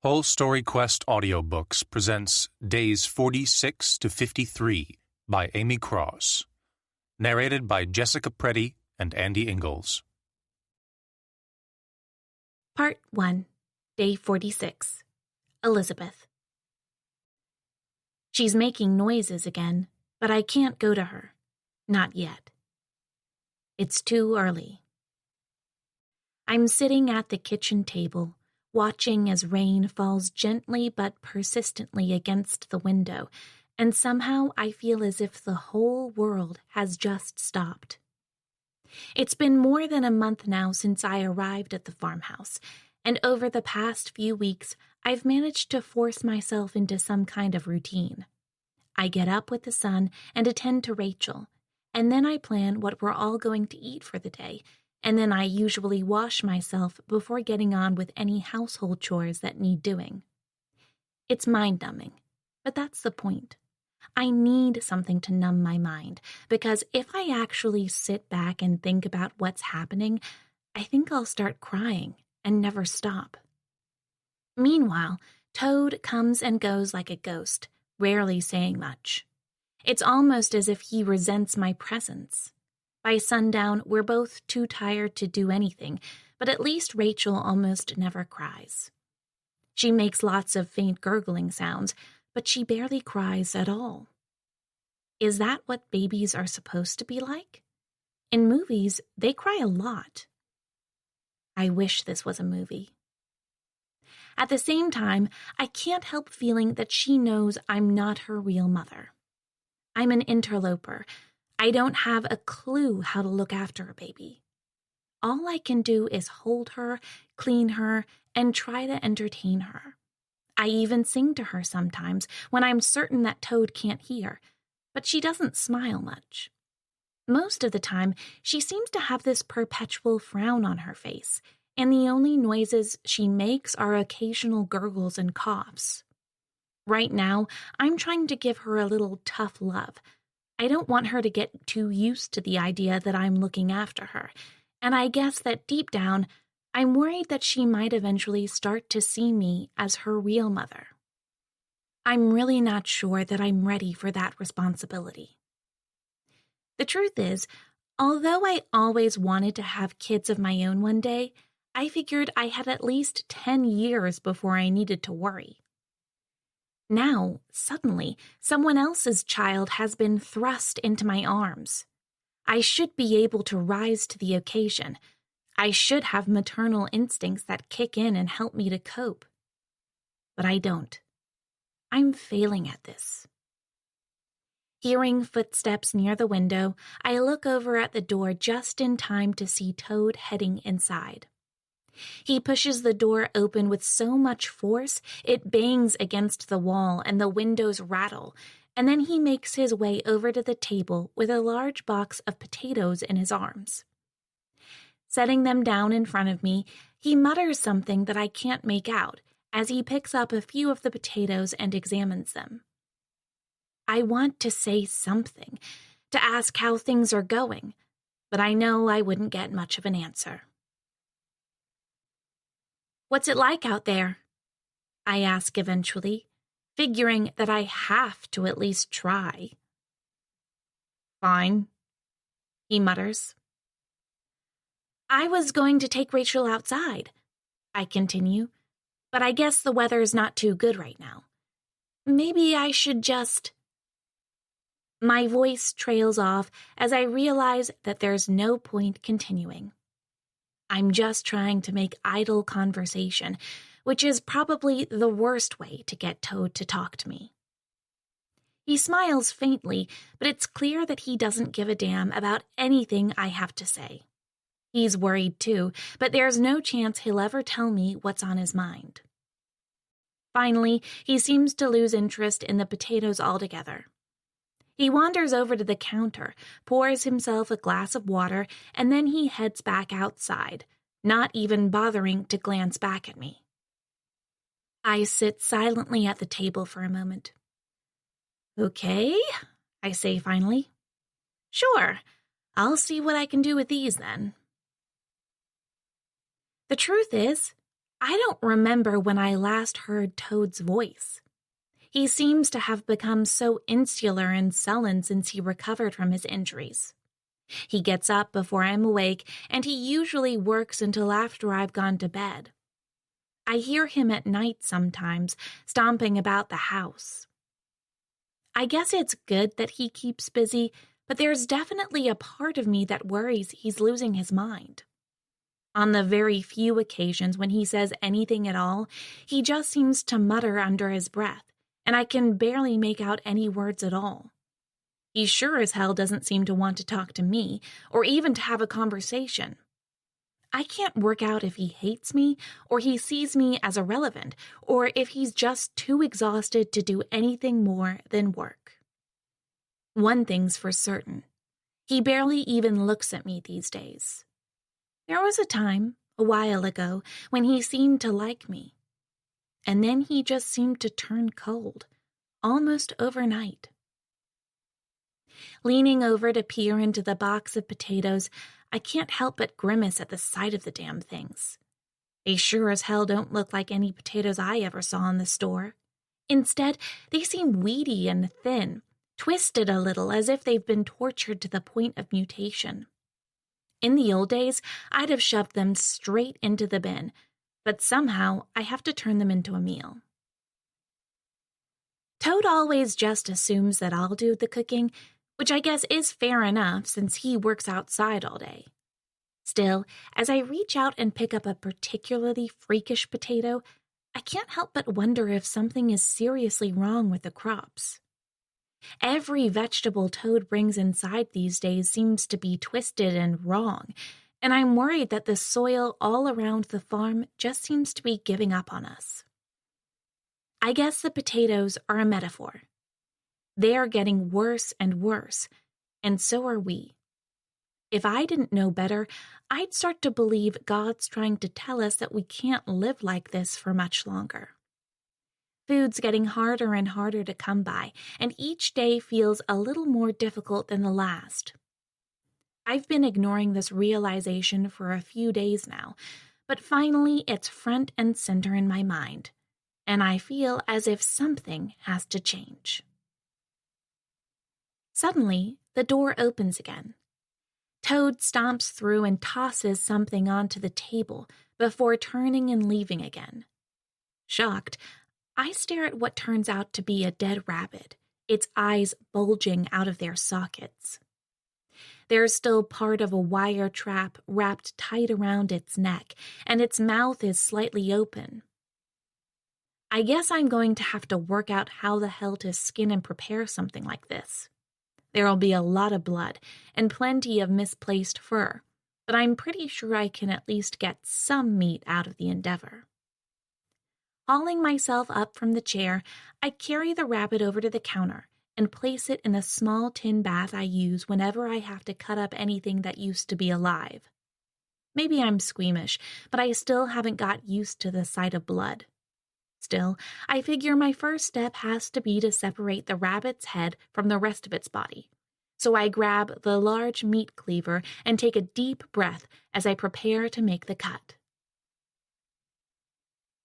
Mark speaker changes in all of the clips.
Speaker 1: Whole Story Quest Audiobooks presents Days 46 to 53 by Amy Cross. Narrated by Jessica Preddy and Andy Ingalls.
Speaker 2: Part 1, Day 46. Elizabeth. She's making noises again, but I can't go to her. Not yet. It's too early. I'm sitting at the kitchen table, watching as rain falls gently but persistently against the window, and somehow I feel as if the whole world has just stopped. It's been more than a month now since I arrived at the farmhouse, and over the past few weeks, I've managed to force myself into some kind of routine. I get up with the sun and attend to Rachel, and then I plan what we're all going to eat for the day, and then I usually wash myself before getting on with any household chores that need doing. It's mind-numbing, but that's the point. I need something to numb my mind, because if I actually sit back and think about what's happening, I think I'll start crying and never stop. Meanwhile, Toad comes and goes like a ghost, rarely saying much. It's almost as if he resents my presence. By sundown, we're both too tired to do anything, but at least Rachel almost never cries. She makes lots of faint gurgling sounds, but she barely cries at all. Is that what babies are supposed to be like? In movies, they cry a lot. I wish this was a movie. At the same time, I can't help feeling that she knows I'm not her real mother. I'm an interloper. I don't have a clue how to look after a baby. All I can do is hold her, clean her, and try to entertain her. I even sing to her sometimes when I'm certain that Toad can't hear, but she doesn't smile much. Most of the time, she seems to have this perpetual frown on her face, and the only noises she makes are occasional gurgles and coughs. Right now, I'm trying to give her a little tough love. I don't want her to get too used to the idea that I'm looking after her, and I guess that deep down, I'm worried that she might eventually start to see me as her real mother. I'm really not sure that I'm ready for that responsibility. The truth is, although I always wanted to have kids of my own one day, I figured I had at least 10 years before I needed to worry. Now, suddenly, someone else's child has been thrust into my arms. I should be able to rise to the occasion. I should have maternal instincts that kick in and help me to cope. But I don't. I'm failing at this. Hearing footsteps near the window, I look over at the door just in time to see Toad heading inside. He pushes the door open with so much force, it bangs against the wall and the windows rattle, and then he makes his way over to the table with a large box of potatoes in his arms. Setting them down in front of me, he mutters something that I can't make out as he picks up a few of the potatoes and examines them. I want to say something, to ask how things are going, but I know I wouldn't get much of an answer. "What's it like out there?" I ask eventually, figuring that I have to at least try. "Fine," he mutters. "I was going to take Rachel outside," I continue, "but I guess the weather's not too good right now. Maybe I should just—" My voice trails off as I realize that there's no point continuing. I'm just trying to make idle conversation, which is probably the worst way to get Toad to talk to me. He smiles faintly, but it's clear that he doesn't give a damn about anything I have to say. He's worried too, but there's no chance he'll ever tell me what's on his mind. Finally, he seems to lose interest in the potatoes altogether. He wanders over to the counter, pours himself a glass of water, and then he heads back outside, not even bothering to glance back at me. I sit silently at the table for a moment. "Okay," I say finally. "Sure, I'll see what I can do with these then." The truth is, I don't remember when I last heard Toad's voice. He seems to have become so insular and sullen since he recovered from his injuries. He gets up before I'm awake, and he usually works until after I've gone to bed. I hear him at night sometimes, stomping about the house. I guess it's good that he keeps busy, but there's definitely a part of me that worries he's losing his mind. On the very few occasions when he says anything at all, he just seems to mutter under his breath, and I can barely make out any words at all. He sure as hell doesn't seem to want to talk to me, or even to have a conversation. I can't work out if he hates me, or he sees me as irrelevant, or if he's just too exhausted to do anything more than work. One thing's for certain. He barely even looks at me these days. There was a time, a while ago, when he seemed to like me. And then he just seemed to turn cold, almost overnight. Leaning over to peer into the box of potatoes, I can't help but grimace at the sight of the damn things. They sure as hell don't look like any potatoes I ever saw in the store. Instead, they seem weedy and thin, twisted a little as if they've been tortured to the point of mutation. In the old days, I'd have shoved them straight into the bin, but somehow I have to turn them into a meal. Toad always just assumes that I'll do the cooking, which I guess is fair enough since he works outside all day. Still, as I reach out and pick up a particularly freakish potato, I can't help but wonder if something is seriously wrong with the crops. Every vegetable Toad brings inside these days seems to be twisted and wrong, and I'm worried that the soil all around the farm just seems to be giving up on us. I guess the potatoes are a metaphor. They are getting worse and worse, and so are we. If I didn't know better, I'd start to believe God's trying to tell us that we can't live like this for much longer. Food's getting harder and harder to come by, and each day feels a little more difficult than the last. I've been ignoring this realization for a few days now, but finally it's front and center in my mind, and I feel as if something has to change. Suddenly, the door opens again. Toad stomps through and tosses something onto the table before turning and leaving again. Shocked, I stare at what turns out to be a dead rabbit, its eyes bulging out of their sockets. There's still part of a wire trap wrapped tight around its neck, and its mouth is slightly open. I guess I'm going to have to work out how the hell to skin and prepare something like this. There'll be a lot of blood and plenty of misplaced fur, but I'm pretty sure I can at least get some meat out of the endeavor. Hauling myself up from the chair, I carry the rabbit over to the counter and place it in a small tin bath I use whenever I have to cut up anything that used to be alive. Maybe I'm squeamish, but I still haven't got used to the sight of blood. Still, I figure my first step has to be to separate the rabbit's head from the rest of its body. So I grab the large meat cleaver and take a deep breath as I prepare to make the cut.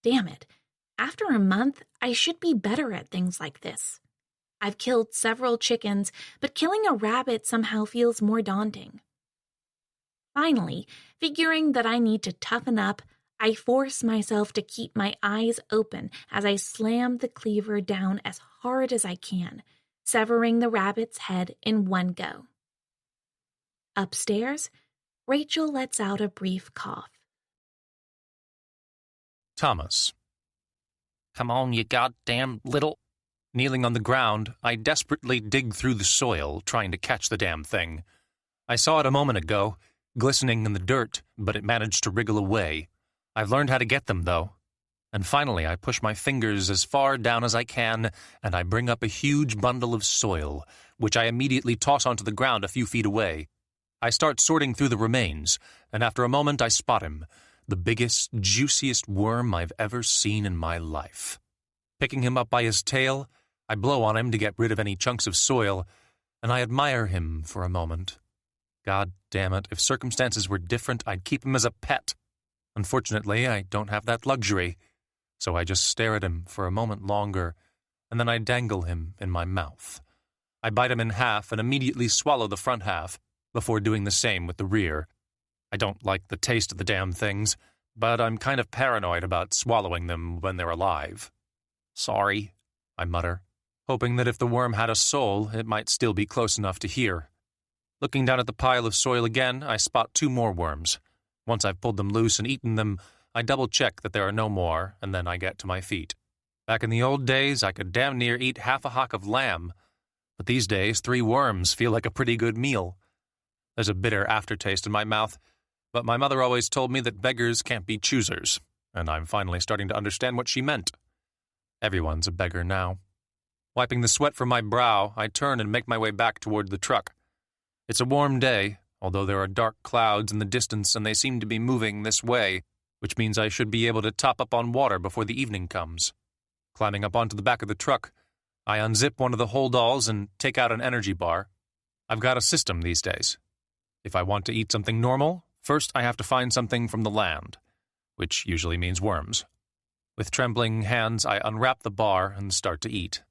Speaker 2: Damn it. After a month, I should be better at things like this. I've killed several chickens, but killing a rabbit somehow feels more daunting. Finally, figuring that I need to toughen up, I force myself to keep my eyes open as I slam the cleaver down as hard as I can, severing the rabbit's head in one go. Upstairs, Rachel lets out a brief cough.
Speaker 1: Thomas. Come on, you goddamn little... Kneeling on the ground, I desperately dig through the soil, trying to catch the damn thing. I saw it a moment ago, glistening in the dirt, but it managed to wriggle away. I've learned how to get them, though. And finally, I push my fingers as far down as I can, and I bring up a huge bundle of soil, which I immediately toss onto the ground a few feet away. I start sorting through the remains, and after a moment I spot him, the biggest, juiciest worm I've ever seen in my life. Picking him up by his tail, I blow on him to get rid of any chunks of soil, and I admire him for a moment. God damn it, if circumstances were different, I'd keep him as a pet. Unfortunately, I don't have that luxury, so I just stare at him for a moment longer, and then I dangle him in my mouth. I bite him in half and immediately swallow the front half, before doing the same with the rear. I don't like the taste of the damn things, but I'm kind of paranoid about swallowing them when they're alive. Sorry, I mutter, hoping that if the worm had a soul, it might still be close enough to hear. Looking down at the pile of soil again, I spot 2 more worms. Once I've pulled them loose and eaten them, I double-check that there are no more, and then I get to my feet. Back in the old days, I could damn near eat half a hock of lamb, but these days 3 worms feel like a pretty good meal. There's a bitter aftertaste in my mouth, but my mother always told me that beggars can't be choosers, and I'm finally starting to understand what she meant. Everyone's a beggar now. Wiping the sweat from my brow, I turn and make my way back toward the truck. It's a warm day, although there are dark clouds in the distance and they seem to be moving this way, which means I should be able to top up on water before the evening comes. Climbing up onto the back of the truck, I unzip one of the holdalls and take out an energy bar. I've got a system these days. If I want to eat something normal, first I have to find something from the land, which usually means worms. With trembling hands, I unwrap the bar and start to eat.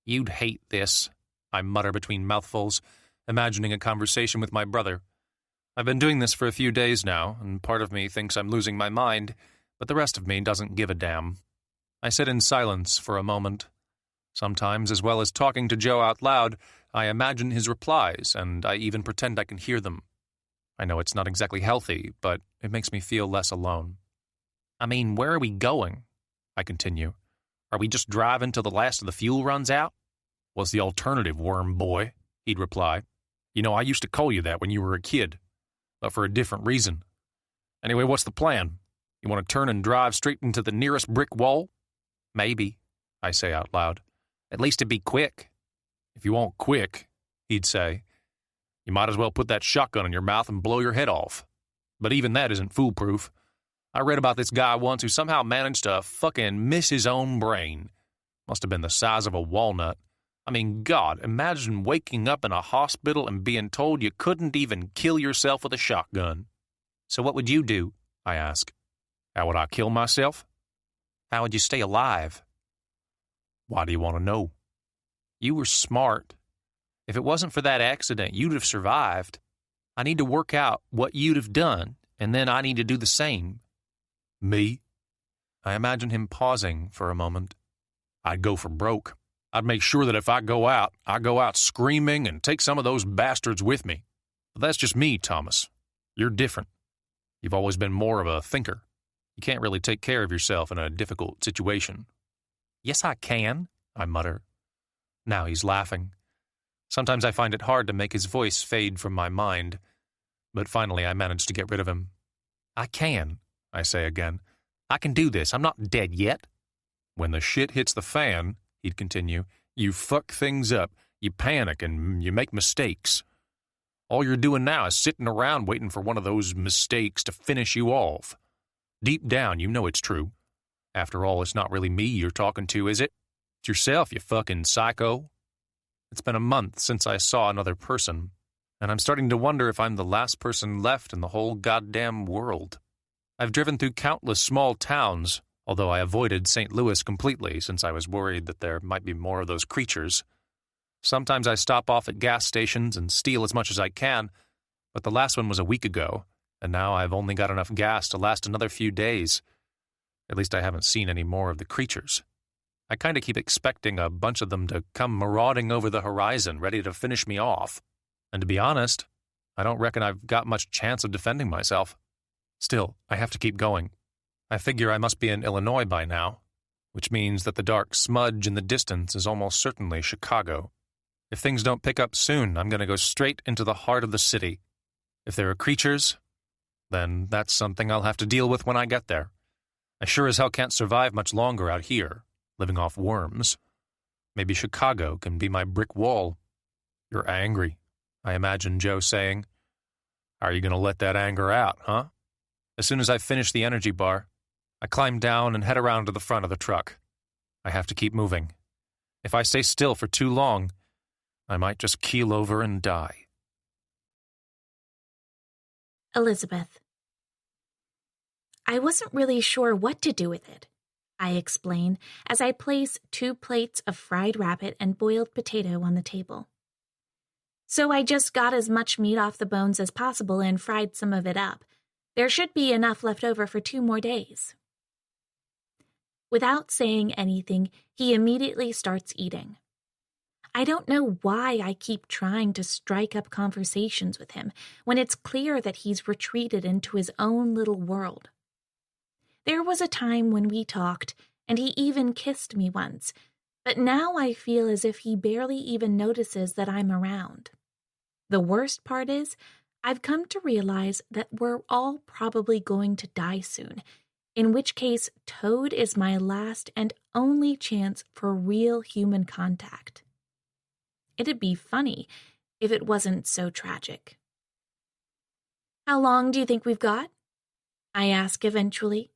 Speaker 1: You'd hate this, I mutter between mouthfuls, imagining a conversation with my brother. I've been doing this for a few days now, and part of me thinks I'm losing my mind, but the rest of me doesn't give a damn. I sit in silence for a moment. Sometimes, as well as talking to Joe out loud, I imagine his replies, and I even pretend I can hear them. I know it's not exactly healthy, but it makes me feel less alone. I mean, where are we going? I continue. Are we just driving till the last of the fuel runs out? What's the alternative, worm boy? He'd reply. You know, I used to call you that when you were a kid, but for a different reason. Anyway, what's the plan? You want to turn and drive straight into the nearest brick wall? Maybe, I say out loud. At least it'd be quick. If you want quick, he'd say, you might as well put that shotgun in your mouth and blow your head off. But even that isn't foolproof. I read about this guy once who somehow managed to fucking miss his own brain. Must have been the size of a walnut. I mean, God, imagine waking up in a hospital and being told you couldn't even kill yourself with a shotgun. So what would you do? I ask. How would I kill myself? How would you stay alive? Why do you want to know? You were smart. If it wasn't for that accident, you'd have survived. I need to work out what you'd have done, and then I need to do the same. Me? I imagine him pausing for a moment. I'd go for broke. I'd make sure that if I go out screaming and take some of those bastards with me. But that's just me, Thomas. You're different. You've always been more of a thinker. You can't really take care of yourself in a difficult situation. Yes, I can, I mutter. Now he's laughing. Sometimes I find it hard to make his voice fade from my mind, but finally I manage to get rid of him. I can, I say again. I can do this. I'm not dead yet. When the shit hits the fan, he'd continue, you fuck things up, you panic, and you make mistakes. All you're doing now is sitting around waiting for one of those mistakes to finish you off. Deep down, you know it's true. After all, it's not really me you're talking to, is it? It's yourself, you fucking psycho. It's been a month since I saw another person, and I'm starting to wonder if I'm the last person left in the whole goddamn world. I've driven through countless small towns, although I avoided St. Louis completely since I was worried that there might be more of those creatures. Sometimes I stop off at gas stations and steal as much as I can, but the last one was a week ago, and now I've only got enough gas to last another few days. At least I haven't seen any more of the creatures. I kind of keep expecting a bunch of them to come marauding over the horizon, ready to finish me off. And to be honest, I don't reckon I've got much chance of defending myself. Still, I have to keep going. I figure I must be in Illinois by now, which means that the dark smudge in the distance is almost certainly Chicago. If things don't pick up soon, I'm going to go straight into the heart of the city. If there are creatures, then that's something I'll have to deal with when I get there. I sure as hell can't survive much longer out here, living off worms. Maybe Chicago can be my brick wall. You're angry, I imagine Joe saying. How are you going to let that anger out, huh? As soon as I finish the energy bar, I climb down and head around to the front of the truck. I have to keep moving. If I stay still for too long, I might just keel over and die.
Speaker 2: Elizabeth. I wasn't really sure what to do with it, I explain as I place 2 plates of fried rabbit and boiled potato on the table. So I just got as much meat off the bones as possible and fried some of it up. There should be enough left over for 2 more days. Without saying anything, he immediately starts eating. I don't know why I keep trying to strike up conversations with him when it's clear that he's retreated into his own little world. There was a time when we talked, and he even kissed me once, but now I feel as if he barely even notices that I'm around. The worst part is, I've come to realize that we're all probably going to die soon, in which case Toad is my last and only chance for real human contact. It'd be funny if it wasn't so tragic. How long do you think we've got? I ask eventually.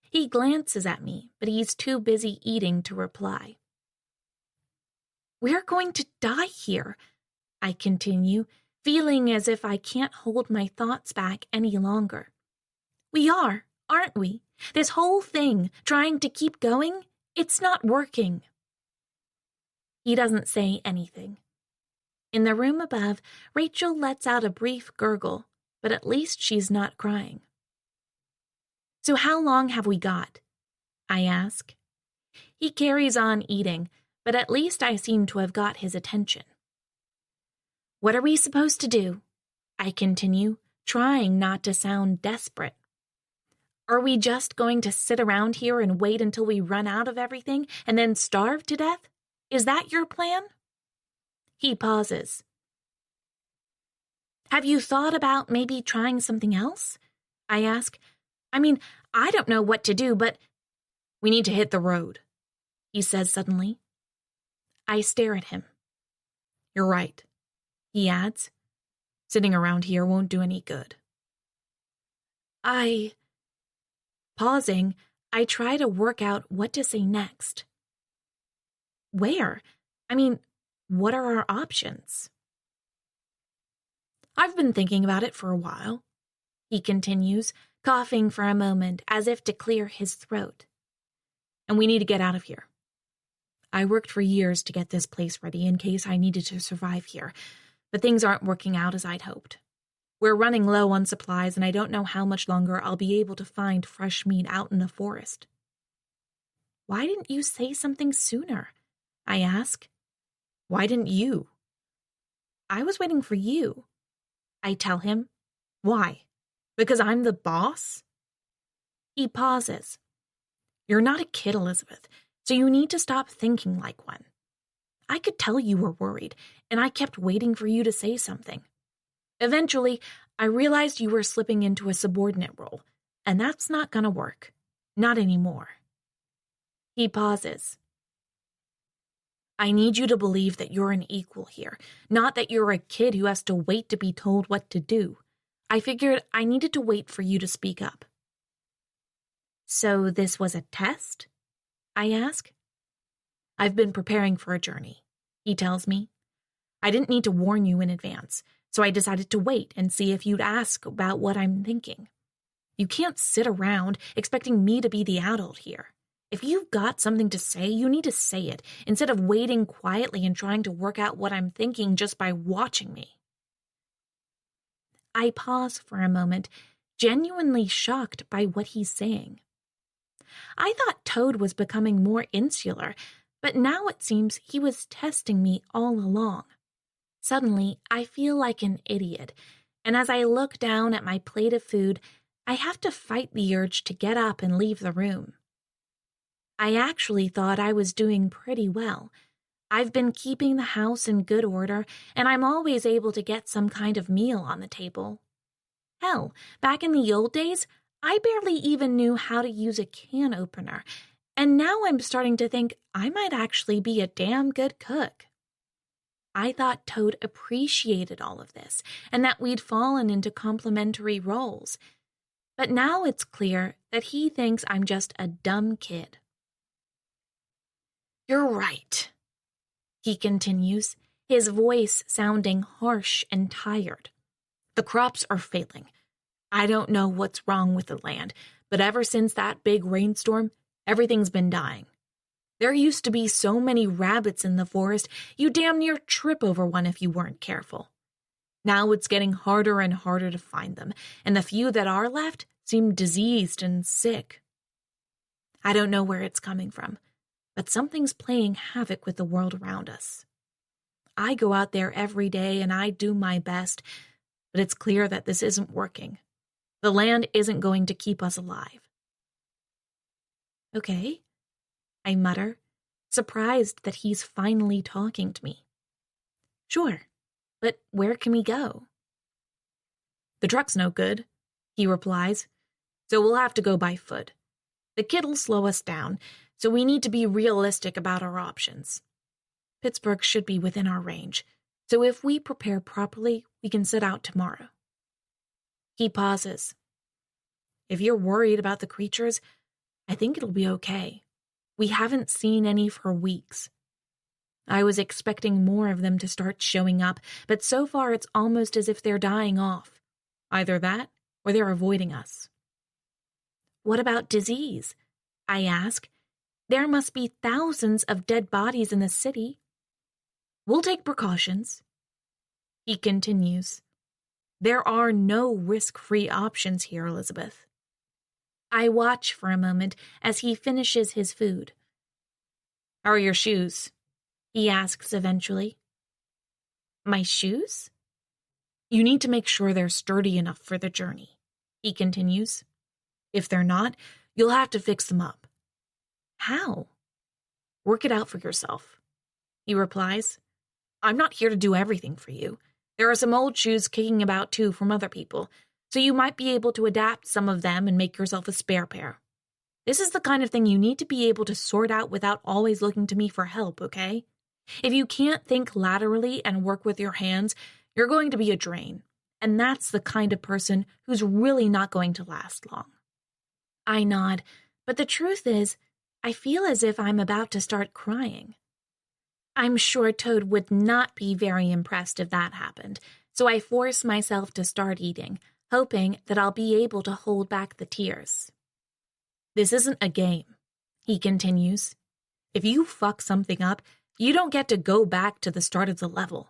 Speaker 2: He glances at me, but he's too busy eating to reply. We're going to die here, I continue, feeling as if I can't hold my thoughts back any longer. We are, aren't we? This whole thing, trying to keep going, it's not working. He doesn't say anything. In the room above, Rachel lets out a brief gurgle, but at least she's not crying. So how long have we got? I ask. He carries on eating, but at least I seem to have got his attention. What are we supposed to do? I continue, trying not to sound desperate. Are we just going to sit around here and wait until we run out of everything and then starve to death? Is that your plan? He pauses. Have you thought about maybe trying something else? I ask. I don't know what to do, but we need to hit the road, he says suddenly. I stare at him. You're right, he adds. Sitting around here won't do any good. Pausing, I try to work out what to say next. Where? What are our options? I've been thinking about it for a while, he continues, coughing for a moment as if to clear his throat. And we need to get out of here. I worked for years to get this place ready in case I needed to survive here, but things aren't working out as I'd hoped. We're running low on supplies, and I don't know how much longer I'll be able to find fresh meat out in the forest. Why didn't you say something sooner? I ask. Why didn't you? I was waiting for you. I tell him. Why? Because I'm the boss? He pauses. You're not a kid, Elizabeth, so you need to stop thinking like one. I could tell you were worried, and I kept waiting for you to say something. Eventually, I realized you were slipping into a subordinate role, and that's not gonna work. Not anymore. He pauses. I need you to believe that you're an equal here, not that you're a kid who has to wait to be told what to do. I figured I needed to wait for you to speak up. So this was a test? I ask. I've been preparing for a journey, he tells me. I didn't need to warn you in advance, so I decided to wait and see if you'd ask about what I'm thinking. You can't sit around expecting me to be the adult here. If you've got something to say, you need to say it, instead of waiting quietly and trying to work out what I'm thinking just by watching me. I pause for a moment, genuinely shocked by what he's saying. I thought Toad was becoming more insular, but now it seems he was testing me all along. Suddenly, I feel like an idiot, and as I look down at my plate of food, I have to fight the urge to get up and leave the room. I actually thought I was doing pretty well. I've been keeping the house in good order, and I'm always able to get some kind of meal on the table. Hell, back in the old days, I barely even knew how to use a can opener, and now I'm starting to think I might actually be a damn good cook. I thought Toad appreciated all of this, and that we'd fallen into complementary roles. But now it's clear that he thinks I'm just a dumb kid. You're right, he continues, his voice sounding harsh and tired. The crops are failing. I don't know what's wrong with the land, But ever since that big rainstorm, everything's been dying. There used to be so many rabbits in the forest, you damn near trip over one if you weren't careful. Now it's getting harder and harder to find them, and the few that are left seem diseased and sick. I don't know where it's coming from, but something's playing havoc with the world around us. I go out there every day and I do my best, but it's clear that this isn't working. The land isn't going to keep us alive. Okay, I mutter, surprised that he's finally talking to me. Sure, but where can we go? The truck's no good, he replies, so we'll have to go by foot. The kid'll slow us down, so we need to be realistic about our options. Pittsburgh should be within our range, so if we prepare properly, we can set out tomorrow. He pauses. If you're worried about the creatures, I think it'll be okay. We haven't seen any for weeks. I was expecting more of them to start showing up, but so far it's almost as if they're dying off. Either that, or they're avoiding us. What about disease? I ask. There must be thousands of dead bodies in the city. We'll take precautions. He continues. There are no risk-free options here, Elizabeth. I watch for a moment as he finishes his food. How are your shoes? He asks eventually. My shoes? You need to make sure they're sturdy enough for the journey, he continues. If they're not, you'll have to fix them up. How? Work it out for yourself, he replies. I'm not here to do everything for you. There are some old shoes kicking about too from other people, so you might be able to adapt some of them and make yourself a spare pair. This is the kind of thing you need to be able to sort out without always looking to me for help, okay? If you can't think laterally and work with your hands, you're going to be a drain, and that's the kind of person who's really not going to last long. I nod, but the truth is, I feel as if I'm about to start crying. I'm sure Toad would not be very impressed if that happened, so I force myself to start eating, hoping that I'll be able to hold back the tears. This isn't a game, he continues. If you fuck something up, you don't get to go back to the start of the level.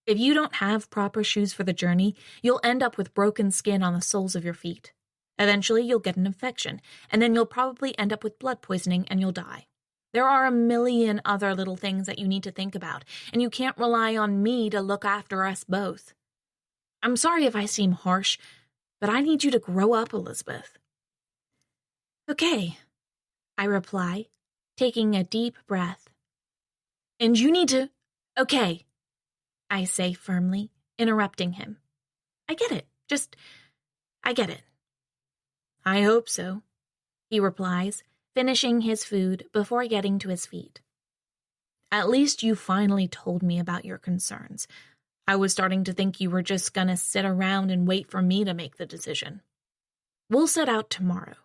Speaker 2: If you don't have proper shoes for the journey, you'll end up with broken skin on the soles of your feet. Eventually, you'll get an infection, and then you'll probably end up with blood poisoning and you'll die. There are a million other little things that you need to think about, and you can't rely on me to look after us both. I'm sorry if I seem harsh, but I need you to grow up, Elizabeth. Okay, I reply, taking a deep breath. And you need to... Okay, I say firmly, interrupting him. I get it. I get it. I hope so, he replies, finishing his food before getting to his feet. At least you finally told me about your concerns. I was starting to think you were just gonna sit around and wait for me to make the decision. We'll set out tomorrow.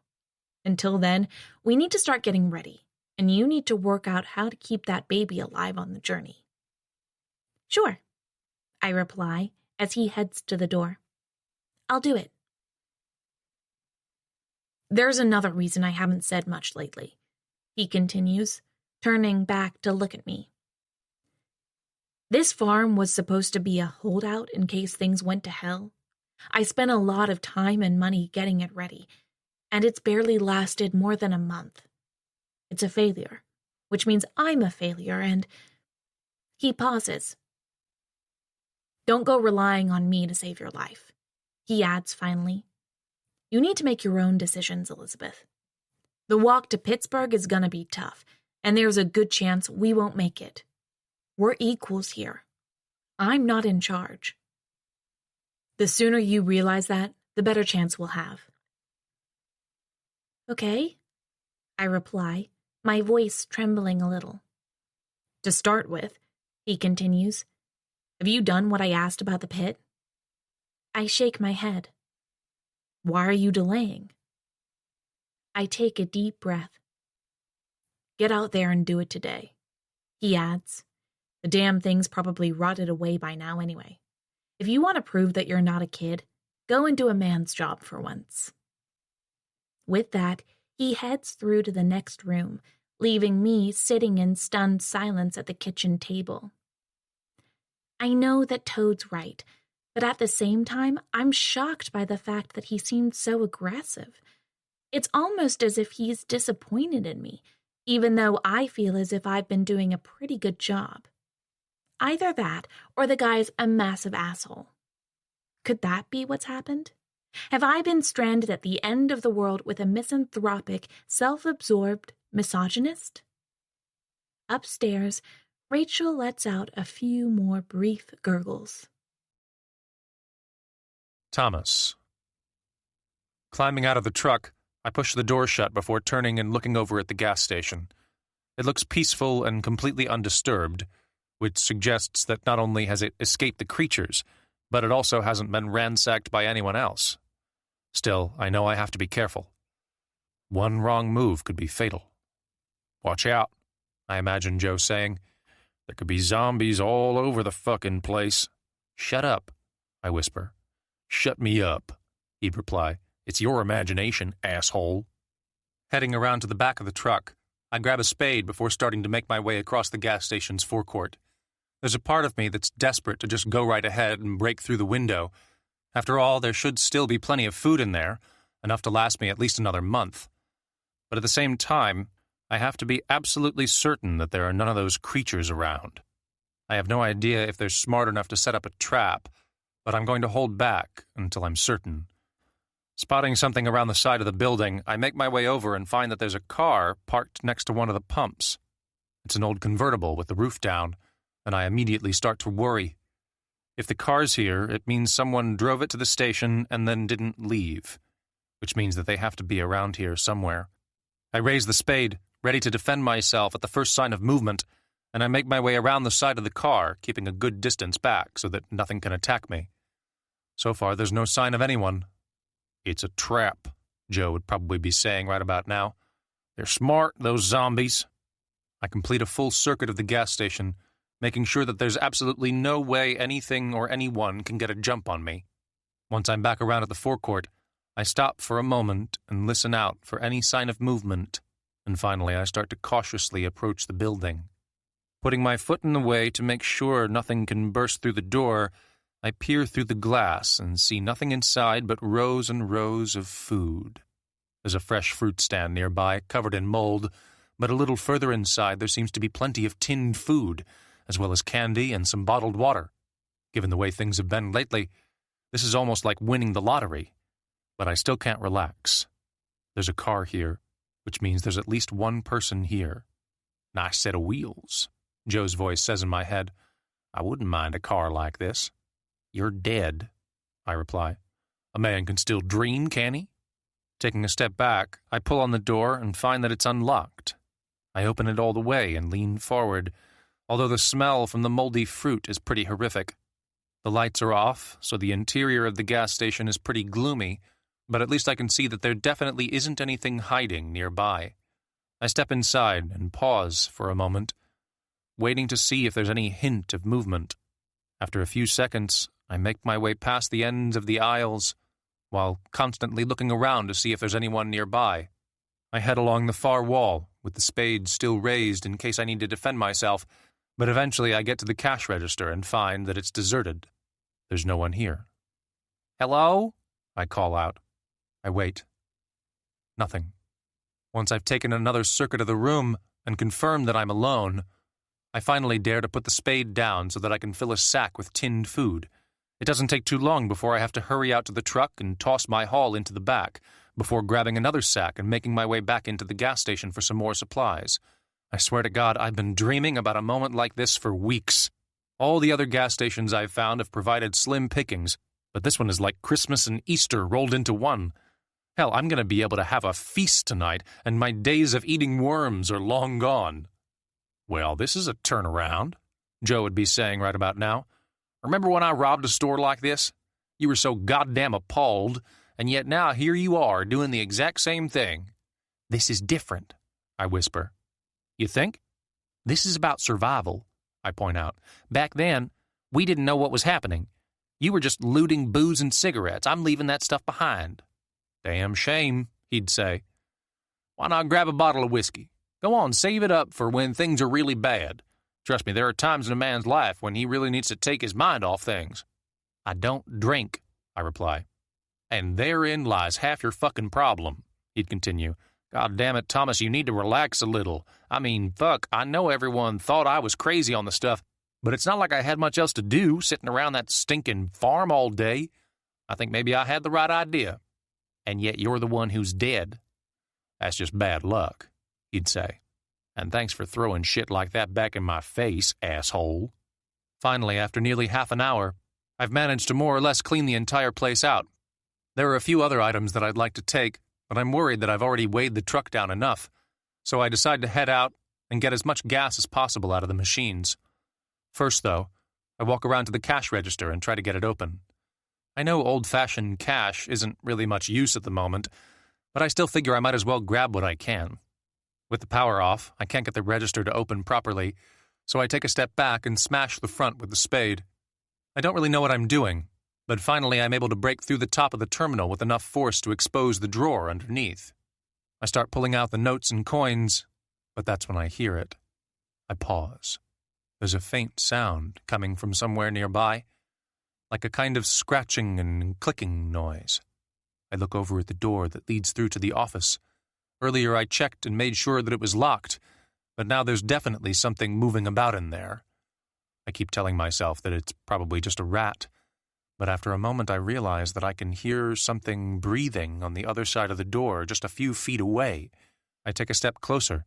Speaker 2: Until then, we need to start getting ready, and you need to work out how to keep that baby alive on the journey. Sure, I reply as he heads to the door. I'll do it. There's another reason I haven't said much lately, he continues, turning back to look at me. This farm was supposed to be a holdout in case things went to hell. I spent a lot of time and money getting it ready, and it's barely lasted more than a month. It's a failure, which means I'm a failure, and... He pauses. Don't go relying on me to save your life, he adds finally. You need to make your own decisions, Elizabeth. The walk to Pittsburgh is gonna be tough, and there's a good chance we won't make it. We're equals here. I'm not in charge. The sooner you realize that, the better chance we'll have. Okay, I reply, my voice trembling a little. To start with, he continues, have you done what I asked about the pit? I shake my head. Why are you delaying? I take a deep breath. Get out there and do it today, he adds. The damn thing's probably rotted away by now anyway. If you want to prove that you're not a kid, go and do a man's job for once. With that, he heads through to the next room, leaving me sitting in stunned silence at the kitchen table. I know that Toad's right, but at the same time, I'm shocked by the fact that he seemed so aggressive. It's almost as if he's disappointed in me, even though I feel as if I've been doing a pretty good job. Either that, or the guy's a massive asshole. Could that be what's happened? Have I been stranded at the end of the world with a misanthropic, self-absorbed misogynist? Upstairs, Rachel lets out a few more brief gurgles.
Speaker 1: Thomas. Climbing out of the truck, I push the door shut before turning and looking over at the gas station. It looks peaceful and completely undisturbed, which suggests that not only has it escaped the creatures, but it also hasn't been ransacked by anyone else. Still, I know I have to be careful. One wrong move could be fatal. Watch out, I imagine Joe saying. There could be zombies all over the fucking place. Shut up, I whisper. Shut me up, he'd reply. It's your imagination, asshole. Heading around to the back of the truck, I grab a spade before starting to make my way across the gas station's forecourt. There's a part of me that's desperate to just go right ahead and break through the window. After all, there should still be plenty of food in there, enough to last me at least another month. But at the same time, I have to be absolutely certain that there are none of those creatures around. I have no idea if they're smart enough to set up a trap, but I'm going to hold back until I'm certain. Spotting something around the side of the building, I make my way over and find that there's a car parked next to one of the pumps. It's an old convertible with the roof down, and I immediately start to worry. If the car's here, it means someone drove it to the station and then didn't leave, which means that they have to be around here somewhere. I raise the spade, ready to defend myself at the first sign of movement, and I make my way around the side of the car, keeping a good distance back so that nothing can attack me. So far, there's no sign of anyone. It's a trap, Joe would probably be saying right about now. They're smart, those zombies. I complete a full circuit of the gas station, making sure that there's absolutely no way anything or anyone can get a jump on me. Once I'm back around at the forecourt, I stop for a moment and listen out for any sign of movement, and finally I start to cautiously approach the building. Putting my foot in the way to make sure nothing can burst through the door, I peer through the glass and see nothing inside but rows and rows of food. There's a fresh fruit stand nearby, covered in mold, but a little further inside there seems to be plenty of tinned food, as well as candy and some bottled water. Given the way things have been lately, this is almost like winning the lottery. But I still can't relax. There's a car here, which means there's at least one person here. Nice set of wheels, Joe's voice says in my head. I wouldn't mind a car like this. You're dead, I reply. A man can still dream, can he? Taking a step back, I pull on the door and find that it's unlocked. I open it all the way and lean forward, although the smell from the moldy fruit is pretty horrific. The lights are off, so the interior of the gas station is pretty gloomy, but at least I can see that there definitely isn't anything hiding nearby. I step inside and pause for a moment, waiting to see if there's any hint of movement. After a few seconds, I make my way past the ends of the aisles, while constantly looking around to see if there's anyone nearby. I head along the far wall, with the spade still raised in case I need to defend myself, but eventually I get to the cash register and find that it's deserted. There's no one here. Hello? I call out. I wait. Nothing. Once I've taken another circuit of the room and confirmed that I'm alone, I finally dare to put the spade down so that I can fill a sack with tinned food. It doesn't take too long before I have to hurry out to the truck and toss my haul into the back, before grabbing another sack and making my way back into the gas station for some more supplies. I swear to God, I've been dreaming about a moment like this for weeks. All the other gas stations I've found have provided slim pickings, but this one is like Christmas and Easter rolled into one. Hell, I'm going to be able to have a feast tonight, and my days of eating worms are long gone. Well, this is a turnaround, Joe would be saying right about now. Remember when I robbed a store like this? You were so goddamn appalled, and yet now here you are doing the exact same thing. This is different, I whisper. You think? This is about survival, I point out. Back then, we didn't know what was happening. You were just looting booze and cigarettes. I'm leaving that stuff behind. Damn shame, he'd say. Why not grab a bottle of whiskey? Go on, save it up for when things are really bad. Trust me, there are times in a man's life when he really needs to take his mind off things. I don't drink, I reply. And therein lies half your fucking problem, he'd continue. God damn it, Thomas, you need to relax a little. I mean, fuck, I know everyone thought I was crazy on the stuff, but it's not like I had much else to do sitting around that stinking farm all day. I think maybe I had the right idea. And yet you're the one who's dead. That's just bad luck, he'd say. And thanks for throwing shit like that back in my face, asshole. Finally, after nearly half an hour, I've managed to more or less clean the entire place out. There are a few other items that I'd like to take, but I'm worried that I've already weighed the truck down enough, so I decide to head out and get as much gas as possible out of the machines. First, though, I walk around to the cash register and try to get it open. I know old-fashioned cash isn't really much use at the moment, but I still figure I might as well grab what I can. With the power off, I can't get the register to open properly, so I take a step back and smash the front with the spade. I don't really know what I'm doing, but finally I'm able to break through the top of the terminal with enough force to expose the drawer underneath. I start pulling out the notes and coins, but that's when I hear it. I pause. There's a faint sound coming from somewhere nearby, like a kind of scratching and clicking noise. I look over at the door that leads through to the office. Earlier I checked and made sure that it was locked, but now there's definitely something moving about in there. I keep telling myself that it's probably just a rat, but after a moment I realize that I can hear something breathing on the other side of the door just a few feet away. I take a step closer,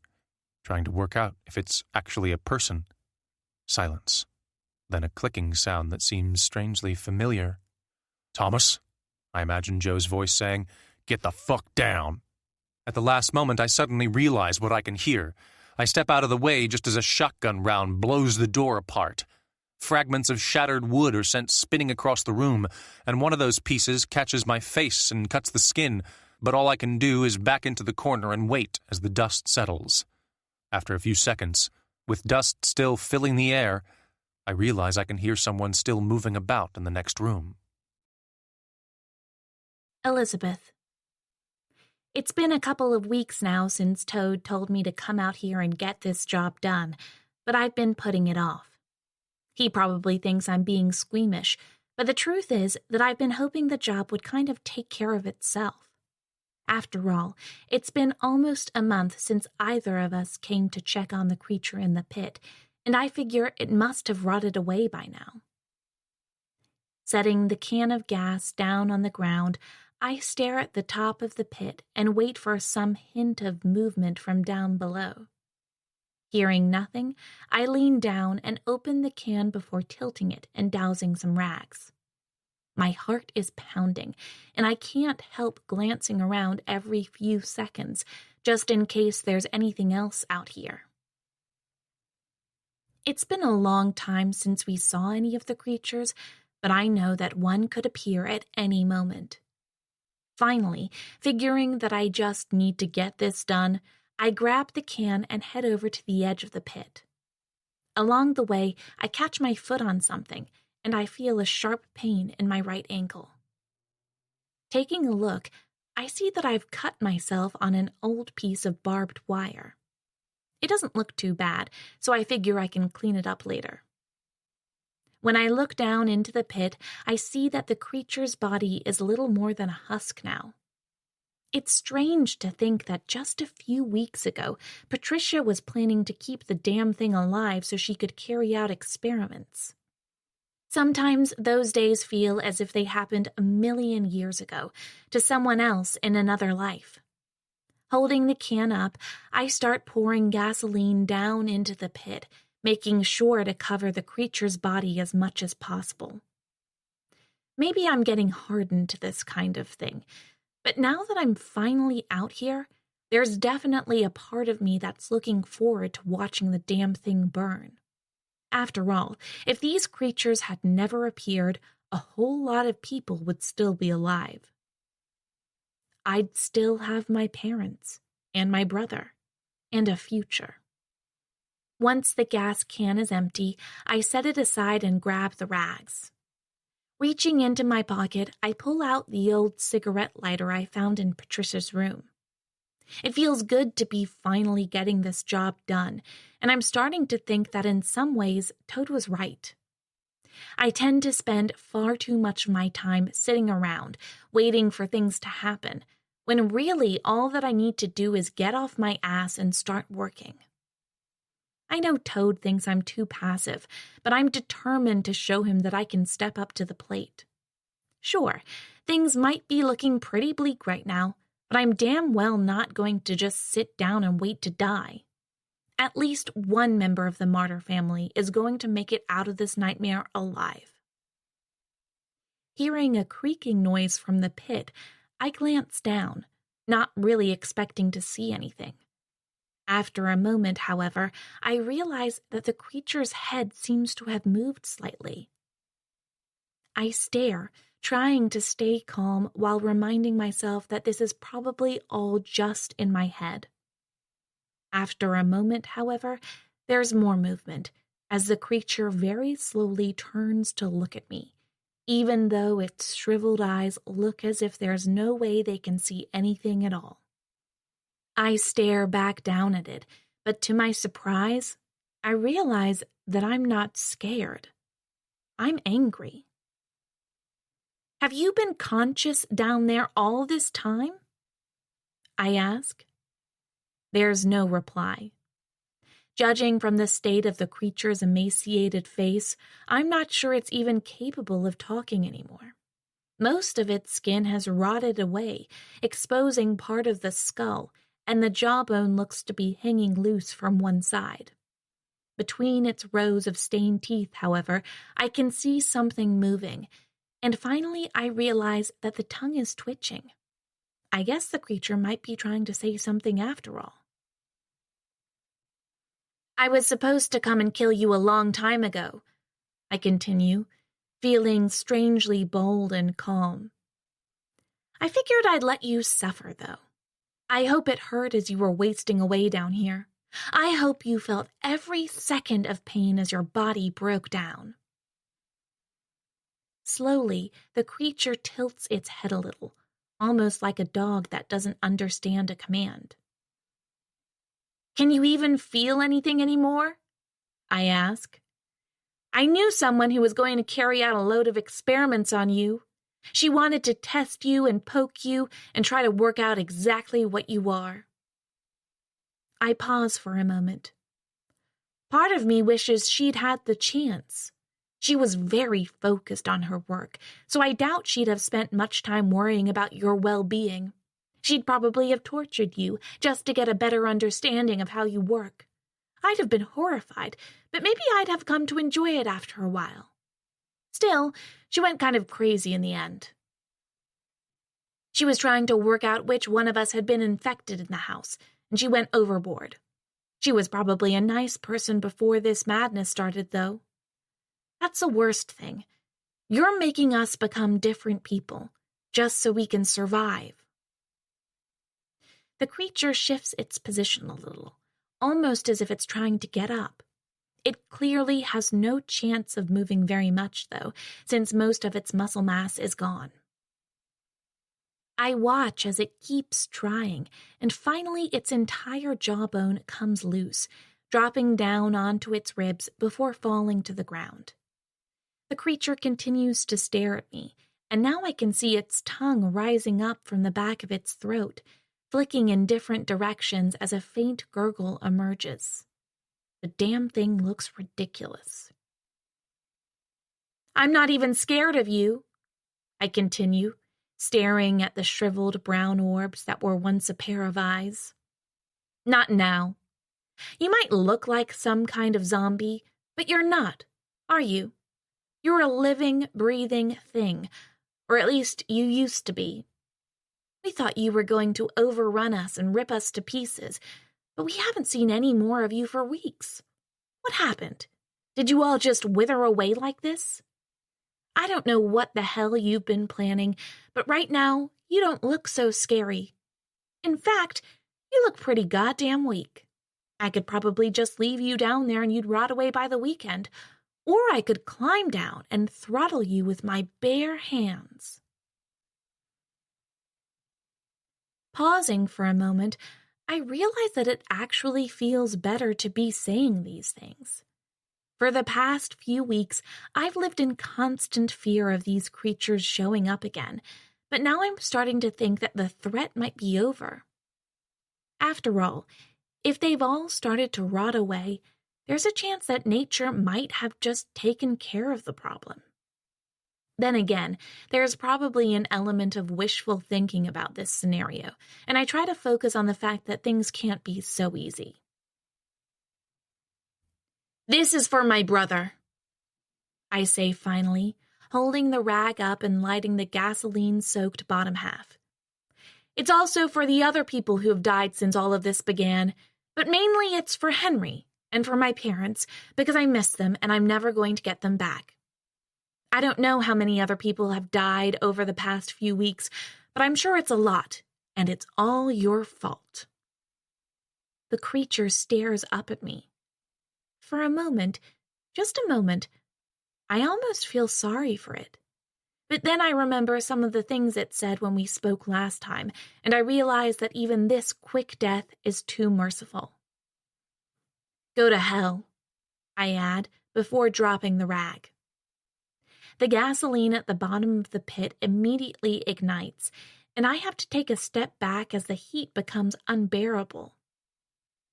Speaker 1: trying to work out if it's actually a person. Silence. Then a clicking sound that seems strangely familiar. Thomas? I imagine Joe's voice saying, "Get the fuck down." At the last moment, I suddenly realize what I can hear. I step out of the way just as a shotgun round blows the door apart. Fragments of shattered wood are sent spinning across the room, and one of those pieces catches my face and cuts the skin, but all I can do is back into the corner and wait as the dust settles. After a few seconds, with dust still filling the air, I realize I can hear someone still moving about in the next room.
Speaker 2: Elizabeth. It's been a couple of weeks now since Toad told me to come out here and get this job done, but I've been putting it off. He probably thinks I'm being squeamish, but the truth is that I've been hoping the job would kind of take care of itself. After all, it's been almost a month since either of us came to check on the creature in the pit, and I figure it must have rotted away by now. Setting the can of gas down on the ground, I stare at the top of the pit and wait for some hint of movement from down below. Hearing nothing, I lean down and open the can before tilting it and dousing some rags. My heart is pounding, and I can't help glancing around every few seconds, just in case there's anything else out here. It's been a long time since we saw any of the creatures, but I know that one could appear at any moment. Finally, figuring that I just need to get this done, I grab the can and head over to the edge of the pit. Along the way, I catch my foot on something, and I feel a sharp pain in my right ankle. Taking a look, I see that I've cut myself on an old piece of barbed wire. It doesn't look too bad, so I figure I can clean it up later. When I look down into the pit, I see that the creature's body is little more than a husk now. It's strange to think that just a few weeks ago, Patricia was planning to keep the damn thing alive so she could carry out experiments. Sometimes those days feel as if they happened a million years ago, to someone else in another life. Holding the can up, I start pouring gasoline down into the pit, making sure to cover the creature's body as much as possible. Maybe I'm getting hardened to this kind of thing, but now that I'm finally out here, there's definitely a part of me that's looking forward to watching the damn thing burn. After all, if these creatures had never appeared, a whole lot of people would still be alive. I'd still have my parents, and my brother, and a future. Once the gas can is empty, I set it aside and grab the rags. Reaching into my pocket, I pull out the old cigarette lighter I found in Patricia's room. It feels good to be finally getting this job done, and I'm starting to think that in some ways Toad was right. I tend to spend far too much of my time sitting around, waiting for things to happen, when really all that I need to do is get off my ass and start working. I know Toad thinks I'm too passive, but I'm determined to show him that I can step up to the plate. Sure, things might be looking pretty bleak right now, but I'm damn well not going to just sit down and wait to die. At least one member of the martyr family is going to make it out of this nightmare alive. Hearing a creaking noise from the pit, I glance down, not really expecting to see anything. After a moment, however, I realize that the creature's head seems to have moved slightly. I stare, trying to stay calm while reminding myself that this is probably all just in my head. After a moment, however, there's more movement, as the creature very slowly turns to look at me, even though its shriveled eyes look as if there's no way they can see anything at all. I stare back down at it, but to my surprise, I realize that I'm not scared. I'm angry. "Have you been conscious down there all this time?" I ask. There's no reply. Judging from the state of the creature's emaciated face, I'm not sure it's even capable of talking anymore. Most of its skin has rotted away, exposing part of the skull, and the jawbone looks to be hanging loose from one side. Between its rows of stained teeth, however, I can see something moving, and finally I realize that the tongue is twitching. I guess the creature might be trying to say something after all. "I was supposed to come and kill you a long time ago," I continue, feeling strangely bold and calm. "I figured I'd let you suffer, though. I hope it hurt as you were wasting away down here. I hope you felt every second of pain as your body broke down." Slowly, the creature tilts its head a little, almost like a dog that doesn't understand a command. "Can you even feel anything anymore?" I ask. "I knew someone who was going to carry out a load of experiments on you. She wanted to test you and poke you and try to work out exactly what you are." I pause for a moment. Part of me wishes she'd had the chance. She was very focused on her work, so I doubt she'd have spent much time worrying about your well-being. She'd probably have tortured you just to get a better understanding of how you work. I'd have been horrified, but maybe I'd have come to enjoy it after a while. Still, she went kind of crazy in the end. She was trying to work out which one of us had been infected in the house, and she went overboard. She was probably a nice person before this madness started, though. That's the worst thing. You're making us become different people, just so we can survive. The creature shifts its position a little, almost as if it's trying to get up. It clearly has no chance of moving very much, though, since most of its muscle mass is gone. I watch as it keeps trying, and finally its entire jawbone comes loose, dropping down onto its ribs before falling to the ground. The creature continues to stare at me, and now I can see its tongue rising up from the back of its throat, flicking in different directions as a faint gurgle emerges. The damn thing looks ridiculous. "I'm not even scared of you," I continue, staring at the shriveled brown orbs that were once a pair of eyes. "Not now. You might look like some kind of zombie, but you're not, are you? You're a living, breathing thing, or at least you used to be. We thought you were going to overrun us and rip us to pieces, but we haven't seen any more of you for weeks. What happened? Did you all just wither away like this? I don't know what the hell you've been planning, but right now, you don't look so scary. In fact, you look pretty goddamn weak. I could probably just leave you down there and you'd rot away by the weekend, or I could climb down and throttle you with my bare hands." Pausing for a moment, I realize that it actually feels better to be saying these things. For the past few weeks, I've lived in constant fear of these creatures showing up again, but now I'm starting to think that the threat might be over. After all, if they've all started to rot away, there's a chance that nature might have just taken care of the problem. Then again, there's probably an element of wishful thinking about this scenario, and I try to focus on the fact that things can't be so easy. "This is for my brother," I say finally, holding the rag up and lighting the gasoline-soaked bottom half. "It's also for the other people who have died since all of this began, but mainly it's for Henry and for my parents because I miss them and I'm never going to get them back. I don't know how many other people have died over the past few weeks, but I'm sure it's a lot, and it's all your fault." The creature stares up at me. For a moment, just a moment, I almost feel sorry for it. But then I remember some of the things it said when we spoke last time, and I realize that even this quick death is too merciful. "Go to hell," I add, before dropping the rag. The gasoline at the bottom of the pit immediately ignites, and I have to take a step back as the heat becomes unbearable.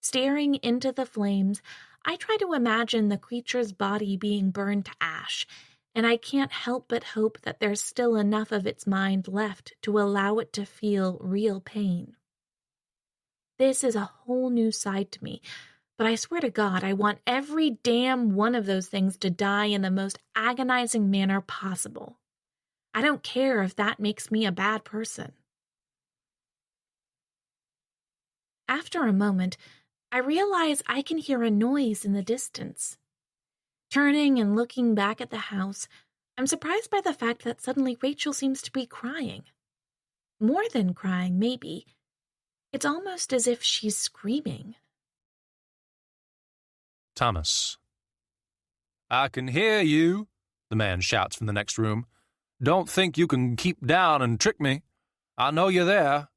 Speaker 2: Staring into the flames, I try to imagine the creature's body being burned to ash, and I can't help but hope that there's still enough of its mind left to allow it to feel real pain. This is a whole new side to me, but I swear to God, I want every damn one of those things to die in the most agonizing manner possible. I don't care if that makes me a bad person. After a moment, I realize I can hear a noise in the distance. Turning and looking back at the house, I'm surprised by the fact that suddenly Rachel seems to be crying. More than crying, maybe. It's almost as if she's screaming.
Speaker 1: Thomas. "I can hear you," the man shouts from the next room. "Don't think you can keep down and trick me. I know you're there.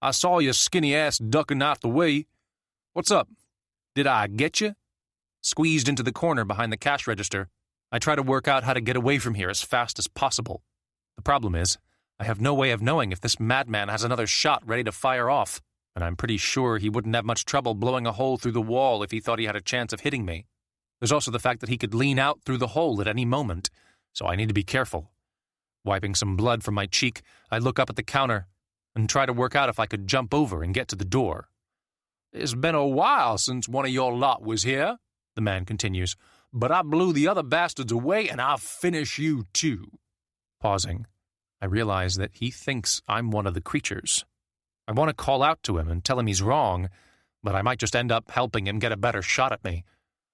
Speaker 1: I saw your skinny ass ducking out the way. What's up? Did I get you?" Squeezed into the corner behind the cash register, I try to work out how to get away from here as fast as possible. The problem is, I have no way of knowing if this madman has another shot ready to fire off, and I'm pretty sure he wouldn't have much trouble blowing a hole through the wall if he thought he had a chance of hitting me. There's also the fact that he could lean out through the hole at any moment, so I need to be careful. Wiping some blood from my cheek, I look up at the counter and try to work out if I could jump over and get to the door. "It's been a while since one of your lot was here," the man continues, "but I blew the other bastards away and I'll finish you too." Pausing, I realize that he thinks I'm one of the creatures. I want to call out to him and tell him he's wrong, but I might just end up helping him get a better shot at me.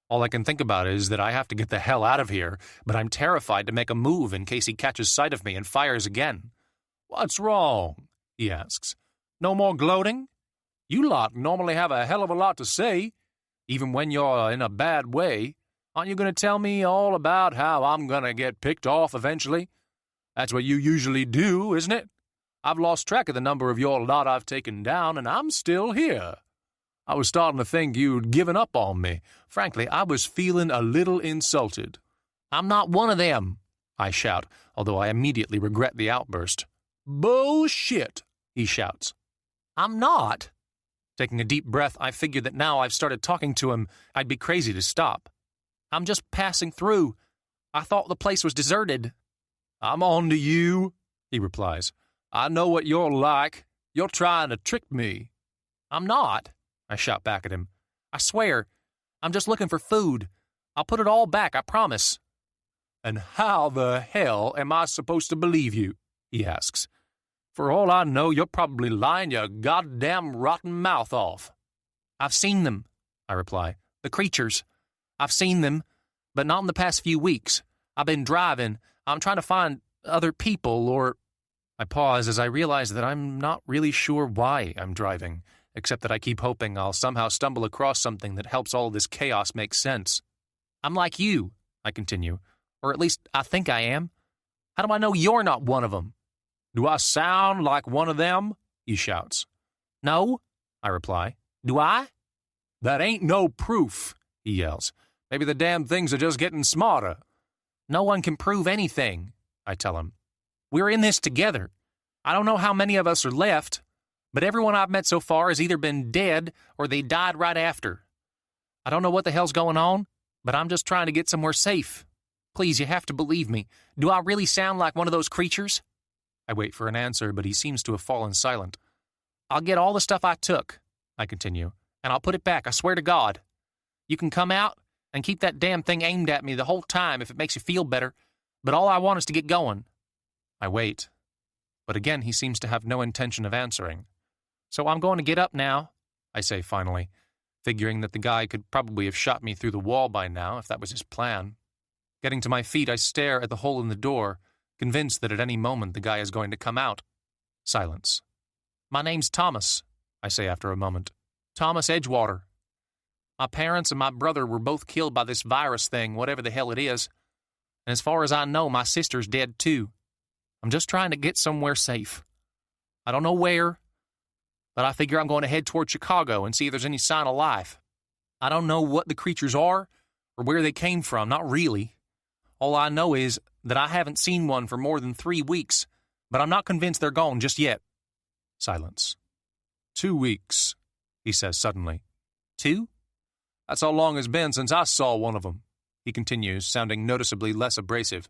Speaker 1: All I can think about is that I have to get the hell out of here, but I'm terrified to make a move in case he catches sight of me and fires again. "What's wrong?" he asks. "No more gloating? You lot normally have a hell of a lot to say, even when you're in a bad way. Aren't you going to tell me all about how I'm going to get picked off eventually? That's what you usually do, isn't it? I've lost track of the number of your lot I've taken down, and I'm still here. I was starting to think you'd given up on me. Frankly, I was feeling a little insulted." "I'm not one of them," I shout, although I immediately regret the outburst. "Bullshit," he shouts. "I'm not." Taking a deep breath, I figure that now I've started talking to him, I'd be crazy to stop. "I'm just passing through. I thought the place was deserted." "I'm on to you," he replies. "I know what you're like. You're trying to trick me." "I'm not," I shout back at him. "I swear, I'm just looking for food. I'll put it all back, I promise." "And how the hell am I supposed to believe you?" he asks. "For all I know, you're probably lying your goddamn rotten mouth off." "I've seen them," I reply. "The creatures. I've seen them, but not in the past few weeks. I've been driving. I'm trying to find other people or—" I pause as I realize that I'm not really sure why I'm driving, except that I keep hoping I'll somehow stumble across something that helps all this chaos make sense. "I'm like you," I continue, "or at least I think I am. How do I know you're not one of them?" "Do I sound like one of them?" he shouts. "No," I reply. Do I? That ain't no proof, he yells. Maybe the damn things are just getting smarter. No one can prove anything, I tell him. We're in this together. I don't know how many of us are left, but everyone I've met so far has either been dead or they died right after. I don't know what the hell's going on, but I'm just trying to get somewhere safe. Please, you have to believe me. Do I really sound like one of those creatures? I wait for an answer, but he seems to have fallen silent. I'll get all the stuff I took, I continue, and I'll put it back, I swear to God. You can come out and keep that damn thing aimed at me the whole time if it makes you feel better, but all I want is to get going. I wait, but again he seems to have no intention of answering. So I'm going to get up now, I say finally, figuring that the guy could probably have shot me through the wall by now if that was his plan. Getting to my feet, I stare at the hole in the door, convinced that at any moment the guy is going to come out. Silence. My name's Thomas, I say after a moment. Thomas Edgewater. My parents and my brother were both killed by this virus thing, whatever the hell it is. And as far as I know, my sister's dead too. I'm just trying to get somewhere safe. I don't know where, but I figure I'm going to head toward Chicago and see if there's any sign of life. I don't know what the creatures are or where they came from, not really. All I know is that I haven't seen one for more than 3 weeks, but I'm not convinced they're gone just yet. Silence. 2 weeks, he says suddenly. 2? That's how long it's been since I saw one of them, he continues, sounding noticeably less abrasive.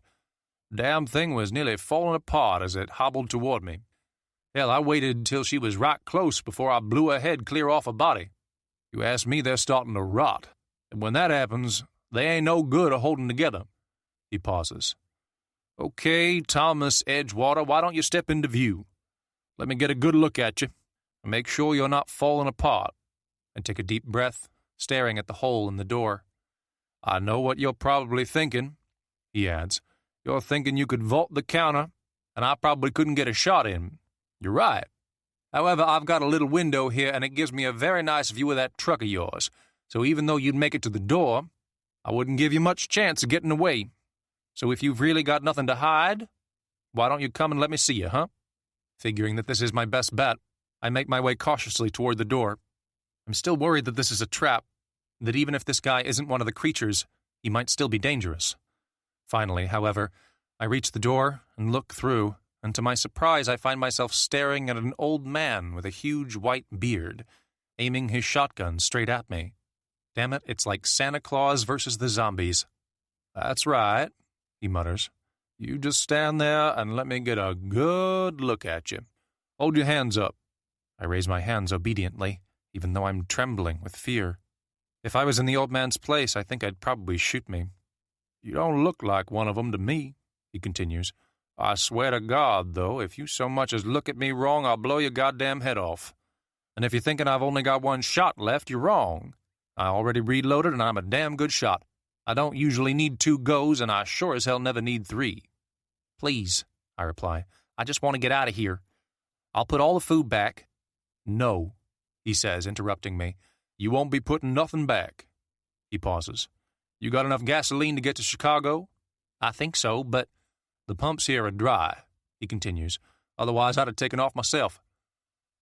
Speaker 1: Damn thing was nearly falling apart as it hobbled toward me. Hell, I waited till she was right close before I blew her head clear off her body. You ask me, they're starting to rot. And when that happens, they ain't no good a holding together. He pauses. Okay, Thomas Edgewater, why don't you step into view? Let me get a good look at you, and make sure you're not falling apart. And take a deep breath, staring at the hole in the door. I know what you're probably thinking, he adds. You're thinking you could vault the counter, and I probably couldn't get a shot in. You're right. However, I've got a little window here, and it gives me a very nice view of that truck of yours. So even though you'd make it to the door, I wouldn't give you much chance of getting away. So if you've really got nothing to hide, why don't you come and let me see you, huh? Figuring that this is my best bet, I make my way cautiously toward the door. I'm still worried that this is a trap, that even if this guy isn't one of the creatures, he might still be dangerous. Finally, however, I reach the door and look through, and to my surprise I find myself staring at an old man with a huge white beard, aiming his shotgun straight at me. Damn it, it's like Santa Claus versus the zombies. That's right, he mutters. You just stand there and let me get a good look at you. Hold your hands up. I raise my hands obediently, even though I'm trembling with fear. If I was in the old man's place, I think I'd probably shoot me. You don't look like one of them to me, he continues. I swear to God, though, if you so much as look at me wrong, I'll blow your goddamn head off. And if you're thinking I've only got one shot left, you're wrong. I already reloaded, and I'm a damn good shot. I don't usually need 2 goes, and I sure as hell never need 3. Please, I reply. I just want to get out of here. I'll put all the food back. No, he says, interrupting me. You won't be putting nothing back. He pauses. You got enough gasoline to get to Chicago? I think so, but the pumps here are dry, he continues. Otherwise, I'd have taken off myself.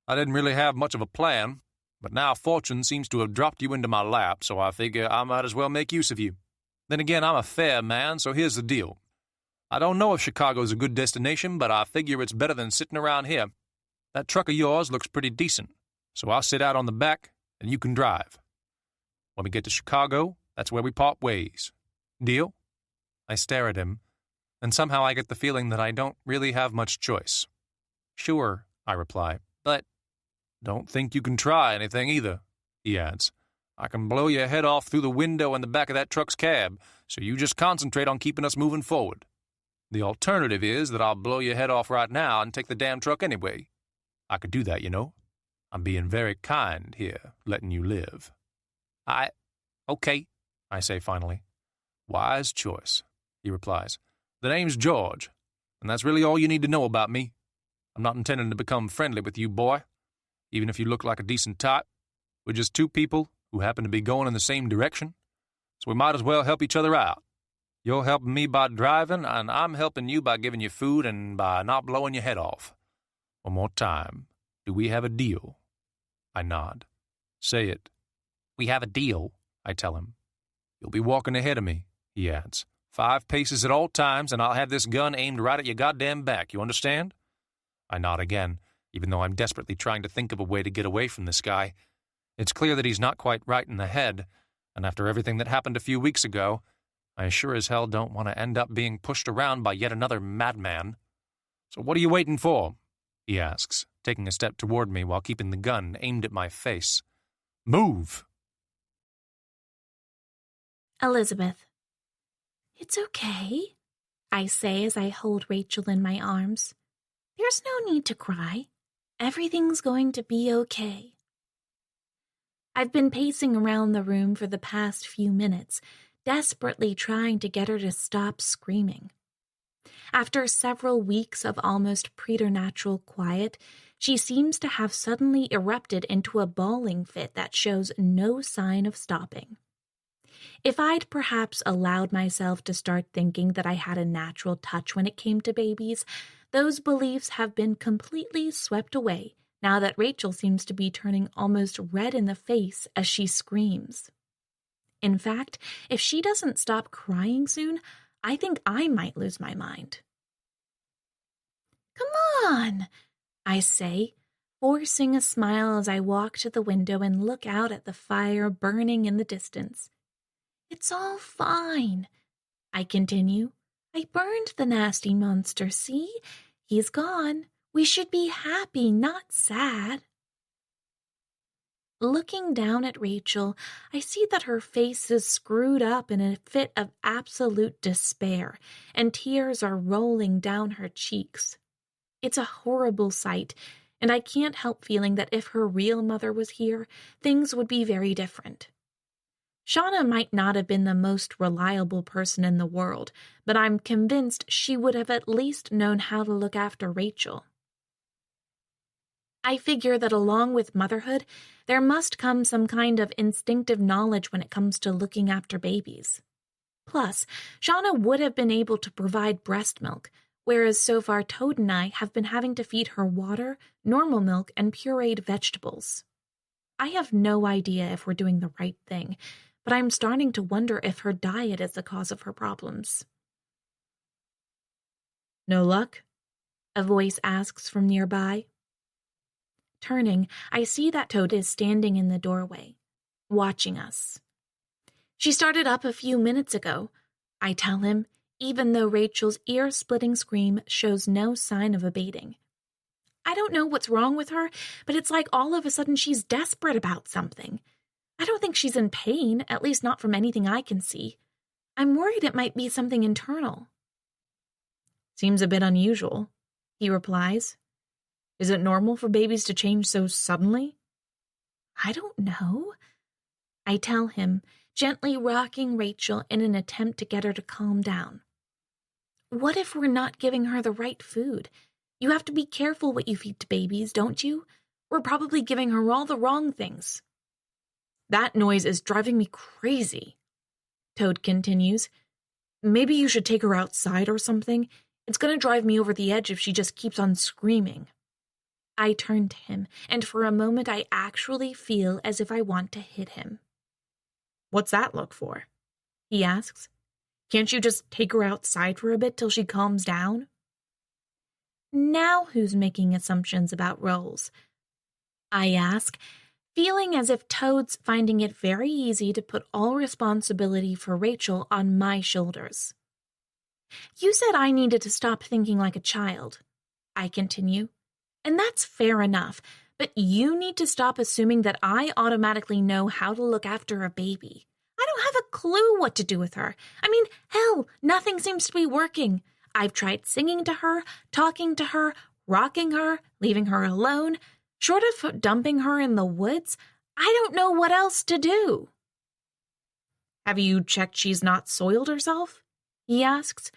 Speaker 1: I didn't really have much of a plan, but now fortune seems to have dropped you into my lap, so I figure I might as well make use of you. Then again, I'm a fair man, so here's the deal. I don't know if Chicago's a good destination, but I figure it's better than sitting around here. That truck of yours looks pretty decent, so I'll sit out on the back, and you can drive. When we get to Chicago, that's where we part ways. Deal? I stare at him, and somehow I get the feeling that I don't really have much choice. Sure, I reply, but don't think you can try anything either, he adds. I can blow your head off through the window in the back of that truck's cab, so you just concentrate on keeping us moving forward. The alternative is that I'll blow your head off right now and take the damn truck anyway. I could do that, you know. I'm being very kind here, letting you live. Okay, I say finally. Wise choice, he replies. The name's George, and that's really all you need to know about me. I'm not intending to become friendly with you, boy, even if you look like a decent type. We're just 2 people who happen to be going in the same direction, so we might as well help each other out. You're helping me by driving, and I'm helping you by giving you food and by not blowing your head off. One more time. Do we have a deal? I nod. Say it. We have a deal, I tell him. You'll be walking ahead of me, he adds. 5 paces at all times, and I'll have this gun aimed right at your goddamn back, you understand? I nod again, even though I'm desperately trying to think of a way to get away from this guy. It's clear that he's not quite right in the head, and after everything that happened a few weeks ago, I sure as hell don't want to end up being pushed around by yet another madman. So what are you waiting for? He asks, taking a step toward me while keeping the gun aimed at my face. Move!
Speaker 2: Elizabeth. It's okay, I say as I hold Rachel in my arms. There's no need to cry. Everything's going to be okay. I've been pacing around the room for the past few minutes, desperately trying to get her to stop screaming. After several weeks of almost preternatural quiet, she seems to have suddenly erupted into a bawling fit that shows no sign of stopping. If I'd perhaps allowed myself to start thinking that I had a natural touch when it came to babies, those beliefs have been completely swept away now that Rachel seems to be turning almost red in the face as she screams. In fact, if she doesn't stop crying soon, I think I might lose my mind. Come on, I say, forcing a smile as I walk to the window and look out at the fire burning in the distance. It's all fine, I continue. I burned the nasty monster, see? He's gone. We should be happy, not sad. Looking down at Rachel, I see that her face is screwed up in a fit of absolute despair, and tears are rolling down her cheeks. It's a horrible sight, and I can't help feeling that if her real mother was here, things would be very different. Shauna might not have been the most reliable person in the world, but I'm convinced she would have at least known how to look after Rachel. I figure that along with motherhood, there must come some kind of instinctive knowledge when it comes to looking after babies. Plus, Shauna would have been able to provide breast milk, whereas so far Toad and I have been having to feed her water, normal milk, and pureed vegetables. I have no idea if we're doing the right thing, but I'm starting to wonder if her diet is the cause of her problems. No luck? A voice asks from nearby. Turning, I see that Toad is standing in the doorway, watching us. She started up a few minutes ago, I tell him, even though Rachel's ear-splitting scream shows no sign of abating. I don't know what's wrong with her, but it's like all of a sudden she's desperate about something. I don't think she's in pain, at least not from anything I can see. I'm worried it might be something internal. Seems a bit unusual, he replies. Is it normal for babies to change so suddenly? I don't know, I tell him, gently rocking Rachel in an attempt to get her to calm down. What if we're not giving her the right food? You have to be careful what you feed to babies, don't you? We're probably giving her all the wrong things. That noise is driving me crazy, Toad continues. Maybe you should take her outside or something. It's going to drive me over the edge if she just keeps on screaming. I turn to him, and for a moment I actually feel as if I want to hit him. What's that look for? He asks. Can't you just take her outside for a bit till she calms down? Now who's making assumptions about roles? I ask, feeling as if Toad's finding it very easy to put all responsibility for Rachel on my shoulders. You said I needed to stop thinking like a child, I continue, and that's fair enough, but you need to stop assuming that I automatically know how to look after a baby. I don't have a clue what to do with her. I mean, hell, nothing seems to be working. I've tried singing to her, talking to her, rocking her, leaving her alone. Short of dumping her in the woods, I don't know what else to do. Have you checked she's not soiled herself? He asks.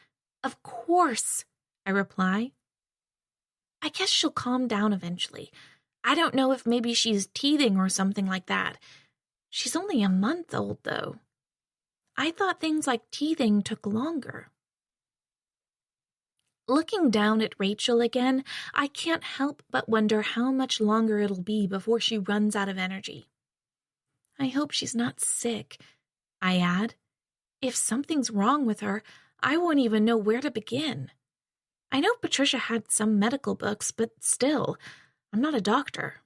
Speaker 2: Of course, I reply. I guess she'll calm down eventually. I don't know if maybe she's teething or something like that. She's only a month old, though. I thought things like teething took longer. Looking down at Rachel again, I can't help but wonder how much longer it'll be before she runs out of energy. I hope she's not sick, I add. If something's wrong with her, I won't even know where to begin. I know Patricia had some medical books, but still, I'm not a doctor.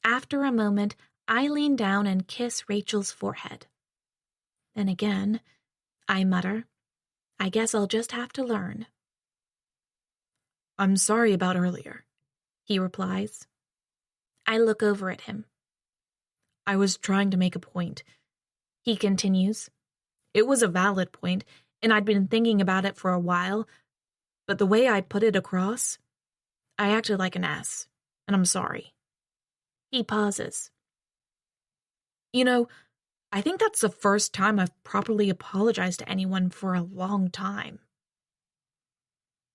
Speaker 2: After a moment, I lean down and kiss Rachel's forehead. Then again, I mutter, I guess I'll just have to learn. I'm sorry about earlier, he replies. I look over at him. I was trying to make a point. He continues. It was a valid point, and I'd been thinking about it for a while, but the way I put it across, I acted like an ass, and I'm sorry. He pauses. You know, I think that's the first time I've properly apologized to anyone for a long time.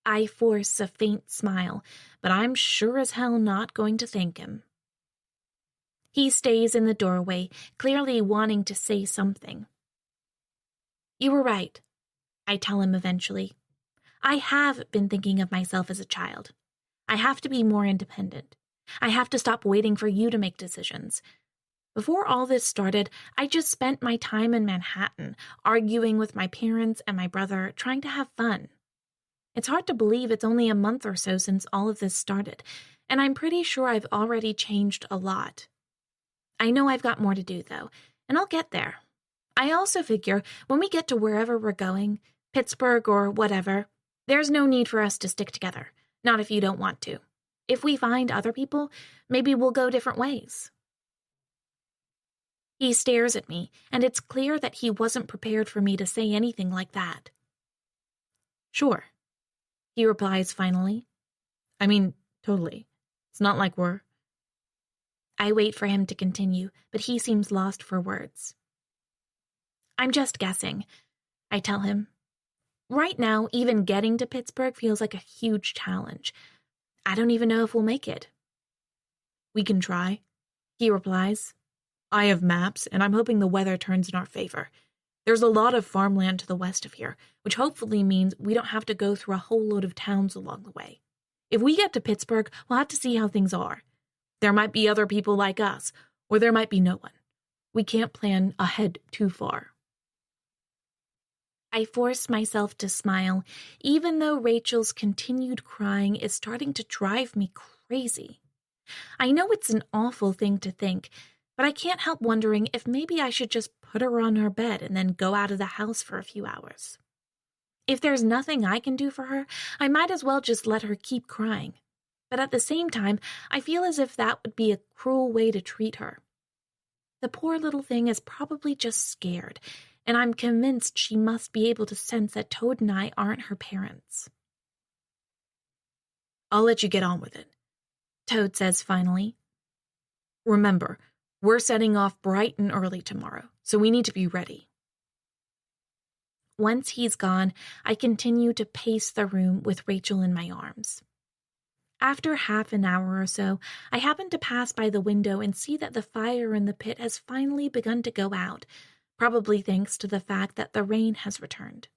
Speaker 2: I force a faint smile, but I'm sure as hell not going to thank him. He stays in the doorway, clearly wanting to say something. You were right, I tell him eventually. I have been thinking of myself as a child. I have to be more independent. I have to stop waiting for you to make decisions. Before all this started, I just spent my time in Manhattan, arguing with my parents and my brother, trying to have fun. It's hard to believe it's only a month or so since all of this started, and I'm pretty sure I've already changed a lot. I know I've got more to do, though, and I'll get there. I also figure when we get to wherever we're going, Pittsburgh or whatever, there's no need for us to stick together, not if you don't want to. If we find other people, maybe we'll go different ways. He stares at me, and it's clear that he wasn't prepared for me to say anything like that. Sure, he replies finally. I mean, totally. It's not like we're... I wait for him to continue, but he seems lost for words. I'm just guessing, I tell him. Right now, even getting to Pittsburgh feels like a huge challenge. I don't even know if we'll make it. We can try, he replies. I have maps, and I'm hoping the weather turns in our favor. There's a lot of farmland to the west of here, which hopefully means we don't have to go through a whole load of towns along the way. If we get to Pittsburgh, we'll have to see how things are. There might be other people like us, or there might be no one. We can't plan ahead too far. I force myself to smile, even though Rachel's continued crying is starting to drive me crazy. I know it's an awful thing to think, but I can't help wondering if maybe I should just put her on her bed and then go out of the house for a few hours. If there's nothing I can do for her, I might as well just let her keep crying. But at the same time, I feel as if that would be a cruel way to treat her. The poor little thing is probably just scared, and I'm convinced she must be able to sense that Toad and I aren't her parents. I'll let you get on with it, Toad says finally. Remember, we're setting off bright and early tomorrow, so we need to be ready. Once he's gone, I continue to pace the room with Rachel in my arms. After half an hour or so, I happen to pass by the window and see that the fire in the pit has finally begun to go out, probably thanks to the fact that the rain has returned.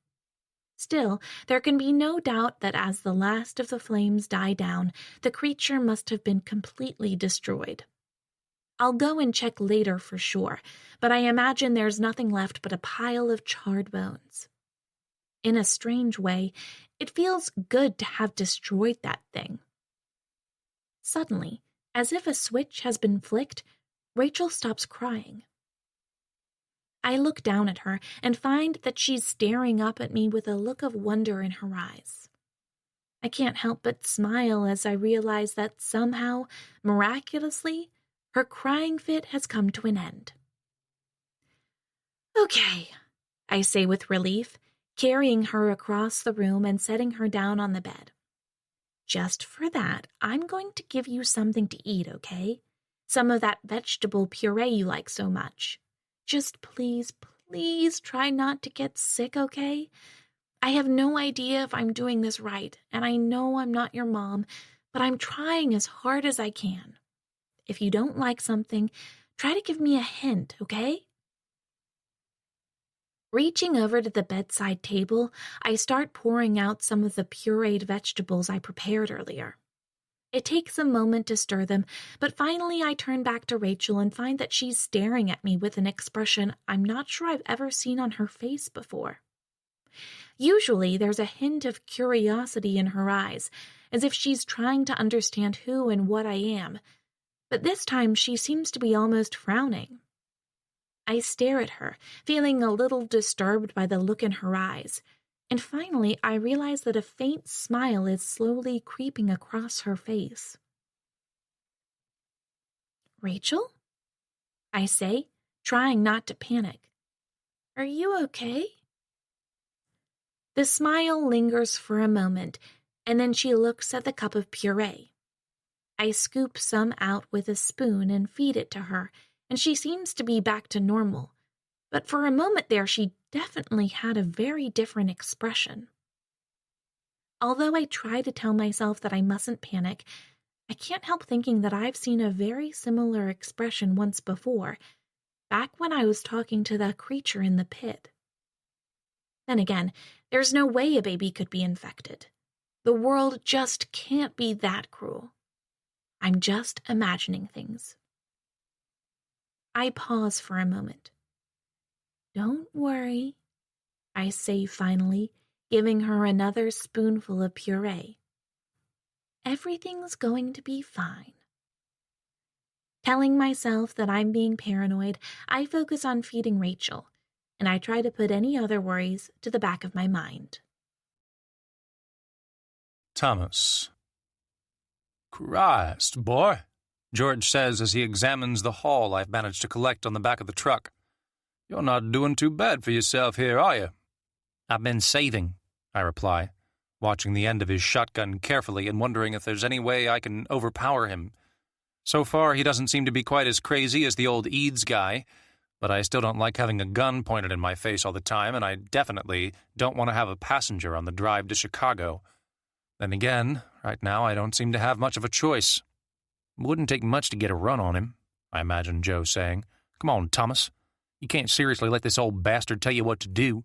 Speaker 2: Still, there can be no doubt that as the last of the flames die down, the creature must have been completely destroyed. I'll go and check later for sure, but I imagine there's nothing left but a pile of charred bones. In a strange way, it feels good to have destroyed that thing. Suddenly, as if a switch has been flicked, Rachel stops crying. I look down at her and find that she's staring up at me with a look of wonder in her eyes. I can't help but smile as I realize that somehow, miraculously, her crying fit has come to an end. Okay, I say with relief, carrying her across the room and setting her down on the bed. Just for that, I'm going to give you something to eat, okay? Some of that vegetable puree you like so much. Just please, please try not to get sick, okay? I have no idea if I'm doing this right, and I know I'm not your mom, but I'm trying as hard as I can. If you don't like something, try to give me a hint, okay? Reaching over to the bedside table, I start pouring out some of the pureed vegetables I prepared earlier. It takes a moment to stir them, but finally I turn back to Rachel and find that she's staring at me with an expression I'm not sure I've ever seen on her face before. Usually there's a hint of curiosity in her eyes, as if she's trying to understand who and what I am, but this time she seems to be almost frowning. I stare at her, feeling a little disturbed by the look in her eyes, and finally I realize that a faint smile is slowly creeping across her face. "Rachel?" I say, trying not to panic. "Are you okay?" The smile lingers for a moment, and then she looks at the cup of puree. I scoop some out with a spoon and feed it to her, and she seems to be back to normal. But for a moment there, she definitely had a very different expression. Although I try to tell myself that I mustn't panic, I can't help thinking that I've seen a very similar expression once before, back when I was talking to that creature in the pit. Then again, there's no way a baby could be infected. The world just can't be that cruel. I'm just imagining things. I pause for a moment. "Don't worry," I say finally, giving her another spoonful of puree. "Everything's going to be fine." Telling myself that I'm being paranoid, I focus on feeding Rachel, and I try to put any other worries to the back of my mind.
Speaker 1: Thomas. "Christ, boy," George says as he examines the haul I've managed to collect on the back of the truck. "You're not doing too bad for yourself here, are you?" "I've been saving," I reply, watching the end of his shotgun carefully and wondering if there's any way I can overpower him. So far, he doesn't seem to be quite as crazy as the old Eads guy, but I still don't like having a gun pointed in my face all the time, and I definitely don't want to have a passenger on the drive to Chicago. Then again, right now I don't seem to have much of a choice. "Wouldn't take much to get a run on him," I imagine Joe saying. "Come on, Thomas. You can't seriously let this old bastard tell you what to do.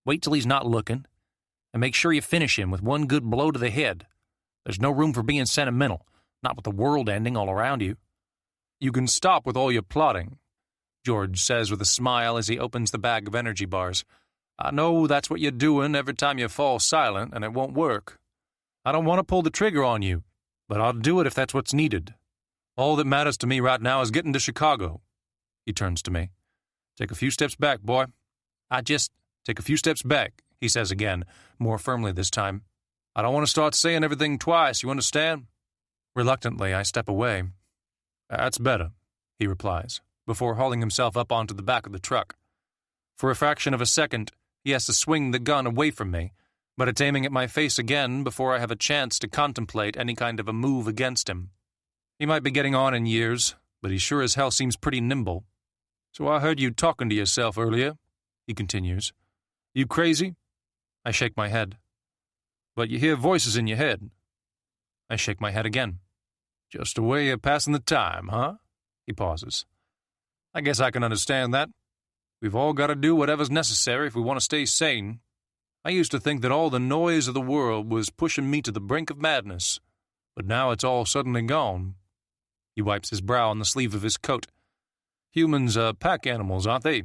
Speaker 1: Wait till he's not looking, and make sure you finish him with one good blow to the head. There's no room for being sentimental, not with the world ending all around you." "You can stop with all your plotting," George says with a smile as he opens the bag of energy bars. "I know that's what you're doing every time you fall silent, and it won't work. I don't want to pull the trigger on you, but I'll do it if that's what's needed. All that matters to me right now is getting to Chicago." He turns to me. "Take a few steps back, boy. Take a few steps back," he says again, more firmly this time. "I don't want to start saying everything twice, you understand?" Reluctantly, I step away. "That's better," he replies, before hauling himself up onto the back of the truck. For a fraction of a second, he has to swing the gun away from me, but it's aiming at my face again before I have a chance to contemplate any kind of a move against him. He might be getting on in years, but he sure as hell seems pretty nimble. "So I heard you talking to yourself earlier," he continues. "You crazy?" I shake my head. "But you hear voices in your head." I shake my head again. "Just a way of passing the time, huh?" He pauses. "I guess I can understand that. We've all got to do whatever's necessary if we want to stay sane. I used to think that all the noise of the world was pushing me to the brink of madness, but now it's all suddenly gone." He wipes his brow on the sleeve of his coat. "Humans are pack animals, aren't they?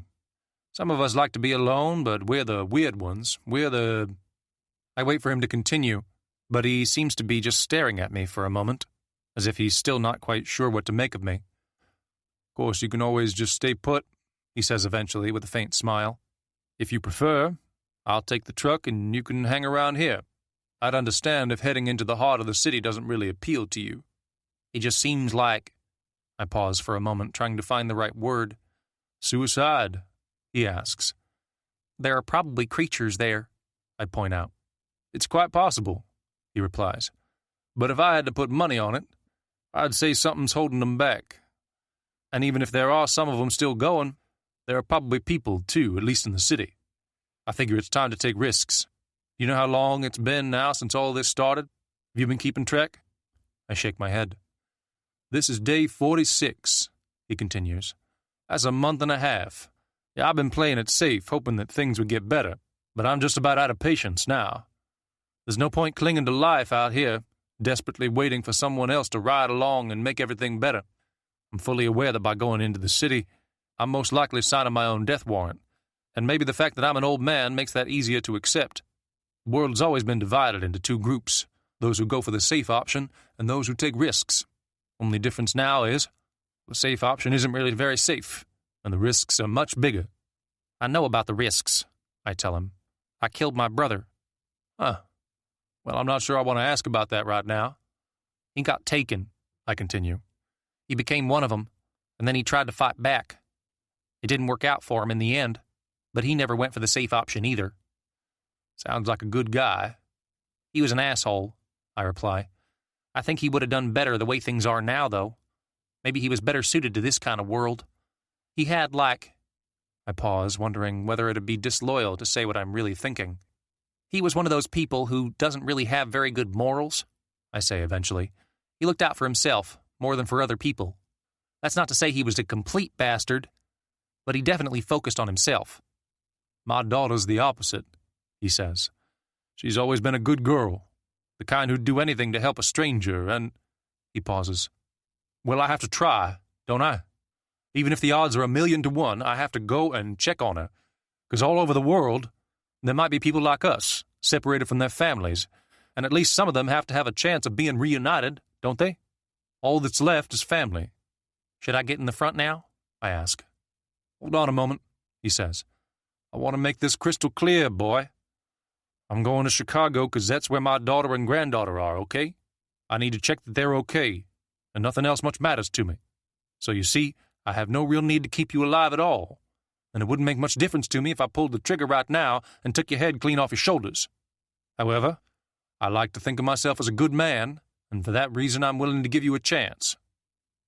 Speaker 1: Some of us like to be alone, but we're the weird ones. I wait for him to continue, but he seems to be just staring at me for a moment, as if he's still not quite sure what to make of me. "Of course, you can always just stay put," he says eventually with a faint smile. "If you prefer, I'll take the truck and you can hang around here. I'd understand if heading into the heart of the city doesn't really appeal to you. It just seems like—" I pause for a moment, trying to find the right word. "Suicide?" he asks. "There are probably creatures there," I point out. "It's quite possible," he replies. "But if I had to put money on it, I'd say something's holding them back. And even if there are some of them still going, there are probably people, too, at least in the city. I figure it's time to take risks. You know how long it's been now since all this started? Have you been keeping track?" I shake my head. "This is day 46, he continues. "That's a month and a half. Yeah, I've been playing it safe, hoping that things would get better, but I'm just about out of patience now. There's no point clinging to life out here. desperately waiting for someone else to ride along and make everything better. I'm fully aware that by going into the city, I'm most likely signing my own death warrant, and maybe the fact that I'm an old man makes that easier to accept. The world's always been divided into two groups, those who go for the safe option and those who take risks. Only difference now is the safe option isn't really very safe, and the risks are much bigger. I know about the risks, I tell him. I killed my brother. Huh. Well, I'm not sure I want to ask about that right now. He got taken, I continue. He became one of them, and then he tried to fight back. It didn't work out for him in the end, but he never went for the safe option either. Sounds like a good guy. He was an asshole, I reply. I think he would have done better the way things are now, though. Maybe he was better suited to this kind of world. He had, I pause, wondering whether it'd be disloyal to say what I'm really thinking. He was one of those people who doesn't really have very good morals, I say eventually. He looked out for himself more than for other people. That's not to say he was a complete bastard, but he definitely focused on himself. My daughter's the opposite, he says. She's always been a good girl, the kind who'd do anything to help a stranger, and... He pauses. Well, I have to try, don't I? Even if the odds are 1,000,000 to 1, I have to go and check on her. Because all over the world, there might be people like us, separated from their families, and at least some of them have to have a chance of being reunited, don't they? All that's left is family. Should I get in the front now? I ask. Hold on a moment, he says. I want to make this crystal clear, boy. I'm going to Chicago because that's where my daughter and granddaughter are, okay? I need to check that they're okay, and nothing else much matters to me. So you see, I have no real need to keep you alive at all, and it wouldn't make much difference to me if I pulled the trigger right now and took your head clean off your shoulders. However, I like to think of myself as a good man, and for that reason I'm willing to give you a chance.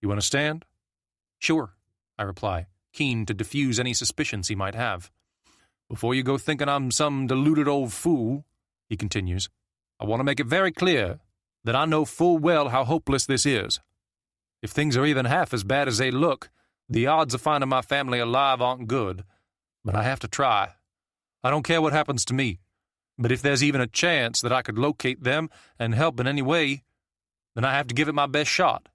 Speaker 1: You understand? Sure, I reply, keen to diffuse any suspicions he might have. Before you go thinking I'm some deluded old fool, he continues, I want to make it very clear that I know full well how hopeless this is. If things are even half as bad as they look, the odds of finding my family alive aren't good, but I have to try. I don't care what happens to me, but if there's even a chance that I could locate them and help in any way, then I have to give it my best shot.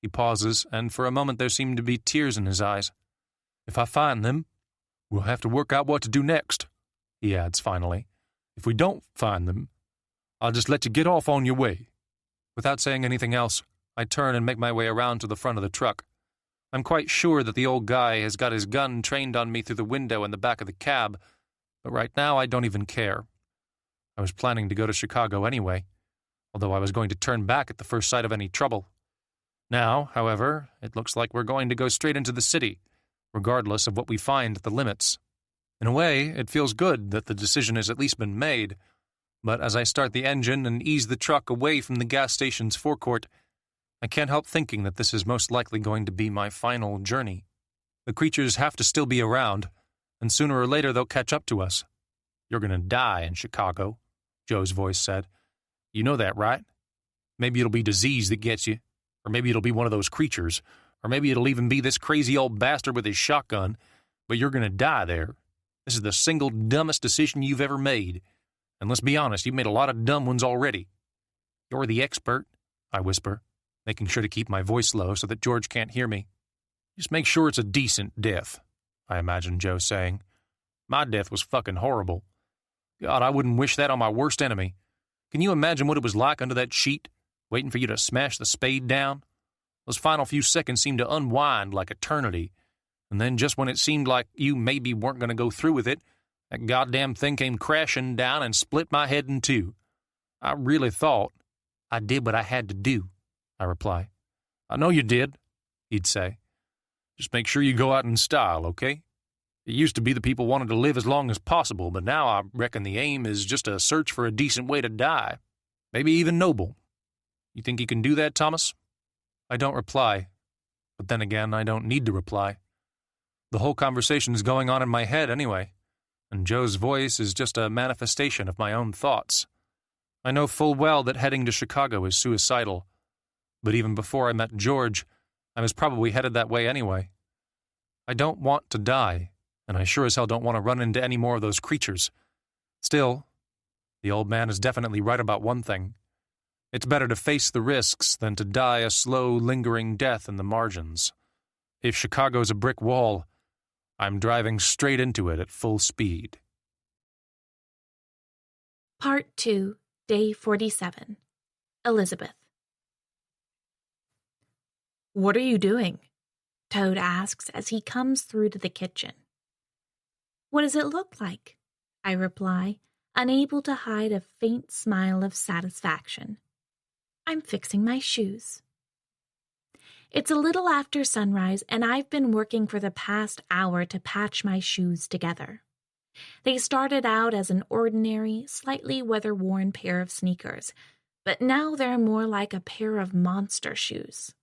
Speaker 1: He pauses, and for a moment there seem to be tears in his eyes. If I find them, we'll have to work out what to do next, he adds finally. If we don't find them, I'll just let you get off on your way. Without saying anything else, I turn and make my way around to the front of the truck. I'm quite sure that the old guy has got his gun trained on me through the window in the back of the cab, but right now I don't even care. I was planning to go to Chicago anyway, although I was going to turn back at the first sight of any trouble. Now, however, it looks like we're going to go straight into the city, regardless of what we find at the limits. In a way, it feels good that the decision has at least been made, but as I start the engine and ease the truck away from the gas station's forecourt, I can't help thinking that this is most likely going to be my final journey. The creatures have to still be around, and sooner or later they'll catch up to us. You're going to die in Chicago, Joe's voice said. You know that, right? Maybe it'll be disease that gets you, or maybe it'll be one of those creatures, or maybe it'll even be this crazy old bastard with his shotgun, but you're going to die there. This is the single dumbest decision you've ever made, and let's be honest, you've made a lot of dumb ones already. You're the expert, I whisper, making sure to keep my voice low so that George can't hear me. Just make sure it's a decent death, I imagine Joe saying. My death was fucking horrible. God, I wouldn't wish that on my worst enemy. Can you imagine what it was like under that sheet, waiting for you to smash the spade down? Those final few seconds seemed to unwind like eternity, and then just when it seemed like you maybe weren't going to go through with it, that goddamn thing came crashing down and split my head in two. I really thought I did what I had to do, I reply. I know you did, he'd say. Just make sure you go out in style, okay? It used to be that people wanted to live as long as possible, but now I reckon the aim is just a search for a decent way to die. Maybe even noble. You think you can do that, Thomas? I don't reply, but then again, I don't need to reply. The whole conversation is going on in my head anyway, and Joe's voice is just a manifestation of my own thoughts. I know full well that heading to Chicago is suicidal, but even before I met George, I was probably headed that way anyway. I don't want to die, and I sure as hell don't want to run into any more of those creatures. Still, the old man is definitely right about one thing. It's better to face the risks than to die a slow, lingering death in the margins. If Chicago's a brick wall, I'm driving straight into it at full speed.
Speaker 2: Part 2, Day 47. Elizabeth. "What are you doing?" Toad asks as he comes through to the kitchen. "What does it look like?" I reply, unable to hide a faint smile of satisfaction. "I'm fixing my shoes." It's a little after sunrise, and I've been working for the past hour to patch my shoes together. They started out as an ordinary, slightly weather-worn pair of sneakers, but now they're more like a pair of monster shoes.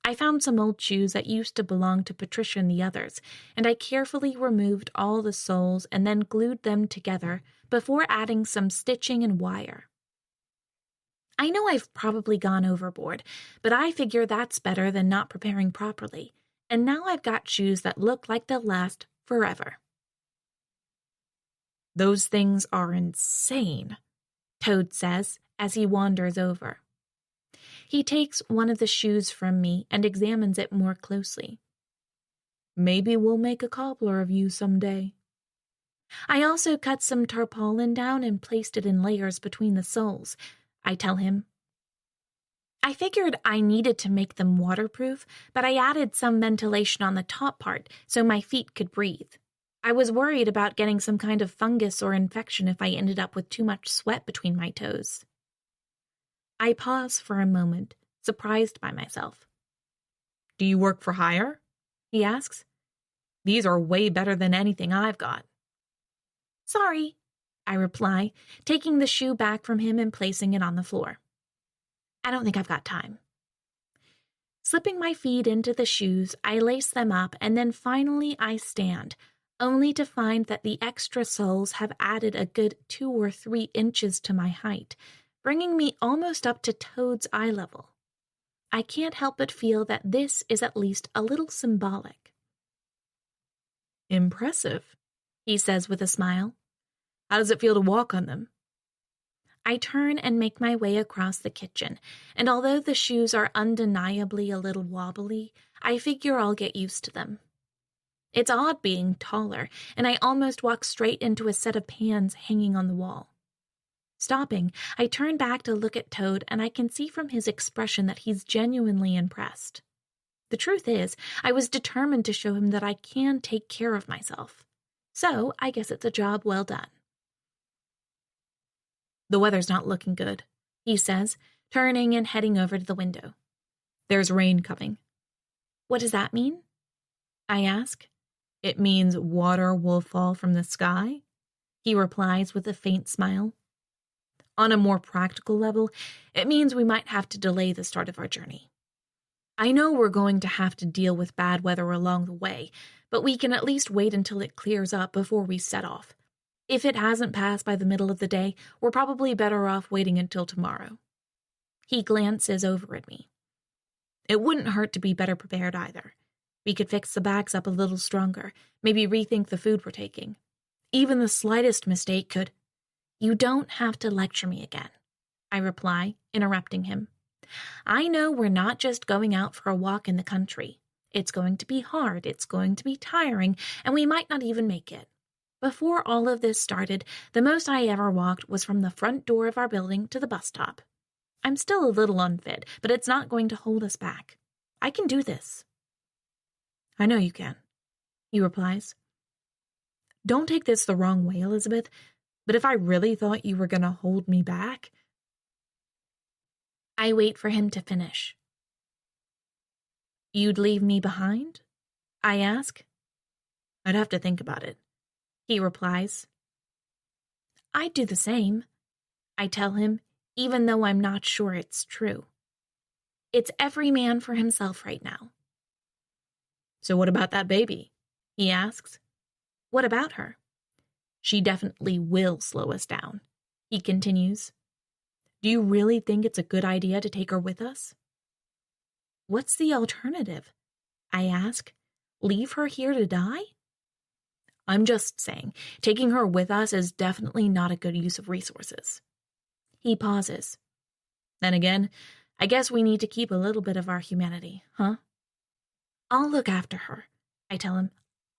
Speaker 2: I found some old shoes that used to belong to Patricia and the others, and I carefully removed all the soles and then glued them together before adding some stitching and wire. I know I've probably gone overboard, but I figure that's better than not preparing properly, and now I've got shoes that look like they'll last forever. "Those things are insane," Toad says as he wanders over. He takes one of the shoes from me and examines it more closely. "Maybe we'll make a cobbler of you someday." I also cut some tarpaulin down and placed it in layers between the soles, I tell him. I figured I needed to make them waterproof, but I added some ventilation on the top part so my feet could breathe. I was worried about getting some kind of fungus or infection if I ended up with too much sweat between my toes. I pause for a moment, surprised by myself. "Do you work for hire?" he asks. "These are way better than anything I've got." "Sorry," I reply, taking the shoe back from him and placing it on the floor. "I don't think I've got time." Slipping my feet into the shoes, I lace them up and then finally I stand, only to find that the extra soles have added a good 2 or 3 inches to my height, bringing me almost up to Toad's eye level. I can't help but feel that this is at least a little symbolic. "Impressive," he says with a smile. "How does it feel to walk on them?" I turn and make my way across the kitchen, and although the shoes are undeniably a little wobbly, I figure I'll get used to them. It's odd being taller, and I almost walk straight into a set of pans hanging on the wall. Stopping, I turn back to look at Toad, and I can see from his expression that he's genuinely impressed. The truth is, I was determined to show him that I can take care of myself. So, I guess it's a job well done. "The weather's not looking good," he says, turning and heading over to the window. "There's rain coming." "What does that mean?" I ask. "It means water will fall from the sky," he replies with a faint smile. "On a more practical level, it means we might have to delay the start of our journey. I know we're going to have to deal with bad weather along the way, but we can at least wait until it clears up before we set off. If it hasn't passed by the middle of the day, we're probably better off waiting until tomorrow." He glances over at me. "It wouldn't hurt to be better prepared either. We could fix the bags up a little stronger, maybe rethink the food we're taking. Even the slightest mistake could—" "You don't have to lecture me again," I reply, interrupting him. "I know we're not just going out for a walk in the country. It's going to be hard, it's going to be tiring, and we might not even make it. Before all of this started, the most I ever walked was from the front door of our building to the bus stop. I'm still a little unfit, but it's not going to hold us back. I can do this." "I know you can," he replies. "Don't take this the wrong way, Elizabeth, but if I really thought you were going to hold me back—" I wait for him to finish. "You'd leave me behind?" I ask. "I'd have to think about it," he replies. "I'd do the same," I tell him, even though I'm not sure it's true. It's every man for himself right now. "So what about that baby?" he asks. "What about her?" "She definitely will slow us down," he continues. "Do you really think it's a good idea to take her with us?" "What's the alternative?" I ask. "Leave her here to die?" "I'm just saying, taking her with us is definitely not a good use of resources." He pauses. Then again, I guess we need to keep a little bit of our humanity, huh? I'll look after her, I tell him.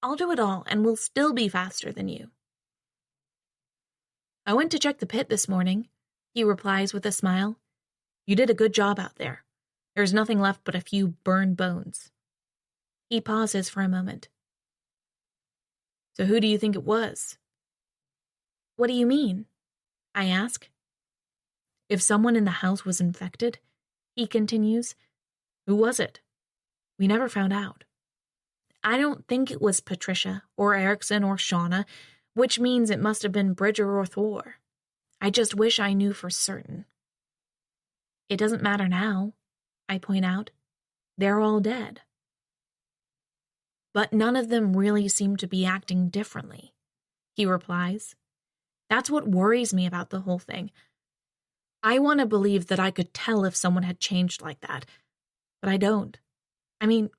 Speaker 2: I'll do it all, and we'll still be faster than you. I went to check the pit this morning, he replies with a smile. You did a good job out there. There's nothing left but a few burned bones. He pauses for a moment. So who do you think it was? What do you mean? I ask. If someone in the house was infected, he continues, who was it? We never found out. I don't think it was Patricia or Erickson or Shauna, which means it must have been Bridger or Thor. I just wish I knew for certain. It doesn't matter now, I point out. They're all dead. But none of them really seem to be acting differently, he replies. That's what worries me about the whole thing. I want to believe that I could tell if someone had changed like that, but I don't. I mean,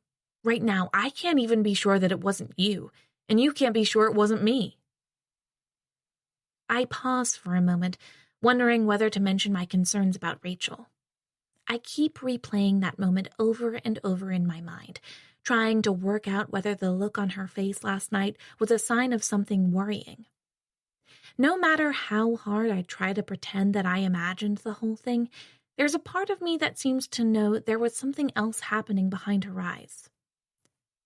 Speaker 2: right now, I can't even be sure that it wasn't you, and you can't be sure it wasn't me. I pause for a moment, wondering whether to mention my concerns about Rachel. I keep replaying that moment over and over in my mind, trying to work out whether the look on her face last night was a sign of something worrying. No matter how hard I try to pretend that I imagined the whole thing, there's a part of me that seems to know there was something else happening behind her eyes.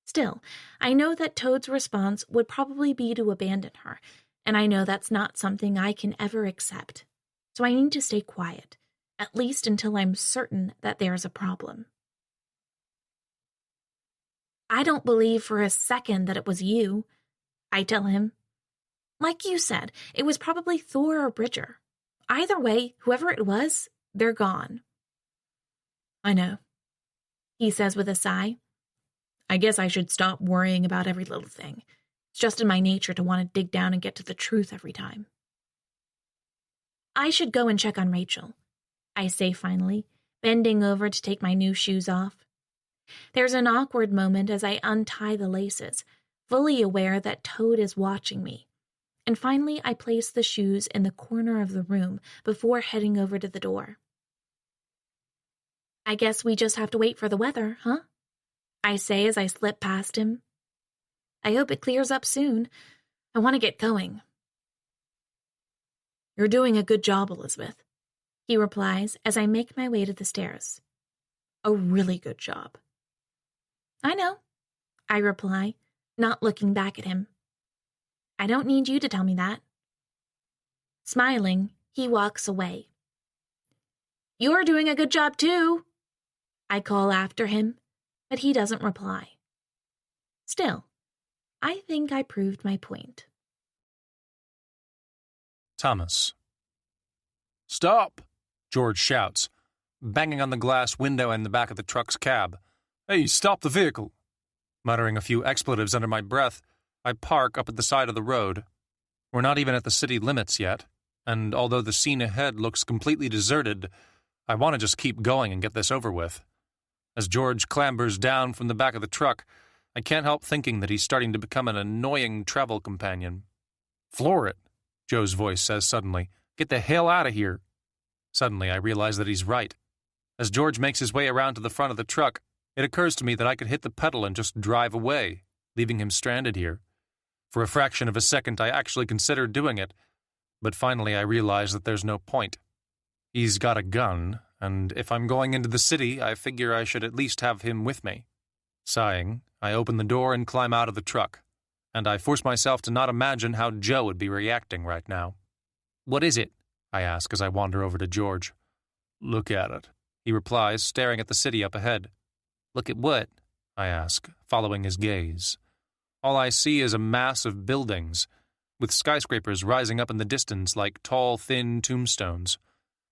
Speaker 2: Still, I know that Toad's response would probably be to abandon her, and I know that's not something I can ever accept. So I need to stay quiet, at least until I'm certain that there's a problem. I don't believe for a second that it was you, I tell him. Like you said, it was probably Thor or Bridger. Either way, whoever it was, they're gone. I know, he says with a sigh. I guess I should stop worrying about every little thing. It's just in my nature to want to dig down and get to the truth every time. I should go and check on Rachel, I say finally, bending over to take my new shoes off. There's an awkward moment as I untie the laces, fully aware that Toad is watching me. And finally, I place the shoes in the corner of the room before heading over to the door. I guess we just have to wait for the weather, huh? I say as I slip past him. I hope it clears up soon. I want to get going. You're doing a good job, Elizabeth, he replies as I make my way to the stairs. A really good job. I know, I reply, not looking back at him. I don't need you to tell me that. Smiling, he walks away. You're doing a good job too, I call after him, but he doesn't reply. Still, I think I proved my point.
Speaker 1: Thomas. Stop! George shouts, banging on the glass window in the back of the truck's cab. Hey, stop the vehicle! Muttering a few expletives under my breath, I park up at the side of the road. We're not even at the city limits yet, and although the scene ahead looks completely deserted, I want to just keep going and get this over with. As George clambers down from the back of the truck, I can't help thinking that he's starting to become an annoying travel companion. Floor it, Joe's voice says suddenly. Get the hell out of here. Suddenly, I realize that he's right. As George makes his way around to the front of the truck, it occurs to me that I could hit the pedal and just drive away, leaving him stranded here. For a fraction of a second, I actually considered doing it, but finally I realize that there's no point. He's got a gun, and if I'm going into the city, I figure I should at least have him with me. Sighing, I open the door and climb out of the truck, and I force myself to not imagine how Joe would be reacting right now. What is it? I ask as I wander over to George. Look at it, he replies, staring at the city up ahead. Look at what? I ask, following his gaze. All I see is a mass of buildings, with skyscrapers rising up in the distance like tall, thin tombstones.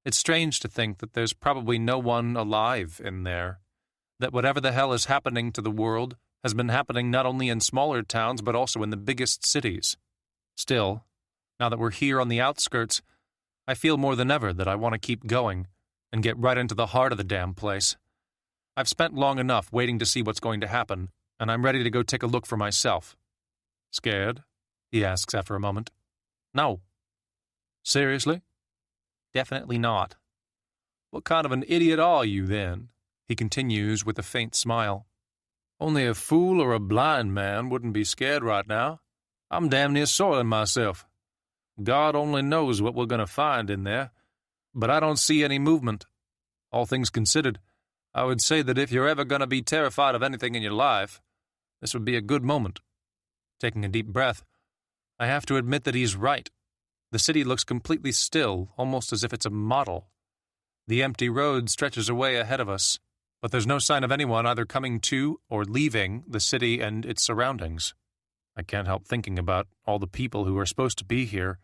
Speaker 1: It's strange to think that there's probably no one alive in there, that whatever the hell is happening to the world has been happening not only in smaller towns but also in the biggest cities. Still, now that we're here on the outskirts, I feel more than ever that I want to keep going and get right into the heart of the damn place. I've spent long enough waiting to see what's going to happen, and I'm ready to go take a look for myself. Scared? He asks after a moment. No. Seriously? Definitely not. What kind of an idiot are you, then? He continues with a faint smile. Only a fool or a blind man wouldn't be scared right now. I'm damn near soiling myself. God only knows what we're going to find in there, but I don't see any movement. All things considered, I would say that if you're ever going to be terrified of anything in your life, this would be a good moment. Taking a deep breath, I have to admit that he's right. The city looks completely still, almost as if it's a model. The empty road stretches away ahead of us, but there's no sign of anyone either coming to or leaving the city and its surroundings. I can't help thinking about all the people who are supposed to be here.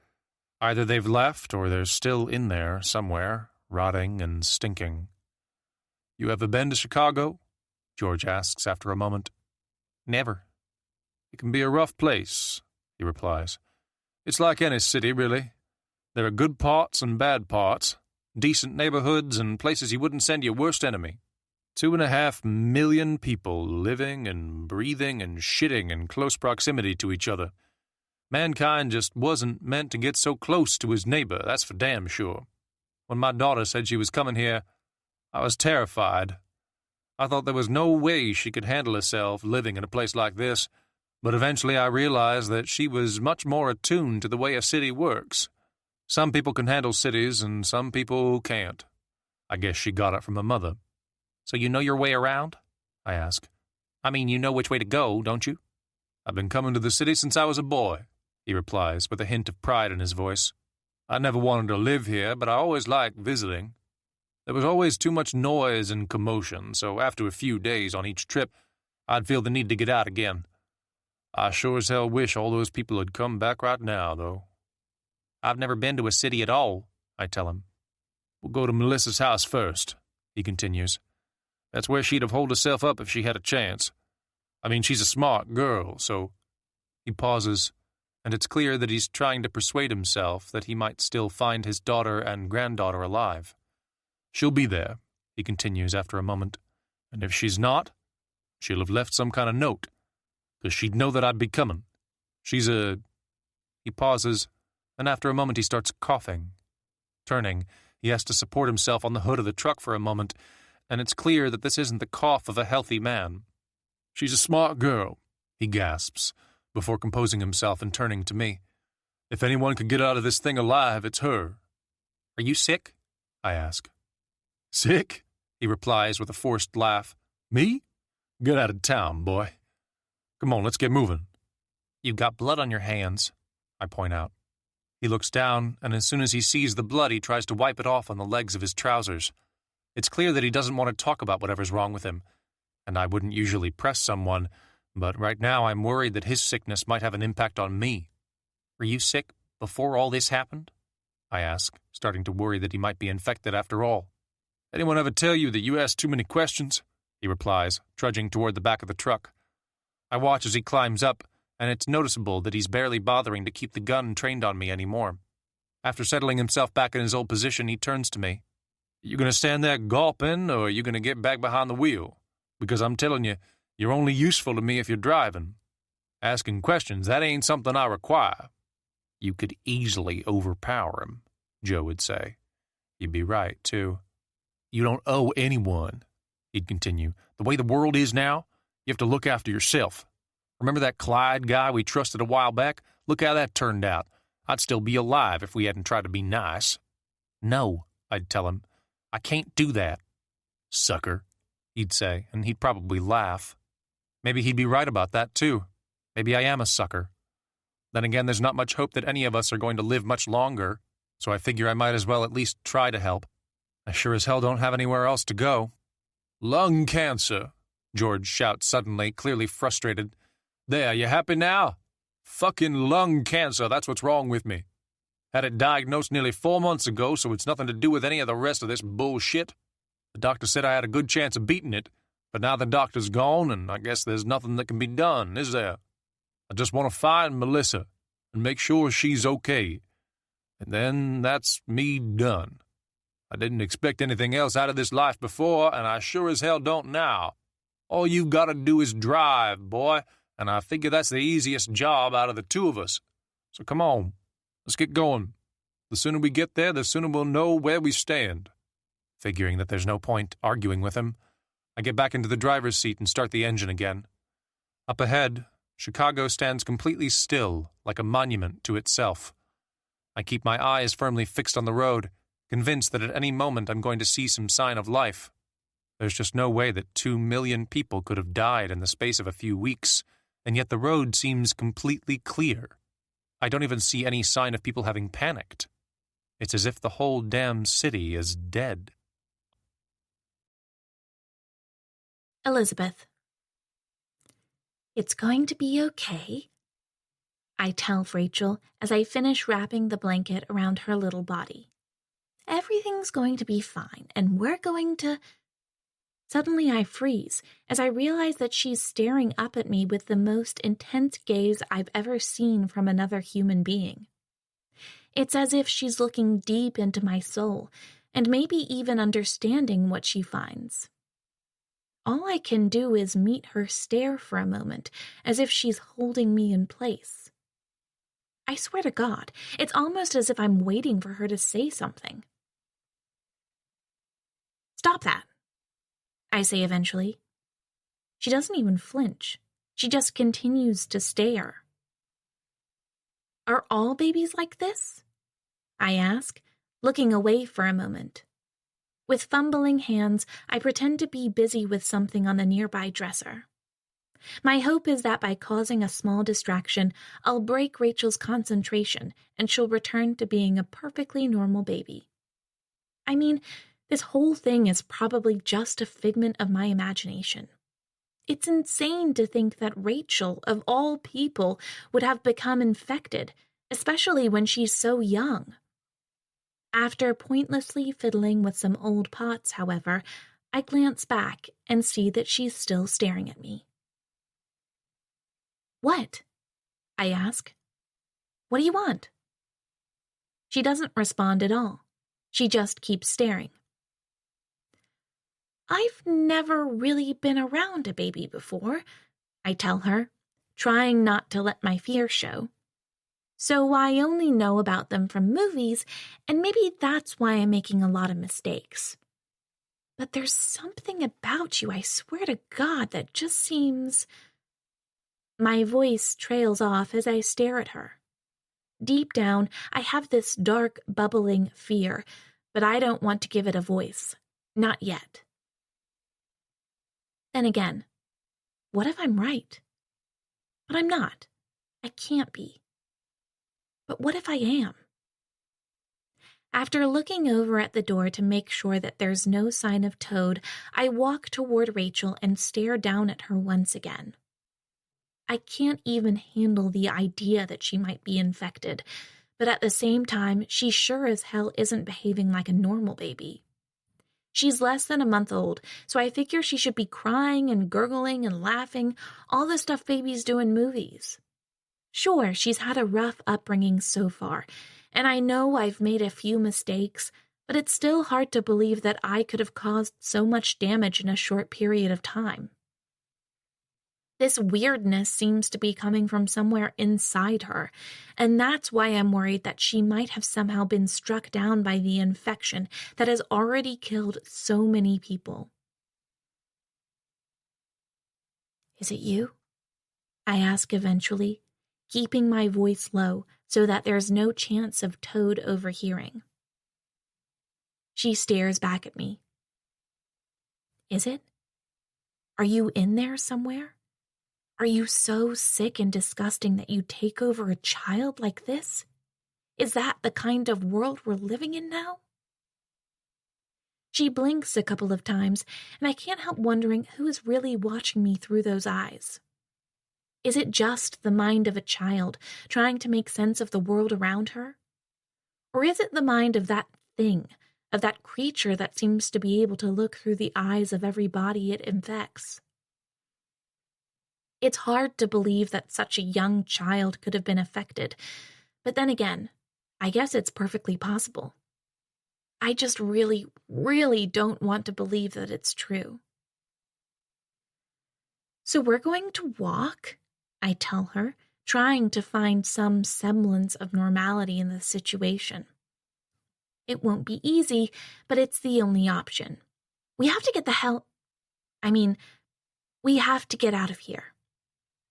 Speaker 1: Either they've left or they're still in there somewhere, rotting and stinking. You ever been to Chicago? George asks after a moment. Never. It can be a rough place, he replies. It's like any city, really. There are good parts and bad parts, decent neighborhoods and places you wouldn't send your worst enemy. 2.5 million people living and breathing and shitting in close proximity to each other. Mankind just wasn't meant to get so close to his neighbor, that's for damn sure. When my daughter said she was coming here, I was terrified. I thought there was no way she could handle herself living in a place like this, but eventually I realized that she was much more attuned to the way a city works. Some people can handle cities and some people can't. I guess she got it from her mother. So you know your way around? I ask. I mean, you know which way to go, don't you? I've been coming to the city since I was a boy, he replies with a hint of pride in his voice. I never wanted to live here, but I always liked visiting. There was always too much noise and commotion, so after a few days on each trip, I'd feel the need to get out again. I sure as hell wish all those people had come back right now, though. I've never been to a city at all, I tell him. We'll go to Melissa's house first, he continues. That's where she'd have holed herself up if she had a chance. I mean, she's a smart girl, so... He pauses, and it's clear that he's trying to persuade himself that he might still find his daughter and granddaughter alive. She'll be there, he continues after a moment, and if she's not, she'll have left some kind of note, 'cause she'd know that I'd be coming. She's a... He pauses, and after a moment he starts coughing. Turning, he has to support himself on the hood of the truck for a moment, and it's clear that this isn't the cough of a healthy man. She's a smart girl, he gasps, before composing himself and turning to me. If anyone could get out of this thing alive, it's her. Are you sick? I ask. Sick? He replies with a forced laugh. Me? Get out of town, boy. Come on, let's get moving. You've got blood on your hands, I point out. He looks down, and as soon as he sees the blood, he tries to wipe it off on the legs of his trousers. It's clear that he doesn't want to talk about whatever's wrong with him, and I wouldn't usually press someone, but right now I'm worried that his sickness might have an impact on me. Were you sick before all this happened? I ask, starting to worry that he might be infected after all. Anyone ever tell you that you ask too many questions? He replies, trudging toward the back of the truck. I watch as he climbs up, and it's noticeable that he's barely bothering to keep the gun trained on me anymore. After settling himself back in his old position, he turns to me. You going to stand there gulping, or are you going to get back behind the wheel? Because I'm telling you, you're only useful to me if you're driving. Asking questions, that ain't something I require. You could easily overpower him, Joe would say. You'd be right, too. You don't owe anyone, he'd continue. The way the world is now, you have to look after yourself. Remember that Clyde guy we trusted a while back? Look how that turned out. I'd still be alive if we hadn't tried to be nice. No, I'd tell him. I can't do that. Sucker, he'd say, and he'd probably laugh. Maybe he'd be right about that, too. Maybe I am a sucker. Then again, there's not much hope that any of us are going to live much longer, so I figure I might as well at least try to help. I sure as hell don't have anywhere else to go. Lung cancer, George shouts suddenly, clearly frustrated. There, you happy now? Fucking lung cancer, that's what's wrong with me. Had it diagnosed nearly 4 months ago, so it's nothing to do with any of the rest of this bullshit. The doctor said I had a good chance of beating it, but now the doctor's gone, and I guess there's nothing that can be done, is there? I just want to find Melissa and make sure she's okay. And then that's me done. I didn't expect anything else out of this life before, and I sure as hell don't now. All you've got to do is drive, boy, and I figure that's the easiest job out of the two of us. So come on, let's get going. The sooner we get there, the sooner we'll know where we stand. Figuring that there's no point arguing with him, I get back into the driver's seat and start the engine again. Up ahead, Chicago stands completely still, like a monument to itself. I keep my eyes firmly fixed on the road, convinced that at any moment I'm going to see some sign of life. There's just no way that 2 million people could have died in the space of a few weeks, and yet the road seems completely clear. I don't even see any sign of people having panicked. It's as if the whole damn city is dead.
Speaker 2: Elizabeth. It's going to be okay, I tell Rachel as I finish wrapping the blanket around her little body. Everything's going to be fine, and we're going to... Suddenly I freeze as I realize that she's staring up at me with the most intense gaze I've ever seen from another human being. It's as if she's looking deep into my soul and maybe even understanding what she finds. All I can do is meet her stare for a moment, as if she's holding me in place. I swear to God, it's almost as if I'm waiting for her to say something. Stop that, I say eventually. She doesn't even flinch. She just continues to stare. Are all babies like this? I ask, looking away for a moment. With fumbling hands, I pretend to be busy with something on the nearby dresser. My hope is that by causing a small distraction, I'll break Rachel's concentration and she'll return to being a perfectly normal baby. I mean, this whole thing is probably just a figment of my imagination. It's insane to think that Rachel, of all people, would have become infected, especially when she's so young. After pointlessly fiddling with some old pots, however, I glance back and see that she's still staring at me. What? I ask. What do you want? She doesn't respond at all. She just keeps staring. I've never really been around a baby before, I tell her, trying not to let my fear show. So I only know about them from movies, and maybe that's why I'm making a lot of mistakes. But there's something about you, I swear to God, that just seems... My voice trails off as I stare at her. Deep down, I have this dark, bubbling fear, but I don't want to give it a voice. Not yet. Then again, what if I'm right? But I'm not. I can't be. But what if I am? After looking over at the door to make sure that there's no sign of Toad, I walk toward Rachel and stare down at her once again. I can't even handle the idea that she might be infected, but at the same time, she sure as hell isn't behaving like a normal baby. She's less than a month old, so I figure she should be crying and gurgling and laughing, all the stuff babies do in movies. Sure, she's had a rough upbringing so far, and I know I've made a few mistakes, but it's still hard to believe that I could have caused so much damage in a short period of time. This weirdness seems to be coming from somewhere inside her, and that's why I'm worried that she might have somehow been struck down by the infection that has already killed so many people. Is it you? I ask eventually, keeping my voice low so that there's no chance of Toad overhearing. She stares back at me. Is it? Are you in there somewhere? Are you so sick and disgusting that you take over a child like this? Is that the kind of world we're living in now? She blinks a couple of times, and I can't help wondering who is really watching me through those eyes. Is it just the mind of a child trying to make sense of the world around her? Or is it the mind of that thing, of that creature that seems to be able to look through the eyes of every body it infects? It's hard to believe that such a young child could have been affected, but then again, I guess it's perfectly possible. I just really, really don't want to believe that it's true. So we're going to walk, I tell her, trying to find some semblance of normality in the situation. It won't be easy, but it's the only option. We have to get the hell... we have to get out of here.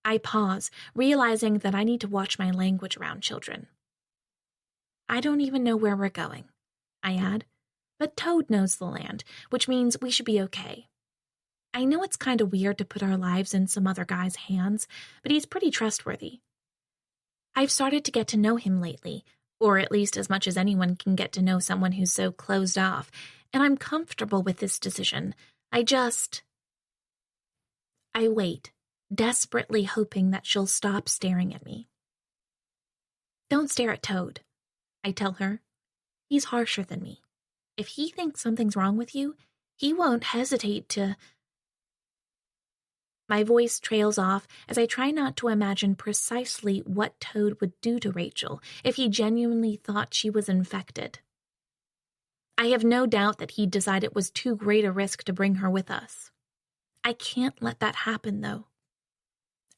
Speaker 2: I pause, realizing that I need to watch my language around children. I don't even know where we're going, I add, but Toad knows the land, which means we should be okay. I know it's kind of weird to put our lives in some other guy's hands, but he's pretty trustworthy. I've started to get to know him lately, or at least as much as anyone can get to know someone who's so closed off, and I'm comfortable with this decision. I wait, desperately hoping that she'll stop staring at me. Don't stare at Toad, I tell her. He's harsher than me. If he thinks something's wrong with you, he won't hesitate to... My voice trails off as I try not to imagine precisely what Toad would do to Rachel if he genuinely thought she was infected. I have no doubt that he'd decide it was too great a risk to bring her with us. I can't let that happen, though.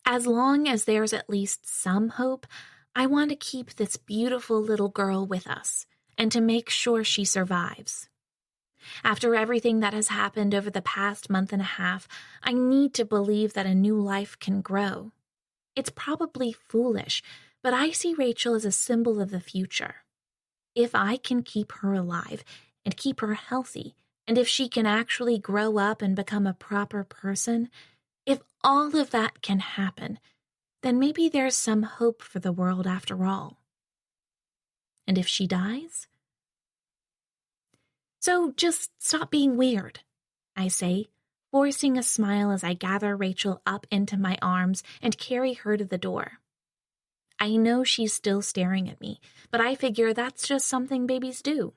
Speaker 2: As long as there's at least some hope, I want to keep this beautiful little girl with us and to make sure she survives. After everything that has happened over the past month and a half, I need to believe that a new life can grow. It's probably foolish, but I see Rachel as a symbol of the future. If I can keep her alive and keep her healthy, and if she can actually grow up and become a proper person, if all of that can happen, then maybe there's some hope for the world after all. And if she dies? So just stop being weird, I say, forcing a smile as I gather Rachel up into my arms and carry her to the door. I know she's still staring at me, but I figure that's just something babies do.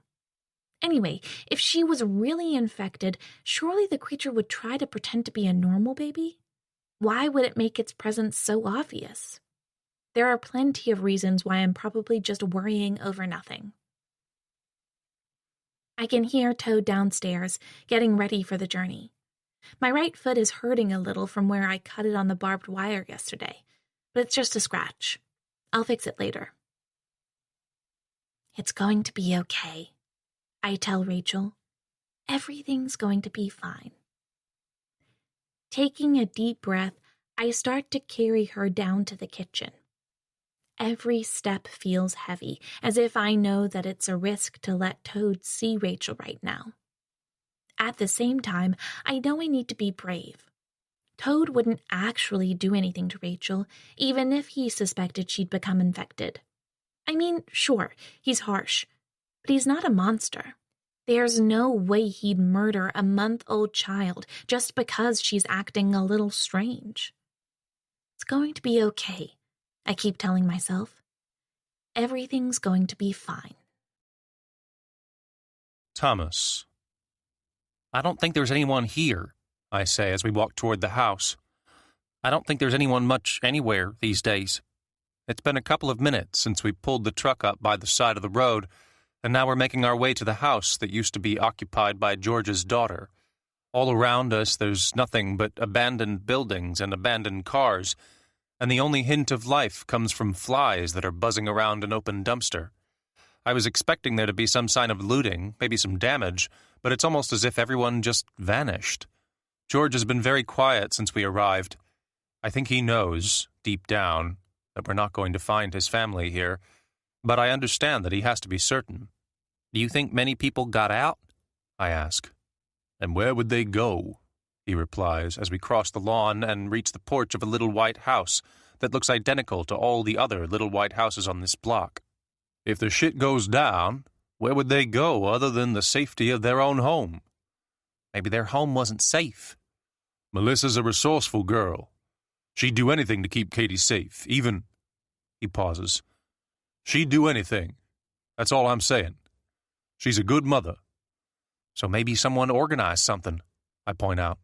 Speaker 2: Anyway, if she was really infected, surely the creature would try to pretend to be a normal baby? Why would it make its presence so obvious? There are plenty of reasons why I'm probably just worrying over nothing. I can hear Toad downstairs, getting ready for the journey. My right foot is hurting a little from where I cut it on the barbed wire yesterday, but it's just a scratch. I'll fix it later. It's going to be okay, I tell Rachel. Everything's going to be fine. Taking a deep breath, I start to carry her down to the kitchen. Every step feels heavy, as if I know that it's a risk to let Toad see Rachel right now. At the same time, I know I need to be brave. Toad wouldn't actually do anything to Rachel, even if he suspected she'd become infected. I mean, sure, he's harsh, but he's not a monster. There's no way he'd murder a month-old child just because she's acting a little strange. It's going to be okay, I keep telling myself. Everything's going to be fine.
Speaker 1: Thomas. I don't think there's anyone here, I say as we walk toward the house. I don't think there's anyone much anywhere these days. It's been a couple of minutes since we pulled the truck up by the side of the road, and now we're making our way to the house that used to be occupied by George's daughter. All around us there's nothing but abandoned buildings and abandoned cars, and the only hint of life comes from flies that are buzzing around an open dumpster. I was expecting there to be some sign of looting, maybe some damage, but it's almost as if everyone just vanished. George has been very quiet since we arrived. I think he knows, deep down, that we're not going to find his family here, but I understand that he has to be certain. Do you think many people got out? I ask. And where would they go? He replies as we cross the lawn and reach the porch of a little white house that looks identical to all the other little white houses on this block. If the shit goes down, where would they go other than the safety of their own home? Maybe their home wasn't safe. Melissa's a resourceful girl. She'd do anything to keep Katie safe, even... He pauses. She'd do anything. That's all I'm saying. She's a good mother. So maybe someone organized something, I point out.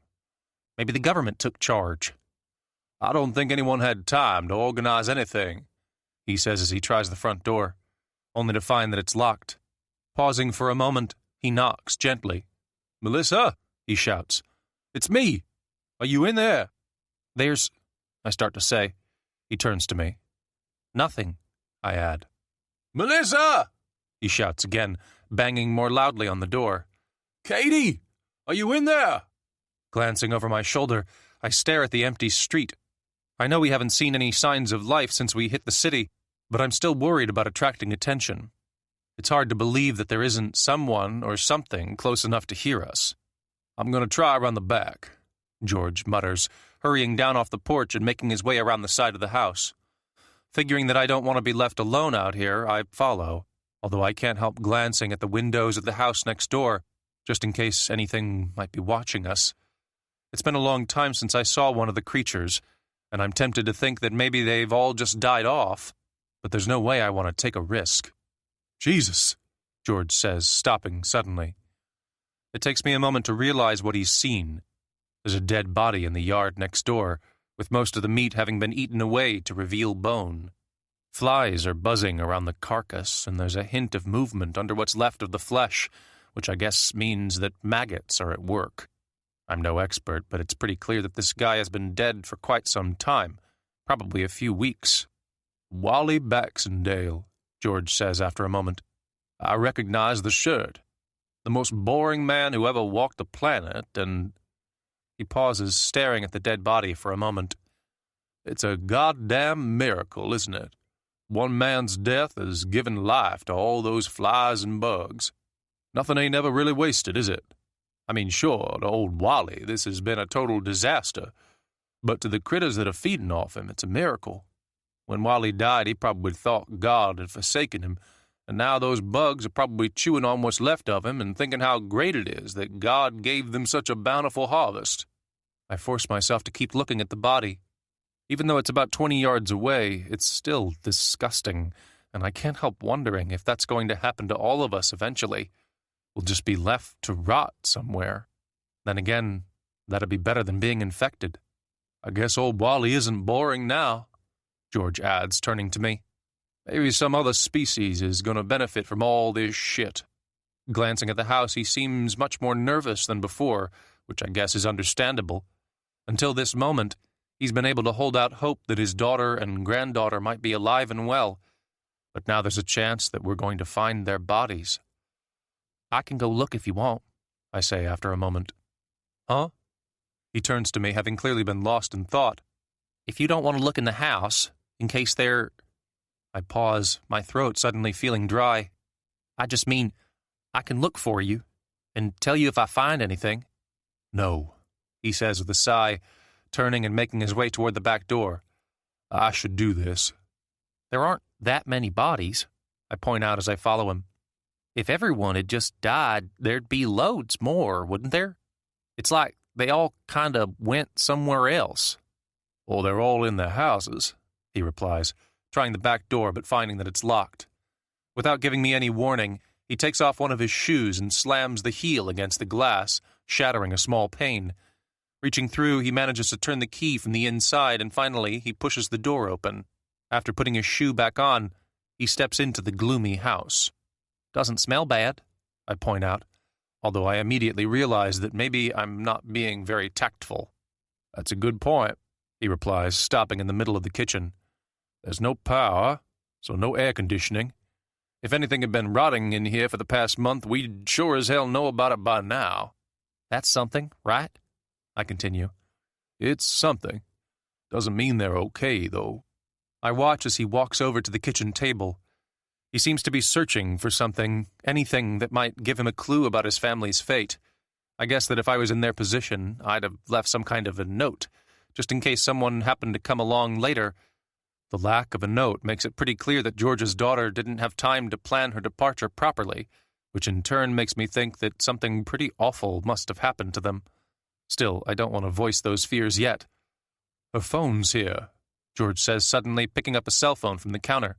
Speaker 1: Maybe the government took charge. I don't think anyone had time to organize anything, he says as he tries the front door, only to find that it's locked. Pausing for a moment, he knocks gently. Melissa, he shouts. It's me. Are you in there? There's... I start to say. He turns to me. Nothing, I add. Melissa! He shouts again, banging more loudly on the door. "Katie! Are you in there?" Glancing over my shoulder, I stare at the empty street. I know we haven't seen any signs of life since we hit the city, but I'm still worried about attracting attention. It's hard to believe that there isn't someone or something close enough to hear us. "I'm going to try around the back," George mutters, hurrying down off the porch and making his way around the side of the house. Figuring that I don't want to be left alone out here, I follow, although I can't help glancing at the windows of the house next door, just in case anything might be watching us. It's been a long time since I saw one of the creatures, and I'm tempted to think that maybe they've all just died off, but there's no way I want to take a risk. "Jesus," George says, stopping suddenly. It takes me a moment to realize what he's seen. There's a dead body in the yard next door, with most of the meat having been eaten away to reveal bone. Flies are buzzing around the carcass, and there's a hint of movement under what's left of the flesh, which I guess means that maggots are at work. I'm no expert, but it's pretty clear that this guy has been dead for quite some time, probably a few weeks. "Wally Baxendale," George says after a moment. "I recognize the shirt. The most boring man who ever walked the planet, and—" He pauses, staring at the dead body for a moment. "It's a goddamn miracle, isn't it? One man's death has given life to all those flies and bugs. Nothing ain't ever really wasted, is it? I mean, sure, to old Wally, this has been a total disaster, but to the critters that are feeding off him, it's a miracle. When Wally died, he probably thought God had forsaken him, and now those bugs are probably chewing on what's left of him and thinking how great it is that God gave them such a bountiful harvest." I force myself to keep looking at the body. Even though it's about 20 yards away, it's still disgusting, and I can't help wondering if that's going to happen to all of us eventually. We'll just be left to rot somewhere. Then again, that'd be better than being infected. "I guess old Wally isn't boring now," George adds, turning to me. "Maybe some other species is going to benefit from all this shit." Glancing at the house, he seems much more nervous than before, which I guess is understandable. Until this moment, he's been able to hold out hope that his daughter and granddaughter might be alive and well, but now there's a chance that we're going to find their bodies. "I can go look if you want," I say after a moment. "Huh?" He turns to me, having clearly been lost in thought. "If you don't want to look in the house, in case they're—" I pause, my throat suddenly feeling dry. "I just mean, I can look for you, and tell you if I find anything." "No," he says with a sigh, turning and making his way toward the back door. "I should do this." "There aren't that many bodies," I point out as I follow him. "If everyone had just died, there'd be loads more, wouldn't there? It's like they all kind of went somewhere else."
Speaker 3: "Or they're all in their houses," he replies, trying the back door but finding that it's locked.
Speaker 1: Without giving me any warning, he takes off one of his shoes and slams the heel against the glass, shattering a small pane. Reaching through, he manages to turn the key from the inside, and finally he pushes the door open. After putting his shoe back on, he steps into the gloomy house. "Doesn't smell bad," I point out, although I immediately realize that maybe I'm not being very tactful.
Speaker 3: "That's a good point," he replies, stopping in the middle of the kitchen. "There's no power, so no air conditioning. If anything had been rotting in here for the past month, we'd sure as hell know about it by now."
Speaker 1: "That's something, right?" I continue.
Speaker 3: "It's something. Doesn't mean they're okay, though."
Speaker 1: I watch as he walks over to the kitchen table. He seems to be searching for something, anything that might give him a clue about his family's fate. I guess that if I was in their position, I'd have left some kind of a note, just in case someone happened to come along later. The lack of a note makes it pretty clear that George's daughter didn't have time to plan her departure properly, which in turn makes me think that something pretty awful must have happened to them. Still, I don't want to voice those fears yet.
Speaker 3: "Her phone's here,"
Speaker 1: George says, suddenly picking up a cell phone from the counter.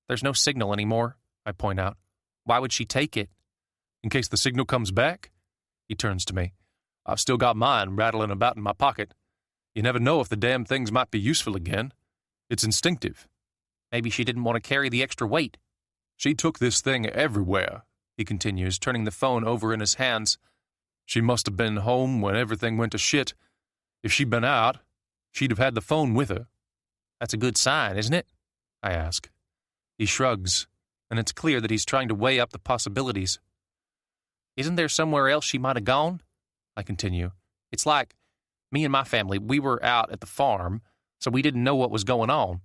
Speaker 1: "There's no signal anymore," I point out. "Why would she take it?"
Speaker 3: "In case the signal comes back?" He turns to me. "I've still got mine rattling about in my pocket. You never know if the damn things might be useful again. It's instinctive."
Speaker 1: "Maybe she didn't want to carry the extra weight."
Speaker 3: "She took this thing everywhere," he continues, turning the phone over in his hands. "She must have been home when everything went to shit. If she'd been out, she'd have had the phone with her."
Speaker 1: "That's a good sign, isn't it?" I ask.
Speaker 3: He shrugs,
Speaker 1: and it's clear that he's trying to weigh up the possibilities. Isn't there somewhere else she might have gone? I continue. It's like, me and my family, we were out at the farm, so we didn't know what was going on.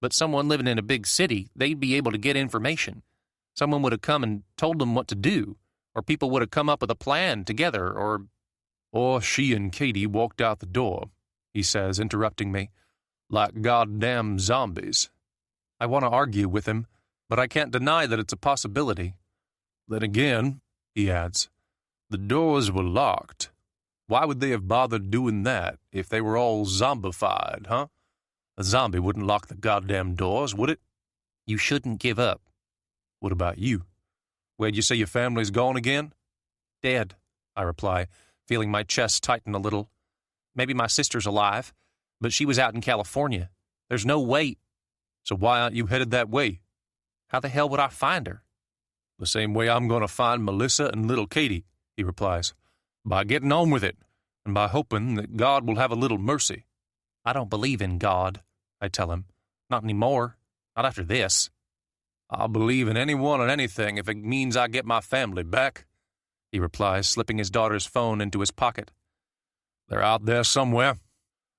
Speaker 1: But someone living in a big city, they'd be able to get information. Someone would have come and told them what to do, or people would have come up with a plan together,
Speaker 3: Or she and Katie walked out the door, he says, interrupting me, like goddamn zombies.
Speaker 1: I want to argue with him, but I can't deny that it's a possibility.
Speaker 3: Then again, he adds, the doors were locked. Why would they have bothered doing that if they were all zombified, huh? A zombie wouldn't lock the goddamn doors, would it?
Speaker 1: You shouldn't give up.
Speaker 3: What about you? Where'd you say your family's gone again?
Speaker 1: Dead, I reply, feeling my chest tighten a little. Maybe my sister's alive, but she was out in California. There's no way.
Speaker 3: So why aren't you headed that way?
Speaker 1: How the hell would I find her?
Speaker 3: The same way I'm going to find Melissa and little Katie, he replies. By getting on with it, and by hoping that God will have a little mercy.
Speaker 1: I don't believe in God, I tell him. Not anymore. Not after this.
Speaker 3: I'll believe in anyone and anything if it means I get my family back, he replies, slipping his daughter's phone into his pocket. They're out there somewhere.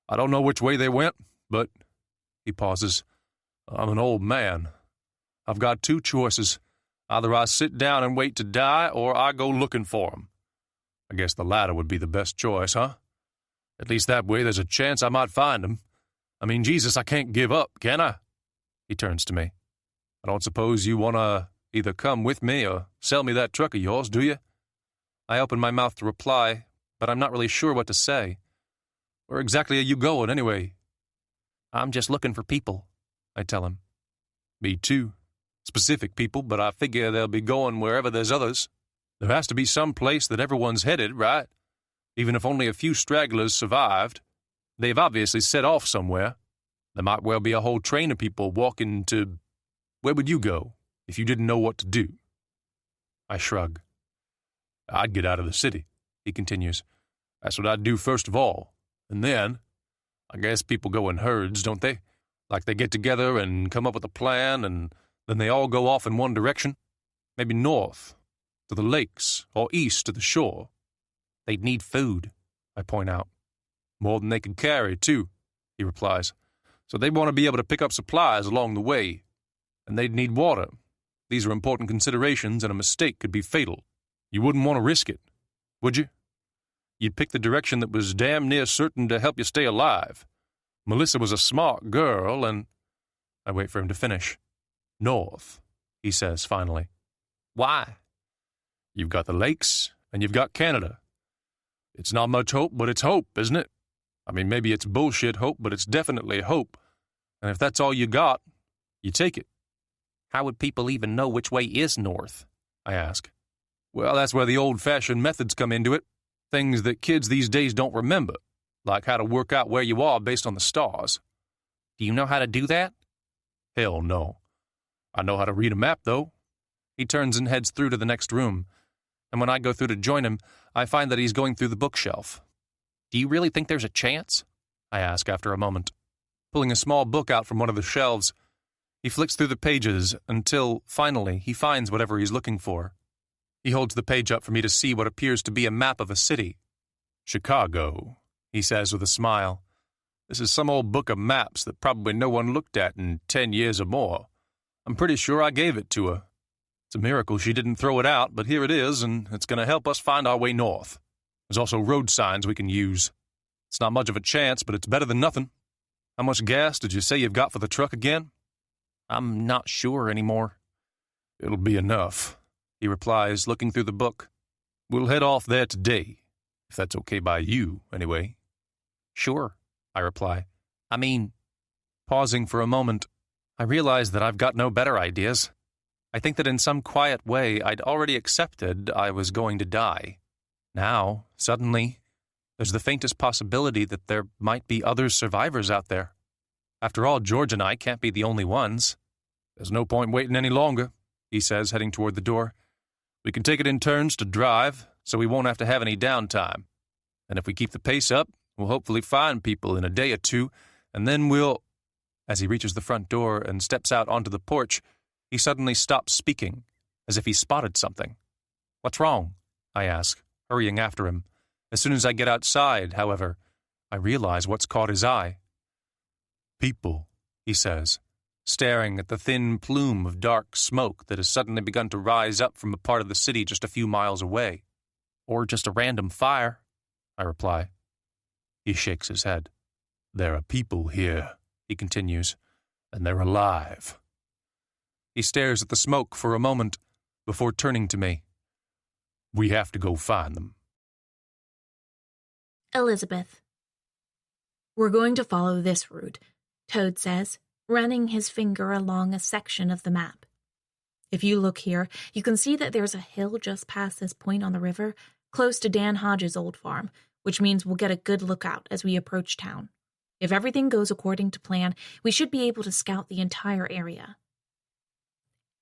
Speaker 3: I don't know which way they went, but, he pauses, I'm an old man. I've got two choices. Either I sit down and wait to die, or I go looking for 'em. I guess the latter would be the best choice, huh? At least that way there's a chance I might find 'em. I mean, Jesus, I can't give up, can I? He turns to me. I don't suppose you want to either come with me or sell me that truck of yours, do you?
Speaker 1: I open my mouth to reply, but I'm not really sure what to say.
Speaker 3: Where exactly are you going, anyway?
Speaker 1: I'm just looking for people, I tell him.
Speaker 3: Me too. Specific people, but I figure they'll be going wherever there's others. There has to be some place that everyone's headed, right? Even if only a few stragglers survived. They've obviously set off somewhere. There might well be a whole train of people walking to... Where would you go if you didn't know what to do? I shrug. I'd get out of the city, he continues. That's what I'd do first of all. And then, I guess people go in herds, don't they? Like they get together and come up with a plan, and then they all go off in one direction. Maybe north, to the lakes, or east to the shore.
Speaker 1: They'd need food, I point out.
Speaker 3: More than they could carry, too, he replies. So they'd want to be able to pick up supplies along the way. And they'd need water. These are important considerations, and a mistake could be fatal. You wouldn't want to risk it, would you? You'd pick the direction that was damn near certain to help you stay alive. Melissa was a smart girl, and... I wait for him to finish. North, he says finally.
Speaker 1: Why?
Speaker 3: You've got the lakes, and you've got Canada. It's not much hope, but it's hope, isn't it? I mean, maybe it's bullshit hope, but it's definitely hope. And if that's all you got, you take it.
Speaker 1: How would people even know which way is north? I ask.
Speaker 3: Well, that's where the old-fashioned methods come into it. Things that kids these days don't remember, like how to work out where you are based on the stars.
Speaker 1: Do you know how to do that?
Speaker 3: Hell no. I know how to read a map, though.
Speaker 1: He turns and heads through to the next room, and when I go through to join him, I find that he's going through the bookshelf. Do you really think there's a chance? I ask after a moment. Pulling a small book out from one of the shelves, he flicks through the pages until, finally, he finds whatever he's looking for. He holds the page up for me to see what appears to be a map of a city.
Speaker 3: Chicago, he says with a smile. This is some old book of maps that probably no one looked at in 10 years or more. I'm pretty sure I gave it to her. It's a miracle she didn't throw it out, but here it is, and it's going to help us find our way north. There's also road signs we can use. It's not much of a chance, but it's better than nothing. How much gas did you say you've got for the truck again?
Speaker 1: I'm not sure anymore.
Speaker 3: It'll be enough, he replies, looking through the book. We'll head off there today, if that's okay by you, anyway.
Speaker 1: Sure, I reply. I mean, pausing for a moment, I realize that I've got no better ideas. I think that in some quiet way I'd already accepted I was going to die. Now, suddenly, there's the faintest possibility that there might be other survivors out there. After all, George and I can't be the only ones.
Speaker 3: There's no point waiting any longer, he says, heading toward the door. We can take it in turns to drive, so we won't have to have any downtime. And if we keep the pace up, we'll hopefully find people in a day or two, and then we'll... As he reaches the front door and steps out onto the porch,
Speaker 1: He suddenly stops speaking, as if he spotted something. "What's wrong?" I ask, hurrying after him. As soon as I get outside, however, I realize what's caught his eye. "People," he says, staring at the thin plume of dark smoke that has suddenly begun to rise up from a part of the city just a few miles away. "Or just a random fire," I reply. He shakes his head. "There are people here," he continues, "and they're alive." He stares at the smoke for a moment before turning to me. "We have to go find them."
Speaker 2: Elizabeth. "We're going to follow this route," Toad says, running his finger along a section of the map. "If you look here, you can see that there's a hill just past this point on the river, close to Dan Hodge's old farm, which means we'll get a good lookout as we approach town. If everything goes according to plan, we should be able to scout the entire area."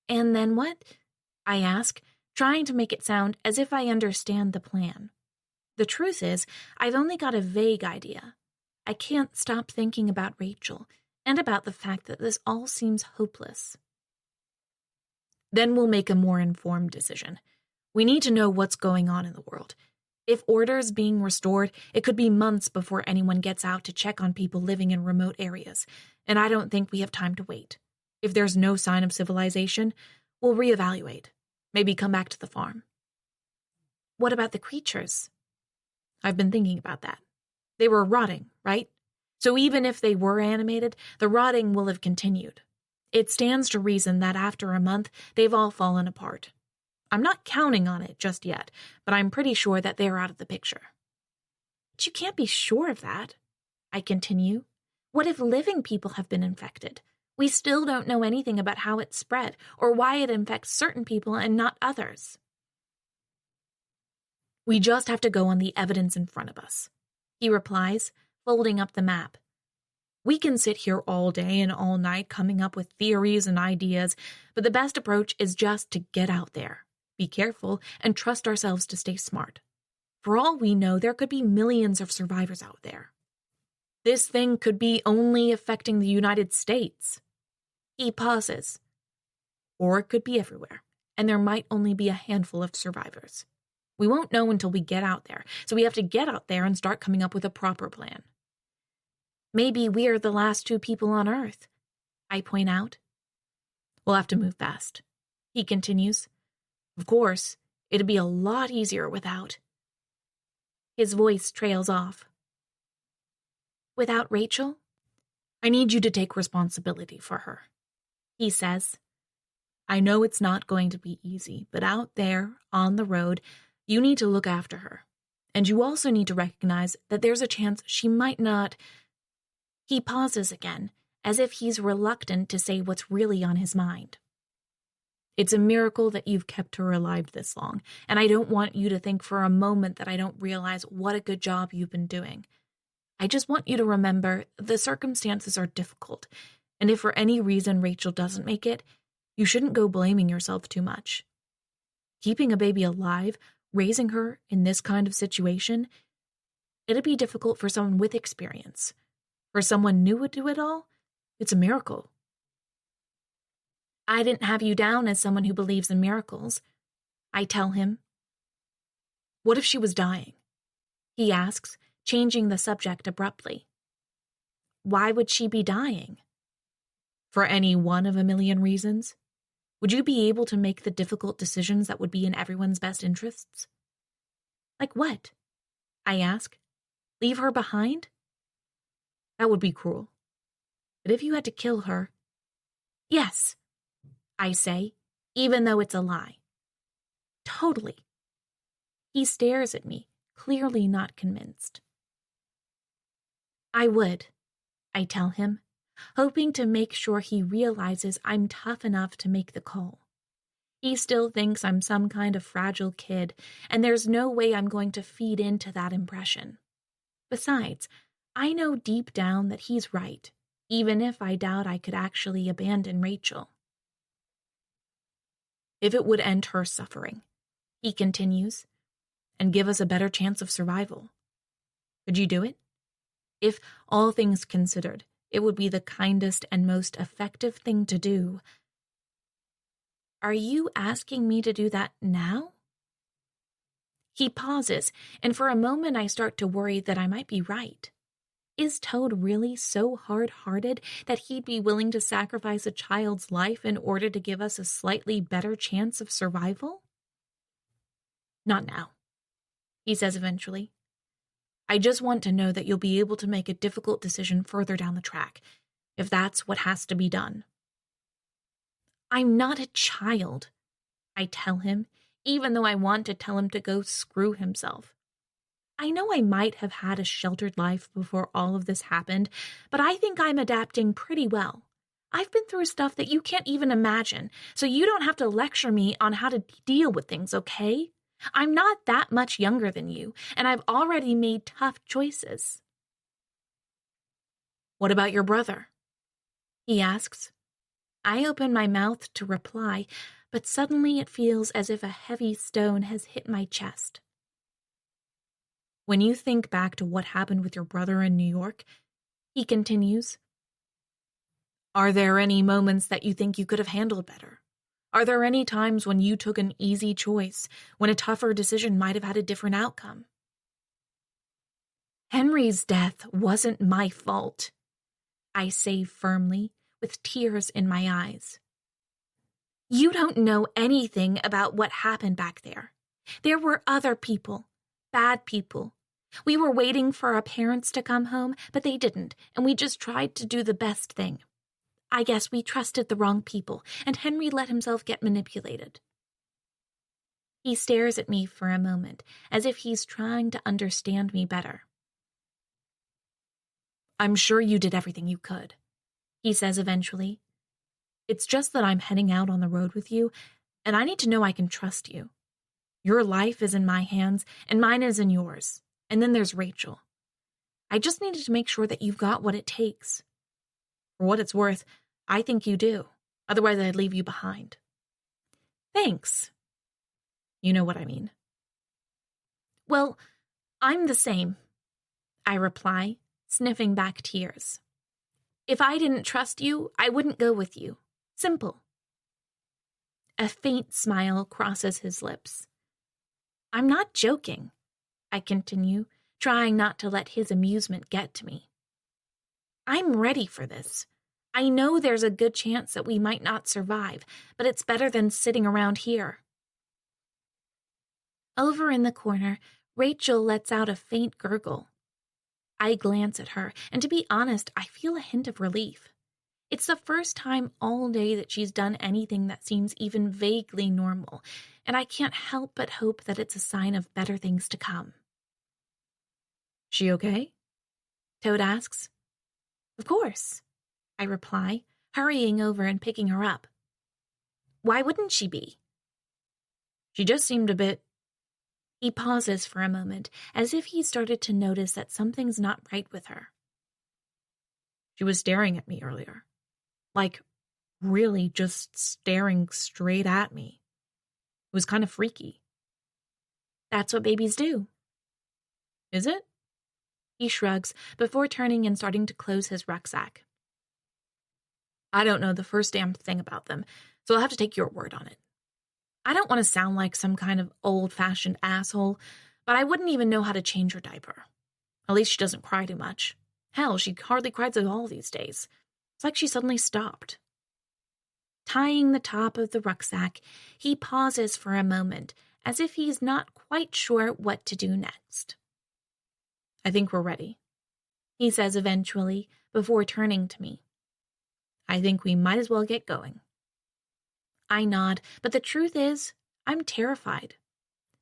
Speaker 2: "And then what?" I ask, trying to make it sound as if I understand the plan. The truth is, I've only got a vague idea. I can't stop thinking about Rachel, and about the fact that this all seems hopeless. "Then we'll make a more informed decision. We need to know what's going on in the world. If order's being restored, it could be months before anyone gets out to check on people living in remote areas, and I don't think we have time to wait. If there's no sign of civilization, we'll reevaluate. Maybe come back to the farm." "What about the creatures?" "I've been thinking about that. They were rotting, right? So even if they were animated, the rotting will have continued. It stands to reason that after a month, they've all fallen apart. I'm not counting on it just yet, but I'm pretty sure that they're out of the picture." "But you can't be sure of that," I continue. "What if living people have been infected? We still don't know anything about how it's spread, or why it infects certain people and not others." "We just have to go on the evidence in front of us," he replies, folding up the map. "We can sit here all day and all night coming up with theories and ideas, but the best approach is just to get out there, be careful, and trust ourselves to stay smart. For all we know, there could be millions of survivors out there. This thing could be only affecting the United States." He pauses. "Or it could be everywhere, and there might only be a handful of survivors. We won't know until we get out there, so we have to get out there and start coming up with a proper plan." "Maybe we're the last 2 people on Earth," I point out. "We'll have to move fast," he continues. "Of course, it'd be a lot easier without—" His voice trails off. "Without Rachel? I need you to take responsibility for her," he says. "I know it's not going to be easy, but out there, on the road, you need to look after her. And you also need to recognize that there's a chance she might not—" He pauses again, as if he's reluctant to say what's really on his mind. "It's a miracle that you've kept her alive this long, and I don't want you to think for a moment that I don't realize what a good job you've been doing. I just want you to remember the circumstances are difficult, and if for any reason Rachel doesn't make it, you shouldn't go blaming yourself too much. Keeping a baby alive, raising her in this kind of situation, it'd be difficult for someone with experience. For someone new to it all, it's a miracle." "I didn't have you down as someone who believes in miracles," I tell him. "What if she was dying?" he asks, changing the subject abruptly. "Why would she be dying?" "For any one of a million reasons. Would you be able to make the difficult decisions that would be in everyone's best interests?" "Like what?" I ask. "Leave her behind?" "That would be cruel. But if you had to kill her—" "Yes," I say, even though it's a lie. "Totally." He stares at me, clearly not convinced. "I would," I tell him, hoping to make sure he realizes I'm tough enough to make the call. He still thinks I'm some kind of fragile kid, and there's no way I'm going to feed into that impression. Besides, I know deep down that he's right, even if I doubt I could actually abandon Rachel. "If it would end her suffering," he continues, "and give us a better chance of survival. Could you do it? If, all things considered, it would be the kindest and most effective thing to do." Are you asking me to do that now? He pauses, and for a moment I start to worry that I might be right. Is Toad really so hard-hearted that he'd be willing to sacrifice a child's life in order to give us a slightly better chance of survival? Not now, he says eventually. I just want to know that you'll be able to make a difficult decision further down the track, if that's what has to be done. I'm not a child, I tell him, even though I want to tell him to go screw himself. I know I might have had a sheltered life before all of this happened, but I think I'm adapting pretty well. I've been through stuff that you can't even imagine, so you don't have to lecture me on how to deal with things, okay? I'm not that much younger than you, and I've already made tough choices. What about your brother? He asks. I open my mouth to reply, but suddenly it feels as if a heavy stone has hit my chest. When you think back to what happened with your brother in New York, he continues, are there any moments that you think you could have handled better? Are there any times when you took an easy choice, when a tougher decision might have had a different outcome? Henry's death wasn't my fault, I say firmly, with tears in my eyes. You don't know anything about what happened back there. There were other people, bad people. We were waiting for our parents to come home, but they didn't, and we just tried to do the best thing. I guess we trusted the wrong people, and Henry let himself get manipulated. He stares at me for a moment, as if he's trying to understand me better. I'm sure you did everything you could, he says eventually. It's just that I'm heading out on the road with you, and I need to know I can trust you. Your life is in my hands, and mine is in yours. And then there's Rachel. I just needed to make sure that you've got what it takes. For what it's worth, I think you do. Otherwise, I'd leave you behind. Thanks. You know what I mean. Well, I'm the same, I reply, sniffing back tears. If I didn't trust you, I wouldn't go with you. Simple. A faint smile crosses his lips. I'm not joking, I continue, trying not to let his amusement get to me. I'm ready for this. I know there's a good chance that we might not survive, but it's better than sitting around here. Over in the corner, Rachel lets out a faint gurgle. I glance at her, and to be honest, I feel a hint of relief. It's the first time all day that she's done anything that seems even vaguely normal, and I can't help but hope that it's a sign of better things to come. She okay? Toad asks. Of course, I reply, hurrying over and picking her up. Why wouldn't she be? She just seemed a bit... He pauses for a moment, as if he started to notice that something's not right with her. She was staring at me earlier. Like, really just staring straight at me. It was kind of freaky. That's what babies do. Is it? He shrugs before turning and starting to close his rucksack. I don't know the first damn thing about them, so I'll have to take your word on it. I don't want to sound like some kind of old-fashioned asshole, but I wouldn't even know how to change her diaper. At least she doesn't cry too much. Hell, she hardly cries at all these days. It's like she suddenly stopped. Tying the top of the rucksack, he pauses for a moment, as if he's not quite sure what to do next. I think we're ready, he says eventually, before turning to me. I think we might as well get going. I nod, but the truth is, I'm terrified.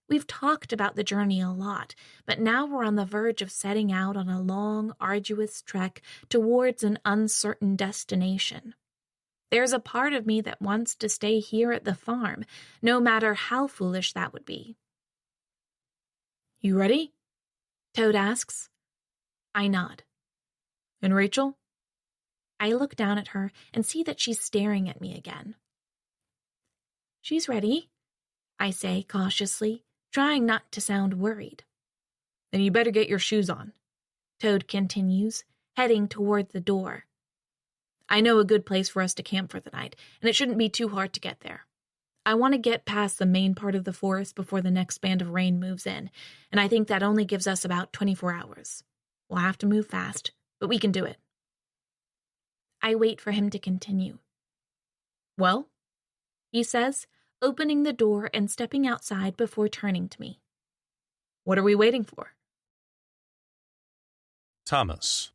Speaker 2: We've talked about the journey a lot, but now we're on the verge of setting out on a long, arduous trek towards an uncertain destination. There's a part of me that wants to stay here at the farm, no matter how foolish that would be. You ready? Toad asks. I nod. And Rachel? I look down at her and see that she's staring at me again. She's ready, I say cautiously, trying not to sound worried. Then you better get your shoes on, Toad continues, heading toward the door. I know a good place for us to camp for the night, and it shouldn't be too hard to get there. I want to get past the main part of the forest before the next band of rain moves in, and I think that only gives us about 24 hours. We'll have to move fast, but we can do it. I wait for him to continue. Well, he says, opening the door and stepping outside before turning to me. What are we waiting for?
Speaker 3: Thomas.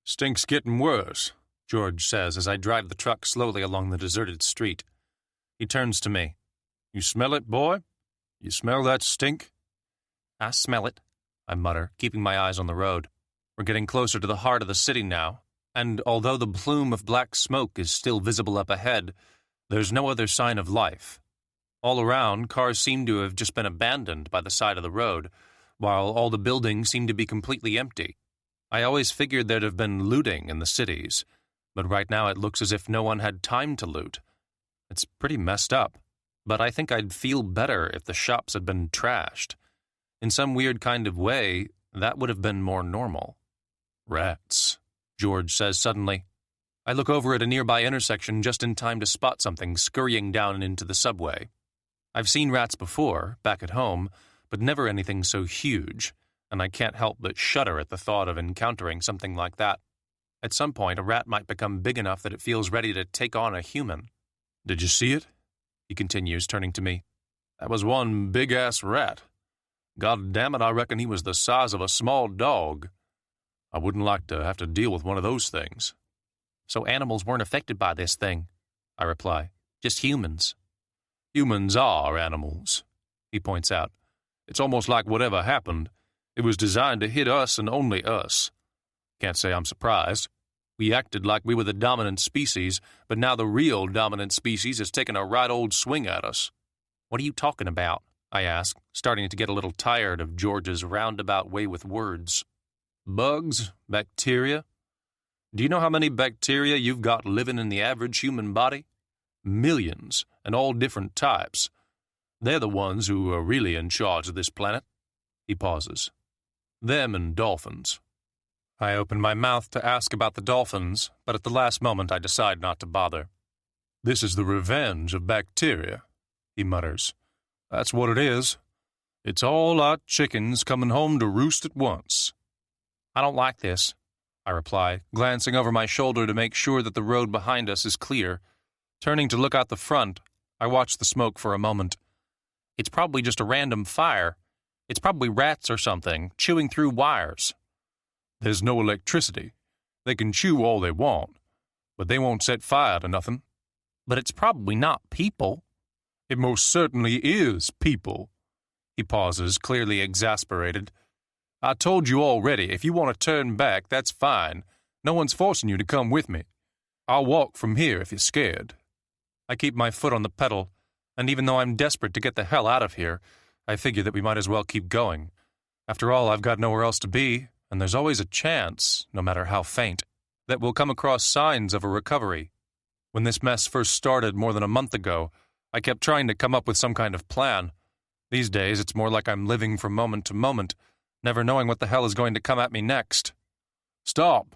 Speaker 3: Stink's getting worse, George says as I drive the truck slowly along the deserted street. He turns to me. You smell it, boy? You smell that stink?
Speaker 1: I smell it, I mutter, keeping my eyes on the road. We're getting closer to the heart of the city now, and although the plume of black smoke is still visible up ahead, there's no other sign of life. All around, cars seem to have just been abandoned by the side of the road, while all the buildings seem to be completely empty. I always figured there'd have been looting in the cities, but right now it looks as if no one had time to loot. It's pretty messed up, but I think I'd feel better if the shops had been trashed. In some weird kind of way, that would have been more normal. Rats, George says suddenly. I look over at a nearby intersection just in time to spot something scurrying down into the subway. I've seen rats before, back at home, but never anything so huge, and I can't help but shudder at the thought of encountering something like that. At some point, a rat might become big enough that it feels ready to take on a human. Did you see it? He continues, turning to me. That was one big-ass rat. God damn it, I reckon he was the size of a small dog. I wouldn't like to have to deal with one of those things. So animals weren't affected by this thing, I reply. Just humans. Humans are animals, he points out. It's almost like whatever happened, it was designed to hit us and only us. Can't say I'm surprised. We acted like we were the dominant species, but now the real dominant species has taken a right old swing at us. What are you talking about? I ask, starting to get a little tired of George's roundabout way with words. Bugs? Bacteria? Do you know how many bacteria you've got living in the average human body? Millions, and all different types. They're the ones who are really in charge of this planet. He pauses. Them and dolphins. I open my mouth to ask about the dolphins, but at the last moment I decide not to bother. This is the revenge of bacteria, he mutters. That's what it is. It's all our chickens coming home to roost at once. I don't like this, I reply, glancing over my shoulder to make sure that the road behind us is clear. Turning to look out the front, I watch the smoke for a moment. It's probably just a random fire. It's probably rats or something, chewing through wires. There's no electricity. They can chew all they want, but they won't set fire to nothing. But it's probably not people. It most certainly is people. He pauses, clearly exasperated. I told you already, if you want to turn back, that's fine. No one's forcing you to come with me. I'll walk from here if you're scared. I keep my foot on the pedal, and even though I'm desperate to get the hell out of here, I figure that we might as well keep going. After all, I've got nowhere else to be, and there's always a chance, no matter how faint, that we'll come across signs of a recovery. When this mess first started more than a month ago, I kept trying to come up with some kind of plan. These days, it's more like I'm living from moment to moment, never knowing what the hell is going to come at me next. Stop,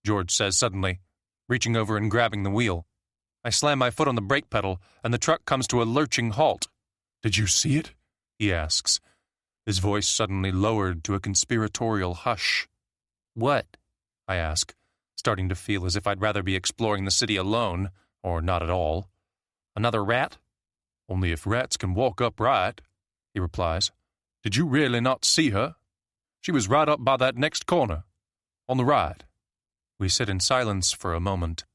Speaker 1: George says suddenly, reaching over and grabbing the wheel. I slam my foot on the brake pedal, and the truck comes to a lurching halt. Did you see it? He asks, his voice suddenly lowered to a conspiratorial hush. What? I ask, starting to feel as if I'd rather be exploring the city alone, or not at all. Another rat? Only if rats can walk upright, he replies. Did you really not see her? She was right up by that next corner, on the right. We sit in silence for a moment.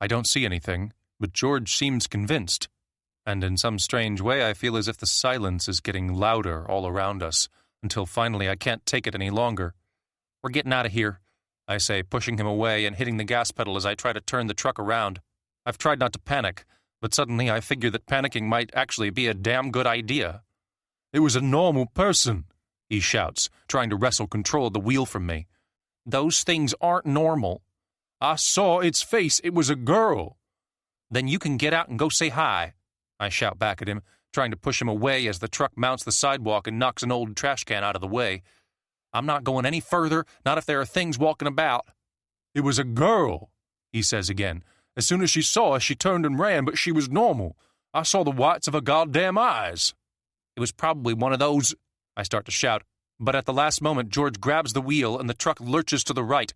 Speaker 1: I don't see anything, but George seems convinced. And in some strange way I feel as if the silence is getting louder all around us, until finally I can't take it any longer. We're getting out of here, I say, pushing him away and hitting the gas pedal as I try to turn the truck around. I've tried not to panic, but suddenly I figure that panicking might actually be a damn good idea. It was a normal person, he shouts, trying to wrestle control of the wheel from me. Those things aren't normal. I saw its face. It was a girl. Then you can get out and go say hi, I shout back at him, trying to push him away as the truck mounts the sidewalk and knocks an old trash can out of the way. I'm not going any further, not if there are things walking about. It was a girl, he says again. As soon as she saw us, she turned and ran, but she was normal.
Speaker 3: I saw the whites of her goddamn eyes.
Speaker 1: It was probably one of those, I start to shout, but at the last moment George grabs the wheel and the truck lurches to the right.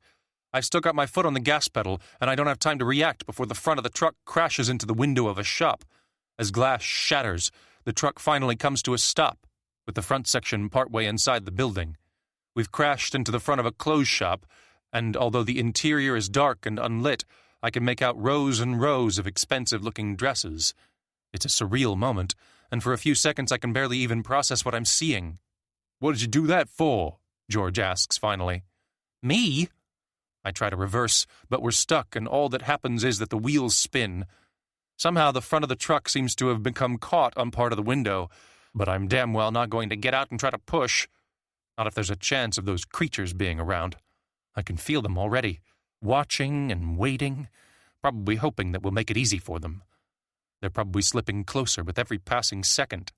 Speaker 1: I've still got my foot on the gas pedal, and I don't have time to react before the front of the truck crashes into the window of a shop. As glass shatters, the truck finally comes to a stop, with the front section partway inside the building. We've crashed into the front of a clothes shop, and although the interior is dark and unlit, I can make out rows and rows of expensive-looking dresses. It's a surreal moment, and for a few seconds I can barely even process what I'm seeing.
Speaker 3: What did you do that for? George asks finally.
Speaker 1: Me?
Speaker 3: I try to reverse, but we're stuck, and all that happens is that the wheels spin. Somehow the front of the truck seems to have become caught on part of the window, but I'm damn well not going to get out and try to push. Not if there's a chance of those creatures being around. I can feel them already, watching and waiting, probably hoping that we'll make it easy for them. They're probably slipping closer with every passing second.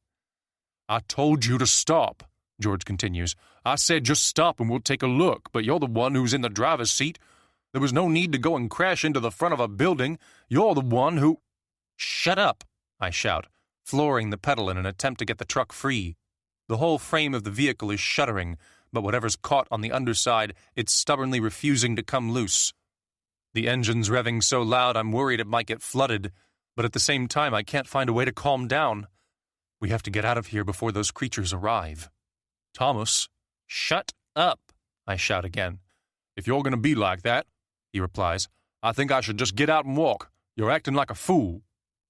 Speaker 3: I told you to stop, George continues. I said just stop and we'll take a look, but you're the one who's in the driver's seat. There was no need to go and crash into the front of a building. You're the one who—
Speaker 1: Shut up, I shout, flooring the pedal in an attempt to get the truck free. The whole frame of the vehicle is shuddering, but whatever's caught on the underside, it's stubbornly refusing to come loose. The engine's revving so loud I'm worried it might get flooded, but at the same time I can't find a way to calm down. We have to get out of here before those creatures arrive.
Speaker 3: Thomas.
Speaker 1: Shut up, I shout again.
Speaker 3: If you're going to be like that, he replies, I think I should just get out and walk. You're acting like a fool.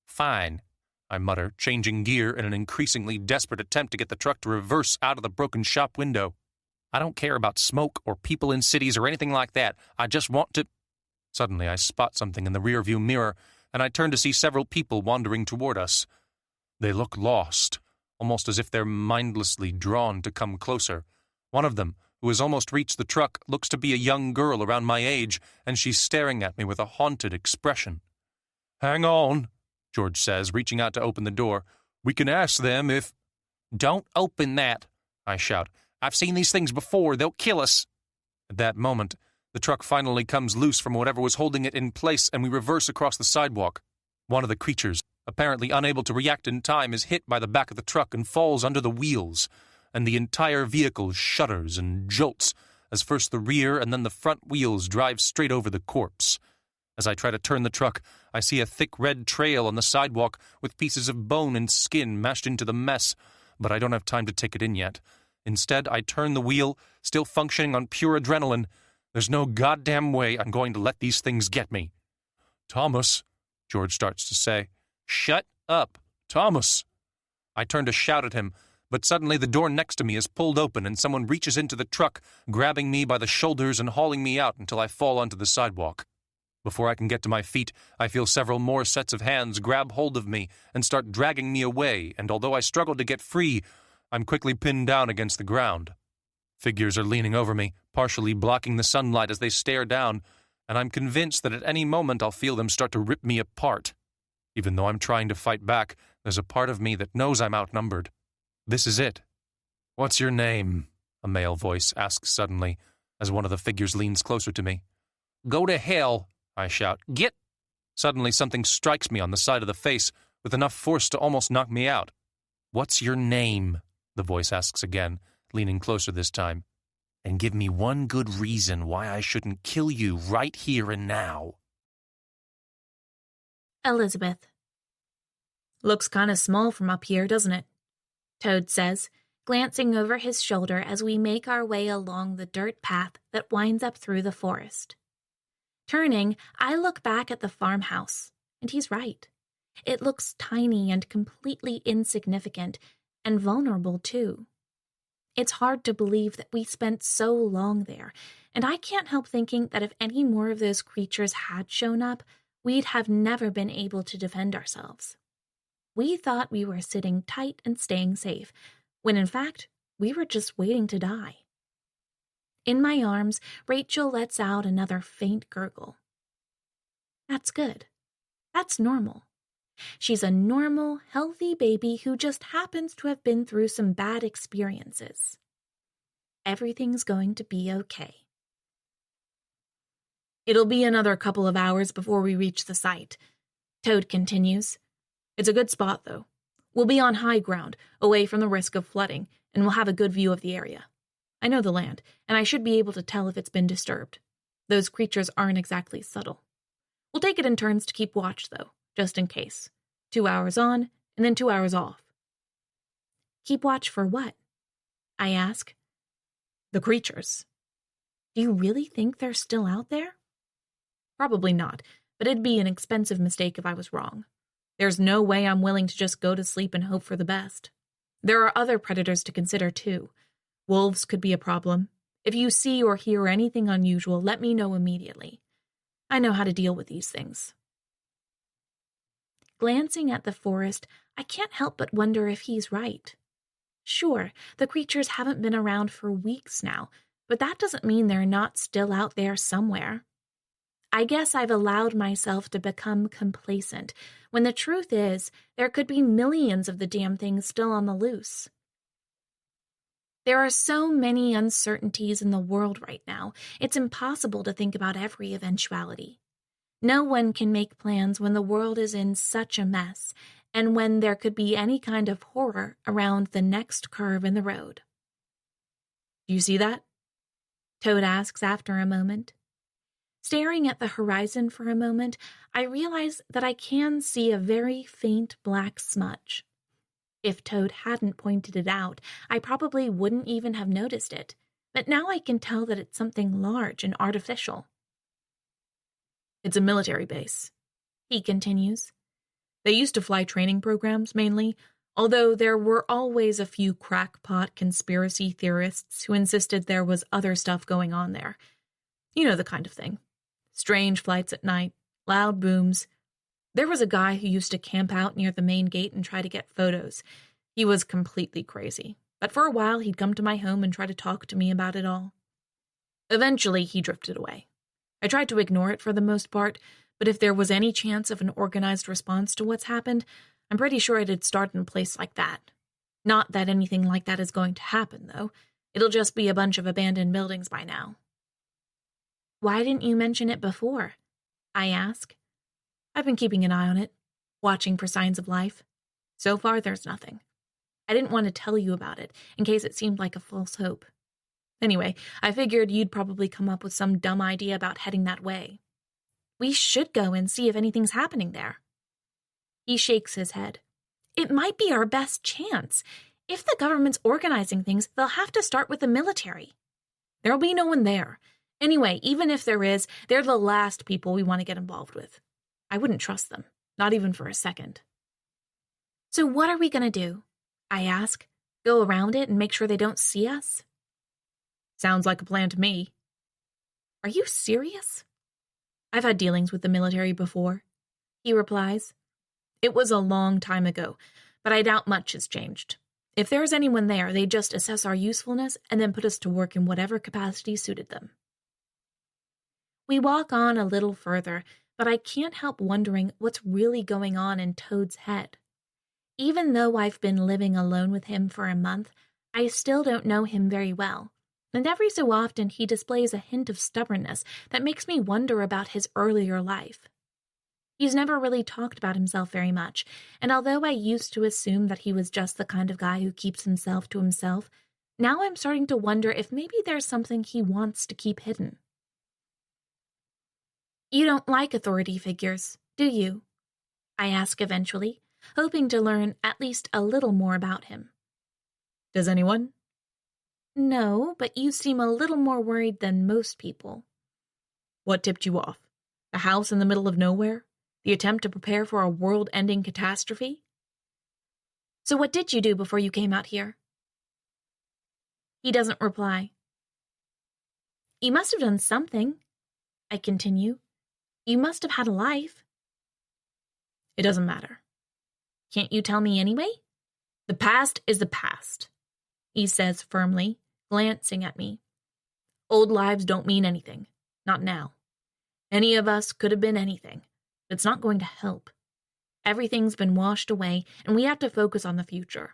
Speaker 1: Fine, I mutter, changing gear in an increasingly desperate attempt to get the truck to reverse out of the broken shop window. I don't care about smoke or people in cities or anything like that. I just want to— Suddenly I spot something in the rearview mirror, and I turn to see several people wandering toward us. They look lost, almost as if they're mindlessly drawn to come closer. One of them, who has almost reached the truck, looks to be a young girl around my age, and she's staring at me with a haunted expression.
Speaker 3: Hang on,
Speaker 1: George says, reaching out to open the door.
Speaker 3: We can ask them if—
Speaker 1: Don't open that, I shout. I've seen these things before. They'll kill us. At that moment, the truck finally comes loose from whatever was holding it in place, and we reverse across the sidewalk. One of the creatures, apparently unable to react in time, is hit by the back of the truck and falls under the wheels, and the entire vehicle shudders and jolts as first the rear and then the front wheels drive straight over the corpse. As I try to turn the truck, I see a thick red trail on the sidewalk with pieces of bone and skin mashed into the mess, but I don't have time to take it in yet. Instead, I turn the wheel, still functioning on pure adrenaline. There's no goddamn way I'm going to let these things get me.
Speaker 3: Thomas,
Speaker 1: George starts to say. Shut up,
Speaker 3: Thomas.
Speaker 1: I turn to shout at him, but suddenly the door next to me is pulled open and someone reaches into the truck, grabbing me by the shoulders and hauling me out until I fall onto the sidewalk. Before I can get to my feet, I feel several more sets of hands grab hold of me and start dragging me away, and although I struggle to get free, I'm quickly pinned down against the ground. Figures are leaning over me, partially blocking the sunlight as they stare down, and I'm convinced that at any moment I'll feel them start to rip me apart. Even though I'm trying to fight back, there's a part of me that knows I'm outnumbered. This is it.
Speaker 3: What's your name?
Speaker 1: A male voice asks suddenly, as one of the figures leans closer to me. Go to hell, I shout. Get! Suddenly something strikes me on the side of the face, with enough force to almost knock me out. What's your name? The voice asks again, leaning closer this time. And give me one good reason why I shouldn't kill you right here and now.
Speaker 2: Elizabeth. Looks kind of small from up here, doesn't it? Toad says, glancing over his shoulder as we make our way along the dirt path that winds up through the forest. Turning, I look back at the farmhouse, and he's right. It looks tiny and completely insignificant, and vulnerable too. It's hard to believe that we spent so long there, and I can't help thinking that if any more of those creatures had shown up, we'd have never been able to defend ourselves. We thought we were sitting tight and staying safe, when in fact, we were just waiting to die. In my arms, Rachel lets out another faint gurgle. That's good. That's normal. She's a normal, healthy baby who just happens to have been through some bad experiences. Everything's going to be okay. It'll be another couple of hours before we reach the site, Toad continues. It's a good spot, though. We'll be on high ground, away from the risk of flooding, and we'll have a good view of the area. I know the land, and I should be able to tell if it's been disturbed. Those creatures aren't exactly subtle. We'll take it in turns to keep watch, though, just in case. 2 hours on, and then 2 hours off. Keep watch for what? I ask. The creatures. Do you really think they're still out there? Probably not, but it'd be an expensive mistake if I was wrong. There's no way I'm willing to just go to sleep and hope for the best. There are other predators to consider, too. Wolves could be a problem. If you see or hear anything unusual, let me know immediately. I know how to deal with these things. Glancing at the forest, I can't help but wonder if he's right. Sure, the creatures haven't been around for weeks now, but that doesn't mean they're not still out there somewhere. I guess I've allowed myself to become complacent, when the truth is, there could be millions of the damn things still on the loose. There are so many uncertainties in the world right now, it's impossible to think about every eventuality. No one can make plans when the world is in such a mess, and when there could be any kind of horror around the next curve in the road. Do you see that? Toad asks after a moment. Staring at the horizon for a moment, I realize that I can see a very faint black smudge. If Toad hadn't pointed it out, I probably wouldn't even have noticed it, but now I can tell that it's something large and artificial. It's a military base, he continues. They used to fly training programs, mainly, although there were always a few crackpot conspiracy theorists who insisted there was other stuff going on there. You know the kind of thing. Strange flights at night, loud booms. There was a guy who used to camp out near the main gate and try to get photos. He was completely crazy, but for a while he'd come to my home and try to talk to me about it all. Eventually, he drifted away. I tried to ignore it for the most part, but if there was any chance of an organized response to what's happened, I'm pretty sure it'd start in a place like that. Not that anything like that is going to happen, though. It'll just be a bunch of abandoned buildings by now. Why didn't you mention it before? I ask. I've been keeping an eye on it, watching for signs of life. So far, there's nothing. I didn't want to tell you about it, in case it seemed like a false hope. Anyway, I figured you'd probably come up with some dumb idea about heading that way. We should go and see if anything's happening there. He shakes his head. It might be our best chance. If the government's organizing things, they'll have to start with the military. There'll be no one there. Anyway, even if there is, they're the last people we want to get involved with. I wouldn't trust them, not even for a second. So what are we going to do? I ask. Go around it and make sure they don't see us? Sounds like a plan to me. Are you serious? I've had dealings with the military before, he replies. It was a long time ago, but I doubt much has changed. If there is anyone there, they just assess our usefulness and then put us to work in whatever capacity suited them. We walk on a little further, but I can't help wondering what's really going on in Toad's head. Even though I've been living alone with him for a month, I still don't know him very well, and every so often he displays a hint of stubbornness that makes me wonder about his earlier life. He's never really talked about himself very much, and although I used to assume that he was just the kind of guy who keeps himself to himself, now I'm starting to wonder if maybe there's something he wants to keep hidden. You don't like authority figures, do you? I ask eventually, hoping to learn at least a little more about him. Does anyone? No, but you seem a little more worried than most people. What tipped you off? The house in the middle of nowhere? The attempt to prepare for a world-ending catastrophe? So what did you do before you came out here? He doesn't reply. You must have done something, I continue. You must have had a life. It doesn't matter. Can't you tell me anyway? The past is the past, he says firmly, glancing at me. Old lives don't mean anything. Not now. Any of us could have been anything. It's not going to help. Everything's been washed away, and we have to focus on the future.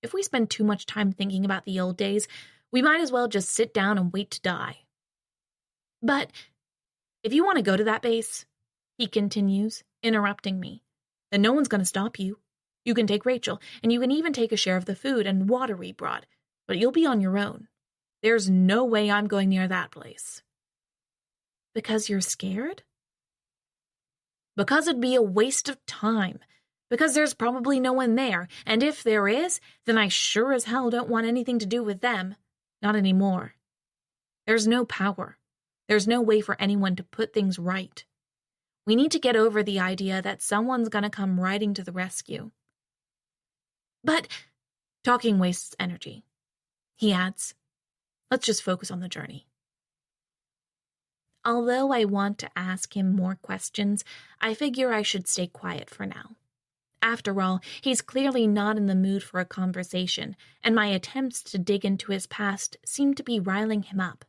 Speaker 2: If we spend too much time thinking about the old days, we might as well just sit down and wait to die. But if you want to go to that base, he continues, interrupting me, and no one's going to stop you. You can take Rachel, and you can even take a share of the food and water we brought, but you'll be on your own. There's no way I'm going near that place." "Because you're scared?" "Because it'd be a waste of time. Because there's probably no one there, and if there is, then I sure as hell don't want anything to do with them. Not anymore. There's no power. There's no way for anyone to put things right. We need to get over the idea that someone's gonna come riding to the rescue." "But talking wastes energy," he adds. "Let's just focus on the journey." Although I want to ask him more questions, I figure I should stay quiet for now. After all, he's clearly not in the mood for a conversation, and my attempts to dig into his past seem to be riling him up.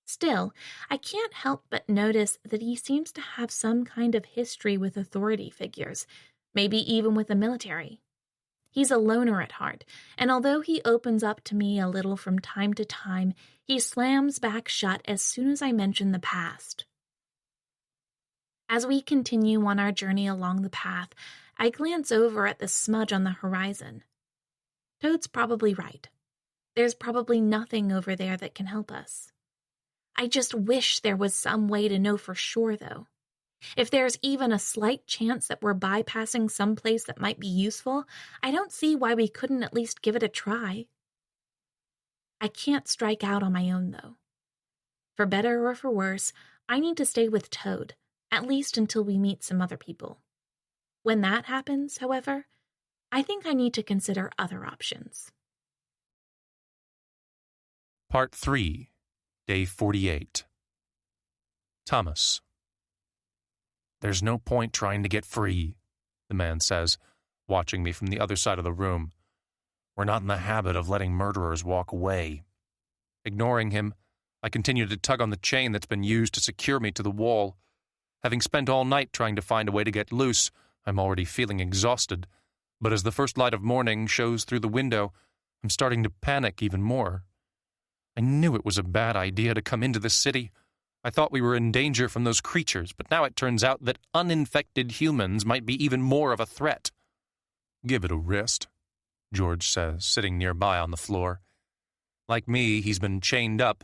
Speaker 2: Still, I can't help but notice that he seems to have some kind of history with authority figures, maybe even with the military. He's a loner at heart, and although he opens up to me a little from time to time, he slams back shut as soon as I mention the past. As we continue on our journey along the path, I glance over at the smudge on the horizon. Toad's probably right. There's probably nothing over there that can help us. I just wish there was some way to know for sure, though. If there's even a slight chance that we're bypassing some place that might be useful, I don't see why we couldn't at least give it a try. I can't strike out on my own, though. For better or for worse, I need to stay with Toad, at least until we meet some other people. When that happens, however, I think I need to consider other options.
Speaker 1: Part 3, Day 48. Thomas. "There's no point trying to get free," the man says, watching me from the other side of the room. "We're not in the habit of letting murderers walk away." Ignoring him, I continue to tug on the chain that's been used to secure me to the wall. Having spent all night trying to find a way to get loose, I'm already feeling exhausted, but as the first light of morning shows through the window, I'm starting to panic even more. I knew it was a bad idea to come into the city. I thought we were in danger from those creatures, but now it turns out that uninfected humans might be even more of a threat. "Give it a rest," George says, sitting nearby on the floor. Like me, he's been chained up.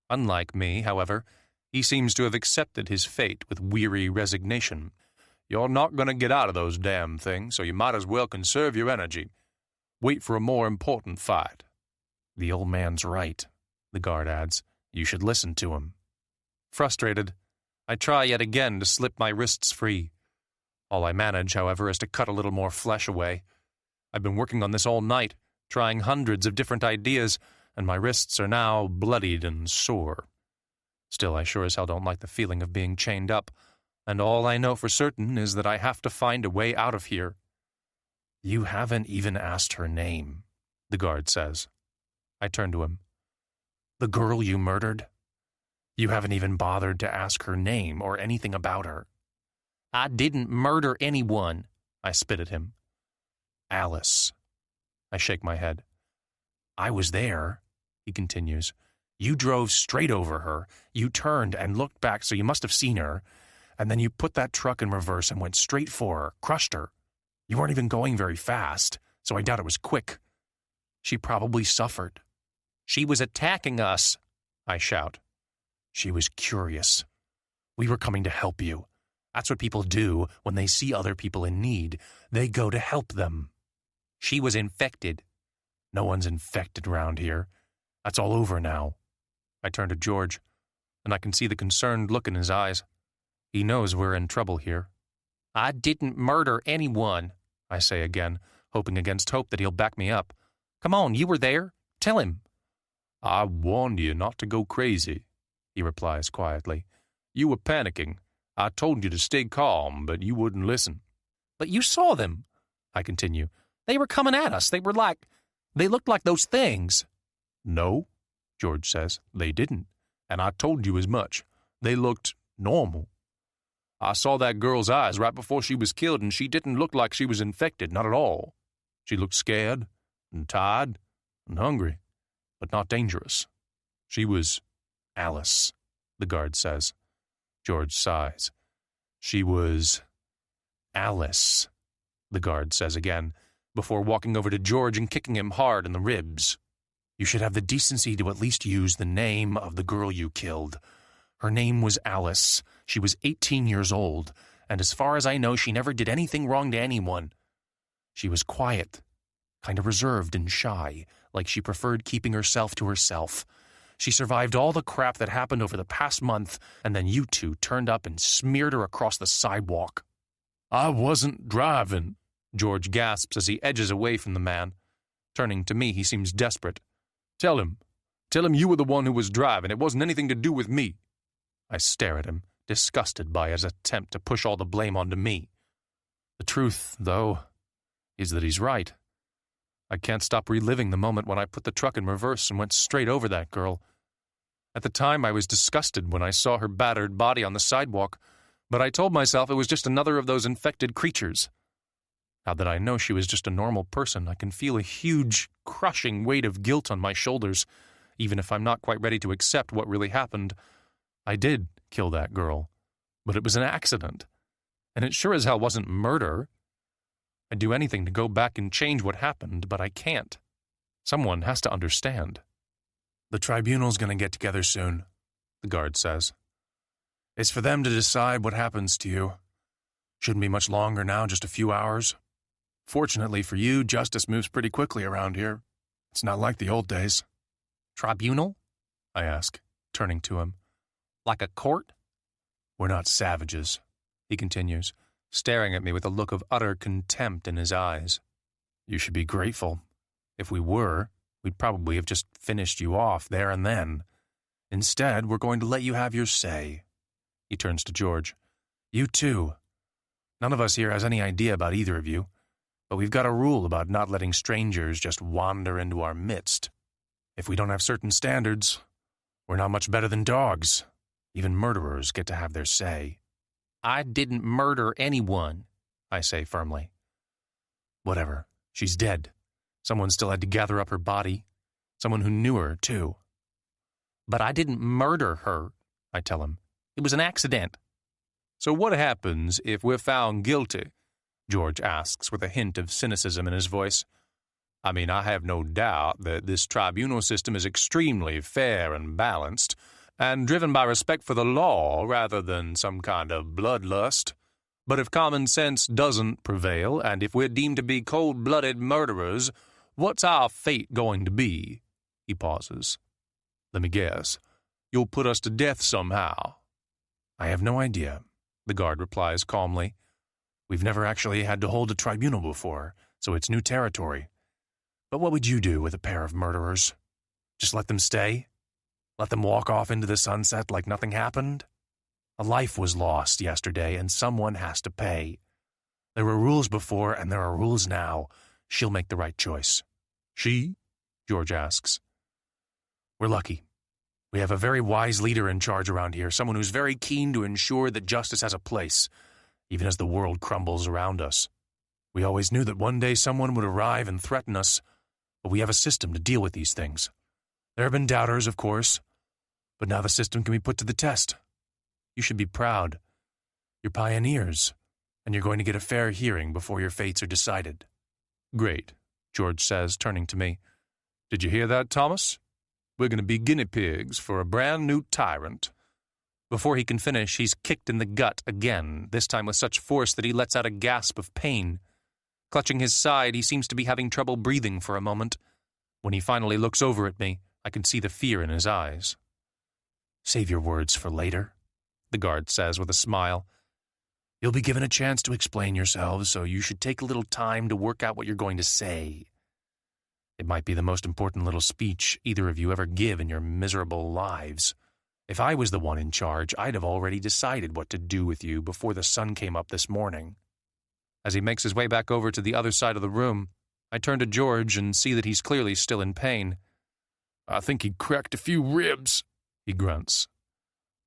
Speaker 1: Unlike me, however, he seems to have accepted his fate with weary resignation. "You're not going to get out of those damn things, so you might as well conserve your energy. Wait for a more important fight." "The old man's right," the guard adds. "You should listen to him." Frustrated, I try yet again to slip my wrists free. All I manage, however, is to cut a little more flesh away. I've been working on this all night, trying hundreds of different ideas, and my wrists are now bloodied and sore. Still, I sure as hell don't like the feeling of being chained up, and all I know for certain is that I have to find a way out of here. "You haven't even asked her name," the guard says. I turn to him. "The girl you murdered? You haven't even bothered to ask her name or anything about her." "I didn't murder anyone," I spit at him. "Alice." I shake my head. "I was there," he continues. "You drove straight over her. You turned and looked back, so you must have seen her. And then you put that truck in reverse and went straight for her, crushed her. You weren't even going very fast, so I doubt it was quick. She probably suffered." "She was attacking us," I shout. "She was curious. We were coming to help you. That's what people do when they see other people in need. They go to help them." "She was infected." "No one's infected around here. That's all over now." I turn to George, and I can see the concerned look in his eyes. He knows we're in trouble here. "I didn't murder anyone," I say again, hoping against hope that he'll back me up. "Come on, you were there. Tell him." "I warned you not to go crazy," he replies quietly. "You were panicking. I told you to stay calm, but you wouldn't listen." "But you saw them," I continue. "They were coming at us. They looked like those things." "No," George says, "they didn't. And I told you as much. They looked normal. I saw that girl's eyes right before she was killed, and she didn't look like she was infected, not at all. She looked scared and tired and hungry, but not dangerous. She was Alice," the guard says. George sighs. "She was
Speaker 3: Alice, the guard says again, before walking over to George and kicking him hard in the ribs. You should have the decency to at least use the name of the girl you killed. Her name was Alice. She was 18 years old, and as far as I know, she never did anything wrong to anyone. She was quiet, kind of reserved and shy, like she preferred keeping herself to herself. She survived all the crap that happened over the past month, and then you two turned up and smeared her across the sidewalk. I wasn't driving, George gasps as he edges away from the man. Turning to me, he seems desperate. Tell him you were the one who was driving. It wasn't anything to do with me. I stare at him, disgusted by his attempt to push all the blame onto me. The truth, though, is that he's right. I can't stop reliving the moment when I put the truck in reverse and went straight over that girl. At the time, I was disgusted when I saw her battered body on the sidewalk, but I told myself it was just another of those infected creatures. Now that I know she was just a normal person, I can feel a huge, crushing weight of guilt on my shoulders, even if I'm not quite ready to accept what really happened. I did kill that girl, but it was an accident, and it sure as hell wasn't murder. I'd do anything to go back and change what happened, but I can't. Someone has to understand. The tribunal's going to get together soon, the guard says. It's for them to decide what happens to you. Shouldn't be much longer now, just a few hours. Fortunately for you, justice moves pretty quickly around here. It's not like the old days.
Speaker 1: Tribunal?
Speaker 3: I ask, turning to him.
Speaker 1: Like a court?
Speaker 3: We're not savages, he continues, staring at me with a look of utter contempt in his eyes. You should be grateful. If we were, we'd probably have just finished you off there and then. Instead, we're going to let you have your say. He turns to George. You too. None of us here has any idea about either of you, but we've got a rule about not letting strangers just wander into our midst. If we don't have certain standards, we're not much better than dogs. Even murderers get to have their say.
Speaker 1: I didn't murder anyone, I say firmly.
Speaker 3: Whatever. She's dead. Someone still had to gather up her body. Someone who knew her, too.
Speaker 1: But I didn't murder her, I tell him. It was an accident.
Speaker 3: So what happens if we're found guilty? George asks with a hint of cynicism in his voice. I mean, I have no doubt that this tribunal system is extremely fair and balanced, and driven by respect for the law rather than some kind of bloodlust. But if common sense doesn't prevail, and if we're deemed to be cold-blooded murderers, what's our fate going to be? He pauses. Let me guess. You'll put us to death somehow. I have no idea, the guard replies calmly. We've never actually had to hold a tribunal before, so it's new territory. But what would you do with a pair of murderers? Just let them stay? Let them walk off into the sunset like nothing happened? A life was lost yesterday, and someone has to pay. There were rules before, and there are rules now. She'll make the right choice. She? George asks. We're lucky. We have a very wise leader in charge around here, someone who's very keen to ensure that justice has a place, even as the world crumbles around us. We always knew that one day someone would arrive and threaten us, but we have a system to deal with these things. There have been doubters, of course, but now the system can be put to the test. You should be proud. You're pioneers, and you're going to get a fair hearing before your fates are decided. Great, George says, turning to me. Did you hear that, Thomas? We're going to be guinea pigs for a brand new tyrant. Before he can finish, he's kicked in the gut again, this time with such force that he lets out a gasp of pain. Clutching his side, he seems to be having trouble breathing for a moment. When he finally looks over at me, I can see the fear in his eyes. Save your words for later, the guard says with a smile. You'll be given a chance to explain yourselves, so you should take a little time to work out what you're going to say. It might be the most important little speech either of you ever give in your miserable lives. If I was the one in charge, I'd have already decided what to do with you before the sun came up this morning. As he makes his way back over to the other side of the room, I turn to George and see that he's clearly still in pain. I think he cracked a few ribs, he grunts.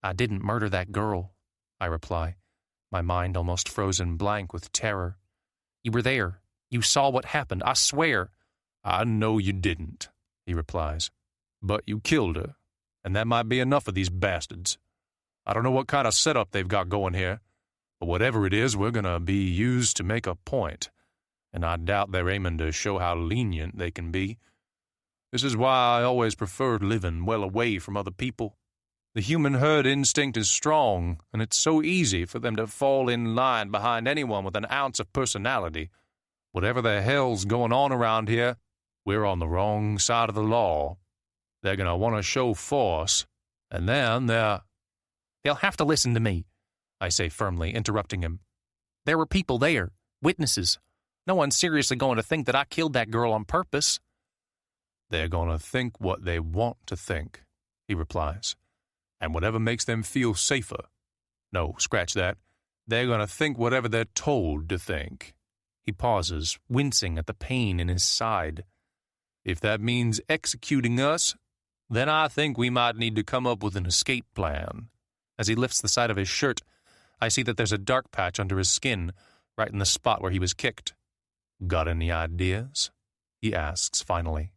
Speaker 3: I didn't murder that girl, I reply, my mind almost frozen blank with terror. You were there. You saw what happened, I swear. I know you didn't, he replies. But you killed her, and that might be enough of these bastards. I don't know what kind of setup they've got going here, But whatever it is, we're going to be used to make a point, and I doubt they're aiming to show how lenient they can be. This is why I always preferred living well away from other people. The human herd instinct is strong, and it's so easy for them to fall in line behind anyone with an ounce of personality. Whatever the hell's going on around here, we're on the wrong side of the law. They're going to want to show force, and then
Speaker 1: They'll have to listen to me, I say firmly, interrupting him. There were people there, witnesses. No one's seriously going to think that I killed that girl on purpose.
Speaker 3: They're going to think what they want to think, he replies, and whatever makes them feel safer. No, scratch that. They're going to think whatever they're told to think. He pauses, wincing at the pain in his side. If that means executing us, then I think we might need to come up with an escape plan. As he lifts the side of his shirt, I see that there's a dark patch under his skin, right in the spot where he was kicked. Got any ideas? He asks finally.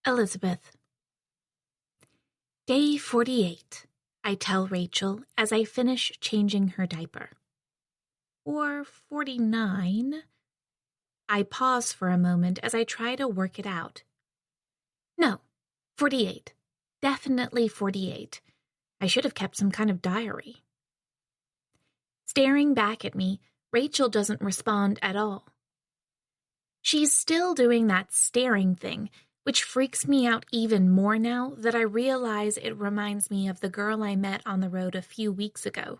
Speaker 2: Elizabeth. Day 48, I tell Rachel as I finish changing her diaper. Or 49. I pause for a moment as I try to work it out. No, 48. Definitely 48. I should have kept some kind of diary. Staring back at me, Rachel doesn't respond at all. She's still doing that staring thing, which freaks me out even more now that I realize it reminds me of the girl I met on the road a few weeks ago.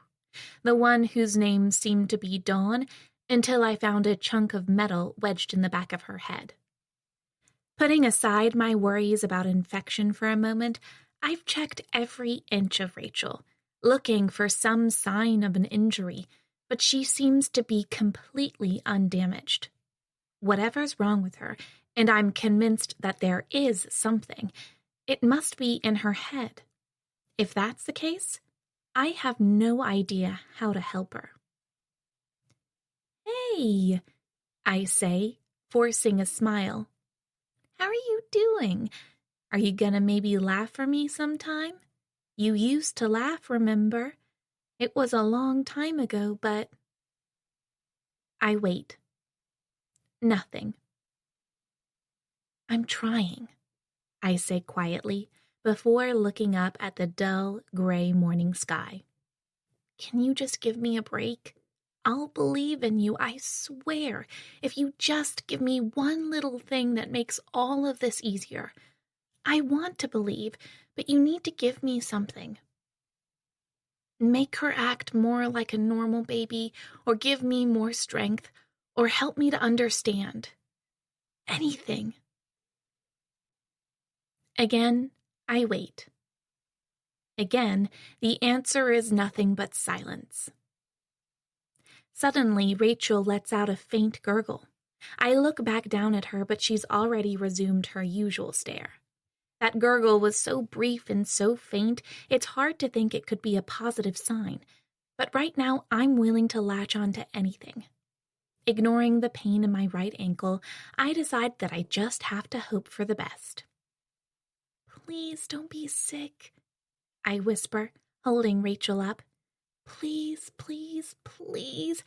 Speaker 2: The one whose name seemed to be Dawn until I found a chunk of metal wedged in the back of her head. Putting aside my worries about infection for a moment, I've checked every inch of Rachel, looking for some sign of an injury, but she seems to be completely undamaged. Whatever's wrong with her, and I'm convinced that there is something, it must be in her head. If that's the case, I have no idea how to help her. Hey, I say, forcing a smile. How are you doing? Are you gonna maybe laugh for me sometime? You used to laugh, remember? It was a long time ago, but... I wait. Nothing. I'm trying, I say quietly, before looking up at the dull, gray morning sky. Can you just give me a break? I'll believe in you, I swear, if you just give me one little thing that makes all of this easier. I want to believe, but you need to give me something. Make her act more like a normal baby, or give me more strength, or help me to understand. Anything. Again, I wait. Again, the answer is nothing but silence. Suddenly, Rachel lets out a faint gurgle. I look back down at her, but she's already resumed her usual stare. That gurgle was so brief and so faint, it's hard to think it could be a positive sign. But right now, I'm willing to latch on to anything. Ignoring the pain in my right ankle, I decide that I just have to hope for the best. Please don't be sick, I whisper, holding Rachel up. Please, please, please.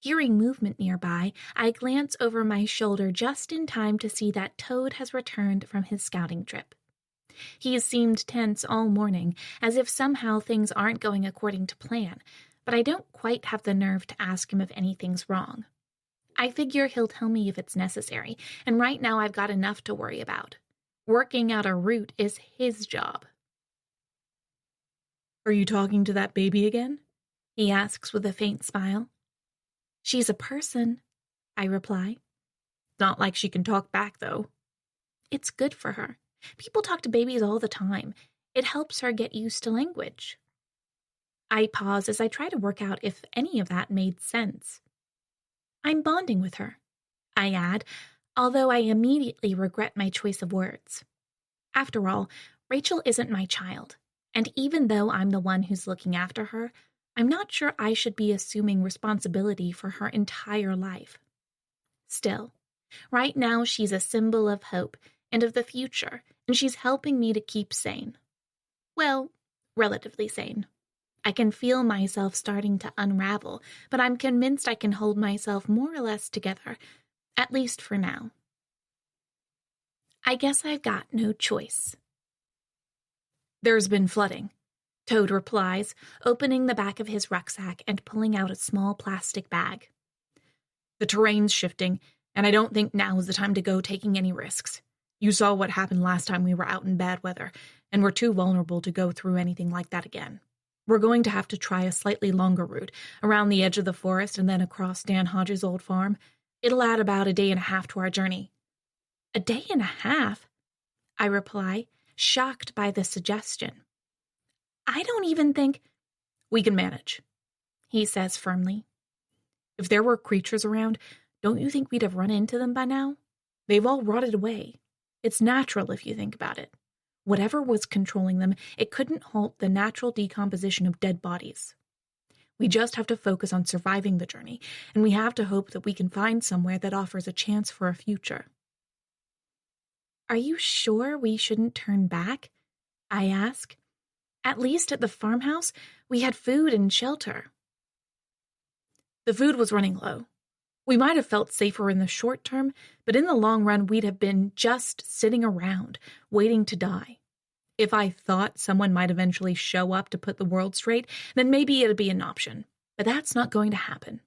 Speaker 2: Hearing movement nearby, I glance over my shoulder just in time to see that Toad has returned from his scouting trip. He has seemed tense all morning, as if somehow things aren't going according to plan, but I don't quite have the nerve to ask him if anything's wrong. I figure he'll tell me if it's necessary, and right now I've got enough to worry about. Working out a route is his job. Are you talking to that baby again? He asks with a faint smile. She's a person, I reply. Not like she can talk back, though. It's good for her. People talk to babies all the time. It helps her get used to language. I pause as I try to work out if any of that made sense. I'm bonding with her, I add, although I immediately regret my choice of words. After all, Rachel isn't my child, and even though I'm the one who's looking after her, I'm not sure I should be assuming responsibility for her entire life. Still, right now she's a symbol of hope and of the future, and she's helping me to keep sane. Well, relatively sane. I can feel myself starting to unravel, but I'm convinced I can hold myself more or less together, at least for now. I guess I've got no choice. There's been flooding, Toad replies, opening the back of his rucksack and pulling out a small plastic bag. The terrain's shifting, and I don't think now is the time to go taking any risks. You saw what happened last time we were out in bad weather, and we're too vulnerable to go through anything like that again. We're going to have to try a slightly longer route, around the edge of the forest and then across Dan Hodges' old farm. It'll add about a day and a half to our journey. A day and a half? I reply, shocked by the suggestion. I don't even think... We can manage, he says firmly. If there were creatures around, don't you think we'd have run into them by now? They've all rotted away. It's natural if you think about it. Whatever was controlling them, it couldn't halt the natural decomposition of dead bodies. We just have to focus on surviving the journey, and we have to hope that we can find somewhere that offers a chance for a future. Are you sure we shouldn't turn back? I ask. At least at the farmhouse, we had food and shelter. The food was running low. We might have felt safer in the short term, but in the long run we'd have been just sitting around, waiting to die. If I thought someone might eventually show up to put the world straight, then maybe it'd be an option. But that's not going to happen.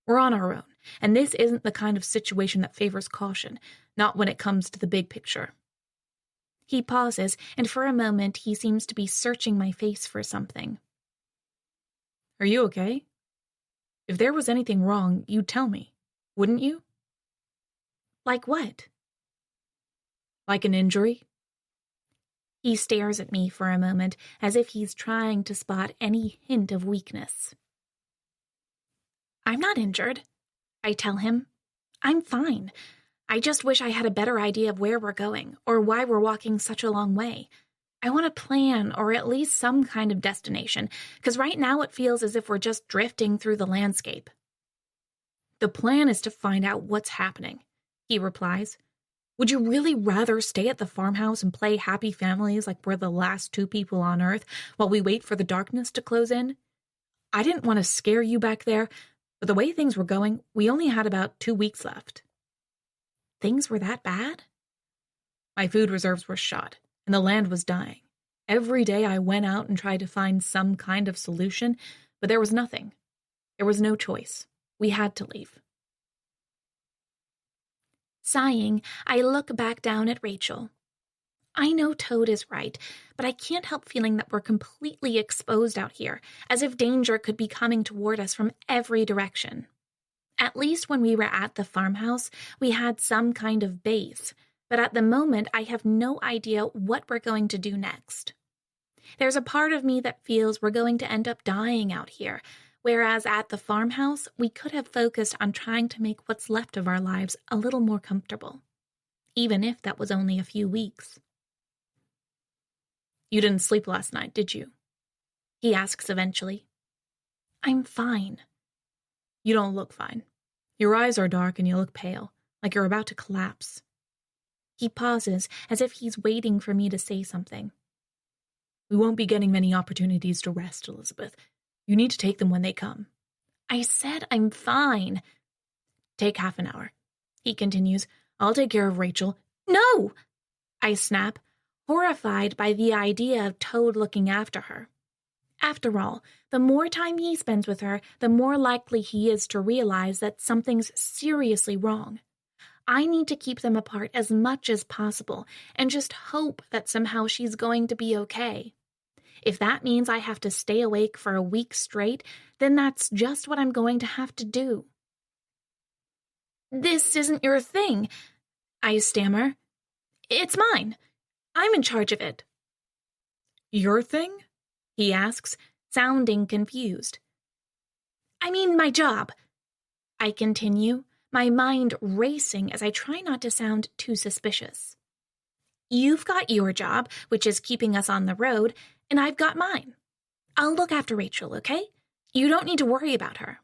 Speaker 2: We're on our own, and this isn't the kind of situation that favors caution, not when it comes to the big picture. He pauses, and for a moment he seems to be searching my face for something. Are you okay? If there was anything wrong, you'd tell me, wouldn't you? Like what? Like an injury? He stares at me for a moment, as if he's trying to spot any hint of weakness. I'm not injured, I tell him. I'm fine. I just wish I had a better idea of where we're going, or why we're walking such a long way. I want a plan, or at least some kind of destination, because right now it feels as if we're just drifting through the landscape. The plan is to find out what's happening, he replies. Would you really rather stay at the farmhouse and play happy families like we're the last two people on Earth while we wait for the darkness to close in? I didn't want to scare you back there, but the way things were going, we only had about 2 weeks left. Things were that bad? My food reserves were shot, and the land was dying. Every day I went out and tried to find some kind of solution, but there was nothing. There was no choice. We had to leave. Sighing, I look back down at Rachel. I know Toad is right, but I can't help feeling that we're completely exposed out here, as if danger could be coming toward us from every direction. At least when we were at the farmhouse, we had some kind of base, but at the moment I have no idea what we're going to do next. There's a part of me that feels we're going to end up dying out here, whereas at the farmhouse, we could have focused on trying to make what's left of our lives a little more comfortable, even if that was only a few weeks. You didn't sleep last night, did you? He asks eventually. I'm fine. You don't look fine. Your eyes are dark and you look pale, like you're about to collapse. He pauses, as if he's waiting for me to say something. We won't be getting many opportunities to rest, Elizabeth. You need to take them when they come. I said I'm fine. Take half an hour. He continues. I'll take care of Rachel. No! I snap, horrified by the idea of Toad looking after her. After all, the more time he spends with her, the more likely he is to realize that something's seriously wrong. I need to keep them apart as much as possible and just hope that somehow she's going to be okay. If that means I have to stay awake for a week straight, then that's just what I'm going to have to do. This isn't your thing, I stammer. It's mine. I'm in charge of it. Your thing? He asks, sounding confused. I mean my job, I continue, my mind racing as I try not to sound too suspicious. You've got your job, which is keeping us on the road, and I've got mine. I'll look after Rachel, okay? You don't need to worry about her.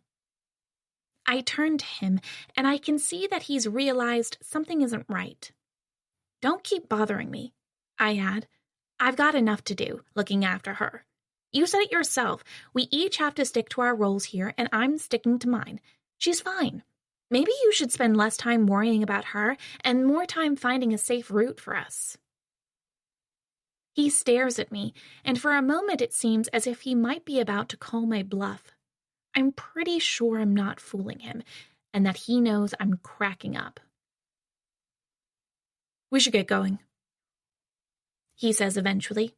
Speaker 2: I turn to him, and I can see that he's realized something isn't right. Don't keep bothering me, I add. I've got enough to do, looking after her. You said it yourself. We each have to stick to our roles here, and I'm sticking to mine. She's fine. Maybe you should spend less time worrying about her and more time finding a safe route for us. He stares at me, and for a moment it seems as if he might be about to call my bluff. I'm pretty sure I'm not fooling him, and that he knows I'm cracking up.
Speaker 4: We should get going,
Speaker 2: he says eventually.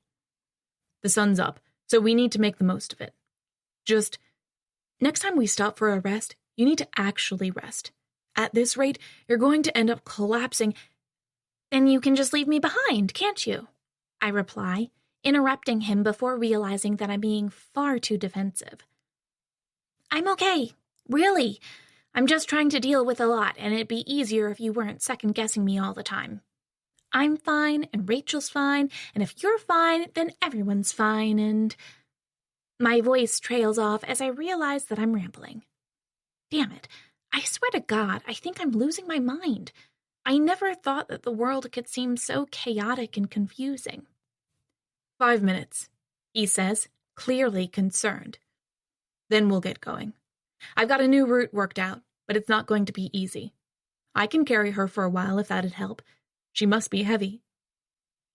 Speaker 4: The sun's up, so we need to make the most of it. Just, next time we stop for a rest, you need to actually rest. At this rate, you're going to end up collapsing.
Speaker 2: Then you can just leave me behind, can't you? I reply, interrupting him before realizing that I'm being far too defensive. I'm okay, really. I'm just trying to deal with a lot, and it'd be easier if you weren't second-guessing me all the time. I'm fine, and Rachel's fine, and if you're fine, then everyone's fine, and... My voice trails off as I realize that I'm rambling. Damn it, I swear to God, I think I'm losing my mind. I never thought that the world could seem so chaotic and confusing.
Speaker 4: 5 minutes,
Speaker 2: he says, clearly concerned.
Speaker 4: Then we'll get going. I've got a new route worked out, but it's not going to be easy. I can carry her for a while if that'd help. She must be heavy.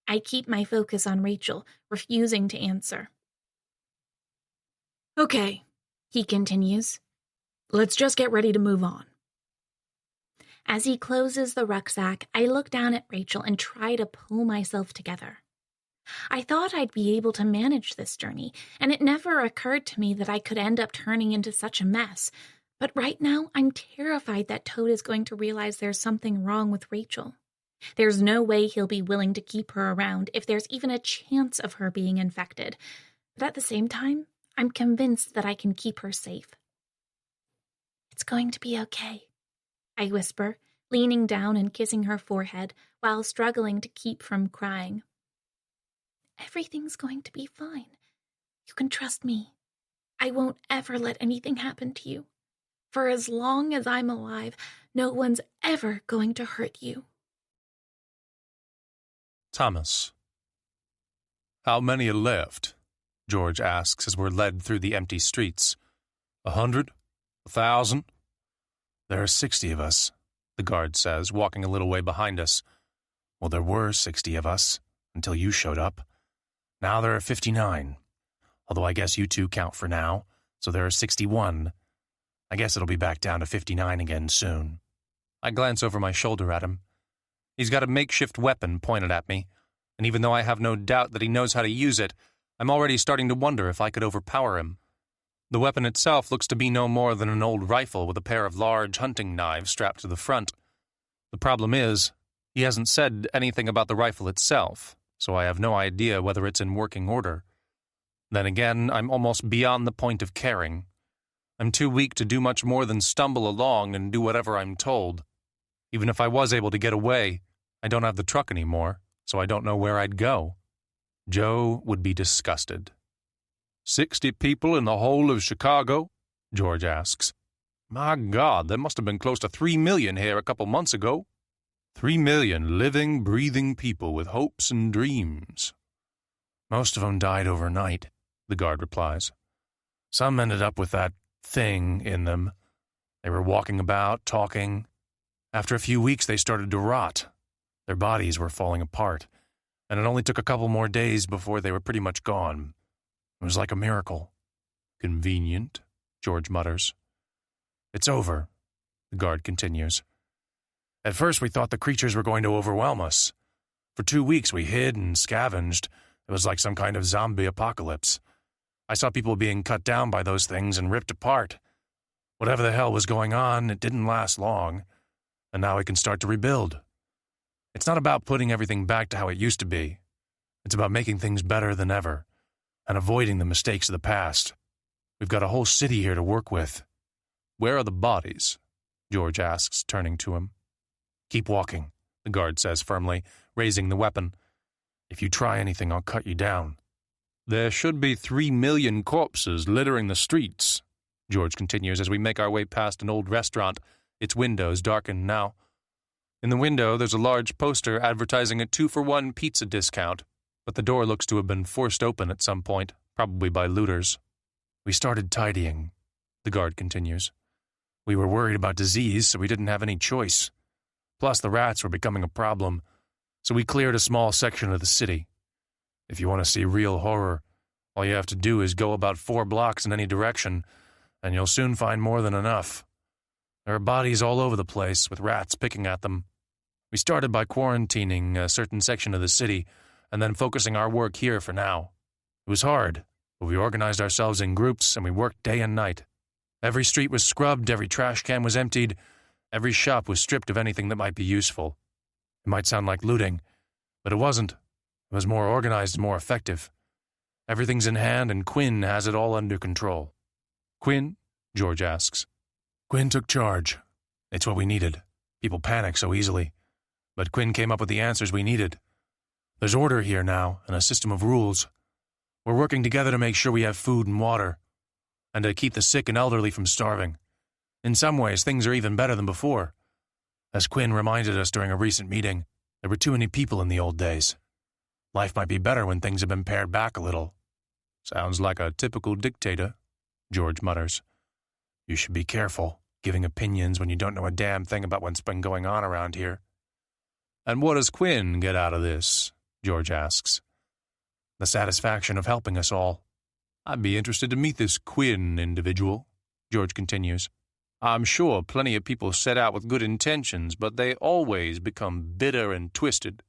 Speaker 2: I keep my focus on Rachel, refusing to answer.
Speaker 4: Okay,
Speaker 2: he continues.
Speaker 4: Let's just get ready to move on.
Speaker 2: As he closes the rucksack, I look down at Rachel and try to pull myself together. I thought I'd be able to manage this journey, and it never occurred to me that I could end up turning into such a mess. But right now, I'm terrified that Toad is going to realize there's something wrong with Rachel. There's no way he'll be willing to keep her around if there's even a chance of her being infected. But at the same time, I'm convinced that I can keep her safe. It's going to be okay, I whisper, leaning down and kissing her forehead while struggling to keep from crying. Everything's going to be fine. You can trust me. I won't ever let anything happen to you. For as long as I'm alive, no one's ever going to hurt you.
Speaker 3: Thomas. How many are left? George asks as we're led through the empty streets. 100? 1,000? There are 60 of us, the guard says, walking a little way behind us. Well, there were 60 of us, until you showed up. Now there are 59. Although I guess you two count for now, so there are 61. I guess it'll be back down to 59 again soon. I glance over my shoulder at him. He's got a makeshift weapon pointed at me, and even though I have no doubt that he knows how to use it, I'm already starting to wonder if I could overpower him. The weapon itself looks to be no more than an old rifle with a pair of large hunting knives strapped to the front. The problem is, he hasn't said anything about the rifle itself, so I have no idea whether it's in working order. Then again, I'm almost beyond the point of caring. I'm too weak to do much more than stumble along and do whatever I'm told. Even if I was able to get away, I don't have the truck anymore, so I don't know where I'd go. Joe would be disgusted. 60 people in the whole of Chicago? George asks. My God, there must have been close to 3 million here a couple months ago. 3 million living, breathing people with hopes and dreams. Most of them died overnight, the guard replies. Some ended up with that thing in them. They were walking about, talking. After a few weeks, they started to rot. Their bodies were falling apart, and it only took a couple more days before they were pretty much gone. It was like a miracle. Convenient, George mutters. It's over, the guard continues. At first we thought the creatures were going to overwhelm us. For 2 weeks we hid and scavenged. It was like some kind of zombie apocalypse. I saw people being cut down by those things and ripped apart. Whatever the hell was going on, it didn't last long. And now we can start to rebuild. It's not about putting everything back to how it used to be. It's about making things better than ever, and avoiding the mistakes of the past. We've got a whole city here to work with. Where are the bodies? George asks, turning to him. Keep walking, the guard says firmly, raising the weapon. If you try anything, I'll cut you down. There should be 3 million corpses littering the streets, George continues as we make our way past an old restaurant, its windows darkened now. In the window, there's a large poster advertising a 2-for-1 pizza discount, but the door looks to have been forced open at some point, probably by looters. We started tidying, the guard continues. We were worried about disease, so we didn't have any choice. Plus, the rats were becoming a problem, so we cleared a small section of the city. If you want to see real horror, all you have to do is go about 4 blocks in any direction, and you'll soon find more than enough. There are bodies all over the place, with rats picking at them. We started by quarantining a certain section of the city, and then focusing our work here for now. It was hard, but we organized ourselves in groups, and we worked day and night. Every street was scrubbed, every trash can was emptied, every shop was stripped of anything that might be useful. It might sound like looting, but it wasn't. It was more organized and more effective. Everything's in hand, and Quinn has it all under control. Quinn? George asks. Quinn took charge. It's what we needed. People panic so easily. But Quinn came up with the answers we needed. There's order here now, and a system of rules. We're working together to make sure we have food and water, and to keep the sick and elderly from starving. In some ways, things are even better than before. As Quinn reminded us during a recent meeting, there were too many people in the old days. Life might be better when things have been pared back a little. Sounds like a typical dictator, George mutters. You should be careful, giving opinions when you don't know a damn thing about what's been going on around here. And what does Quinn get out of this? George asks. The satisfaction of helping us all. I'd be interested to meet this Quinn individual, George continues. I'm sure plenty of people set out with good intentions, but they always become bitter and twisted.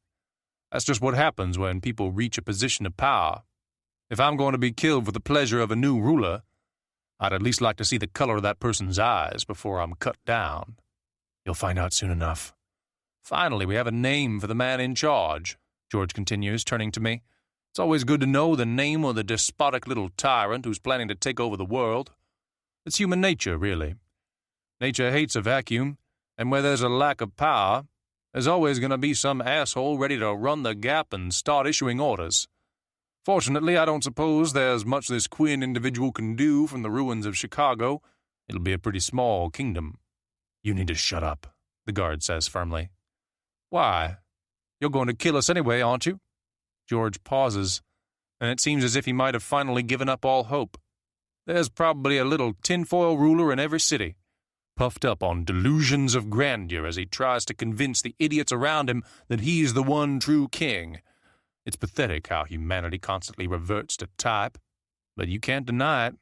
Speaker 3: That's just what happens when people reach a position of power. If I'm going to be killed for the pleasure of a new ruler, I'd at least like to see the color of that person's eyes before I'm cut down. You'll find out soon enough. Finally, we have a name for the man in charge, George continues, turning to me. It's always good to know the name of the despotic little tyrant who's planning to take over the world. It's human nature, really. Nature hates a vacuum, and where there's a lack of power, there's always going to be some asshole ready to run the gap and start issuing orders. Fortunately, I don't suppose there's much this Quinn individual can do from the ruins of Chicago. It'll be a pretty small kingdom. You need to shut up, the guard says firmly. Why? You're going to kill us anyway, aren't you? George pauses, and it seems as if he might have finally given up all hope. There's probably a little tinfoil ruler in every city, puffed up on delusions of grandeur as he tries to convince the idiots around him that he's the one true king. It's pathetic how humanity constantly reverts to type, but you can't deny it.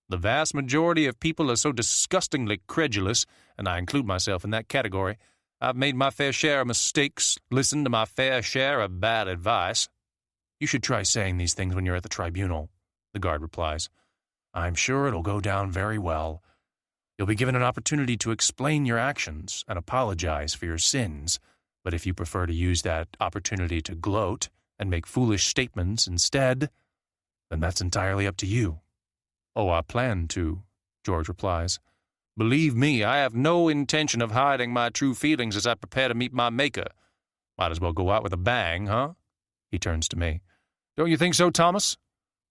Speaker 3: The vast majority of people are so disgustingly credulous, and I include myself in that category. I've made my fair share of mistakes, listened to my fair share of bad advice. You should try saying these things when you're at the tribunal, the guard replies. I'm sure it'll go down very well. You'll be given an opportunity to explain your actions and apologize for your sins, but if you prefer to use that opportunity to gloat and make foolish statements instead, then that's entirely up to you. Oh, I plan to, George replies. Believe me, I have no intention of hiding my true feelings as I prepare to meet my maker. Might as well go out with a bang, huh? He turns to me. Don't you think so, Thomas?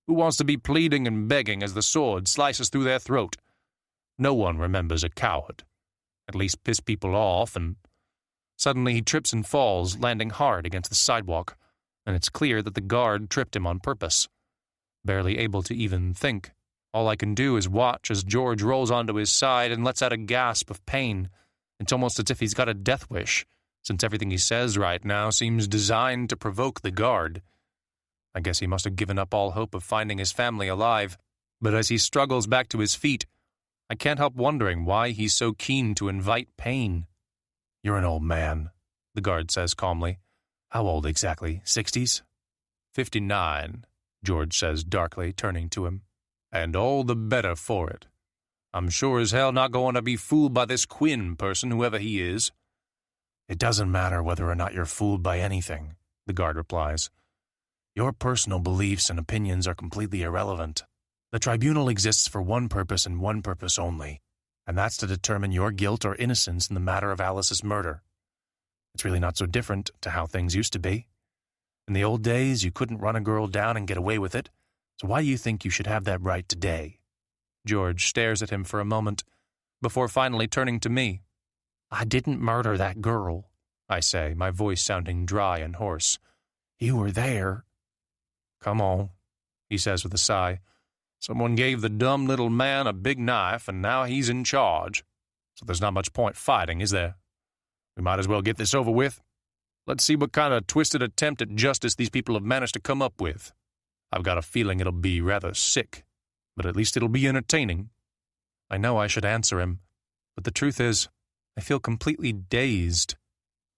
Speaker 3: Who wants to be pleading and begging as the sword slices through their throat? No one remembers a coward. At least piss people off, and suddenly he trips and falls, landing hard against the sidewalk, and it's clear that the guard tripped him on purpose. Barely able to even think. All I can do is watch as George rolls onto his side and lets out a gasp of pain. It's almost as if he's got a death wish, since everything he says right now seems designed to provoke the guard. I guess he must have given up all hope of finding his family alive, but as he struggles back to his feet, I can't help wondering why he's so keen to invite pain. You're an old man, the guard says calmly. How old exactly? 60s? 59, George says darkly, turning to him. And all the better for it. I'm sure as hell not going to be fooled by this Quinn person, whoever he is. It doesn't matter whether or not you're fooled by anything, the guard replies. Your personal beliefs and opinions are completely irrelevant. The tribunal exists for one purpose and one purpose only, and that's to determine your guilt or innocence in the matter of Alice's murder. It's really not so different to how things used to be. In the old days, you couldn't run a girl down and get away with it, so why do you think you should have that right today? George stares at him for a moment, before finally turning to me. I didn't murder that girl, I say, my voice sounding dry and hoarse. You were there. Come on, he says with a sigh. Someone gave the dumb little man a big knife, and now he's in charge. So there's not much point fighting, is there? We might as well get this over with. Let's see what kind of twisted attempt at justice these people have managed to come up with. I've got a feeling it'll be rather sick, but at least it'll be entertaining. I know I should answer him, but the truth is, I feel completely dazed.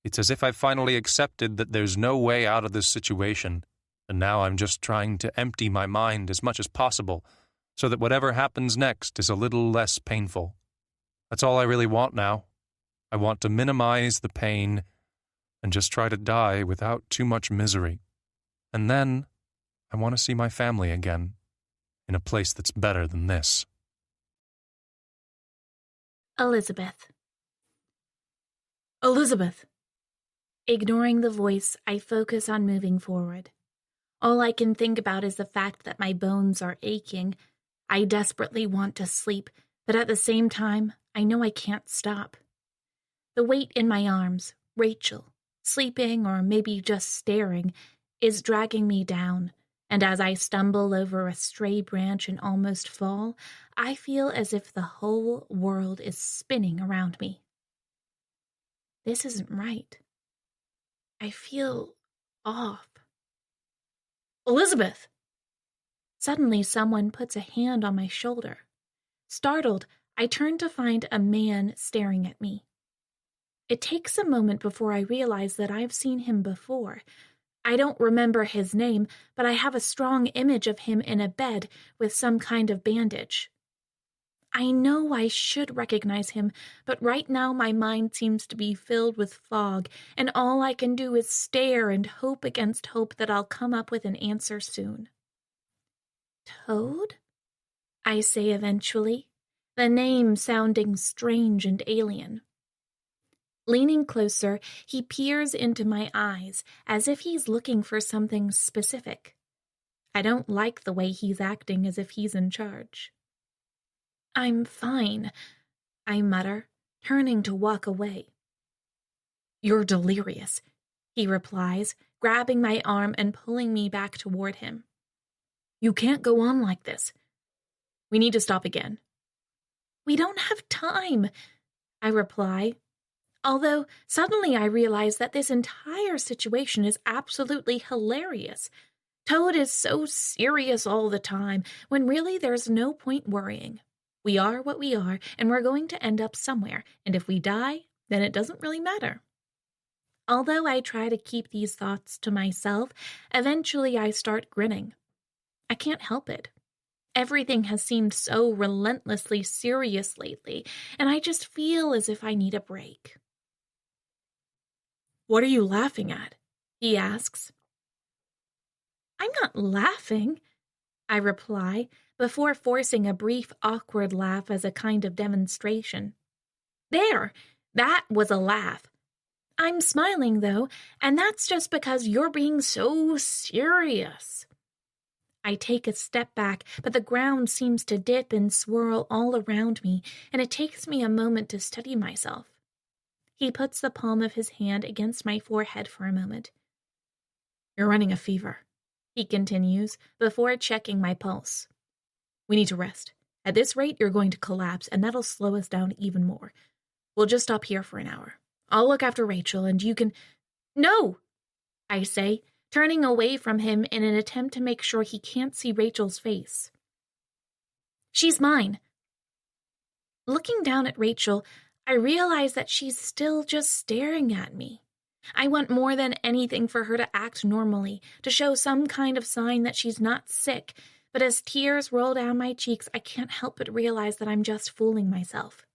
Speaker 3: It's as if I finally accepted that there's no way out of this situation, and now I'm just trying to empty my mind as much as possible so that whatever happens next is a little less painful. That's all I really want now. I want to minimize the pain and just try to die without too much misery. And then I want to see my family again, in a place that's better than this.
Speaker 2: Elizabeth.
Speaker 4: Elizabeth.
Speaker 2: Ignoring the voice, I focus on moving forward. All I can think about is the fact that my bones are aching. I desperately want to sleep, but at the same time, I know I can't stop. The weight in my arms, Rachel, sleeping or maybe just staring, is dragging me down, and as I stumble over a stray branch and almost fall, I feel as if the whole world is spinning around me. This isn't right. I feel off.
Speaker 4: Elizabeth!
Speaker 2: Suddenly, someone puts a hand on my shoulder. Startled, I turn to find a man staring at me. It takes a moment before I realize that I've seen him before. I don't remember his name, but I have a strong image of him in a bed with some kind of bandage. I know I should recognize him, but right now my mind seems to be filled with fog, and all I can do is stare and hope against hope that I'll come up with an answer soon. Toad? I say eventually, the name sounding strange and alien. Leaning closer, he peers into my eyes as if he's looking for something specific. I don't like the way he's acting as if he's in charge. I'm fine, I mutter, turning to walk away.
Speaker 4: You're delirious,
Speaker 2: he replies, grabbing my arm and pulling me back toward him.
Speaker 4: You can't go on like this. We need to stop again.
Speaker 2: We don't have time, I reply, although suddenly I realize that this entire situation is absolutely hilarious. Toad is so serious all the time, when really there's no point worrying. We are what we are, and we're going to end up somewhere, and if we die, then it doesn't really matter. Although I try to keep these thoughts to myself, eventually I start grinning. I can't help it. Everything has seemed so relentlessly serious lately, and I just feel as if I need a break.
Speaker 4: What are you laughing at?
Speaker 2: He asks. I'm not laughing, I reply, before forcing a brief, awkward laugh as a kind of demonstration. There, that was a laugh. I'm smiling, though, and that's just because you're being so serious. I take a step back, but the ground seems to dip and swirl all around me, and it takes me a moment to steady myself. He puts the palm of his hand against my forehead for a moment.
Speaker 4: You're running a fever,
Speaker 2: he continues, before checking my pulse.
Speaker 4: We need to rest. At this rate, you're going to collapse, and that'll slow us down even more. We'll just stop here for an hour. I'll look after Rachel, and you can—
Speaker 2: No, I say, turning away from him in an attempt to make sure he can't see Rachel's face. She's mine. Looking down at Rachel, I realize that she's still just staring at me. I want more than anything for her to act normally, to show some kind of sign that she's not sick, but as tears roll down my cheeks, I can't help but realize that I'm just fooling myself.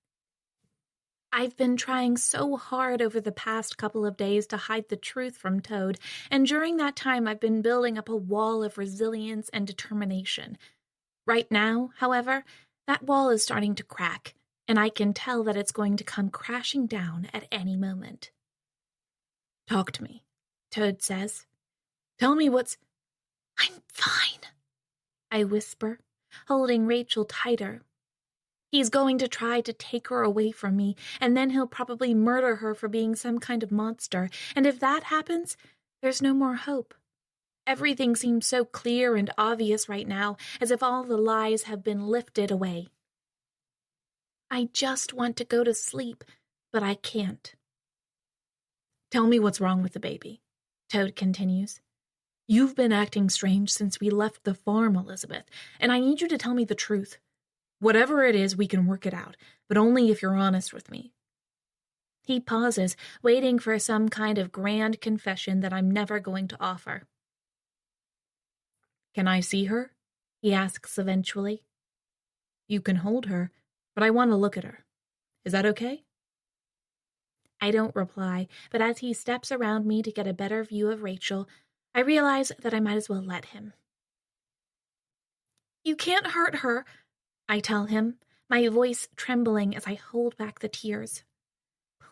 Speaker 2: I've been trying so hard over the past couple of days to hide the truth from Toad, and during that time I've been building up a wall of resilience and determination. Right now, however, that wall is starting to crack, and I can tell that it's going to come crashing down at any moment.
Speaker 4: Talk to me,
Speaker 2: Toad says.
Speaker 4: Tell me what's—
Speaker 2: I'm fine, I whisper, holding Rachel tighter. He's going to try to take her away from me, and then he'll probably murder her for being some kind of monster, and if that happens, there's no more hope. Everything seems so clear and obvious right now, as if all the lies have been lifted away. I just want to go to sleep, but I can't.
Speaker 4: Tell me what's wrong with the baby, Toad continues. You've been acting strange since we left the farm, Elizabeth, and I need you to tell me the truth. Whatever it is, we can work it out, but only if you're honest with me.
Speaker 2: He pauses, waiting for some kind of grand confession that I'm never going to offer.
Speaker 4: Can I see her?
Speaker 2: He asks eventually.
Speaker 4: You can hold her, but I want to look at her. Is that okay?
Speaker 2: I don't reply, but as he steps around me to get a better view of Rachel, I realize that I might as well let him.
Speaker 4: You can't hurt her,
Speaker 2: I tell him, my voice trembling as I hold back the tears.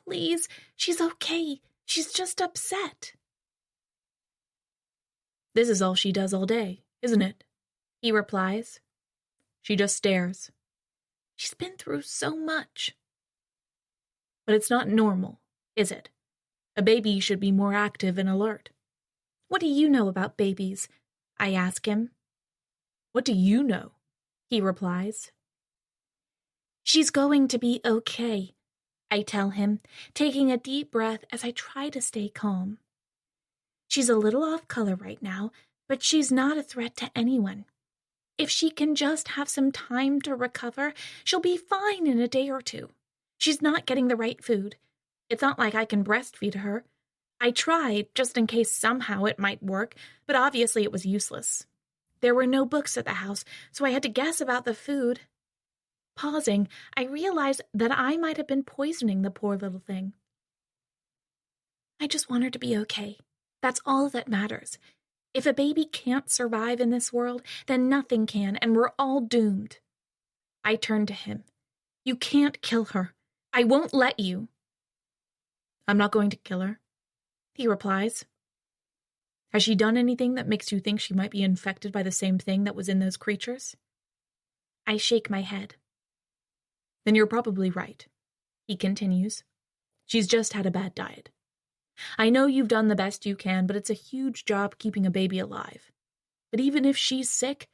Speaker 4: Please, she's okay. She's just upset. This is all she does all day, isn't it?
Speaker 2: He replies.
Speaker 4: She just stares.
Speaker 2: She's been through so much.
Speaker 4: But it's not normal, is it? A baby should be more active and alert.
Speaker 2: What do you know about babies? I ask him.
Speaker 4: What do you know?
Speaker 2: He replies. She's going to be okay, I tell him, taking a deep breath as I try to stay calm. She's a little off color right now, but she's not a threat to anyone. If she can just have some time to recover, she'll be fine in a day or two. She's not getting the right food. It's not like I can breastfeed her. I tried, just in case somehow it might work, but obviously it was useless. There were no books at the house, so I had to guess about the food. Pausing, I realized that I might have been poisoning the poor little thing. I just want her to be okay. That's all that matters. If a baby can't survive in this world, then nothing can, and we're all doomed. I turn to him. You can't kill her. I won't let you.
Speaker 4: I'm not going to kill her,
Speaker 2: he replies.
Speaker 4: Has she done anything that makes you think she might be infected by the same thing that was in those creatures?
Speaker 2: I shake my head.
Speaker 4: Then you're probably right, he continues. She's just had a bad diet. I know you've done the best you can, but it's a huge job keeping a baby alive. But even if she's sick,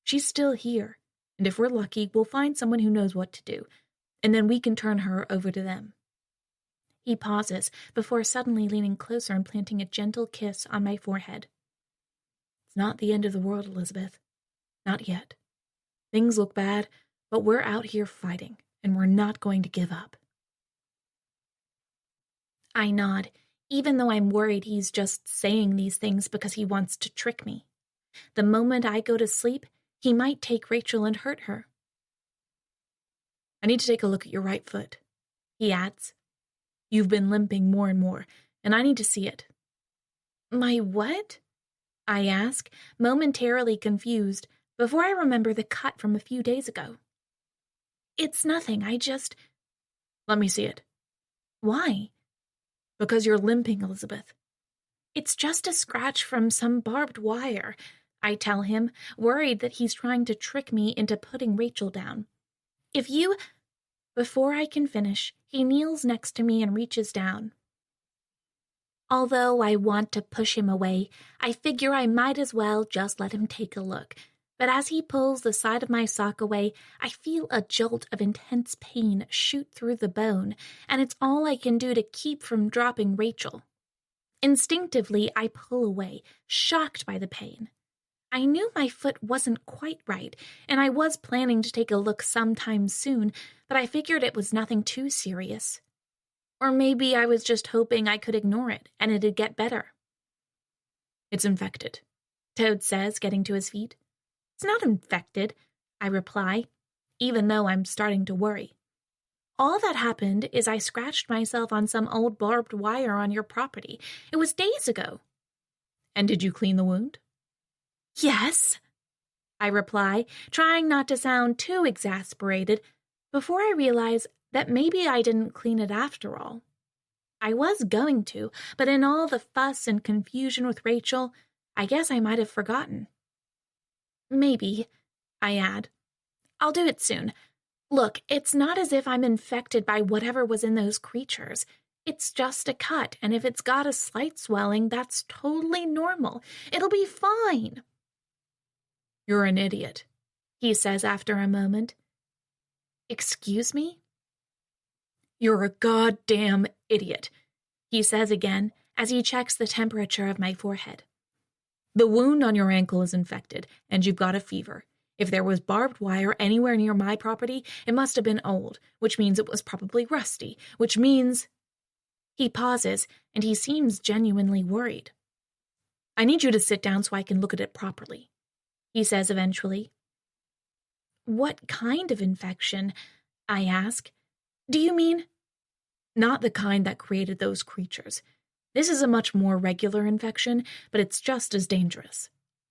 Speaker 4: she's still here, and if we're lucky, we'll find someone who knows what to do, and then we can turn her over to them.
Speaker 2: He pauses before suddenly leaning closer and planting a gentle kiss on my forehead.
Speaker 4: It's not the end of the world, Elizabeth. Not yet. Things look bad, but we're out here fighting, and we're not going to give up.
Speaker 2: I nod, even though I'm worried he's just saying these things because he wants to trick me. The moment I go to sleep, he might take Rachel and hurt her.
Speaker 4: I need to take a look at your right foot,
Speaker 2: he adds.
Speaker 4: You've been limping more and more, and I need to see it.
Speaker 2: My what? I ask, momentarily confused, before I remember the cut from a few days ago. It's nothing,
Speaker 4: Let me see it.
Speaker 2: Why?
Speaker 4: Because you're limping, Elizabeth.
Speaker 2: It's just a scratch from some barbed wire, I tell him, worried that he's trying to trick me into putting Rachel down. Before I can finish, he kneels next to me and reaches down. Although I want to push him away, I figure I might as well just let him take a look. But as he pulls the side of my sock away, I feel a jolt of intense pain shoot through the bone, and it's all I can do to keep from dropping Rachel. Instinctively, I pull away, shocked by the pain. I knew my foot wasn't quite right, and I was planning to take a look sometime soon, but I figured it was nothing too serious. Or maybe I was just hoping I could ignore it, and it'd get better.
Speaker 4: It's infected,
Speaker 2: Toad says, getting to his feet. It's not infected, I reply, even though I'm starting to worry. All that happened is I scratched myself on some old barbed wire on your property. It was days ago.
Speaker 4: And did you clean the wound?
Speaker 2: Yes, I reply, trying not to sound too exasperated, before I realize that maybe I didn't clean it after all. I was going to, but in all the fuss and confusion with Rachel, I guess I might have forgotten. Maybe, I add. I'll do it soon. Look, it's not as if I'm infected by whatever was in those creatures. It's just a cut, and if it's got a slight swelling, that's totally normal. It'll be fine.
Speaker 4: You're an idiot,
Speaker 2: he says after a moment. Excuse me?
Speaker 4: You're a goddamn idiot,
Speaker 2: he says again as he checks the temperature of my forehead.
Speaker 4: The wound on your ankle is infected, and you've got a fever. If there was barbed wire anywhere near my property, it must have been old, which means it was probably rusty, which means...
Speaker 2: He pauses, and he seems genuinely worried.
Speaker 4: I need you to sit down so I can look at it properly,
Speaker 2: he says eventually. What kind of infection? I ask. Do you mean?
Speaker 4: Not the kind that created those creatures. This is a much more regular infection, but it's just as dangerous.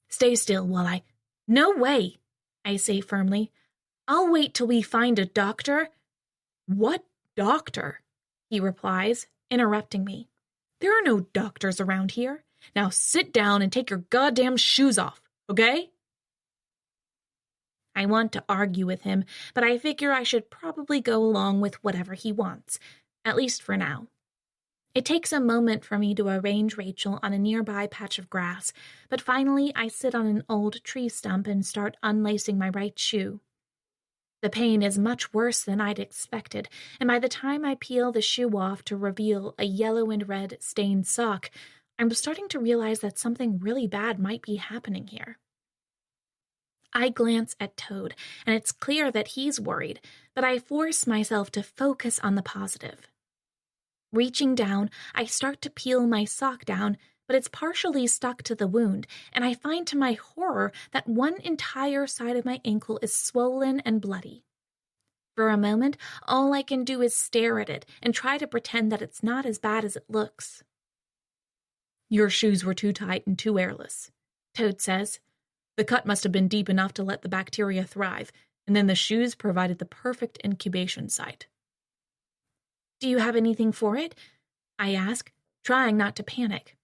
Speaker 4: Stay still while I...
Speaker 2: No way, I say firmly. I'll wait till we find a doctor.
Speaker 4: What doctor?
Speaker 2: He replies, interrupting me.
Speaker 4: There are no doctors around here. Now sit down and take your goddamn shoes off, okay?
Speaker 2: I want to argue with him, but I figure I should probably go along with whatever he wants, at least for now. It takes a moment for me to arrange Rachel on a nearby patch of grass, but finally I sit on an old tree stump and start unlacing my right shoe. The pain is much worse than I'd expected, and by the time I peel the shoe off to reveal a yellow and red stained sock, I'm starting to realize that something really bad might be happening here. I glance at Toad, and it's clear that he's worried, but I force myself to focus on the positive. Reaching down, I start to peel my sock down, but it's partially stuck to the wound, and I find to my horror that one entire side of my ankle is swollen and bloody. For a moment, all I can do is stare at it and try to pretend that it's not as bad as it looks.
Speaker 4: Your shoes were too tight and too airless,
Speaker 2: Toad says.
Speaker 4: The cut must have been deep enough to let the bacteria thrive, and then the shoes provided the perfect incubation site.
Speaker 2: Do you have anything for it? I ask, trying not to panic.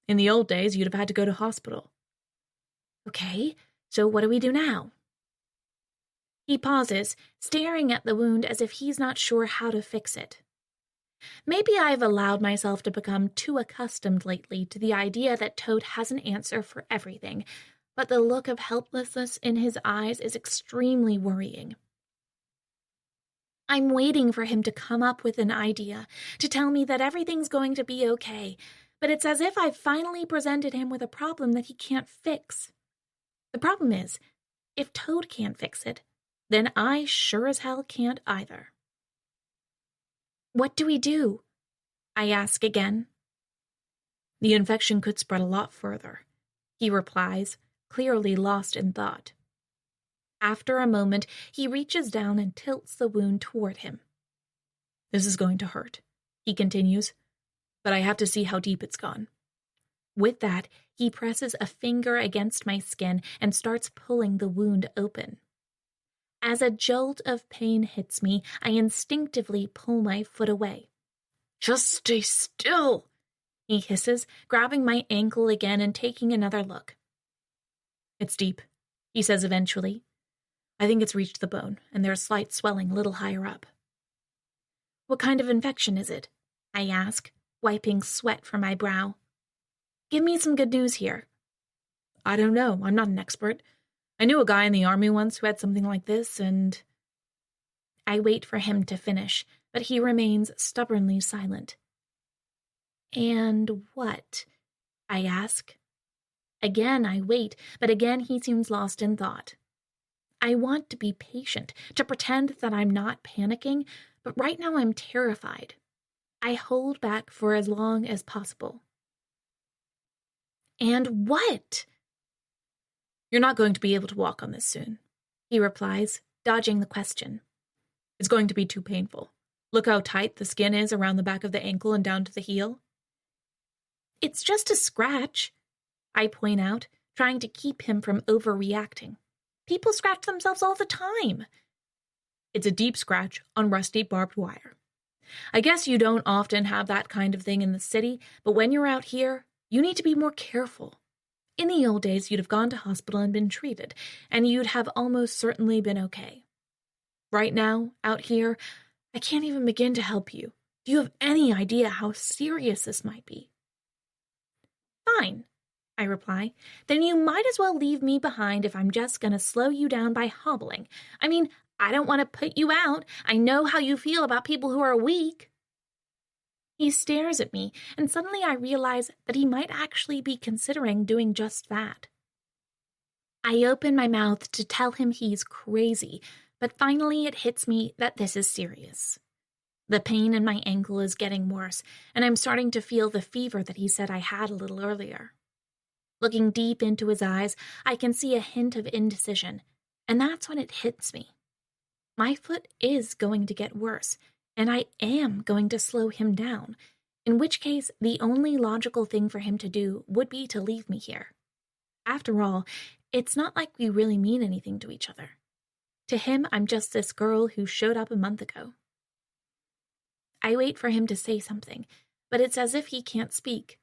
Speaker 4: In the old days, you'd have had to go to hospital.
Speaker 2: Okay, so what do we do now? He pauses, staring at the wound as if he's not sure how to fix it. Maybe I've allowed myself to become too accustomed lately to the idea that Toad has an answer for everything, but the look of helplessness in his eyes is extremely worrying. I'm waiting for him to come up with an idea, to tell me that everything's going to be okay, but it's as if I've finally presented him with a problem that he can't fix. The problem is, if Toad can't fix it, then I sure as hell can't either. What do we do? I ask again.
Speaker 4: The infection could spread a lot further, he replies, clearly lost in thought.
Speaker 2: After a moment, he reaches down and tilts the wound toward him.
Speaker 4: This is going to hurt, he continues, but I have to see how deep it's gone.
Speaker 2: With that, he presses a finger against my skin and starts pulling the wound open. As a jolt of pain hits me, I instinctively pull my foot away.
Speaker 4: Just stay still,
Speaker 2: he hisses, grabbing my ankle again and taking another look.
Speaker 4: It's deep, he says eventually. I think it's reached the bone, and there's slight swelling a little higher up.
Speaker 2: What kind of infection is it? I ask, wiping sweat from my brow. Give me some good news here.
Speaker 4: I don't know. I'm not an expert. I knew a guy in the army once who had something like this, and...
Speaker 2: I wait for him to finish, but he remains stubbornly silent. And what? I ask. Again I wait, but again he seems lost in thought. I want to be patient, to pretend that I'm not panicking, but right now I'm terrified. I hold back for as long as possible. And what?
Speaker 4: You're not going to be able to walk on this soon,
Speaker 2: he replies, dodging the question.
Speaker 4: It's going to be too painful. Look how tight the skin is around the back of the ankle and down to the heel.
Speaker 2: It's just a scratch, I point out, trying to keep him from overreacting. People scratch themselves all the time.
Speaker 4: It's a deep scratch on rusty barbed wire. I guess you don't often have that kind of thing in the city, but when you're out here, you need to be more careful. In the old days, you'd have gone to hospital and been treated, and you'd have almost certainly been okay. Right now, out here, I can't even begin to help you. Do you have any idea how serious this might be?
Speaker 2: Fine, I reply. Then you might as well leave me behind if I'm just going to slow you down by hobbling. I mean, I don't want to put you out. I know how you feel about people who are weak. He stares at me, and suddenly I realize that he might actually be considering doing just that. I open my mouth to tell him he's crazy, but finally it hits me that this is serious. The pain in my ankle is getting worse, and I'm starting to feel the fever that he said I had a little earlier. Looking deep into his eyes, I can see a hint of indecision, and that's when it hits me. My foot is going to get worse, and I am going to slow him down, in which case the only logical thing for him to do would be to leave me here. After all, it's not like we really mean anything to each other. To him, I'm just this girl who showed up a month ago. I wait for him to say something, but it's as if he can't speak.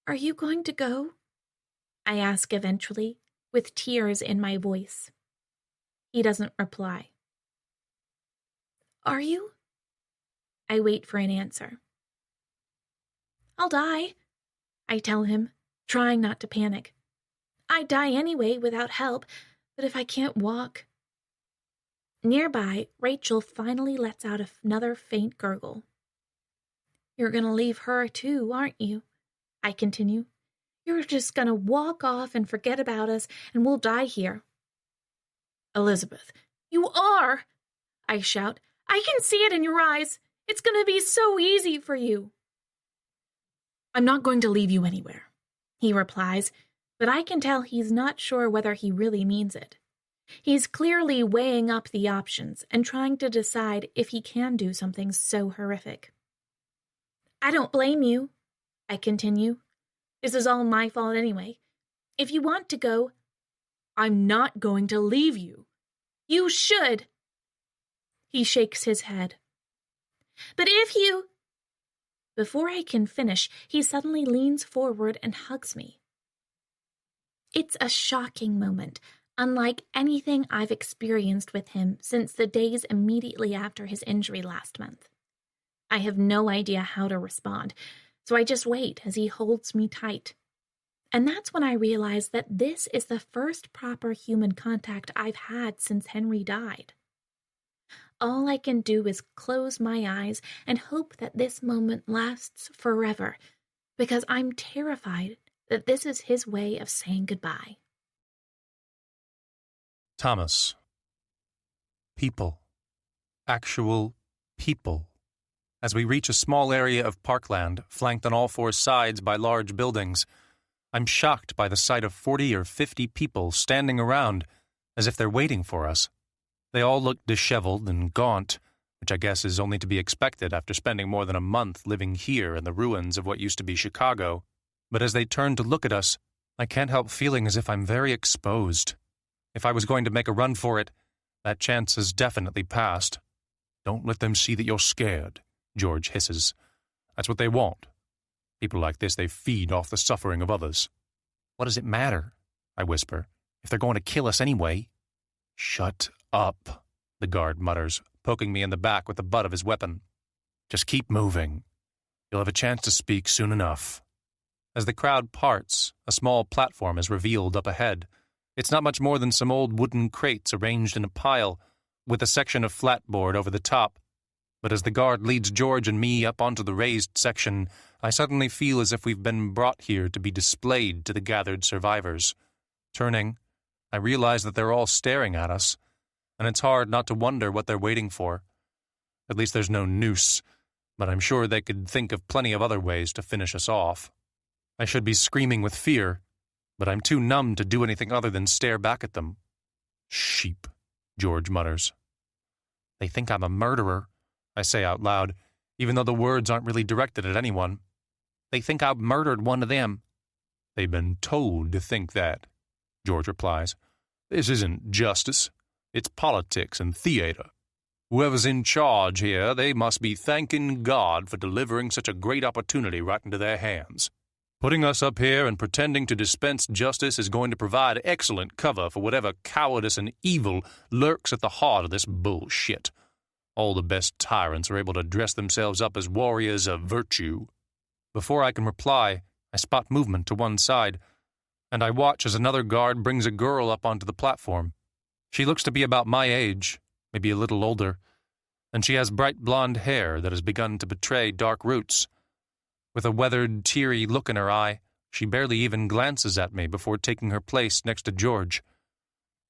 Speaker 2: Are you going to go? I ask eventually, with tears in my voice. He doesn't reply. Are you? I wait for an answer. I'll die, I tell him, trying not to panic. I'd die anyway without help, but if I can't walk... Nearby, Rachel finally lets out another faint gurgle. You're going to leave her too, aren't you? I continue. You're just going to walk off and forget about us, and we'll die here.
Speaker 4: Elizabeth.
Speaker 2: You are! I shout. I can see it in your eyes. It's going to be so easy for you.
Speaker 4: I'm not going to leave you anywhere, he replies, but I can tell he's not sure whether he really means it. He's clearly weighing up the options and trying to decide if he can do something so horrific.
Speaker 2: I don't blame you, I continue. This is all my fault anyway. If you want to go...
Speaker 4: I'm not going to leave you.
Speaker 2: You should. He shakes his head. But if you... Before I can finish, he suddenly leans forward and hugs me. It's a shocking moment, unlike anything I've experienced with him since the days immediately after his injury last month. I have no idea how to respond, so I just wait as he holds me tight. And that's when I realize that this is the first proper human contact I've had since Henry died. All I can do is close my eyes and hope that this moment lasts forever, because I'm terrified that this is his way of saying goodbye.
Speaker 1: Thomas. People. Actual people. As we reach a small area of parkland, flanked on all four sides by large buildings, I'm shocked by the sight of 40 or 50 people standing around, as if they're waiting for us. They all look disheveled and gaunt, which I guess is only to be expected after spending more than a month living here in the ruins of what used to be Chicago. But as they turn to look at us, I can't help feeling as if I'm very exposed. If I was going to make a run for it, that chance has definitely passed. Don't let them see that you're scared, George hisses. That's what they want. People like this, they feed off the suffering of others. What does it matter? I whisper. If they're going to kill us anyway. Shut up, the guard mutters, poking me in the back with the butt of his weapon. Just keep moving. You'll have a chance to speak soon enough. As the crowd parts, a small platform is revealed up ahead. It's not much more than some old wooden crates arranged in a pile, with a section of flatboard over the top. But as the guard leads George and me up onto the raised section, I suddenly feel as if we've been brought here to be displayed to the gathered survivors. Turning, I realize that they're all staring at us, and it's hard not to wonder what they're waiting for. At least there's no noose, but I'm sure they could think of plenty of other ways to finish us off. I should be screaming with fear, but I'm too numb to do anything other than stare back at them. Sheep, George mutters. They think I'm a murderer, I say out loud, even though the words aren't really directed at anyone. They think I've murdered one of them. They've been told to think that, George replies. This isn't justice. It's politics and theater. Whoever's in charge here, they must be thanking God for delivering such a great opportunity right into their hands. Putting us up here and pretending to dispense justice is going to provide excellent cover for whatever cowardice and evil lurks at the heart of this bullshit.
Speaker 3: All the best tyrants are able to dress themselves up as warriors of virtue. Before I can reply, I spot movement to one side, and I watch as another guard brings a girl up onto the platform. She looks to be about my age, maybe a little older, and she has bright blonde hair that has begun to betray dark roots. With a weathered, teary look in her eye, she barely even glances at me before taking her place next to George.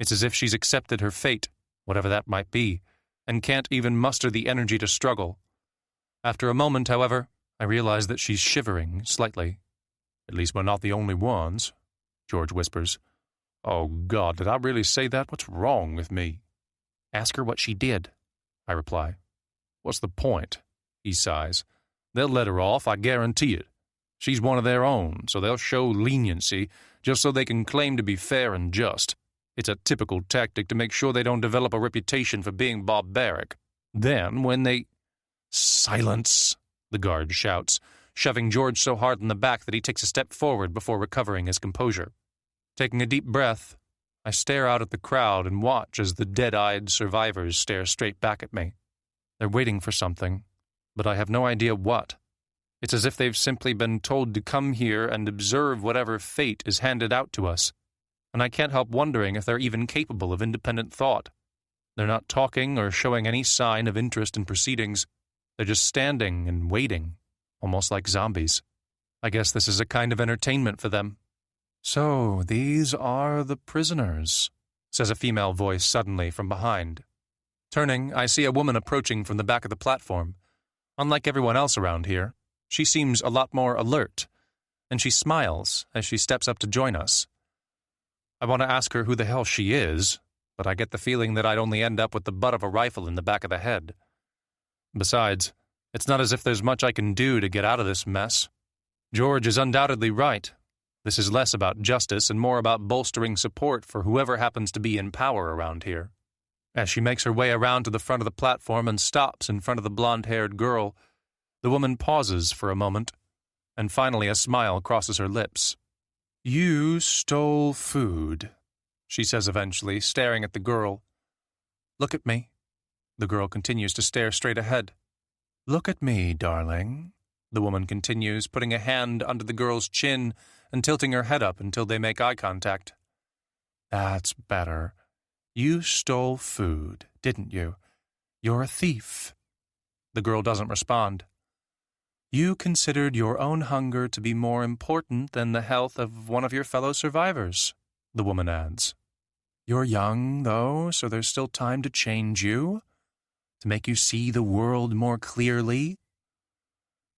Speaker 3: It's as if she's accepted her fate, whatever that might be, and can't even muster the energy to struggle. After a moment, however, I realize that she's shivering slightly. "At least we're not the only ones," George whispers. "Oh, God, did I really say that? What's wrong with me?"
Speaker 1: "Ask her what she did," I reply.
Speaker 3: "What's the point?" he sighs. "They'll let her off, I guarantee it. She's one of their own, so they'll show leniency just so they can claim to be fair and just. It's a typical tactic to make sure they don't develop a reputation for being barbaric. Then, when they—" "Silence!" the guard shouts, shoving George so hard in the back that he takes a step forward before recovering his composure. Taking a deep breath, I stare out at the crowd and watch as the dead-eyed survivors stare straight back at me. They're waiting for something, but I have no idea what. It's as if they've simply been told to come here and observe whatever fate is handed out to us, and I can't help wondering if they're even capable of independent thought. They're not talking or showing any sign of interest in proceedings. They're just standing and waiting, almost like zombies. I guess this is a kind of entertainment for them. "So, these are the prisoners," says a female voice suddenly from behind. Turning, I see a woman approaching from the back of the platform. Unlike everyone else around here, she seems a lot more alert, and she smiles as she steps up to join us. I want to ask her who the hell she is, but I get the feeling that I'd only end up with the butt of a rifle in the back of the head. Besides, it's not as if there's much I can do to get out of this mess. George is undoubtedly right. This is less about justice and more about bolstering support for whoever happens to be in power around here. As she makes her way around to the front of the platform and stops in front of the blonde-haired girl, the woman pauses for a moment, and finally a smile crosses her lips. "You stole food," she says eventually, staring at the girl. "Look at me." The girl continues to stare straight ahead. "Look at me, darling," the woman continues, putting a hand under the girl's chin and tilting her head up until they make eye contact. "That's better. You stole food, didn't you? You're a thief." The girl doesn't respond. "You considered your own hunger to be more important than the health of one of your fellow survivors," the woman adds. "You're young, though, so there's still time to change you, to make you see the world more clearly.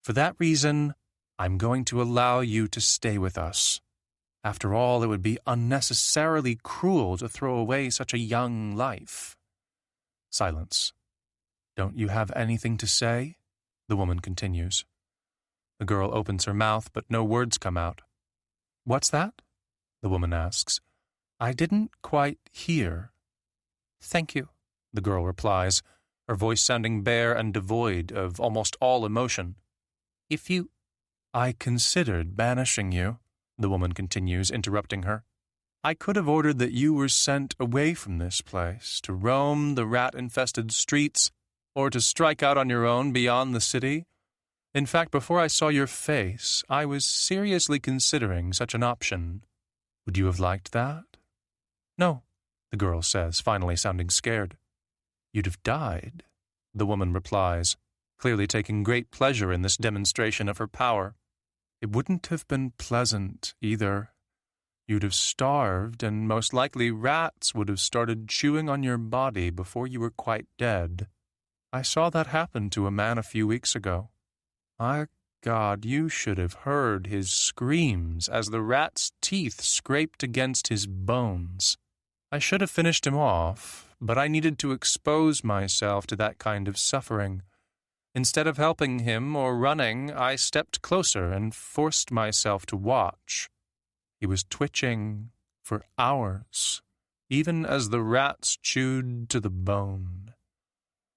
Speaker 3: For that reason, I'm going to allow you to stay with us. After all, it would be unnecessarily cruel to throw away such a young life." Silence. "Don't you have anything to say?" the woman continues. The girl opens her mouth, but no words come out. "What's that?" the woman asks. "I didn't quite hear." "Thank you," the girl replies, her voice sounding bare and devoid of almost all emotion. "If you—" "I considered banishing you," the woman continues, interrupting her. "I could have ordered that you were sent away from this place, to roam the rat-infested streets, or to strike out on your own beyond the city. In fact, before I saw your face, I was seriously considering such an option. Would you have liked that?" "No," the girl says, finally sounding scared. "You'd have died," the woman replies, clearly taking great pleasure in this demonstration of her power. "It wouldn't have been pleasant, either. You'd have starved, and most likely rats would have started chewing on your body before you were quite dead. I saw that happen to a man a few weeks ago. My God, you should have heard his screams as the rat's teeth scraped against his bones. I should have finished him off, but I needed to expose myself to that kind of suffering. Instead of helping him or running, I stepped closer and forced myself to watch. He was twitching for hours, even as the rats chewed to the bone.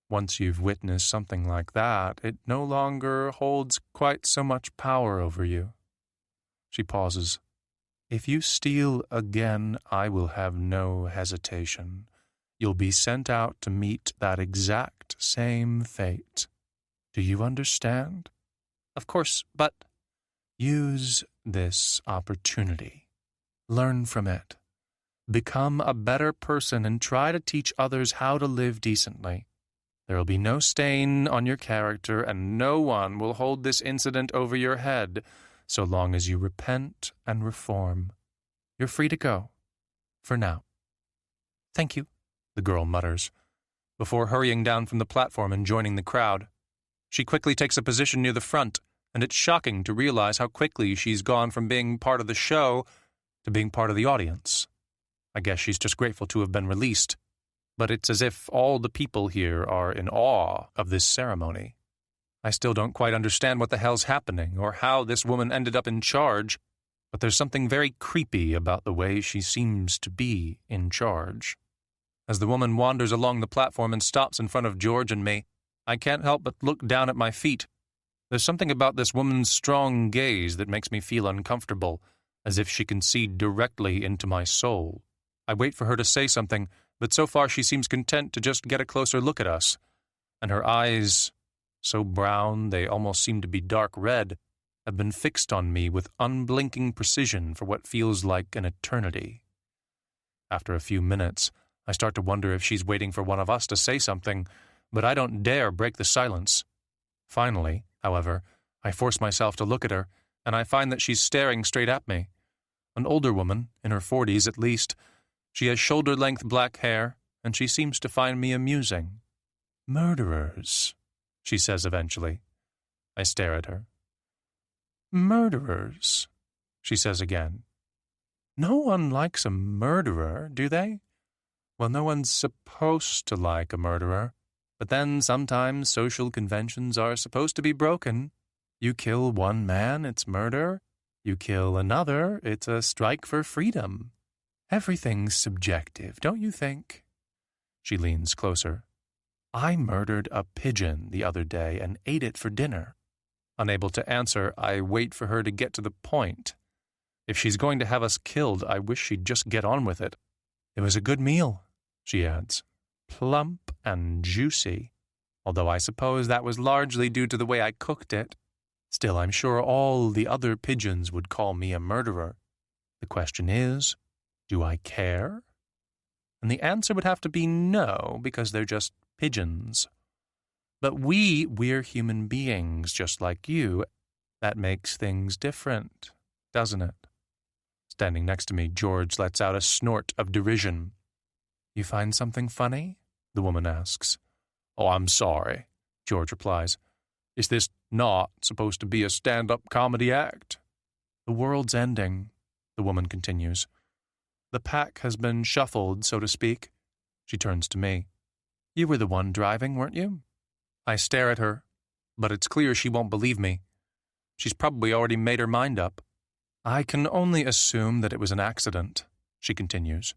Speaker 3: Once you've witnessed something like that, it no longer holds quite so much power over you." She pauses. "If you steal again, I will have no hesitation. You'll be sent out to meet that exact exact same fate. Do you understand?
Speaker 1: Of course, but
Speaker 3: use this opportunity. Learn from it. Become a better person and try to teach others how to live decently. There will be no stain on your character, and no one will hold this incident over your head so long as you repent and reform. You're free to go. For now.
Speaker 1: Thank you,
Speaker 3: the girl mutters, before hurrying down from the platform and joining the crowd. She quickly takes a position near the front, and it's shocking to realize how quickly she's gone from being part of the show to being part of the audience. I guess she's just grateful to have been released, but it's as if all the people here are in awe of this ceremony. I still don't quite understand what the hell's happening or how this woman ended up in charge, but there's something very creepy about the way she seems to be in charge. As the woman wanders along the platform and stops in front of George and me, I can't help but look down at my feet. There's something about this woman's strong gaze that makes me feel uncomfortable, as if she can see directly into my soul. I wait for her to say something, but so far she seems content to just get a closer look at us, and her eyes, so brown they almost seem to be dark red, have been fixed on me with unblinking precision for what feels like an eternity. After a few minutes, I start to wonder if she's waiting for one of us to say something, but I don't dare break the silence. Finally, however, I force myself to look at her, and I find that she's staring straight at me. An older woman, in her 40s at least. She has shoulder-length black hair, and she seems to find me amusing. "Murderers," she says eventually. I stare at her. "Murderers," she says again. "No one likes a murderer, do they? Well, no one's supposed to like a murderer. But then sometimes social conventions are supposed to be broken. You kill one man, it's murder. You kill another, it's a strike for freedom. Everything's subjective, don't you think?" She leans closer. "I murdered a pigeon the other day and ate it for dinner." Unable to answer, I wait for her to get to the point. If she's going to have us killed, I wish she'd just get on with it. "It was a good meal," she adds. "Plump and juicy, although I suppose that was largely due to the way I cooked it. Still, I'm sure all the other pigeons would call me a murderer. The question is, do I care?" And the answer would have to be no, because they're just pigeons. But we're human beings, just like you. That makes things different, doesn't it? Standing next to me, George lets out a snort of derision. "You find something funny?" the woman asks. "Oh, I'm sorry," George replies. "Is this not supposed to be a stand-up comedy act?" "The world's ending," the woman continues. "The pack has been shuffled, so to speak." She turns to me. "You were the one driving, weren't you?" I stare at her, but it's clear she won't believe me. She's probably already made her mind up. "I can only assume that it was an accident," she continues.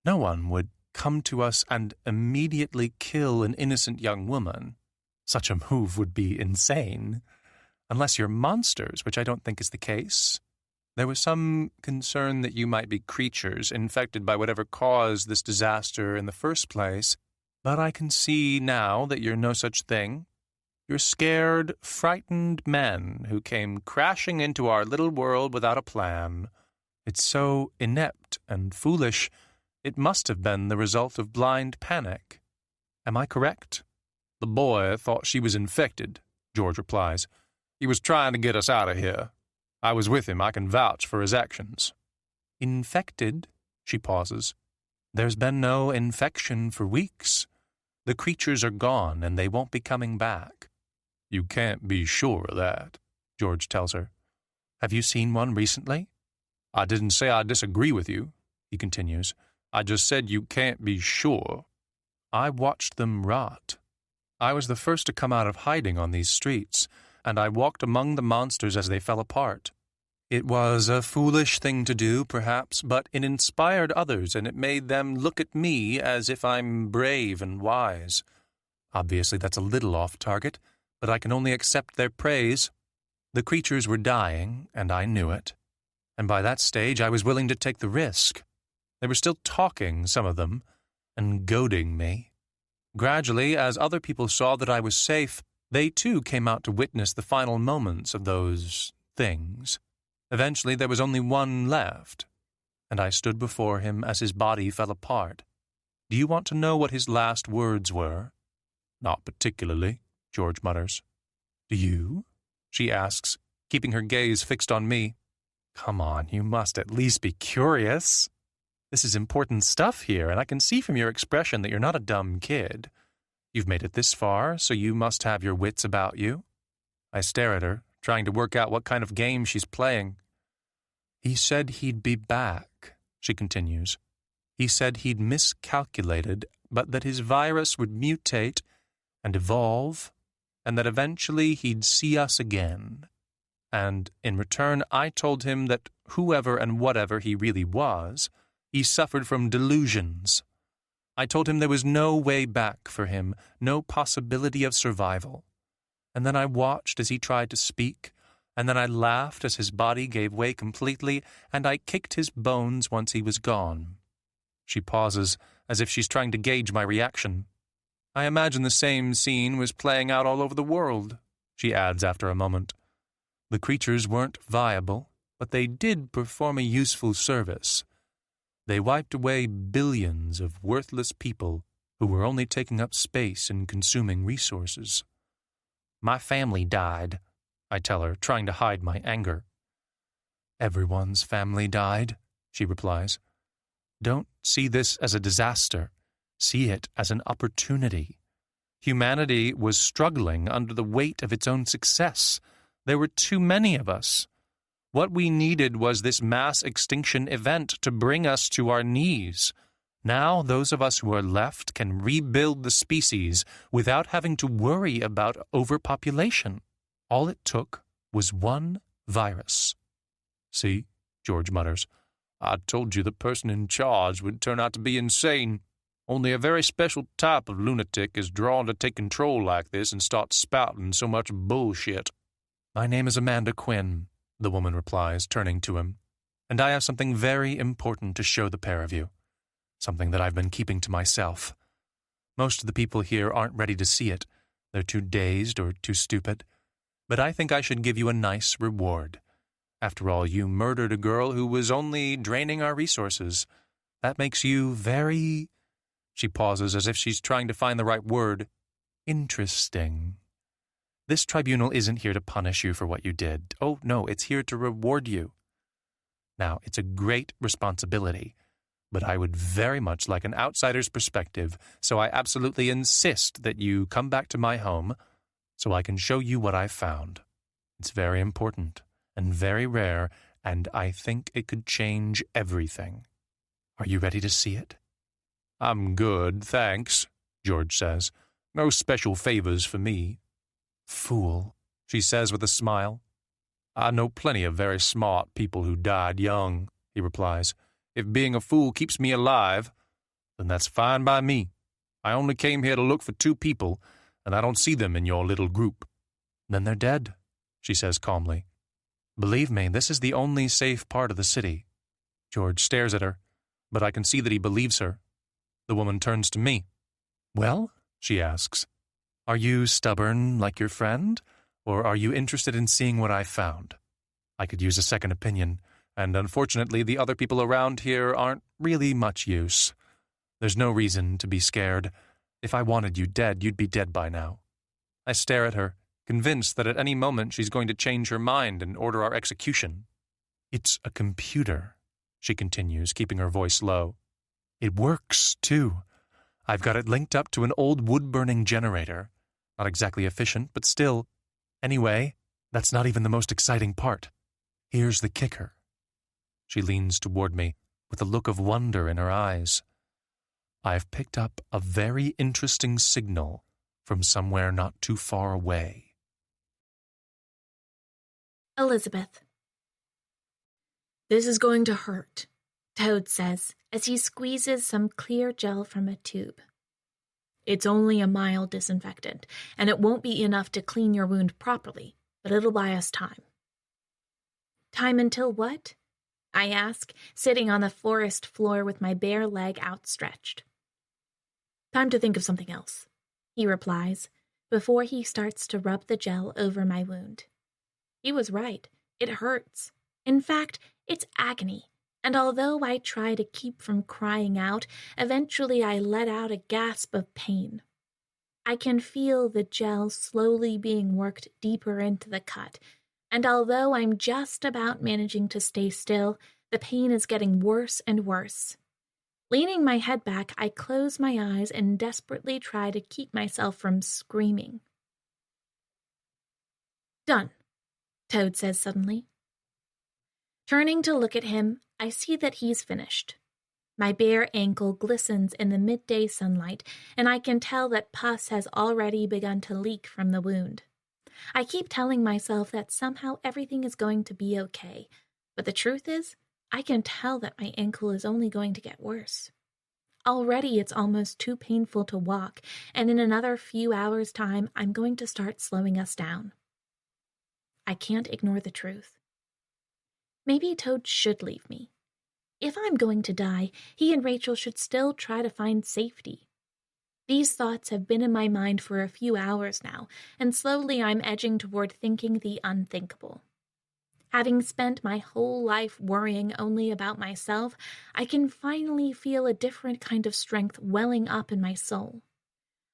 Speaker 3: "No one would come to us and immediately kill an innocent young woman. Such a move would be insane. Unless you're monsters, which I don't think is the case. There was some concern that you might be creatures infected by whatever caused this disaster in the first place, but I can see now that you're no such thing. You're scared, frightened men who came crashing into our little world without a plan. It's so inept and foolish, it must have been the result of blind panic. Am I correct?" "The boy thought she was infected," George replies. "He was trying to get us out of here. I was with him. I can vouch for his actions." "Infected?" She pauses. "There's been no infection for weeks. The creatures are gone, and they won't be coming back." "You can't be sure of that," George tells her. "Have you seen one recently?" "I didn't say I disagree with you," he continues. "I just said you can't be sure." "I watched them rot. I was the first to come out of hiding on these streets, and I walked among the monsters as they fell apart. It was a foolish thing to do, perhaps, but it inspired others, and it made them look at me as if I'm brave and wise. Obviously, that's a little off target, but I can only accept their praise. The creatures were dying, and I knew it. And by that stage, I was willing to take the risk. They were still talking, some of them, and goading me.
Speaker 1: Gradually, as other people saw that I was safe, they too came out to witness the final moments of those things. Eventually, there was only one left, and I stood before him as his body fell apart. Do you want to know what his last words were? Not particularly, George mutters. Do you? She asks, keeping her gaze fixed on me. Come on, you must at least be curious. This is important stuff here, and I can see from your expression that you're not a dumb kid. You've made it this far, so you must have your wits about you. I stare at her, trying to work out what kind of game she's playing. He said he'd be back, she continues. He said he'd miscalculated, but that his virus would mutate and evolve, and that eventually he'd see us again. And in return, I told him that whoever and whatever he really was, he suffered from delusions. I told him there was no way back for him, no possibility of survival. And then I watched as he tried to speak, and then I laughed as his body gave way completely, and I kicked his bones once he was gone. She pauses, as if she's trying to gauge my reaction. I imagine the same scene was playing out all over the world, she adds after a moment. The creatures weren't viable, but they did perform a useful service. They wiped away billions of worthless people who were only taking up space and consuming resources. My family died, I tell her, trying to hide my anger. Everyone's family died, she replies. Don't see this as a disaster. See it as an opportunity. Humanity was struggling under the weight of its own success. There were too many of us. What we needed was this mass extinction event to bring us to our knees. Now those of us who are left can rebuild the species without having to worry about overpopulation. All it took was one virus. See, George mutters, I told you the person in charge would turn out to be insane. Only a very special type of lunatic is drawn to take control like this and start spouting so much bullshit. My name is Amanda Quinn, the woman replies, turning to him, and I have something very important to show the pair of you, something that I've been keeping to myself. Most of the people here aren't ready to see it. They're too dazed or too stupid. But I think I should give you a nice reward. After all, you murdered a girl who was only draining our resources. That makes you very... She pauses as if she's trying to find the right word. Interesting. This tribunal isn't here to punish you for what you did. Oh, no, it's here to reward you. Now, it's a great responsibility, but I would very much like an outsider's perspective, so I absolutely insist that you come back to my home so I can show you what I've found. It's very important and very rare, and I think it could change everything. Are you ready to see it? I'm good, thanks, George says. No special favors for me. Fool, she says with a smile. I know plenty of very smart people who died young, he replies. If being a fool keeps me alive, then that's fine by me. I only came here to look for 2 people, and I don't see them in your little group. Then they're dead, she says calmly. Believe me, this is the only safe part of the city. George stares at her, but I can see that he believes her. The woman turns to me. Well, she asks, are you stubborn like your friend, or are you interested in seeing what I found? I could use a second opinion, and unfortunately the other people around here aren't really much use. There's no reason to be scared. If I wanted you dead, you'd be dead by now. I stare at her, convinced that at any moment she's going to change her mind and order our execution. It's a computer, she continues, keeping her voice low. It works, too. I've got it linked up to an old wood-burning generator. Not exactly efficient, but still. Anyway, that's not even the most exciting part. Here's the kicker. She leans toward me with a look of wonder in her eyes. I've picked up a very interesting signal from somewhere not too far away.
Speaker 2: Elizabeth.
Speaker 4: This is going to hurt,
Speaker 2: Toad says as he squeezes some clear gel from a tube.
Speaker 4: It's only a mild disinfectant, and it won't be enough to clean your wound properly, but it'll buy us time.
Speaker 2: Time until what? I ask, sitting on the forest floor with my bare leg outstretched.
Speaker 4: Time to think of something else,
Speaker 2: he replies, before he starts to rub the gel over my wound. He was right. It hurts. In fact, it's agony. And although I try to keep from crying out, eventually I let out a gasp of pain. I can feel the gel slowly being worked deeper into the cut, and although I'm just about managing to stay still, the pain is getting worse and worse. Leaning my head back, I close my eyes and desperately try to keep myself from screaming.
Speaker 4: Done,
Speaker 2: Toad says suddenly. Turning to look at him, I see that he's finished. My bare ankle glistens in the midday sunlight, and I can tell that pus has already begun to leak from the wound. I keep telling myself that somehow everything is going to be okay, but the truth is, I can tell that my ankle is only going to get worse. Already it's almost too painful to walk, and in another few hours' time, I'm going to start slowing us down. I can't ignore the truth. Maybe Toad should leave me. If I'm going to die, he and Rachel should still try to find safety. These thoughts have been in my mind for a few hours now, and slowly I'm edging toward thinking the unthinkable. Having spent my whole life worrying only about myself, I can finally feel a different kind of strength welling up in my soul.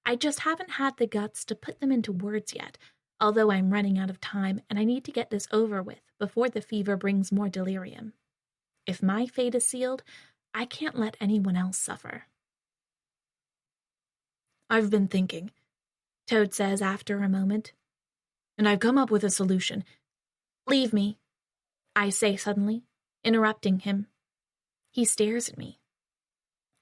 Speaker 2: I just haven't had the guts to put them into words yet, although I'm running out of time and I need to get this over with before the fever brings more delirium. If my fate is sealed, I can't let anyone else suffer.
Speaker 4: I've been thinking,
Speaker 2: Toad says after a moment,
Speaker 4: and I've come up with a solution.
Speaker 2: Leave me, I say suddenly, interrupting him. He stares at me.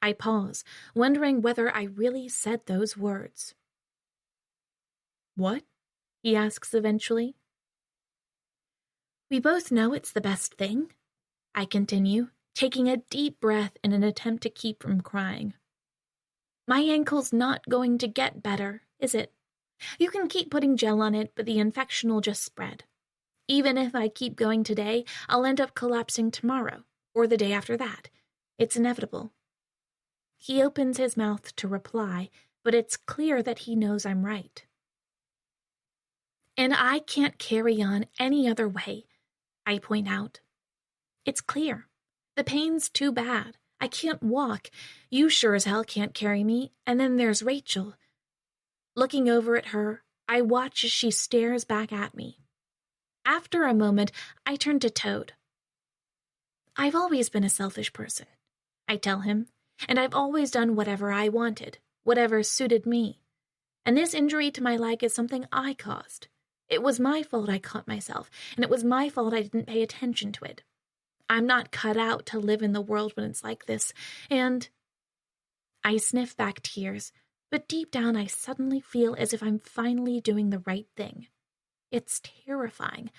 Speaker 2: I pause, wondering whether I really said those words.
Speaker 4: What?
Speaker 2: He asks eventually. We both know it's the best thing, I continue, taking a deep breath in an attempt to keep from crying. My ankle's not going to get better, is it? You can keep putting gel on it, but the infection will just spread. Even if I keep going today, I'll end up collapsing tomorrow, or the day after that. It's inevitable. He opens his mouth to reply, but it's clear that he knows I'm right. And I can't carry on any other way, I point out. It's clear. The pain's too bad. I can't walk. You sure as hell can't carry me. And then there's Rachel. Looking over at her, I watch as she stares back at me. After a moment, I turn to Toad. I've always been a selfish person, I tell him, and I've always done whatever I wanted, whatever suited me. And this injury to my leg is something I caused. It was my fault I cut myself, and it was my fault I didn't pay attention to it. I'm not cut out to live in the world when it's like this, and I sniff back tears, but deep down I suddenly feel as if I'm finally doing the right thing. It's terrifying,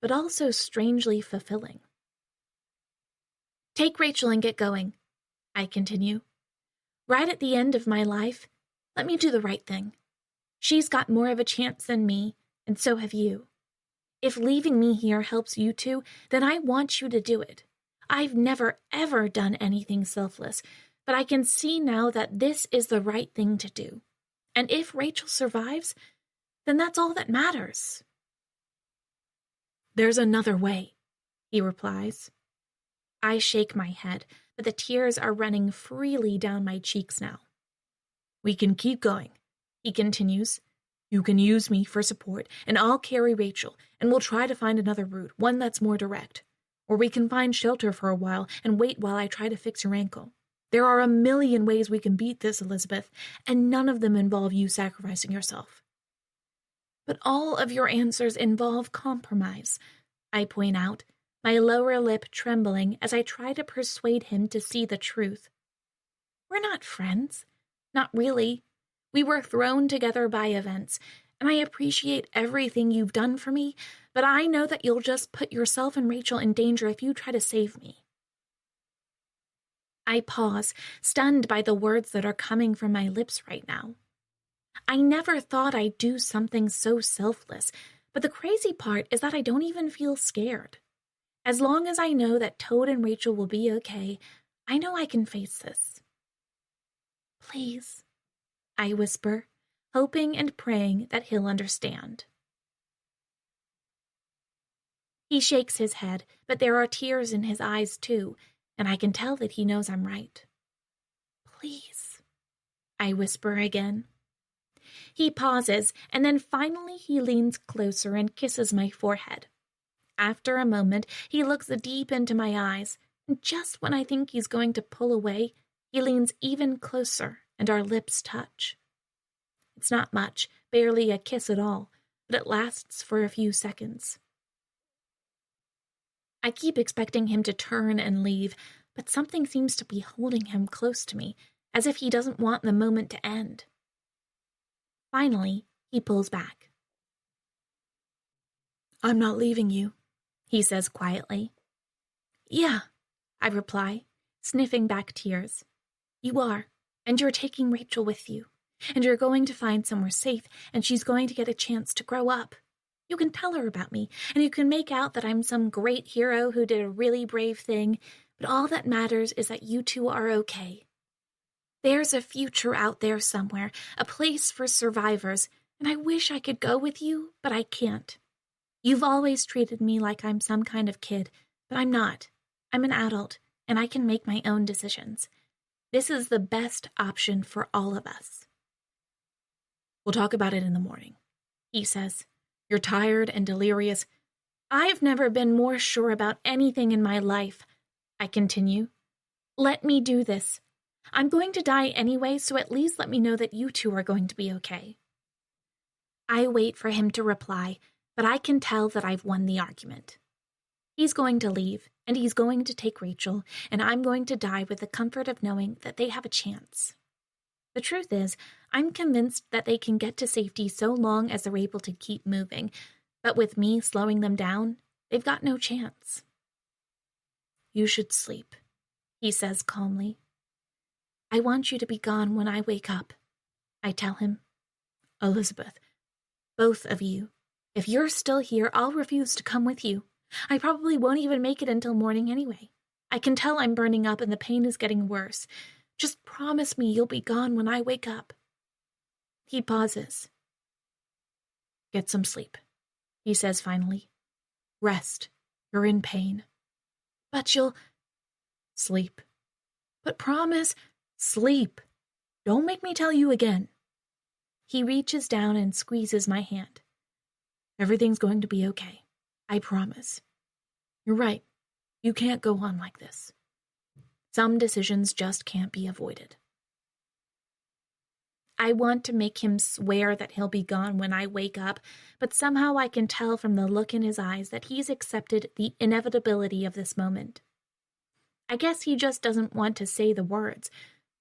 Speaker 2: but also strangely fulfilling. Take Rachel and get going, I continue. Right at the end of my life, let me do the right thing. She's got more of a chance than me, and so have you. If leaving me here helps you two, then I want you to do it. I've never, ever done anything selfless, but I can see now that this is the right thing to do. And if Rachel survives, then that's all that matters.
Speaker 4: There's another way,
Speaker 2: he replies. I shake my head, but the tears are running freely down my cheeks now.
Speaker 4: We can keep going, he continues. You can use me for support, and I'll carry Rachel, and we'll try to find another route, one that's more direct. Or we can find shelter for a while and wait while I try to fix your ankle. There are a million ways we can beat this, Elizabeth, and none of them involve you sacrificing yourself.
Speaker 2: But all of your answers involve compromise, I point out, my lower lip trembling as I try to persuade him to see the truth. We're not friends. Not really. We were thrown together by events, and I appreciate everything you've done for me, but I know that you'll just put yourself and Rachel in danger if you try to save me. I pause, stunned by the words that are coming from my lips right now. I never thought I'd do something so selfless, but the crazy part is that I don't even feel scared. As long as I know that Toad and Rachel will be okay, I know I can face this. Please, I whisper, hoping and praying that he'll understand. He shakes his head, but there are tears in his eyes too, and I can tell that he knows I'm right. Please, I whisper again. He pauses, and then finally he leans closer and kisses my forehead. After a moment, he looks deep into my eyes, and just when I think he's going to pull away, he leans even closer, and our lips touch. It's not much, barely a kiss at all, but it lasts for a few seconds. I keep expecting him to turn and leave, but something seems to be holding him close to me, as if he doesn't want the moment to end. Finally, he pulls back.
Speaker 4: I'm not leaving you,
Speaker 2: he says quietly. Yeah, I reply, sniffing back tears. You are, and you're taking Rachel with you, and you're going to find somewhere safe, and she's going to get a chance to grow up. You can tell her about me, and you can make out that I'm some great hero who did a really brave thing, but all that matters is that you two are okay. There's a future out there somewhere, a place for survivors, and I wish I could go with you, but I can't. You've always treated me like I'm some kind of kid, but I'm not. I'm an adult, and I can make my own decisions. This is the best option for all of us.
Speaker 4: We'll talk about it in the morning,
Speaker 2: he says.
Speaker 4: You're tired and delirious.
Speaker 2: I've never been more sure about anything in my life, I continue. Let me do this. I'm going to die anyway, so at least let me know that you two are going to be okay. I wait for him to reply, but I can tell that I've won the argument. He's going to leave, and he's going to take Rachel, and I'm going to die with the comfort of knowing that they have a chance. The truth is, I'm convinced that they can get to safety so long as they're able to keep moving, but with me slowing them down, they've got no chance. You should sleep, he says calmly. I want you to be gone when I wake up, I tell him.
Speaker 4: Elizabeth,
Speaker 2: both of you. If you're still here, I'll refuse to come with you. I probably won't even make it until morning anyway. I can tell I'm burning up and the pain is getting worse. Just promise me you'll be gone when I wake up. He pauses.
Speaker 4: Get some sleep, he says finally. Rest. You're in pain.
Speaker 2: But you'll...
Speaker 4: Sleep.
Speaker 2: But promise...
Speaker 4: Sleep. Don't make me tell you again.
Speaker 2: He reaches down and squeezes my hand.
Speaker 4: Everything's going to be okay. I promise. You're right. You can't go on like this. Some decisions just can't be avoided.
Speaker 2: I want to make him swear that he'll be gone when I wake up, but somehow I can tell from the look in his eyes that he's accepted the inevitability of this moment. I guess he just doesn't want to say the words,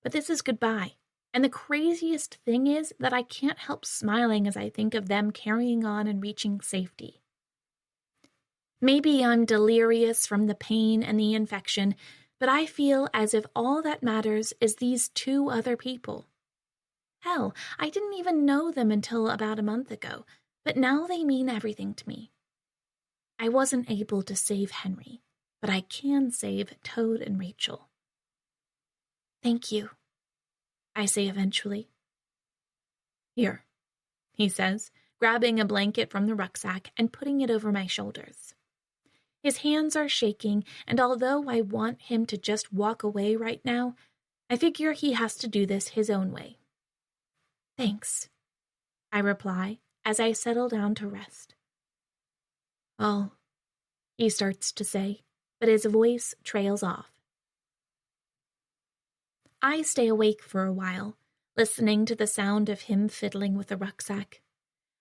Speaker 2: but this is goodbye. And the craziest thing is that I can't help smiling as I think of them carrying on and reaching safety. Maybe I'm delirious from the pain and the infection, but I feel as if all that matters is these two other people. Hell, I didn't even know them until about a month ago, but now they mean everything to me. I wasn't able to save Henry, but I can save Toad and Rachel. Thank you, I say eventually.
Speaker 4: Here,
Speaker 2: he says, grabbing a blanket from the rucksack and putting it over my shoulders. His hands are shaking, and although I want him to just walk away right now, I figure he has to do this his own way. Thanks, I reply as I settle down to rest.
Speaker 4: Oh,
Speaker 2: he starts to say, but his voice trails off. I stay awake for a while, listening to the sound of him fiddling with the rucksack.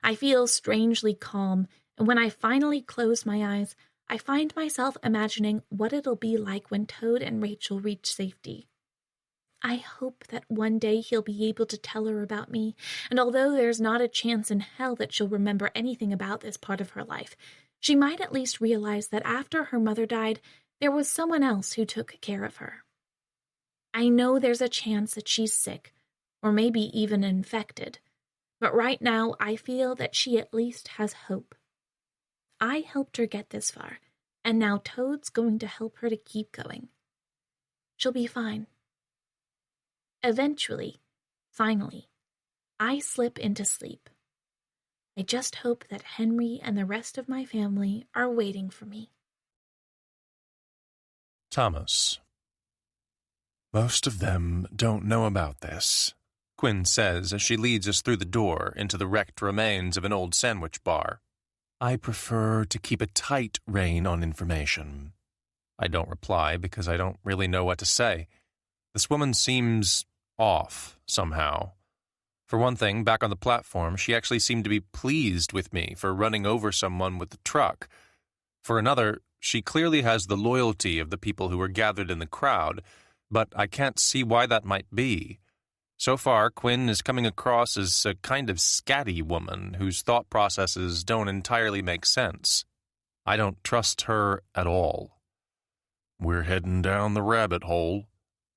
Speaker 2: I feel strangely calm, and when I finally close my eyes, I find myself imagining what it'll be like when Toad and Rachel reach safety. I hope that one day he'll be able to tell her about me, and although there's not a chance in hell that she'll remember anything about this part of her life, she might at least realize that after her mother died, there was someone else who took care of her. I know there's a chance that she's sick, or maybe even infected, but right now I feel that she at least has hope. I helped her get this far, and now Toad's going to help her to keep going. She'll be fine. Eventually, finally, I slip into sleep. I just hope that Henry and the rest of my family are waiting for me.
Speaker 3: Thomas. Most of them don't know about this, Quinn says as she leads us through the door into the wrecked remains of an old sandwich bar. I prefer to keep a tight rein on information. I don't reply because I don't really know what to say. This woman seems off somehow. For one thing, back on the platform, she actually seemed to be pleased with me for running over someone with the truck. For another, she clearly has the loyalty of the people who were gathered in the crowd, but I can't see why that might be. So far, Quinn is coming across as a kind of scatty woman whose thought processes don't entirely make sense. I don't trust her at all. We're heading down the rabbit hole,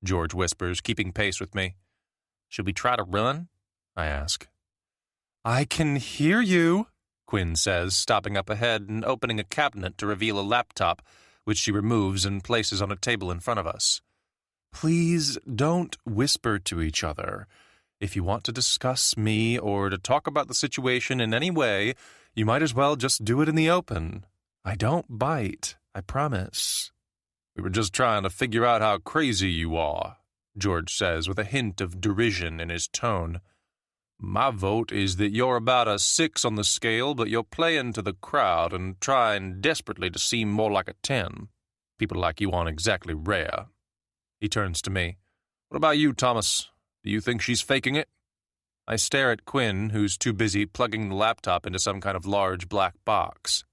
Speaker 3: George whispers, keeping pace with me. Should we try to run? I ask. I can hear you, Quinn says, stopping up ahead and opening a cabinet to reveal a laptop, which she removes and places on a table in front of us. Please don't whisper to each other. If you want to discuss me or to talk about the situation in any way, you might as well just do it in the open. I don't bite, I promise. We were just trying to figure out how crazy you are, George says with a hint of derision in his tone. My vote is that you're about a 6 on the scale, but you're playing to the crowd and trying desperately to seem more like a 10. People like you aren't exactly rare. He turns to me. What about you, Thomas? Do you think she's faking it? I stare at Quinn, who's too busy plugging the laptop into some kind of large black box.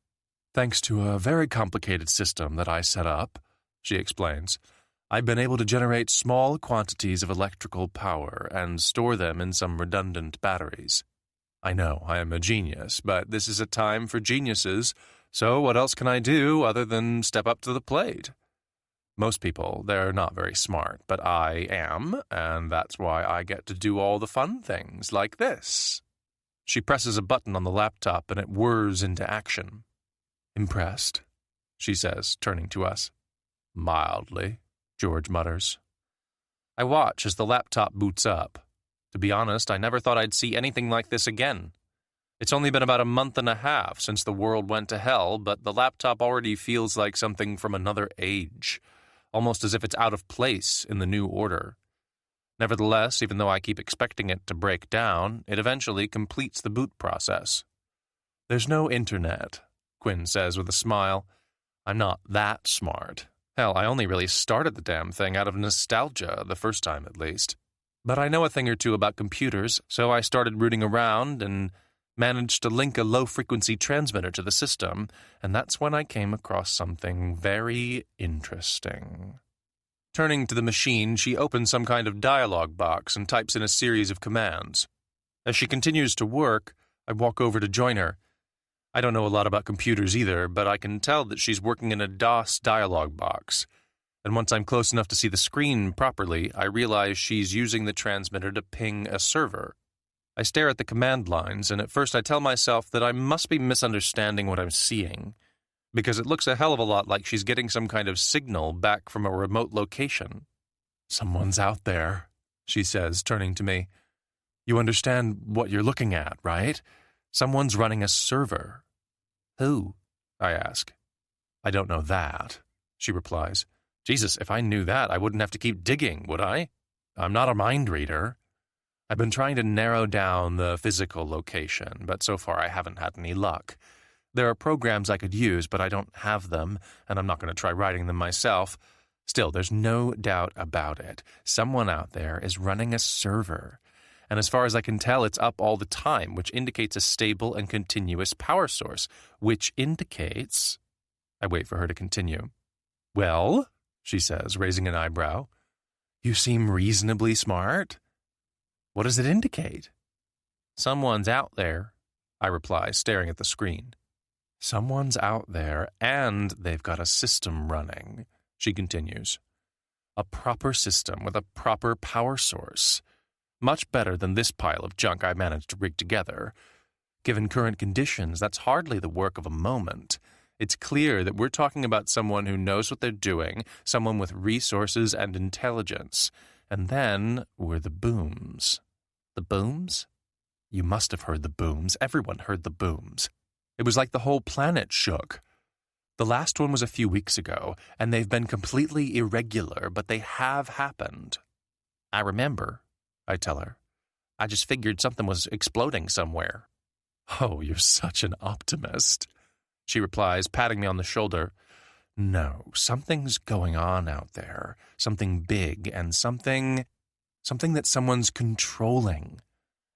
Speaker 3: Thanks to a very complicated system that I set up, she explains, I've been able to generate small quantities of electrical power and store them in some redundant batteries. I know I am a genius, but this is a time for geniuses, so what else can I do other than step up to the plate? Most people, they're not very smart, but I am, and that's why I get to do all the fun things like this. She presses a button on the laptop and it whirs into action. Impressed, she says, turning to us. Mildly, George mutters. I watch as the laptop boots up. To be honest, I never thought I'd see anything like this again. It's only been about a month and a half since the world went to hell, but the laptop already feels like something from another age, almost as if it's out of place in the new order. Nevertheless, even though I keep expecting it to break down, it eventually completes the boot process. There's no internet, Quinn says with a smile. I'm not that smart. Hell, I only really started the damn thing out of nostalgia, the first time at least. But I know a thing or two about computers, so I started rooting around and managed to link a low-frequency transmitter to the system, and that's when I came across something very interesting. Turning to the machine, she opens some kind of dialog box and types in a series of commands. As she continues to work, I walk over to join her. I don't know a lot about computers either, but I can tell that she's working in a DOS dialog box. And once I'm close enough to see the screen properly, I realize she's using the transmitter to ping a server. I stare at the command lines, and at first I tell myself that I must be misunderstanding what I'm seeing, because it looks a hell of a lot like she's getting some kind of signal back from a remote location. Someone's out there, she says, turning to me. You understand what you're looking at, right? Someone's running a server. Who? I ask. I don't know that, she replies. Jesus, if I knew that, I wouldn't have to keep digging, would I? I'm not a mind reader. I've been trying to narrow down the physical location, but so far I haven't had any luck. There are programs I could use, but I don't have them, and I'm not going to try writing them myself. Still, there's no doubt about it. Someone out there is running a server. And as far as I can tell, it's up all the time, which indicates a stable and continuous power source, which indicates... I wait for her to continue. Well, she says, raising an eyebrow, you seem reasonably smart. What does it indicate? Someone's out there, I reply, staring at the screen. Someone's out there, and they've got a system running, she continues. A proper system with a proper power source. Much better than this pile of junk I managed to rig together. Given current conditions, that's hardly the work of a moment. It's clear that we're talking about someone who knows what they're doing, someone with resources and intelligence. And then were the booms. The booms? You must have heard the booms. Everyone heard the booms. It was like the whole planet shook. The last one was a few weeks ago, and they've been completely irregular, but they have happened. I remember, I tell her. I just figured something was exploding somewhere. Oh, you're such an optimist, she replies, patting me on the shoulder. No, something's going on out there. Something big and something that someone's controlling.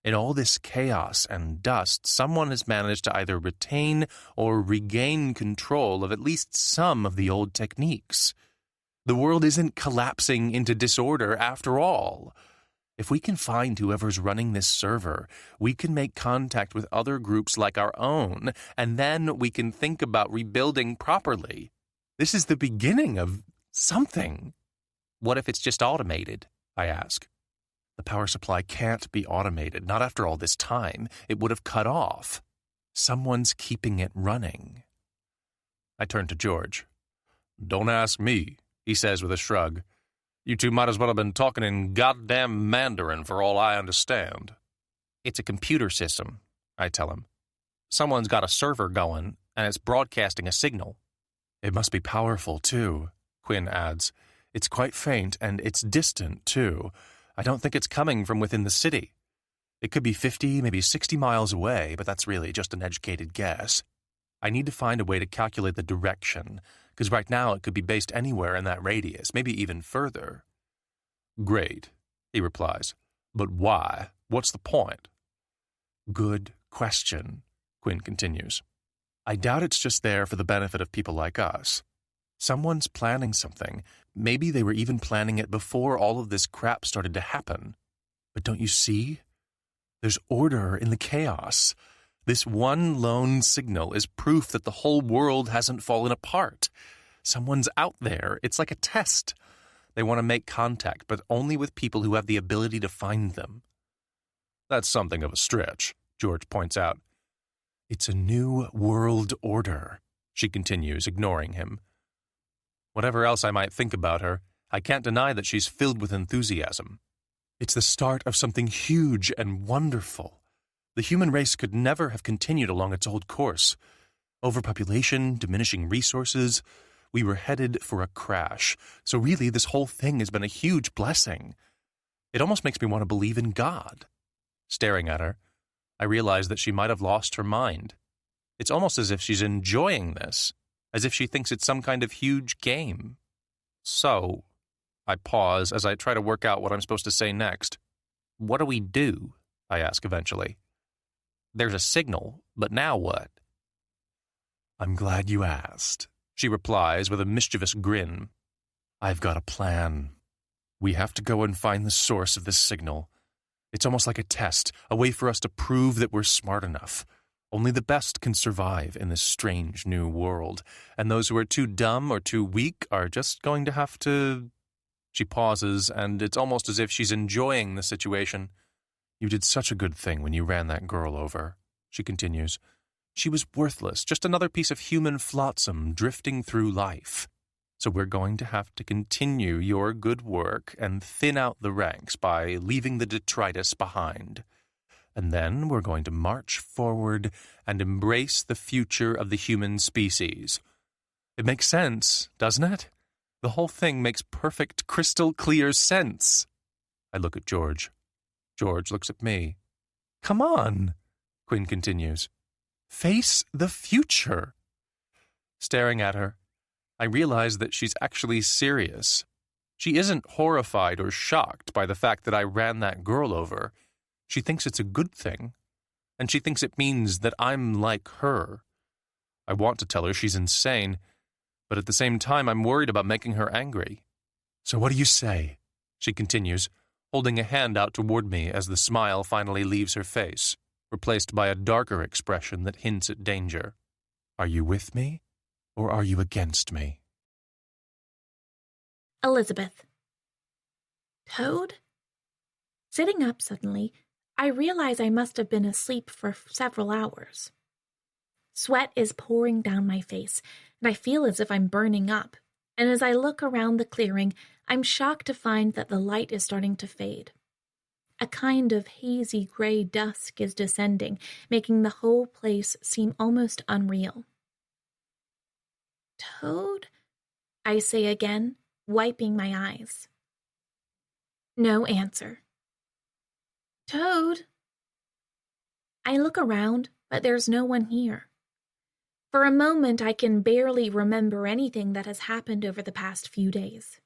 Speaker 3: In all this chaos and dust, someone has managed to either retain or regain control of at least some of the old techniques. The world isn't collapsing into disorder after all. If we can find whoever's running this server, we can make contact with other groups like our own, and then we can think about rebuilding properly. This is the beginning of something. What if it's just automated? I ask. The power supply can't be automated, not after all this time. It would have cut off. Someone's keeping it running. I turn to George. Don't ask me, he says with a shrug. You two might as well have been talking in goddamn Mandarin for all I understand. It's a computer system, I tell him. Someone's got a server going, and it's broadcasting a signal. It must be powerful, too, Quinn adds. It's quite faint, and it's distant, too. I don't think it's coming from within the city. It could be 50, maybe 60 miles away, but that's really just an educated guess. I need to find a way to calculate the direction, because right now it could be based anywhere in that radius, maybe even further. Great, he replies. But why? What's the point? Good question, Quinn continues. I doubt it's just there for the benefit of people like us. Someone's planning something. Maybe they were even planning it before all of this crap started to happen. But don't you see? There's order in the chaos. This one lone signal is proof that the whole world hasn't fallen apart. Someone's out there. It's like a test. They want to make contact, but only with people who have the ability to find them. That's something of a stretch, George points out. It's a new world order, she continues, ignoring him. Whatever else I might think about her, I can't deny that she's filled with enthusiasm. It's the start of something huge and wonderful. The human race could never have continued along its old course. Overpopulation, diminishing resources. We were headed for a crash. So really, this whole thing has been a huge blessing. It almost makes me want to believe in God. Staring at her, I realize that she might have lost her mind. It's almost as if she's enjoying this, as if she thinks it's some kind of huge game. So, I pause as I try to work out what I'm supposed to say next. What do we do? I ask eventually. There's a signal, but now what? I'm glad you asked, she replies with a mischievous grin. I've got a plan. We have to go and find the source of this signal. It's almost like a test, a way for us to prove that we're smart enough. Only the best can survive in this strange new world, and those who are too dumb or too weak are just going to have to... She pauses, and it's almost as if she's enjoying the situation. You did such a good thing when you ran that girl over, she continues. She was worthless, just another piece of human flotsam drifting through life. So we're going to have to continue your good work and thin out the ranks by leaving the detritus behind. And then we're going to march forward and embrace the future of the human species. It makes sense, doesn't it? The whole thing makes perfect, crystal clear sense. I look at George. George looks at me. Come on, Quinn continues. Face the future. Staring at her, I realize that she's actually serious. She isn't horrified or shocked by the fact that I ran that girl over. She thinks it's a good thing, and she thinks it means that I'm like her. I want to tell her she's insane, but at the same time I'm worried about making her angry. So what do you say? She continues, holding a hand out toward me as the smile finally leaves her face, replaced by a darker expression that hints at danger. Are you with me, or are you against me?
Speaker 2: Elizabeth. Toad? Sitting up suddenly, I realize I must have been asleep for several hours. Sweat is pouring down my face, and I feel as if I'm burning up, and as I look around the clearing, I'm shocked to find that the light is starting to fade. A kind of hazy gray dusk is descending, making the whole place seem almost unreal. "Toad?" I say again, wiping my eyes. No answer. "Toad?" I look around, but there's no one here. For a moment, I can barely remember anything that has happened over the past few days.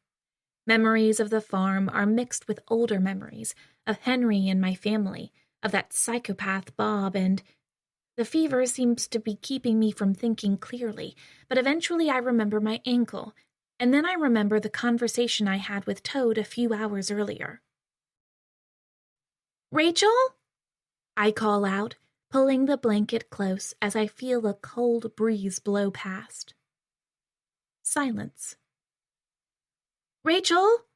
Speaker 2: Memories of the farm are mixed with older memories of Henry and my family, of that psychopath Bob, and the fever seems to be keeping me from thinking clearly, but eventually I remember my ankle, and then I remember the conversation I had with Toad a few hours earlier. "Rachel?" I call out, pulling the blanket close as I feel a cold breeze blow past. Silence. "Rachel?"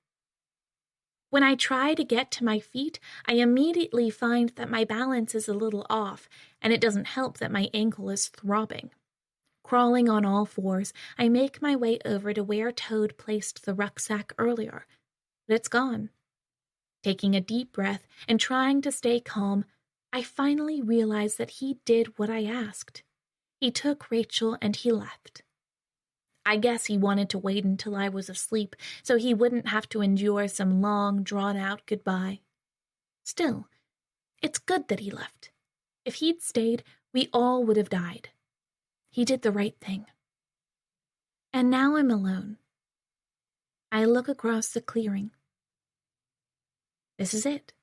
Speaker 2: When I try to get to my feet, I immediately find that my balance is a little off, and it doesn't help that my ankle is throbbing. Crawling on all fours, I make my way over to where Toad placed the rucksack earlier, but it's gone. Taking a deep breath and trying to stay calm, I finally realize that he did what I asked. He took Rachel and he left. I guess he wanted to wait until I was asleep so he wouldn't have to endure some long, drawn-out goodbye. Still, it's good that he left. If he'd stayed, we all would have died. He did the right thing. And now I'm alone. I look across the clearing. This is it.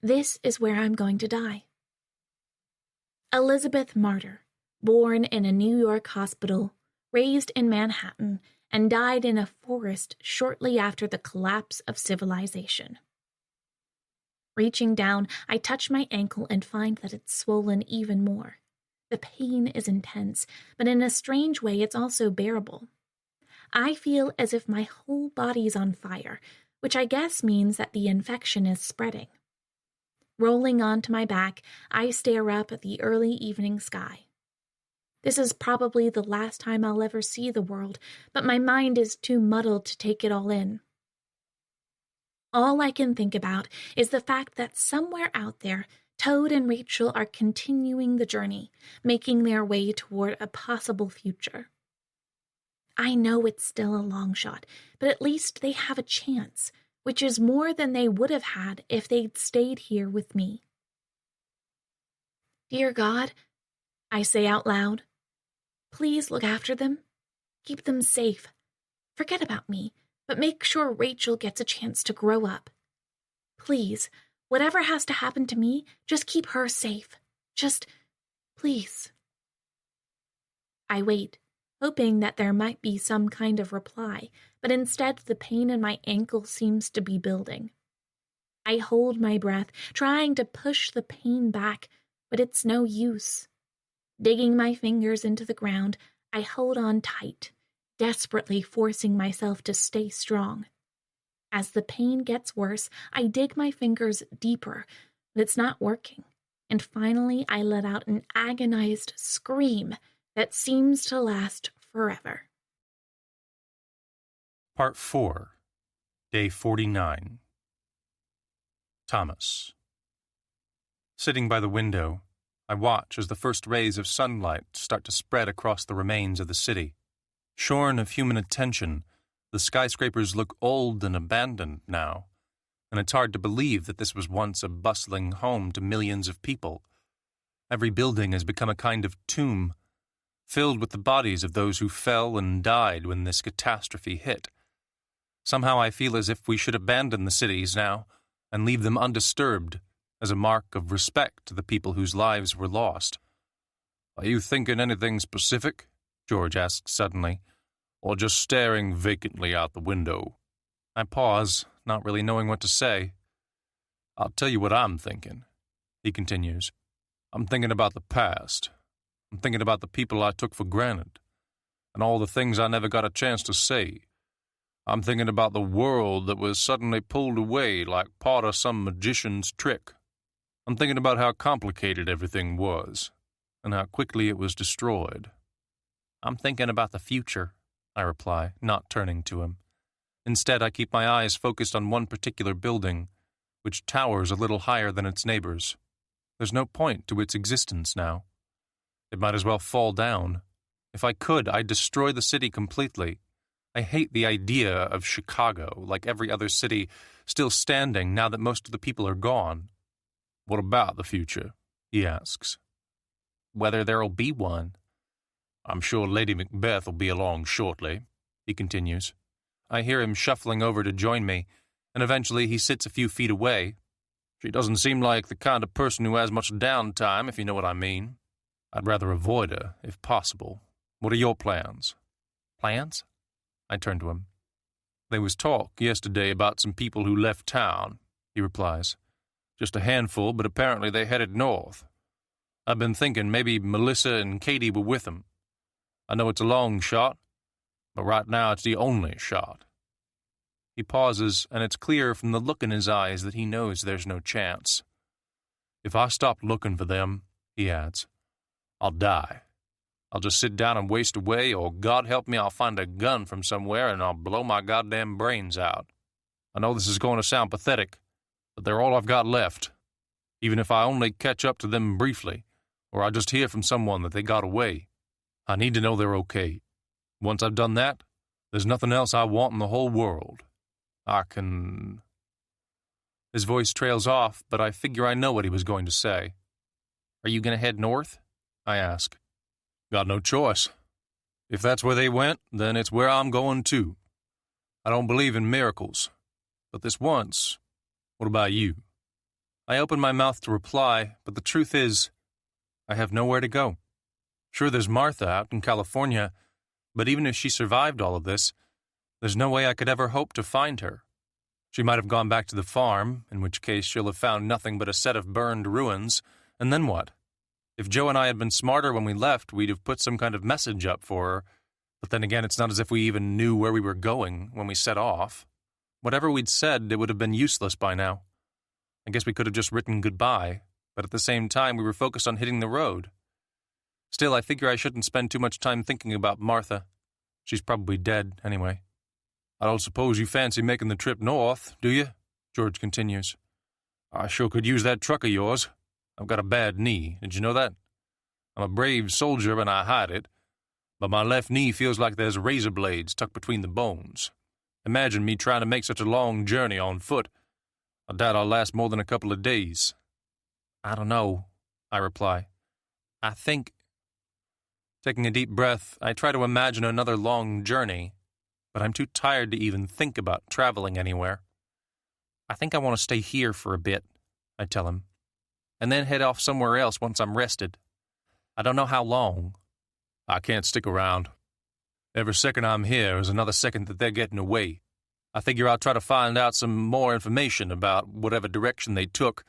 Speaker 2: This is where I'm going to die. Elizabeth Martyr, born in a New York hospital, raised in Manhattan, and died in a forest shortly after the collapse of civilization. Reaching down, I touch my ankle and find that it's swollen even more. The pain is intense, but in a strange way it's also bearable. I feel as if my whole body's on fire, which I guess means that the infection is spreading. Rolling onto my back, I stare up at the early evening sky. This is probably the last time I'll ever see the world, but my mind is too muddled to take it all in. All I can think about is the fact that somewhere out there, Toad and Rachel are continuing the journey, making their way toward a possible future. I know it's still a long shot, but at least they have a chance, which is more than they would have had if they'd stayed here with me. "Dear God," I say out loud, "please look after them. Keep them safe. Forget about me, but make sure Rachel gets a chance to grow up. Please, whatever has to happen to me, just keep her safe. Just, please." I wait, hoping that there might be some kind of reply, but instead the pain in my ankle seems to be building. I hold my breath, trying to push the pain back, but it's no use. Digging my fingers into the ground, I hold on tight, desperately forcing myself to stay strong. As the pain gets worse, I dig my fingers deeper, but it's not working, and finally I let out an agonized scream that seems to last forever.
Speaker 1: Part 4, Day 49. Thomas. Sitting by the window, I watch as the first rays of sunlight start to spread across the remains of the city. Shorn of human attention, the skyscrapers look old and abandoned now, and it's hard to believe that this was once a bustling home to millions of people. Every building has become a kind of tomb, filled with the bodies of those who fell and died when this catastrophe hit. Somehow I feel as if we should abandon the cities now and leave them undisturbed, as a mark of respect to the people whose lives were lost. "Are you thinking anything specific?" George asks suddenly, "or just staring vacantly out the window?" I pause, not really knowing what to say. "I'll tell you what I'm thinking," he continues. "I'm thinking about the past. I'm thinking about the people I took for granted, and all the things I never got a chance to say. I'm thinking about the world that was suddenly pulled away like part of some magician's trick. I'm thinking about how complicated everything was, and how quickly it was destroyed." "I'm thinking about the future," I reply, not turning to him. Instead, I keep my eyes focused on one particular building,
Speaker 3: which towers a little higher than its neighbors. There's no point to its existence now. It might as well fall down. If I could, I'd destroy the city completely. I hate the idea of Chicago, like every other city, still standing now that most of the people are gone. What about the future? He asks. Whether there'll be one. I'm sure Lady Macbeth will be along shortly, he continues. I hear him shuffling over to join me, and eventually he sits a few feet away. She doesn't seem like the kind of person who has much downtime, if you know what I mean. I'd rather avoid her, if possible. What are your plans? Plans? I turn to him. There was talk yesterday about some people who left town, he replies. Just a handful, but apparently they headed north. I've been thinking maybe Melissa and Katie were with them. I know it's a long shot, but right now it's the only shot. He pauses, and it's clear from the look in his eyes that he knows there's no chance. If I stop looking for them, he adds, I'll die. I'll just sit down and waste away, or God help me, I'll find a gun from somewhere and I'll blow my goddamn brains out. I know this is going to sound pathetic, but they're all I've got left. Even if I only catch up to them briefly, or I just hear from someone that they got away, I need to know they're okay. Once I've done that, there's nothing else I want in the whole world. I can... His voice trails off, but I figure I know what he was going to say. Are you going to head north? I ask. Got no choice. If that's where they went, then it's where I'm going too. I don't believe in miracles. But this once, what about you? I open my mouth to reply, but the truth is, I have nowhere to go. Sure, there's Martha out in California, but even if she survived all of this, there's no way I could ever hope to find her. She might have gone back to the farm, in which case she'll have found nothing but a set of burned ruins, and then what? If Joe and I had been smarter when we left, we'd have put some kind of message up for her, but then again, it's not as if we even knew where we were going when we set off. Whatever we'd said, it would have been useless by now. I guess we could have just written goodbye, but at the same time, we were focused on hitting the road. Still, I figure I shouldn't spend too much time thinking about Martha. She's probably dead, anyway. I don't suppose you fancy making the trip north, do you? George continues. I sure could use that truck of yours. I've got a bad knee, did you know that? I'm a brave soldier and I hide it, but my left knee feels like there's razor blades tucked between the bones. Imagine me trying to make such a long journey on foot. I doubt I'll last more than a couple of days. I don't know, I reply. I think... Taking a deep breath, I try to imagine another long journey, but I'm too tired to even think about traveling anywhere. I think I want to stay here for a bit, I tell him, and then head off somewhere else once I'm rested. I don't know how long. I can't stick around. Every second I'm here is another second that they're getting away. I figure I'll try to find out some more information about whatever direction they took,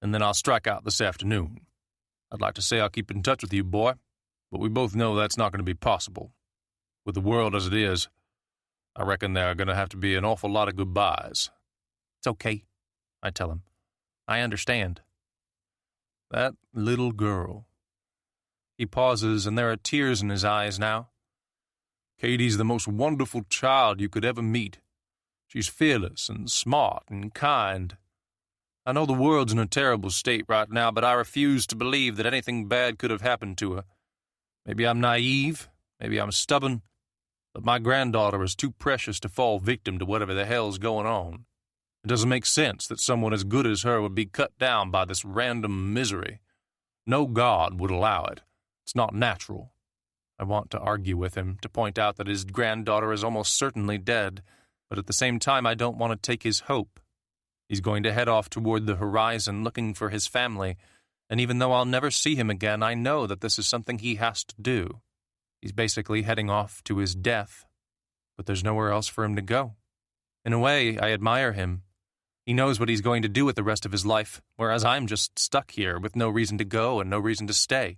Speaker 3: and then I'll strike out this afternoon. I'd like to say I'll keep in touch with you, boy, but we both know that's not going to be possible. With the world as it is, I reckon there are going to have to be an awful lot of goodbyes. It's okay, I tell him. I understand. That little girl. He pauses, and there are tears in his eyes now. Katie's the most wonderful child you could ever meet. She's fearless and smart and kind. I know the world's in a terrible state right now, but I refuse to believe that anything bad could have happened to her. Maybe I'm naive, maybe I'm stubborn, but my granddaughter is too precious to fall victim to whatever the hell's going on. It doesn't make sense that someone as good as her would be cut down by this random misery. No God would allow it. It's not natural. I want to argue with him, to point out that his granddaughter is almost certainly dead, but at the same time I don't want to take his hope. He's going to head off toward the horizon looking for his family, and even though I'll never see him again, I know that this is something he has to do. He's basically heading off to his death, but there's nowhere else for him to go. In a way, I admire him. He knows what he's going to do with the rest of his life, whereas I'm just stuck here with no reason to go and no reason to stay.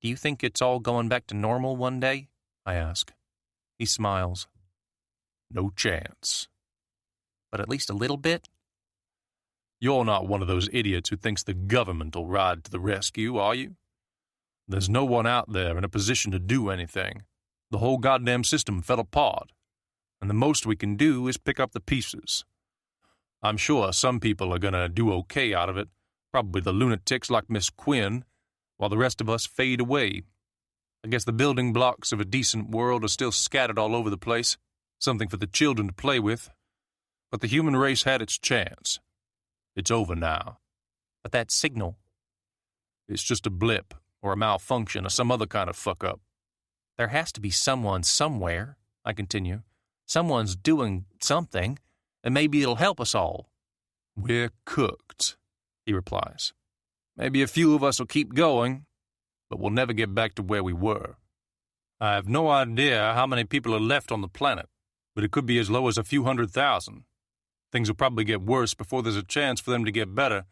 Speaker 3: Do you think it's all going back to normal one day? I ask. He smiles. No chance. But at least a little bit? You're not one of those idiots who thinks the government will ride to the rescue, are you? There's no one out there in a position to do anything. The whole goddamn system fell apart, and the most we can do is pick up the pieces. I'm sure some people are gonna do okay out of it, probably the lunatics like Miss Quinn, while the rest of us fade away. I guess the building blocks of a decent world are still scattered all over the place, something for the children to play with. But the human race had its chance. It's over now.
Speaker 1: But that signal,
Speaker 3: It's just a blip, or a malfunction, or some other kind of fuck-up.
Speaker 1: there has to be someone somewhere, I continue. Someone's doing something, and maybe it'll help us all.
Speaker 3: We're cooked, he replies. Maybe a few of us will keep going, but we'll never get back to where we were. I have no idea how many people are left on the planet, but it could be as low as a few 100,000. Things will probably get worse before there's a chance for them to get better,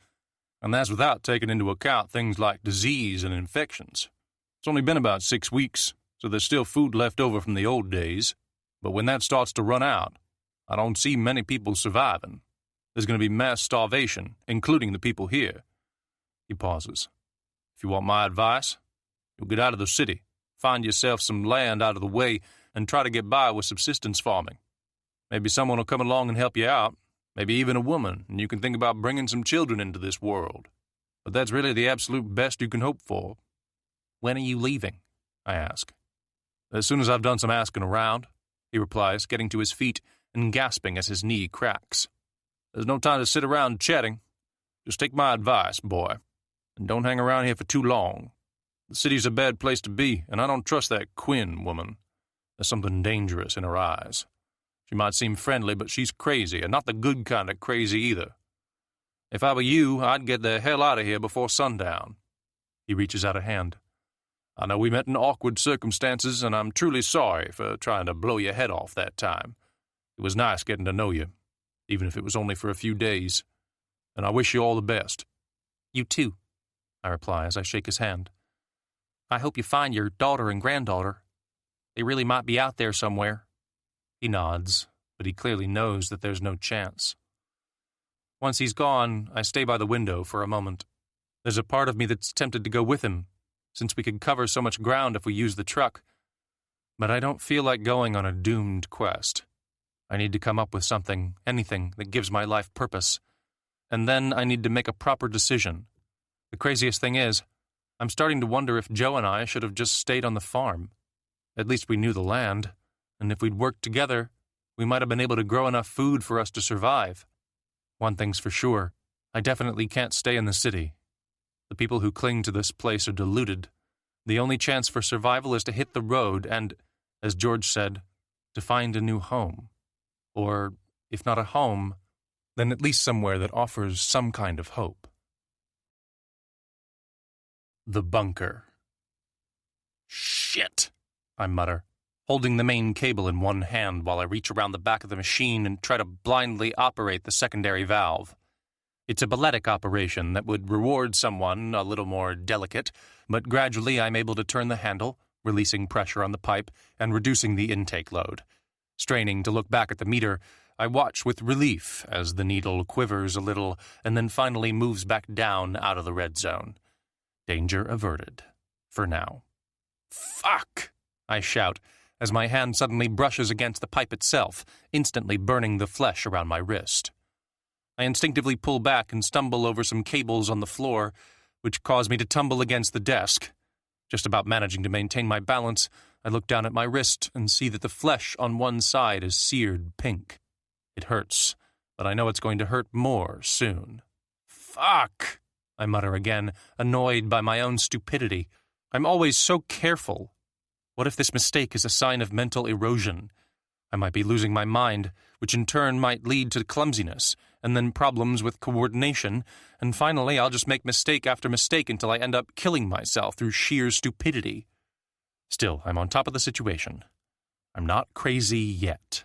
Speaker 3: and that's without taking into account things like disease and infections. It's only been about 6 weeks, so there's still food left over from the old days, but when that starts to run out, I don't see many people surviving. There's going to be mass starvation, including the people here. He pauses. If you want my advice, you'll get out of the city, find yourself some land out of the way, and try to get by with subsistence farming. Maybe someone will come along and help you out, maybe even a woman, and you can think about bringing some children into this world. But that's really the absolute best you can hope for.
Speaker 1: When are you leaving?
Speaker 3: I ask. As soon as I've done some asking around, he replies, getting to his feet and gasping as his knee cracks. There's no time to sit around chatting. Just take my advice, boy, and don't hang around here for too long. The city's a bad place to be, and I don't trust that Quinn woman. There's something dangerous in her eyes. She might seem friendly, but she's crazy, and not the good kind of crazy either. If I were you, I'd get the hell out of here before sundown. He reaches out a hand. I know we met in awkward circumstances, and I'm truly sorry for trying to blow your head off that time. It was nice getting to know you, even if it was only for a few days. And I wish you all the best.
Speaker 1: You too, I reply as I shake his hand. I hope you find your daughter and granddaughter. They really might be out there somewhere. He nods, but he clearly knows that there's no chance. Once he's gone, I stay by the window for a moment. There's a part of me that's tempted to go with him, since we could cover so much ground if we use the truck. But I don't feel like going on a doomed quest. I need to come up with something, anything, that gives my life purpose. And then I need to make a proper decision. The craziest thing is, I'm starting to wonder if Joe and I should have just stayed on the farm. At least we knew the land, and if we'd worked together, we might have been able to grow enough food for us to survive. One thing's for sure, I definitely can't stay in the city. The people who cling to this place are deluded. The only chance for survival is to hit the road and, as George said, to find a new home. Or, if not a home, then at least somewhere that offers some kind of hope. The bunker. Shit, I mutter, holding the main cable in one hand while I reach around the back of the machine and try to blindly operate the secondary valve. It's a balletic operation that would reward someone a little more delicate, but gradually I'm able to turn the handle, releasing pressure on the pipe and reducing the intake load. Straining to look back at the meter, I watch with relief as the needle quivers a little and then finally moves back down out of the red zone. Danger averted. For now. Fuck! I shout, as my hand suddenly brushes against the pipe itself, instantly burning the flesh around my wrist. I instinctively pull back and stumble over some cables on the floor, which cause me to tumble against the desk. Just about managing to maintain my balance, I look down at my wrist and see that the flesh on one side is seared pink. It hurts, but I know it's going to hurt more soon. Fuck! I mutter again, annoyed by my own stupidity. I'm always so careful. What if this mistake is a sign of mental erosion? I might be losing my mind, which in turn might lead to clumsiness, and then problems with coordination, and finally I'll just make mistake after mistake until I end up killing myself through sheer stupidity. Still, I'm on top of the situation. I'm not crazy yet.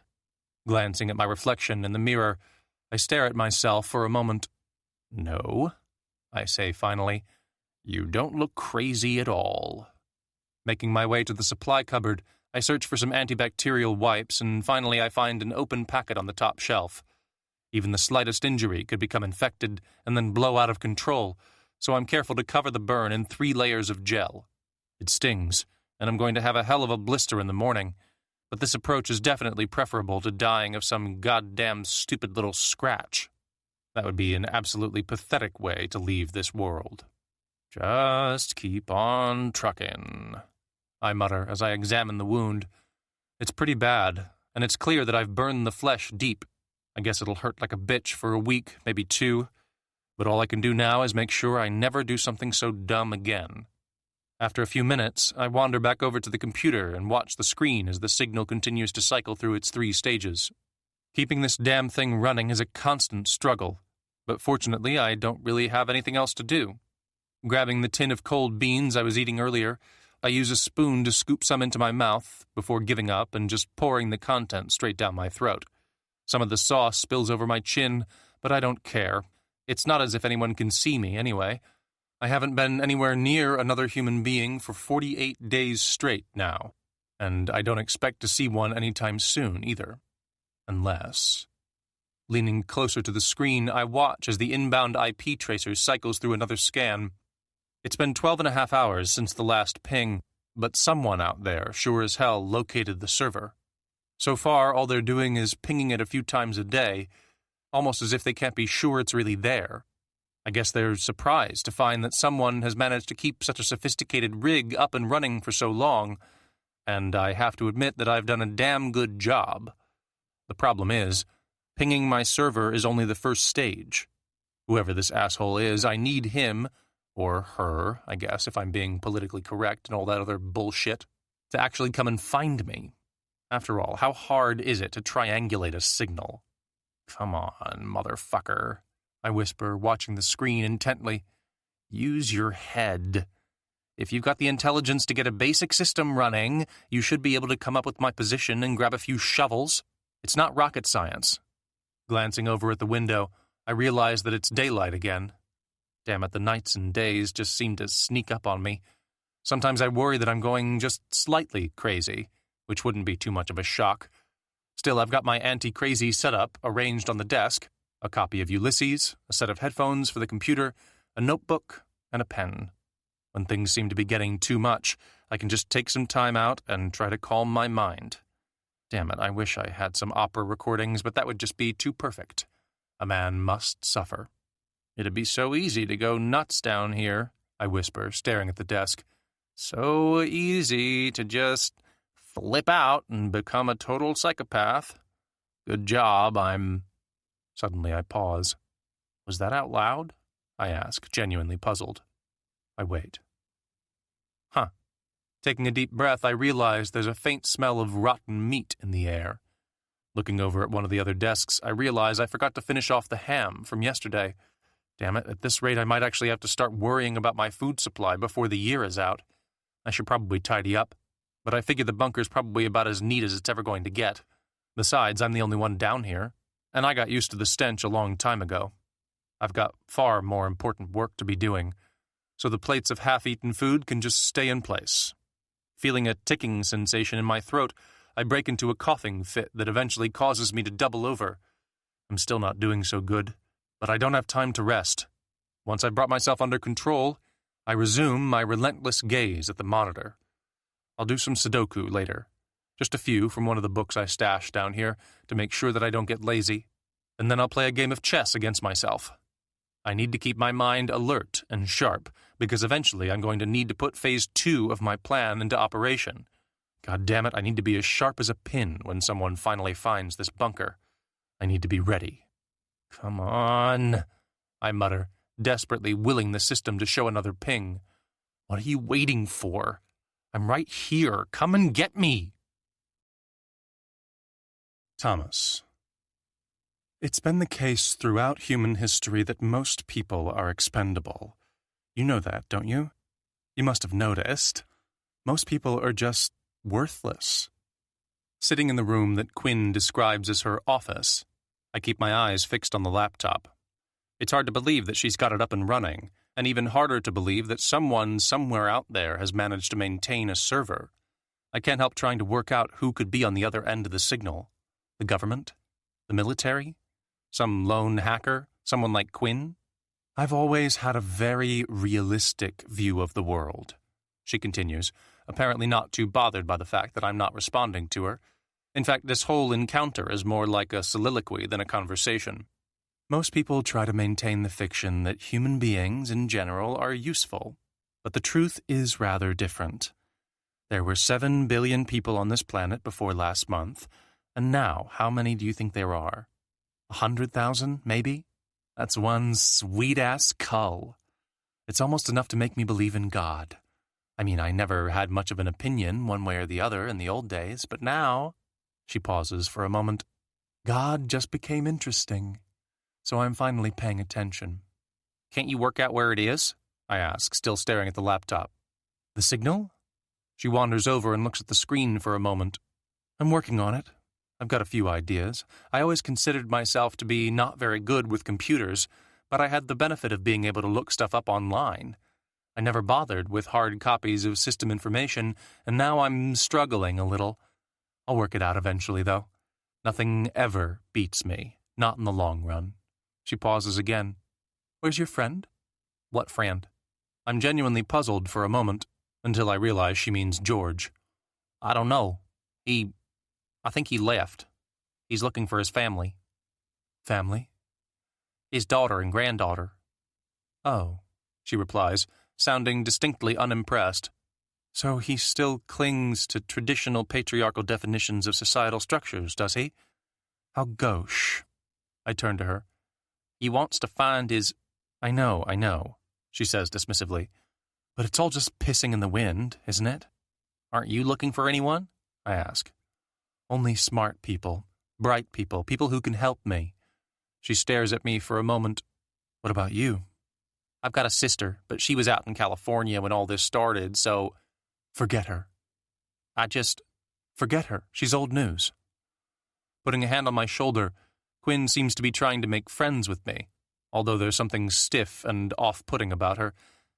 Speaker 1: Glancing at my reflection in the mirror, I stare at myself for a moment. No, I say finally, you don't look crazy at all. Making my way to the supply cupboard, I search for some antibacterial wipes, and finally I find an open packet on the top shelf. Even the slightest injury could become infected and then blow out of control, so I'm careful to cover the burn in 3 layers of gel. It stings, and I'm going to have a hell of a blister in the morning, but this approach is definitely preferable to dying of some goddamn stupid little scratch.
Speaker 3: That would be an absolutely pathetic way to leave this world. Just keep on trucking, I mutter as I examine the wound. It's pretty bad, and it's clear that I've burned the flesh deep. I guess it'll hurt like a bitch for a week, maybe 2, but all I can do now is make sure I never do something so dumb again. After a few minutes, I wander back over to the computer and watch the screen as the signal continues to cycle through its 3 stages. Keeping this damn thing running is a constant struggle, but fortunately I don't really have anything else to do. Grabbing the tin of cold beans I was eating earlier, I use a spoon to scoop some into my mouth before giving up and just pouring the contents straight down my throat. Some of the sauce spills over my chin, but I don't care. It's not as if anyone can see me anyway. I haven't been anywhere near another human being for 48 days straight now, and I don't expect to see one anytime soon either. Unless... Leaning closer to the screen, I watch as the inbound IP tracer cycles through another scan. It's been 12.5 hours since the last ping, but someone out there sure as hell located the server. So far, all they're doing is pinging it a few times a day, almost as if they can't be sure it's really there. I guess they're surprised to find that someone has managed to keep such a sophisticated rig up and running for so long, and I have to admit that I've done a damn good job. The problem is, pinging my server is only the first stage. Whoever this asshole is, I need him, or her, I guess, if I'm being politically correct and all that other bullshit, to actually come and find me. After all, how hard is it to triangulate a signal? Come on, motherfucker, I whisper, watching the screen intently. Use your head. If you've got the intelligence to get a basic system running, you should be able to come up with my position and grab a few shovels. It's not rocket science. Glancing over at the window, I realize that it's daylight again. Damn it, the nights and days just seem to sneak up on me. Sometimes I worry that I'm going just slightly crazy, which wouldn't be too much of a shock. Still, I've got my anti-crazy setup arranged on the desk, a copy of Ulysses, a set of headphones for the computer, a notebook, and a pen. When things seem to be getting too much, I can just take some time out and try to calm my mind. Damn it, I wish I had some opera recordings, but that would just be too perfect. A man must suffer. It'd be so easy to go nuts down here, I whisper, staring at the desk. So easy to just flip out and become a total psychopath. Good job, Suddenly I pause. Was that out loud? I ask, genuinely puzzled. I wait. Huh. Taking a deep breath, I realize there's a faint smell of rotten meat in the air. Looking over at one of the other desks, I realize I forgot to finish off the ham from yesterday. Damn it, at this rate I might actually have to start worrying about my food supply before the year is out. I should probably tidy up, but I figure the bunker's probably about as neat as it's ever going to get. Besides, I'm the only one down here, and I got used to the stench a long time ago. I've got far more important work to be doing, so the plates of half-eaten food can just stay in place. Feeling a ticking sensation in my throat, I break into a coughing fit that eventually causes me to double over. I'm still not doing so good, but I don't have time to rest. Once I've brought myself under control, I resume my relentless gaze at the monitor. I'll do some Sudoku later. Just a few from one of the books I stashed down here to make sure that I don't get lazy. And then I'll play a game of chess against myself. I need to keep my mind alert and sharp, because eventually I'm going to need to put Phase 2 of my plan into operation. God damn it, I need to be as sharp as a pin when someone finally finds this bunker. I need to be ready. Come on, I mutter, desperately willing the system to show another ping. What are you waiting for? I'm right here. Come and get me. Thomas. It's been the case throughout human history that most people are expendable. You know that, don't you? You must have noticed. Most people are just worthless. Sitting in the room that Quinn describes as her office, I keep my eyes fixed on the laptop. It's hard to believe that she's got it up and running, and even harder to believe that someone somewhere out there has managed to maintain a server. I can't help trying to work out who could be on the other end of the signal. The government? The military? Some lone hacker? Someone like Quinn? I've always had a very realistic view of the world, she continues, apparently not too bothered by the fact that I'm not responding to her. In fact, this whole encounter is more like a soliloquy than a conversation. Most people try to maintain the fiction that human beings in general are useful, but the truth is rather different. There were 7 billion people on this planet before last month, and now how many do you think there are? 100,000, maybe? That's one sweet-ass cull. It's almost enough to make me believe in God. I mean, I never had much of an opinion one way or the other in the old days, but now, she pauses for a moment, God just became interesting. So I'm finally paying attention.
Speaker 1: Can't you work out where it is? I ask, still staring at the laptop.
Speaker 3: The signal? She wanders over and looks at the screen for a moment. I'm working on it. I've got a few ideas. I always considered myself to be not very good with computers, but I had the benefit of being able to look stuff up online. I never bothered with hard copies of system information, and now I'm struggling a little. I'll work it out eventually, though. Nothing ever beats me, not in the long run. She pauses again. Where's your friend?
Speaker 1: What friend?
Speaker 3: I'm genuinely puzzled for a moment, until I realize she means George.
Speaker 1: I don't know. I think he left. He's looking for his family.
Speaker 3: Family?
Speaker 1: His daughter and granddaughter.
Speaker 3: Oh, she replies, sounding distinctly unimpressed. So he still clings to traditional patriarchal definitions of societal structures, does he? How gauche. I turn to her.
Speaker 1: He wants to find his...
Speaker 3: I know, she says dismissively. But it's all just pissing in the wind, isn't it?
Speaker 1: Aren't you looking for anyone?
Speaker 3: I ask. Only smart people, bright people, people who can help me. She stares at me for a moment. What about you?
Speaker 1: I've got a sister, but she was out in California when all this started, so...
Speaker 3: Forget her. Forget her. She's old news. Putting a hand on my shoulder, Quinn seems to be trying to make friends with me, although there's something stiff and off-putting about her,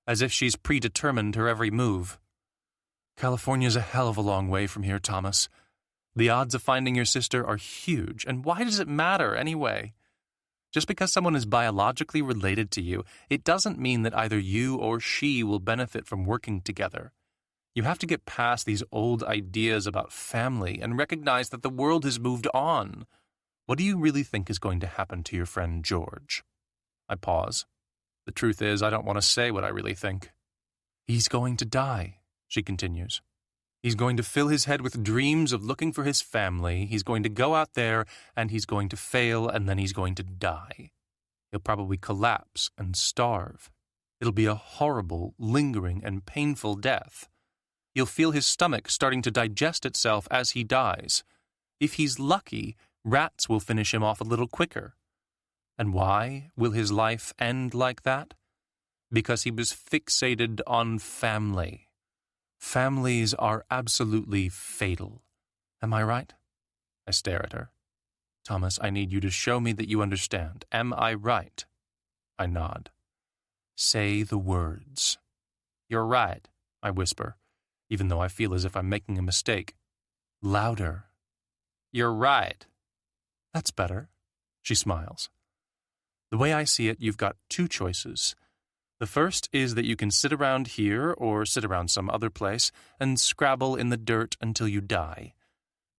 Speaker 3: as if she's predetermined her every move. California's a hell of a long way from here, Thomas. The odds of finding your sister are huge, and why does it matter anyway? Just because someone is biologically related to you, it doesn't mean that either you or she will benefit from working together. You have to get past these old ideas about family and recognize that the world has moved on. What do you really think is going to happen to your friend George? I pause. The truth is, I don't want to say what I really think. He's going to die, she continues. He's going to fill his head with dreams of looking for his family. He's going to go out there, and he's going to fail, and then he's going to die. He'll probably collapse and starve. It'll be a horrible, lingering, and painful death. You'll feel his stomach starting to digest itself as he dies. If he's lucky, rats will finish him off a little quicker. And why will his life end like that? Because he was fixated on family. Families are absolutely fatal. Am I right? I stare at her. Thomas, I need you to show me that you understand. Am I right? I nod. Say the words.
Speaker 1: You're right,
Speaker 3: I whisper, even though I feel as if I'm making a mistake. Louder.
Speaker 1: You're right.
Speaker 3: That's better. She smiles. The way I see it, you've got 2 choices. The first is that you can sit around here or sit around some other place and scrabble in the dirt until you die.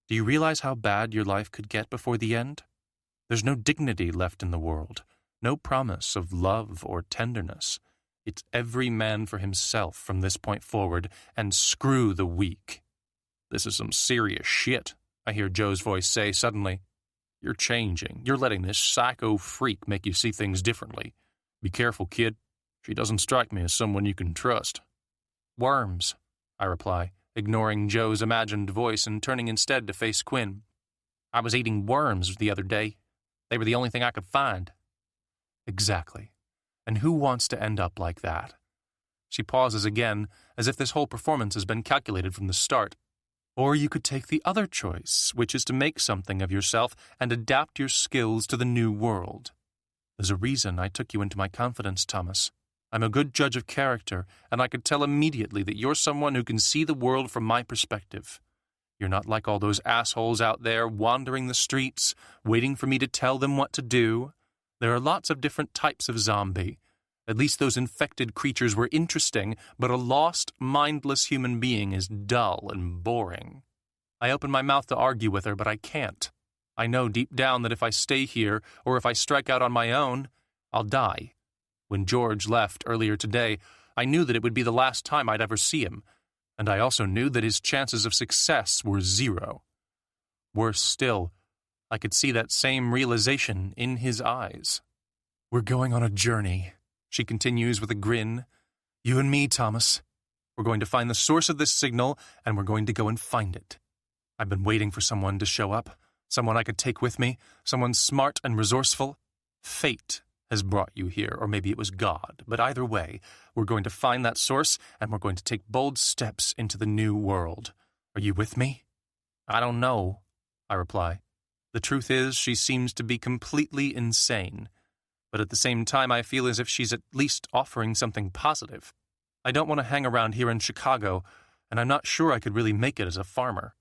Speaker 3: Do you realize how bad your life could get before the end? There's no dignity left in the world, no promise of love or tenderness. It's every man for himself from this point forward, and screw the weak. This is some serious shit, I hear Joe's voice say suddenly. You're changing. You're letting this psycho freak make you see things differently. Be careful, kid. She doesn't strike me as someone you can trust.
Speaker 1: Worms, I reply,
Speaker 3: ignoring Joe's imagined voice and turning instead to face Quinn.
Speaker 1: I was eating worms the other day. They were the only thing I could find.
Speaker 3: Exactly. And who wants to end up like that? She pauses again, as if this whole performance has been calculated from the start. Or you could take the other choice, which is to make something of yourself and adapt your skills to the new world. There's a reason I took you into my confidence, Thomas. I'm a good judge of character, and I could tell immediately that you're someone who can see the world from my perspective. You're not like all those assholes out there wandering the streets, waiting for me to tell them what to do. There are lots of different types of zombie. At least those infected creatures were interesting, but a lost, mindless human being is dull and boring. I open my mouth to argue with her, but I can't.
Speaker 1: I know deep down that if I stay here, or if I strike out on my own, I'll die. When George left earlier today, I knew that it would be the last time I'd ever see him, and I also knew that his chances of success were 0. Worse still, I could see that same realization in his eyes. "We're going on a journey," she continues with a grin. "You and me, Thomas. We're going to find the source of this signal, and we're going to go and find it. I've been waiting for someone to show up, someone I could take with me, someone smart and resourceful. Fate has brought you here, or maybe it was God, but either way, we're going to find that source, and we're going to take bold steps into the new world. Are you with me?" "I don't know," I reply. The truth is, she seems to be completely insane, but at the same time I feel as if she's at least offering something positive. I don't want to hang around here in Chicago, and I'm not sure I could really make it as a farmer.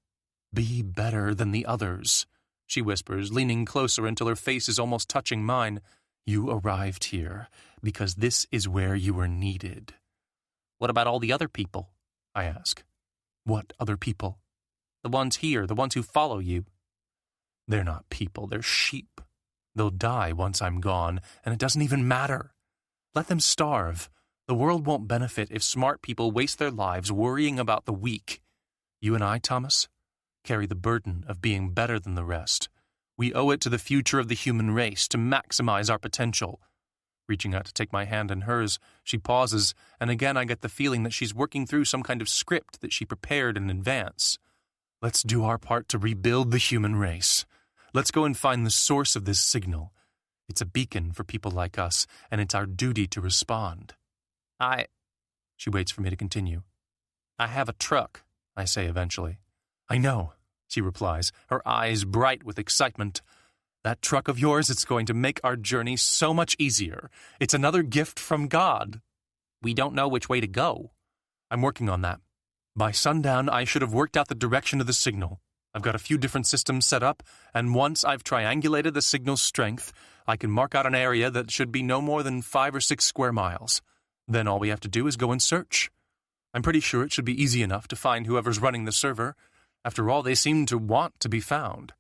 Speaker 1: "Be better than the others," she whispers, leaning closer until her face is almost touching mine. "You arrived here because this is where you were needed." "What about all the other people?" I ask. "What other people?" "The ones here, the ones who follow you." "They're not people, they're sheep. They'll die once I'm gone, and it doesn't even matter. Let them starve. The world won't benefit if smart people waste their lives worrying about the weak. You and I, Thomas, carry the burden of being better than the rest. We owe it to the future of the human race to maximize our potential." Reaching out to take my hand in hers, she pauses, and again I get the feeling that she's working through some kind of script that she prepared in advance. "Let's do our part to rebuild the human race. Let's go and find the source of this signal. It's a beacon for people like us, and it's our duty to respond." She waits for me to continue. "I have a truck," I say eventually. "I know," she replies, her eyes bright with excitement. "That truck of yours, it's going to make our journey so much easier. It's another gift from God." "We don't know which way to go." "I'm working on that. By sundown, I should have worked out the direction of the signal. I've got a few different systems set up, and once I've triangulated the signal's strength, I can mark out an area that should be no more than 5 or 6 square miles. Then all we have to do is go and search. I'm pretty sure it should be easy enough to find whoever's running the server. After all, they seem to want to be found."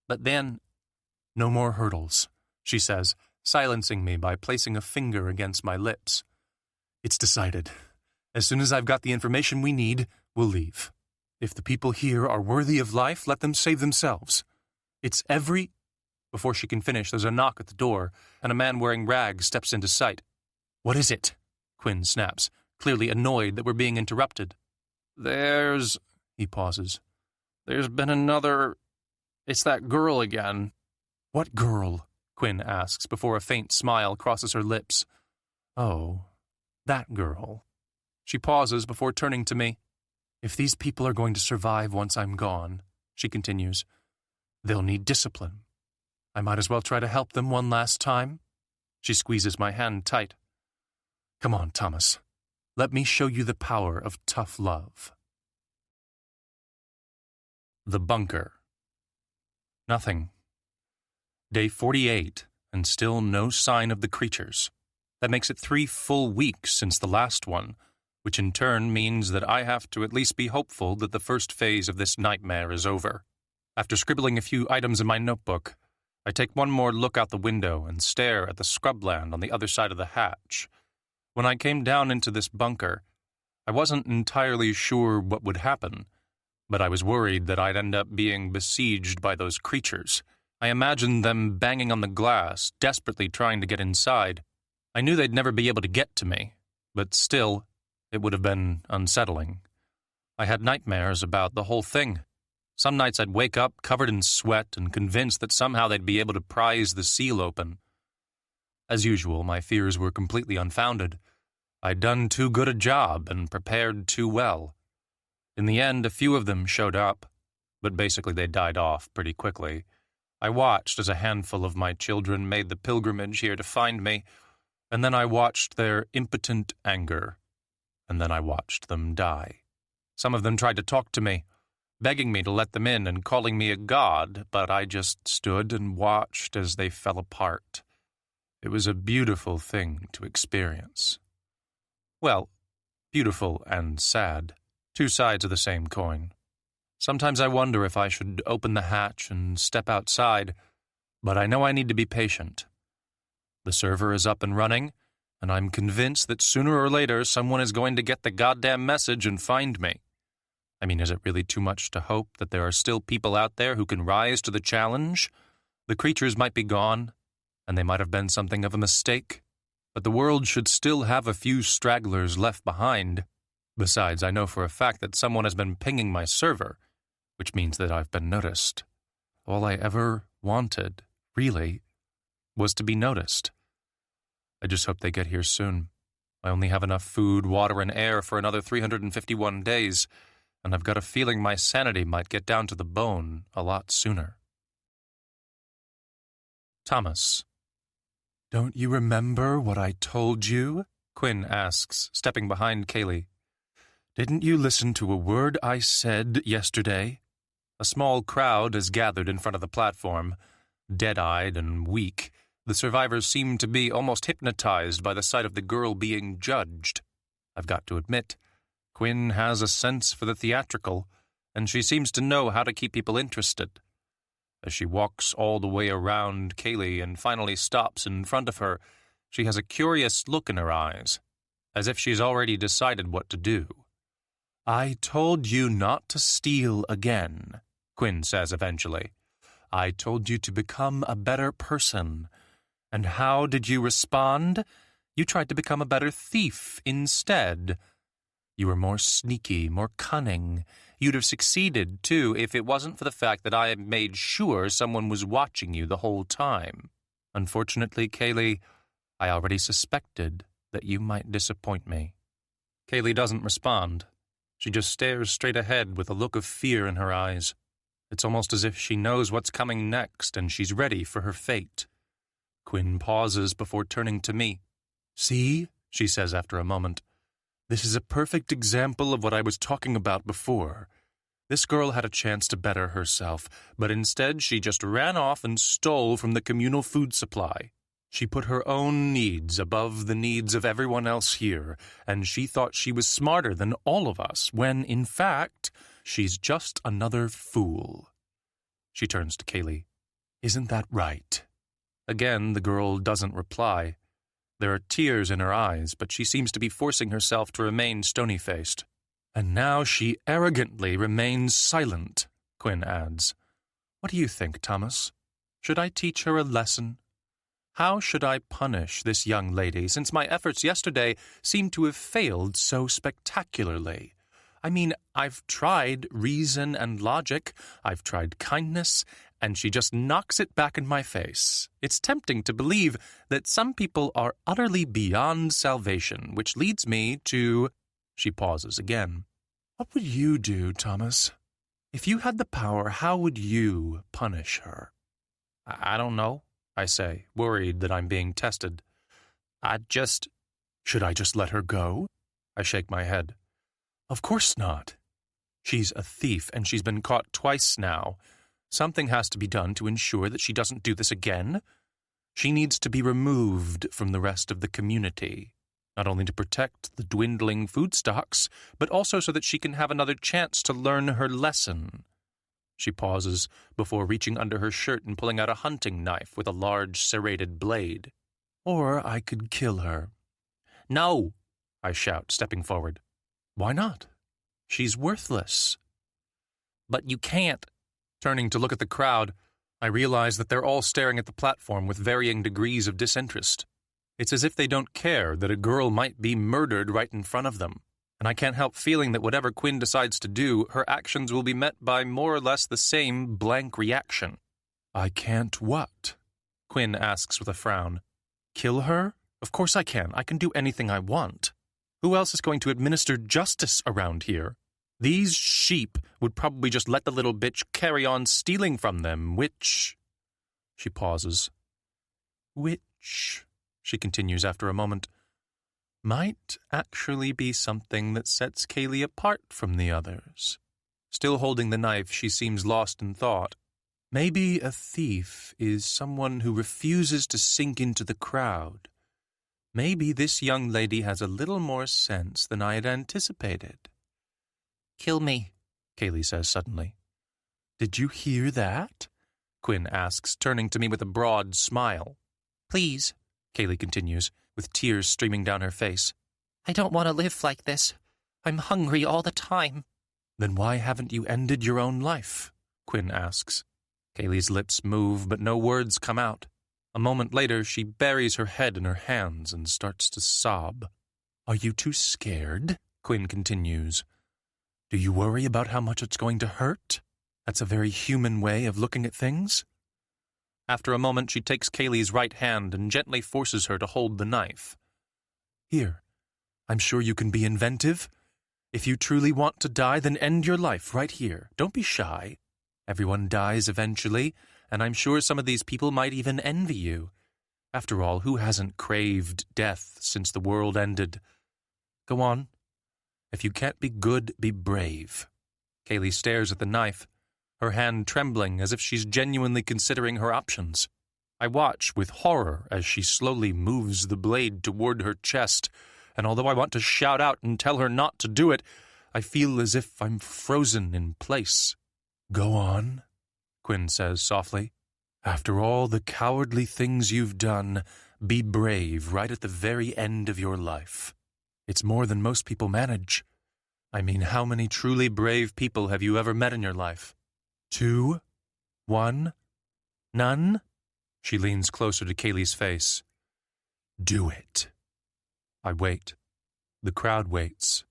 Speaker 1: "But then—" "No more hurdles," she says, silencing me by placing a finger against my lips. "It's decided. As soon as I've got the information we need, we'll leave. If the people here are worthy of life, let them save themselves. It's every—" Before she can finish, there's a knock at the door, and a man wearing rags steps into sight. "What is it?" Quinn snaps, clearly annoyed that we're being interrupted. He pauses. "There's been another— It's that girl again." "What girl?" Quinn asks before a faint smile crosses her lips. "Oh, that girl." She pauses before turning to me. "If these people are going to survive once I'm gone," she continues, "they'll need discipline. I might as well try to help them one last time." She squeezes my hand tight. "Come on, Thomas. Let me show you the power of tough love." The bunker. Nothing. Day 48, and still no sign of the creatures. That makes it 3 full weeks since the last one, which in turn means that I have to at least be hopeful that the first phase of this nightmare is over. After scribbling a few items in my notebook, I take one more look out the window and stare at the scrubland on the other side of the hatch. When I came down into this bunker, I wasn't entirely sure what would happen, but I was worried that I'd end up being besieged by those creatures. I imagined them banging on the glass, desperately trying to get inside. I knew they'd never be able to get to me, but still, it would have been unsettling. I had nightmares about the whole thing. Some nights I'd wake up covered in sweat and convinced that somehow they'd be able to prise the seal open. As usual, my fears were completely unfounded. I'd done too good a job and prepared too well. In the end, a few of them showed up, but basically they died off pretty quickly. I watched as a handful of my children made the pilgrimage here to find me, and then I watched their impotent anger, and then I watched them die. Some of them tried to talk to me, begging me to let them in and calling me a god, but I just stood and watched as they fell apart. It was a beautiful thing to experience. Well, beautiful and sad, 2 sides of the same coin.
Speaker 3: Sometimes I wonder if I should open the hatch and step outside, but I know I need to be patient. The server is up and running, and I'm convinced that sooner or later someone is going to get the goddamn message and find me. I mean, is it really too much to hope that there are still people out there who can rise to the challenge? The creatures might be gone, and they might have been something of a mistake, but the world should still have a few stragglers left behind. Besides, I know for a fact that someone has been pinging my server, which means that I've been noticed. All I ever wanted, really, was to be noticed. I just hope they get here soon. I only have enough food, water, and air for another 351 days, and I've got a feeling my sanity might get down to the bone a lot sooner. Thomas. Don't you remember what I told you? Quinn asks, stepping behind Kaylee. Didn't you listen to a word I said yesterday? A small crowd has gathered in front of the platform. Dead-eyed and weak, the survivors seem to be almost hypnotized by the sight of the girl being judged. I've got to admit, Quinn has a sense for the theatrical, and she seems to know how to keep people interested. As she walks all the way around Kaylee and finally stops in front of her, she has a curious look in her eyes, as if she's already decided what to do. I told you not to steal again, Quinn says eventually. I told you to become a better person. And how did you respond? You tried to become a better thief instead. You were more sneaky, more cunning. You'd have succeeded, too, if it wasn't for the fact that I had made sure someone was watching you the whole time. Unfortunately, Kaylee, I already suspected that you might disappoint me. Kaylee doesn't respond. She just stares straight ahead with a look of fear in her eyes. It's almost as if she knows what's coming next and she's ready for her fate. Quinn pauses before turning to me. See, she says after a moment, this is a perfect example of what I was talking about before. This girl had a chance to better herself, but instead she just ran off and stole from the communal food supply. She put her own needs above the needs of everyone else here, and she thought she was smarter than all of us, when, in fact, she's just another fool. She turns to Kaylee. Isn't that right? Again, the girl doesn't reply. There are tears in her eyes, but she seems to be forcing herself to remain stony-faced. And now she arrogantly remains silent, Quinn adds. What do you think, Thomas? Should I teach her a lesson? How should I punish this young lady, since my efforts yesterday seem to have failed so spectacularly? I mean, I've tried reason and logic, I've tried kindness, and she just knocks it back in my face. It's tempting to believe that some people are utterly beyond salvation, which leads me to... She pauses again. What would you do, Thomas? If you had the power, how would you punish her? I don't know, I say, worried that I'm being tested. Should I just let her go? I shake my head. Of course not. She's a thief, and she's been caught twice now. Something has to be done to ensure that she doesn't do this again. She needs to be removed from the rest of the community, not only to protect the dwindling food stocks, but also so that she can have another chance to learn her lesson. She pauses before reaching under her shirt and pulling out a hunting knife with a large serrated blade. Or I could kill her. No, I shout, stepping forward. Why not? She's worthless. But you can't. Turning to look at the crowd, I realize that they're all staring at the platform with varying degrees of disinterest. It's as if they don't care that a girl might be murdered right in front of them. And I can't help feeling that whatever Quinn decides to do, her actions will be met by more or less the same blank reaction. I can't what? Quinn asks with a frown. Kill her? Of course I can. I can do anything I want. Who else is going to administer justice around here? These sheep would probably just let the little bitch carry on stealing from them, which... She pauses. Which, she continues after a moment, might actually be something that sets Kaylee apart from the others. Still holding the knife, she seems lost in thought. Maybe a thief is someone who refuses to sink into the crowd. Maybe this young lady has a little more sense than I had anticipated. Kill me, Kaylee says suddenly. Did you hear that? Quinn asks, turning to me with a broad smile.
Speaker 1: Please,
Speaker 3: Kaylee continues, with tears streaming down her face.
Speaker 1: I don't want to live like this. I'm hungry all the time.
Speaker 3: Then why haven't you ended your own life? Quinn asks. Kaylee's lips move, but no words come out. A moment later, she buries her head in her hands and starts to sob. Are you too scared? Quinn continues. Do you worry about how much it's going to hurt? That's a very human way of looking at things. After a moment, she takes Kaylee's right hand and gently forces her to hold the knife. Here, I'm sure you can be inventive. If you truly want to die, then end your life right here. Don't be shy. Everyone dies eventually, and I'm sure some of these people might even envy you. After all, who hasn't craved death since the world ended? Go on. If you can't be good, be brave. Kaylee stares at the knife, her hand trembling as if she's genuinely considering her options. I watch with horror as she slowly moves the blade toward her chest, and although I want to shout out and tell her not to do it, I feel as if I'm frozen in place. Go on, Quinn says softly. After all the cowardly things you've done, be brave right at the very end of your life. It's more than most people manage. I mean, how many truly brave people have you ever met in your life? 2? 1? None? She leans closer to Kaylee's face. Do it. I wait. The crowd waits.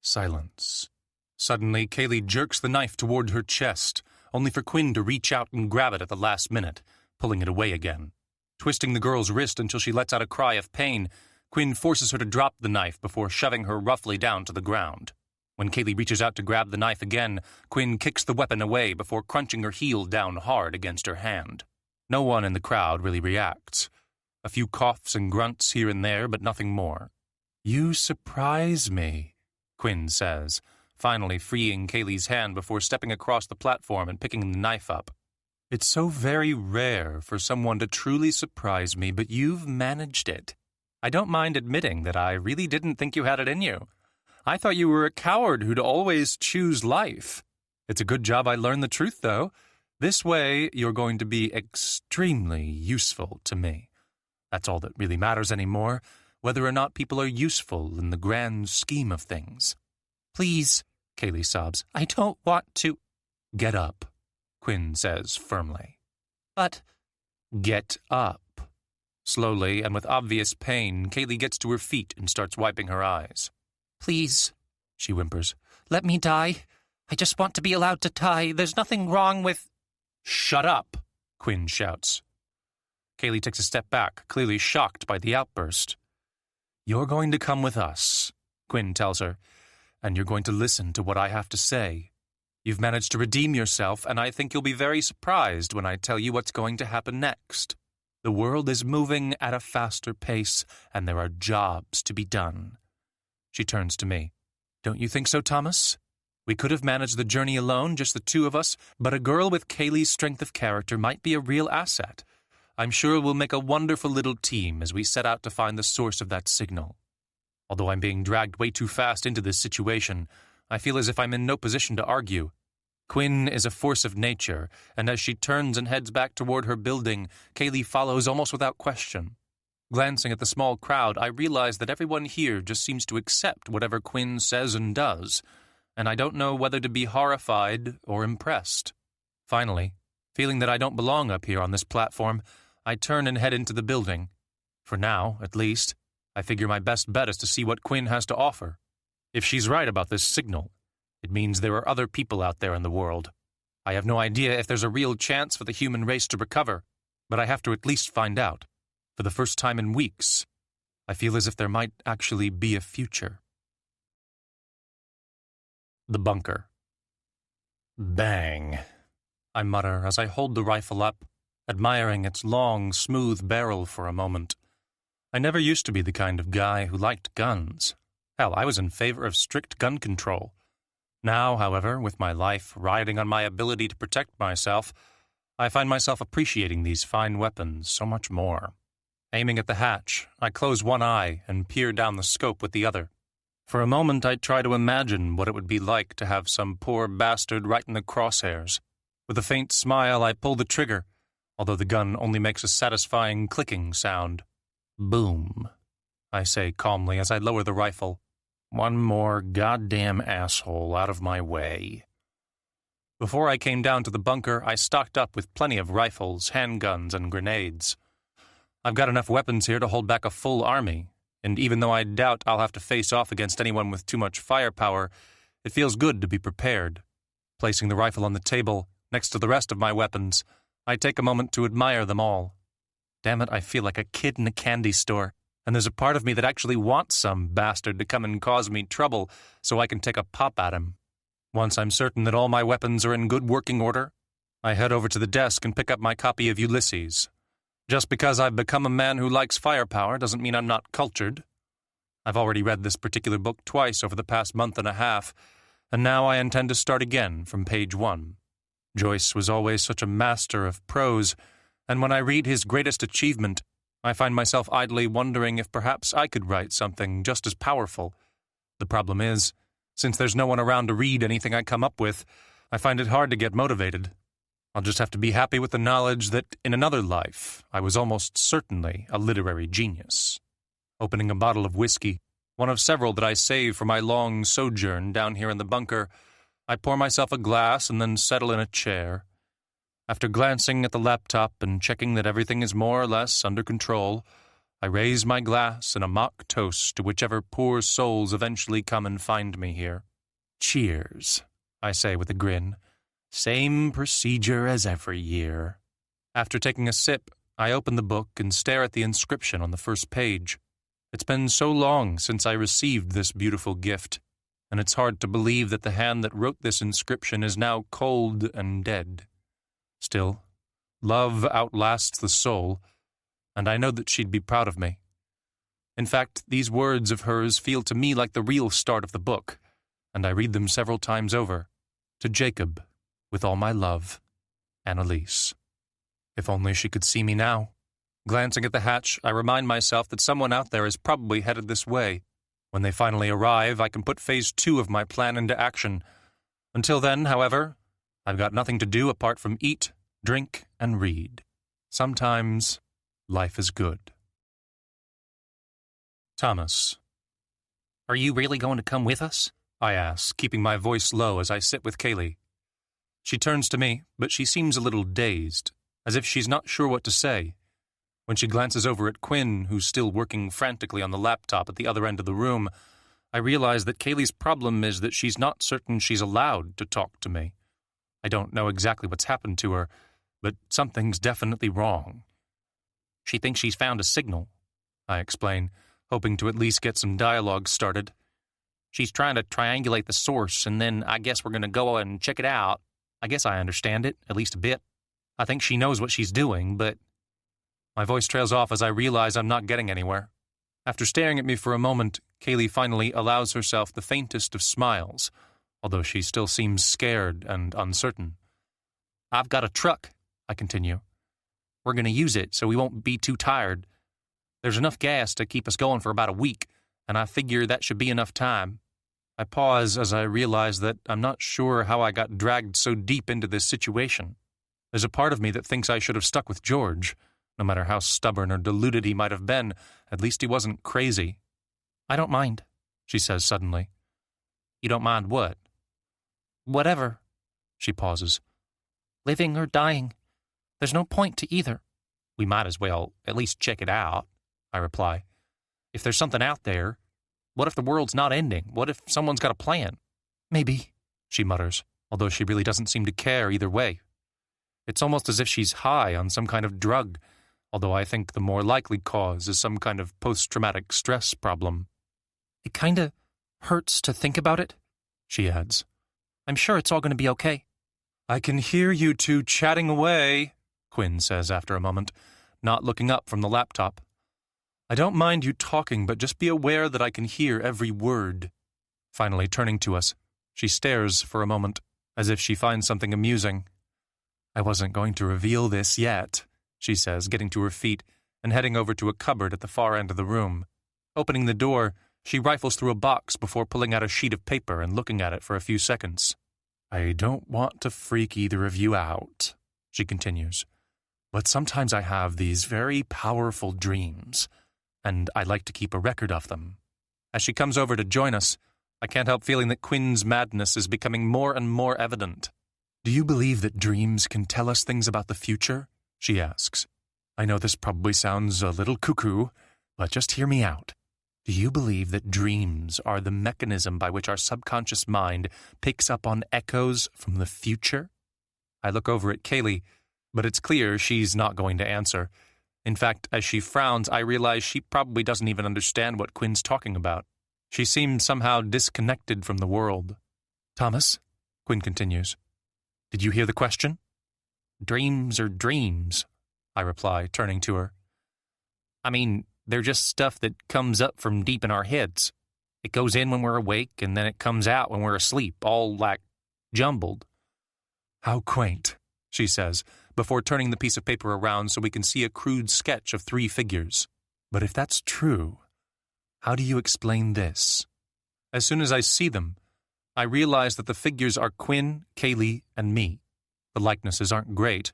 Speaker 3: Silence. Suddenly, Kaylee jerks the knife toward her chest, only for Quinn to reach out and grab it at the last minute, pulling it away again. Twisting the girl's wrist until she lets out a cry of pain, Quinn forces her to drop the knife before shoving her roughly down to the ground. When Kaylee reaches out to grab the knife again, Quinn kicks the weapon away before crunching her heel down hard against her hand. No one in the crowd really reacts. A few coughs and grunts here and there, but nothing more. You surprise me, Quinn says, finally freeing Kaylee's hand before stepping across the platform and picking the knife up. It's so very rare for someone to truly surprise me, but you've managed it. I don't mind admitting that I really didn't think you had it in you. I thought you were a coward who'd always choose life. It's a good job I learned the truth, though. This way, you're going to be extremely useful to me. That's all that really matters anymore, whether or not people are useful in the grand scheme of things.
Speaker 1: Please,
Speaker 3: Kaylee sobs.
Speaker 1: I don't want to.
Speaker 3: Get up, Quinn says firmly.
Speaker 1: But.
Speaker 3: Get up. Slowly and with obvious pain, Kaylee gets to her feet and starts wiping her eyes.
Speaker 1: Please,
Speaker 3: she whimpers.
Speaker 1: Let me die. I just want to be allowed to die. There's nothing wrong with...
Speaker 3: Shut up, Quinn shouts. Kaylee takes a step back, clearly shocked by the outburst. You're going to come with us, Quinn tells her, and you're going to listen to what I have to say. You've managed to redeem yourself, and I think you'll be very surprised when I tell you what's going to happen next. The world is moving at a faster pace, and there are jobs to be done. She turns to me. Don't you think so, Thomas? We could have managed the journey alone, just the two of us, but a girl with Kaylee's strength of character might be a real asset. I'm sure we'll make a wonderful little team as we set out to find the source of that signal. Although I'm being dragged way too fast into this situation, I feel as if I'm in no position to argue. Quinn is a force of nature, and as she turns and heads back toward her building, Kaylee follows almost without question. Glancing at the small crowd, I realize that everyone here just seems to accept whatever Quinn says and does, and I don't know whether to be horrified or impressed. Finally, feeling that I don't belong up here on this platform, I turn and head into the building. For now, at least, I figure my best bet is to see what Quinn has to offer. If she's right about this signal, it means there are other people out there in the world. I have no idea if there's a real chance for the human race to recover, but I have to at least find out. For the first time in weeks, I feel as if there might actually be a future. The bunker. Bang, I mutter as I hold the rifle up, admiring its long, smooth barrel for a moment. I never used to be the kind of guy who liked guns. Hell, I was in favor of strict gun control. Now, however, with my life riding on my ability to protect myself, I find myself appreciating these fine weapons so much more. Aiming at the hatch, I close one eye and peer down the scope with the other.
Speaker 1: For a moment I try to imagine what it would be like to have some poor bastard right in the crosshairs. With a faint smile, I pull the trigger, although the gun only makes a satisfying clicking sound. Boom, I say calmly as I lower the rifle. One more goddamn asshole out of my way. Before I came down to the bunker, I stocked up with plenty of rifles, handguns, and grenades. I've got enough weapons here to hold back a full army, and even though I doubt I'll have to face off against anyone with too much firepower, it feels good to be prepared. Placing the rifle on the table, next to the rest of my weapons, I take a moment to admire them all. Damn it, I feel like a kid in a candy store, and there's a part of me that actually wants some bastard to come and cause me trouble so I can take a pop at him. Once I'm certain that all my weapons are in good working order, I head over to the desk and pick up my copy of Ulysses. Just because I've become a man who likes firepower doesn't mean I'm not cultured. I've already read this particular book twice over the past month and a half, and now I intend to start again from page 1. Joyce was always such a master of prose, and when I read his greatest achievement, I find myself idly wondering if perhaps I could write something just as powerful. The problem is, since there's no one around to read anything I come up with, I find it hard to get motivated. I'll just have to be happy with the knowledge that in another life, I was almost certainly a literary genius. Opening a bottle of whiskey, one of several that I saved for my long sojourn down here in the bunker, I pour myself a glass and then settle in a chair. After glancing at the laptop and checking that everything is more or less under control, I raise my glass in a mock toast to whichever poor souls eventually come and find me here. Cheers, I say with a grin. Same procedure as every year. After taking a sip, I open the book and stare at the inscription on the first page. It's been so long since I received this beautiful gift, and it's hard to believe that the hand that wrote this inscription is now cold and dead. Still, love outlasts the soul, and I know that she'd be proud of me. In fact, these words of hers feel to me like the real start of the book, and I read them several times over. To Jacob, with all my love, Annalise. If only she could see me now. Glancing at the hatch, I remind myself that someone out there is probably headed this way. When they finally arrive, I can put phase 2 of my plan into action. Until then, however, I've got nothing to do apart from eat, drink, and read. Sometimes life is good. Thomas. Are you really going to come with us? I ask, keeping my voice low as I sit with Kaylee. She turns to me, but she seems a little dazed, as if she's not sure what to say. When she glances over at Quinn, who's still working frantically on the laptop at the other end of the room, I realize that Kaylee's problem is that she's not certain she's allowed to talk to me. I don't know exactly what's happened to her, but something's definitely wrong. She thinks she's found a signal, I explain, hoping to at least get some dialogue started. She's trying to triangulate the source, and then I guess we're going to go and check it out. I guess I understand it, at least a bit. I think she knows what she's doing, but... My voice trails off as I realize I'm not getting anywhere. After staring at me for a moment, Kaylee finally allows herself the faintest of smiles, although she still seems scared and uncertain. I've got a truck, I continue. We're going to use it so we won't be too tired. There's enough gas to keep us going for about a week, and I figure that should be enough time. I pause as I realize that I'm not sure how I got dragged so deep into this situation. There's a part of me that thinks I should have stuck with George. No matter how stubborn or deluded he might have been, at least he wasn't crazy. I don't mind, she says suddenly. You don't mind what? Whatever. She pauses. Living or dying. There's no point to either. We might as well at least check it out, I reply. If there's something out there, what if the world's not ending? What if someone's got a plan? Maybe, she mutters, although she really doesn't seem to care either way. It's almost as if she's high on some kind of drug, although I think the more likely cause is some kind of post-traumatic stress problem. It kinda hurts to think about it, she adds. I'm sure it's all going to be okay. I can hear you two chatting away, Quinn says after a moment, not looking up from the laptop. I don't mind you talking, but just be aware that I can hear every word. Finally turning to us, she stares for a moment, as if she finds something amusing. I wasn't going to reveal this yet, she says, getting to her feet and heading over to a cupboard at the far end of the room. Opening the door, She rifles through a box before pulling out a sheet of paper and looking at it for a few seconds. I don't want to freak either of you out, she continues, but sometimes I have these very powerful dreams, and I like to keep a record of them. As she comes over to join us, I can't help feeling that Quinn's madness is becoming more and more evident. Do you believe that dreams can tell us things about the future? She asks. I know this probably sounds a little cuckoo, but just hear me out. Do you believe that dreams are the mechanism by which our subconscious mind picks up on echoes from the future? I look over at Kaylee, but it's clear she's not going to answer. In fact, as she frowns, I realize she probably doesn't even understand what Quinn's talking about. She seems somehow disconnected from the world. Thomas, Quinn continues, did you hear the question? Dreams are dreams, I reply, turning to her. I mean, they're just stuff that comes up from deep in our heads. It goes in when we're awake, and then it comes out when we're asleep, all, jumbled. How quaint, she says, before turning the piece of paper around so we can see a crude sketch of 3 figures. But if that's true, how do you explain this? As soon as I see them, I realize that the figures are Quinn, Kaylee, and me. The likenesses aren't great,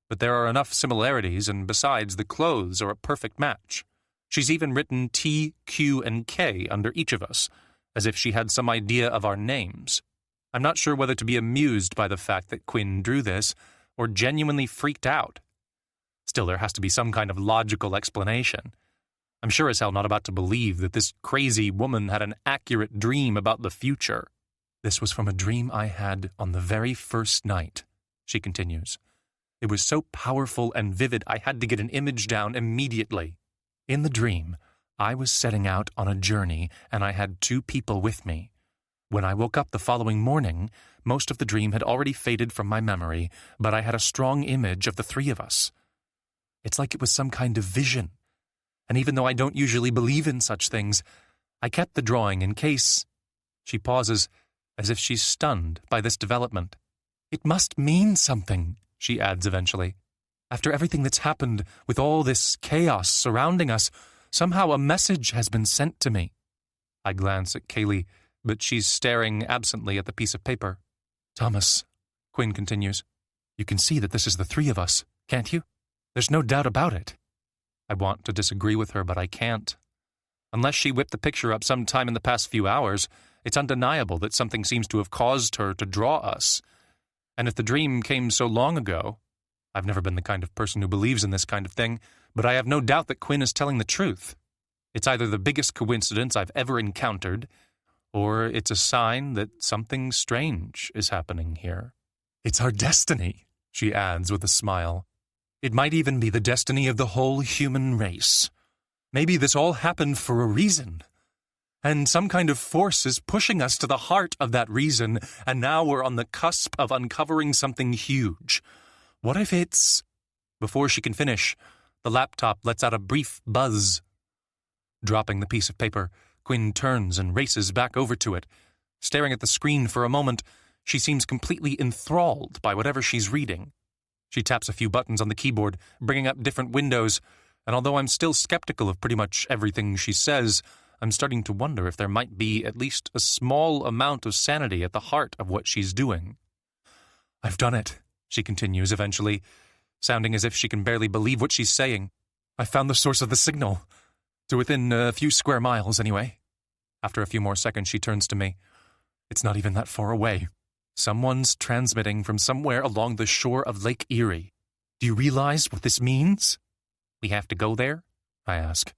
Speaker 1: but there are enough similarities, and besides, the clothes are a perfect match. She's even written T, Q, and K under each of us, as if she had some idea of our names. I'm not sure whether to be amused by the fact that Quinn drew this, or genuinely freaked out. Still, there has to be some kind of logical explanation. I'm sure as hell not about to believe that this crazy woman had an accurate dream about the future. This was from a dream I had on the very first night, she continues. It was so powerful and vivid I had to get an image down immediately. In the dream, I was setting out on a journey and I had 2 people with me. When I woke up the following morning, most of the dream had already faded from my memory, but I had a strong image of the 3 of us. It's like it was some kind of vision. And even though I don't usually believe in such things, I kept the drawing in case... She pauses, as if she's stunned by this development. It must mean something, she adds eventually. After everything that's happened, with all this chaos surrounding us, somehow a message has been sent to me. I glance at Kaylee, but she's staring absently at the piece of paper. Thomas, Quinn continues, you can see that this is the 3 of us, can't you? There's no doubt about it. I want to disagree with her, but I can't. Unless she whipped the picture up sometime in the past few hours, it's undeniable that something seems to have caused her to draw us. And if the dream came so long ago, I've never been the kind of person who believes in this kind of thing, but I have no doubt that Quinn is telling the truth. It's either the biggest coincidence I've ever encountered, or it's a sign that something strange is happening here. It's our destiny, she adds with a smile. It might even be the destiny of the whole human race. Maybe this all happened for a reason. And some kind of force is pushing us to the heart of that reason, and now we're on the cusp of uncovering something huge. What if it's... Before she can finish, the laptop lets out a brief buzz. Dropping the piece of paper, Quinn turns and races back over to it. Staring at the screen for a moment, she seems completely enthralled by whatever she's reading. She taps a few buttons on the keyboard, bringing up different windows, and although I'm still skeptical of pretty much everything she says, I'm starting to wonder if there might be at least a small amount of sanity at the heart of what she's doing. I've done it, she continues eventually, sounding as if she can barely believe what she's saying. I found the source of the signal. To within a few square miles, anyway. After a few more seconds, she turns to me. It's not even that far away. Someone's transmitting from somewhere along the shore of Lake Erie. Do you realize what this means? We have to go there? I ask.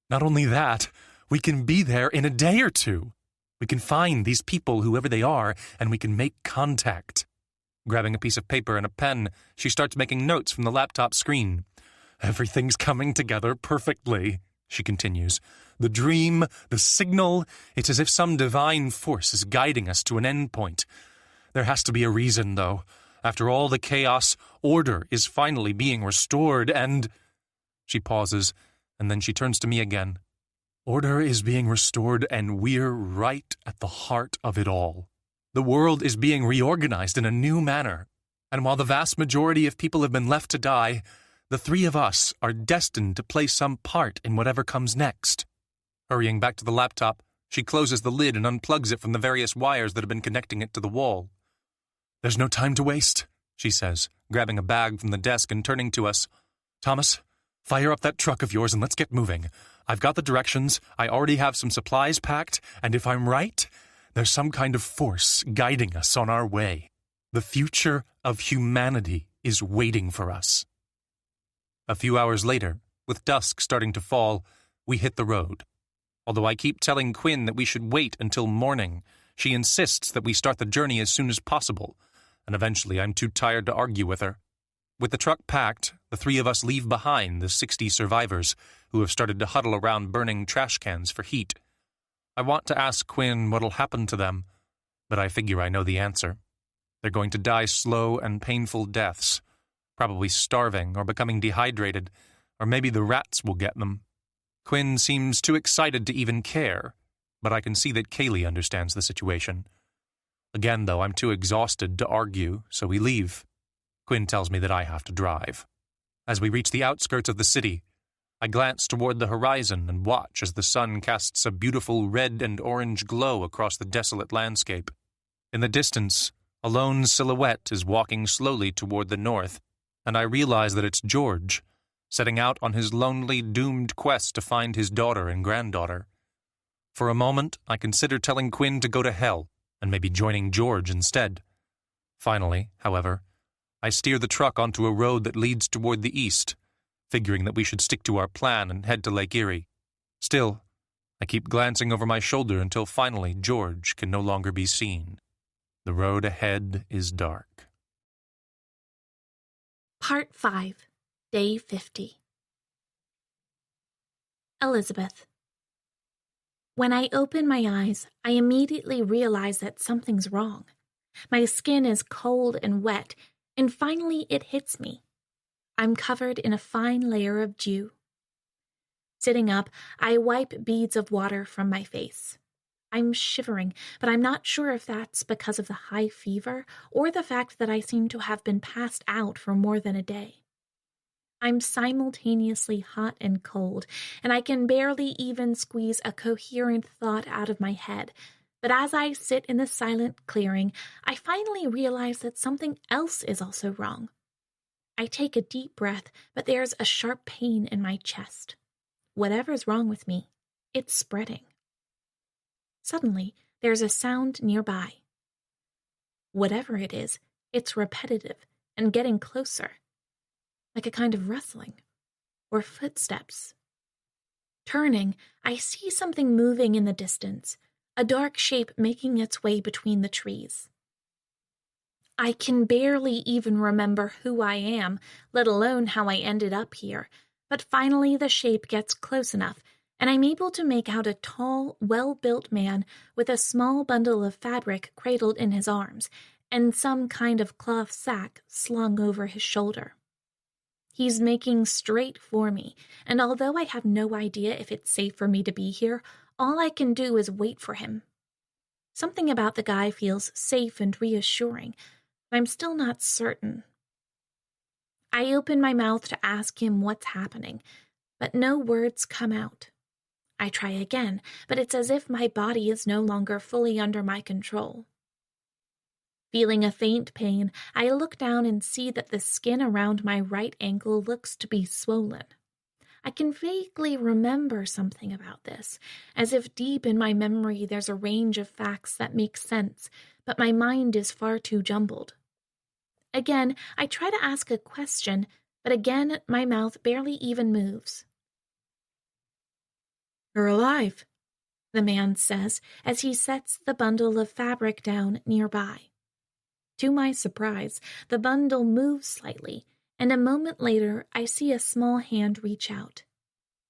Speaker 1: Not only that, we can be there in a day or 2. We can find these people, whoever they are, and we can make contact. Grabbing a piece of paper and a pen, she starts making notes from the laptop screen. Everything's coming together perfectly, she continues. The dream, the signal, it's as if some divine force is guiding us to an endpoint. There has to be a reason, though. After all the chaos, order is finally being restored, and... She pauses, and then she turns to me again. Order is being restored, and we're right at the heart of it all. The world is being reorganized in a new manner, and while the vast majority of people have been left to die, the 3 of us are destined to play some part in whatever comes next. Hurrying back to the laptop, She closes the lid and unplugs it from the various wires that have been connecting it to the wall. "There's no time to waste," she says, grabbing a bag from the desk and turning to us. "Thomas, fire up that truck of yours and let's get moving. I've got the directions, I already have some supplies packed, and if I'm right, there's some kind of force guiding us on our way. The future of humanity is waiting for us." A few hours later, with dusk starting to fall, we hit the road. Although I keep telling Quinn that we should wait until morning, she insists that we start the journey as soon as possible, and eventually I'm too tired to argue with her. With the truck packed, the three of us leave behind the 60 survivors who have started to huddle around burning trash cans for heat. I want to ask Quinn what'll happen to them, but I figure I know the answer. They're going to die slow and painful deaths, probably starving or becoming dehydrated, or maybe the rats will get them. Quinn seems too excited to even care, but I can see that Kaylee understands the situation. Again, though, I'm too exhausted to argue, so we leave. Quinn tells me that I have to drive. As we reach the outskirts of the city, I glance toward the horizon and watch as the sun casts a beautiful red and orange glow across the desolate landscape. In the distance, a lone silhouette is walking slowly toward the north, and I realize that it's George, setting out on his lonely, doomed quest to find his daughter and granddaughter. For a moment, I consider telling Quinn to go to hell and maybe joining George instead. Finally, however, I steer the truck onto a road that leads toward the east, figuring that we should stick to our plan and head to Lake Erie. Still, I keep glancing over my shoulder until finally George can no longer be seen. The road ahead is dark.
Speaker 2: Part 5, Day 50. Elizabeth. When I open my eyes, I immediately realize that something's wrong. My skin is cold and wet, and finally it hits me. I'm covered in a fine layer of dew. Sitting up, I wipe beads of water from my face. I'm shivering, but I'm not sure if that's because of the high fever or the fact that I seem to have been passed out for more than a day. I'm simultaneously hot and cold, and I can barely even squeeze a coherent thought out of my head. But as I sit in the silent clearing, I finally realize that something else is also wrong. I take a deep breath, but there's a sharp pain in my chest. Whatever's wrong with me, it's spreading. Suddenly, there's a sound nearby. Whatever it is, it's repetitive and getting closer, like a kind of rustling or footsteps. Turning, I see something moving in the distance, a dark shape making its way between the trees. I can barely even remember who I am, let alone how I ended up here, but finally the shape gets close enough, and I'm able to make out a tall, well-built man with a small bundle of fabric cradled in his arms, and some kind of cloth sack slung over his shoulder. He's making straight for me, and although I have no idea if it's safe for me to be here, all I can do is wait for him. Something about the guy feels safe and reassuring, but I'm still not certain. I open my mouth to ask him what's happening, but no words come out. I try again, but it's as if my body is no longer fully under my control. Feeling a faint pain, I look down and see that the skin around my right ankle looks to be swollen. I can vaguely remember something about this, as if deep in my memory there's a range of facts that make sense, but my mind is far too jumbled. Again, I try to ask a question, but again my mouth barely even moves. "You're alive," the man says as he sets the bundle of fabric down nearby. To my surprise, the bundle moves slightly, and a moment later I see a small hand reach out.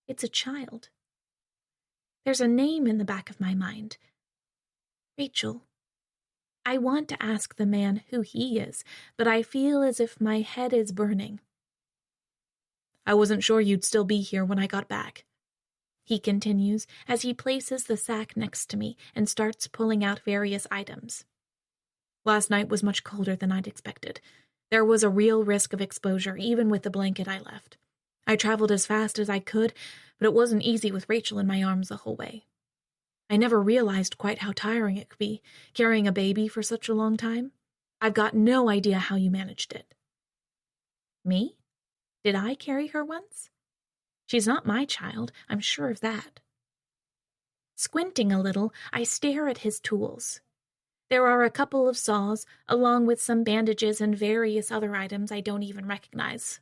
Speaker 2: It's a child. There's a name in the back of my mind. Rachel. I want to ask the man who he is, but I feel as if my head is burning. "I wasn't sure you'd still be here when I got back," he continues as he places the sack next to me and starts pulling out various items. "Last night was much colder than I'd expected. There was a real risk of exposure, even with the blanket I left. I traveled as fast as I could, but it wasn't easy with Rachel in my arms the whole way.
Speaker 4: I never realized quite how tiring it could be, carrying a baby for such a long time. I've got no idea how you managed it.
Speaker 2: Me? Did I carry her once? She's not my child, I'm sure of that. Squinting a little, I stare at his tools. There are a couple of saws, along with some bandages and various other items I don't even recognize.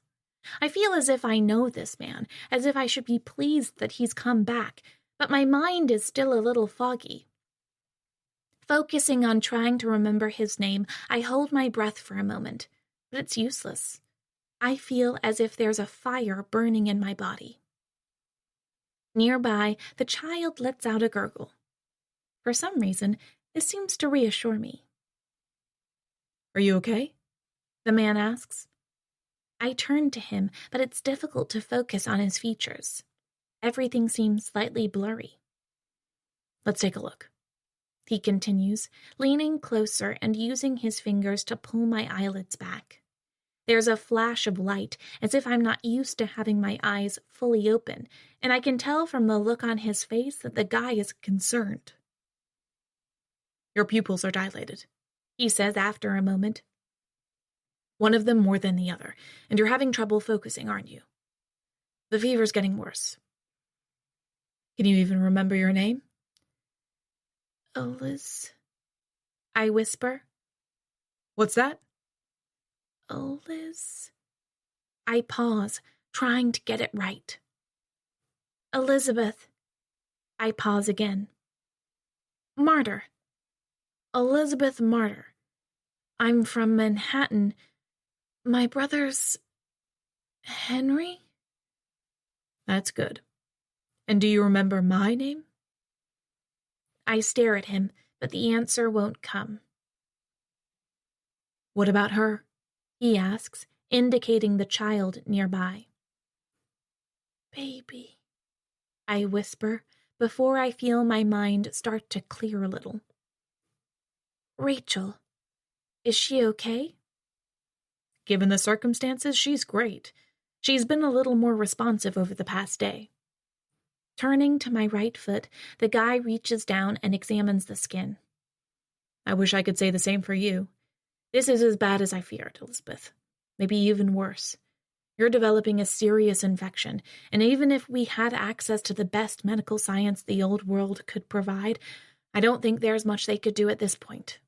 Speaker 2: I feel as if I know this man, as if I should be pleased that he's come back, but my mind is still a little foggy. Focusing on trying to remember his name, I hold my breath for a moment, but it's useless. I feel as if there's a fire burning in my body. Nearby, the child lets out a gurgle. For some reason, this seems to reassure me.
Speaker 4: Are you okay?
Speaker 2: The man asks. I turn to him, but it's difficult to focus on his features. Everything seems slightly blurry.
Speaker 4: Let's take a look.
Speaker 2: He continues, leaning closer and using his fingers to pull my eyelids back. There's a flash of light, as if I'm not used to having my eyes fully open, and I can tell from the look on his face that the guy is concerned.
Speaker 4: Your pupils are dilated,
Speaker 2: he says after a moment.
Speaker 4: One of them more than the other, and you're having trouble focusing, aren't you? The fever's getting worse. Can you even remember your name?
Speaker 2: Eliz, I whisper.
Speaker 4: What's that?
Speaker 2: Eliz. I pause, trying to get it right. Elizabeth. I pause again. Martyr. Elizabeth Martyr. I'm from Manhattan. My brother's Henry?
Speaker 4: That's good. And do you remember my name?
Speaker 2: I stare at him, but the answer won't come.
Speaker 4: What about her?
Speaker 2: He asks, indicating the child nearby. Baby, I whisper before I feel my mind start to clear a little. Rachel, is she okay?
Speaker 4: Given the circumstances, she's great. She's been a little more responsive over the past day.
Speaker 2: Turning to my right foot, the guy reaches down and examines the skin.
Speaker 4: I wish I could say the same for you. This is as bad as I feared, Elizabeth. Maybe even worse. You're developing a serious infection, and even if we had access to the best medical science the old world could provide, I don't think there's much they could do at this point.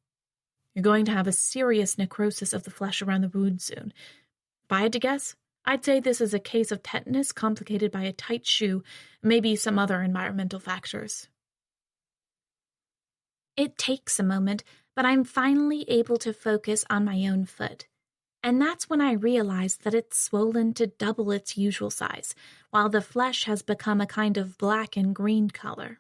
Speaker 4: You're going to have a serious necrosis of the flesh around the wound soon. If I had to guess, I'd say this is a case of tetanus complicated by a tight shoe, maybe some other environmental factors.
Speaker 2: It takes a moment, but I'm finally able to focus on my own foot. And that's when I realize that it's swollen to double its usual size, while the flesh has become a kind of black and green color.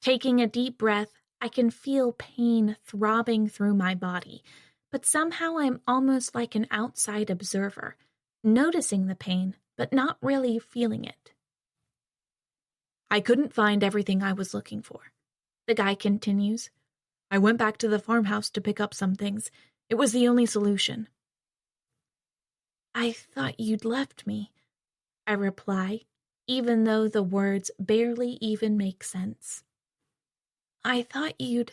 Speaker 2: Taking a deep breath, I can feel pain throbbing through my body, but somehow I'm almost like an outside observer, noticing the pain, but not really feeling it.
Speaker 4: I couldn't find everything I was looking for, the guy continues. I went back to the farmhouse to pick up some things. It was the only solution.
Speaker 2: I thought you'd left me, I reply, even though the words barely even make sense. I thought you'd...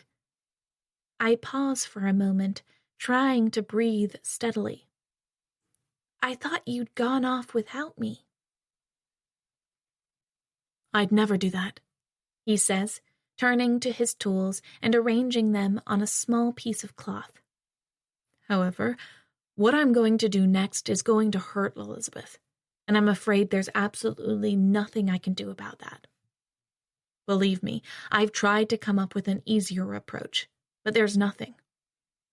Speaker 2: I pause for a moment, trying to breathe steadily. I thought you'd gone off without me.
Speaker 4: I'd never do that,
Speaker 2: he says, turning to his tools and arranging them on a small piece of cloth.
Speaker 4: However, what I'm going to do next is going to hurt Elizabeth, and I'm afraid there's absolutely nothing I can do about that. Believe me, I've tried to come up with an easier approach, but there's nothing.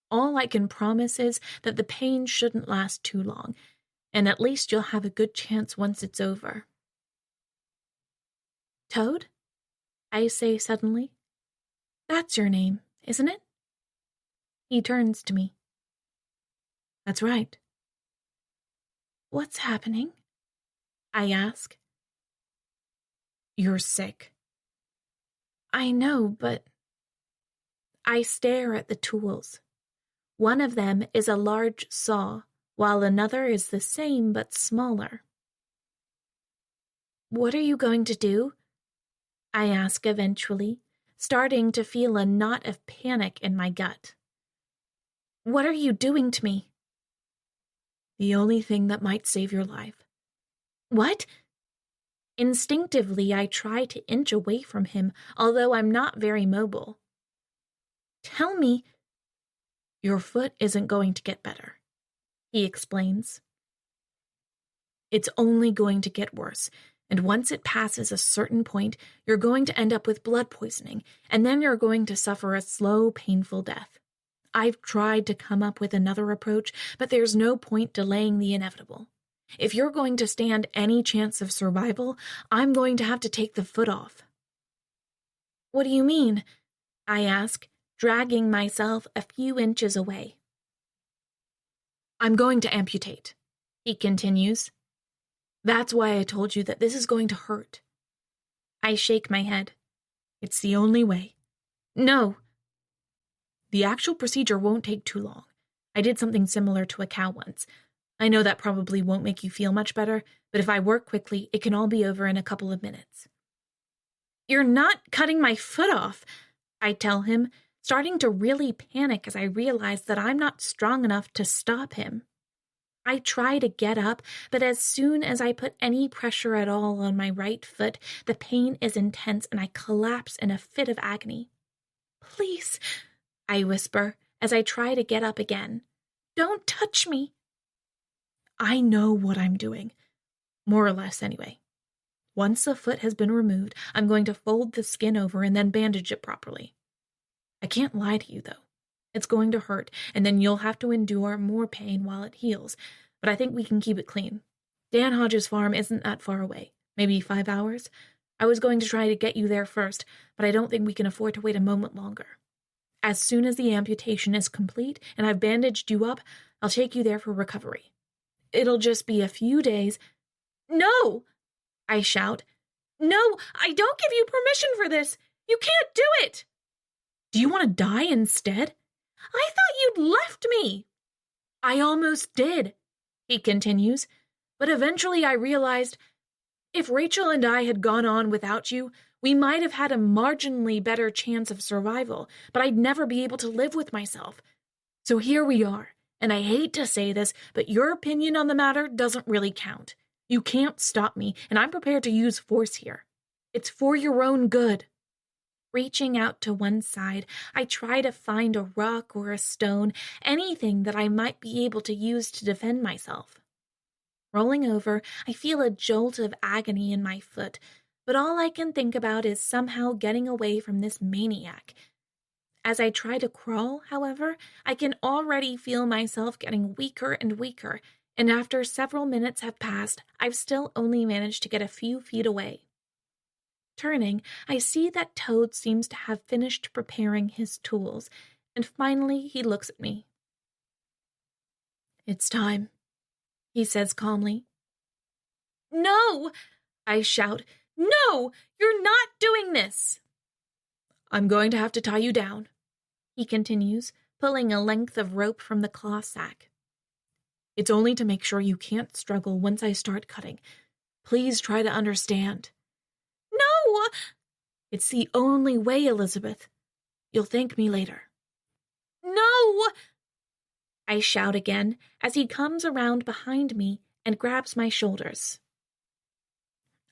Speaker 4: All I can promise is that the pain shouldn't last too long, and at least you'll have a good chance once it's over.
Speaker 2: Toad? I say suddenly. That's your name, isn't it? He turns to me.
Speaker 4: That's right.
Speaker 2: What's happening? I ask.
Speaker 4: You're sick.
Speaker 2: I know, but... I stare at the tools. One of them is a large saw, while another is the same but smaller. What are you going to do? I ask eventually, starting to feel a knot of panic in my gut. "What are you doing to me?"
Speaker 4: "The only thing that might save your life."
Speaker 2: "What?" Instinctively, I try to inch away from him, although I'm not very mobile. "Tell me."
Speaker 4: "Your foot isn't going to get better,"
Speaker 2: he explains.
Speaker 4: "It's only going to get worse, and once it passes a certain point, you're going to end up with blood poisoning, and then you're going to suffer a slow, painful death. I've tried to come up with another approach, but there's no point delaying the inevitable. If you're going to stand any chance of survival, I'm going to have to take the foot off."
Speaker 2: "What do you mean?" I ask, dragging myself a few inches away.
Speaker 4: "I'm going to amputate,"
Speaker 2: he continues.
Speaker 4: "That's why I told you that this is going to hurt."
Speaker 2: I shake my head.
Speaker 4: "It's the only way."
Speaker 2: "No."
Speaker 4: "The actual procedure won't take too long. I did something similar to a cow once. I know that probably won't make you feel much better, but if I work quickly, it can all be over in a couple of minutes."
Speaker 2: "You're not cutting my foot off," I tell him, starting to really panic as I realize that I'm not strong enough to stop him. I try to get up, but as soon as I put any pressure at all on my right foot, the pain is intense and I collapse in a fit of agony. "Please," I whisper as I try to get up again. "Don't touch me."
Speaker 4: "I know what I'm doing. More or less, anyway. Once the foot has been removed, I'm going to fold the skin over and then bandage it properly. I can't lie to you, though. It's going to hurt, and then you'll have to endure more pain while it heals, but I think we can keep it clean. Dan Hodges' farm isn't that far away, maybe 5 hours. I was going to try to get you there first, but I don't think we can afford to wait a moment longer. As soon as the amputation is complete and I've bandaged you up, I'll take you there for recovery. It'll just be a few days."
Speaker 2: "No!" I shout. "No, I don't give you permission for this. You can't do it."
Speaker 4: "Do you want to die instead?"
Speaker 2: "I thought you'd left me."
Speaker 4: "I almost did," he continues, "but eventually I realized if Rachel and I had gone on without you, we might have had a marginally better chance of survival, but I'd never be able to live with myself. So here we are, and I hate to say this, but your opinion on the matter doesn't really count. You can't stop me, and I'm prepared to use force here. It's for your own good."
Speaker 2: Reaching out to one side, I try to find a rock or a stone, anything that I might be able to use to defend myself. Rolling over, I feel a jolt of agony in my foot, but all I can think about is somehow getting away from this maniac. As I try to crawl, however, I can already feel myself getting weaker and weaker, and after several minutes have passed, I've still only managed to get a few feet away. Turning, I see that Toad seems to have finished preparing his tools, and finally he looks at me.
Speaker 4: "It's time," he says calmly.
Speaker 2: "No!" I shout. "No! You're not doing this!"
Speaker 4: "I'm going to have to tie you down,"
Speaker 2: he continues, pulling a length of rope from the cloth sack.
Speaker 4: "It's only to make sure you can't struggle once I start cutting. Please try to understand."
Speaker 2: "No!"
Speaker 4: "It's the only way, Elizabeth. You'll thank me later."
Speaker 2: "No!" I shout again as he comes around behind me and grabs my shoulders.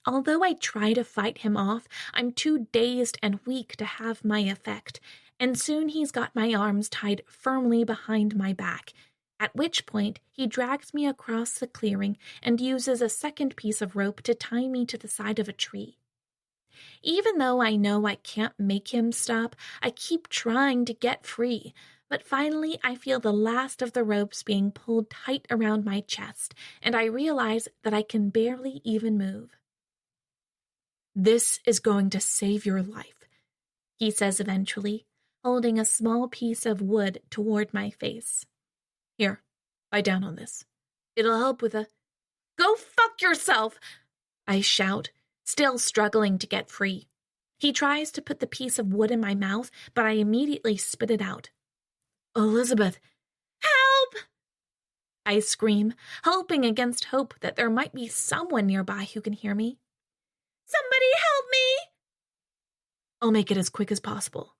Speaker 2: Although I try to fight him off, I'm too dazed and weak to have my effect, and soon he's got my arms tied firmly behind my back, at which point he drags me across the clearing and uses a second piece of rope to tie me to the side of a tree. Even though I know I can't make him stop, I keep trying to get free, but finally I feel the last of the ropes being pulled tight around my chest, and I realize that I can barely even move.
Speaker 4: "This is going to save your life,"
Speaker 2: he says eventually, holding a small piece of wood toward my face.
Speaker 4: "Here, lie down on this.
Speaker 2: It'll help with a—" "Go fuck yourself!" I shout, still struggling to get free. He tries to put the piece of wood in my mouth, but I immediately spit it out.
Speaker 4: "Elizabeth!"
Speaker 2: "Help!" I scream, hoping against hope that there might be someone nearby who can hear me. "Somebody help me!"
Speaker 4: I'll make it as quick as possible,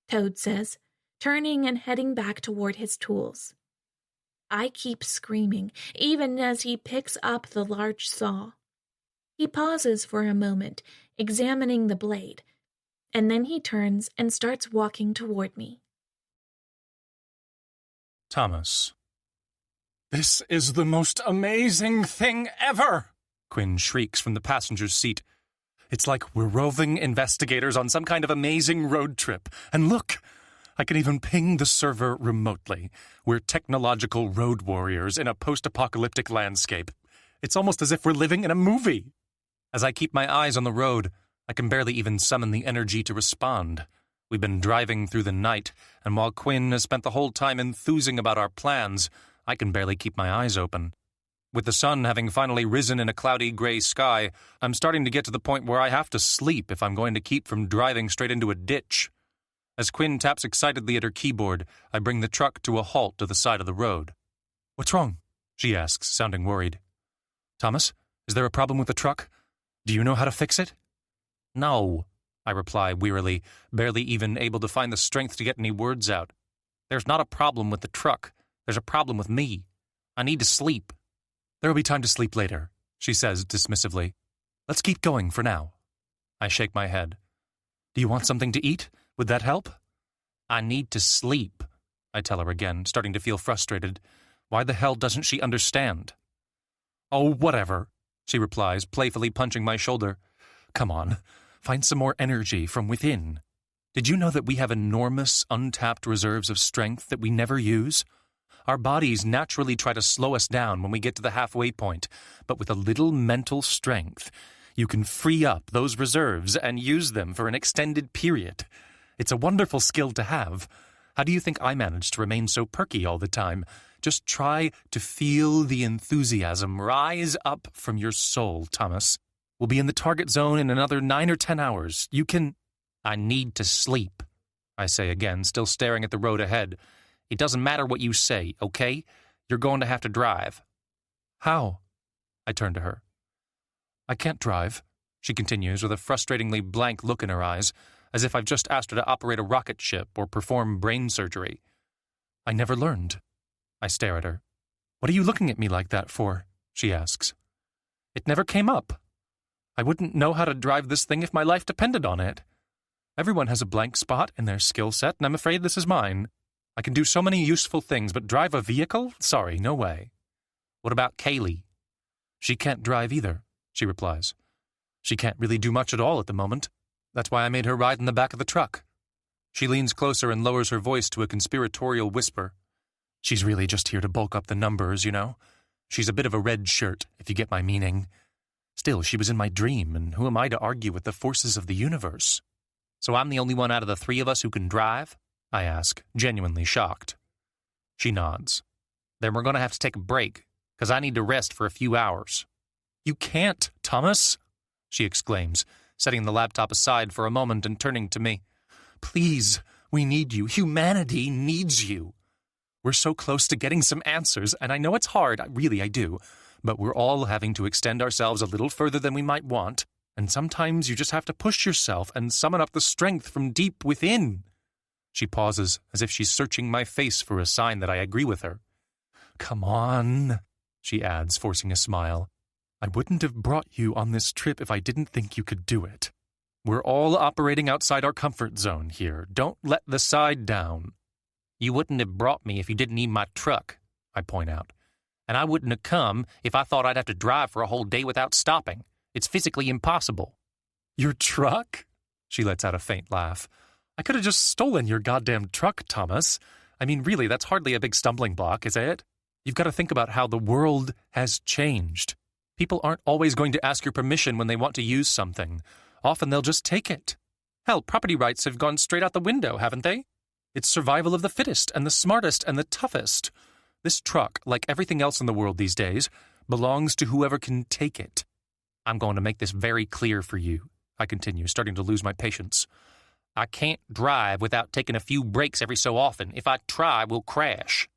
Speaker 4: Toad says, turning and heading back toward his tools. I keep screaming, even as he picks up the large saw. He pauses for a moment, examining the blade, and then he turns and starts walking toward me.
Speaker 3: Thomas. "This is the most amazing thing ever!" Quinn shrieks from the passenger's seat. "It's like we're roving investigators on some kind of amazing road trip. And look, I can even ping the server remotely. We're technological road warriors in a post-apocalyptic landscape. It's almost as if we're living in a movie." As I keep my eyes on the road, I can barely even summon the energy to respond. We've been driving through the night, and while Quinn has spent the whole time enthusing about our plans, I can barely keep my eyes open. With the sun having finally risen in a cloudy gray sky, I'm starting to get to the point where I have to sleep if I'm going to keep from driving straight into a ditch. As Quinn taps excitedly at her keyboard, I bring the truck to a halt to the side of the road. "What's wrong?" she asks, sounding worried. "Thomas, is there a problem with the truck? Do you know how to fix it?" "No," I reply wearily, barely even able to find the strength to get any words out. "There's not a problem with the truck. There's a problem with me. I need to sleep." "There'll be time to sleep later," she says dismissively. "Let's keep going for now." I shake my head. "Do you want something to eat? Would that help?" "I need to sleep," I tell her again, starting to feel frustrated. Why the hell doesn't she understand? "Oh, whatever," she replies, playfully punching my shoulder. "Come on, find some more energy from within. Did you know that we have enormous, untapped reserves of strength that we never use? Our bodies naturally try to slow us down when we get to the halfway point, but with a little mental strength, you can free up those reserves and use them for an extended period. It's a wonderful skill to have. How do you think I manage to remain so perky all the time? Just try to feel the enthusiasm rise up from your soul, Thomas. We'll be in the target zone in another 9 or 10 hours. You can—" "I need to sleep," I say again, still staring at the road ahead. "It doesn't matter what you say, okay? You're going to have to drive." "How?" I turn to her. "I can't drive," she continues with a frustratingly blank look in her eyes, as if I've just asked her to operate a rocket ship or perform brain surgery. "I never learned." I stare at her. "What are you looking at me like that for?" she asks. "It never came up. I wouldn't know how to drive this thing if my life depended on it. Everyone has a blank spot in their skill set, and I'm afraid this is mine. I can do so many useful things, but drive a vehicle? Sorry, no way." "What about Kaylee?" "She can't drive either," she replies. "She can't really do much at all at the moment. That's why I made her ride in the back of the truck." She leans closer and lowers her voice to a conspiratorial whisper. "She's really just here to bulk up the numbers, you know. She's a bit of a red shirt, if you get my meaning. Still, she was in my dream, and who am I to argue with the forces of the universe?" "So I'm the only one out of the three of us who can drive?" I ask, genuinely shocked. She nods. "Then we're going to have to take a break, because I need to rest for a few hours." "You can't, Thomas," she exclaims, setting the laptop aside for a moment and turning to me. "Please, we need you. Humanity needs you. We're so close to getting some answers, and I know it's hard, I do, but we're all having to extend ourselves a little further than we might want, and sometimes you just have to push yourself and summon up the strength from deep within." She pauses, as if she's searching my face for a sign that I agree with her. "Come on," she adds, forcing a smile. "I wouldn't have brought you on this trip if I didn't think you could do it. We're all operating outside our comfort zone here. Don't let the side down." "You wouldn't have brought me if you didn't need my truck," I point out. "And I wouldn't have come if I thought I'd have to drive for a whole day without stopping. It's physically impossible." "Your truck?" She lets out a faint laugh. "I could have just stolen your goddamn truck, Thomas. I mean, really, that's hardly a big stumbling block, is it? You've got to think about how the world has changed. People aren't always going to ask your permission when they want to use something. Often they'll just take it. Hell, property rights have gone straight out the window, haven't they? It's survival of the fittest and the smartest and the toughest. This truck, like everything else in the world these days, belongs to whoever can take it. I'm going to make this very clear for you," I continue, starting to lose my patience. "I can't drive without taking a few breaks every so often. If I try, we'll crash."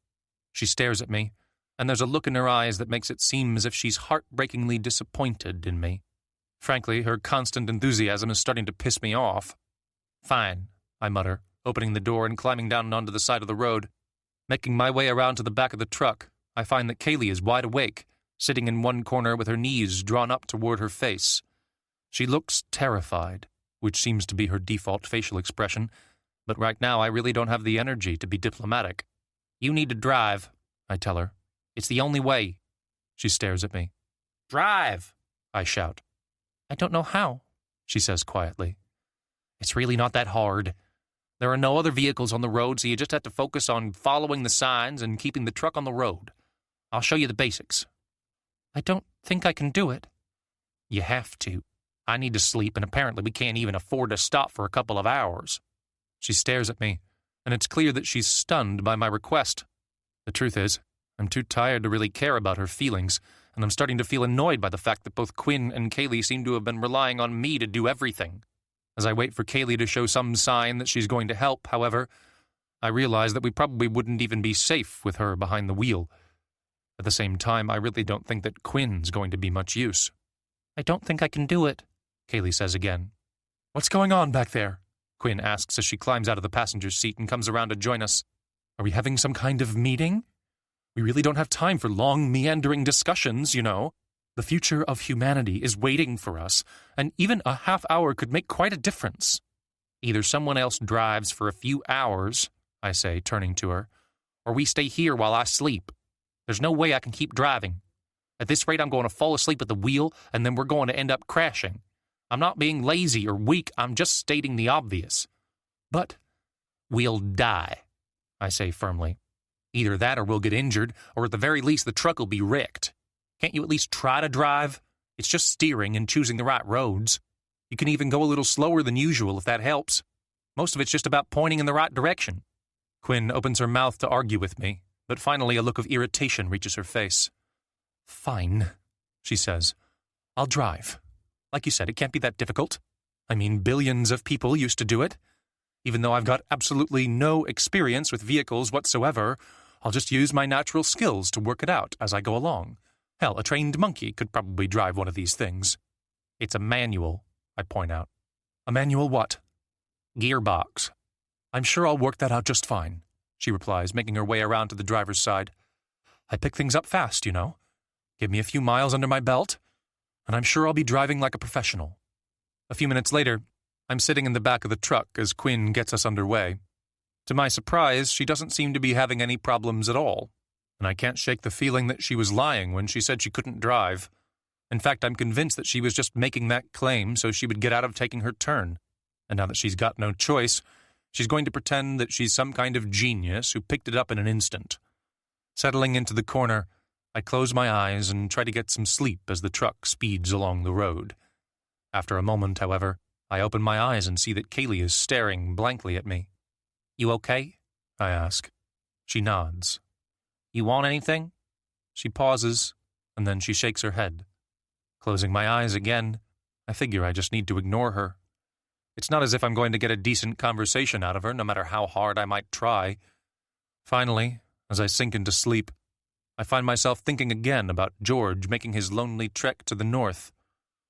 Speaker 3: She stares at me, and there's a look in her eyes that makes it seem as if she's heartbreakingly disappointed in me. Frankly, her constant enthusiasm is starting to piss me off.
Speaker 1: Fine, I mutter, opening the door and climbing down onto the side of the road. Making my way around to the back of the truck, I find that Kaylee is wide awake, sitting in one corner with her knees drawn up toward her face. She looks terrified, which seems to be her default facial expression, but right now I really don't have the energy to be diplomatic. You need to drive, I tell her. It's the only way. She stares at me. Drive, I shout. I don't know how, she says quietly. It's really not that hard. There are no other vehicles on the road, so you just have to focus on following the signs and keeping the truck on the road. I'll show you the basics. I don't think I can do it. You have to. I need to sleep, and apparently we can't even afford to stop for a couple of hours. She stares at me, and it's clear that she's stunned by my request. The truth is, I'm too tired to really care about her feelings, and I'm starting to feel annoyed by the fact that both Quinn and Kaylee seem to have been relying on me to do everything. As I wait for Kaylee to show some sign that she's going to help, however, I realize that we probably wouldn't even be safe with her behind the wheel. At the same time, I really don't think that Quinn's going to be much use. I don't think I can do it, Kaylee says again. What's going on back there? Quinn asks as she climbs out of the passenger's seat and comes around to join us. Are we having some kind of meeting? We really don't have time for long, meandering discussions, you know. The future of humanity is waiting for us, and even a half hour could make quite a difference. Either someone else drives for a few hours, I say, turning to her, or we stay here while I sleep. There's no way I can keep driving. At this rate, I'm going to fall asleep at the wheel, and then we're going to end up crashing. I'm not being lazy or weak, I'm just stating the obvious. But we'll die, I say firmly. Either that or we'll get injured, or at the very least the truck will be wrecked. Can't you at least try to drive? It's just steering and choosing the right roads. You can even go a little slower than usual if that helps. Most of it's just about pointing in the right direction. Quinn opens her mouth to argue with me, but finally a look of irritation reaches her face. Fine, she says. I'll drive. Like you said, it can't be that difficult. I mean, billions of people used to do it. Even though I've got absolutely no experience with vehicles whatsoever, I'll just use my natural skills to work it out as I go along. Hell, a trained monkey could probably drive one of these things. It's a manual, I point out. A manual what? Gearbox. I'm sure I'll work that out just fine, she replies, making her way around to the driver's side. I pick things up fast, you know. Give me a few miles under my belt, and I'm sure I'll be driving like a professional. A few minutes later, I'm sitting in the back of the truck as Quinn gets us underway. To my surprise, she doesn't seem to be having any problems at all, and I can't shake the feeling that she was lying when she said she couldn't drive. In fact, I'm convinced that she was just making that claim so she would get out of taking her turn, and now that she's got no choice, she's going to pretend that she's some kind of genius who picked it up in an instant. Settling into the corner, I close my eyes and try to get some sleep as the truck speeds along the road. After a moment, however, I open my eyes and see that Kaylee is staring blankly at me. You okay? I ask. She nods. You want anything? She pauses, and then she shakes her head. Closing my eyes again, I figure I just need to ignore her. It's not as if I'm going to get a decent conversation out of her, no matter how hard I might try. Finally, as I sink into sleep, I find myself thinking again about George making his lonely trek to the north.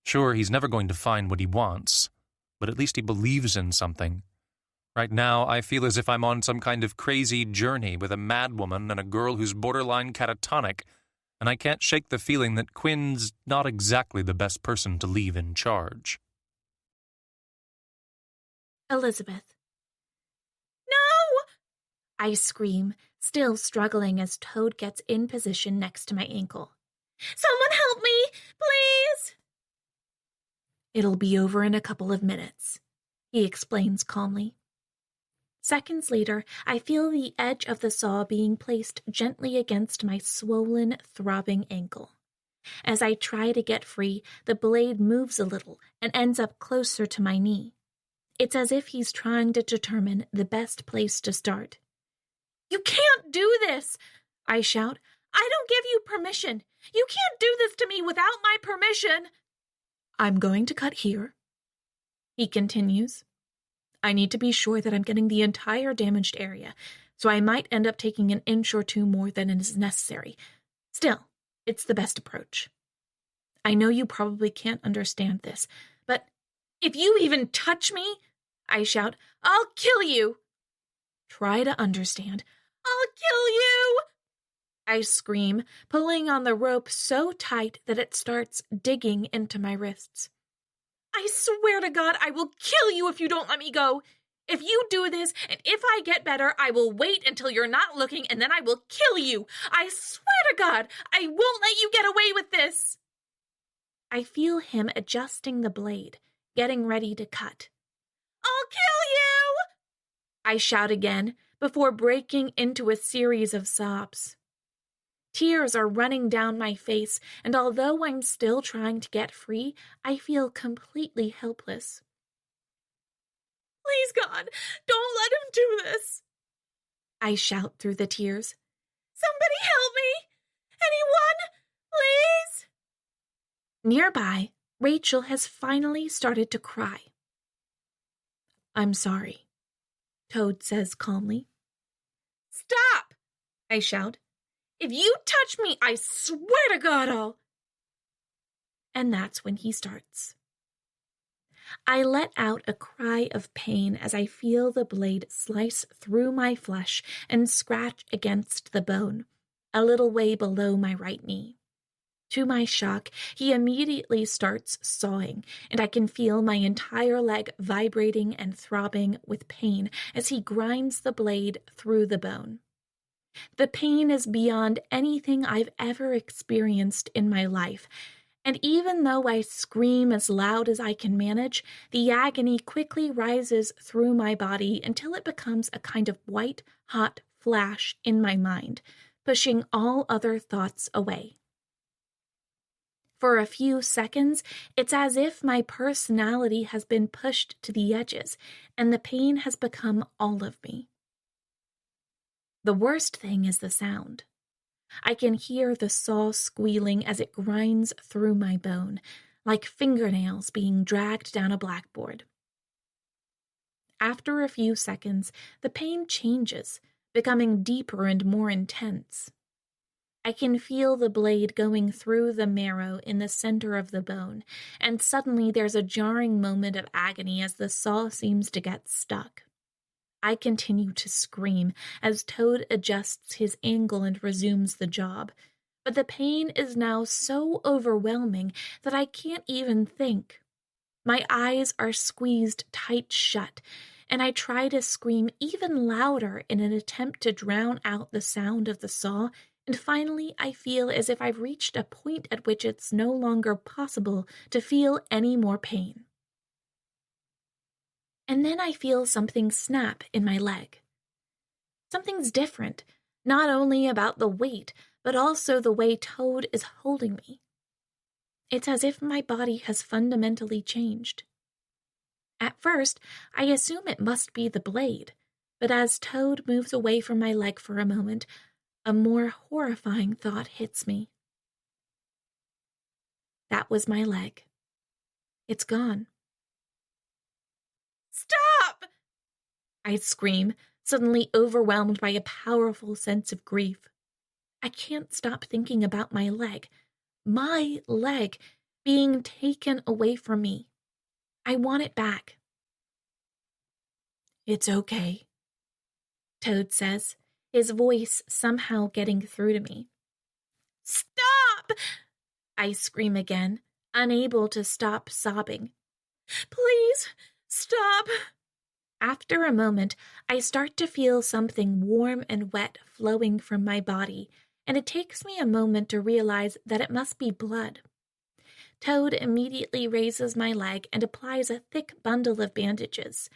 Speaker 1: Sure, he's never going to find what he wants, but at least he believes in something. Right now, I feel as if I'm on some kind of crazy journey with a madwoman and a girl who's borderline catatonic, and I can't shake the feeling that Quinn's not exactly the best person to leave in charge.
Speaker 2: Elizabeth. No! I scream, still struggling as Toad gets in position next to my ankle. Someone help me, please! It'll be over in a couple of minutes, he explains calmly. Seconds later, I feel the edge of the saw being placed gently against my swollen, throbbing ankle. As I try to get free, the blade moves a little and ends up closer to my knee. It's as if he's trying to determine the best place to start. You can't do this, I shout. I don't give you permission. You can't do this to me without my permission. I'm going to cut here, he continues. I need to be sure that I'm getting the entire damaged area, so I might end up taking an inch or two more than is necessary. Still, it's the best approach. I know you probably can't understand this, but if you even touch me,
Speaker 4: I shout. I'll kill you! Try to understand. I'll kill you! I scream, pulling on the rope so tight that it starts digging into my wrists. I swear to God, I will kill you if you don't let me go. If you do this, and if I get better, I will wait until you're not looking, and then I will kill you. I swear to God, I won't let you get away with this. I feel him adjusting the blade, getting ready to cut. I'll kill you! I shout again, before breaking into a series of sobs. Tears are running down my face, and although I'm still trying to get free, I feel completely helpless. Please, God, don't let him do this, I shout through the tears. Somebody help me! Anyone, please? Nearby, Rachel has finally started to cry. I'm sorry, Toad says calmly. Stop! I shout. If you touch me, I swear to God I'll... And that's when he starts. I let out a cry of pain as I feel the blade slice through my flesh and scratch against the bone, a little way below my right knee. To my shock, he immediately starts sawing, and I can feel my entire leg vibrating and throbbing with pain as he grinds the blade through the bone. The pain is beyond anything I've ever experienced in my life, and even though I scream as loud as I can manage, the agony quickly rises through my body until it becomes a kind of white, hot flash in my mind, pushing all other thoughts away. For a few seconds, it's as if my personality has been pushed to the edges, and the pain has become all of me. The worst thing is the sound. I can hear the saw squealing as it grinds through my bone, like fingernails being dragged down a blackboard. After a few seconds, the pain changes, becoming deeper and more intense. I can feel the blade going through the marrow in the center of the bone, and suddenly there's a jarring moment of agony as the saw seems to get stuck. I continue to scream as Toad adjusts his angle and resumes the job, but the pain is now so overwhelming that I can't even think. My eyes are squeezed tight shut, and I try to scream even louder in an attempt to drown out the sound of the saw, and finally I feel as if I've reached a point at which it's no longer possible to feel any more pain. And then I feel something snap in my leg. Something's different, not only about the weight, but also the way Toad is holding me. It's as if my body has fundamentally changed. At first, I assume it must be the blade, but as Toad moves away from my leg for a moment, a more horrifying thought hits me. That was my leg. It's gone. Stop! I scream, suddenly overwhelmed by a powerful sense of grief. I can't stop thinking about my leg, being taken away from me. I want it back. It's okay, Toad says, his voice somehow getting through to me. Stop! I scream again, unable to stop sobbing. Please, stop. After a moment, I start to feel something warm and wet flowing from my body, and it takes me a moment to realize that it must be blood. Toad immediately raises my leg and applies a thick bundle of bandages.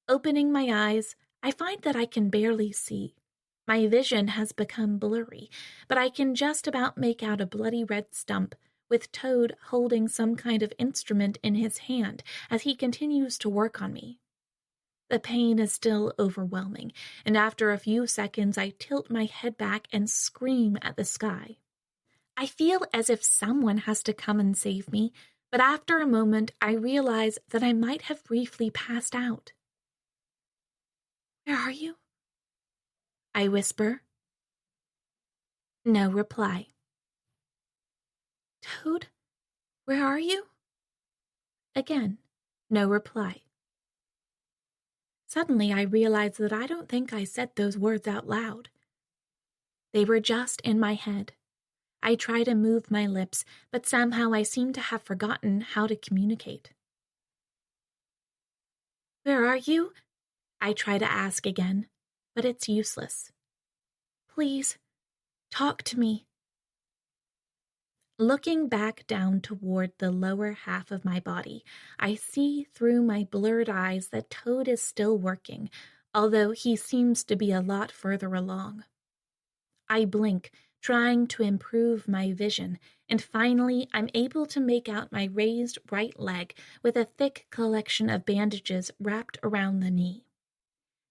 Speaker 4: Opening my eyes, I find that I can barely see. My vision has become blurry, but I can just about make out a bloody red stump, with Toad holding some kind of instrument in his hand as he continues to work on me. The pain is still overwhelming, and after a few seconds I tilt my head back and scream at the sky. I feel as if someone has to come and save me, but after a moment I realize that I might have briefly passed out. Where are you? I whisper. No reply. Toad, where are you? Again, no reply.
Speaker 2: Suddenly, I realize that I don't think I said those words out loud. They were just in my head. I try to move my lips, but somehow I seem to have forgotten how to communicate. "Where are you?" I try to ask again, but it's useless. "Please, talk to me." Looking back down toward the lower half of my body, I see through my blurred eyes that Toad is still working, although he seems to be a lot further along. I blink, trying to improve my vision, and finally I'm able to make out my raised right leg with a thick collection of bandages wrapped around the knee.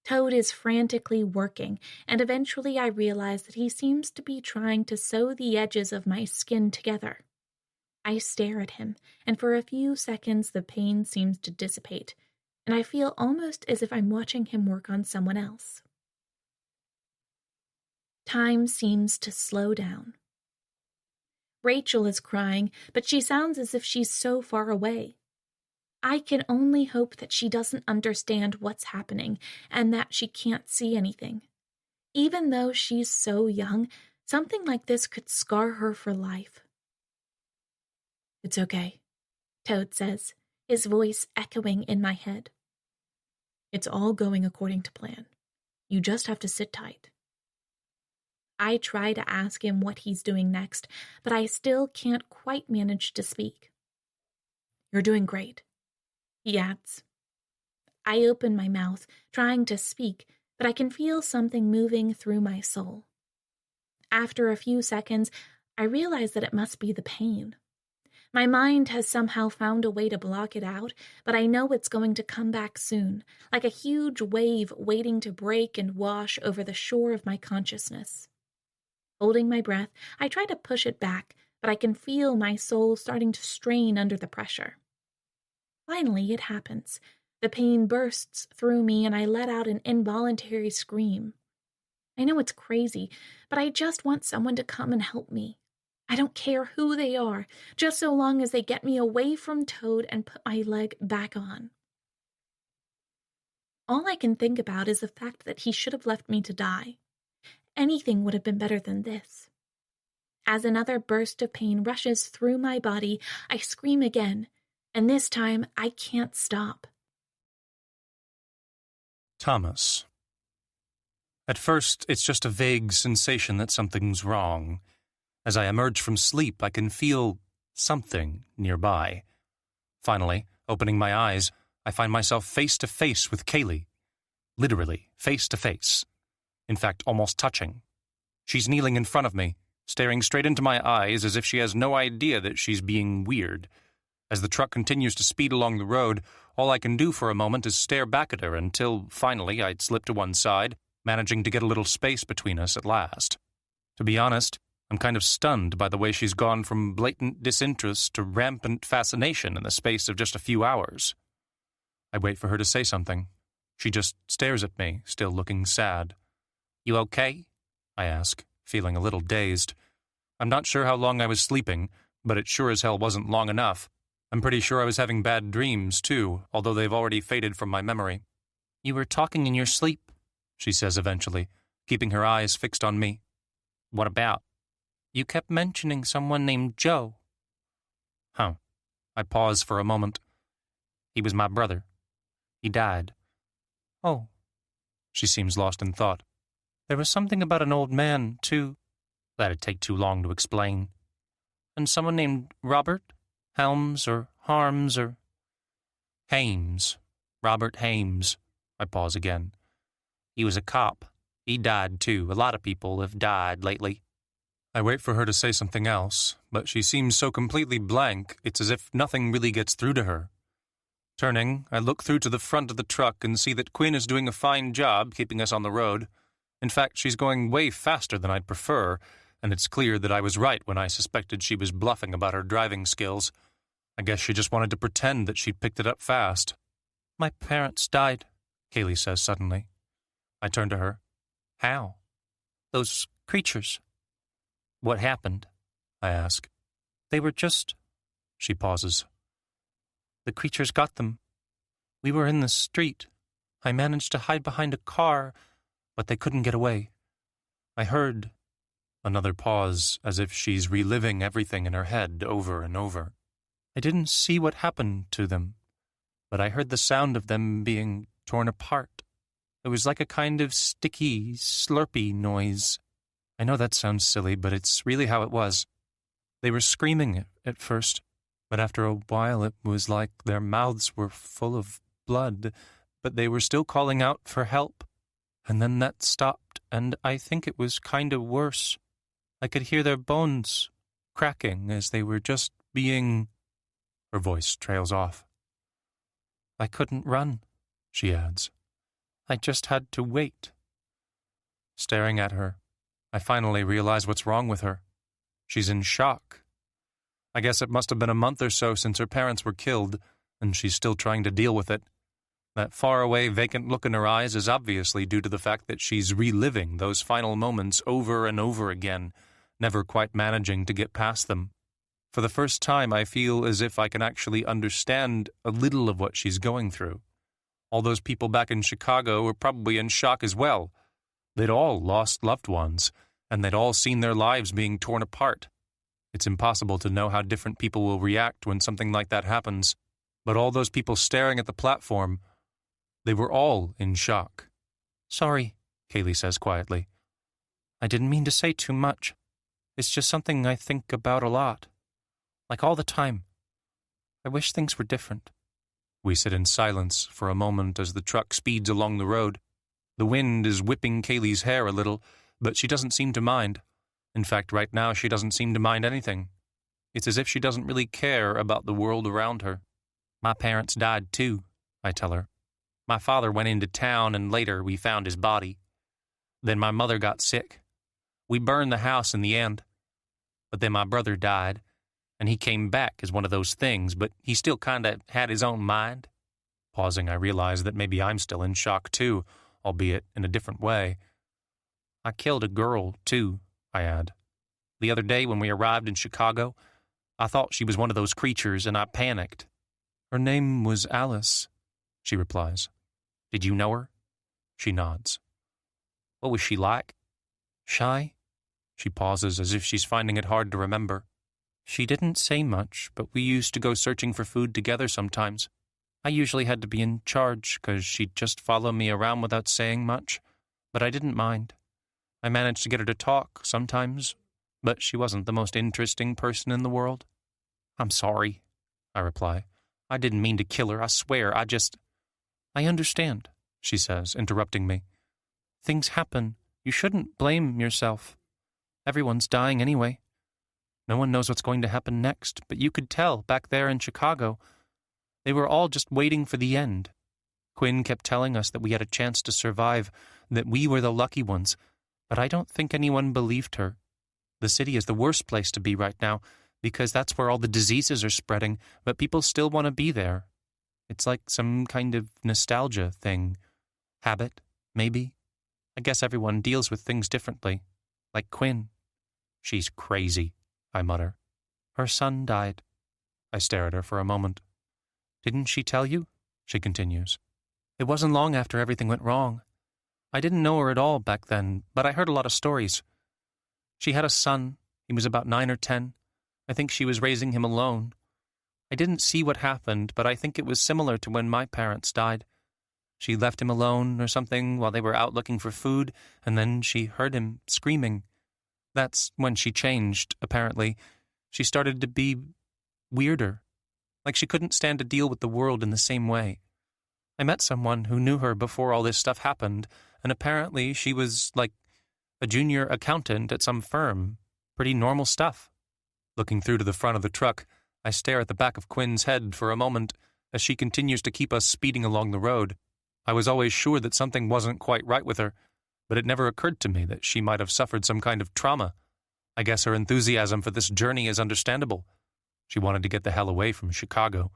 Speaker 2: Toad is frantically working, and eventually I realize that he seems to be trying to sew the edges of my skin together. I stare at him, and for a few seconds the pain seems to dissipate, and I feel almost as if I'm watching him work on someone else. Time seems to slow down. Rachel is crying, but she sounds as if she's so far away. I can only hope that she doesn't understand what's happening and that she can't see anything. Even though she's so young, something like this could scar her for life. "It's okay," Toad says, his voice echoing in my head. "It's all going according to plan. You just have to sit tight." I try to ask him what he's doing next, but I still can't quite manage to speak. "You're doing great," he adds. I open my mouth, trying to speak, but I can feel something moving through my soul. After a few seconds, I realize that it must be the pain. My mind has somehow found a way to block it out, but I know it's going to come back soon, like a huge wave waiting to break and wash over the shore of my consciousness. Holding my breath, I try to push it back, but I can feel my soul starting to strain under the pressure. Finally, it happens. The pain bursts through me and I let out an involuntary scream. I know it's crazy, but I just want someone to come and help me. I don't care who they are, just so long as they get me away from Toad and put my leg back on. All I can think about is the fact that he should have left me to die. Anything would have been better than this. As another burst of pain rushes through my body, I scream again, and this time I can't stop.
Speaker 1: Thomas. At first, it's just a vague sensation that something's wrong. As I emerge from sleep, I can feel something nearby. Finally, opening my eyes, I find myself face to face with Kaylee. Literally, face to face. In fact, almost touching. She's kneeling in front of me, staring straight into my eyes as if she has no idea that she's being weird. As the truck continues to speed along the road, all I can do for a moment is stare back at her until, finally, I'd slip to one side, managing to get a little space between us at last. To be honest, I'm kind of stunned by the way she's gone from blatant disinterest to rampant fascination in the space of just a few hours. I wait for her to say something. She just stares at me, still looking sad. "You okay?" I ask, feeling a little dazed. I'm not sure how long I was sleeping, but it sure as hell wasn't long enough. I'm pretty sure I was having bad dreams, too, although they've already faded from my memory. "You were talking in your sleep," she says eventually, keeping her eyes fixed on me. "What about?" "You kept mentioning someone named Joe." "Huh." I pause for a moment. "He was my brother. He died." "Oh." She seems lost in thought. "There was something about an old man, too." "That'd take too long to explain." "And someone named Robert? Helms or Harms or—" "Hames. Robert Hames." I pause again. "He was a cop. He died, too. A lot of people have died lately." I wait for her to say something else, but she seems so completely blank, it's as if nothing really gets through to her. Turning, I look through to the front of the truck and see that Quinn is doing a fine job keeping us on the road. In fact, she's going way faster than I'd prefer, and it's clear that I was right when I suspected she was bluffing about her driving skills. I guess she just wanted to pretend that she'd picked it up fast. "My parents died," Kaylee says suddenly. I turn to her. "How?" "Those creatures." "What happened?" I ask. "They were just—" She pauses. "The creatures got them. We were in the street. I managed to hide behind a car, but they couldn't get away. I heard—" Another pause, as if she's reliving everything in her head over and over. "I didn't see what happened to them, but I heard the sound of them being torn apart. It was like a kind of sticky, slurpy noise. I know that sounds silly, but it's really how it was. They were screaming at first, but after a while it was like their mouths were full of blood, but they were still calling out for help. And then that stopped, and I think it was kind of worse. I could hear their bones cracking as they were just being—" Her voice trails off. "I couldn't run," she adds. "I just had to wait." Staring at her, I finally realize what's wrong with her. She's in shock. I guess it must have been a month or so since her parents were killed, and she's still trying to deal with it. That faraway, vacant look in her eyes is obviously due to the fact that she's reliving those final moments over and over again, never quite managing to get past them. For the first time, I feel as if I can actually understand a little of what she's going through. All those people back in Chicago were probably in shock as well. They'd all lost loved ones, and they'd all seen their lives being torn apart. It's impossible to know how different people will react when something like that happens, but all those people staring at the platform, they were all in shock. "Sorry," Kaylee says quietly. "I didn't mean to say too much. It's just something I think about a lot. Like all the time. I wish things were different." We sit in silence for a moment as the truck speeds along the road. The wind is whipping Kaylee's hair a little, but she doesn't seem to mind. In fact, right now she doesn't seem to mind anything. It's as if she doesn't really care about the world around her. "My parents died too," I tell her. "My father went into town and later we found his body. Then my mother got sick. We burned the house in the end. But then my brother died, and he came back as one of those things, but he still kind of had his own mind." Pausing, I realize that maybe I'm still in shock too, albeit in a different way. "I killed a girl, too," I add. "The other day when we arrived in Chicago, I thought she was one of those creatures, and I panicked." "Her name was Alice," she replies. "Did you know her?" She nods. "What was she like?" "Shy?" She pauses as if she's finding it hard to remember. "She didn't say much, but we used to go searching for food together sometimes. I usually had to be in charge because she'd just follow me around without saying much, but I didn't mind. I managed to get her to talk sometimes, but she wasn't the most interesting person in the world." "I'm sorry," I reply. "I didn't mean to kill her, I swear. I understand," she says, interrupting me. "Things happen. You shouldn't blame yourself. Everyone's dying anyway. No one knows what's going to happen next, but you could tell back there in Chicago. They were all just waiting for the end. Quinn kept telling us that we had a chance to survive, that we were the lucky ones, but I don't think anyone believed her. The city is the worst place to be right now, because that's where all the diseases are spreading, but people still want to be there. It's like some kind of nostalgia thing. Habit, maybe. I guess everyone deals with things differently. Like Quinn." "She's crazy," I mutter. "Her son died." I stare at her for a moment. "Didn't she tell you?" she continues. "It wasn't long after everything went wrong. I didn't know her at all back then, but I heard a lot of stories. She had a son. He was about 9 or 10. I think she was raising him alone. I didn't see what happened, but I think it was similar to when my parents died. She left him alone or something while they were out looking for food, and then she heard him screaming. That's when she changed, apparently. She started to be weirder, like she couldn't stand to deal with the world in the same way. I met someone who knew her before all this stuff happened, and apparently she was, like, a junior accountant at some firm. Pretty normal stuff." Looking through to the front of the truck, I stare at the back of Quinn's head for a moment as she continues to keep us speeding along the road. I was always sure that something wasn't quite right with her, but it never occurred to me that she might have suffered some kind of trauma. I guess her enthusiasm for this journey is understandable. She wanted to get the hell away from Chicago,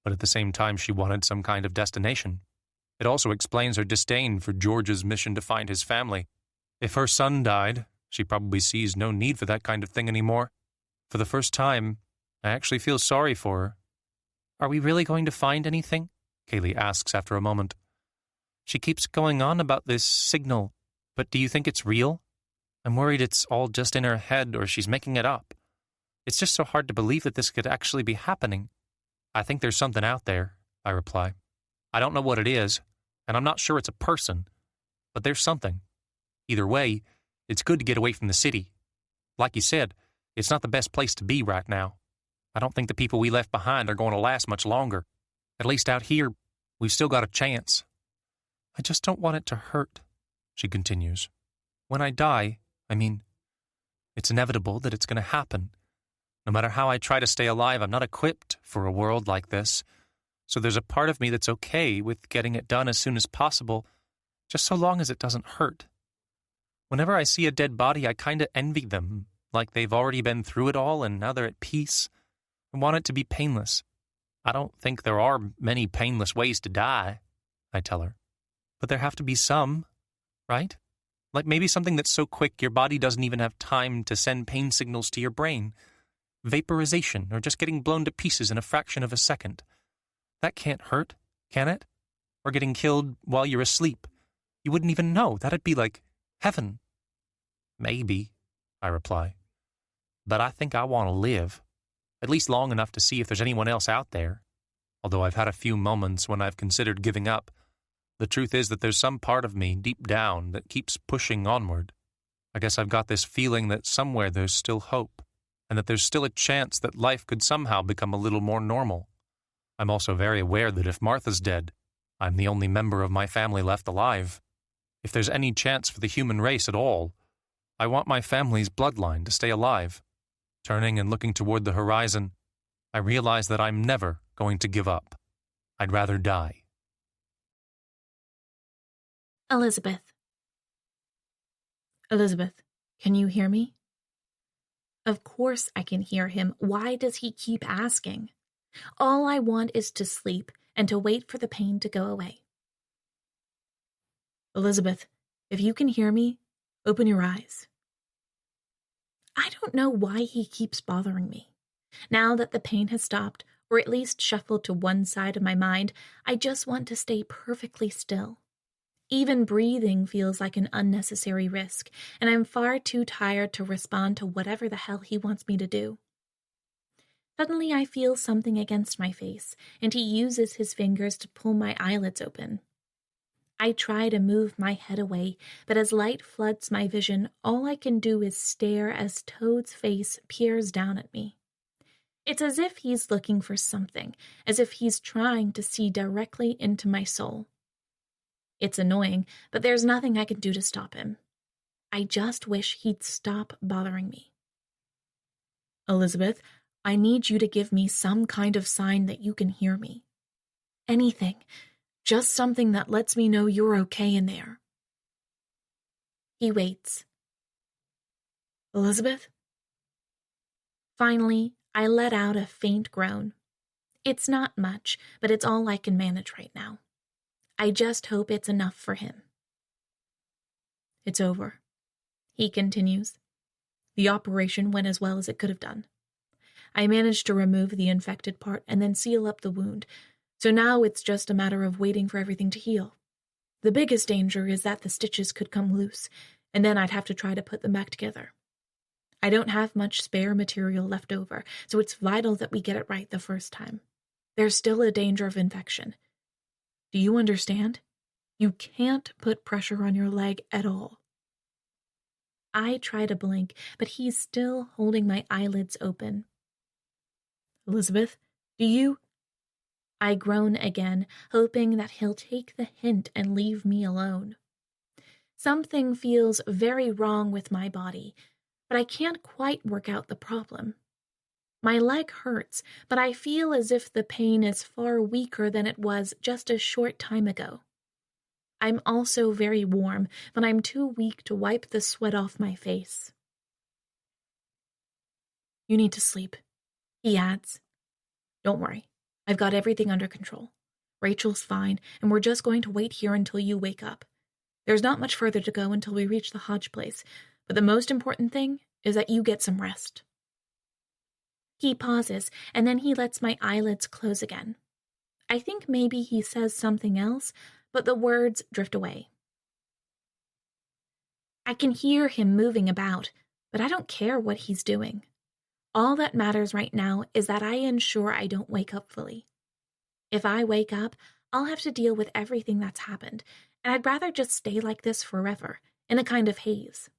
Speaker 1: but at the same time she wanted some kind of destination. It also explains her disdain for George's mission to find his family. If her son died, she probably sees no need for that kind of thing anymore. For the first time, I actually feel sorry for her. "Are we really going to find anything?" Kaylee asks after a moment. She keeps going on about this signal, but do you think it's real? I'm worried it's all just in her head or she's making it up. It's just so hard to believe that this could actually be happening. I think there's something out there, I reply. I don't know what it is, and I'm not sure it's a person, but there's something. Either way, it's good to get away from the city. Like you said, it's not the best place to be right now. I don't think the people we left behind are going to last much longer. At least out here, we've still got a chance. I just don't want it to hurt, she continues. When I die, it's inevitable that it's going to happen. No matter how I try to stay alive, I'm not equipped for a world like this. So there's a part of me that's okay with getting it done as soon as possible, just so long as it doesn't hurt. Whenever I see a dead body, I kind of envy them, like they've already been through it all and now they're at peace. I want it to be painless. I don't think there are many painless ways to die, I tell her. But there have to be some, right? Like maybe something that's so quick your body doesn't even have time to send pain signals to your brain. Vaporization, or just getting blown to pieces in a fraction of a second. That can't hurt, can it? Or getting killed while you're asleep. You wouldn't even know. That'd be like heaven. Maybe, I reply. But I think I want to live. At least long enough to see if there's anyone else out there. Although I've had a few moments when I've considered giving up. The truth is that there's some part of me deep down that keeps pushing onward. I guess I've got this feeling that somewhere there's still hope, and that there's still a chance that life could somehow become a little more normal. I'm also very aware that if Martha's dead, I'm the only member of my family left alive. If there's any chance for the human race at all, I want my family's bloodline to stay alive. Turning and looking toward the horizon, I realize that I'm never going to give up. I'd rather die.
Speaker 2: Elizabeth.
Speaker 4: Elizabeth, can you hear me?
Speaker 2: Of course I can hear him. Why does he keep asking? All I want is to sleep and to wait for the pain to go away.
Speaker 4: Elizabeth, if you can hear me, open your eyes.
Speaker 2: I don't know why he keeps bothering me. Now that the pain has stopped, or at least shuffled to one side of my mind, I just want to stay perfectly still. Even breathing feels like an unnecessary risk, and I'm far too tired to respond to whatever the hell he wants me to do. Suddenly I feel something against my face, and he uses his fingers to pull my eyelids open. I try to move my head away, but as light floods my vision, all I can do is stare as Toad's face peers down at me. It's as if he's looking for something, as if he's trying to see directly into my soul. It's annoying, but there's nothing I can do to stop him. I just wish he'd stop bothering me.
Speaker 4: Elizabeth, I need you to give me some kind of sign that you can hear me. Anything. Just something that lets me know you're okay in there.
Speaker 2: He waits.
Speaker 4: Elizabeth?
Speaker 2: Finally, I let out a faint groan. It's not much, but it's all I can manage right now. I just hope it's enough for him.
Speaker 4: It's over,
Speaker 2: he continues.
Speaker 4: The operation went as well as it could have done. I managed to remove the infected part and then seal up the wound, so now it's just a matter of waiting for everything to heal. The biggest danger is that the stitches could come loose, and then I'd have to try to put them back together. I don't have much spare material left over, so it's vital that we get it right the first time. There's still a danger of infection. Do you understand? You can't put pressure on your leg at all.
Speaker 2: I try to blink, but he's still holding my eyelids open.
Speaker 4: Elizabeth, do you?
Speaker 2: I groan again, hoping that he'll take the hint and leave me alone. Something feels very wrong with my body, but I can't quite work out the problem. My leg hurts, but I feel as if the pain is far weaker than it was just a short time ago. I'm also very warm, but I'm too weak to wipe the sweat off my face.
Speaker 4: You need to sleep,
Speaker 2: he adds.
Speaker 4: Don't worry, I've got everything under control. Rachel's fine, and we're just going to wait here until you wake up. There's not much further to go until we reach the Hodge place, but the most important thing is that you get some rest.
Speaker 2: He pauses, and then he lets my eyelids close again. I think maybe he says something else, but the words drift away. I can hear him moving about, but I don't care what he's doing. All that matters right now is that I ensure I don't wake up fully. If I wake up, I'll have to deal with everything that's happened, and I'd rather just stay like this forever, in a kind of haze.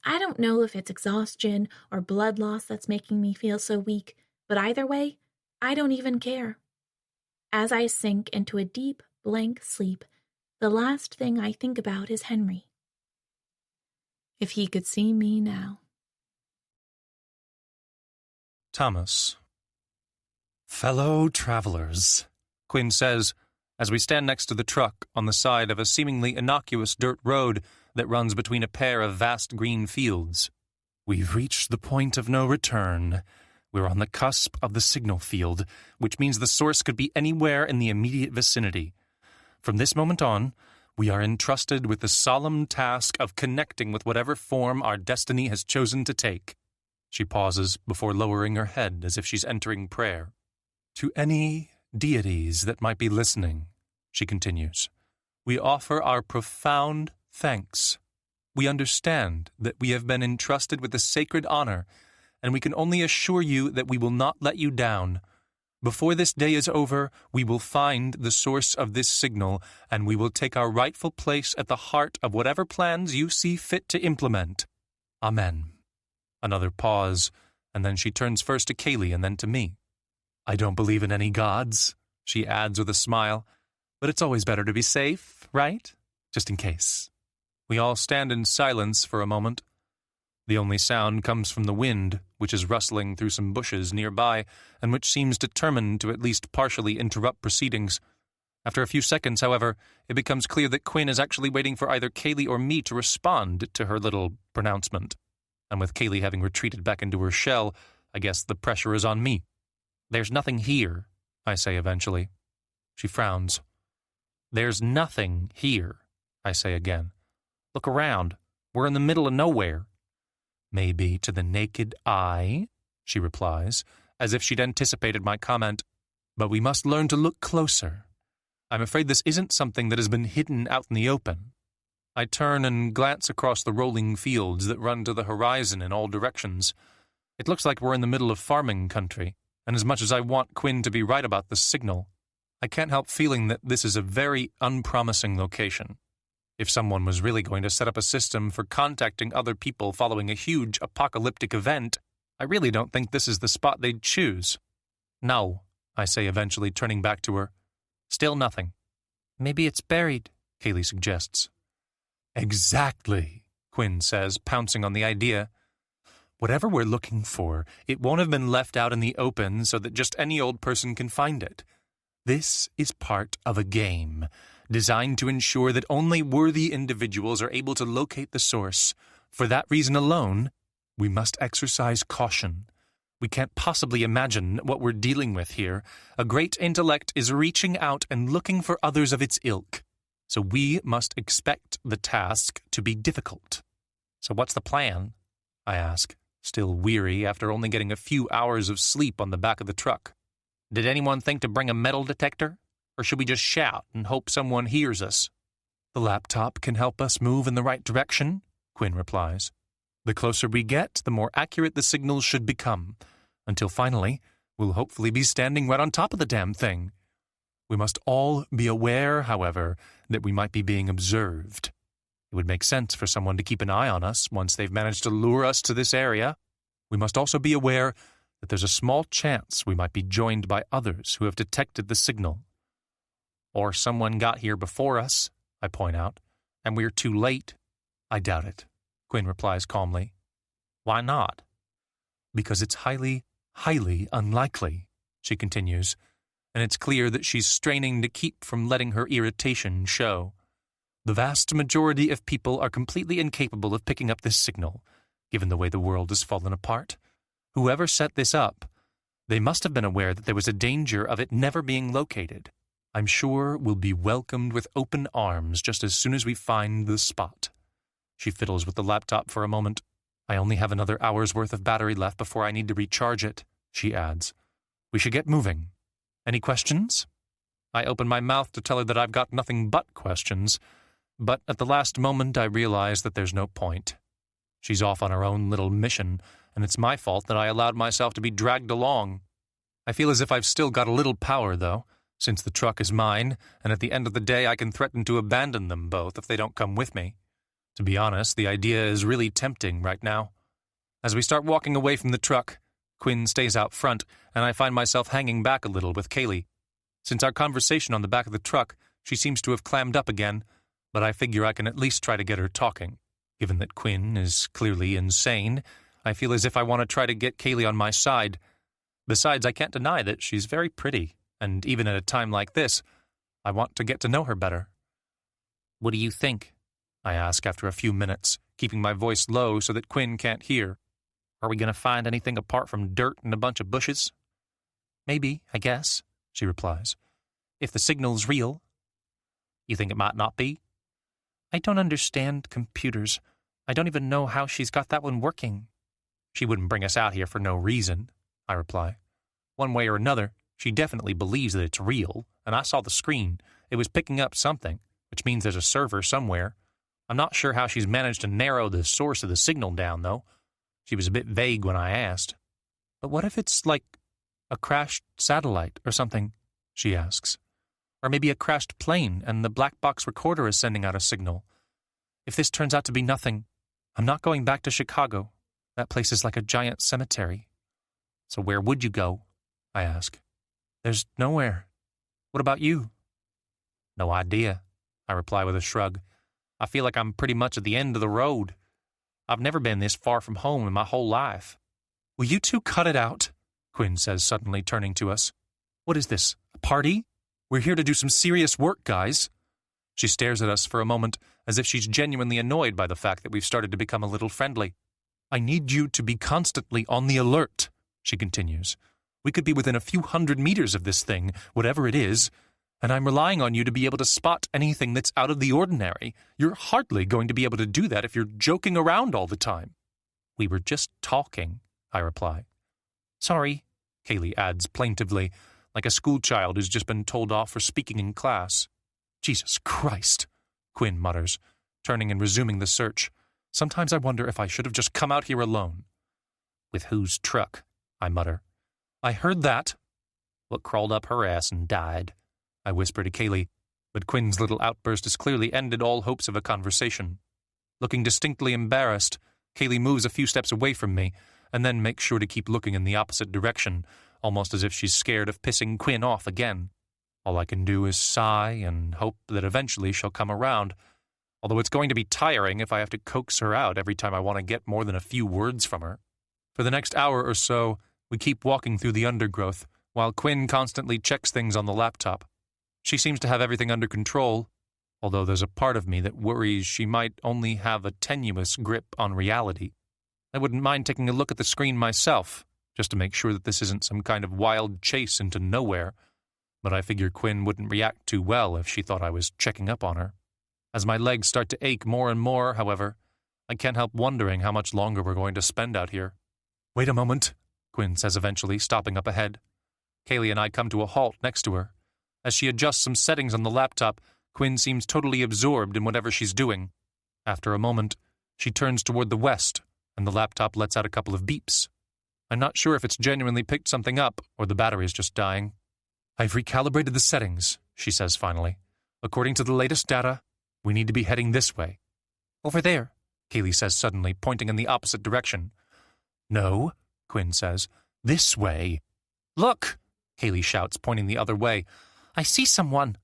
Speaker 2: I don't know if it's exhaustion or blood loss that's making me feel so weak, but either way, I don't even care. As I sink into a deep, blank sleep, the last thing I think about is Henry. If he could see me now.
Speaker 1: Thomas. Fellow travelers, Quinn says, as we stand next to the truck on the side of a seemingly innocuous dirt road that runs between a pair of vast green fields. We've reached the point of no return. We're on the cusp of the signal field, which means the source could be anywhere in the immediate vicinity. From this moment on, we are entrusted with the solemn task of connecting with whatever form our destiny has chosen to take. She pauses before lowering her head as if she's entering prayer. To any deities that might be listening, she continues, we offer our profound thanks. We understand that we have been entrusted with a sacred honor, and we can only assure you that we will not let you down. Before this day is over, we will find the source of this signal, and we will take our rightful place at the heart of whatever plans you see fit to implement. Amen. Another pause, and then she turns first to Kaylee and then to me. I don't believe in any gods, she adds with a smile, but it's always better to be safe, right? Just in case. We all stand in silence for a moment. The only sound comes from the wind, which is rustling through some bushes nearby, and which seems determined to at least partially interrupt proceedings. After a few seconds, however, it becomes clear that Quinn is actually waiting for either Kaylee or me to respond to her little pronouncement. And with Kaylee having retreated back into her shell, I guess the pressure is on me. There's nothing here, I say eventually. She frowns. There's nothing here, I say again. Look around. We're in the middle of nowhere. Maybe to the naked eye, she replies, as if she'd anticipated my comment. But we must learn to look closer. I'm afraid this isn't something that has been hidden out in the open. I turn and glance across the rolling fields that run to the horizon in all directions. It looks like we're in the middle of farming country, and as much as I want Quinn to be right about the signal, I can't help feeling that this is a very unpromising location. If someone was really going to set up a system for contacting other people following a huge apocalyptic event, I really don't think this is the spot they'd choose. No, I say eventually, turning back to her. Still nothing. Maybe it's buried, Kaylee suggests. Exactly, Quinn says, pouncing on the idea. Whatever we're looking for, it won't have been left out in the open so that just any old person can find it. This is part of a game, designed to ensure that only worthy individuals are able to locate the source. For that reason alone, we must exercise caution. We can't possibly imagine what we're dealing with here. A great intellect is reaching out and looking for others of its ilk. So we must expect the task to be difficult. So what's the plan? I ask, still weary after only getting a few hours of sleep on the back of the truck. Did anyone think to bring a metal detector? Or should we just shout and hope someone hears us? The laptop can help us move in the right direction, Quinn replies. The closer we get, the more accurate the signals should become, until finally, we'll hopefully be standing right on top of the damn thing. We must all be aware, however, that we might be being observed. It would make sense for someone to keep an eye on us once they've managed to lure us to this area. We must also be aware that there's a small chance we might be joined by others who have detected the signal. Or someone got here before us, I point out, and we're too late. I doubt it, Quinn replies calmly. Why not? Because it's highly, highly unlikely, she continues, and it's clear that she's straining to keep from letting her irritation show. The vast majority of people are completely incapable of picking up this signal, given the way the world has fallen apart. Whoever set this up, they must have been aware that there was a danger of it never being located. I'm sure we'll be welcomed with open arms just as soon as we find the spot. She fiddles with the laptop for a moment. I only have another hour's worth of battery left before I need to recharge it, she adds. We should get moving. Any questions? I open my mouth to tell her that I've got nothing but questions, but at the last moment I realize that there's no point. She's off on her own little mission, and it's my fault that I allowed myself to be dragged along. I feel as if I've still got a little power, though, since the truck is mine, and at the end of the day I can threaten to abandon them both if they don't come with me. To be honest, the idea is really tempting right now. As we start walking away from the truck, Quinn stays out front, and I find myself hanging back a little with Kaylee. Since our conversation on the back of the truck, she seems to have clammed up again, but I figure I can at least try to get her talking. Given that Quinn is clearly insane, I feel as if I want to try to get Kaylee on my side. Besides, I can't deny that she's very pretty, and even at a time like this, I want to get to know her better. "What do you think?" I ask after a few minutes, keeping my voice low so that Quinn can't hear. "Are we going to find anything apart from dirt and a bunch of bushes?" "Maybe, I guess," she replies. "If the signal's real." "You think it might not be?" "I don't understand computers. I don't even know how she's got that one working." "She wouldn't bring us out here for no reason," I reply. "One way or another, she definitely believes that it's real, and I saw the screen. It was picking up something, which means there's a server somewhere. I'm not sure how she's managed to narrow the source of the signal down, though. She was a bit vague when I asked." "But what if it's like a crashed satellite or something?" she asks. "Or maybe a crashed plane and the black box recorder is sending out a signal. If this turns out to be nothing, I'm not going back to Chicago. That place is like a giant cemetery." "So where would you go?" I ask. "There's nowhere. What about you?" "No idea," I reply with a shrug. "I feel like I'm pretty much at the end of the road. I've never been this far from home in my whole life." "Will you two cut it out?" Quinn says, suddenly turning to us. "What is this, a party? We're here to do some serious work, guys." She stares at us for a moment, as if she's genuinely annoyed by the fact that we've started to become a little friendly. "I need you to be constantly on the alert," she continues. "We could be within a few 100 meters of this thing, whatever it is, and I'm relying on you to be able to spot anything that's out of the ordinary. You're hardly going to be able to do that if you're joking around all the time." "We were just talking," I reply. "Sorry," Kaylee adds plaintively, like a schoolchild who's just been told off for speaking in class. "Jesus Christ," Quinn mutters, turning and resuming the search. "Sometimes I wonder if I should have just come out here alone." "With whose truck?" I mutter. "I heard that." "What crawled up her ass and died," I whisper to Kaylee, but Quinn's little outburst has clearly ended all hopes of a conversation. Looking distinctly embarrassed, Kaylee moves a few steps away from me, and then makes sure to keep looking in the opposite direction, almost as if she's scared of pissing Quinn off again. All I can do is sigh and hope that eventually she'll come around, although it's going to be tiring if I have to coax her out every time I want to get more than a few words from her. For the next hour or so, we keep walking through the undergrowth, while Quinn constantly checks things on the laptop. She seems to have everything under control, although there's a part of me that worries she might only have a tenuous grip on reality. I wouldn't mind taking a look at the screen myself, just to make sure that this isn't some kind of wild chase into nowhere, but I figure Quinn wouldn't react too well if she thought I was checking up on her. As my legs start to ache more and more, however, I can't help wondering how much longer we're going to spend out here. "Wait a moment," Quinn says eventually, stopping up ahead. Kaylee and I come to a halt next to her. As she adjusts some settings on the laptop, Quinn seems totally absorbed in whatever she's doing. After a moment, she turns toward the west, and the laptop lets out a couple of beeps. I'm not sure if it's genuinely picked something up, or the battery's just dying. "I've recalibrated the settings," she says finally. "According to the latest data, we need to be heading this way." "Over there," Kaylee says suddenly, pointing in the opposite direction. "No," Quinn says. "This way." "Look!" Kaylee shouts, pointing the other way. "I see someone."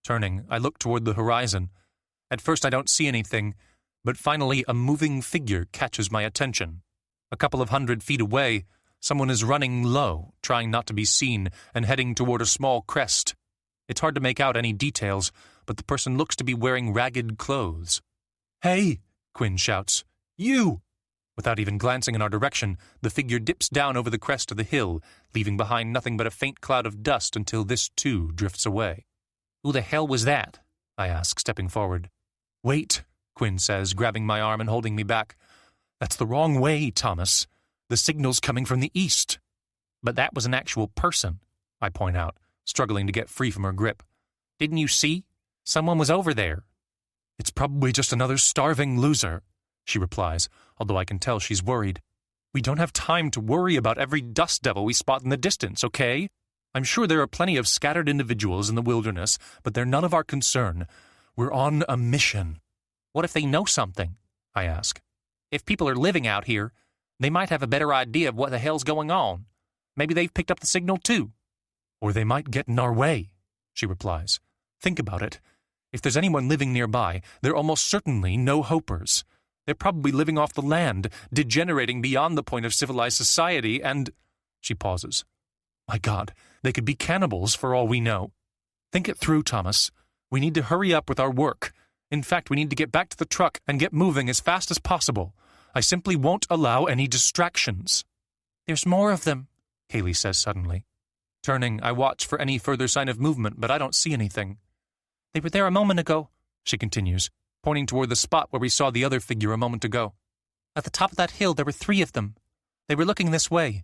Speaker 1: Turning, I look toward the horizon. At first I don't see anything, but finally a moving figure catches my attention. A couple of 100 feet away, someone is running low, trying not to be seen, and heading toward a small crest. It's hard to make out any details, but the person looks to be wearing ragged clothes. "Hey!" Quinn shouts. "You!" Without even glancing in our direction, the figure dips down over the crest of the hill, leaving behind nothing but a faint cloud of dust until this, too, drifts away. "Who the hell was that?" I ask, stepping forward. "Wait," Quinn says, grabbing my arm and holding me back. "That's the wrong way, Thomas. The signal's coming from the east." "But that was an actual person," I point out, struggling to get free from her grip. "Didn't you see? Someone was over there."
Speaker 3: "It's probably just another starving loser," she replies, although I can tell she's worried. "We don't have time to worry about every dust devil we spot in the distance, okay? I'm sure there are plenty of scattered individuals in the wilderness, but they're none of our concern. We're on a mission."
Speaker 1: "What if they know something?" I ask. "If people are living out here, they might have a better idea of what the hell's going on. Maybe they've picked up the signal too."
Speaker 3: "Or they might get in our way," she replies. "Think about it. If there's anyone living nearby, they're almost certainly no-hopers. They're probably living off the land, degenerating beyond the point of civilized society, and—" She pauses. "My God, they could be cannibals for all we know. Think it through, Thomas. We need to hurry up with our work. In fact, we need to get back to the truck and get moving as fast as possible. I simply won't allow any distractions."
Speaker 1: "There's more of them,"
Speaker 3: Kaylee says suddenly. Turning, I watch for any further sign of movement, but I don't see anything.
Speaker 1: "They were there a moment ago,"
Speaker 3: she continues, pointing toward the spot where we saw the other figure a moment ago.
Speaker 1: "At the top of that hill, there were 3 of them. They were looking this way.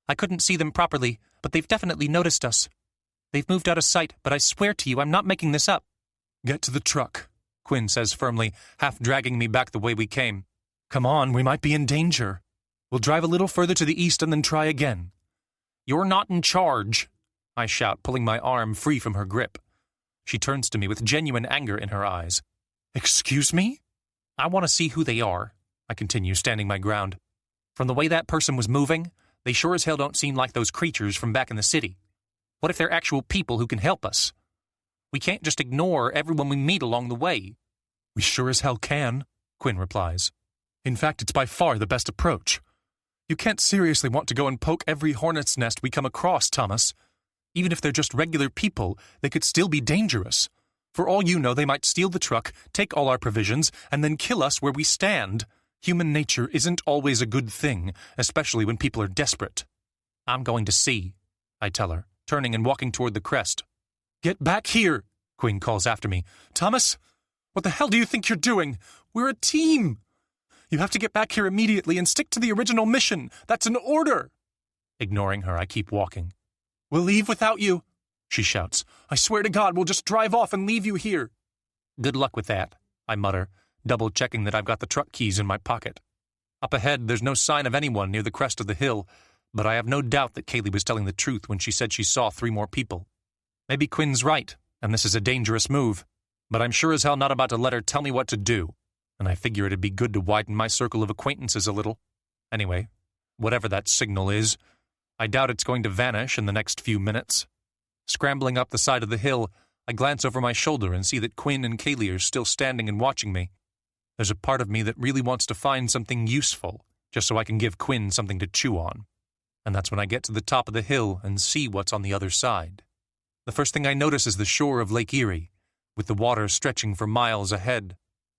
Speaker 1: I couldn't see them properly, but they've definitely noticed us. They've moved out of sight, but I swear to you, I'm not making this up."
Speaker 3: "Get to the truck," Quinn says firmly, half dragging me back the way we came. "Come on, we might be in danger. We'll drive a little further to the east and then try again."
Speaker 1: "You're not in charge,"
Speaker 3: I shout, pulling my arm free from her grip. She turns to me with genuine anger in her eyes. "Excuse me?"
Speaker 1: "I want to see who they are," I continue, standing my ground. "From the way that person was moving, they sure as hell don't seem like those creatures from back in the city. What if they're actual people who can help us? We can't just ignore everyone we meet along the way."
Speaker 3: "We sure as hell can," Quinn replies. "In fact, it's by far the best approach. You can't seriously want to go and poke every hornet's nest we come across, Thomas. Even if they're just regular people, they could still be dangerous. For all you know, they might steal the truck, take all our provisions, and then kill us where we stand. Human nature isn't always a good thing, especially when people are desperate."
Speaker 1: "I'm going to see," I tell her,
Speaker 3: turning and walking toward the crest. "Get back here," Quinn calls after me. "Thomas, what the hell do you think you're doing? We're a team. You have to get back here immediately and stick to the original mission. That's an order." Ignoring her, I keep walking. "We'll leave without you," she shouts. "I swear to God, we'll just drive off and leave you here."
Speaker 1: "Good luck with that," I mutter, double-checking that I've got the truck keys in my pocket. Up ahead, there's no sign of anyone near the crest of the hill, but I have no doubt that Kaylee was telling the truth when she said she saw 3 more people. Maybe Quinn's right, and this is a dangerous move, but I'm sure as hell not about to let her tell me what to do, and I figure it'd be good to widen my circle of acquaintances a little. Anyway, whatever that signal is, I doubt it's going to vanish in the next few minutes. Scrambling up the side of the hill, I glance over my shoulder and see that Quinn and Kaylee are still standing and watching me. There's a part of me that really wants to find something useful, just so I can give Quinn something to chew on. And that's when I get to the top of the hill and see what's on the other side. The first thing I notice is the shore of Lake Erie, with the water stretching for miles ahead.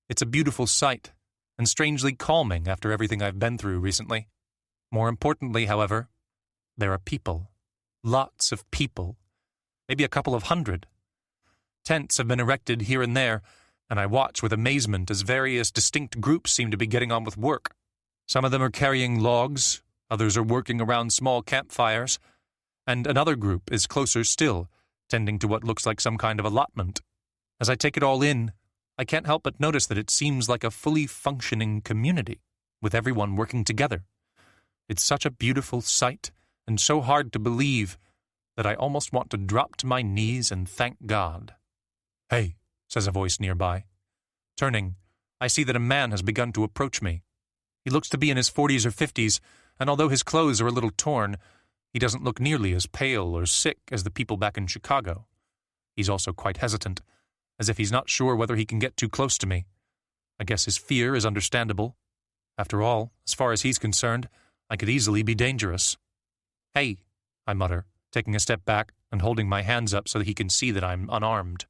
Speaker 1: It's a beautiful sight, and strangely calming after everything I've been through recently. More importantly, however, there are people. Lots of people. Maybe a couple of hundred. Tents have been erected here and there, and I watch with amazement as various distinct groups seem to be getting on with work. Some of them are carrying logs, others are working around small campfires, and another group is closer still, tending to what looks like some kind of allotment. As I take it all in, I can't help but notice that it seems like a fully functioning community, with everyone working together. It's such a beautiful sight, and so hard to believe, that I almost want to drop to my knees and thank God. "Hey," says a voice nearby. Turning, I see that a man has begun to approach me. He looks to be in his 40s or 50s, and although his clothes are a little torn, he doesn't look nearly as pale or sick as the people back in Chicago. He's also quite hesitant, as if he's not sure whether he can get too close to me. I guess his fear is understandable. After all, as far as he's concerned, I could easily be dangerous. "Hey," I mutter, taking a step back and holding my hands up so that he can see that I'm unarmed.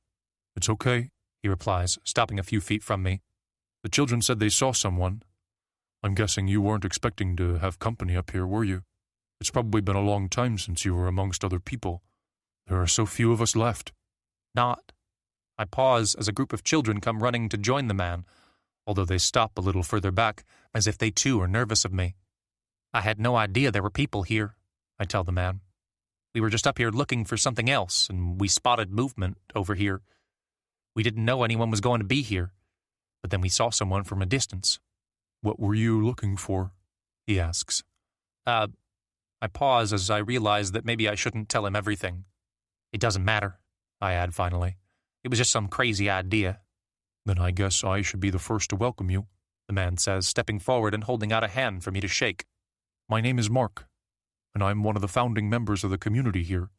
Speaker 1: "It's okay," he replies, stopping a few feet from me. "The children said they saw someone. I'm guessing you weren't expecting to have company up here, were you? It's probably been a long time since you were amongst other people. There are so few of us left." "Not." I pause as a group of children come running to join the man, although they stop a little further back, as if they too are nervous of me. "I had no idea there were people here," I tell the man. We were just up here looking for something else, and we spotted movement over here. We didn't know anyone was going to be here, but then we saw someone from a distance."
Speaker 3: "What were you looking for?" he asks.
Speaker 1: I pause as I realize that maybe I shouldn't tell him everything. "It doesn't matter," I add finally. "It was just some crazy idea."
Speaker 3: "Then I guess I should be the first to welcome you,"
Speaker 1: the man says, stepping forward and holding out a hand for me to shake.
Speaker 3: "My name is Mark, and I'm one of the founding members of the community here.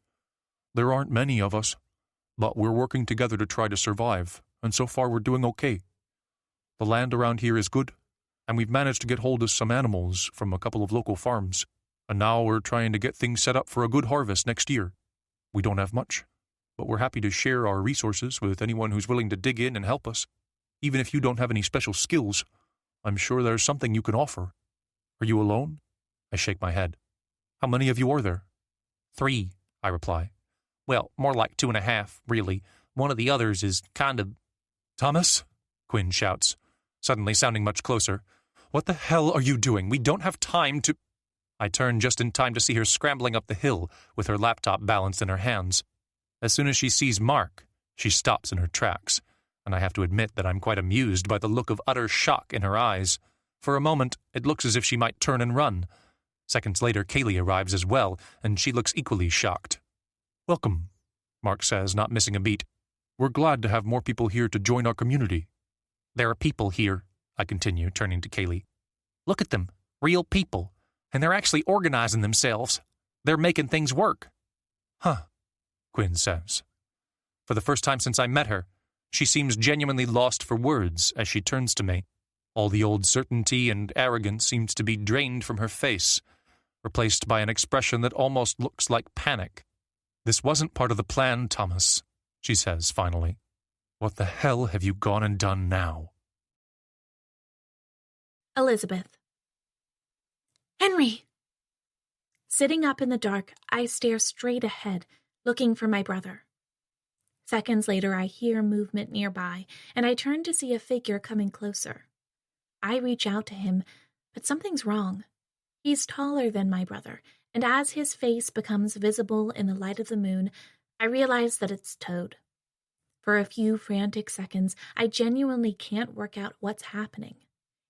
Speaker 3: There aren't many of us, but we're working together to try to survive, and so far we're doing okay. The land around here is good, and we've managed to get hold of some animals from a couple of local farms, and now we're trying to get things set up for a good harvest next year. We don't have much, but we're happy to share our resources with anyone who's willing to dig in and help us. Even if you don't have any special skills, I'm sure there's something you can offer. Are you alone?"
Speaker 1: I shake my head.
Speaker 3: "How many of you are there?"
Speaker 1: 3, I reply. Well, more like 2.5, really. One of the others is kind of...
Speaker 3: "Thomas?" Quinn shouts, suddenly sounding much closer. "What the hell are you doing? We don't have time to—"
Speaker 1: I turn just in time to see her scrambling up the hill with her laptop balanced in her hands. As soon as she sees Mark, she stops in her tracks, and I have to admit that I'm quite amused by the look of utter shock in her eyes. For a moment, it looks as if she might turn and run. Seconds later, Kaylee arrives as well, and she looks equally shocked.
Speaker 3: "Welcome," Mark says, not missing a beat. "We're glad to have more people here to join our community."
Speaker 1: "There are people here," I continue, turning to Kaylee. "Look at them, real people, and they're actually organizing themselves. They're making things work."
Speaker 3: "Huh," Quinn says. For the first time since I met her, she seems genuinely lost for words as she turns to me. All the old certainty and arrogance seems to be drained from her face, replaced by an expression that almost looks like panic. "This wasn't part of the plan, Thomas," she says finally. "What the hell have you gone and done now?"
Speaker 2: Elizabeth. Henry! Sitting up in the dark, I stare straight ahead, looking for my brother. Seconds later, I hear movement nearby, and I turn to see a figure coming closer. I reach out to him, but something's wrong. He's taller than my brother, and as his face becomes visible in the light of the moon, I realize that it's Toad. For a few frantic seconds, I genuinely can't work out what's happening.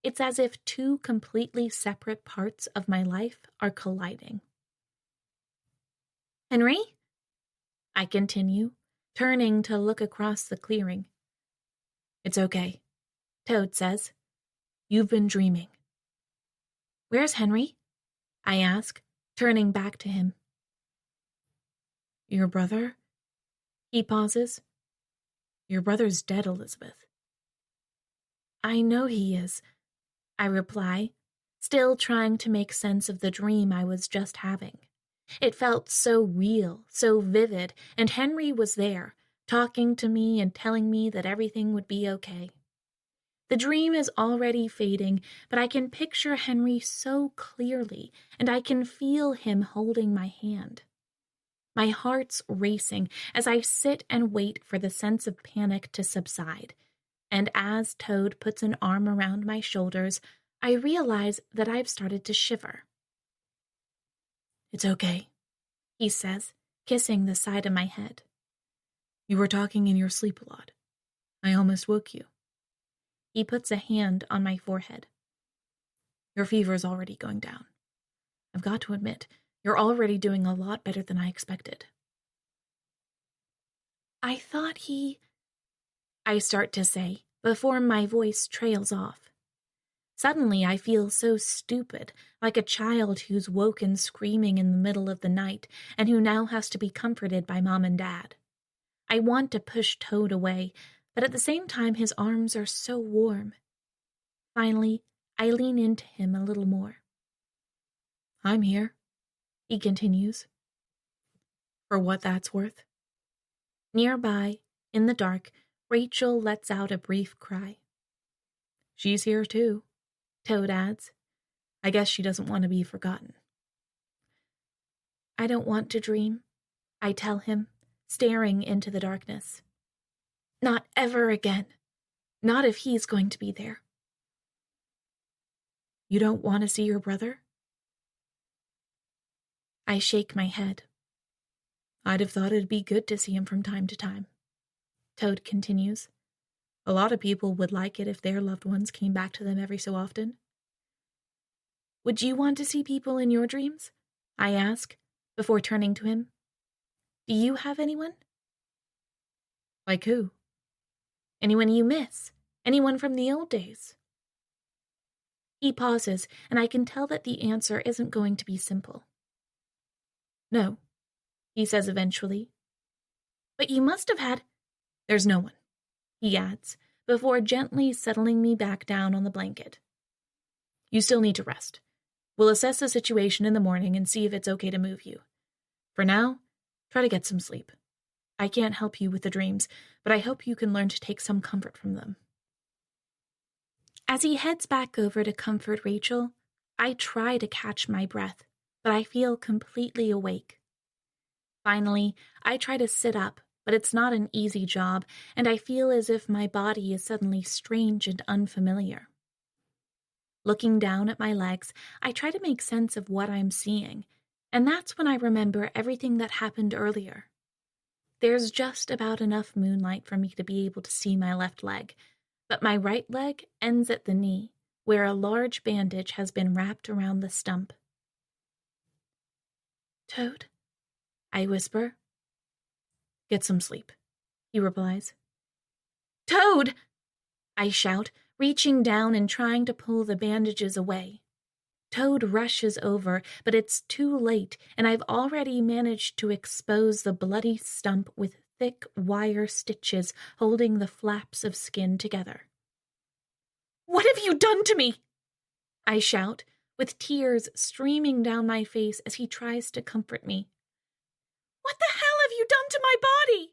Speaker 2: It's as if two completely separate parts of my life are colliding. Henry? I continue, turning to look across the clearing. It's okay, Toad says. You've been dreaming. Where's Henry? I ask, turning back to him. Your brother? He pauses. Your brother's dead, Elizabeth. I know he is, I reply, still trying to make sense of the dream I was just having. It felt so real, so vivid, and Henry was there, talking to me and telling me that everything would be okay. The dream is already fading, but I can picture Henry so clearly, and I can feel him holding my hand. My heart's racing as I sit and wait for the sense of panic to subside, and as Toad puts an arm around my shoulders, I realize that I've started to shiver. It's okay, he says, kissing the side of my head. You were talking in your sleep a lot. I almost woke you. He puts a hand on my forehead. Your fever's already going down. I've got to admit, you're already doing a lot better than I expected. I thought I start to say, before my voice trails off. Suddenly I feel so stupid, like a child who's woken screaming in the middle of the night and who now has to be comforted by Mom and Dad. I want to push Toad away, but at the same time his arms are so warm. Finally, I lean into him a little more. I'm here, he continues. For what that's worth. Nearby, in the dark, Rachel lets out a brief cry. She's here too, Toad adds. I guess she doesn't want to be forgotten. I don't want to dream, I tell him, staring into the darkness. Not ever again. Not if he's going to be there. You don't want to see your brother? I shake my head.
Speaker 4: I'd have thought it'd be good to see him from time to time. Toad continues. A lot of people would like it if their loved ones came back to them every so often. Would you want to see people in your dreams? I ask, before turning to him. Do you have anyone? Like who? Anyone you miss? Anyone from the old days? He pauses, and I can tell that the answer isn't going to be simple. No, he says eventually. But you must have had... There's no one, he adds, before gently settling me back down on the blanket. You still need to rest. We'll assess the situation in the morning and see if it's okay to move you. For now, try to get some sleep. I can't help you with the dreams, but I hope you can learn to take some comfort from them.
Speaker 2: As he heads back over to comfort Rachel, I try to catch my breath, but I feel completely awake. Finally, I try to sit up, but it's not an easy job, and I feel as if my body is suddenly strange and unfamiliar. Looking down at my legs, I try to make sense of what I'm seeing, and that's when I remember everything that happened earlier. There's just about enough moonlight for me to be able to see my left leg, but my right leg ends at the knee, where a large bandage has been wrapped around the stump. Toad, I whisper.
Speaker 4: Get some sleep, he replies.
Speaker 2: Toad! I shout, reaching down and trying to pull the bandages away. Toad rushes over, but it's too late, and I've already managed to expose the bloody stump with thick wire stitches holding the flaps of skin together. What have you done to me? I shout, with tears streaming down my face as he tries to comfort me. What the hell have you done to my body?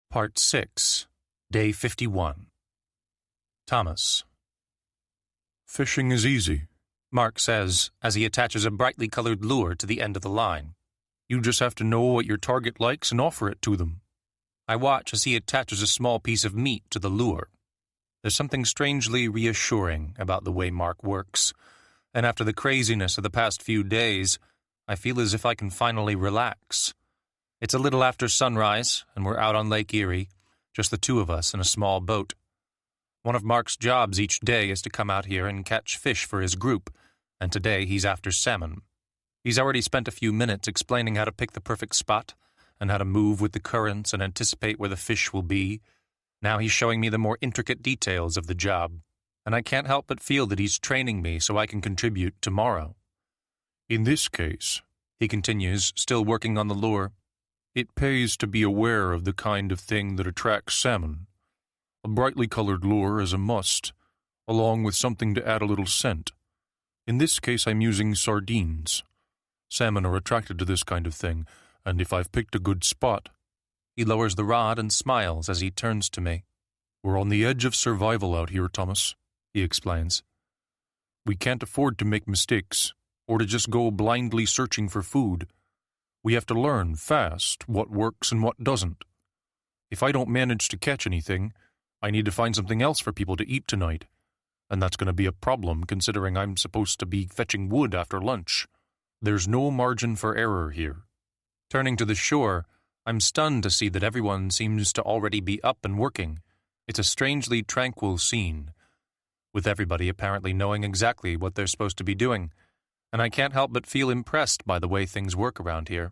Speaker 1: Part 6, Day 51. Thomas.
Speaker 3: Fishing is easy,
Speaker 1: Mark says as he attaches a brightly colored lure to the end of the line.
Speaker 3: You just have to know what your target likes and offer it to them.
Speaker 1: I watch as he attaches a small piece of meat to the lure. There's something strangely reassuring about the way Mark works, and after the craziness of the past few days, I feel as if I can finally relax. It's a little after sunrise, and we're out on Lake Erie, just the two of us in a small boat. One of Mark's jobs each day is to come out here and catch fish for his group, and today he's after salmon. He's already spent a few minutes explaining how to pick the perfect spot, and how to move with the currents and anticipate where the fish will be. Now he's showing me the more intricate details of the job, and I can't help but feel that he's training me so I can contribute tomorrow.
Speaker 3: In this case,
Speaker 1: he continues, still working on the lure,
Speaker 3: it pays to be aware of the kind of thing that attracts salmon. A brightly colored lure is a must, along with something to add a little scent. In this case, I'm using sardines. Salmon are attracted to this kind of thing, and if I've picked a good spot...
Speaker 1: He lowers the rod and smiles as he turns to me.
Speaker 3: We're on the edge of survival out here, Thomas, he explains. We can't afford to make mistakes, or to just go blindly searching for food. We have to learn fast what works and what doesn't. If I don't manage to catch anything, I need to find something else for people to eat tonight, and that's going to be a problem considering I'm supposed to be fetching wood after lunch. There's no margin for error here.
Speaker 1: Turning to the shore, I'm stunned to see that everyone seems to already be up and working. It's a strangely tranquil scene, with everybody apparently knowing exactly what they're supposed to be doing, and I can't help but feel impressed by the way things work around here.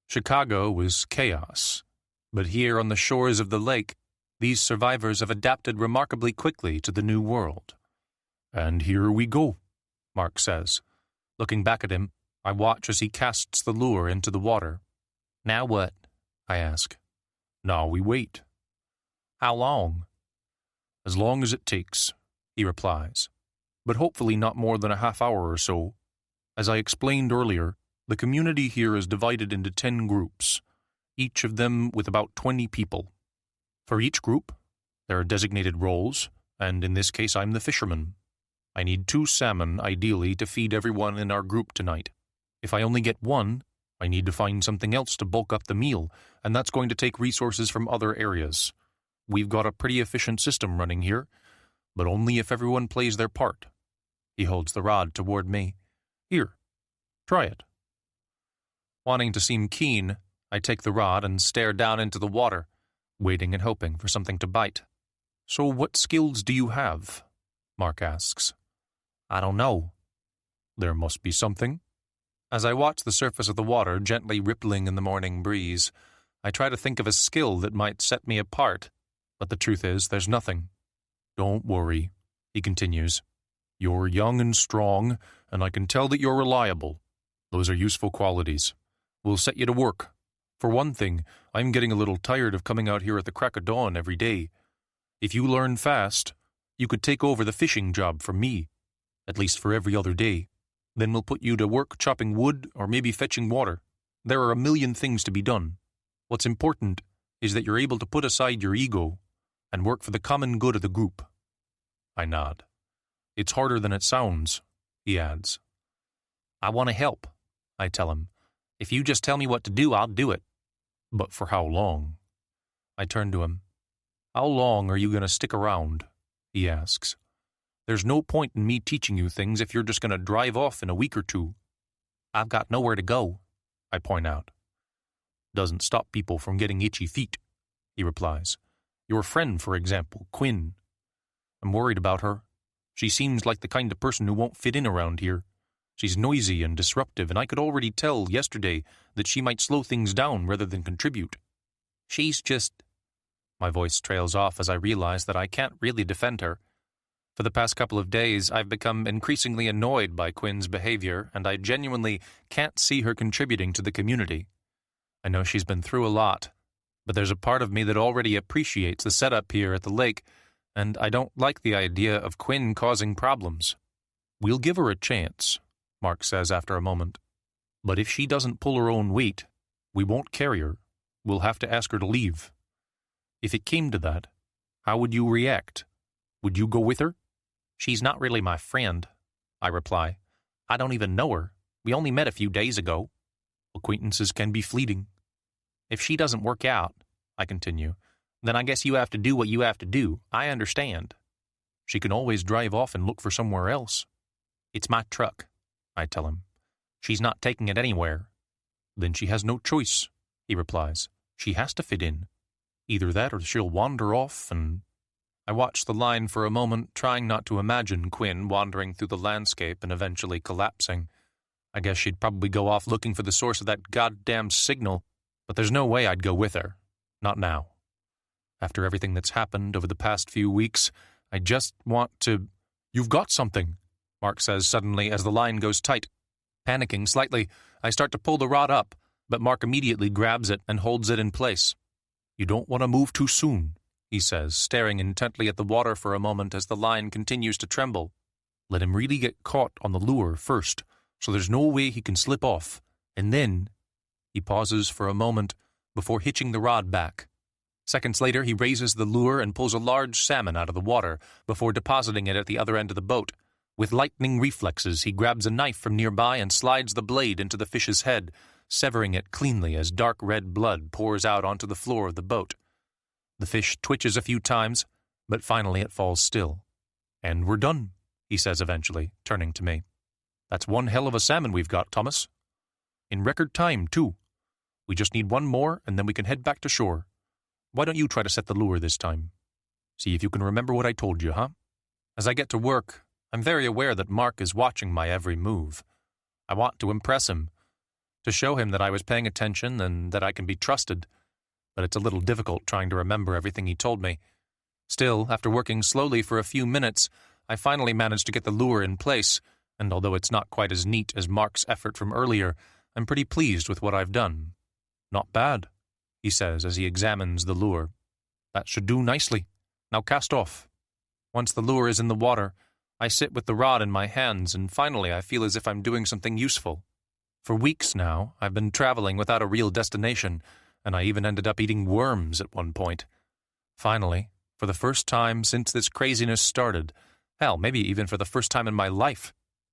Speaker 1: Chicago was chaos, but here on the shores of the lake, these survivors have adapted remarkably quickly to the new world.
Speaker 3: And here we go,
Speaker 1: Mark says. Looking back at him, I watch as he casts the lure into the water. Now what? I ask.
Speaker 3: Now we wait.
Speaker 1: How long?
Speaker 3: As long as it takes, he replies, but hopefully not more than a half hour or so. As I explained earlier, the community here is divided into 10 groups, each of them with about 20 people. For each group, there are designated roles, and in this case I'm the fisherman. I need 2 salmon, ideally, to feed everyone in our group tonight. If I only get 1, I need to find something else to bulk up the meal, and that's going to take resources from other areas. We've got a pretty efficient system running here, but only if everyone plays their part. He holds the rod toward me. Here, try it.
Speaker 1: Wanting to seem keen, I take the rod and stare down into the water, waiting and hoping for something to bite. "So what skills do you have?" Mark asks. "I don't know." "There must be something." As I watch the surface of the water gently rippling in the morning breeze, I try to think of a skill that might set me apart, but the truth is there's nothing. "Don't worry," he continues. "You're young and strong, and I can tell that you're reliable. Those are useful qualities. We'll set you to work. For one thing, I'm getting a little tired of coming out here at the crack of dawn every day. If you learn fast, you could take over the fishing job from me, at least for every other day. Then we'll put you to work chopping wood or maybe fetching water. There are a million things to be done. What's important is that you're able to put aside your ego and work for the common good of the group." I nod. "It's harder than it sounds," he adds. "I want to help," I tell him. "If you just tell me what to do, I'll do it." "But for how long?" I turn to him. "How long are you going to stick around?" he asks. "There's no point in me teaching you things if you're just going to drive off in a week or two." "I've got nowhere to go," I point out. "Doesn't stop people from getting itchy feet," he replies. "Your friend, for example, Quinn. I'm worried about her. She seems like the kind of person who won't fit in around here. She's noisy and disruptive, and I could already tell yesterday that she might slow things down rather than contribute. She's just—" My voice trails off as I realize that I can't really defend her. For the past couple of days, I've become increasingly annoyed by Quinn's behavior, and I genuinely can't see her contributing to the community. I know she's been through a lot, but there's a part of me that already appreciates the setup here at the lake, and I don't like the idea of Quinn causing problems. "We'll give her a chance," Mark says after a moment. "But if she doesn't pull her own weight, we won't carry her. We'll have to ask her to leave. If it came to that, how would you react? Would you go with her?" "She's not really my friend," I reply. "I don't even know her. We only met a few days ago." "Acquaintances can be fleeting." "If she doesn't work out," I continue, "then I guess you have to do what you have to do. I understand." "She can always drive off and look for somewhere else." "It's my truck," I tell him. "She's not taking it anywhere." "Then she has no choice," he replies. "She has to fit in. Either that or she'll wander off and—" I watch the line for a moment, trying not to imagine Quinn wandering through the landscape and eventually collapsing. I guess she'd probably go off looking for the source of that goddamn signal, but there's no way I'd go with her. Not now. After everything that's happened over the past few weeks, I just want to— "You've got something," Mark says suddenly as the line goes tight. Panicking slightly, I start to pull the rod up, but Mark immediately grabs it and holds it in place. "You don't want to move too soon," he says, staring intently at the water for a moment as the line continues to tremble. "Let him really get caught on the lure first, so there's no way he can slip off, and then—" He pauses for a moment before hitching the rod back. Seconds later, he raises the lure and pulls a large salmon out of the water before depositing it at the other end of the boat. With lightning reflexes, he grabs a knife from nearby and slides the blade into the fish's head, severing it cleanly as dark red blood pours out onto the floor of the boat. The fish twitches a few times, but finally it falls still. "And we're done," he says eventually, turning to me. "That's one hell of a salmon we've got, Thomas. In record time, too. We just need one more, and then we can head back to shore. Why don't you try to set the lure this time? See if you can remember what I told you, huh?" As I get to work, I'm very aware that Mark is watching my every move. I want to impress him, to show him that I was paying attention and that I can be trusted, but it's a little difficult trying to remember everything he told me. Still, after working slowly for a few minutes, I finally managed to get the lure in place, and although it's not quite as neat as Mark's effort from earlier, I'm pretty pleased with what I've done. "Not bad," he says as he examines the lure. "That should do nicely. Now cast off." Once the lure is in the water, I sit with the rod in my hands, and finally I feel as if I'm doing something useful. For weeks now, I've been traveling without a real destination, and I even ended up eating worms at one point. Finally, for the first time since this craziness started, hell, maybe even for the first time in my life,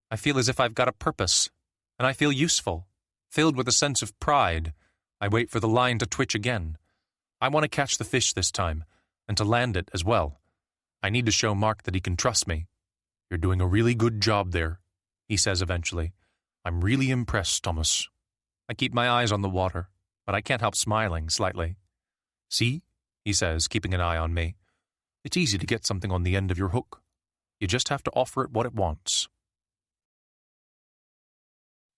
Speaker 1: I feel as if I've got a purpose, and I feel useful. Filled with a sense of pride, I wait for the line to twitch again. I want to catch the fish this time, and to land it as well. I need to show Mark that he can trust me. "You're doing a really good job there," he says eventually. "I'm really impressed, Thomas." I keep my eyes on the water, but I can't help smiling slightly. See, he says, keeping an eye on me. It's easy to get something on the end of your hook. You just have to offer it what it wants.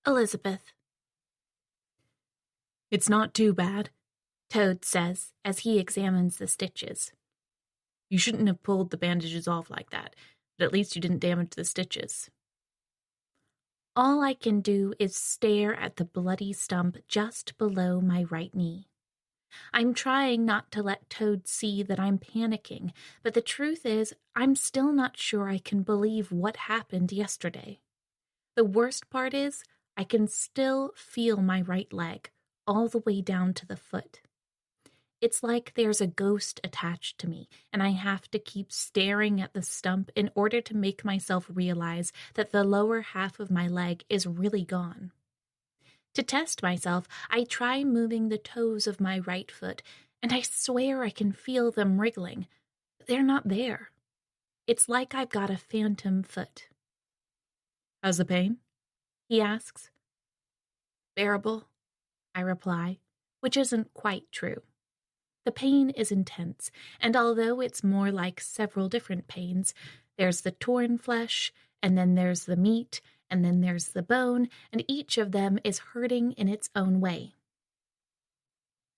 Speaker 2: Elizabeth.
Speaker 4: It's not too bad,
Speaker 2: Toad says as he examines the stitches.
Speaker 4: You shouldn't have pulled the bandages off like that, but at least you didn't damage the stitches.
Speaker 2: All I can do is stare at the bloody stump just below my right knee. I'm trying not to let Toad see that I'm panicking, but the truth is, I'm still not sure I can believe what happened yesterday. The worst part is, I can still feel my right leg, all the way down to the foot. It's like there's a ghost attached to me, and I have to keep staring at the stump in order to make myself realize that the lower half of my leg is really gone. To test myself, I try moving the toes of my right foot, and I swear I can feel them wriggling, but they're not there. It's like I've got a phantom foot.
Speaker 4: How's the pain?
Speaker 2: He asks. Bearable, I reply, which isn't quite true. The pain is intense, and although it's more like several different pains, there's the torn flesh, and then there's the meat, and then there's the bone, and each of them is hurting in its own way.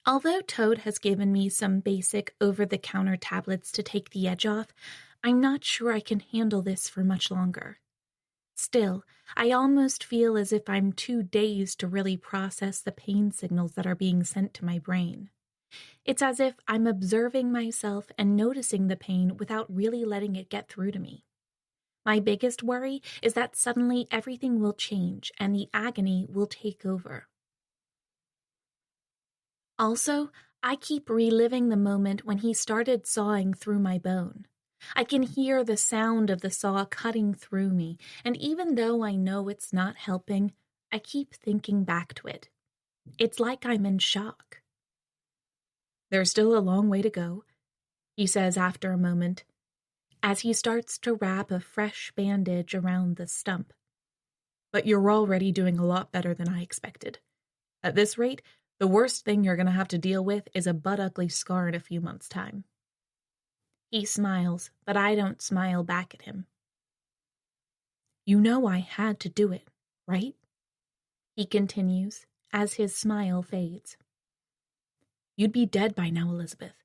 Speaker 2: Although Toad has given me some basic over-the-counter tablets to take the edge off, I'm not sure I can handle this for much longer. Still, I almost feel as if I'm too dazed to really process the pain signals that are being sent to my brain. It's as if I'm observing myself and noticing the pain without really letting it get through to me. My biggest worry is that suddenly everything will change and the agony will take over. Also, I keep reliving the moment when he started sawing through my bone. I can hear the sound of the saw cutting through me, and even though I know it's not helping, I keep thinking back to it. It's like I'm in shock.
Speaker 4: There's still a long way to go, he says after a moment, as he starts to wrap a fresh bandage around the stump. But you're already doing a lot better than I expected. At this rate, the worst thing you're going to have to deal with is a butt-ugly scar in a few months' time.
Speaker 2: He smiles, but I don't smile back at him.
Speaker 4: You know I had to do it, right?
Speaker 2: He continues, as his smile fades.
Speaker 4: You'd be dead by now, Elizabeth.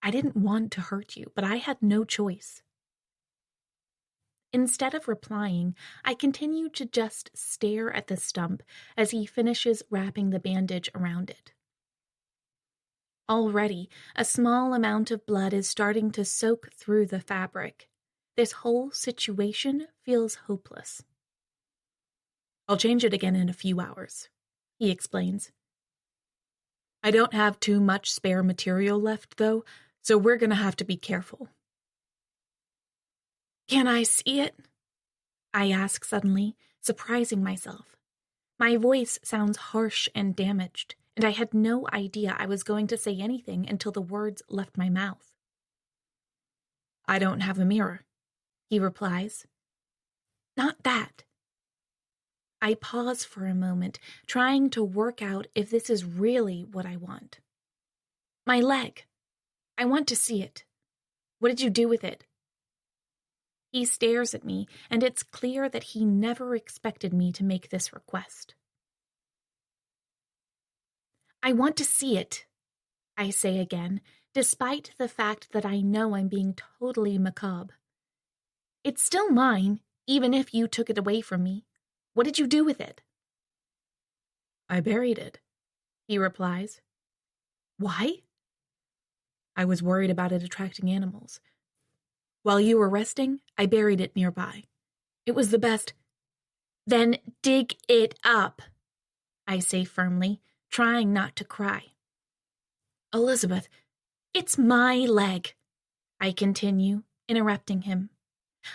Speaker 4: I didn't want to hurt you, but I had no choice.
Speaker 2: Instead of replying, I continue to just stare at the stump as he finishes wrapping the bandage around it. Already, a small amount of blood is starting to soak through the fabric. This whole situation feels hopeless.
Speaker 4: I'll change it again in a few hours, he explains. I don't have too much spare material left, though, so we're going to have to be careful.
Speaker 2: Can I see it? I ask suddenly, surprising myself. My voice sounds harsh and damaged, and I had no idea I was going to say anything until the words left my mouth.
Speaker 4: I don't have a mirror,
Speaker 2: he replies. Not that. I pause for a moment, trying to work out if this is really what I want. My leg. I want to see it. What did you do with it? He stares at me, and it's clear that he never expected me to make this request. I want to see it, I say again, despite the fact that I know I'm being totally macabre. It's still mine, even if you took it away from me. What did you do with it?
Speaker 4: I buried it,
Speaker 2: he replies. Why?
Speaker 4: I was worried about it attracting animals. While you were resting, I buried it nearby. It was the best.
Speaker 2: Then dig it up, I say firmly, trying not to cry.
Speaker 4: Elizabeth,
Speaker 2: it's my leg, I continue, interrupting him.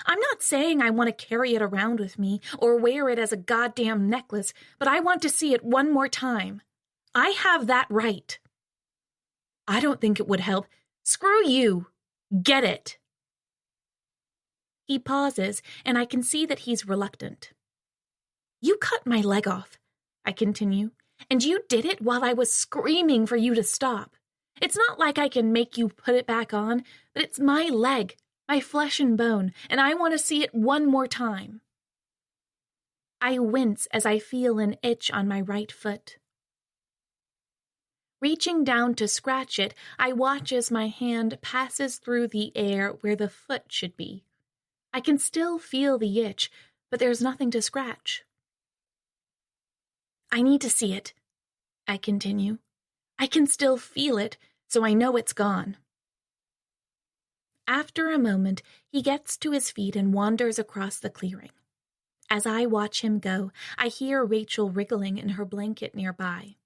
Speaker 2: I'm not saying I want to carry it around with me or wear it as a goddamn necklace, but I want to see it one more time. I have that right.
Speaker 4: I don't think it would help.
Speaker 2: Screw you. Get it. He pauses, and I can see that he's reluctant. You cut my leg off, I continue, And you did it while I was screaming for you to stop. It's not like I can make you put it back on, but it's my leg, my flesh and bone, and I want to see it one more time. I wince as I feel an itch on my right foot. Reaching down to scratch it, I watch as my hand passes through the air where the foot should be. I can still feel the itch, but there's nothing to scratch. I need to see it, I continue. I can still feel it, so I know it's gone. After a moment, he gets to his feet and wanders across the clearing. As I watch him go, I hear Rachel wriggling in her blanket nearby.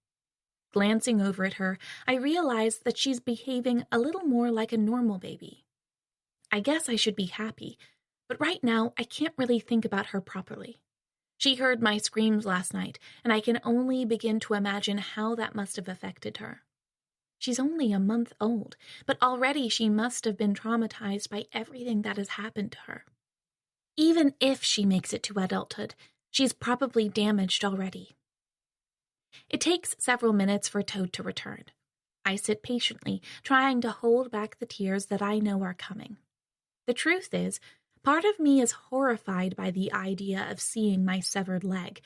Speaker 2: Glancing over at her, I realize that she's behaving a little more like a normal baby. I guess I should be happy, but right now I can't really think about her properly. She heard my screams last night, and I can only begin to imagine how that must have affected her. She's only a month old, but already she must have been traumatized by everything that has happened to her. Even if she makes it to adulthood, she's probably damaged already. It takes several minutes for Toad to return. I sit patiently, trying to hold back the tears that I know are coming. The truth is, part of me is horrified by the idea of seeing my severed leg,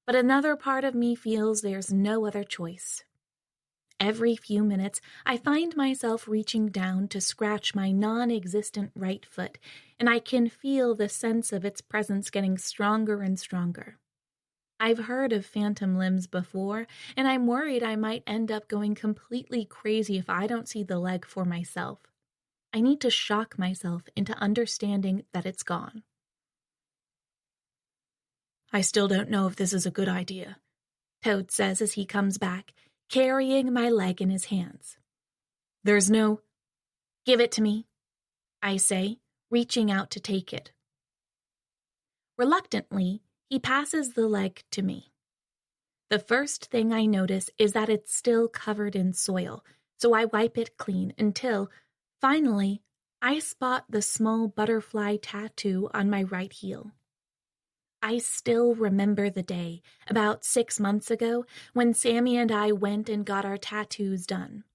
Speaker 2: but another part of me feels there's no other choice. Every few minutes, I find myself reaching down to scratch my non-existent right foot, and I can feel the sense of its presence getting stronger and stronger. I've heard of phantom limbs before, and I'm worried I might end up going completely crazy if I don't see the leg for myself. I need to shock myself into understanding that it's gone.
Speaker 4: I still don't know if this is a good idea,
Speaker 2: Toad says as he comes back, carrying my leg in his hands.
Speaker 4: There's no...
Speaker 2: Give it to me, I say, reaching out to take it. Reluctantly, he passes the leg to me. The first thing I notice is that it's still covered in soil, so I wipe it clean until, finally, I spot the small butterfly tattoo on my right heel. I still remember the day, about 6 months ago, when Sammy and I went and got our tattoos done.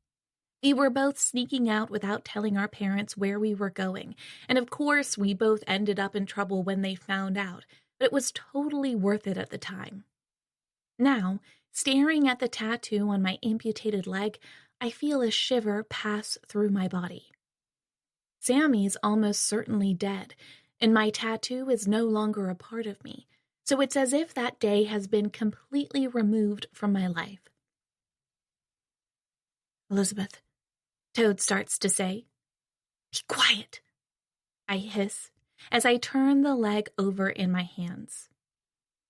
Speaker 2: We were both sneaking out without telling our parents where we were going, and of course we both ended up in trouble when they found out, but it was totally worth it at the time. Now, staring at the tattoo on my amputated leg, I feel a shiver pass through my body. Sammy's almost certainly dead, and my tattoo is no longer a part of me, so it's as if that day has been completely removed from my life.
Speaker 4: Elizabeth,
Speaker 2: Toad starts to say. Be quiet, I hiss, as I turn the leg over in my hands.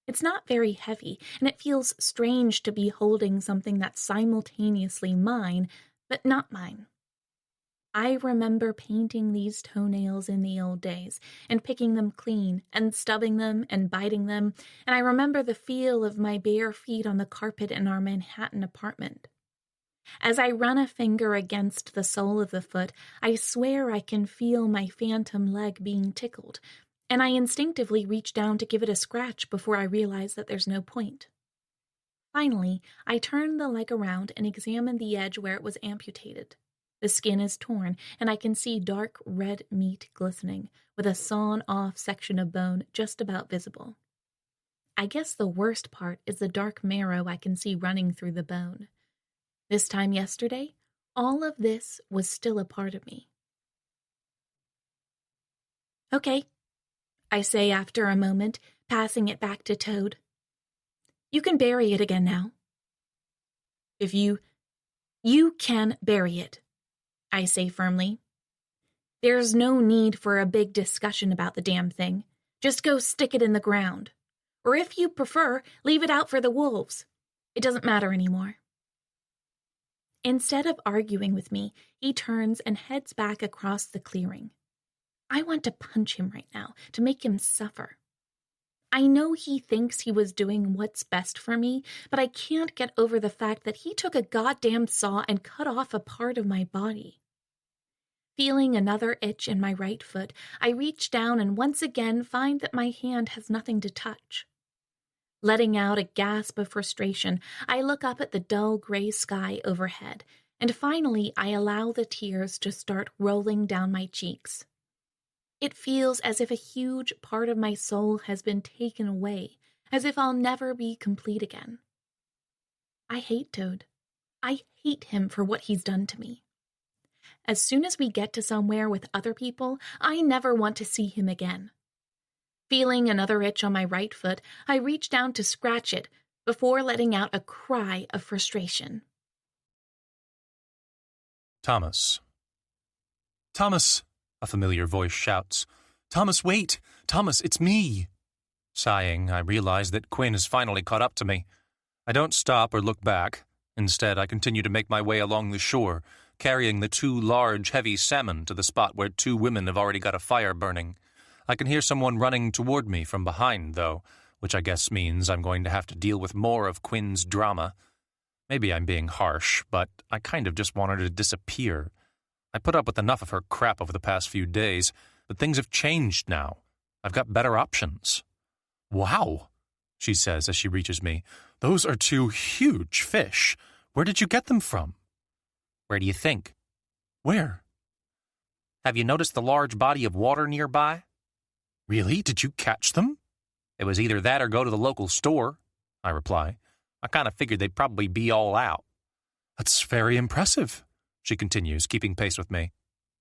Speaker 2: It's not very heavy, and it feels strange to be holding something that's simultaneously mine, but not mine. I remember painting these toenails in the old days, and picking them clean, and stubbing them, and biting them, and I remember the feel of my bare feet on the carpet in our Manhattan apartment. As I run a finger against the sole of the foot, I swear I can feel my phantom leg being tickled, and I instinctively reach down to give it a scratch before I realize that there's no point. Finally, I turn the leg around and examine the edge where it was amputated. The skin is torn, and I can see dark red meat glistening, with a sawn-off section of bone just about visible. I guess the worst part is the dark marrow I can see running through the bone. This time yesterday, all of this was still a part of me. Okay, I say after a moment, passing it back to Toad. You can bury it again now.
Speaker 4: If you
Speaker 2: can bury it, I say firmly. There's no need for a big discussion about the damn thing. Just go stick it in the ground. Or if you prefer, leave it out for the wolves. It doesn't matter anymore. Instead of arguing with me, he turns and heads back across the clearing. I want to punch him right now, to make him suffer. I know he thinks he was doing what's best for me, but I can't get over the fact that he took a goddamn saw and cut off a part of my body. Feeling another itch in my right foot, I reach down and once again find that my hand has nothing to touch. Letting out a gasp of frustration, I look up at the dull gray sky overhead, and finally I allow the tears to start rolling down my cheeks. It feels as if a huge part of my soul has been taken away, as if I'll never be complete again. I hate Toad. I hate him for what he's done to me. As soon as we get to somewhere with other people, I never want to see him again. Feeling another itch on my right foot, I reach down to scratch it before letting out a cry of frustration.
Speaker 1: Thomas. Thomas, a familiar voice shouts. Thomas, wait! Thomas, it's me! Sighing, I realize that Quinn has finally caught up to me. I don't stop or look back. Instead, I continue to make my way along the shore, carrying the 2 large, heavy salmon to the spot where 2 women have already got a fire burning. I can hear someone running toward me from behind, though, which I guess means I'm going to have to deal with more of Quinn's drama. Maybe I'm being harsh, but I kind of just want her to disappear. I put up with enough of her crap over the past few days, but things have changed now. I've got better options. Wow, she says as she reaches me. Those are 2 huge fish. Where did you get them from? Where do you think? Where? Have you noticed the large body of water nearby? Really? Did you catch them? It was either that or go to the local store, I reply. I kind of figured they'd probably be all out. That's very impressive, she continues, keeping pace with me.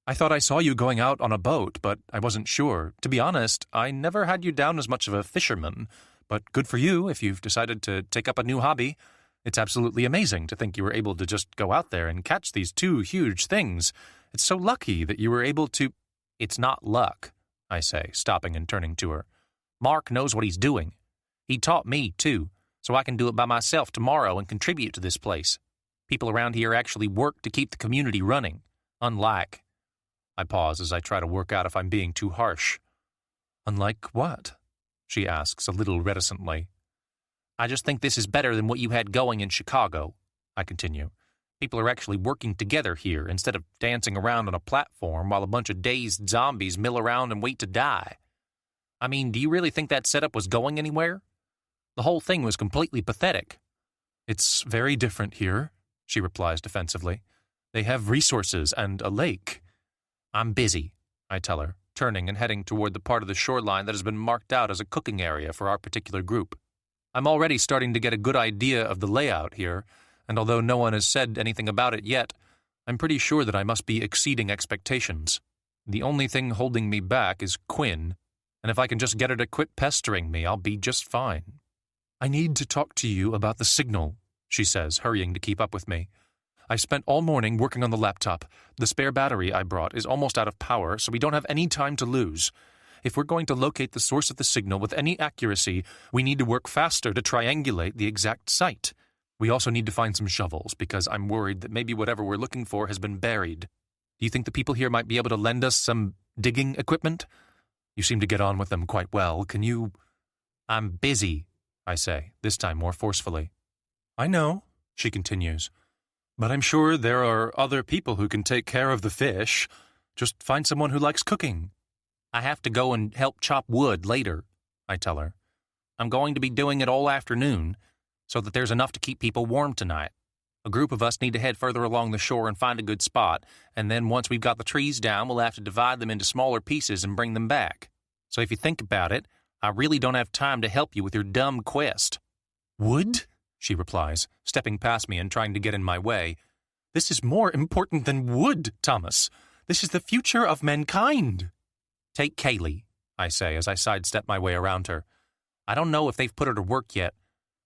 Speaker 1: I thought I saw you going out on a boat, but I wasn't sure. To be honest, I never had you down as much of a fisherman, but good for you if you've decided to take up a new hobby. It's absolutely amazing to think you were able to just go out there and catch these 2 huge things. It's so lucky that you were able to... It's not luck, I say, stopping and turning to her. Mark knows what he's doing. He taught me, too, so I can do it by myself tomorrow and contribute to this place. People around here actually work to keep the community running, unlike... I pause as I try to work out if I'm being too harsh. Unlike what? She asks a little reticently. I just think this is better than what you had going in Chicago, I continue. People are actually working together here instead of dancing around on a platform while a bunch of dazed zombies mill around and wait to die. I mean, do you really think that setup was going anywhere? The whole thing was completely pathetic. It's very different here, she replies defensively. They have resources and a lake. I'm busy, I tell her, turning and heading toward the part of the shoreline that has been marked out as a cooking area for our particular group. I'm already starting to get a good idea of the layout here, and although no one has said anything about it yet, I'm pretty sure that I must be exceeding expectations. The only thing holding me back is Quinn, and if I can just get her to quit pestering me, I'll be just fine. I need to talk to you about the signal, she says, hurrying to keep up with me. I spent all morning working on the laptop. The spare battery I brought is almost out of power, so we don't have any time to lose. If we're going to locate the source of the signal with any accuracy, we need to work faster to triangulate the exact site. We also need to find some shovels, because I'm worried that maybe whatever we're looking for has been buried. Do you think the people here might be able to lend us some digging equipment? You seem to get on with them quite well. Can you... I'm busy, I say, this time more forcefully. I know, she continues. But I'm sure there are other people who can take care of the fish. Just find someone who likes cooking. I have to go and help chop wood later, I tell her. I'm going to be doing it all afternoon, so that there's enough to keep people warm tonight. A group of us need to head further along the shore and find a good spot, and then once we've got the trees down, we'll have to divide them into smaller pieces and bring them back. So if you think about it, I really don't have time to help you with your dumb quest. Wood? She replies, stepping past me and trying to get in my way. This is more important than wood, Thomas. This is the future of mankind. Take Kaylee, I say as I sidestep my way around her. I don't know if they've put her to work yet,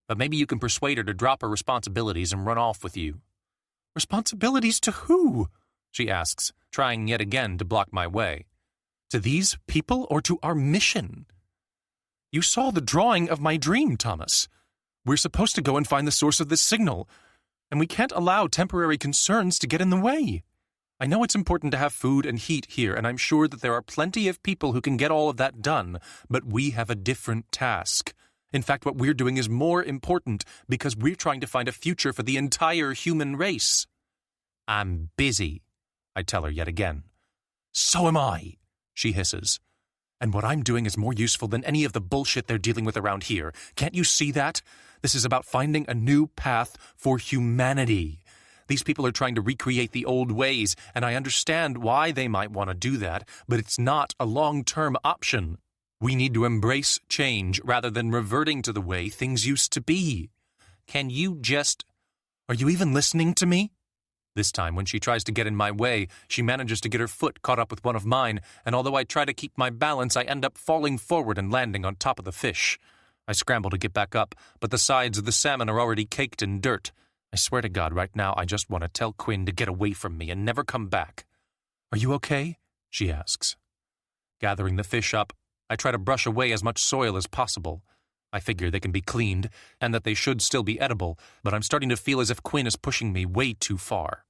Speaker 1: but maybe you can persuade her to drop her responsibilities and run off with you. Responsibilities to who? She asks, trying yet again to block my way. To these people or to our mission? You saw the drawing of my dream, Thomas. We're supposed to go and find the source of this signal, and we can't allow temporary concerns to get in the way. I know it's important to have food and heat here, and I'm sure that there are plenty of people who can get all of that done, but we have a different task. In fact, what we're doing is more important because we're trying to find a future for the entire human race. I'm busy, I tell her yet again. So am I, she hisses. And what I'm doing is more useful than any of the bullshit they're dealing with around here. Can't you see that? This is about finding a new path for humanity. These people are trying to recreate the old ways, and I understand why they might want to do that, but it's not a long-term option. We need to embrace change rather than reverting to the way things used to be. Can you just... Are you even listening to me? This time, when she tries to get in my way, she manages to get her foot caught up with one of mine, and although I try to keep my balance, I end up falling forward and landing on top of the fish. I scramble to get back up, but the sides of the salmon are already caked in dirt. I swear to God, right now, I just want to tell Quinn to get away from me and never come back. Are you okay? She asks. Gathering the fish up, I try to brush away as much soil as possible. I figure they can be cleaned, and that they should still be edible, but I'm starting to feel as if Quinn is pushing me way too far.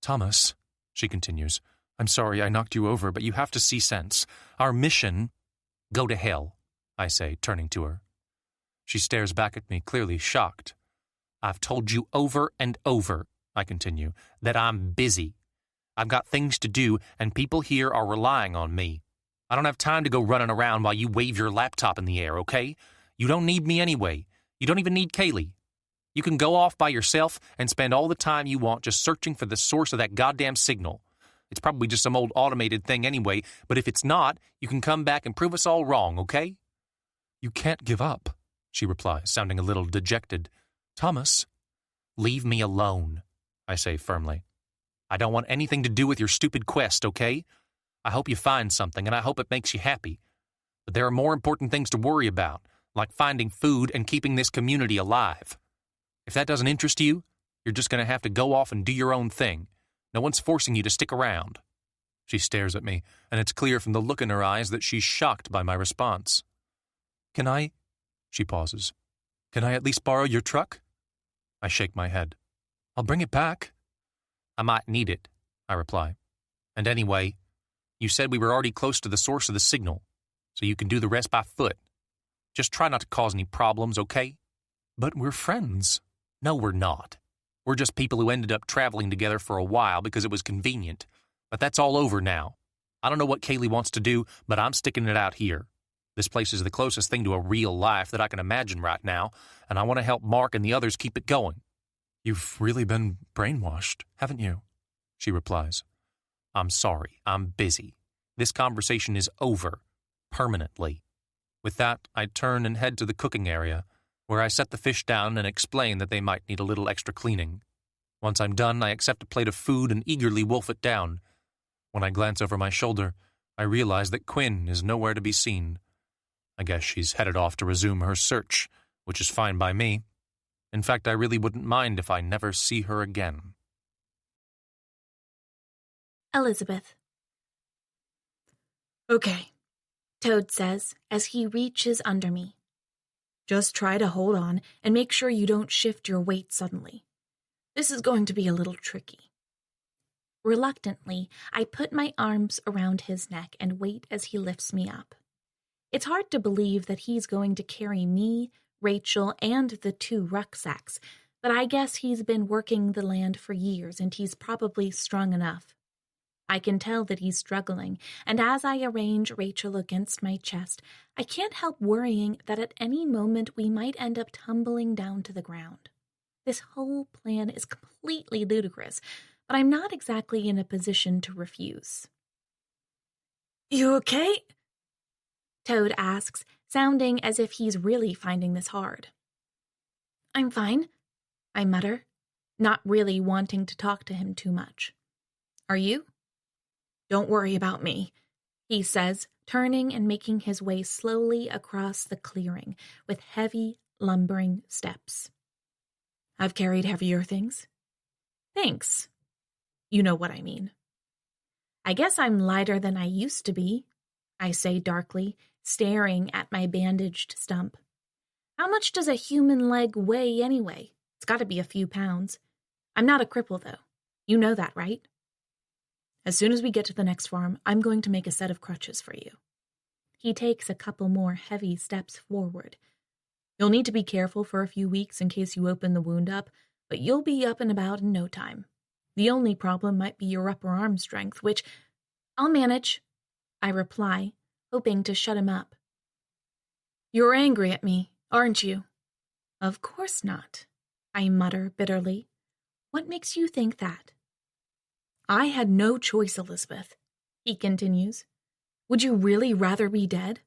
Speaker 1: Thomas, she continues, I'm sorry I knocked you over, but you have to see sense. Our mission... Go to hell, I say, turning to her. She stares back at me, clearly shocked. I've told you over and over, I continue, that I'm busy. I've got things to do, and people here are relying on me. I don't have time to go running around while you wave your laptop in the air, okay? You don't need me anyway. You don't even need Kaylee. You can go off by yourself and spend all the time you want just searching for the source of that goddamn signal. It's probably just some old automated thing anyway, but if it's not, you can come back and prove us all wrong, okay? You can't give up, she replies, sounding a little dejected. Thomas, leave me alone, I say firmly. I don't want anything to do with your stupid quest, okay? I hope you find something, and I hope it makes you happy. But there are more important things to worry about, like finding food and keeping this community alive. If that doesn't interest you, you're just going to have to go off and do your own thing. No one's forcing you to stick around. She stares at me, and it's clear from the look in her eyes that she's shocked by my response. Can I? She pauses. Can I at least borrow your truck? I shake my head. I'll bring it back. I might need it, I reply. And anyway, you said we were already close to the source of the signal, so you can do the rest by foot. Just try not to cause any problems, okay? But we're friends. No, we're not. We're just people who ended up traveling together for a while because it was convenient. But that's all over now. I don't know what Kaylee wants to do, but I'm sticking it out here. This place is the closest thing to a real life that I can imagine right now, and I want to help Mark and the others keep it going. You've really been brainwashed, haven't you? She replies. I'm sorry, I'm busy. This conversation is over, permanently. With that, I turn and head to the cooking area, where I set the fish down and explain that they might need a little extra cleaning. Once I'm done, I accept a plate of food and eagerly wolf it down. When I glance over my shoulder, I realize that Quinn is nowhere to be seen. I guess she's headed off to resume her search, which is fine by me. In fact, I really wouldn't mind if I never see her again.
Speaker 2: Elizabeth.
Speaker 4: Okay,
Speaker 2: Toad says as he reaches under me.
Speaker 4: just try to hold on and make sure you don't shift your weight suddenly. This is going to be a little tricky.
Speaker 2: Reluctantly, I put my arms around his neck and wait as he lifts me up. It's hard to believe that he's going to carry me, Rachel, and the 2 rucksacks, but I guess he's been working the land for years and he's probably strong enough. I can tell that he's struggling, and as I arrange Rachel against my chest, I can't help worrying that at any moment we might end up tumbling down to the ground. This whole plan is completely ludicrous, but I'm not exactly in a position to refuse.
Speaker 4: You okay?
Speaker 2: Toad asks, sounding as if he's really finding this hard. I'm fine, I mutter, not really wanting to talk to him too much. Are you?
Speaker 4: Don't worry about me,
Speaker 2: he says, turning and making his way slowly across the clearing with heavy, lumbering steps.
Speaker 4: I've carried heavier things.
Speaker 2: Thanks.
Speaker 4: You know what I mean.
Speaker 2: I guess I'm lighter than I used to be, I say darkly, staring at my bandaged stump. How much does a human leg weigh anyway? It's got to be a few pounds. I'm not a cripple, though. You know that, right?
Speaker 4: As soon as we get to the next farm, I'm going to make a set of crutches for you.
Speaker 2: He takes a couple more heavy steps forward.
Speaker 4: You'll need to be careful for a few weeks in case you open the wound up, but you'll be up and about in no time. The only problem might be your upper arm strength, which
Speaker 2: I'll manage, I reply,
Speaker 4: hoping to shut him up. "You're angry at me, aren't you?" "Of course not," I mutter bitterly. "What makes you think that?" "I had no choice, Elizabeth," he continues. "Would you really rather be dead?"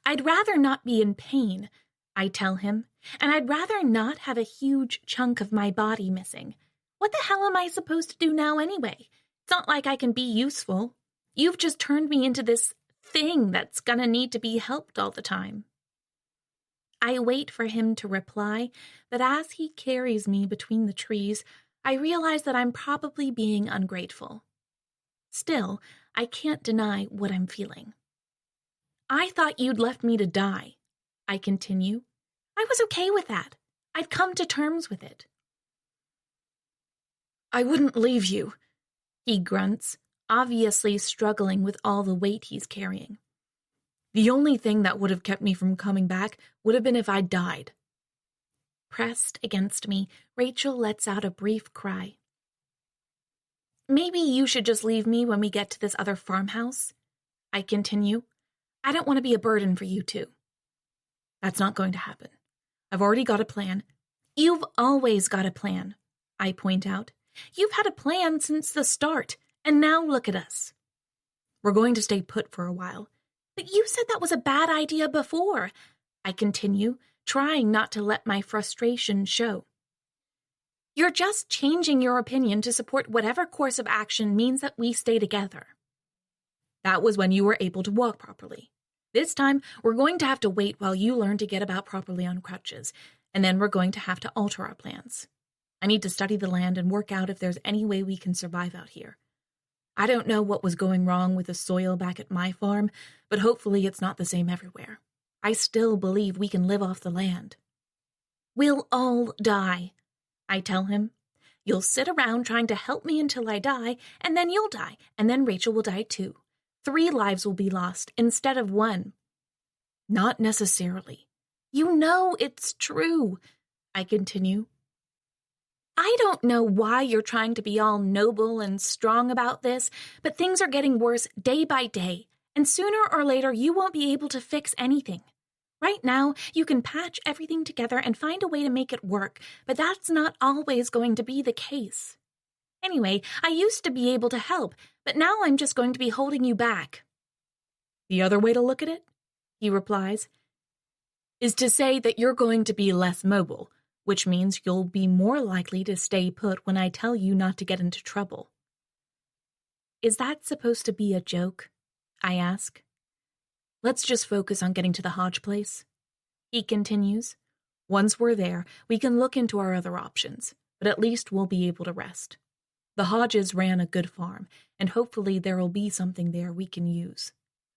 Speaker 4: "I'd rather not be in pain," I tell him, "and I'd rather not have a huge chunk of my body missing. What the hell am I supposed to do now anyway? It's not like I can be useful. You've just turned me into this thing that's gonna need to be helped all the time." I wait for him to reply, but as he carries me between the trees, I realize that I'm probably being ungrateful. Still, I can't deny what I'm feeling. "I thought you'd left me to die," I continue. "I was okay with that. I'd come to terms with it." "I wouldn't leave you," he grunts, obviously struggling with all the weight he's carrying. "The only thing that would have kept me from coming back would have been if I died." Pressed against me, Rachel lets out a brief cry. "Maybe you should just leave me when we get to this other farmhouse," I continue. "I don't want to be a burden for you two." "That's not going to happen. I've already got a plan." "You've always got a plan," I point out. "You've had a plan since the start, and now look at us." "We're going to stay put for a while." "But you said that was a bad idea before," I continue, trying not to let my frustration show. "You're just changing your opinion to support whatever course of action means that we stay together." "That was when you were able to walk properly. This time, we're going to have to wait while you learn to get about properly on crutches, and then we're going to have to alter our plans. I need to study the land and work out if there's any way we can survive out here. I don't know what was going wrong with the soil back at my farm, but hopefully it's not the same everywhere. I still believe we can live off the land." "We'll all die," I tell him. "You'll sit around trying to help me until I die, and then you'll die, and then Rachel will die too. 3 lives will be lost instead of 1. "Not necessarily." "You know it's true," I continue. "I don't know why you're trying to be all noble and strong about this, but things are getting worse day by day, and sooner or later you won't be able to fix anything. Right now, you can patch everything together and find a way to make it work, but that's not always going to be the case. Anyway, I used to be able to help, but now I'm just going to be holding you back." "The other way to look at it," he replies, "is to say that you're going to be less mobile, which means you'll be more likely to stay put when I tell you not to get into trouble." "Is that supposed to be a joke?" I ask. "Let's just focus on getting to the Hodge place," he continues. "Once we're there, we can look into our other options, but at least we'll be able to rest. The Hodges ran a good farm, and hopefully there'll be something there we can use.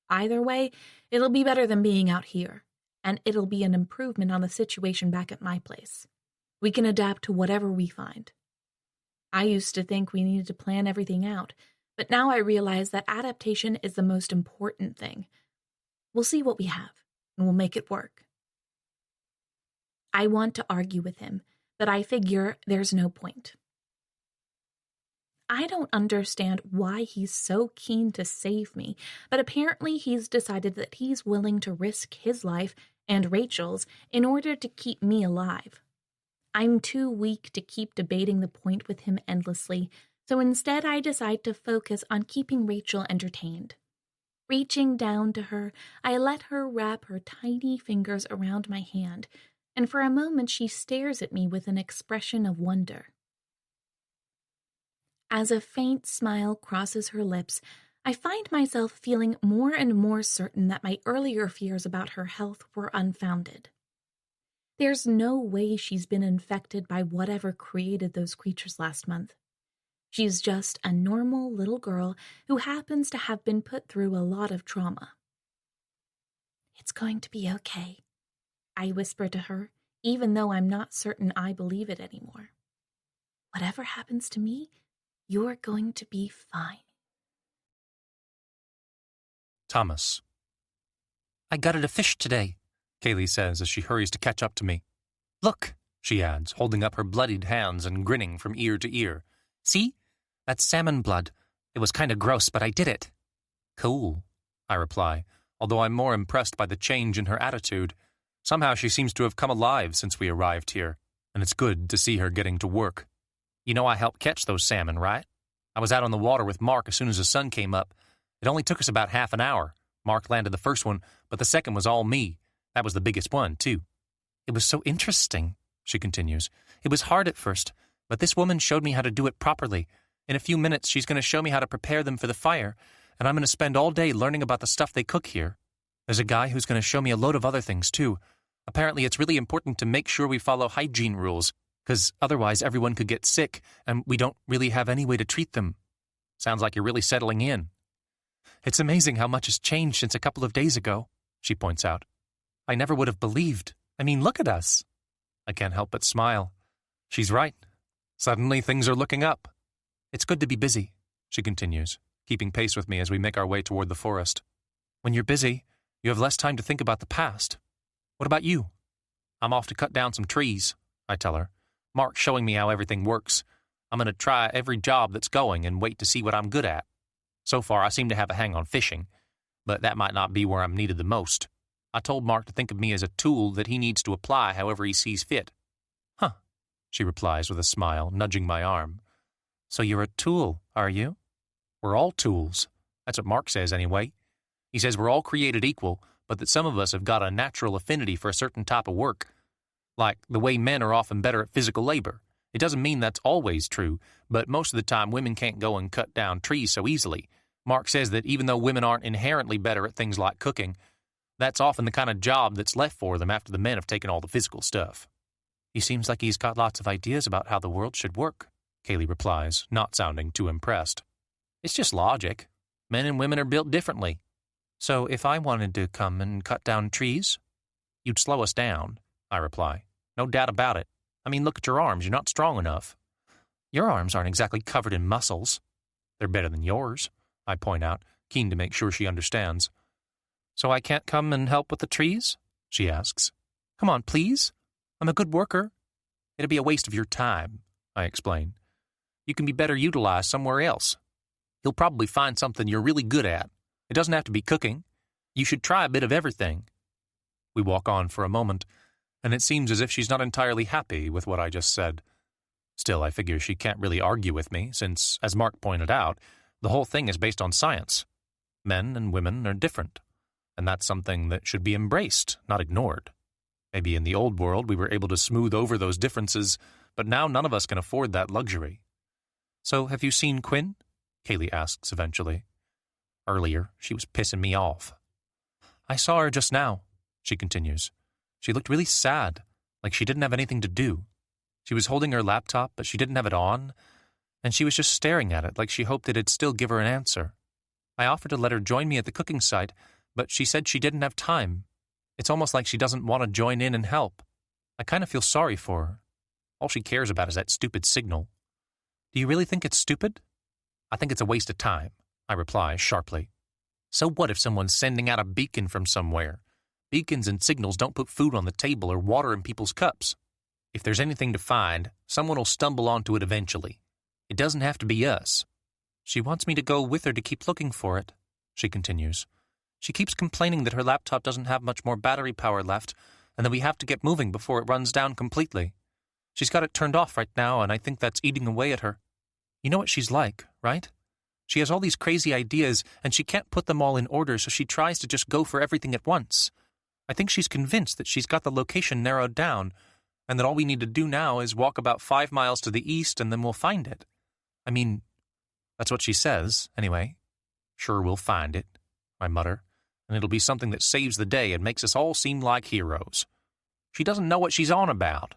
Speaker 4: Either way, it'll be better than being out here, and it'll be an improvement on the situation back at my place. We can adapt to whatever we find. I used to think we needed to plan everything out, but now I realize that adaptation is the most important thing. We'll see what we have, and we'll make it work." I want to argue with him, but I figure there's no point. I don't understand why he's so keen to save me, but apparently he's decided that he's willing to risk his life and Rachel's in order to keep me alive. I'm too weak to keep debating the point with him endlessly, so instead I decide to focus on keeping Rachel entertained. Reaching down to her, I let her wrap her tiny fingers around my hand, and for a moment she stares at me with an expression of wonder. As a faint smile crosses her lips, I find myself feeling more and more certain that my earlier fears about her health were unfounded. There's no way she's been infected by whatever created those creatures last month. She's just a normal little girl who happens to have been put through a lot of trauma. "It's going to be okay," I whisper to her, even though I'm not certain I believe it anymore. "Whatever happens to me, you're going to be fine."
Speaker 1: Thomas. I gutted a fish today, Kaylee says as she hurries to catch up to me. Look, she adds, holding up her bloodied hands and grinning from ear to ear. See? That's salmon blood. It was kind of gross, but I did it. Cool, I reply, although I'm more impressed by the change in her attitude. Somehow she seems to have come alive since we arrived here, and it's good to see her getting to work. You know I helped catch those salmon, right? I was out on the water with Mark as soon as the sun came up. It only took us about half an hour. Mark landed the first one, but the second was all me. That was the biggest one, too. It was so interesting, she continues. It was hard at first, but this woman showed me how to do it properly. In a few minutes, she's going to show me how to prepare them for the fire, and I'm going to spend all day learning about the stuff they cook here. There's a guy who's going to show me a load of other things, too. Apparently, it's really important to make sure we follow hygiene rules, because otherwise everyone could get sick, and we don't really have any way to treat them. Sounds like you're really settling in. It's amazing how much has changed since a couple of days ago, she points out. I never would have believed. I mean, look at us. I can't help but smile. She's right. Suddenly things are looking up. It's good to be busy, she continues, keeping pace with me as we make our way toward the forest. When you're busy, you have less time to think about the past. What about you? I'm off to cut down some trees, I tell her. Mark's showing me how everything works. I'm going to try every job that's going and wait to see what I'm good at. So far, I seem to have a hang on fishing, but that might not be where I'm needed the most. I told Mark to think of me as a tool that he needs to apply however he sees fit. Huh, she replies with a smile, nudging my arm. So you're a tool, are you? We're all tools. That's what Mark says anyway. He says we're all created equal, but that some of us have got a natural affinity for a certain type of work. Like the way men are often better at physical labor. It doesn't mean that's always true, but most of the time women can't go and cut down trees so easily. Mark says that even though women aren't inherently better at things like cooking, that's often the kind of job that's left for them after the men have taken all the physical stuff. He seems like he's got lots of ideas about how the world should work, Kaylee replies, not sounding too impressed. It's just logic. Men and women are built differently. So if I wanted to come and cut down trees, you'd slow us down, I reply. No doubt about it. I mean, look at your arms. You're not strong enough. Your arms aren't exactly covered in muscles. They're better than yours, I point out, keen to make sure she understands. So I can't come and help with the trees? She asks. Come on, please. I'm a good worker. It'd be a waste of your time, I explain. You can be better utilized somewhere else. You'll probably find something you're really good at. It doesn't have to be cooking. You should try a bit of everything. We walk on for a moment, and it seems as if she's not entirely happy with what I just said. Still, I figure she can't really argue with me, since, as Mark pointed out, the whole thing is based on science. Men and women are different, and that's something that should be embraced, not ignored. Maybe in the old world we were able to smooth over those differences, but now none of us can afford that luxury. So have you seen Quinn? Kaylee asks eventually. Earlier, she was pissing me off. I saw her just now, she continues. She looked really sad, like she didn't have anything to do. She was holding her laptop, but she didn't have it on, and she was just staring at it like she hoped it'd still give her an answer. I offered to let her join me at the cooking site, but she said she didn't have time. It's almost like she doesn't want to join in and help. I kind of feel sorry for her. All she cares about is that stupid signal. Do you really think it's stupid? I think it's a waste of time, I reply sharply. So what if someone's sending out a beacon from somewhere? Beacons and signals don't put food on the table or water in people's cups. If there's anything to find, someone will stumble onto it eventually. It doesn't have to be us. She wants me to go with her to keep looking for it, she continues. She keeps complaining that her laptop doesn't have much more battery power left, and that we have to get moving before it runs down completely. She's got it turned off right now, and I think that's eating away at her. You know what she's like, right? She has all these crazy ideas, and she can't put them all in order, so she tries to just go for everything at once. I think she's convinced that she's got the location narrowed down, and that all we need to do now is walk about 5 miles to the east, and then we'll find it. I mean, that's what she says, anyway. Sure, we'll find it, I mutter, and it'll be something that saves the day and makes us all seem like heroes. She doesn't know what she's on about.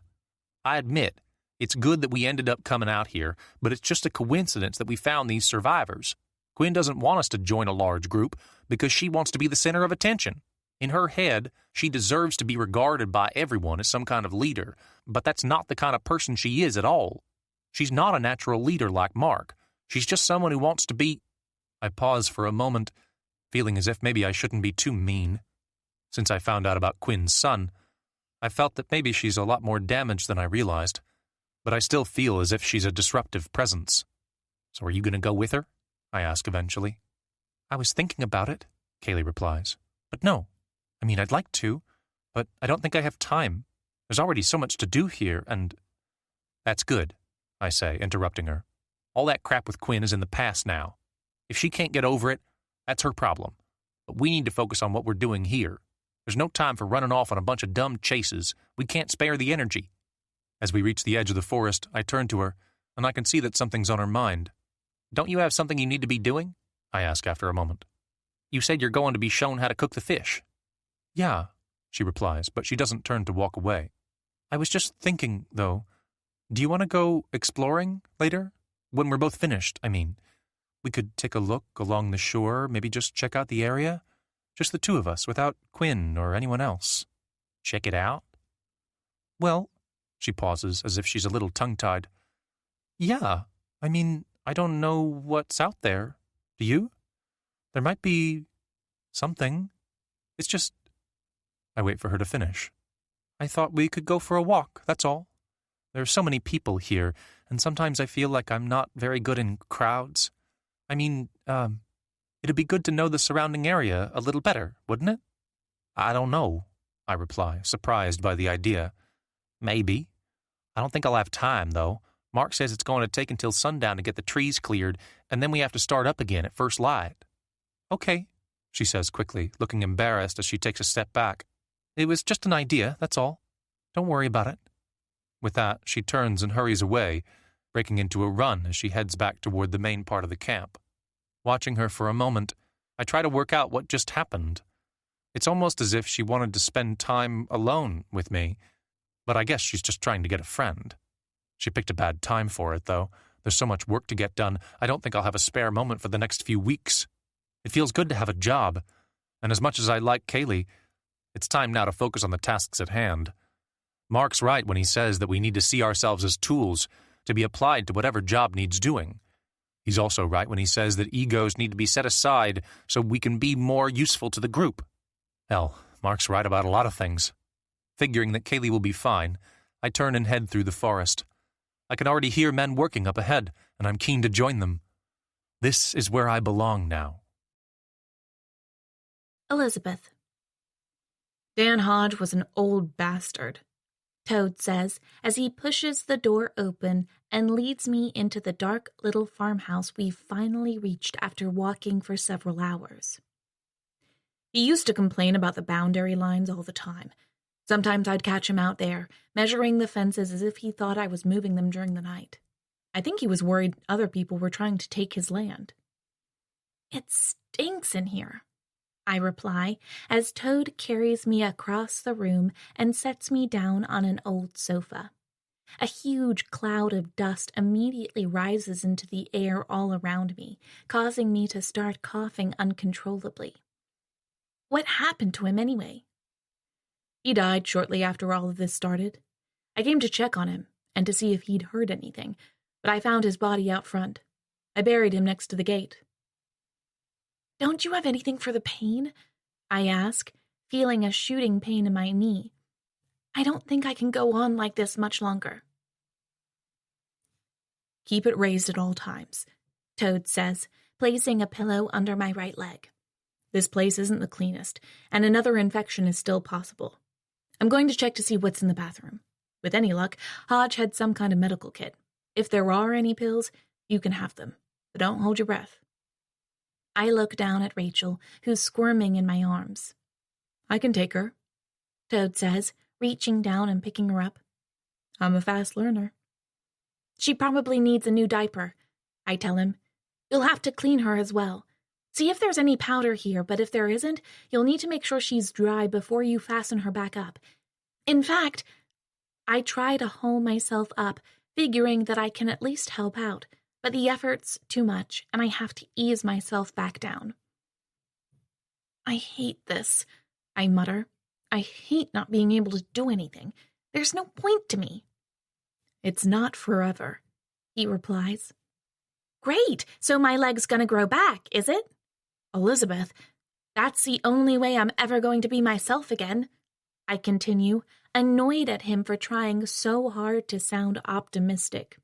Speaker 1: I admit, it's good that we ended up coming out here, but it's just a coincidence that we found these survivors. Quinn doesn't want us to join a large group because she wants to be the center of attention. In her head, she deserves to be regarded by everyone as some kind of leader, but that's not the kind of person she is at all. She's not a natural leader like Mark. She's just someone who wants to be... I pause for a moment, feeling as if maybe I shouldn't be too mean. Since I found out about Quinn's son, I felt that maybe she's a lot more damaged than I realized, but I still feel as if she's a disruptive presence. So are you going to go with her? I ask eventually. I was thinking about it, Kaylee replies, But no, I mean, I'd like to, but I don't think I have time. There's already so much to do here, and... That's good, I say, interrupting her. All that crap with Quinn is in the past now. If she can't get over it, that's her problem. But we need to focus on what we're doing here. There's no time for running off on a bunch of dumb chases. We can't spare the energy. As we reach the edge of the forest, I turn to her, and I can see that something's on her mind. Don't you have something you need to be doing? I ask after a moment. You said you're going to be shown how to cook the fish. Yeah, she replies, but she doesn't turn to walk away. I was just thinking, though, do you want to go exploring later? When we're both finished, I mean. We could take a look along the shore, maybe just check out the area. Just the two of us, without Quinn or anyone else. Check it out? Well, she pauses as if she's a little tongue-tied. Yeah, I mean, I don't know what's out there. Do you? There might be something. It's just... I wait for her to finish. I thought we could go for a walk, that's all. There are so many people here, and sometimes I feel like I'm not very good in crowds. I mean, it'd be good to know the surrounding area a little better, wouldn't it? I don't know, I reply, surprised by the idea. Maybe. I don't think I'll have time, though. Mark says it's going to take until sundown to get the trees cleared, and then we have to start up again at first light. Okay, she says quickly, looking embarrassed as she takes a step back. It was just an idea, that's all. Don't worry about it. With that, she turns and hurries away, breaking into a run as she heads back toward the main part of the camp. Watching her for a moment, I try to work out what just happened. It's almost as if she wanted to spend time alone with me, but I guess she's just trying to get a friend. She picked a bad time for it, though. There's so much work to get done, I don't think I'll have a spare moment for the next few weeks. It feels good to have a job, and as much as I like Kaylee, it's time now to focus on the tasks at hand. Mark's right when he says that we need to see ourselves as tools to be applied to whatever job needs doing. He's also right when he says that egos need to be set aside so we can be more useful to the group. Hell, Mark's right about a lot of things. Figuring that Kaylee will be fine, I turn and head through the forest. I can already hear men working up ahead, and I'm keen to join them. This is where I belong now.
Speaker 2: Elizabeth.
Speaker 4: Dan Hodge was an old bastard,
Speaker 2: Toad says as he pushes the door open and leads me into the dark little farmhouse we've finally reached after walking for several hours.
Speaker 4: He used to complain about the boundary lines all the time. Sometimes I'd catch him out there, measuring the fences as if he thought I was moving them during the night. I think he was worried other people were trying to take his land.
Speaker 2: It stinks in here, I reply as Toad carries me across the room and sets me down on an old sofa. A huge cloud of dust immediately rises into the air all around me, causing me to start coughing uncontrollably. What happened to him anyway?
Speaker 4: He died shortly after all of this started. I came to check on him and to see if he'd heard anything, but I found his body out front. I buried him next to the gate.
Speaker 2: Don't you have anything for the pain? I ask, feeling a shooting pain in my knee. I don't think I can go on like this much longer.
Speaker 4: Keep it raised at all times,
Speaker 2: Toad says, placing a pillow under my right leg.
Speaker 4: This place isn't the cleanest, and another infection is still possible. I'm going to check to see what's in the bathroom. With any luck, Hodge had some kind of medical kit. If there are any pills, you can have them, but don't hold your breath.
Speaker 2: I look down at Rachel, who's squirming in my arms.
Speaker 4: I can take her,
Speaker 2: Toad says, reaching down and picking her up.
Speaker 4: I'm a fast learner.
Speaker 2: She probably needs a new diaper, I tell him. You'll have to clean her as well. See if there's any powder here, but if there isn't, you'll need to make sure she's dry before you fasten her back up. In fact, I try to haul myself up, figuring that I can at least help out, but the effort's too much, and I have to ease myself back down. I hate this, I mutter. I hate not being able to do anything. There's no point to me.
Speaker 4: It's not forever,
Speaker 2: he replies. Great, so my leg's gonna grow back, is it? Elizabeth, that's the only way I'm ever going to be myself again, I continue, annoyed at him for trying so hard to sound optimistic.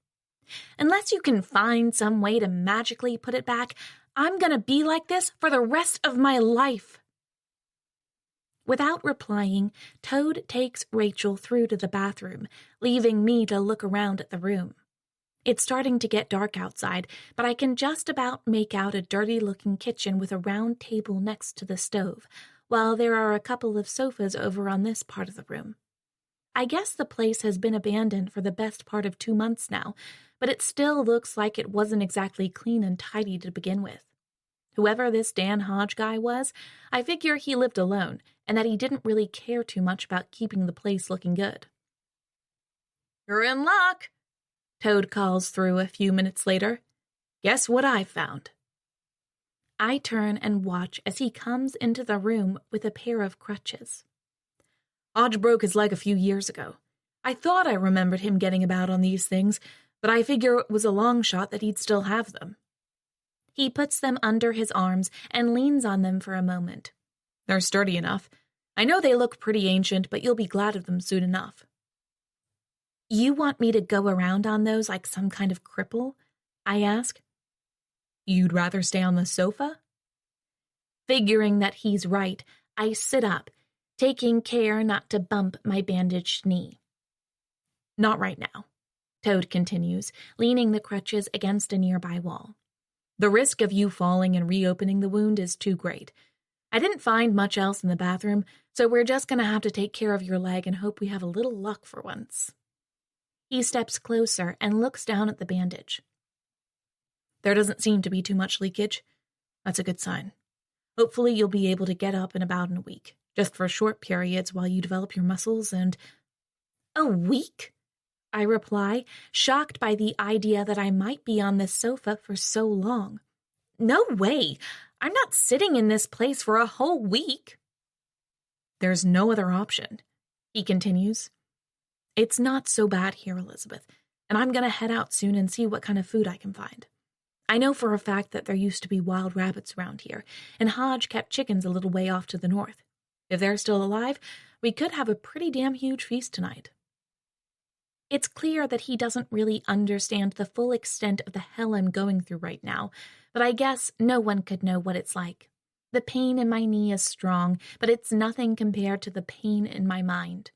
Speaker 2: Unless you can find some way to magically put it back, I'm gonna be like this for the rest of my life. Without replying, Toad takes Rachel through to the bathroom, leaving me to look around at the room. It's starting to get dark outside, but I can just about make out a dirty-looking kitchen with a round table next to the stove, while there are a couple of sofas over on this part of the room. I guess the place has been abandoned for the best part of 2 months now, but it still looks like it wasn't exactly clean and tidy to begin with. Whoever this Dan Hodge guy was, I figure he lived alone, and that he didn't really care too much about keeping the place looking good.
Speaker 4: "You're in luck," Toad calls through a few minutes later. "Guess what I found?"
Speaker 2: I turn and watch as he comes into the room with a pair of crutches.
Speaker 4: Hodge broke his leg a few years ago. I thought I remembered him getting about on these things, but I figure it was a long shot that he'd still have them.
Speaker 2: He puts them under his arms and leans on them for a moment.
Speaker 4: "They're sturdy enough. I know they look pretty ancient, but you'll be glad of them soon enough."
Speaker 2: "You want me to go around on those like some kind of cripple?" I ask.
Speaker 4: "You'd rather stay on the sofa?"
Speaker 2: Figuring that he's right, I sit up, taking care not to bump my bandaged knee.
Speaker 4: "Not right now,"
Speaker 2: Toad continues, leaning the crutches against a nearby wall.
Speaker 4: "The risk of you falling and reopening the wound is too great. I didn't find much else in the bathroom, so we're just going to have to take care of your leg and hope we have a little luck for once."
Speaker 2: He steps closer and looks down at the bandage.
Speaker 4: "There doesn't seem to be too much leakage. That's a good sign. Hopefully you'll be able to get up in about a week, just for short periods while you develop your muscles and—"
Speaker 2: "A week?" I reply, shocked by the idea that I might be on this sofa for so long. "No way! I'm not sitting in this place for a whole week."
Speaker 4: "There's no other option," he continues. "It's not so bad here, Elizabeth, and I'm going to head out soon and see what kind of food I can find. I know for a fact that there used to be wild rabbits around here, and Hodge kept chickens a little way off to the north. If they're still alive, we could have a pretty damn huge feast tonight."
Speaker 2: It's clear that he doesn't really understand the full extent of the hell I'm going through right now, but I guess no one could know what it's like. The pain in my knee is strong, but it's nothing compared to the pain in my mind.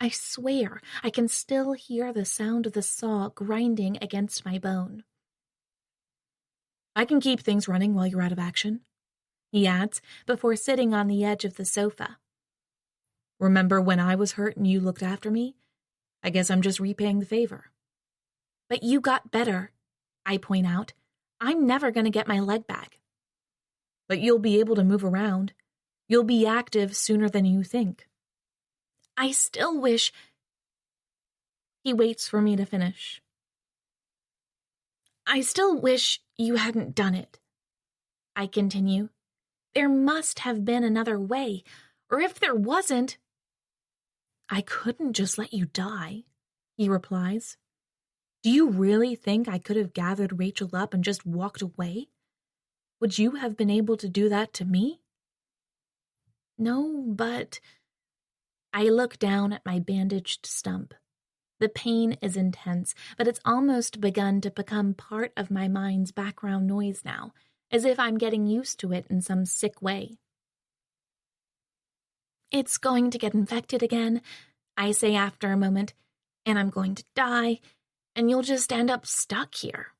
Speaker 2: I swear I can still hear the sound of the saw grinding against my bone.
Speaker 4: "I can keep things running while you're out of action," he adds, before sitting on the edge of the sofa. "Remember when I was hurt and you looked after me? I guess I'm just repaying the favor."
Speaker 2: "But you got better," I point out. "I'm never going to get my leg back."
Speaker 4: "But you'll be able to move around. You'll be active sooner than you think."
Speaker 2: "I still wish—" He waits for me to finish. "I still wish you hadn't done it," I continue. "There must have been another way, or if there wasn't—"
Speaker 4: "I couldn't just let you die," he replies. "Do you really think I could have gathered Rachel up and just walked away? Would you have been able to do that to me?"
Speaker 2: "No, but—" I look down at my bandaged stump. The pain is intense, but it's almost begun to become part of my mind's background noise now, as if I'm getting used to it in some sick way. "It's going to get infected again," I say after a moment, "and I'm going to die, and you'll just end up stuck here.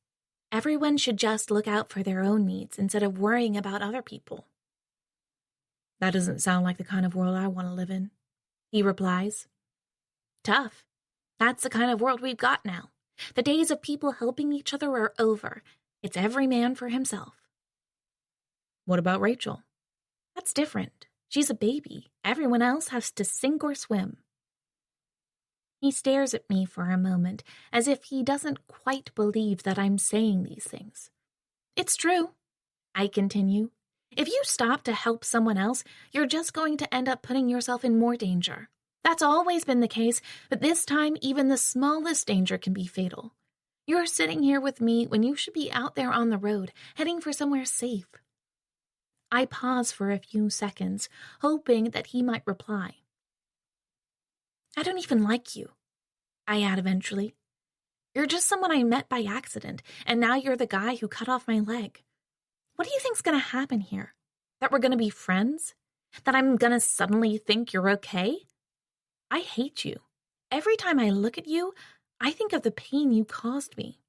Speaker 2: Everyone should just look out for their own needs instead of worrying about other people."
Speaker 4: "That doesn't sound like the kind of world I want to live in," he replies.
Speaker 2: "Tough. That's the kind of world we've got now. The days of people helping each other are over. It's every man for himself."
Speaker 4: "What about Rachel?"
Speaker 2: "That's different. She's a baby. Everyone else has to sink or swim." He stares at me for a moment, as if he doesn't quite believe that I'm saying these things. "It's true," I continue. "If you stop to help someone else, you're just going to end up putting yourself in more danger. That's always been the case, but this time even the smallest danger can be fatal. You're sitting here with me when you should be out there on the road, heading for somewhere safe." I pause for a few seconds, hoping that he might reply. "I don't even like you," I add eventually. "You're just someone I met by accident, and now you're the guy who cut off my leg. What do you think's going to happen here? That we're going to be friends? That I'm gonna suddenly think you're okay? I hate you. Every time I look at you, I think of the pain you caused me.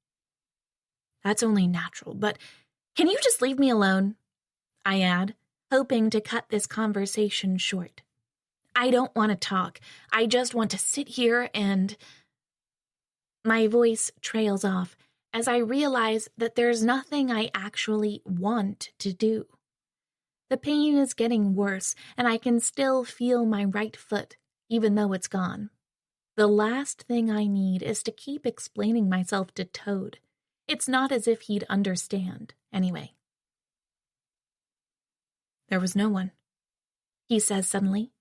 Speaker 2: That's only natural, but can you just leave me alone? I add, hoping to cut this conversation short. I don't want to talk. I just want to sit here and... My voice trails off as I realize that there's nothing I actually want to do. The pain is getting worse, and I can still feel my right foot, even though it's gone. The last thing I need is to keep explaining myself to Toad. It's not as if he'd understand, anyway.
Speaker 4: There was no one,
Speaker 2: he says suddenly.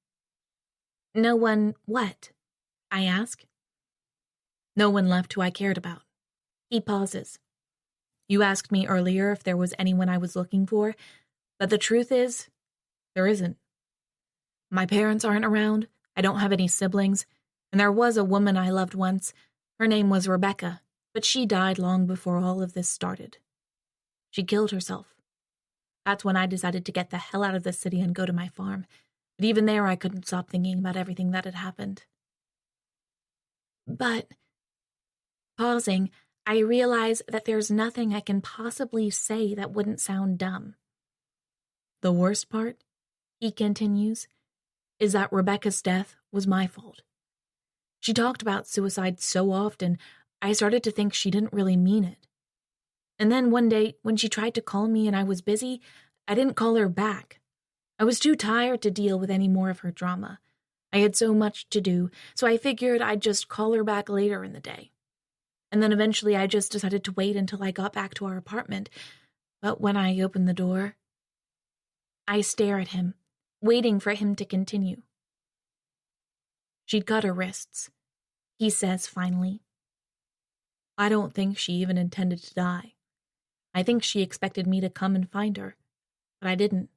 Speaker 2: No one what? I ask.
Speaker 4: No one left who I cared about.
Speaker 2: He pauses.
Speaker 4: You asked me earlier if there was anyone I was looking for, but the truth is, there isn't. My parents aren't around, I don't have any siblings, and there was a woman I loved once. Her name was Rebecca, but she died long before all of this started. She killed herself. That's when I decided to get the hell out of the city and go to my farm. But even there, I couldn't stop thinking about everything that had happened.
Speaker 2: But, pausing, I realize that there's nothing I can possibly say that wouldn't sound dumb.
Speaker 4: The worst part, he continues, is that Rebecca's death was my fault. She talked about suicide so often, I started to think she didn't really mean it. And then one day, when she tried to call me and I was busy, I didn't call her back. I was too tired to deal with any more of her drama. I had so much to do, so I figured I'd just call her back later in the day. And then eventually I just decided to wait until I got back to our apartment. But when I opened the door,
Speaker 2: I stare at him, waiting for him to continue.
Speaker 4: She'd cut her wrists,
Speaker 2: he says finally.
Speaker 4: I don't think she even intended to die. I think she expected me to come and find her, but I didn't.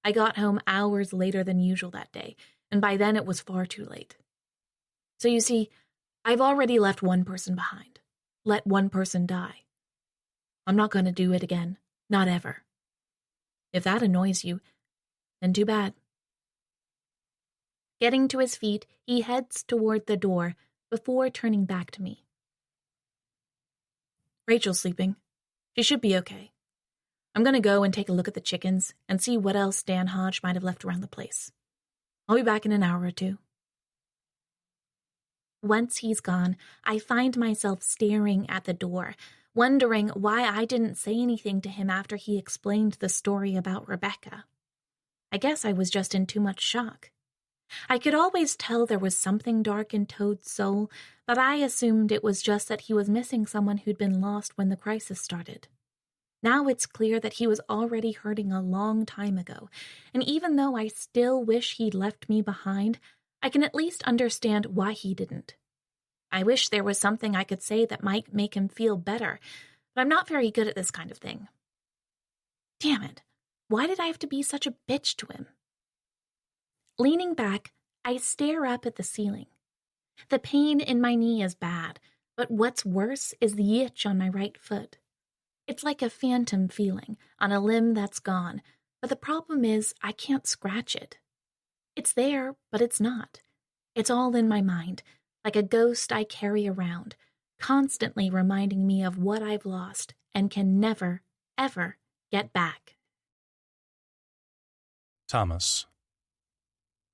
Speaker 4: I got home hours later than usual that day, and by then it was far too late. So you see, I've already left one person behind. Let one person die. I'm not going to do it again, not ever. If that annoys you, then too bad.
Speaker 2: Getting to his feet, he heads toward the door before turning back to me.
Speaker 4: Rachel's sleeping. She should be okay. I'm going to go and take a look at the chickens and see what else Dan Hodge might have left around the place. I'll be back in an hour or two.
Speaker 2: Once he's gone, I find myself staring at the door, wondering why I didn't say anything to him after he explained the story about Rebecca. I guess I was just in too much shock. I could always tell there was something dark in Toad's soul, but I assumed it was just that he was missing someone who'd been lost when the crisis started. Now it's clear that he was already hurting a long time ago, and even though I still wish he'd left me behind, I can at least understand why he didn't. I wish there was something I could say that might make him feel better, but I'm not very good at this kind of thing. Damn it, why did I have to be such a bitch to him? Leaning back, I stare up at the ceiling. The pain in my knee is bad, but what's worse is the itch on my right foot. It's like a phantom feeling on a limb that's gone, but the problem is I can't scratch it. It's there, but it's not. It's all in my mind, like a ghost I carry around, constantly reminding me of what I've lost and can never, ever get back.
Speaker 3: Thomas.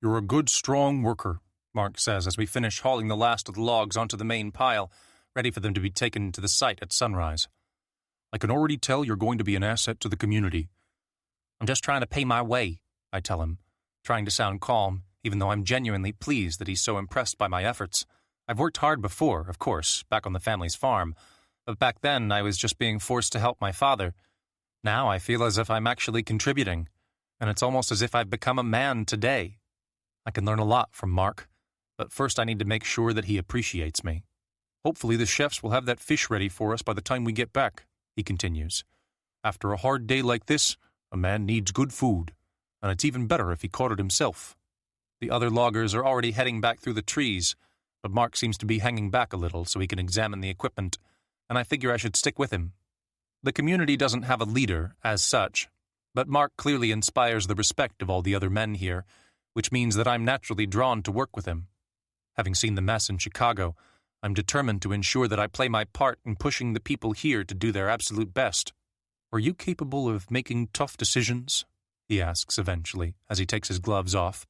Speaker 3: You're a good, strong worker, Mark says as we finish hauling the last of the logs onto the main pile, ready for them to be taken to the site at sunrise. I can already tell you're going to be an asset to the community.
Speaker 1: I'm just trying to pay my way, I tell him, trying to sound calm, even though I'm genuinely pleased that he's so impressed by my efforts. I've worked hard before, of course, back on the family's farm, but back then I was just being forced to help my father. Now I feel as if I'm actually contributing, and it's almost as if I've become a man today. I can learn a lot from Mark, but first I need to make sure that he appreciates me. Hopefully the chefs will have that fish ready for us by the time we get back, he continues. After a hard day like this, a man needs good food, and it's even better if he caught it himself. The other loggers are already heading back through the trees, but Mark seems to be hanging back a little so he can examine the equipment, and I figure I should stick with him. The community doesn't have a leader as such. But Mark clearly inspires the respect of all the other men here, which means that I'm naturally drawn to work with him. Having seen the mess in Chicago, I'm determined to ensure that I play my part in pushing the people here to do their absolute best. "Are you capable of making tough decisions?" he asks eventually, as he takes his gloves off.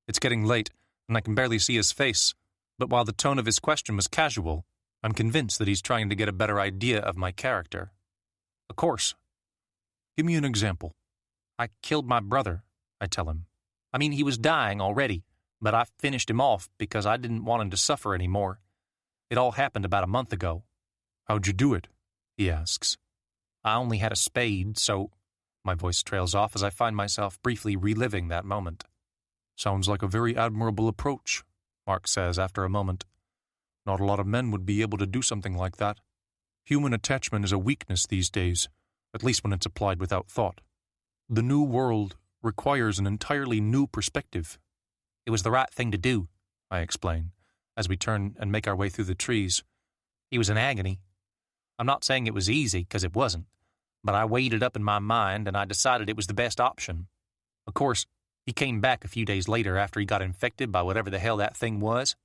Speaker 1: It's getting late, and I can barely see his face, but while the tone of his question was casual, I'm convinced that he's trying to get a better idea of my character. "Of course." "Give me an example." "I killed my brother," I tell him. "I mean, he was dying already, but I finished him off because I didn't want him to suffer anymore. It all happened about a month ago." "How'd you do it?" he asks. "I only had a spade, so—" My voice trails off as I find myself briefly reliving that moment. "Sounds like a very admirable approach," Mark says after a moment. "Not a lot of men would be able to do something like that. Human attachment is a weakness these days, at least when it's applied without thought. The new world requires an entirely new perspective." "It was the right thing to do," I explain, as we turn and make our way through the trees. "He was in agony. I'm not saying it was easy, because it wasn't, but I weighed it up in my mind, and I decided it was the best option. Of course, he came back a few days later after he got infected by whatever the hell that thing was,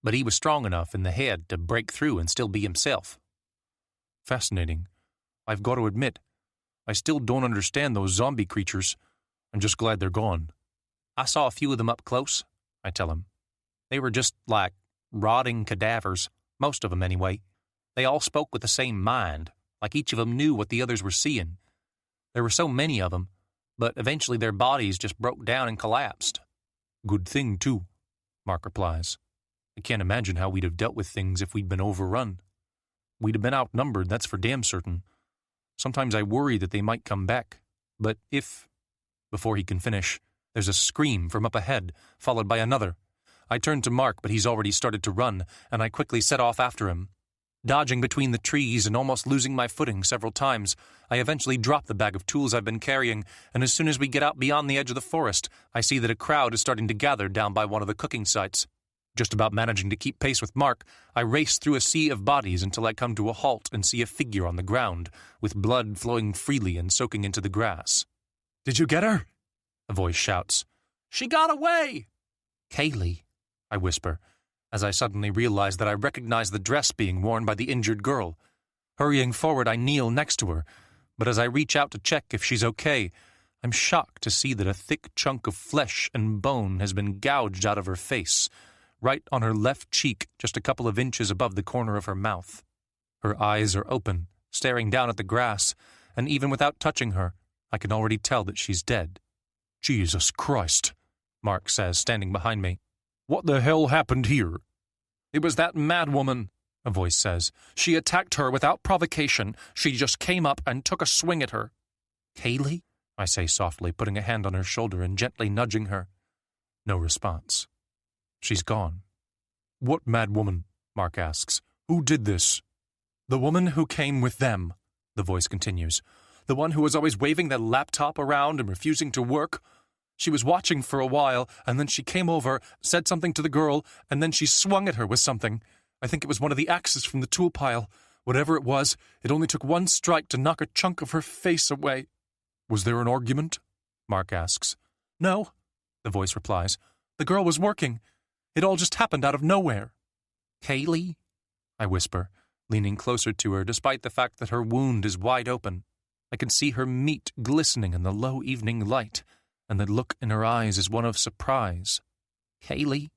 Speaker 1: but he was strong enough in the head to break through and still be himself." "Fascinating. I've got to admit, I still don't understand those zombie creatures. I'm just glad they're gone." "I saw a few of them up close," I tell him. "They were just like rotting cadavers, most of them anyway. They all spoke with the same mind, like each of them knew what the others were seeing. There were so many of them, but eventually their bodies just broke down and collapsed." "Good thing, too," Mark replies. "I can't imagine how we'd have dealt with things if we'd been overrun. We'd have been outnumbered, that's for damn certain. Sometimes I worry that they might come back, but if—" Before he can finish, there's a scream from up ahead, followed by another. I turn to Mark, but he's already started to run, and I quickly set off after him. Dodging between the trees and almost losing my footing several times, I eventually drop the bag of tools I've been carrying, and as soon as we get out beyond the edge of the forest, I see that a crowd is starting to gather down by one of the cooking sites. Just about managing to keep pace with Mark, I race through a sea of bodies until I come to a halt and see a figure on the ground, with blood flowing freely and soaking into the grass. "Did you get her?" a voice shouts. "She got away!" "Kaylee," I whisper, as I suddenly realize that I recognize the dress being worn by the injured girl. Hurrying forward, I kneel next to her, but as I reach out to check if she's okay, I'm shocked to see that a thick chunk of flesh and bone has been gouged out of her face, right on her left cheek, just a couple of inches above the corner of her mouth. Her eyes are open, staring down at the grass, and even without touching her, I can already tell that she's dead. "Jesus Christ," Mark says, standing behind me. "What the hell happened here?" "It was that mad woman," a voice says. "She attacked her without provocation. She just came up and took a swing at her." "Kaylee?" I say softly, putting a hand on her shoulder and gently nudging her. No response. She's gone. "What mad woman?" Mark asks. "Who did this?" "The woman who came with them," the voice continues. "The one who was always waving that laptop around and refusing to work. She was watching for a while, and then she came over, said something to the girl, and then she swung at her with something. I think it was one of the axes from the tool pile. Whatever it was, it only took one strike to knock a chunk of her face away." "Was there an argument?" Mark asks. "No," the voice replies. "The girl was working. It all just happened out of nowhere." "Kaylee?" I whisper, leaning closer to her despite the fact that her wound is wide open. I can see her meat glistening in the low evening light, and the look in her eyes is one of surprise. "Kaylee?"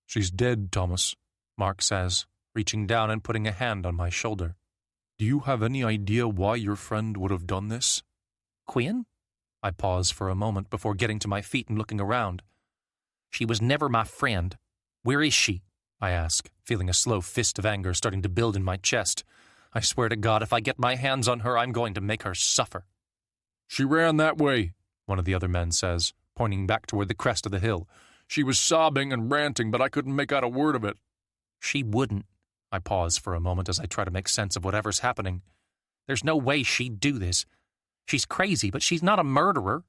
Speaker 1: "She's dead, Thomas," Mark says, reaching down and putting a hand on my shoulder. "Do you have any idea why your friend would have done this?" "Quinn?" I pause for a moment before getting to my feet and looking around. "She was never my friend. Where is she?" I ask, feeling a slow fist of anger starting to build in my chest. I swear to God, if I get my hands on her, I'm going to make her suffer. "She ran that way," one of the other men says, pointing back toward the crest of the hill. "She was sobbing and ranting, but I couldn't make out a word of it." "She wouldn't." I pause for a moment as I try to make sense of whatever's happening. "There's no way she'd do this. She's crazy, but she's not a murderer.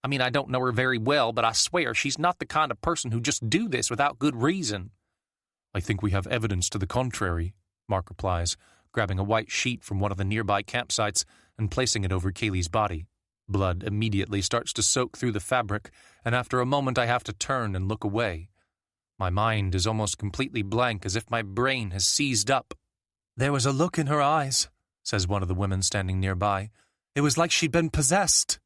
Speaker 1: I mean, I don't know her very well, but I swear she's not the kind of person who just do this without good reason." "I think we have evidence to the contrary," Mark replies, grabbing a white sheet from one of the nearby campsites and placing it over Kaylee's body. Blood immediately starts to soak through the fabric, and after a moment I have to turn and look away. My mind is almost completely blank, as if my brain has seized up. "There was a look in her eyes," says one of the women standing nearby. "It was like she'd been possessed."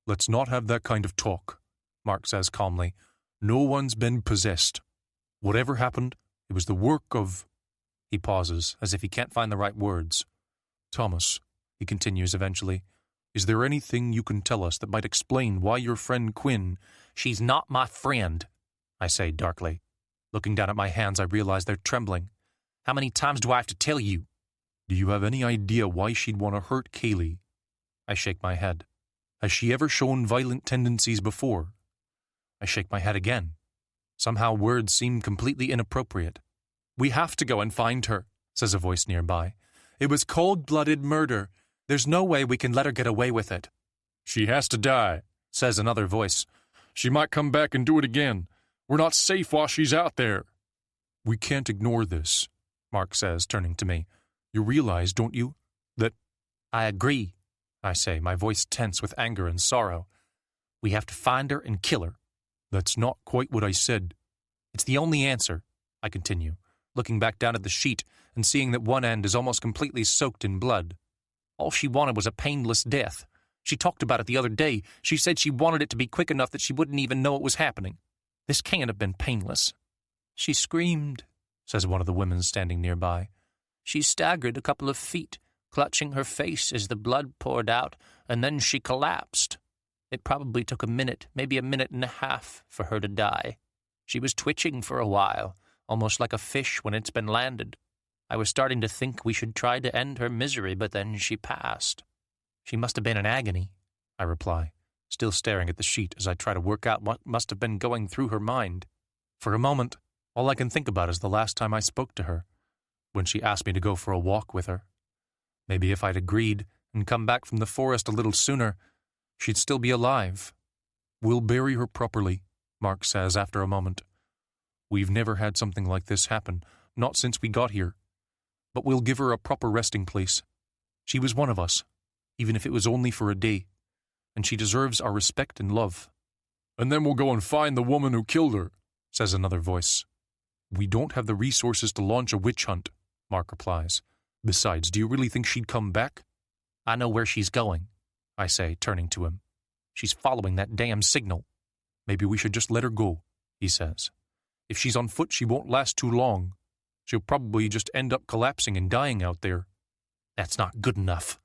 Speaker 3: "Let's not have that kind of talk," Mark says calmly. "No one's been possessed. Whatever happened, it was the work of—"
Speaker 1: He pauses, as if he can't find the right words.
Speaker 3: "Thomas," he continues eventually, "is there anything you can tell us that might explain why your friend Quinn—"
Speaker 1: "She's not my friend," I say darkly. Looking down at my hands, I realize they're trembling. "How many times do I have to tell you?"
Speaker 3: "Do you have any idea why she'd want to hurt Kaylee?"
Speaker 1: I shake my head.
Speaker 3: "Has she ever shown violent tendencies before?"
Speaker 1: I shake my head again. Somehow words seem completely inappropriate. "We have to go and find her," says a voice nearby. "It was cold-blooded murder. There's no way we can let her get away with it."
Speaker 3: "She has to die,"
Speaker 1: says another voice.
Speaker 3: "She might come back and do it again. We're not safe while she's out there." "We can't ignore this," Mark says, turning to me. "You realize, don't you, that—"
Speaker 1: "I agree," I say, my voice tense with anger and sorrow. "We have to find her and kill her."
Speaker 3: "That's not quite what I said."
Speaker 1: "It's the only answer," I continue, looking back down at the sheet and seeing that one end is almost completely soaked in blood. "All she wanted was a painless death. She talked about it the other day. She said she wanted it to be quick enough that she wouldn't even know it was happening. This can't have been painless." "She screamed," says one of the women standing nearby. "She staggered a couple of feet, clutching her face as the blood poured out, and then she collapsed. It probably took a minute, maybe a minute and a half, for her to die. She was twitching for a while, almost like a fish when it's been landed. I was starting to think we should try to end her misery, but then she passed." "She must have been in agony," I reply, still staring at the sheet as I try to work out what must have been going through her mind. For a moment, all I can think about is the last time I spoke to her, when she asked me to go for a walk with her. Maybe if I'd agreed and come back from the forest a little sooner, she'd still be alive.
Speaker 3: "We'll bury her properly," Mark says after a moment. "We've never had something like this happen, not since we got here. But we'll give her a proper resting place. She was one of us, even if it was only for a day, and she deserves our respect and love." "And then we'll go and find the woman who killed her," says another voice. "We don't have the resources to launch a witch hunt," Mark replies. "Besides, do you really think she'd come back?" "I know where she's going," I say, turning to him. "She's following that damn signal." "Maybe we should just let her go," he says. "If she's on foot, she won't last too long. She'll probably just end up collapsing and dying out there." "That's not good enough,"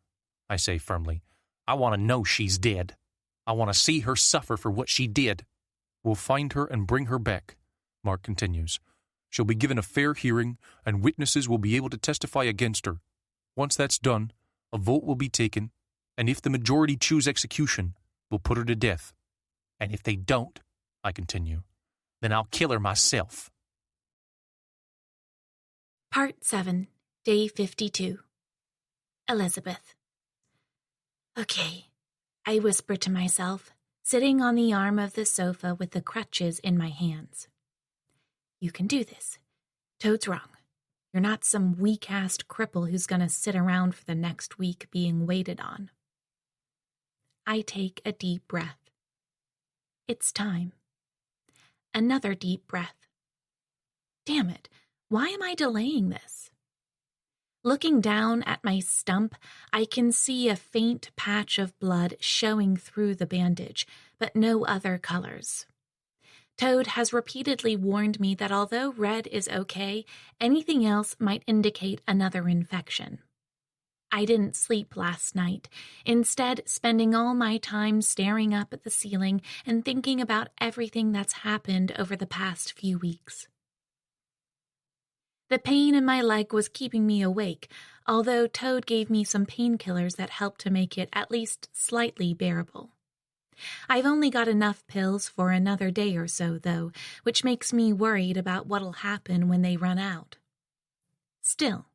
Speaker 3: I say firmly. "I want to know she's dead. I want to see her suffer for what she did." "We'll find her and bring her back," Mark continues. "She'll be given a fair hearing, and witnesses will be able to testify against her. Once that's done, a vote will be taken, and if the majority choose execution, we'll put her to death."
Speaker 1: "And if they don't," I continue, "then I'll kill her myself."
Speaker 2: Part 7, Day 52. Elizabeth. "Okay," I whisper to myself, sitting on the arm of the sofa with the crutches in my hands. "You can do this. Toad's wrong. You're not some weak-assed cripple who's going to sit around for the next week being waited on." I take a deep breath. It's time. Another deep breath. Damn it, why am I delaying this? Looking down at my stump, I can see a faint patch of blood showing through the bandage, but no other colors. Toad has repeatedly warned me that although red is okay, anything else might indicate another infection. I didn't sleep last night, instead spending all my time staring up at the ceiling and thinking about everything that's happened over the past few weeks. The pain in my leg was keeping me awake, although Toad gave me some painkillers that helped to make it at least slightly bearable. I've only got enough pills for another day or so, though, which makes me worried about what'll happen when they run out. Still,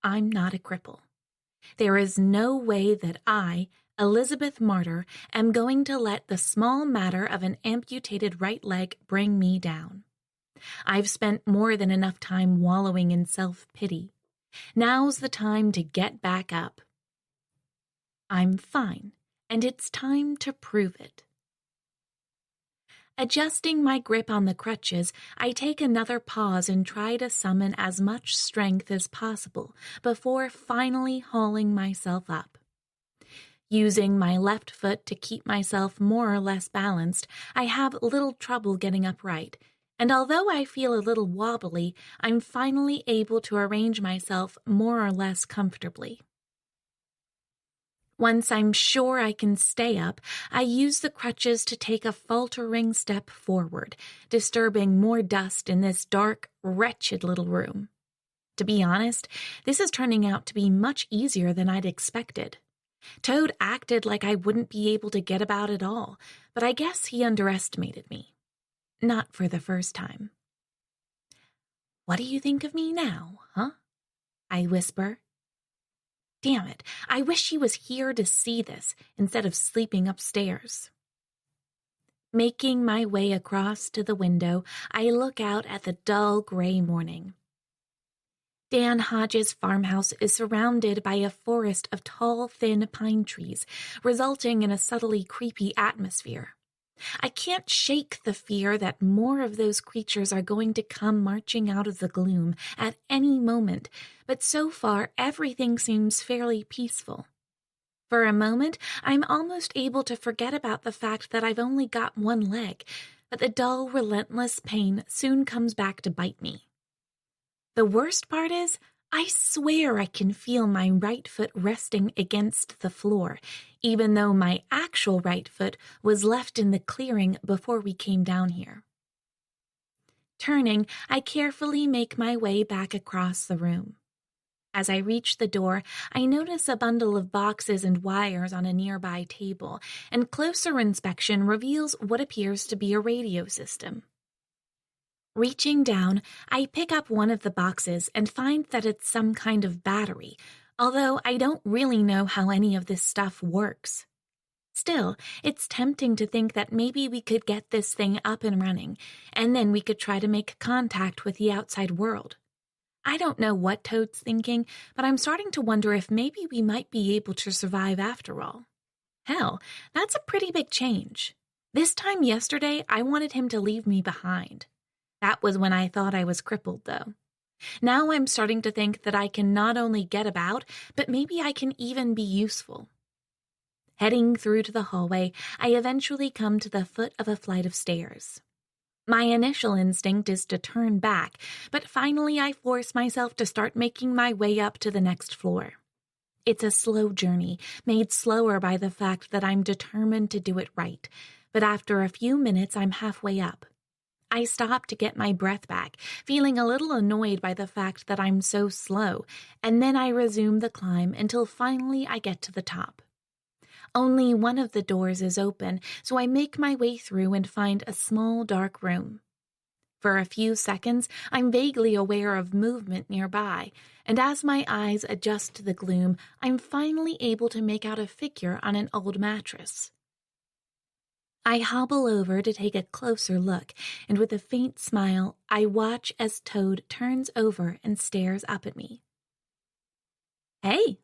Speaker 2: I'm not a cripple. There is no way that I, Elizabeth Martyr, am going to let the small matter of an amputated right leg bring me down. I've spent more than enough time wallowing in self-pity. Now's the time to get back up. I'm fine, and it's time to prove it. Adjusting my grip on the crutches, I take another pause and try to summon as much strength as possible before finally hauling myself up. Using my left foot to keep myself more or less balanced, I have little trouble getting upright, and although I feel a little wobbly, I'm finally able to arrange myself more or less comfortably. Once I'm sure I can stay up, I use the crutches to take a faltering step forward, disturbing more dust in this dark, wretched little room. To be honest, this is turning out to be much easier than I'd expected. Toad acted like I wouldn't be able to get about at all, but I guess he underestimated me. Not for the first time. "What do you think of me now, huh?" I whisper. Damn it, I wish he was here to see this instead of sleeping upstairs. Making my way across to the window, I look out at the dull gray morning. Dan Hodges' farmhouse is surrounded by a forest of tall, thin pine trees, resulting in a subtly creepy atmosphere. I can't shake the fear that more of those creatures are going to come marching out of the gloom at any moment, but so far everything seems fairly peaceful. For a moment, I'm almost able to forget about the fact that I've only got one leg, but the dull, relentless pain soon comes back to bite me. The worst part is, I swear I can feel my right foot resting against the floor, even though my actual right foot was left in the clearing before we came down here. Turning, I carefully make my way back across the room. As I reach the door, I notice a bundle of boxes and wires on a nearby table, and closer inspection reveals what appears to be a radio system. Reaching down, I pick up one of the boxes and find that it's some kind of battery, although I don't really know how any of this stuff works. Still, it's tempting to think that maybe we could get this thing up and running, and then we could try to make contact with the outside world. I don't know what Toad's thinking, but I'm starting to wonder if maybe we might be able to survive after all. Hell, that's a pretty big change. This time yesterday, I wanted him to leave me behind. That was when I thought I was crippled, though. Now I'm starting to think that I can not only get about, but maybe I can even be useful. Heading through to the hallway, I eventually come to the foot of a flight of stairs. My initial instinct is to turn back, but finally I force myself to start making my way up to the next floor. It's a slow journey, made slower by the fact that I'm determined to do it right, but after a few minutes I'm halfway up. I stop to get my breath back, feeling a little annoyed by the fact that I'm so slow, and then I resume the climb until finally I get to the top. Only one of the doors is open, so I make my way through and find a small, dark room. For a few seconds, I'm vaguely aware of movement nearby, and as my eyes adjust to the gloom, I'm finally able to make out a figure on an old mattress. I hobble over to take a closer look, and with a faint smile, I watch as Toad turns over and stares up at me. "Hey,"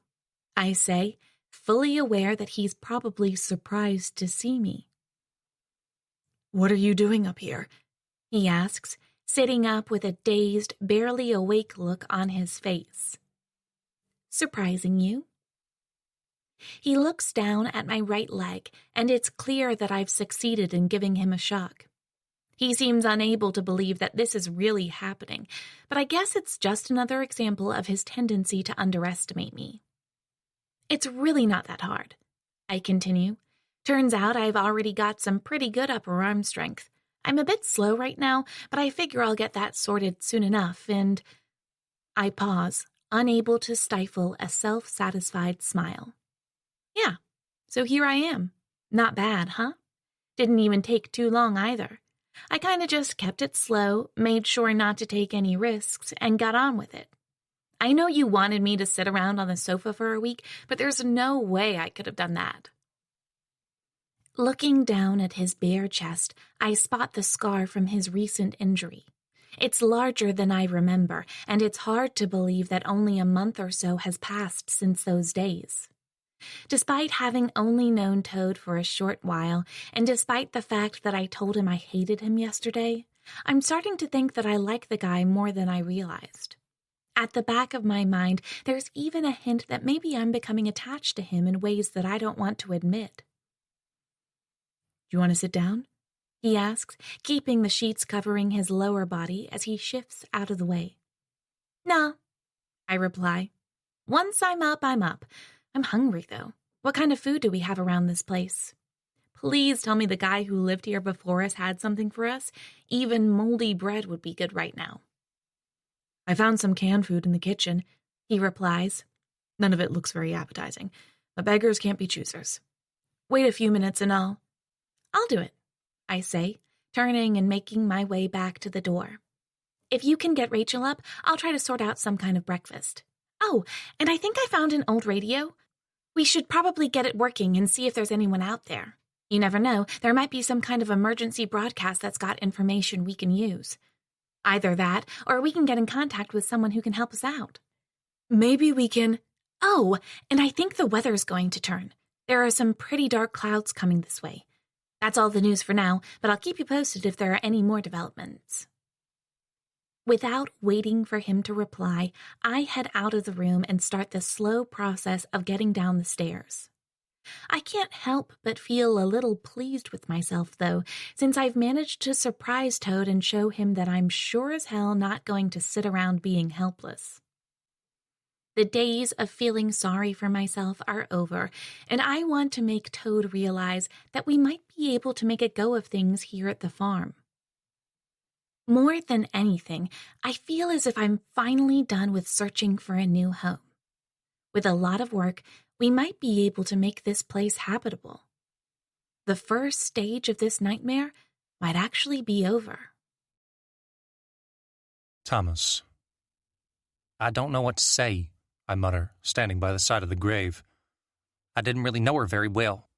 Speaker 2: I say, fully aware that he's probably surprised to see me.
Speaker 4: "What are you doing up here?"
Speaker 2: he asks, sitting up with a dazed, barely awake look on his face. "Surprising you?" He looks down at my right leg, and it's clear that I've succeeded in giving him a shock. He seems unable to believe that this is really happening, but I guess it's just another example of his tendency to underestimate me. "It's really not that hard," I continue. "Turns out I've already got some pretty good upper arm strength. I'm a bit slow right now, but I figure I'll get that sorted soon enough, and—" I pause, unable to stifle a self-satisfied smile. "Yeah, so here I am. Not bad, huh? Didn't even take too long either. I kinda just kept it slow, made sure not to take any risks, and got on with it. I know you wanted me to sit around on the sofa for a week, but there's no way I could have done that." Looking down at his bare chest, I spot the scar from his recent injury. It's larger than I remember, and it's hard to believe that only a month or so has passed since those days. Despite having only known Toad for a short while, and despite the fact that I told him I hated him yesterday, I'm starting to think that I like the guy more than I realized. At the back of my mind, there's even a hint that maybe I'm becoming attached to him in ways that I don't want to admit.
Speaker 4: Do you want to sit down?
Speaker 2: He asks, keeping the sheets covering his lower body as he shifts out of the way. No, I reply. Once I'm up, I'm up. I'm hungry, though. What kind of food do we have around this place? Please tell me the guy who lived here before us had something for us. Even moldy bread would be good right now.
Speaker 4: I found some canned food in the kitchen, he replies. None of it looks very appetizing, but beggars can't be choosers.
Speaker 2: Wait a few minutes and I'll do it, I say, turning and making my way back to the door. If you can get Rachel up, I'll try to sort out some kind of breakfast. Oh, and I think I found an old radio. We should probably get it working and see if there's anyone out there. You never know, there might be some kind of emergency broadcast that's got information we can use. Either that, or we can get in contact with someone who can help us out.
Speaker 4: Maybe we can...
Speaker 2: Oh, and I think the weather's going to turn. There are some pretty dark clouds coming this way. That's all the news for now, but I'll keep you posted if there are any more developments. Without waiting for him to reply, I head out of the room and start the slow process of getting down the stairs. I can't help but feel a little pleased with myself, though, since I've managed to surprise Toad and show him that I'm sure as hell not going to sit around being helpless. The days of feeling sorry for myself are over, and I want to make Toad realize that we might be able to make a go of things here at the farm. More than anything, I feel as if I'm finally done with searching for a new home. With a lot of work, we might be able to make this place habitable. The first stage of this nightmare might actually be over.
Speaker 1: Thomas. I don't know what to say, I mutter, standing by the side of the grave. I didn't really know her very well.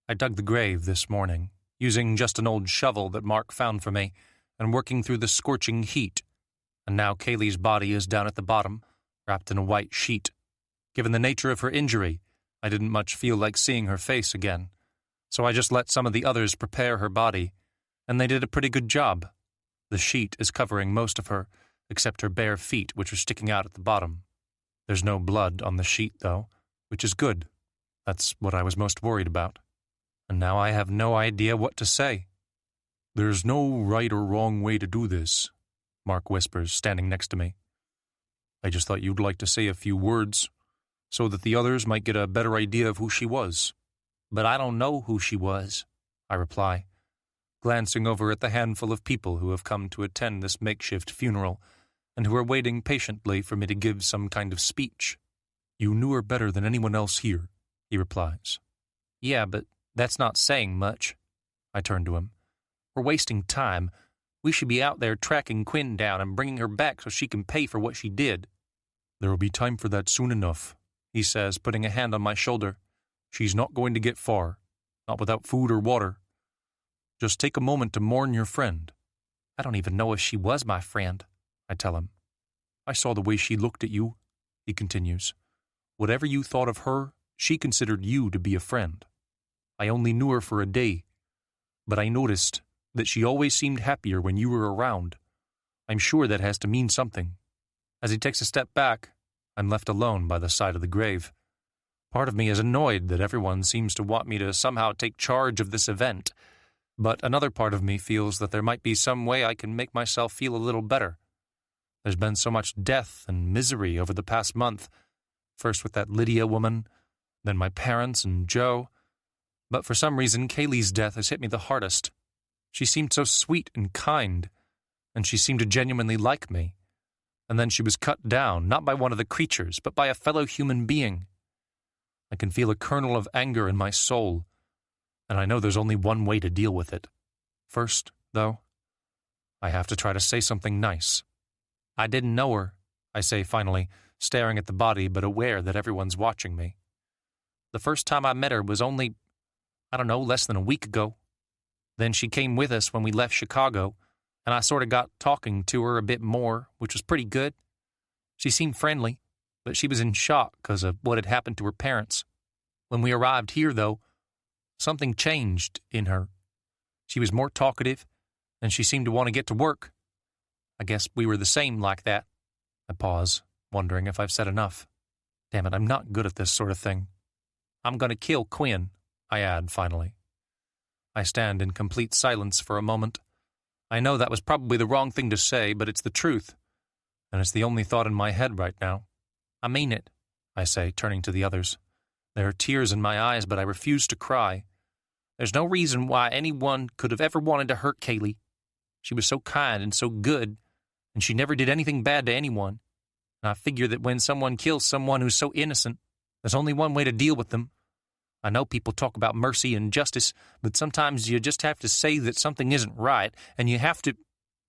Speaker 1: I dug the grave this morning, using just an old shovel that Mark found for me, and working through the scorching heat. And now Kaylee's body is down at the bottom, wrapped in a white sheet. Given the nature of her injury, I didn't much feel like seeing her face again, so I just let some of the others prepare her body, and they did a pretty good job. The sheet is covering most of her, except her bare feet, which are sticking out at the bottom. There's no blood on the sheet, though, which is good. That's what I was most worried about. And now I have no idea what to say.
Speaker 3: There's no right or wrong way to do this, Mark whispers, standing next to me. I just thought you'd like to say a few words, so that the others might get a better idea of who she was.
Speaker 1: But I don't know who she was, I reply, glancing over at the handful of people who have come to attend this makeshift funeral, and who are waiting patiently for me to give some kind of speech.
Speaker 3: You knew her better than anyone else here, he replies.
Speaker 1: Yeah, but that's not saying much. I turn to him. We're wasting time. We should be out there tracking Quinn down and bringing her back so she can pay for what she did.
Speaker 3: There will be time for that soon enough, he says, putting a hand on my shoulder. She's not going to get far, not without food or water. Just take a moment to mourn your friend.
Speaker 1: I don't even know if she was my friend, I tell him.
Speaker 3: I saw the way she looked at you, he continues. Whatever you thought of her, she considered you to be a friend. I only knew her for a day, but I noticed that she always seemed happier when you were around. I'm sure that has to mean something.
Speaker 1: As he takes a step back, I'm left alone by the side of the grave. Part of me is annoyed that everyone seems to want me to somehow take charge of this event, but another part of me feels that there might be some way I can make myself feel a little better. There's been so much death and misery over the past month, first with that Lydia woman, then my parents and Joe. But for some reason, Kaylee's death has hit me the hardest. She seemed so sweet and kind, and she seemed to genuinely like me. And then she was cut down, not by one of the creatures, but by a fellow human being. I can feel a kernel of anger in my soul, and I know there's only one way to deal with it. First, though, I have to try to say something nice. I didn't know her, I say finally, staring at the body but aware that everyone's watching me. The first time I met her was only, less than a week ago. Then she came with us when we left Chicago, and I sort of got talking to her a bit more, which was pretty good. She seemed friendly, but she was in shock because of what had happened to her parents. When we arrived here, though, something changed in her. She was more talkative, and she seemed to want to get to work. I guess we were the same like that. I pause, wondering if I've said enough. Damn it, I'm not good at this sort of thing. I'm going to kill Quinn, I add finally. I stand in complete silence for a moment. I know that was probably the wrong thing to say, but it's the truth, and it's the only thought in my head right now. I mean it, I say, turning to the others. There are tears in my eyes, but I refuse to cry. There's no reason why anyone could have ever wanted to hurt Kaylee. She was so kind and so good, and she never did anything bad to anyone. And I figure that when someone kills someone who's so innocent, there's only one way to deal with them. I know people talk about mercy and justice, but sometimes you just have to say that something isn't right, and you have to—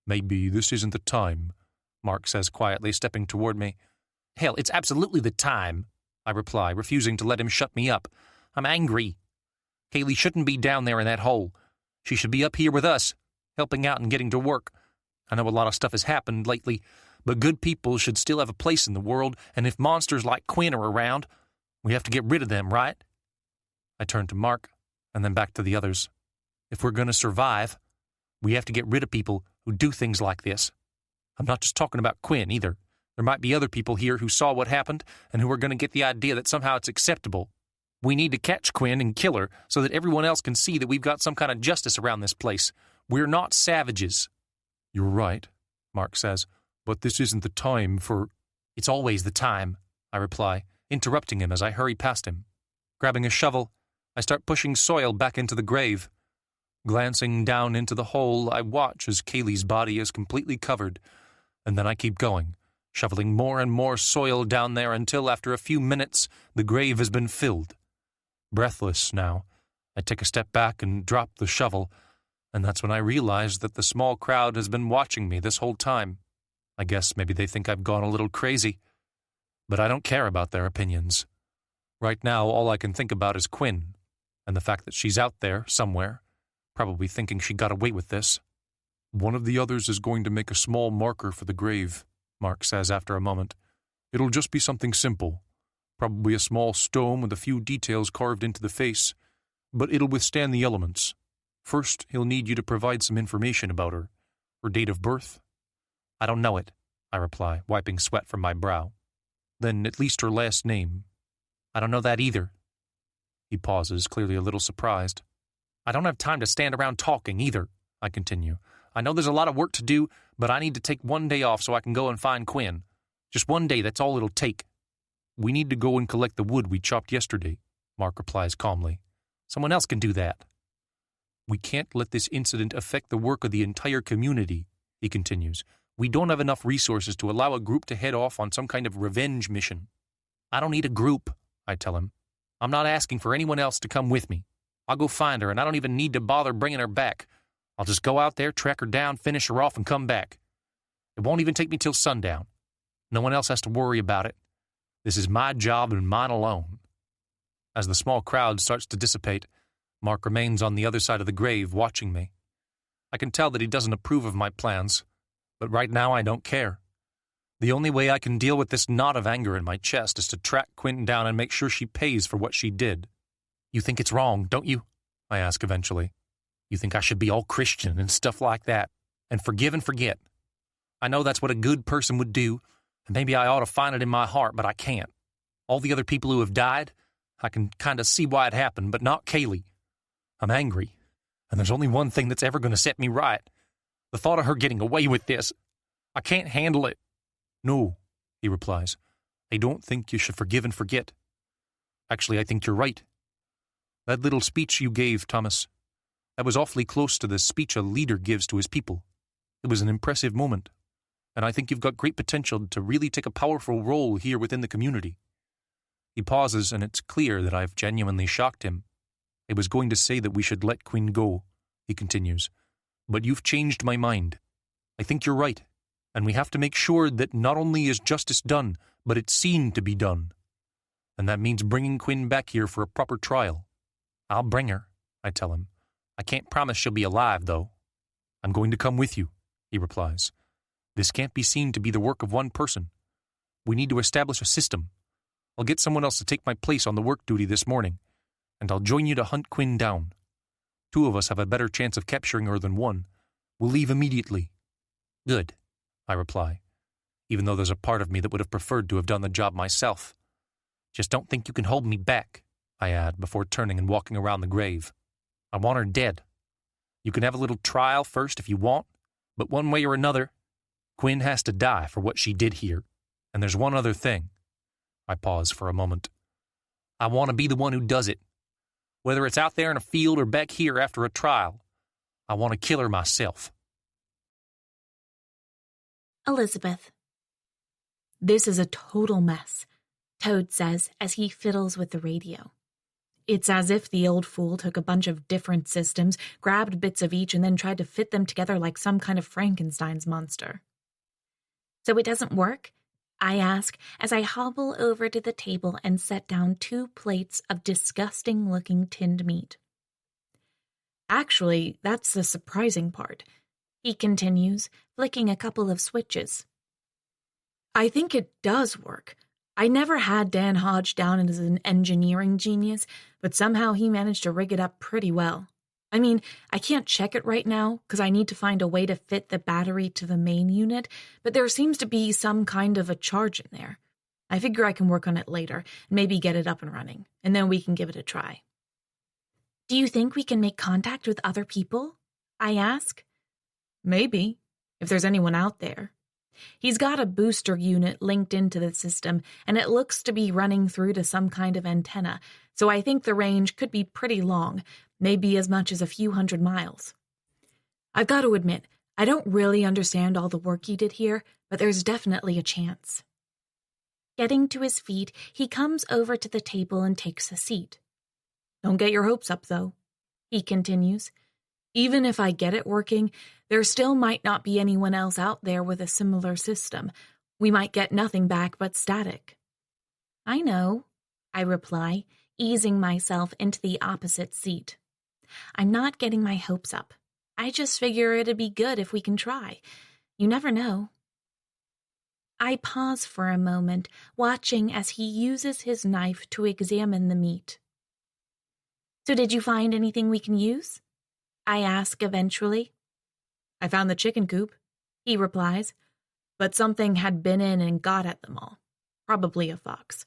Speaker 3: Maybe this isn't the time, Mark says quietly, stepping toward me.
Speaker 1: Hell, it's absolutely the time, I reply, refusing to let him shut me up. I'm angry. Kaylee shouldn't be down there in that hole. She should be up here with us, helping out and getting to work. I know a lot of stuff has happened lately, but good people should still have a place in the world, and if monsters like Quinn are around, we have to get rid of them, right? I turn to Mark, and then back to the others. If we're going to survive, we have to get rid of people who do things like this. I'm not just talking about Quinn, either. There might be other people here who saw what happened and who are going to get the idea that somehow it's acceptable. We need to catch Quinn and kill her so that everyone else can see that we've got some kind of justice around this place. We're not savages.
Speaker 3: You're right, Mark says, but this isn't the time for—
Speaker 1: It's always the time, I reply, interrupting him as I hurry past him. Grabbing a shovel, I start pushing soil back into the grave. Glancing down into the hole, I watch as Kaylee's body is completely covered, and then I keep going, shoveling more and more soil down there until after a few minutes the grave has been filled. Breathless now, I take a step back and drop the shovel, and that's when I realize that the small crowd has been watching me this whole time. I guess maybe they think I've gone a little crazy, but I don't care about their opinions. Right now, all I can think about is Quinn, and the fact that she's out there, somewhere, probably thinking she got away with this.
Speaker 3: One of the others is going to make a small marker for the grave, Mark says after a moment. It'll just be something simple, probably a small stone with a few details carved into the face, but it'll withstand the elements. First, he'll need you to provide some information about her. Her date of birth?
Speaker 1: I don't know it, I reply, wiping sweat from my brow.
Speaker 3: Then at least her last name.
Speaker 1: I don't know that either.
Speaker 3: He pauses, clearly a little surprised.
Speaker 1: I don't have time to stand around talking either, I continue. I know there's a lot of work to do, but I need to take one day off so I can go and find Quinn. Just one day, that's all it'll take.
Speaker 3: We need to go and collect the wood we chopped yesterday, Mark replies calmly.
Speaker 1: Someone else can do that.
Speaker 3: We can't let this incident affect the work of the entire community, he continues. We don't have enough resources to allow a group to head off on some kind of revenge mission.
Speaker 1: I don't need a group, I tell him. I'm not asking for anyone else to come with me. I'll go find her, and I don't even need to bother bringing her back. I'll just go out there, track her down, finish her off, and come back. It won't even take me till sundown. No one else has to worry about it. This is my job and mine alone. As the small crowd starts to dissipate, Mark remains on the other side of the grave, watching me. I can tell that he doesn't approve of my plans, but right now I don't care. The only way I can deal with this knot of anger in my chest is to track Quinn down and make sure she pays for what she did. You think it's wrong, don't you? I ask eventually. You think I should be all Christian and stuff like that, and forgive and forget. I know that's what a good person would do, and maybe I ought to find it in my heart, but I can't. All the other people who have died, I can kind of see why it happened, but not Kaylee. I'm angry, and there's only one thing that's ever going to set me right. The thought of her getting away with this. I can't handle it.
Speaker 3: No, he replies. I don't think you should forgive and forget.
Speaker 1: Actually, I think you're right.
Speaker 3: That little speech you gave, Thomas, that was awfully close to the speech a leader gives to his people. It was an impressive moment, and I think you've got great potential to really take a powerful role here within the community. He pauses, and it's clear that I've genuinely shocked him. I was going to say that we should let Quinn go, he continues, but you've changed my mind. I think you're right, and we have to make sure that not only is justice done, but it's seen to be done. And that means bringing Quinn back here for a proper trial.
Speaker 1: I'll bring her, I tell him. I can't promise she'll be alive, though.
Speaker 3: I'm going to come with you, he replies. This can't be seen to be the work of one person. We need to establish a system. I'll get someone else to take my place on the work duty this morning,
Speaker 1: and I'll join you to hunt Quinn down. 2 of us have a better chance of capturing her than 1. We'll leave immediately." "Good," I reply, even though there's a part of me that would have preferred to have done the job myself. "Just don't think you can hold me back," I add before turning and walking around the grave. "I want her dead. You can have a little trial first if you want, but one way or another, Quinn has to die for what she did here. And there's one other thing." I pause for a moment. "I want to be the one who does it. Whether it's out there in a field or back here after a trial, I want to kill her myself."
Speaker 2: Elizabeth.
Speaker 4: "This is a total mess," Toad says as he fiddles with the radio. "It's as if the old fool took a bunch of different systems, grabbed bits of each, and then tried to fit them together like some kind of Frankenstein's monster."
Speaker 2: "So it doesn't work?" I ask as I hobble over to the table and set down 2 plates of disgusting-looking tinned meat.
Speaker 4: "Actually, that's the surprising part,"
Speaker 2: he continues, flicking a couple of switches.
Speaker 4: "I think it does work. I never had Dan Hodge down as an engineering genius, but somehow he managed to rig it up pretty well. I mean, I can't check it right now because I need to find a way to fit the battery to the main unit, but there seems to be some kind of a charge in there. I figure I can work on it later, and maybe get it up and running, and then we can give it a try."
Speaker 2: "Do you think we can make contact with other people?" I ask.
Speaker 4: "Maybe, if there's anyone out there. He's got a booster unit linked into the system, and it looks to be running through to some kind of antenna, so I think the range could be pretty long, maybe as much as a few hundred miles. I've got to admit, I don't really understand all the work he did here, but there's definitely a chance."
Speaker 2: Getting to his feet, he comes over to the table and takes a seat.
Speaker 4: "Don't get your hopes up, though," he continues. "Even if I get it working, there still might not be anyone else out there with a similar system. We might get nothing back but static."
Speaker 2: "I know," I reply, easing myself into the opposite seat. "I'm not getting my hopes up. I just figure it'd be good if we can try. You never know." I pause for a moment, watching as he uses his knife to examine the meat. "So did you find anything we can use?" I ask eventually.
Speaker 4: "I found the chicken coop," he replies, "but something had been in and got at them all. Probably a fox.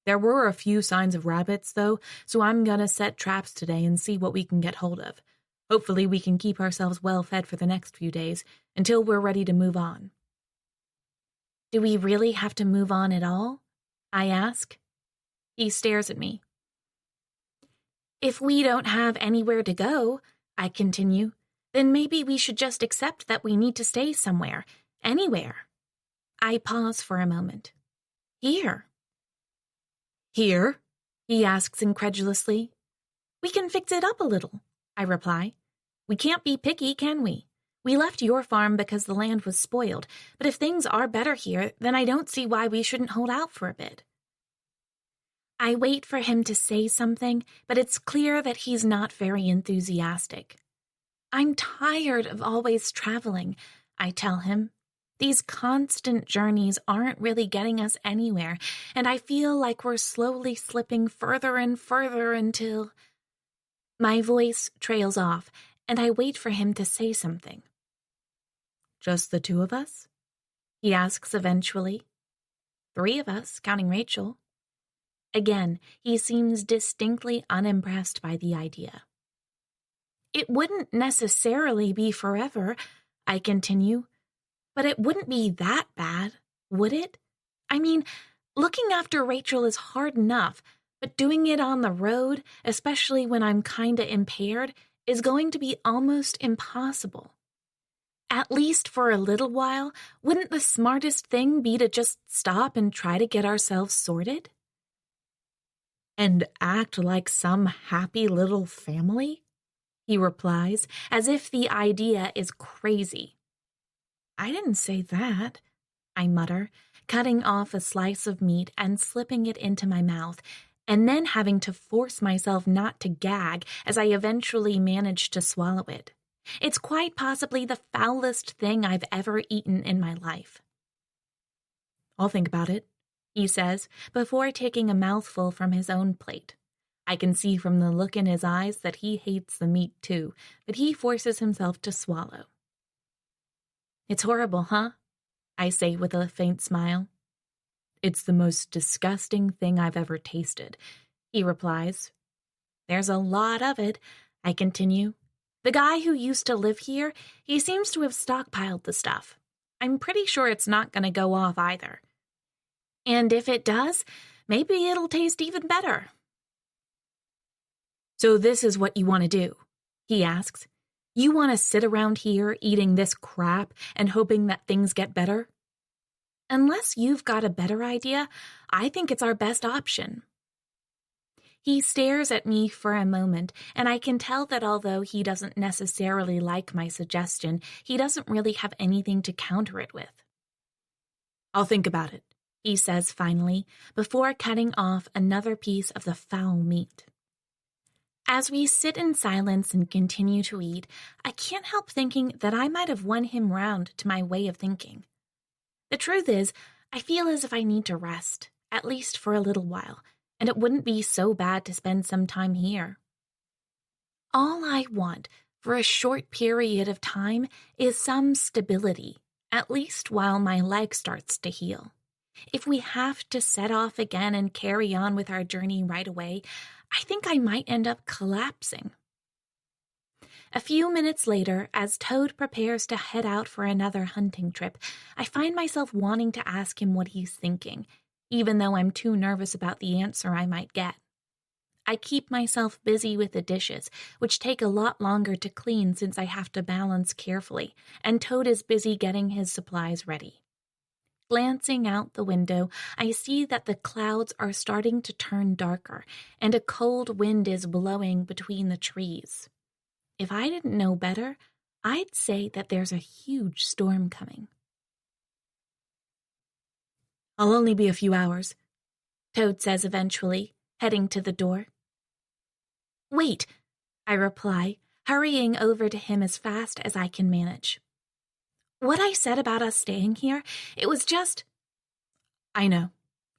Speaker 4: There were a few signs of rabbits, though, so I'm gonna set traps today and see what we can get hold of. Hopefully we can keep ourselves well fed for the next few days, until we're ready to move on."
Speaker 2: "Do we really have to move on at all?" I ask. He stares at me. "If we don't have anywhere to go," I continue, "then maybe we should just accept that we need to stay somewhere, anywhere." I pause for a moment. "Here."
Speaker 4: "Here?"
Speaker 2: he asks incredulously. "We can fix it up a little," I reply. "We can't be picky, can we? We left your farm because the land was spoiled, but if things are better here, then I don't see why we shouldn't hold out for a bit." I wait for him to say something, but it's clear that he's not very enthusiastic. "I'm tired of always traveling," I tell him. "These constant journeys aren't really getting us anywhere, and I feel like we're slowly slipping further and further until—" My voice trails off, and I wait for him to say something.
Speaker 4: "Just the 2 of us?"
Speaker 2: he asks eventually. 3 of us, counting Rachel." Again, he seems distinctly unimpressed by the idea. "It wouldn't necessarily be forever," I continue, "but it wouldn't be that bad, would it? I mean, looking after Rachel is hard enough, but doing it on the road, especially when I'm kinda impaired, is going to be almost impossible. At least for a little while, wouldn't the smartest thing be to just stop and try to get ourselves sorted?"
Speaker 4: "And act like some happy little family?"
Speaker 2: he replies, as if the idea is crazy.
Speaker 4: "I didn't say that,"
Speaker 2: I mutter, cutting off a slice of meat and slipping it into my mouth, and then having to force myself not to gag as I eventually manage to swallow it. It's quite possibly the foulest thing I've ever eaten in my life.
Speaker 4: "I'll think about it,"
Speaker 2: he says, before taking a mouthful from his own plate.
Speaker 4: I can see from the look in his eyes that he hates the meat too, but he forces himself to swallow. It's horrible, huh? I say with a faint smile. It's the most disgusting thing I've ever tasted, he replies. There's a lot of it, I continue. The guy who used to live here, he seems to have stockpiled the stuff. I'm pretty sure it's not going to go off either. And if it does, maybe it'll taste even better. So this is what you want to do, he asks. You want to sit around here eating this crap and hoping that things get better? Unless you've got a better idea, I think it's our best option. He stares at me for a moment, and I can tell that although he doesn't necessarily like my suggestion, he doesn't really have anything to counter it with. I'll think about it, he says finally, before cutting off another piece of the foul meat. As we sit in silence and continue to eat, I can't help thinking that I might have won him round to my way of thinking. The truth is, I feel as if I need to rest, at least for a little while, and it wouldn't be so bad to spend some time here. All I want for a short period of time is some stability, at least while my leg starts to heal. If we have to set off again and carry on with our journey right away, I think I might end up collapsing. A few minutes later, as Toad prepares to head out for another hunting trip, I find myself wanting to ask him what he's thinking, even though I'm too nervous about the answer I might get. I keep myself busy with the dishes, which take a lot longer to clean since I have to balance carefully, and Toad is busy getting his supplies ready. Glancing out the window, I see that the clouds are starting to turn darker, and a cold wind is blowing between the trees. If I didn't know better, I'd say that there's a huge storm coming. I'll only be a few hours, Toad says eventually, heading to the door. Wait, I reply, hurrying over to him as fast as I can manage. What I said about us staying here, it was just... I know,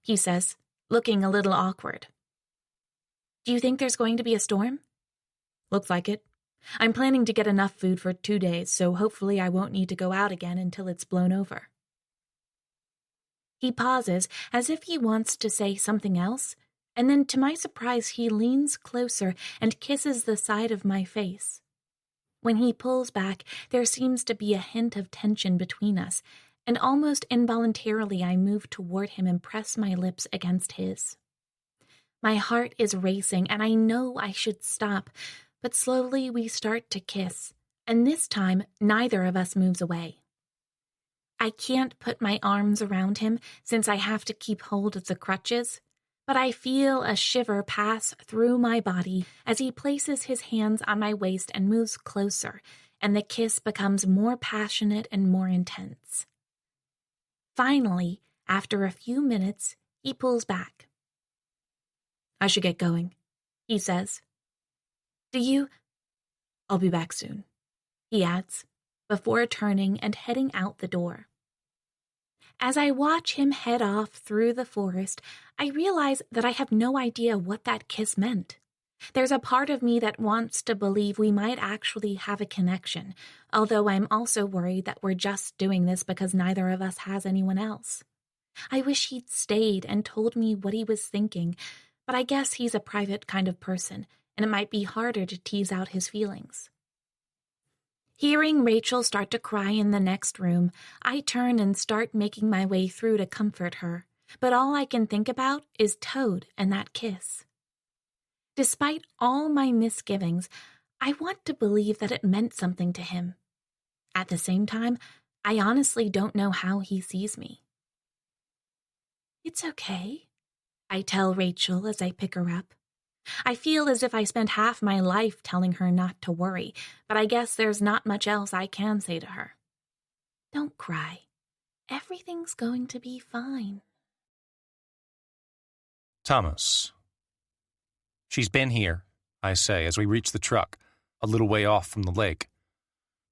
Speaker 4: he says, looking a little awkward. Do you think there's going to be a storm? Looks like it. I'm planning to get enough food for 2 days, so hopefully I won't need to go out again until it's blown over. He pauses as if he wants to say something else, and then to my surprise he leans closer and kisses the side of my face. When he pulls back, there seems to be a hint of tension between us, and almost involuntarily I move toward him and press my lips against his. My heart is racing, and I know I should stop, but slowly we start to kiss, and this time neither of us moves away. I can't put my arms around him since I have to keep hold of the crutches, but I feel a shiver pass through my body as he places his hands on my waist and moves closer, and the kiss becomes more passionate and more intense. Finally, after a few minutes, he pulls back. I should get going, he says. Do you? I'll be back soon, he adds, before turning and heading out the door. As I watch him head off through the forest, I realize that I have no idea what that kiss meant. There's a part of me that wants to believe we might actually have a connection, although I'm also worried that we're just doing this because neither of us has anyone else. I wish he'd stayed and told me what he was thinking, but I guess he's a private kind of person, and it might be harder to tease out his feelings. Hearing Rachel start to cry in the next room, I turn and start making my way through to comfort her, but all I can think about is Toad and that kiss. Despite all my misgivings, I want to believe that it meant something to him. At the same time, I honestly don't know how he sees me. It's okay, I tell Rachel as I pick her up. I feel as if I spent half my life telling her not to worry, but I guess there's not much else I can say to her. Don't cry. Everything's going to be fine.
Speaker 1: Thomas. She's been here, I say as we reach the truck, a little way off from the lake.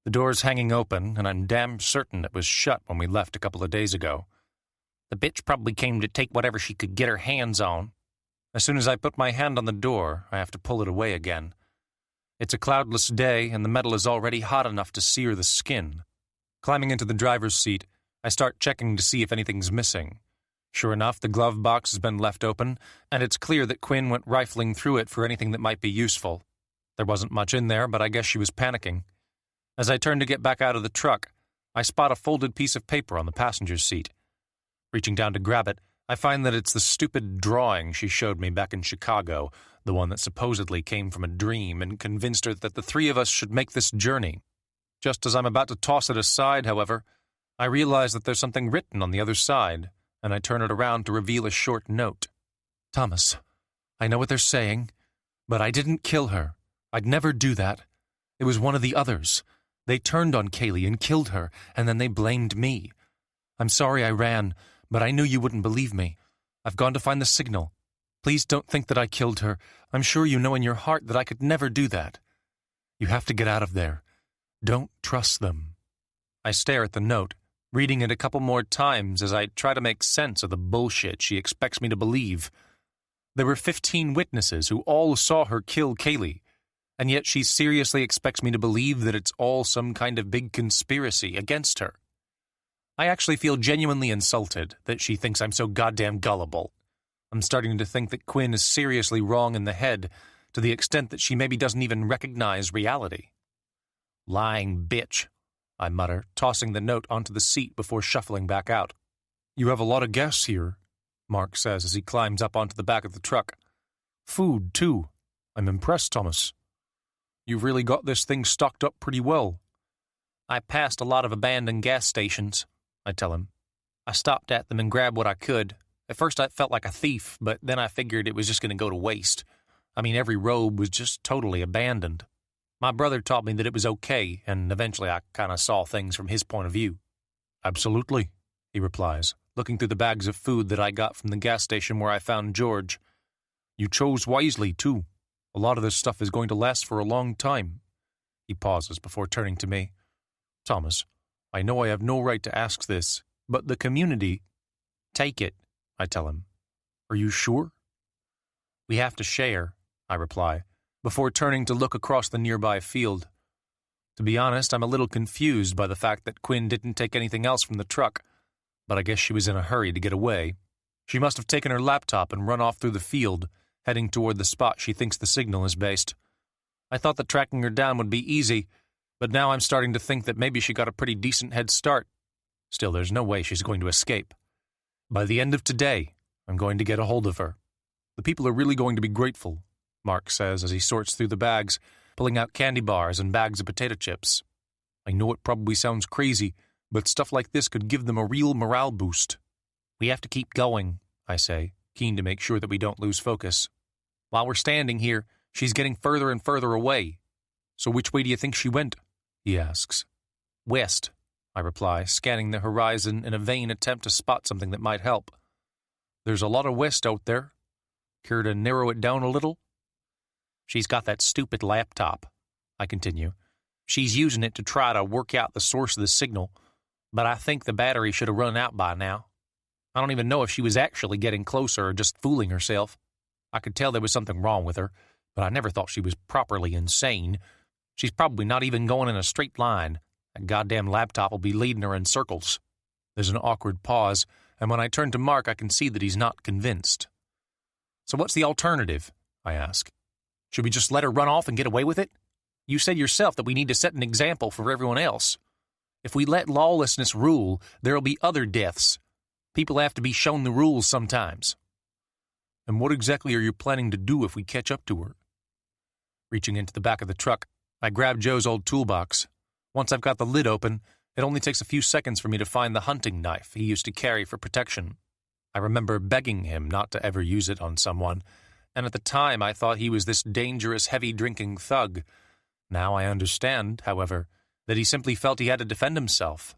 Speaker 1: The door's hanging open, and I'm damn certain it was shut when we left a couple of days ago. The bitch probably came to take whatever she could get her hands on. As soon as I put my hand on the door, I have to pull it away again. It's a cloudless day, and the metal is already hot enough to sear the skin. Climbing into the driver's seat, I start checking to see if anything's missing. Sure enough, the glove box has been left open, and it's clear that Quinn went rifling through it for anything that might be useful. There wasn't much in there, but I guess she was panicking. As I turn to get back out of the truck, I spot a folded piece of paper on the passenger's seat. Reaching down to grab it, I find that it's the stupid drawing she showed me back in Chicago, the one that supposedly came from a dream and convinced her that the three of us should make this journey. Just as I'm about to toss it aside, however, I realize that there's something written on the other side, and I turn it around to reveal a short note. Thomas, I know what they're saying, but I didn't kill her. I'd never do that. It was one of the others. They turned on Kaylee and killed her, and then they blamed me. I'm sorry I ran, but I knew you wouldn't believe me. I've gone to find the signal. Please don't think that I killed her. I'm sure you know in your heart that I could never do that. You have to get out of there. Don't trust them. I stare at the note, reading it a couple more times as I try to make sense of the bullshit she expects me to believe. There were 15 witnesses who all saw her kill Kaylee, and yet she seriously expects me to believe that it's all some kind of big conspiracy against her. I actually feel genuinely insulted that she thinks I'm so goddamn gullible. I'm starting to think that Quinn is seriously wrong in the head, to the extent that she maybe doesn't even recognize reality. Lying bitch, I mutter, tossing the note onto the seat before shuffling back out. You have a lot of gas here, Mark says as he climbs up onto the back of the truck. Food, too. I'm impressed, Thomas. You've really got this thing stocked up pretty well. I passed a lot of abandoned gas stations, I tell him. I stopped at them and grabbed what I could. At first I felt like a thief, but then I figured it was just going to go to waste. I mean, every robe was just totally abandoned. My brother taught me that it was okay, and eventually I kind of saw things from his point of view. Absolutely, he replies, looking through the bags of food that I got from the gas station where I found George. You chose wisely, too. A lot of this stuff is going to last for a long time. He pauses before turning to me. Thomas, I know I have no right to ask this, but the community... Take it, I tell him. Are you sure? We have to share, I reply, before turning to look across the nearby field. To be honest, I'm a little confused by the fact that Quinn didn't take anything else from the truck, but I guess she was in a hurry to get away. She must have taken her laptop and run off through the field, heading toward the spot she thinks the signal is based. I thought that tracking her down would be easy, but now I'm starting to think that maybe she got a pretty decent head start. Still, there's no way she's going to escape. By the end of today, I'm going to get a hold of her. The people are really going to be grateful, Mark says as he sorts through the bags, pulling out candy bars and bags of potato chips. I know it probably sounds crazy, but stuff like this could give them a real morale boost. We have to keep going, I say, keen to make sure that we don't lose focus. While we're standing here, she's getting further and further away. So which way do you think she went? He asks. West, I reply, scanning the horizon in a vain attempt to spot something that might help. There's a lot of west out there. Care to narrow it down a little? She's got that stupid laptop, I continue. She's using it to try to work out the source of the signal, but I think the battery should have run out by now. I don't even know if she was actually getting closer or just fooling herself. I could tell there was something wrong with her, but I never thought she was properly insane. She's probably not even going in a straight line. That goddamn laptop will be leading her in circles. There's an awkward pause, and when I turn to Mark, I can see that he's not convinced. So what's the alternative? I ask. Should we just let her run off and get away with it? You said yourself that we need to set an example for everyone else. If we let lawlessness rule, there'll be other deaths. People have to be shown the rules sometimes. And what exactly are you planning to do if we catch up to her? Reaching into the back of the truck, I grab Joe's old toolbox. Once I've got the lid open, it only takes a few seconds for me to find the hunting knife he used to carry for protection. I remember begging him not to ever use it on someone, and at the time I thought he was this dangerous, heavy-drinking thug. Now I understand, however, that he simply felt he had to defend himself.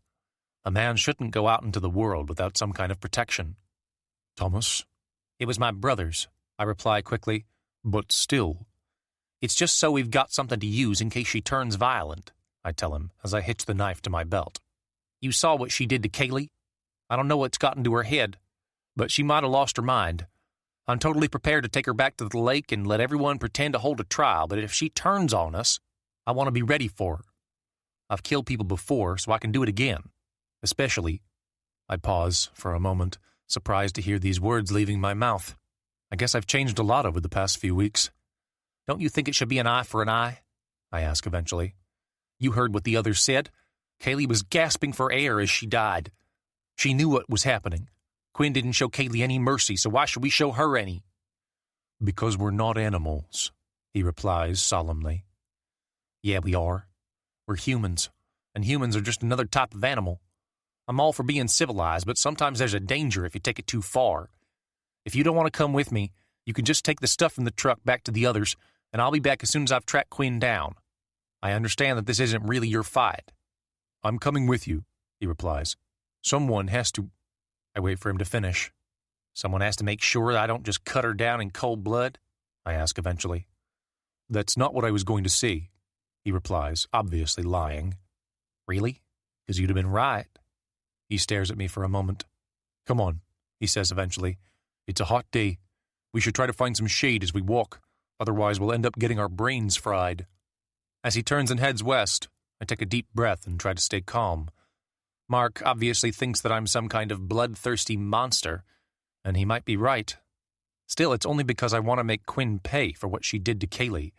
Speaker 1: A man shouldn't go out into the world without some kind of protection. Thomas? It was my brother's, I reply quickly, but still. It's just so we've got something to use in case she turns violent, I tell him as I hitch the knife to my belt. You saw what she did to Kaylee? I don't know what's got into her head, but she might have lost her mind. I'm totally prepared to take her back to the lake and let everyone pretend to hold a trial, but if she turns on us, I want to be ready for her. I've killed people before, so I can do it again. Especially, I pause for a moment, surprised to hear these words leaving my mouth. I guess I've changed a lot over the past few weeks. Don't you think it should be an eye for an eye? I ask eventually. You heard what the others said. Kaylee was gasping for air as she died. She knew what was happening. Quinn didn't show Kaylee any mercy, so why should we show her any? Because we're not animals, he replies solemnly. Yeah, we are. We're humans, and humans are just another type of animal. I'm all for being civilized, but sometimes there's a danger if you take it too far. If you don't want to come with me, you can just take the stuff from the truck back to the others, and I'll be back as soon as I've tracked Quinn down. I understand that this isn't really your fight. I'm coming with you, he replies. Someone has to... I wait for him to finish. Someone has to make sure that I don't just cut her down in cold blood? I ask eventually. That's not what I was going to say, he replies, obviously lying. Really? Because you'd have been right. He stares at me for a moment. Come on, he says eventually. It's a hot day. We should try to find some shade as we walk. Otherwise, we'll end up getting our brains fried. As he turns and heads west, I take a deep breath and try to stay calm. Mark obviously thinks that I'm some kind of bloodthirsty monster, and he might be right. Still, it's only because I want to make Quinn pay for what she did to Kaylee,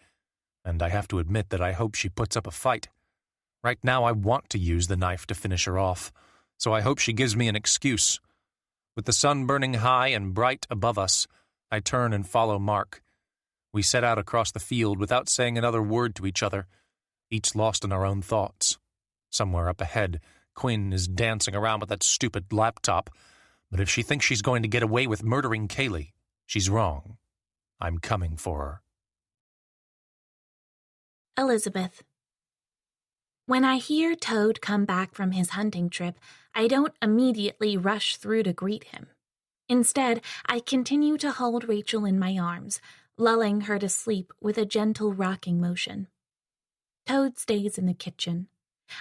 Speaker 1: and I have to admit that I hope she puts up a fight. Right now, I want to use the knife to finish her off, so I hope she gives me an excuse. With the sun burning high and bright above us, I turn and follow Mark. We set out across the field without saying another word to each other, each lost in our own thoughts. Somewhere up ahead, Quinn is dancing around with that stupid laptop, but if she thinks she's going to get away with murdering Kaylee, she's wrong. I'm coming for her.
Speaker 2: Elizabeth. When I hear Toad come back from his hunting trip, I don't immediately rush through to greet him. Instead, I continue to hold Rachel in my arms, lulling her to sleep with a gentle rocking motion. Toad stays in the kitchen.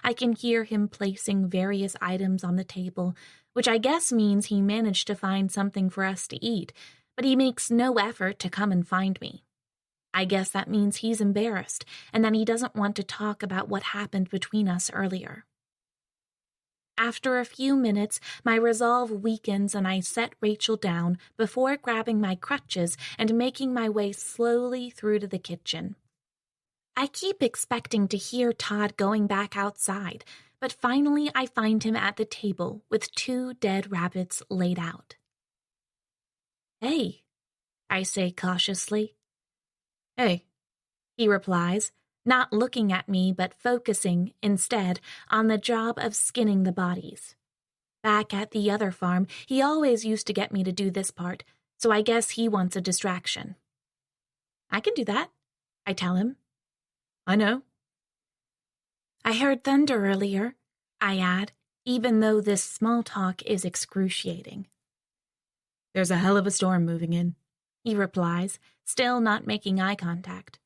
Speaker 2: I can hear him placing various items on the table, which I guess means he managed to find something for us to eat, but he makes no effort to come and find me. I guess that means he's embarrassed and that he doesn't want to talk about what happened between us earlier. After a few minutes, my resolve weakens and I set Rachel down before grabbing my crutches and making my way slowly through to the kitchen. I keep expecting to hear Todd going back outside, but finally I find him at the table with 2 dead rabbits laid out. Hey, I say cautiously.
Speaker 4: Hey,
Speaker 2: he replies, not looking at me but focusing, instead, on the job of skinning the bodies. Back at the other farm, he always used to get me to do this part, so I guess he wants a distraction. I can do that, I tell him.
Speaker 4: I know.
Speaker 2: I heard thunder earlier, I add, even though this small talk is excruciating.
Speaker 4: There's a hell of a storm moving in,
Speaker 2: he replies, still not making eye contact.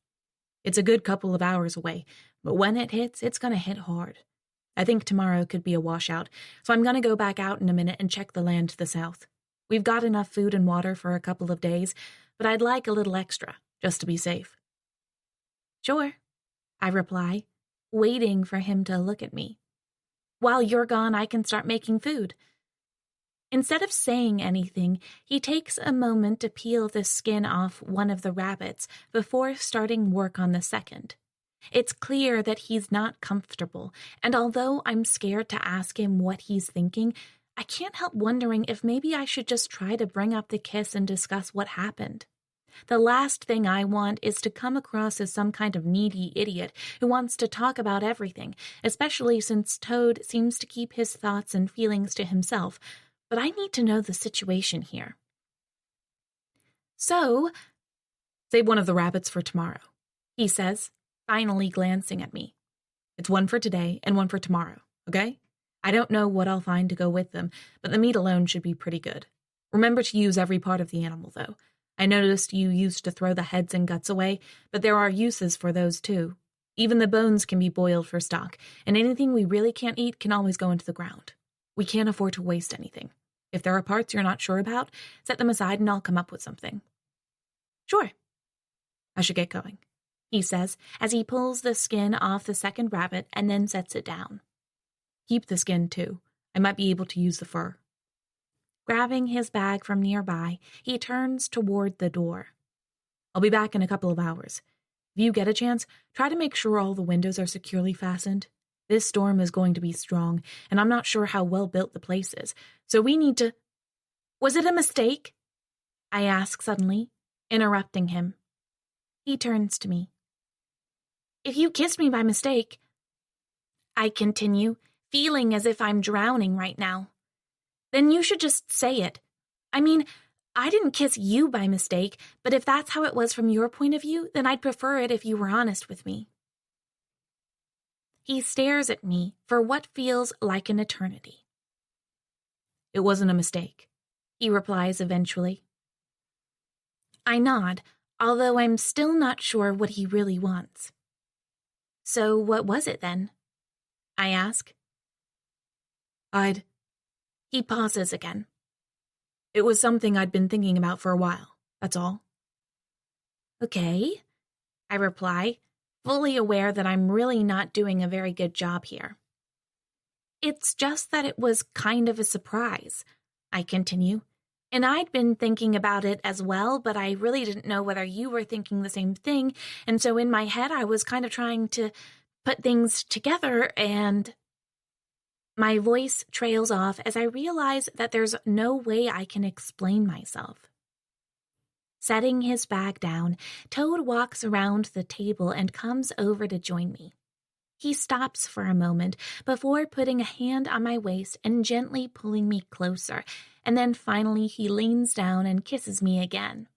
Speaker 4: It's a good couple of hours away, but when it hits, it's going to hit hard. I think tomorrow could be a washout, so I'm going to go back out in a minute and check the land to the south. We've got enough food and water for a couple of days, but I'd like a little extra, just to be safe.
Speaker 2: Sure, I reply, waiting for him to look at me. While you're gone, I can start making food. Instead of saying anything, he takes a moment to peel the skin off one of the rabbits before starting work on the second. It's clear that he's not comfortable, and although I'm scared to ask him what he's thinking, I can't help wondering if maybe I should just try to bring up the kiss and discuss what happened. The last thing I want is to come across as some kind of needy idiot who wants to talk about everything, especially since Toad seems to keep his thoughts and feelings to himself, but I need to know the situation here. So,
Speaker 4: save one of the rabbits for tomorrow,
Speaker 2: he says, finally glancing at me.
Speaker 4: It's one for today and one for tomorrow, okay? I don't know what I'll find to go with them, but the meat alone should be pretty good. Remember to use every part of the animal, though. I noticed you used to throw the heads and guts away, but there are uses for those too. Even the bones can be boiled for stock, and anything we really can't eat can always go into the ground. We can't afford to waste anything. If there are parts you're not sure about, set them aside and I'll come up with something. Sure. I should get going, he says as he pulls the skin off the second rabbit and then sets it down. Keep the skin, too. I might be able to use the fur. Grabbing his bag from nearby, he turns toward the door. I'll be back in a couple of hours. If you get a chance, try to make sure all the windows are securely fastened. This storm is going to be strong, and I'm not sure how well built the place is, so we need to—
Speaker 2: Was it a mistake? I ask suddenly, interrupting him. He turns to me. If you kissed me by mistake, I continue, feeling as if I'm drowning right now, then you should just say it. I mean, I didn't kiss you by mistake, but if that's how it was from your point of view, then I'd prefer it if you were honest with me. He stares at me for what feels like an eternity.
Speaker 4: It wasn't a mistake, he replies eventually.
Speaker 2: I nod, although I'm still not sure what he really wants. So what was it then? I ask.
Speaker 4: He pauses again. It was something I'd been thinking about for a while, that's all.
Speaker 2: Okay, I reply, fully aware that I'm really not doing a very good job here. It's just that it was kind of a surprise, I continue, and I'd been thinking about it as well, but I really didn't know whether you were thinking the same thing, and so in my head I was kind of trying to put things together and— My voice trails off as I realize that there's no way I can explain myself. Setting his bag down, Toad walks around the table and comes over to join me. He stops for a moment before putting a hand on my waist and gently pulling me closer, and then finally he leans down and kisses me again.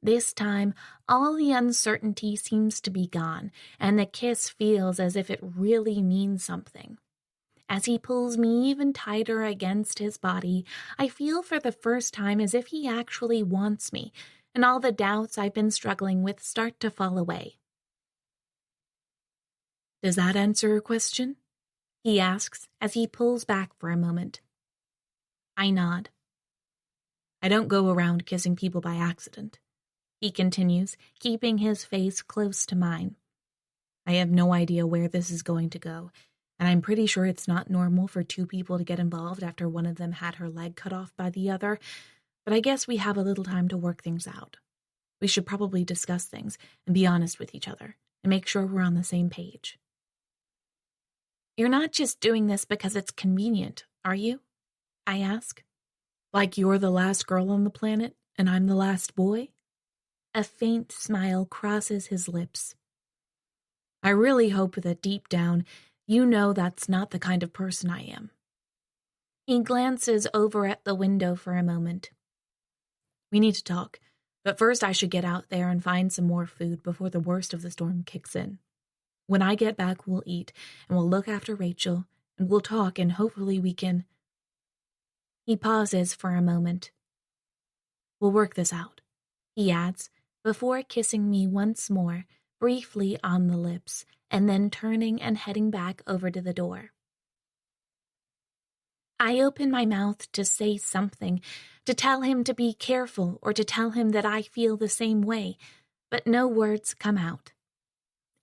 Speaker 2: This time, all the uncertainty seems to be gone, and the kiss feels as if it really means something. As he pulls me even tighter against his body, I feel for the first time as if he actually wants me, and all the doubts I've been struggling with start to fall away.
Speaker 4: Does that answer your question? He asks as he pulls back for a moment.
Speaker 2: I nod.
Speaker 4: I don't go around kissing people by accident, he continues, keeping his face close to mine. I have no idea where this is going to go, and I'm pretty sure it's not normal for two people to get involved after one of them had her leg cut off by the other, but I guess we have a little time to work things out. We should probably discuss things and be honest with each other and make sure we're on the same page.
Speaker 2: You're not just doing this because it's convenient, are you? I ask.
Speaker 4: Like you're the last girl on the planet and I'm the last boy?
Speaker 2: A faint smile crosses his lips.
Speaker 4: I really hope that deep down, you know that's not the kind of person I am.
Speaker 2: He glances over at the window for a moment.
Speaker 4: We need to talk, but first I should get out there and find some more food before the worst of the storm kicks in. When I get back, we'll eat, and we'll look after Rachel, and we'll talk, and hopefully we can—
Speaker 2: He pauses for a moment.
Speaker 4: We'll work this out,
Speaker 2: he adds, before kissing me once more, briefly on the lips, and then turning and heading back over to the door. I open my mouth to say something, to tell him to be careful or to tell him that I feel the same way, but no words come out.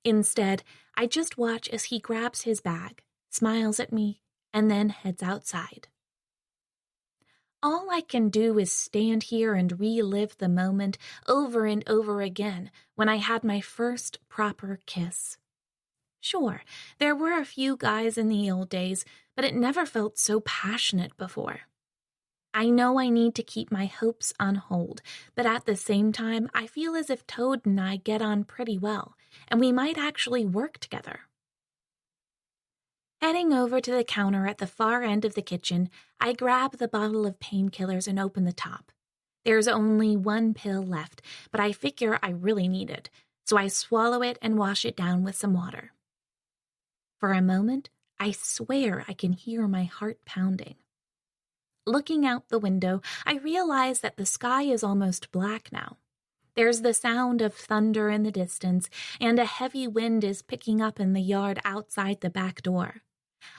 Speaker 2: Instead, I just watch as he grabs his bag, smiles at me, and then heads outside. All I can do is stand here and relive the moment over and over again when I had my first proper kiss. Sure, there were a few guys in the old days, but it never felt so passionate before. I know I need to keep my hopes on hold, but at the same time, I feel as if Toad and I get on pretty well, and we might actually work together. Heading over to the counter at the far end of the kitchen, I grab the bottle of painkillers and open the top. There's only one pill left, but I figure I really need it, so I swallow it and wash it down with some water. For a moment, I swear I can hear my heart pounding. Looking out the window, I realize that the sky is almost black now. There's the sound of thunder in the distance, and a heavy wind is picking up in the yard outside the back door.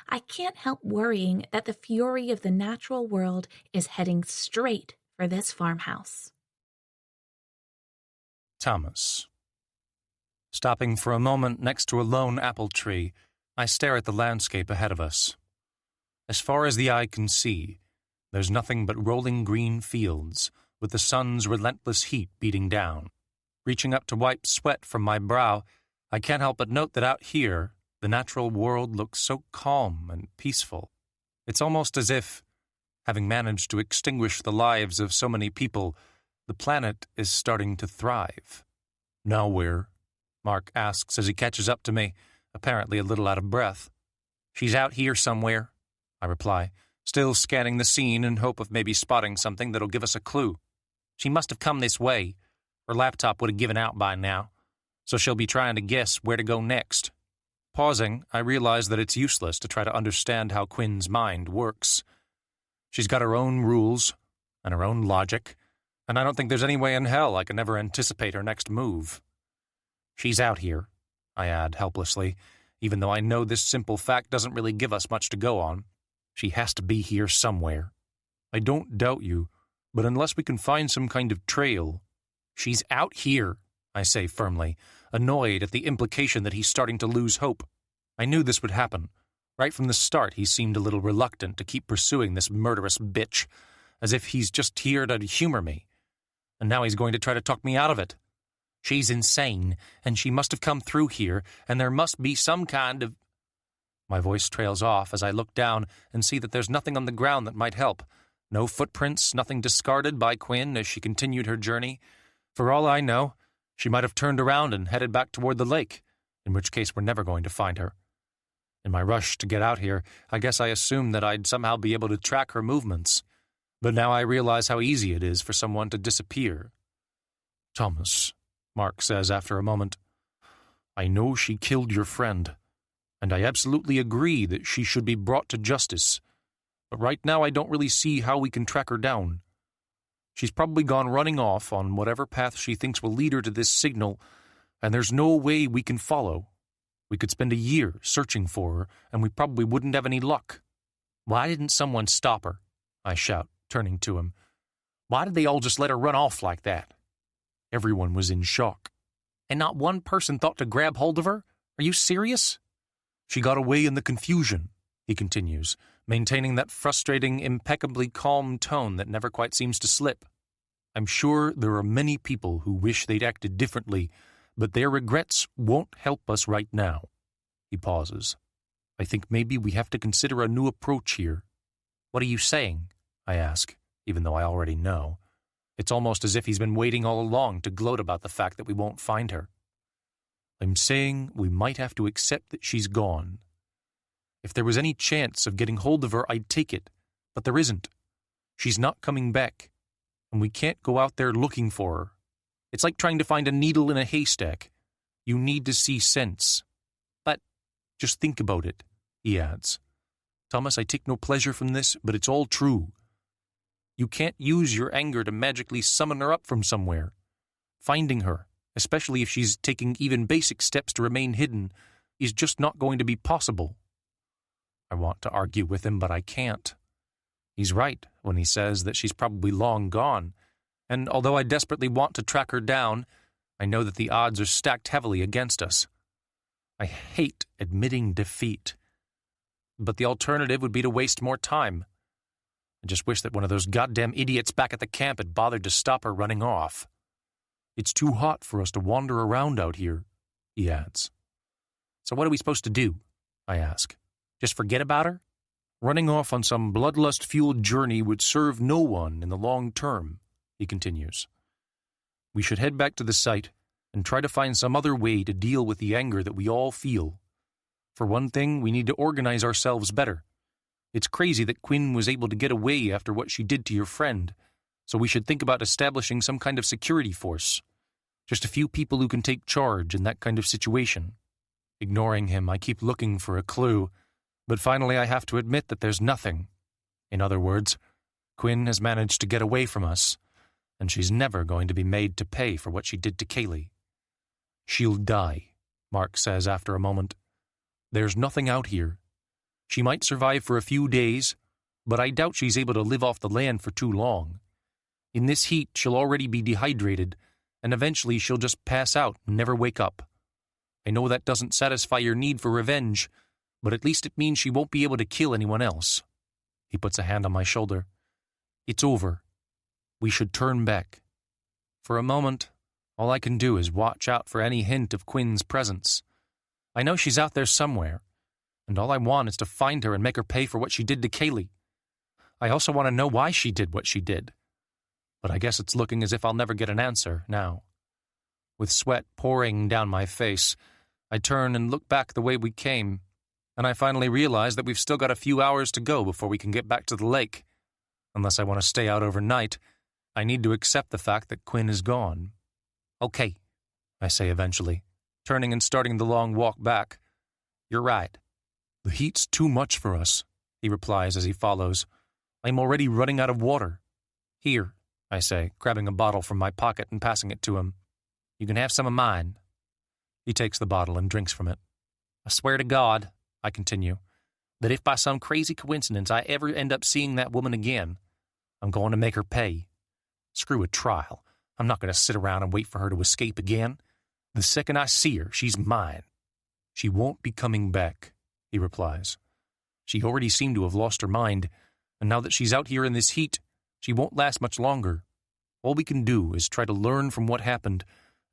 Speaker 2: I can't help worrying that the fury of the natural world is heading straight for this farmhouse.
Speaker 1: Thomas. Stopping for a moment next to a lone apple tree, I stare at the landscape ahead of us. As far as the eye can see, there's nothing but rolling green fields, with the sun's relentless heat beating down. Reaching up to wipe sweat from my brow, I can't help but note that out here, the natural world looks so calm and peaceful. It's almost as if, having managed to extinguish the lives of so many people, the planet is starting to thrive. Now where? Mark asks as he catches up to me, apparently a little out of breath. She's out here somewhere, I reply, still scanning the scene in hope of maybe spotting something that'll give us a clue. She must have come this way. Her laptop would have given out by now, so she'll be trying to guess where to go next. Pausing, I realize that it's useless to try to understand how Quinn's mind works. She's got her own rules and her own logic, and I don't think there's any way in hell I can ever anticipate her next move. She's out here, I add helplessly, even though I know this simple fact doesn't really give us much to go on. She has to be here somewhere. I don't doubt you, but unless we can find some kind of trail... She's out here, I say firmly, annoyed at the implication that he's starting to lose hope. I knew this would happen. Right from the start, he seemed a little reluctant to keep pursuing this murderous bitch, as if he's just here to humor me. And now he's going to try to talk me out of it. She's insane, and she must have come through here, and there must be some kind of... My voice trails off as I look down and see that there's nothing on the ground that might help. No footprints, nothing discarded by Quinn as she continued her journey. For all I know, she might have turned around and headed back toward the lake, in which case we're never going to find her. In my rush to get out here, I guess I assumed that I'd somehow be able to track her movements. But now I realize how easy it is for someone to disappear. Thomas, Mark says after a moment, I know she killed your friend, and I absolutely agree that she should be brought to justice. But right now I don't really see how we can track her down. She's probably gone running off on whatever path she thinks will lead her to this signal, and there's no way we can follow. We could spend a year searching for her, and we probably wouldn't have any luck. Why didn't someone stop her? I shout, turning to him. Why did they all just let her run off like that? Everyone was in shock. And not one person thought to grab hold of her? Are you serious? She got away in the confusion, he continues, maintaining that frustrating, impeccably calm tone that never quite seems to slip. I'm sure there are many people who wish they'd acted differently, but their regrets won't help us right now. He pauses. I think maybe we have to consider a new approach here. What are you saying? I ask, even though I already know. It's almost as if he's been waiting all along to gloat about the fact that we won't find her. I'm saying we might have to accept that she's gone. If there was any chance of getting hold of her, I'd take it, but there isn't. She's not coming back, and we can't go out there looking for her. It's like trying to find a needle in a haystack. You need to see sense. But just think about it, he adds. Thomas, I take no pleasure from this, but it's all true. You can't use your anger to magically summon her up from somewhere. Finding her, especially if she's taking even basic steps to remain hidden, is just not going to be possible. I want to argue with him, but I can't. He's right when he says that she's probably long gone, and although I desperately want to track her down, I know that the odds are stacked heavily against us. I hate admitting defeat, but the alternative would be to waste more time. I just wish that one of those goddamn idiots back at the camp had bothered to stop her running off. It's too hot for us to wander around out here, he adds. So what are we supposed to do? I ask. Just forget about her? Running off on some bloodlust-fueled journey would serve no one in the long term, he continues. We should head back to the site and try to find some other way to deal with the anger that we all feel. For one thing, we need to organize ourselves better. It's crazy that Quinn was able to get away after what she did to your friend, so we should think about establishing some kind of security force. Just a few people who can take charge in that kind of situation. Ignoring him, I keep looking for a clue, but finally I have to admit that there's nothing. In other words, Quinn has managed to get away from us, and she's never going to be made to pay for what she did to Kaylee. She'll die, Mark says after a moment. There's nothing out here. She might survive for a few days, but I doubt she's able to live off the land for too long. In this heat, she'll already be dehydrated, and eventually she'll just pass out and never wake up. I know that doesn't satisfy your need for revenge, but at least it means she won't be able to kill anyone else. He puts a hand on my shoulder. It's over. We should turn back. For a moment, all I can do is watch out for any hint of Quinn's presence. I know she's out there somewhere, and all I want is to find her and make her pay for what she did to Kaylee. I also want to know why she did what she did. But I guess it's looking as if I'll never get an answer now. With sweat pouring down my face, I turn and look back the way we came, and I finally realize that we've still got a few hours to go before we can get back to the lake. Unless I want to stay out overnight, I need to accept the fact that Quinn is gone. Okay, I say eventually, turning and starting the long walk back. You're right. The heat's too much for us, he replies as he follows. I'm already running out of water. Here, I say, grabbing a bottle from my pocket and passing it to him. You can have some of mine. He takes the bottle and drinks from it. I swear to God, I continue, that if by some crazy coincidence I ever end up seeing that woman again, I'm going to make her pay. Screw a trial. I'm not going to sit around and wait for her to escape again. The second I see her, she's mine. She won't be coming back, he replies. She already seemed to have lost her mind, and now that she's out here in this heat, she won't last much longer. All we can do is try to learn from what happened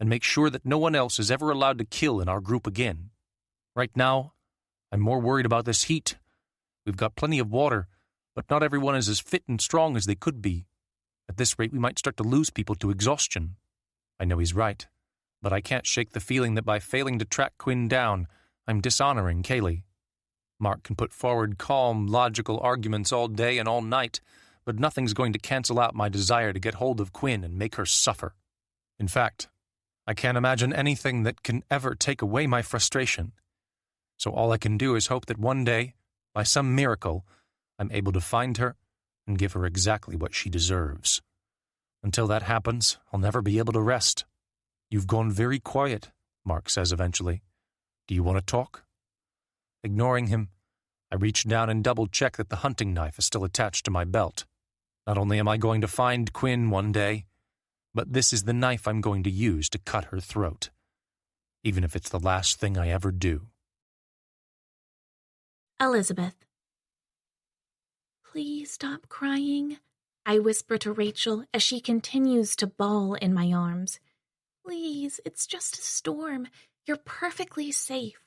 Speaker 1: and make sure that no one else is ever allowed to kill in our group again. Right now, I'm more worried about this heat. We've got plenty of water, but not everyone is as fit and strong as they could be. At this rate, we might start to lose people to exhaustion. I know he's right, but I can't shake the feeling that by failing to track Quinn down, I'm dishonoring Kaylee. Mark can put forward calm, logical arguments all day and all night, but nothing's going to cancel out my desire to get hold of Quinn and make her suffer. In fact, I can't imagine anything that can ever take away my frustration. So all I can do is hope that one day, by some miracle, I'm able to find her and give her exactly what she deserves. Until that happens, I'll never be able to rest. You've gone very quiet, Mark says eventually. Do you want to talk? Ignoring him, I reach down and double-check that the hunting knife is still attached to my belt. Not only am I going to find Quinn one day, but this is the knife I'm going to use to cut her throat, even if it's the last thing I ever do.
Speaker 2: Elizabeth. Please stop crying, I whisper to Rachel as she continues to bawl in my arms. Please, it's just a storm. You're perfectly safe.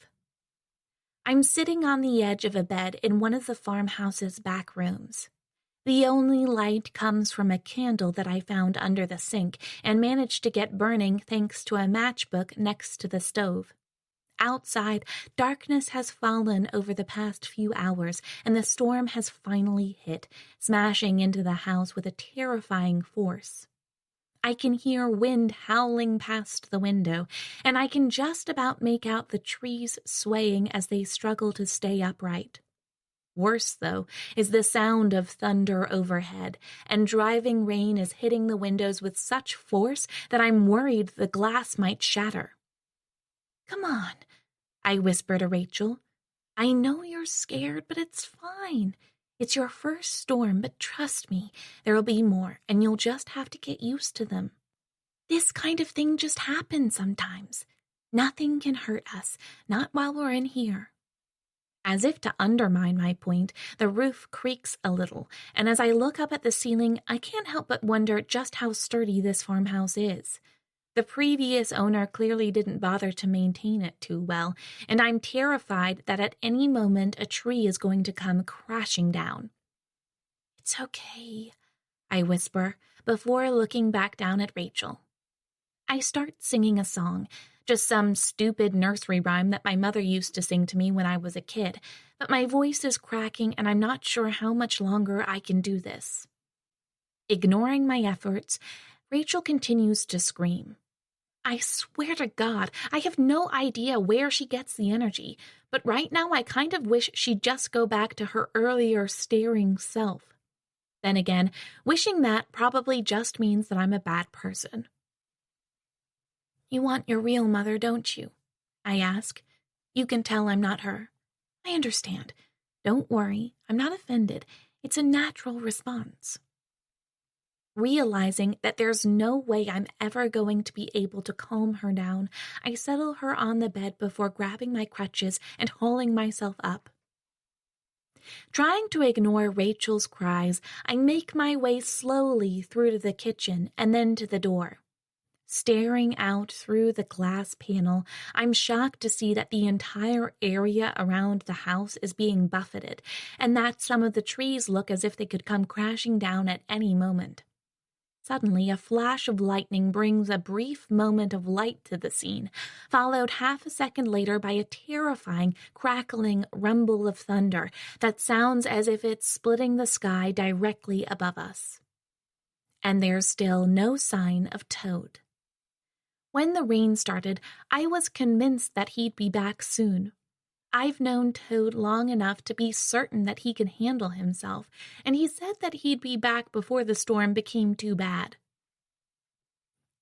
Speaker 2: I'm sitting on the edge of a bed in one of the farmhouse's back rooms. The only light comes from a candle that I found under the sink and managed to get burning thanks to a matchbook next to the stove. Outside, darkness has fallen over the past few hours, and the storm has finally hit, smashing into the house with a terrifying force. I can hear wind howling past the window, and I can just about make out the trees swaying as they struggle to stay upright. Worse, though, is the sound of thunder overhead, and driving rain is hitting the windows with such force that I'm worried the glass might shatter. Come on, I whisper to Rachel. I know you're scared, but it's fine. It's your first storm, but trust me, there'll be more, and you'll just have to get used to them. This kind of thing just happens sometimes. Nothing can hurt us, not while we're in here. As if to undermine my point, the roof creaks a little, and as I look up at the ceiling, I can't help but wonder just how sturdy this farmhouse is. The previous owner clearly didn't bother to maintain it too well, and I'm terrified that at any moment a tree is going to come crashing down. It's okay, I whisper, before looking back down at Rachel. I start singing a song, just some stupid nursery rhyme that my mother used to sing to me when I was a kid, but my voice is cracking and I'm not sure how much longer I can do this. Ignoring my efforts, Rachel continues to scream. I swear to God, I have no idea where she gets the energy, but right now I kind of wish she'd just go back to her earlier staring self. Then again, wishing that probably just means that I'm a bad person. You want your real mother, don't you? I ask. You can tell I'm not her. I understand. Don't worry, I'm not offended. It's a natural response. Realizing that there's no way I'm ever going to be able to calm her down, I settle her on the bed before grabbing my crutches and hauling myself up. Trying to ignore Rachel's cries, I make my way slowly through to the kitchen and then to the door. Staring out through the glass panel, I'm shocked to see that the entire area around the house is being buffeted, and that some of the trees look as if they could come crashing down at any moment. Suddenly, a flash of lightning brings a brief moment of light to the scene, followed half a second later by a terrifying, crackling rumble of thunder that sounds as if it's splitting the sky directly above us. And there's still no sign of Toad. When the rain started, I was convinced that he'd be back soon. I've known Toad long enough to be certain that he can handle himself, and he said that he'd be back before the storm became too bad.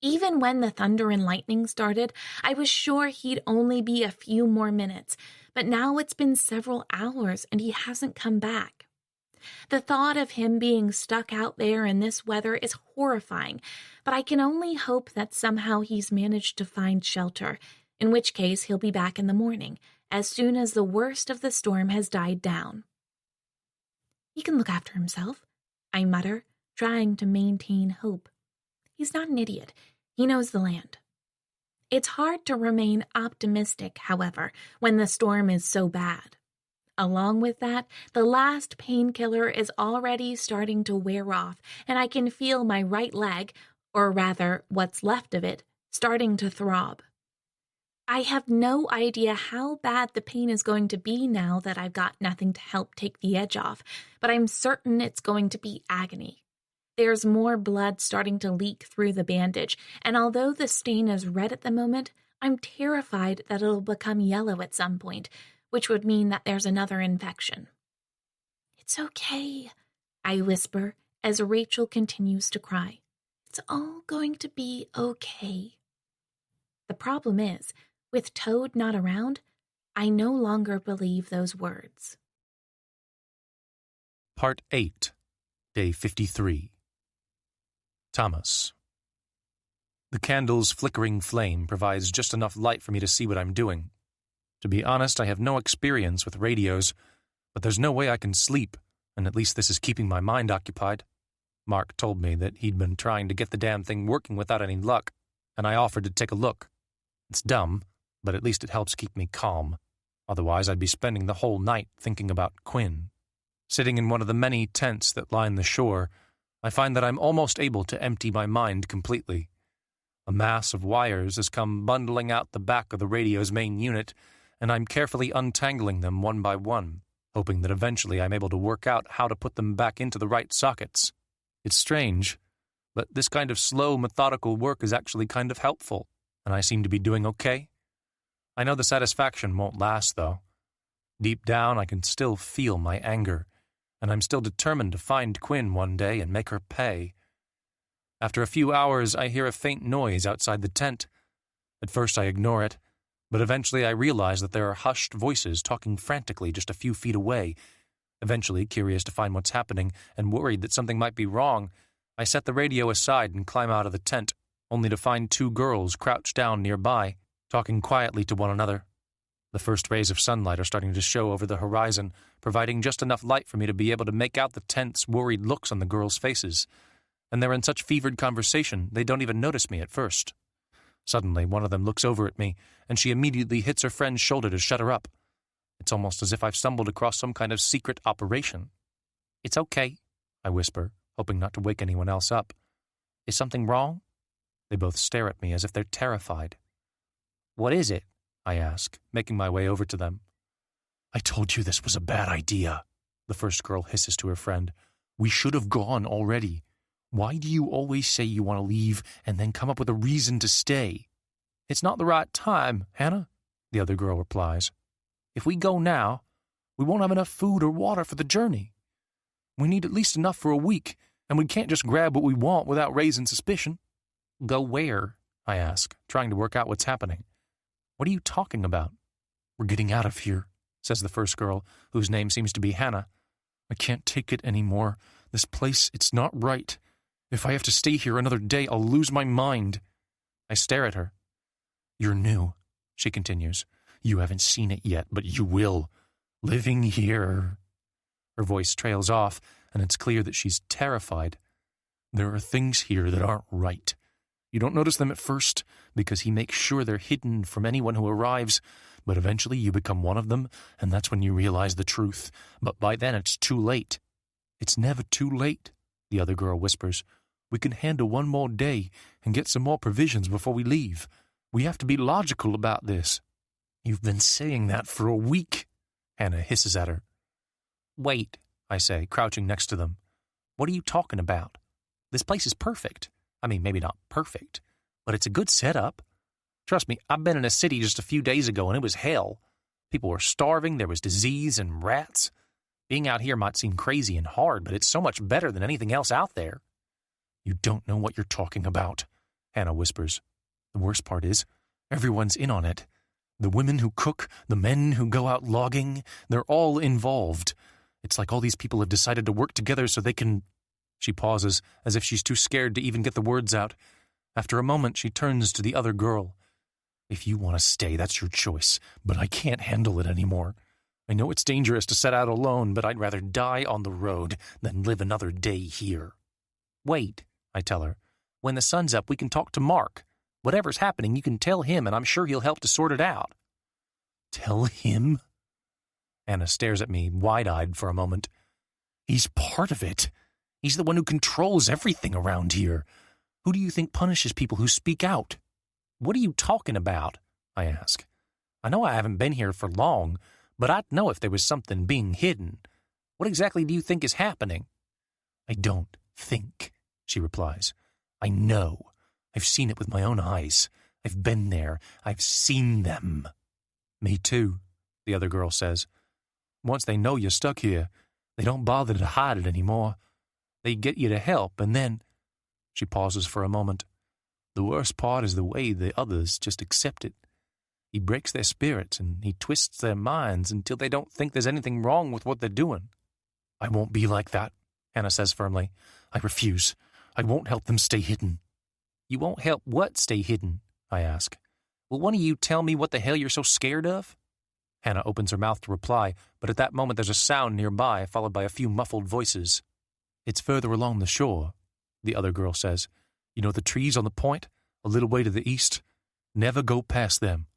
Speaker 2: Even when the thunder and lightning started, I was sure he'd only be a few more minutes, but now it's been several hours and he hasn't come back. The thought of him being stuck out there in this weather is horrifying, but I can only hope that somehow he's managed to find shelter, in which case he'll be back in the morning, as soon as the worst of the storm has died down. He can look after himself, I mutter, trying to maintain hope. He's not an idiot. He knows the land. It's hard to remain optimistic, however, when the storm is so bad. Along with that, the last painkiller is already starting to wear off, and I can feel my right leg, or rather, what's left of it, starting to throb. I have no idea how bad the pain is going to be now that I've got nothing to help take the edge off, but I'm certain it's going to be agony. There's more blood starting to leak through the bandage, and although the stain is red at the moment, I'm terrified that it'll become yellow at some point, which would mean that there's another infection. It's okay, I whisper as Rachel continues to cry. It's all going to be okay. The problem is, with Toad not around, I no longer believe those words.
Speaker 1: Part 8, Day 53. Thomas. The candle's flickering flame provides just enough light for me to see what I'm doing. To be honest, I have no experience with radios, but there's no way I can sleep, and at least this is keeping my mind occupied. Mark told me that he'd been trying to get the damn thing working without any luck, and I offered to take a look. It's dumb, but at least it helps keep me calm. Otherwise, I'd be spending the whole night thinking about Quinn. Sitting in one of the many tents that line the shore, I find that I'm almost able to empty my mind completely. A mass of wires has come bundling out the back of the radio's main unit, and I'm carefully untangling them one by one, hoping that eventually I'm able to work out how to put them back into the right sockets. It's strange, but this kind of slow, methodical work is actually kind of helpful, and I seem to be doing okay. I know the satisfaction won't last, though. Deep down, I can still feel my anger, and I'm still determined to find Quinn one day and make her pay. After a few hours, I hear a faint noise outside the tent. At first, I ignore it, but eventually I realize that there are hushed voices talking frantically just a few feet away. Eventually, curious to find what's happening and worried that something might be wrong, I set the radio aside and climb out of the tent, only to find two girls crouched down nearby, talking quietly to one another. The first rays of sunlight are starting to show over the horizon, providing just enough light for me to be able to make out the tense, worried looks on the girls' faces. And they're in such fevered conversation, they don't even notice me at first. Suddenly, one of them looks over at me, and she immediately hits her friend's shoulder to shut her up. It's almost as if I've stumbled across some kind of secret operation. "It's okay," I whisper, hoping not to wake anyone else up. "Is something wrong?" They both stare at me as if they're terrified. "What is it?" I ask, making my way over to them. "I told you this was a bad idea," the first girl hisses to her friend. "We should have gone already. Why do you always say you want to leave and then come up with a reason to stay?" "It's not the right time, Hannah," the other girl replies. "If we go now, we won't have enough food or water for the journey. We need at least enough for a week, and we can't just grab what we want without raising suspicion." "Go where?" I ask, trying to work out what's happening. "What are you talking about?" "We're getting out of here," says the first girl, whose name seems to be Hannah.
Speaker 3: I can't take it anymore. This place, it's not right. If I have to stay here another day, I'll lose my mind.
Speaker 1: I stare at her.
Speaker 3: You're new, she continues. You haven't seen it yet, but you will. Living here.
Speaker 1: Her voice trails off, and it's clear that she's terrified.
Speaker 3: There are things here that aren't right. You don't notice them at first, because he makes sure they're hidden from anyone who arrives, but eventually you become one of them, and that's when you realize the truth. But by then it's too late.
Speaker 1: It's never too late, the other girl whispers. We can handle one more day and get some more provisions before we leave. We have to be logical about this.
Speaker 3: You've been saying that for a week,
Speaker 1: Hannah hisses at her. Wait, I say, crouching next to them. What are you talking about? This place is perfect. I mean, maybe not perfect, but it's a good setup. Trust me, I've been in a city just a few days ago and it was hell. People were starving, there was disease and rats. Being out here might seem crazy and hard, but it's so much better than anything else out there.
Speaker 3: You don't know what you're talking about, Hannah whispers. The worst part is, everyone's in on it. The women who cook, the men who go out logging, they're all involved. It's like all these people have decided to work together so they can... She pauses, as if she's too scared to even get the words out. After a moment, she turns to the other girl. If you want to stay, that's your choice, but I can't handle it anymore. I know it's dangerous to set out alone, but I'd rather die on the road than live another day here.
Speaker 1: Wait, I tell her. When the sun's up, we can talk to Mark. Whatever's happening, you can tell him, and I'm sure he'll help to sort it out.
Speaker 3: Tell him?
Speaker 1: Anna stares at me, wide-eyed for a moment.
Speaker 3: He's part of it. He's the one who controls everything around here. Who do you think punishes people who speak out?
Speaker 1: What are you talking about? I ask. I know I haven't been here for long, but I'd know if there was something being hidden. What exactly do you think is happening?
Speaker 3: I don't think, she replies. I know. I've seen it with my own eyes. I've been there. I've seen them.
Speaker 1: Me too, the other girl says. Once they know you're stuck here, they don't bother to hide it anymore. They get you to help, and then... She pauses for a moment. The worst part is the way the others just accept it. He breaks their spirits, and he twists their minds until they don't think there's anything wrong with what they're doing.
Speaker 3: I won't be like that, Hannah says firmly. I refuse. I won't help them stay hidden.
Speaker 1: You won't help what stay hidden? I ask. Will one of you tell me what the hell you're so scared of? Hannah opens her mouth to reply, but at that moment there's a sound nearby, followed by a few muffled voices.
Speaker 3: It's further along the shore, the other girl says. You know the trees on the point, a little way to the east? Never go past them.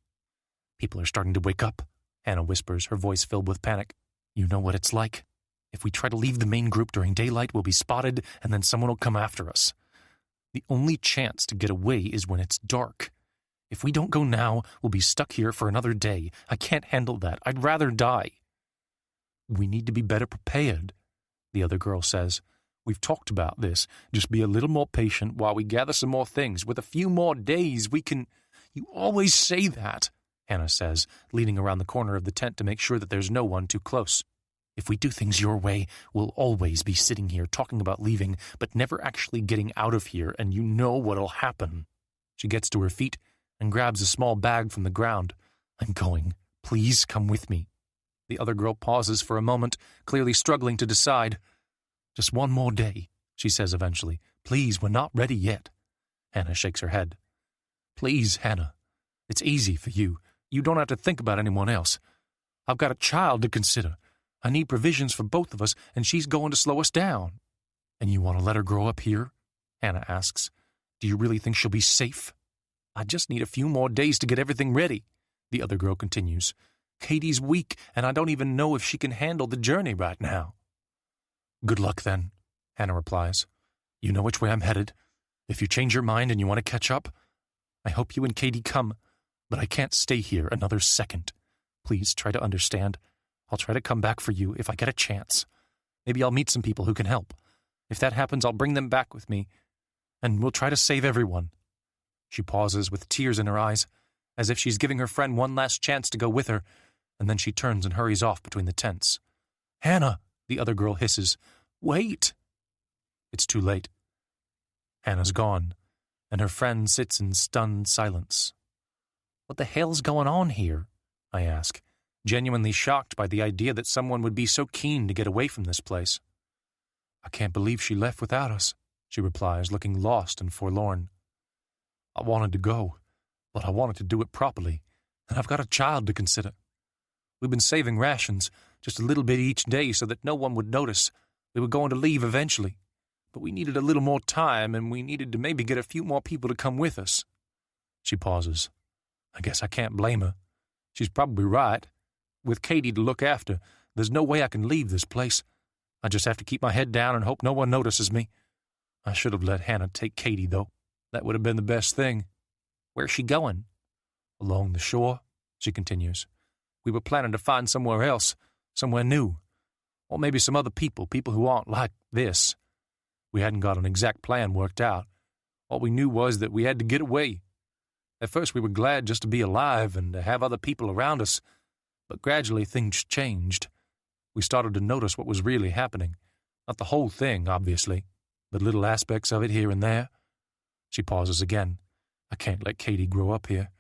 Speaker 1: People are starting to wake up, Hannah whispers, her voice filled with panic.
Speaker 3: You know what it's like. If we try to leave the main group during daylight, we'll be spotted, and then someone will come after us. The only chance to get away is when it's dark. If we don't go now, we'll be stuck here for another day. I can't handle that. I'd rather die.
Speaker 1: We need to be better prepared, the other girl says. We've talked about this. Just be a little more patient while we gather some more things. With a few more days, we can...
Speaker 3: You always say that,
Speaker 1: Hannah says, leaning around the corner of the tent to make sure that there's no one too close.
Speaker 3: If we do things your way, we'll always be sitting here talking about leaving, but never actually getting out of here, and you know what'll happen.
Speaker 1: She gets to her feet and grabs a small bag from the ground.
Speaker 3: I'm going. Please come with me.
Speaker 1: The other girl pauses for a moment, clearly struggling to decide.
Speaker 3: Just one more day, she says eventually. Please, we're not ready yet.
Speaker 1: Hannah shakes her head.
Speaker 3: Please, Hannah. It's easy for you. You don't have to think about anyone else. I've got a child to consider. I need provisions for both of us, and she's going to slow us down. And you want to let her grow up here? Hannah asks. Do you really think she'll be safe?
Speaker 1: I just need a few more days to get everything ready, the other girl continues. Katie's weak, and I don't even know if she can handle the journey right now.
Speaker 3: Good luck, then, Hannah replies. You know which way I'm headed. If you change your mind and you want to catch up, I hope you and Katie come, but I can't stay here another second. Please try to understand. I'll try to come back for you if I get a chance. Maybe I'll meet some people who can help. If that happens, I'll bring them back with me, and we'll try to save everyone.
Speaker 1: She pauses with tears in her eyes, as if she's giving her friend one last chance to go with her, and then she turns and hurries off between the tents.
Speaker 3: Hannah, the other girl hisses. Wait!
Speaker 1: It's too late. Hannah's gone, and her friend sits in stunned silence. What the hell's going on here? I ask, genuinely shocked by the idea that someone would be so keen to get away from this place.
Speaker 3: I can't believe she left without us, she replies, looking lost and forlorn. I wanted to go, but I wanted to do it properly, and I've got a child to consider. We've been saving rations, just a little bit each day so that no one would notice. We were going to leave eventually, but we needed a little more time, and we needed to maybe get a few more people to come with us. She pauses. I guess I can't blame her. She's probably right. With Katie to look after, there's no way I can leave this place. I just have to keep my head down and hope no one notices me. I should have let Hannah take Katie, though. That would have been the best thing.
Speaker 1: Where's she going?
Speaker 3: Along the shore, she continues. We were planning to find somewhere else, somewhere new. Or maybe some other people who aren't like this. We hadn't got an exact plan worked out. All we knew was that we had to get away. At first we were glad just to be alive and to have other people around us, but gradually things changed. We started to notice what was really happening. Not the whole thing, obviously, but little aspects of it here and there. She pauses again. I can't let Katie grow up here,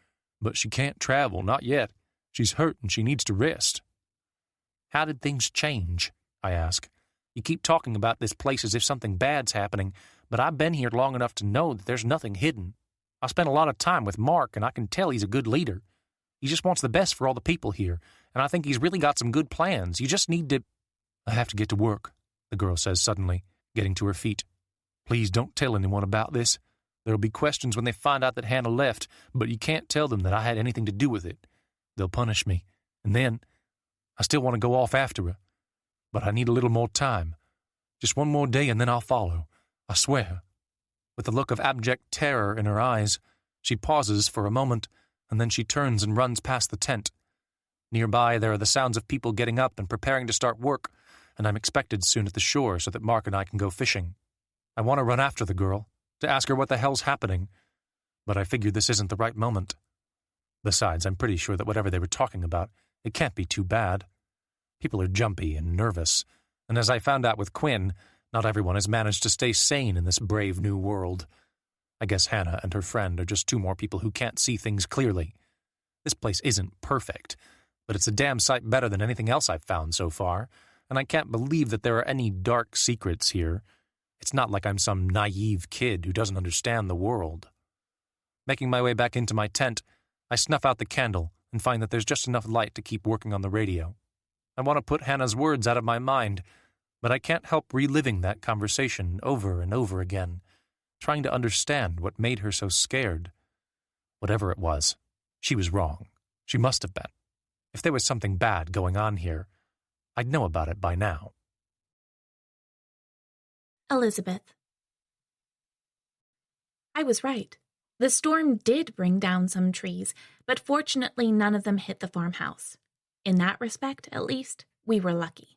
Speaker 3: but she can't travel, not yet. She's hurt and she needs to rest.
Speaker 1: How did things change? I ask. You keep talking about this place as if something bad's happening, but I've been here long enough to know that there's nothing hidden. I spent a lot of time with Mark, and I can tell he's a good leader. He just wants the best for all the people here, and I think he's really got some good plans. You just need to...
Speaker 3: I have to get to work, the girl says suddenly, getting to her feet. Please don't tell anyone about this. There'll be questions when they find out that Hannah left, but you can't tell them that I had anything to do with it. They'll punish me, and then I still want to go off after her. But I need a little more time. Just one more day and then I'll follow. I swear. With a look of abject terror in her eyes, she pauses for a moment, and then she turns and runs past the tent. Nearby, there are the sounds of people getting up and preparing to start work, and I'm expected soon at the shore so that Mark and I can go fishing. I want to run after the girl, to ask her what the hell's happening, but I figure this isn't the right moment. Besides, I'm pretty sure that whatever they were talking about, it can't be too bad. People are jumpy and nervous, and as I found out with Quinn, not everyone has managed to stay sane in this brave new world. I guess Hannah and her friend are just two more people who can't see things clearly. This place isn't perfect, but it's a damn sight better than anything else I've found so far, and I can't believe that there are any dark secrets here. It's not like I'm some naive kid who doesn't understand the world. Making my way back into my tent, I snuff out the candle and find that there's just enough light to keep working on the radio. I want to put Hannah's words out of my mind, but I can't help reliving that conversation over and over again, trying to understand what made her so scared. Whatever it was, she was wrong. She must have been. If there was something bad going on here, I'd know about it by now.
Speaker 2: Elizabeth. I was right. The storm did bring down some trees, but fortunately none of them hit the farmhouse. In that respect, at least, we were lucky.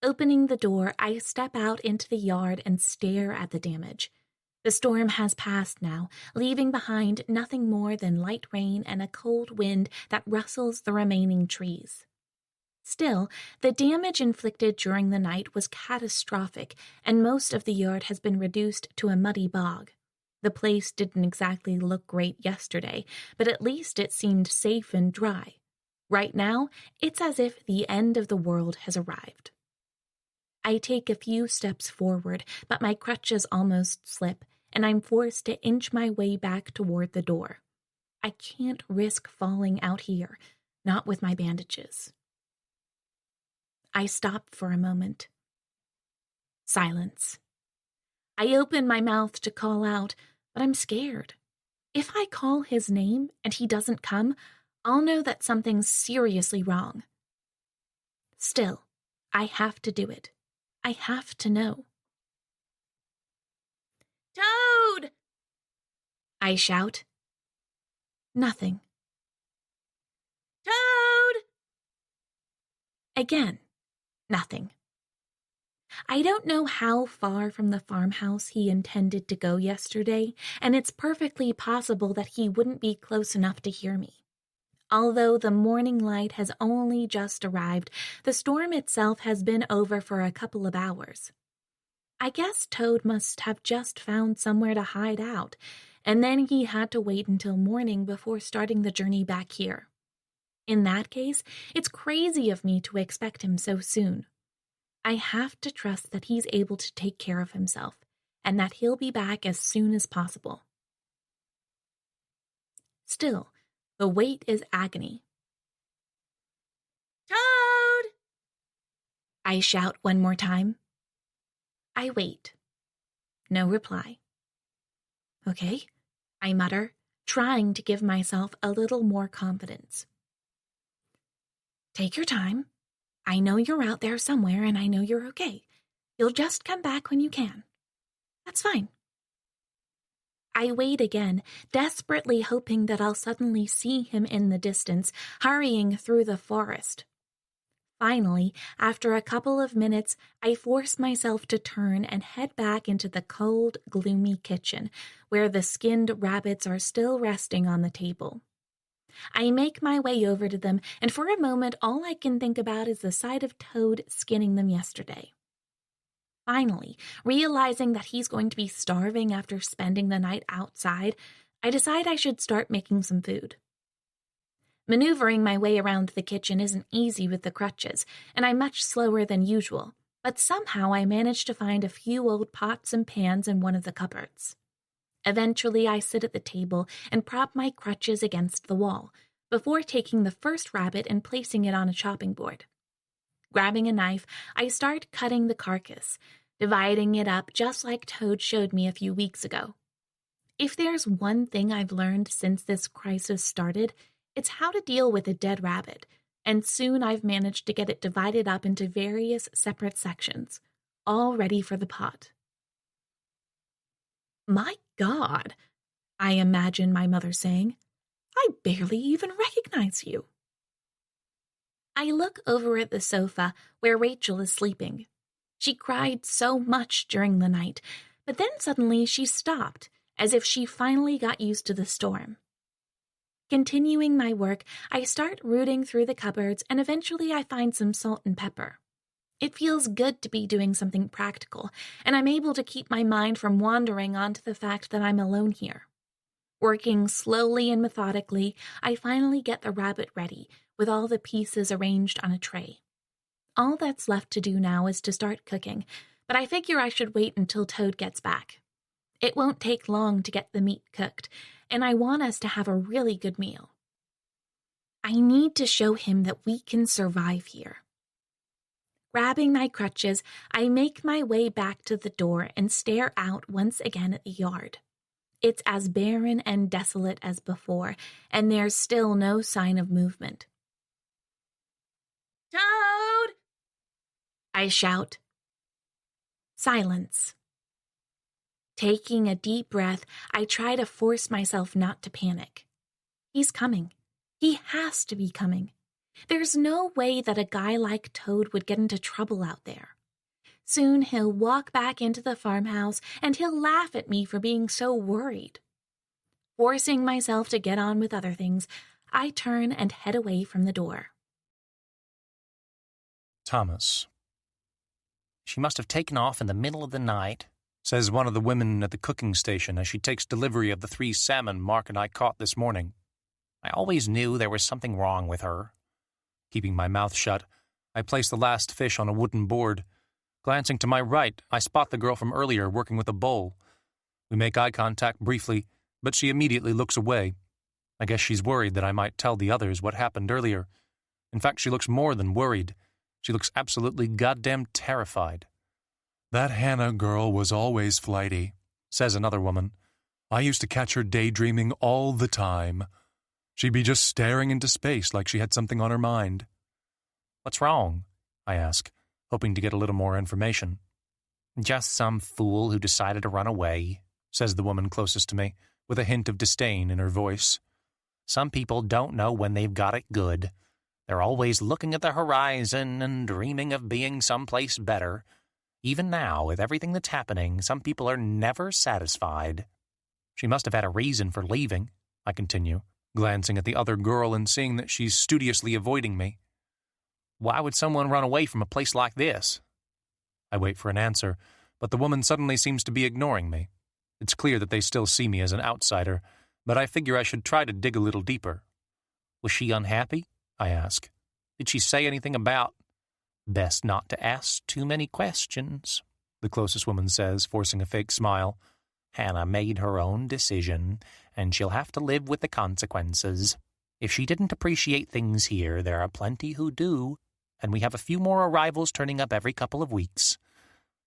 Speaker 2: Opening the door, I step out into the yard and stare at the damage. The storm has passed now, leaving behind nothing more than light rain and a cold wind that rustles the remaining trees. Still, the damage inflicted during the night was catastrophic, and most of the yard has been reduced to a muddy bog. The place didn't exactly look great yesterday, but at least it seemed safe and dry. Right now, it's as if the end of the world has arrived. I take a few steps forward, but my crutches almost slip, and I'm forced to inch my way back toward the door. I can't risk falling out here, not with my bandages. I stop for a moment. Silence. I open my mouth to call out, but I'm scared. If I call his name and he doesn't come, I'll know that something's seriously wrong. Still, I have to do it. I have to know. Toad! I shout. Nothing. Toad! Again, nothing. I don't know how far from the farmhouse he intended to go yesterday, and it's perfectly possible that he wouldn't be close enough to hear me. Although the morning light has only just arrived, the storm itself has been over for a couple of hours. I guess Toad must have just found somewhere to hide out, and then he had to wait until morning before starting the journey back here. In that case, it's crazy of me to expect him so soon. I have to trust that he's able to take care of himself, and that he'll be back as soon as possible. Still, the wait is agony.
Speaker 4: Toad!
Speaker 2: I shout one more time. I wait. No reply. Okay, I mutter, trying to give myself a little more confidence. Take your time. I know you're out there somewhere, and I know you're okay. You'll just come back when you can. That's fine. I wait again, desperately hoping that I'll suddenly see him in the distance, hurrying through the forest. Finally, after a couple of minutes, I force myself to turn and head back into the cold, gloomy kitchen, where the skinned rabbits are still resting on the table. I make my way over to them, and for a moment all I can think about is the sight of Toad skinning them yesterday. Finally, realizing that he's going to be starving after spending the night outside, I decide I should start making some food. Maneuvering my way around the kitchen isn't easy with the crutches, and I'm much slower than usual, but somehow I manage to find a few old pots and pans in one of the cupboards. Eventually, I sit at the table and prop my crutches against the wall, before taking the first rabbit and placing it on a chopping board. Grabbing a knife, I start cutting the carcass, dividing it up just like Toad showed me a few weeks ago. If there's one thing I've learned since this crisis started, it's how to deal with a dead rabbit, and soon I've managed to get it divided up into various separate sections, all ready for the pot. My God, I imagine my mother saying, I barely even recognize you. I look over at the sofa where Rachel is sleeping. She cried so much during the night, but then suddenly she stopped, as if she finally got used to the storm. Continuing my work, I start rooting through the cupboards, and eventually I find some salt and pepper. It feels good to be doing something practical, and I'm able to keep my mind from wandering onto the fact that I'm alone here. Working slowly and methodically, I finally get the rabbit ready, with all the pieces arranged on a tray. All that's left to do now is to start cooking, but I figure I should wait until Toad gets back. It won't take long to get the meat cooked, and I want us to have a really good meal. I need to show him that we can survive here. Grabbing my crutches, I make my way back to the door and stare out once again at the yard. It's as barren and desolate as before, and there's still no sign of movement.
Speaker 4: Toad!
Speaker 2: I shout. Silence. Taking a deep breath, I try to force myself not to panic. He's coming. He has to be coming. There's no way that a guy like Toad would get into trouble out there. Soon he'll walk back into the farmhouse, and he'll laugh at me for being so worried. Forcing myself to get on with other things, I turn and head away from the door.
Speaker 1: Thomas. She must have taken off in the middle of the night, says one of the women at the cooking station as she takes delivery of the 3 salmon Mark and I caught this morning. I always knew there was something wrong with her. Keeping my mouth shut, I place the last fish on a wooden board. Glancing to my right, I spot the girl from earlier working with a bowl. We make eye contact briefly, but she immediately looks away. I guess she's worried that I might tell the others what happened earlier. In fact, she looks more than worried. She looks absolutely goddamn terrified.
Speaker 3: That Hannah girl was always flighty, says another woman. I used to catch her daydreaming all the time. She'd be just staring into space like she had something on her mind.
Speaker 1: What's wrong? I ask, hoping to get a little more information. Just some fool who decided to run away, says the woman closest to me, with a hint of disdain in her voice. Some people don't know when they've got it good. They're always looking at the horizon and dreaming of being someplace better. Even now, with everything that's happening, some people are never satisfied. She must have had a reason for leaving, I continue, glancing at the other girl and seeing that she's studiously avoiding me. Why would someone run away from a place like this? I wait for an answer, but the woman suddenly seems to be ignoring me. It's clear that they still see me as an outsider, but I figure I should try to dig a little deeper. Was she unhappy? I ask. Did she say anything about? Best not to ask too many questions, the closest woman says, forcing a fake smile. Hannah made her own decision, and she'll have to live with the consequences. If she didn't appreciate things here, there are plenty who do, and we have a few more arrivals turning up every couple of weeks.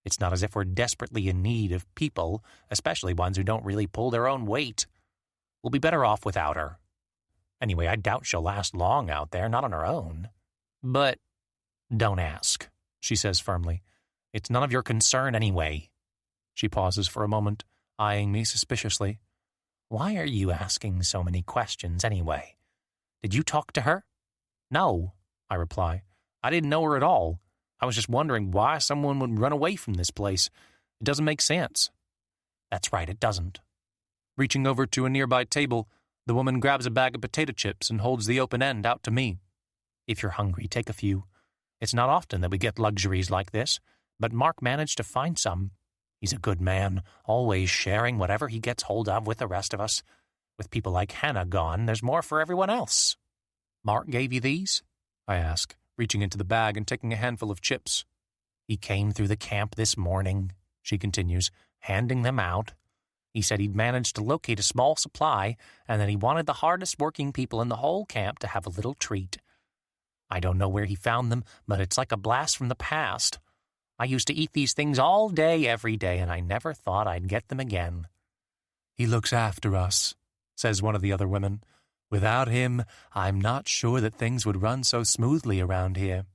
Speaker 1: It's not as if we're desperately in need of people, especially ones who don't really pull their own weight. We'll be better off without her. Anyway, I doubt she'll last long out there, not on her own. But don't ask, she says firmly. It's none of your concern anyway. She pauses for a moment, eyeing me suspiciously. Why are you asking so many questions anyway? Did you talk to her? No, I reply. I didn't know her at all. I was just wondering why someone would run away from this place. It doesn't make sense. That's right, it doesn't. Reaching over to a nearby table, the woman grabs a bag of potato chips and holds the open end out to me. If you're hungry, take a few. It's not often that we get luxuries like this, but Mark managed to find some. He's a good man, always sharing whatever he gets hold of with the rest of us. With people like Hannah gone, there's more for everyone else. Mark gave you these? I ask, reaching into the bag and taking a handful of chips. He came through the camp this morning, she continues, handing them out. He said he'd managed to locate a small supply and that he wanted the hardest working people in the whole camp to have a little treat. I don't know where he found them, but it's like a blast from the past. I used to eat these things all day, every day, and I never thought I'd get them again. He looks after us, says one of the other women. Without him, I'm not sure that things would run so smoothly around here.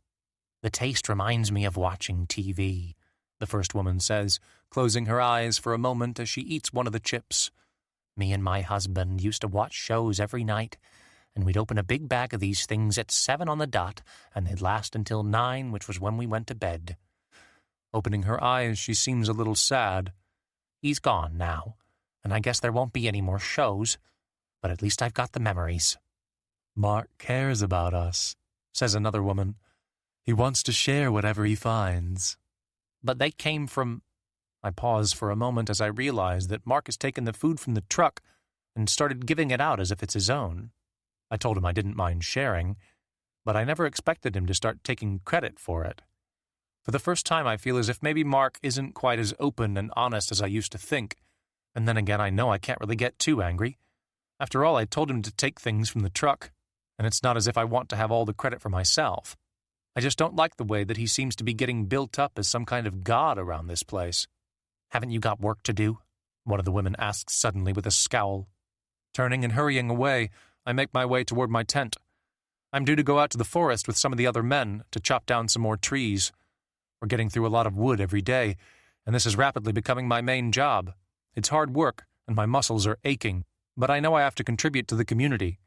Speaker 1: The taste reminds me of watching TV, the first woman says, closing her eyes for a moment as she eats one of the chips. Me and my husband used to watch shows every night, and we'd open a big bag of these things at 7 on the dot, and they'd last until 9, which was when we went to bed. Opening her eyes, she seems a little sad. He's gone now, and I guess there won't be any more shows, but at least I've got the memories. Mark cares about us, says another woman. He wants to share whatever he finds. But they came from... I pause for a moment as I realize that Mark has taken the food from the truck and started giving it out as if it's his own. I told him I didn't mind sharing, but I never expected him to start taking credit for it. For the first time, I feel as if maybe Mark isn't quite as open and honest as I used to think, and then again I know I can't really get too angry. After all, I told him to take things from the truck, and it's not as if I want to have all the credit for myself. I just don't like the way that he seems to be getting built up as some kind of god around this place. Haven't you got work to do? One of the women asks suddenly with a scowl. Turning and hurrying away, I make my way toward my tent. I'm due to go out to the forest with some of the other men to chop down some more trees. We're getting through a lot of wood every day, and this is rapidly becoming my main job. It's hard work, and my muscles are aching, but I know I have to contribute to the community.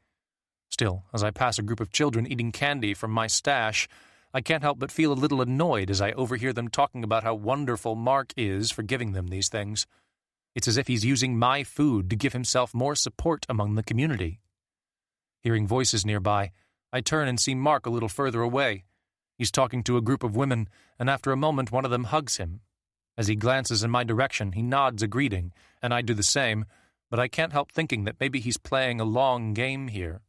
Speaker 1: Still, as I pass a group of children eating candy from my stash, I can't help but feel a little annoyed as I overhear them talking about how wonderful Mark is for giving them these things. It's as if he's using my food to give himself more support among the community. Hearing voices nearby, I turn and see Mark a little further away. He's talking to a group of women, and after a moment one of them hugs him. As he glances in my direction, he nods a greeting, and I do the same, but I can't help thinking that maybe he's playing a long game here.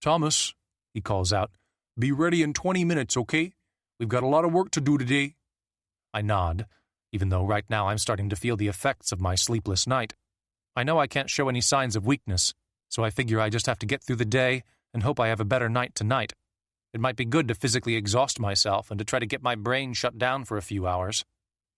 Speaker 1: Thomas, he calls out, be ready in 20 minutes, okay? We've got a lot of work to do today. I nod, even though right now I'm starting to feel the effects of my sleepless night. I know I can't show any signs of weakness, so I figure I just have to get through the day and hope I have a better night tonight. It might be good to physically exhaust myself and to try to get my brain shut down for a few hours.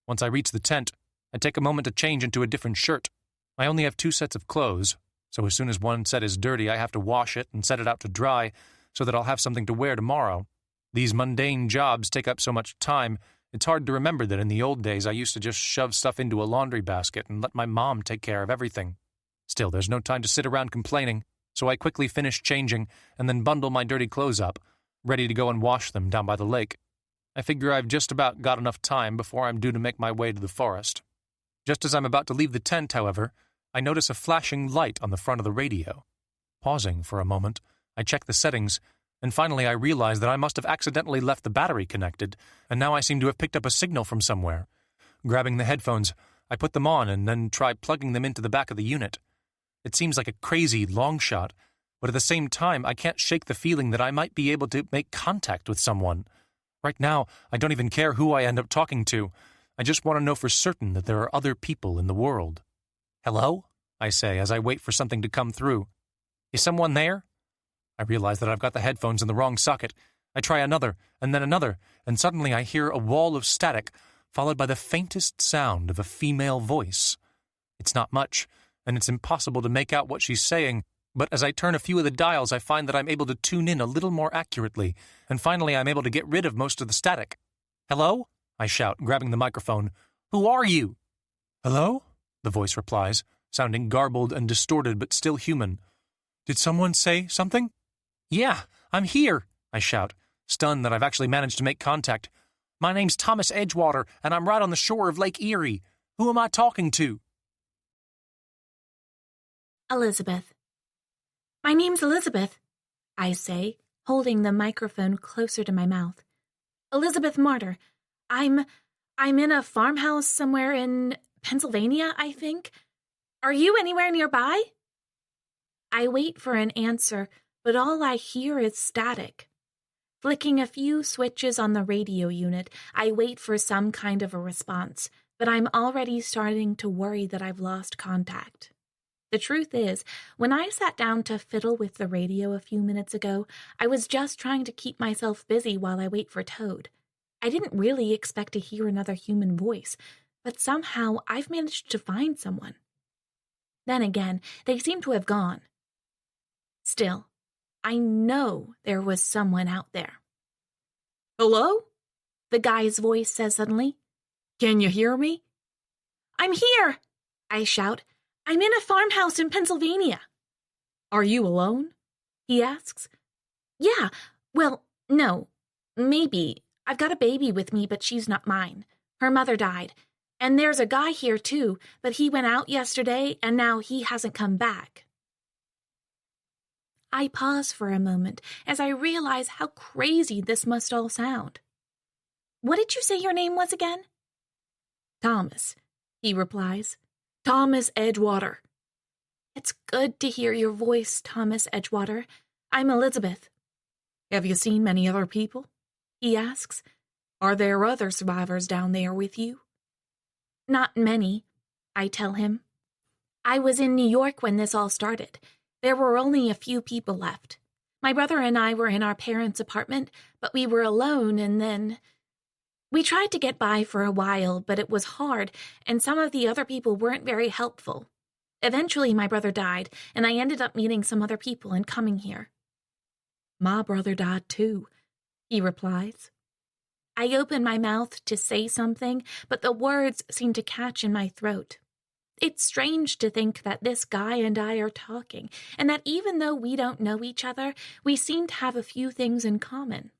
Speaker 1: Once I reach the tent, I take a moment to change into a different shirt. I only have 2 sets of clothes, so as soon as one set is dirty, I have to wash it and set it out to dry so that I'll have something to wear tomorrow. These mundane jobs take up so much time, it's hard to remember that in the old days I used to just shove stuff into a laundry basket and let my mom take care of everything. Still, there's no time to sit around complaining, so I quickly finish changing and then bundle my dirty clothes up, ready to go and wash them down by the lake. I figure I've just about got enough time before I'm due to make my way to the forest. Just as I'm about to leave the tent, however, I notice a flashing light on the front of the radio. Pausing for a moment, I check the settings, and finally I realize that I must have accidentally left the battery connected, and now I seem to have picked up a signal from somewhere. Grabbing the headphones, I put them on and then try plugging them into the back of the unit. It seems like a crazy long shot, but at the same time, I can't shake the feeling that I might be able to make contact with someone. Right now, I don't even care who I end up talking to. I just want to know for certain that there are other people in the world. Hello? I say as I wait for something to come through. Is someone there? I realize that I've got the headphones in the wrong socket. I try another, and then another, and suddenly I hear a wall of static, followed by the faintest sound of a female voice. It's not much, and it's impossible to make out what she's saying, but as I turn a few of the dials, I find that I'm able to tune in a little more accurately, and finally I'm able to get rid of most of the static. Hello? I shout, grabbing the microphone. Who are you? Hello? The voice replies, sounding garbled and distorted but still human. Did someone say something? Yeah, I'm here, I shout, stunned that I've actually managed to make contact. My name's Thomas Edgewater, and I'm right on the shore of Lake Erie. Who am I talking to?
Speaker 2: Elizabeth. My name's Elizabeth, I say, holding the microphone closer to my mouth. Elizabeth Martyr. I'm in a farmhouse somewhere in Pennsylvania, I think. Are you anywhere nearby? I wait for an answer, but all I hear is static. Flicking a few switches on the radio unit, I wait for some kind of a response, but I'm already starting to worry that I've lost contact. The truth is, when I sat down to fiddle with the radio a few minutes ago, I was just trying to keep myself busy while I wait for Toad. I didn't really expect to hear another human voice, but somehow I've managed to find someone. Then again, they seem to have gone. Still, I know there was someone out there.
Speaker 4: Hello?
Speaker 2: The guy's voice says suddenly.
Speaker 4: Can you hear me?
Speaker 2: I'm here, I shout. I'm in a farmhouse in Pennsylvania.
Speaker 4: Are you alone?
Speaker 2: He asks. Yeah, well, no, maybe. I've got a baby with me, but she's not mine. Her mother died. And there's a guy here too, but he went out yesterday and now he hasn't come back. I pause for a moment as I realize how crazy this must all sound. What did you say your name was again?
Speaker 4: Thomas, he replies. Thomas Edgewater.
Speaker 2: It's good to hear your voice, Thomas Edgewater. I'm Elizabeth.
Speaker 4: Have you seen many other people?
Speaker 2: He asks.
Speaker 4: Are there other survivors down there with you?
Speaker 2: Not many, I tell him. I was in New York when this all started. There were only a few people left. My brother and I were in our parents' apartment, but we were alone, and then... We tried to get by for a while, but it was hard, and some of the other people weren't very helpful. Eventually, my brother died, and I ended up meeting some other people and coming here.
Speaker 4: My brother died too, he replies.
Speaker 2: I open my mouth to say something, but the words seem to catch in my throat. It's strange to think that this guy and I are talking, and that even though we don't know each other, we seem to have a few things in common.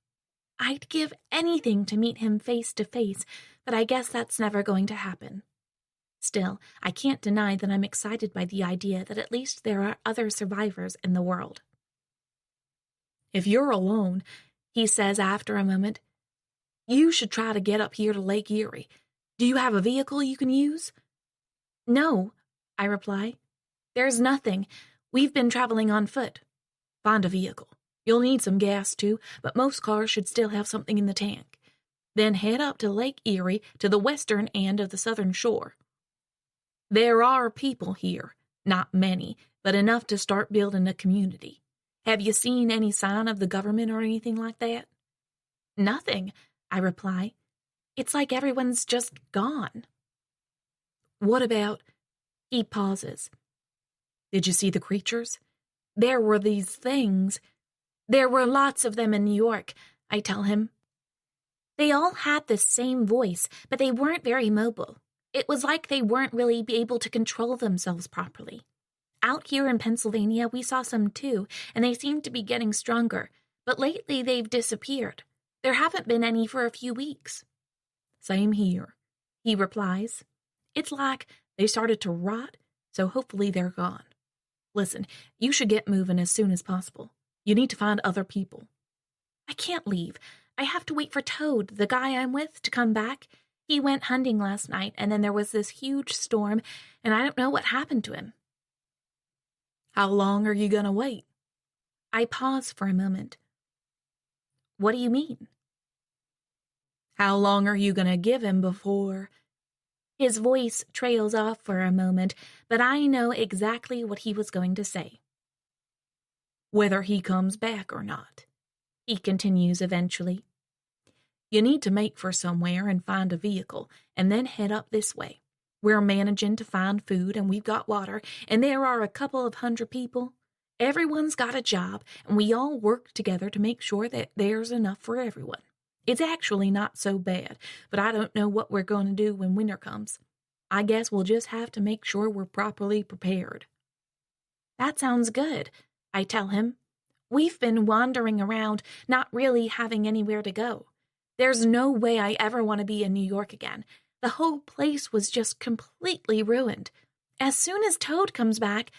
Speaker 2: I'd give anything to meet him face to face, but I guess that's never going to happen. Still, I can't deny that I'm excited by the idea that at least there are other survivors in the world.
Speaker 4: If you're alone,
Speaker 2: he says after a moment,
Speaker 4: you should try to get up here to Lake Erie. Do you have a vehicle you can use?
Speaker 2: No, I reply. There's nothing. We've been traveling on foot.
Speaker 4: Find a vehicle. You'll need some gas too, but most cars should still have something in the tank. Then head up to Lake Erie to the western end of the southern shore. There are people here, not many, but enough to start building a community. Have you seen any sign of the government or anything like that?
Speaker 2: Nothing, I reply. It's like everyone's just gone.
Speaker 4: What about...
Speaker 2: He pauses.
Speaker 4: Did you see the creatures? There were these things.
Speaker 2: There were lots of them in New York, I tell him. They all had the same voice, but they weren't very mobile. It was like they weren't really able to control themselves properly. Out here in Pennsylvania, we saw some too, and they seemed to be getting stronger, but lately they've disappeared. There haven't been any for a few weeks.
Speaker 4: Same here,
Speaker 2: he replies.
Speaker 4: It's like they started to rot, so hopefully they're gone. Listen, you should get moving as soon as possible. You need to find other people.
Speaker 2: I can't leave. I have to wait for Toad, the guy I'm with, to come back. He went hunting last night, and then there was this huge storm, and I don't know what happened to him.
Speaker 4: How long are you going to wait?
Speaker 2: I pause for a moment. What do you mean?
Speaker 4: How long are you going to give him before?
Speaker 2: His voice trails off for a moment, but I know exactly what he was going to say.
Speaker 4: Whether he comes back or not,
Speaker 2: he continues eventually.
Speaker 4: You need to make for somewhere and find a vehicle, and then head up this way. We're managing to find food, and we've got water, and there are a couple of 100 people. Everyone's got a job, and we all work together to make sure that there's enough for everyone. It's actually not so bad, but I don't know what we're going to do when winter comes. I guess we'll just have to make sure we're properly prepared.
Speaker 2: That sounds good, I tell him. We've been wandering around, not really having anywhere to go. There's no way I ever want to be in New York again. The whole place was just completely ruined. As soon as Toad comes back...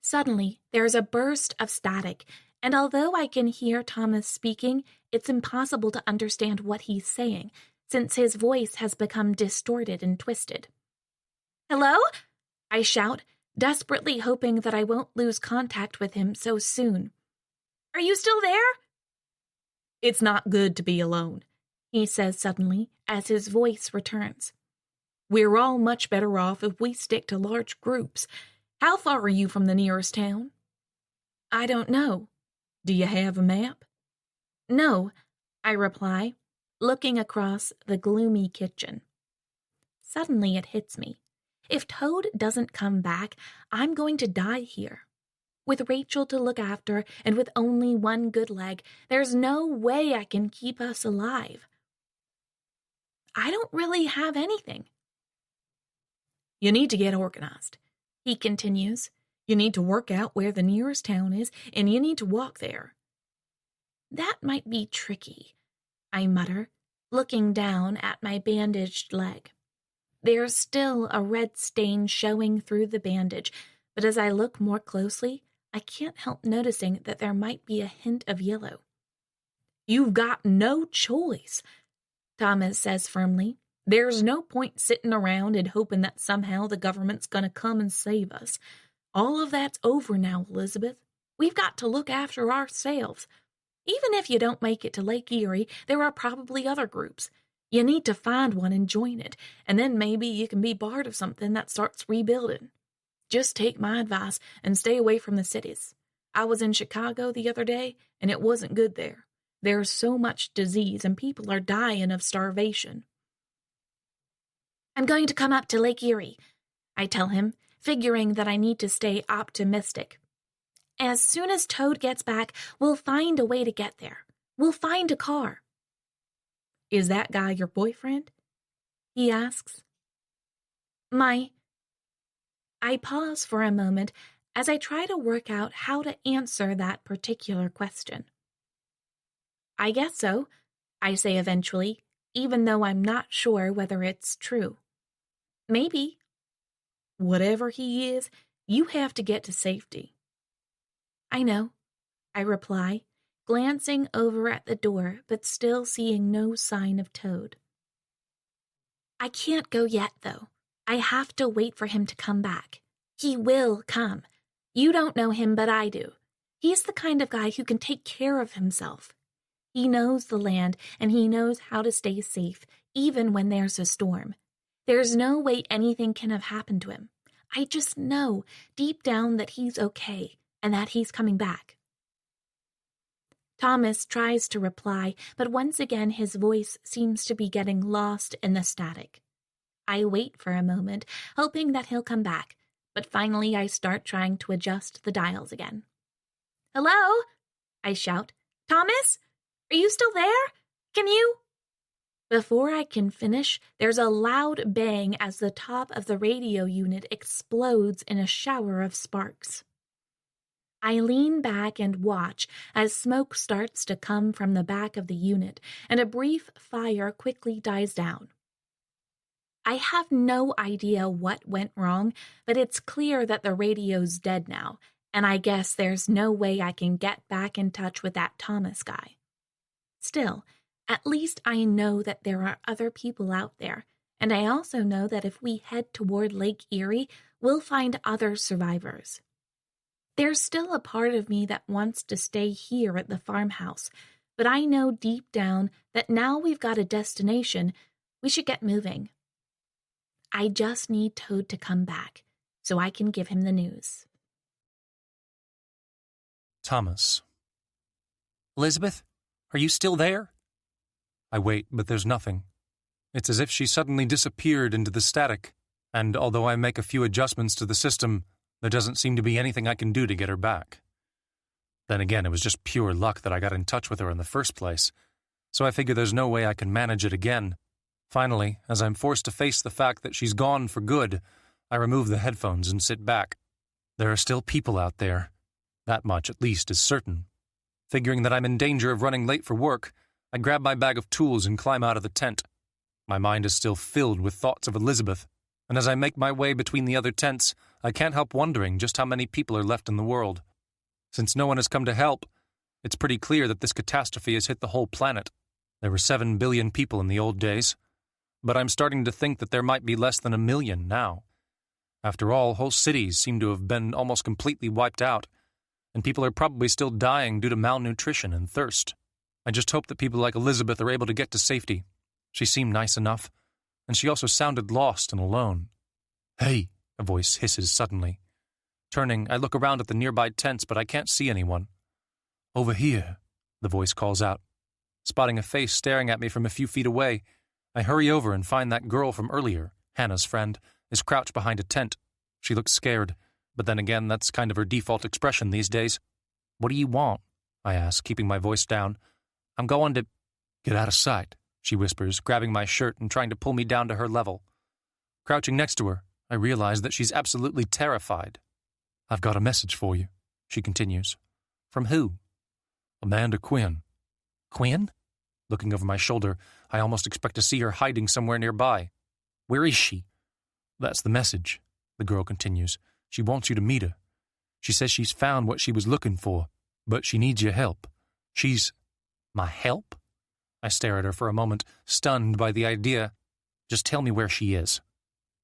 Speaker 2: Suddenly, there's a burst of static, and although I can hear Thomas speaking, it's impossible to understand what he's saying, since his voice has become distorted and twisted. "Hello?" I shout, desperately hoping that I won't lose contact with him so soon. "Are you still there?"
Speaker 4: "It's not good to be alone,"
Speaker 2: he says suddenly, as his voice returns.
Speaker 4: "We're all much better off if we stick to large groups. How far are you from the nearest town?"
Speaker 2: "I don't know."
Speaker 4: "Do you have a map?"
Speaker 2: "No," I reply, looking across the gloomy kitchen. Suddenly it hits me. If Toad doesn't come back, I'm going to die here. With Rachel to look after, and with only one good leg, there's no way I can keep us alive. I don't really have anything.
Speaker 4: "You need to get organized,"
Speaker 2: he continues.
Speaker 4: "You need to work out where the nearest town is, and you need to walk there."
Speaker 2: "That might be tricky," I mutter, looking down at my bandaged leg. There's still a red stain showing through the bandage, but as I look more closely, I can't help noticing that there might be a hint of yellow.
Speaker 4: "You've got no choice,"
Speaker 2: Thomas says firmly.
Speaker 4: "There's no point sitting around and hoping that somehow the government's going to come and save us. All of that's over now, Elizabeth. We've got to look after ourselves. Even if you don't make it to Lake Erie, there are probably other groups. You need to find one and join it, and then maybe you can be part of something that starts rebuilding. Just take my advice and stay away from the cities. I was in Chicago the other day, and it wasn't good there. There's so much disease, and people are dying of starvation."
Speaker 2: "I'm going to come up to Lake Erie," I tell him, figuring that I need to stay optimistic. "As soon as Toad gets back, we'll find a way to get there. We'll find a car."
Speaker 4: "Is that guy your boyfriend?"
Speaker 2: he asks. I pause for a moment as I try to work out how to answer that particular question. "I guess so," I say eventually, even though I'm not sure whether it's true. "Maybe."
Speaker 4: "Whatever he is, you have to get to safety."
Speaker 2: "I know," I reply, glancing over at the door but still seeing no sign of Toad. "I can't go yet, though. I have to wait for him to come back. He will come. You don't know him, but I do. He's the kind of guy who can take care of himself. He knows the land, and he knows how to stay safe, even when there's a storm. There's no way anything can have happened to him. I just know, deep down, that he's okay, and that he's coming back." Thomas tries to reply, but once again his voice seems to be getting lost in the static. I wait for a moment, hoping that he'll come back, but finally I start trying to adjust the dials again. "Hello?" I shout. "Thomas? Are you still there? Can you—" Before I can finish, there's a loud bang as the top of the radio unit explodes in a shower of sparks. I lean back and watch as smoke starts to come from the back of the unit, and a brief fire quickly dies down. I have no idea what went wrong, but it's clear that the radio's dead now, and I guess there's no way I can get back in touch with that Thomas guy. Still, at least I know that there are other people out there, and I also know that if we head toward Lake Erie, we'll find other survivors. There's still a part of me that wants to stay here at the farmhouse, but I know deep down that now we've got a destination, we should get moving. I just need Toad to come back, so I can give him the news.
Speaker 1: Thomas. Elizabeth, are you still there? I wait, but there's nothing. It's as if she suddenly disappeared into the static, and although I make a few adjustments to the system, there doesn't seem to be anything I can do to get her back. Then again, it was just pure luck that I got in touch with her in the first place, so I figure there's no way I can manage it again. Finally, as I'm forced to face the fact that she's gone for good, I remove the headphones and sit back. There are still people out there. That much, at least, is certain. Figuring that I'm in danger of running late for work, I grab my bag of tools and climb out of the tent. My mind is still filled with thoughts of Elizabeth, and as I make my way between the other tents, I can't help wondering just how many people are left in the world. Since no one has come to help, it's pretty clear that this catastrophe has hit the whole planet. There were 7 billion people in the old days, but I'm starting to think that there might be less than 1 million now. After all, whole cities seem to have been almost completely wiped out, and people are probably still dying due to malnutrition and thirst. I just hope that people like Elizabeth are able to get to safety. She seemed nice enough, and she also sounded lost and alone. "Hey," a voice hisses suddenly. Turning, I look around at the nearby tents, but I can't see anyone. "Over here," the voice calls out. Spotting a face staring at me from a few feet away, I hurry over and find that girl from earlier, Hannah's friend, is crouched behind a tent. She looks scared, but then again, that's kind of her default expression these days. "What do you want?" I ask, keeping my voice down. "I'm going to—" "Get out of sight," she whispers, grabbing my shirt and trying to pull me down to her level. Crouching next to her, I realize that she's absolutely terrified. "I've got a message for you," she continues. "From who?" "Amanda Quinn." "Quinn?" Looking over my shoulder, I almost expect to see her hiding somewhere nearby. "Where is she?" "That's the message," the girl continues. "She wants you to meet her. She says she's found what she was looking for, but she needs your help. She's—" "My help?" I stare at her for a moment, stunned by the idea. "Just tell me where she is."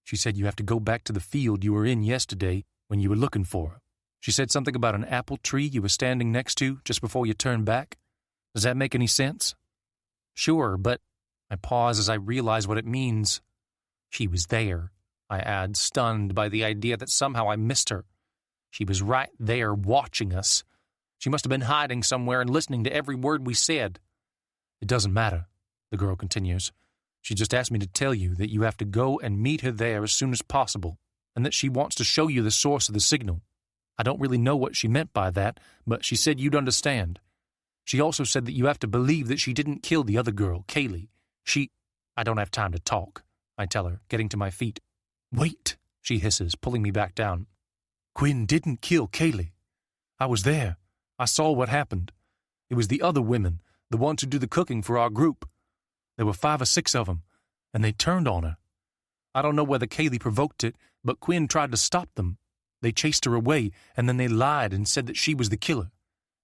Speaker 1: "She said you have to go back to the field you were in yesterday when you were looking for her. She said something about an apple tree you were standing next to just before you turned back. Does that make any sense?" "Sure, but—" I pause as I realize what it means. "She was there," I add, stunned by the idea that somehow I missed her. She was right there watching us. She must have been hiding somewhere and listening to every word we said. "It doesn't matter," the girl continues. "She just asked me to tell you that you have to go and meet her there as soon as possible, and that she wants to show you the source of the signal. I don't really know what she meant by that, but she said you'd understand. She also said that you have to believe that she didn't kill the other girl, Kaylee. I don't have time to talk," I tell her, getting to my feet. "Wait," she hisses, pulling me back down. "Quinn didn't kill Kaylee. I was there. I saw what happened. It was the other women, the ones who do the cooking for our group. There were 5 or 6 of them, and they turned on her. I don't know whether Kaylee provoked it, but Quinn tried to stop them. They chased her away, and then they lied and said that she was the killer.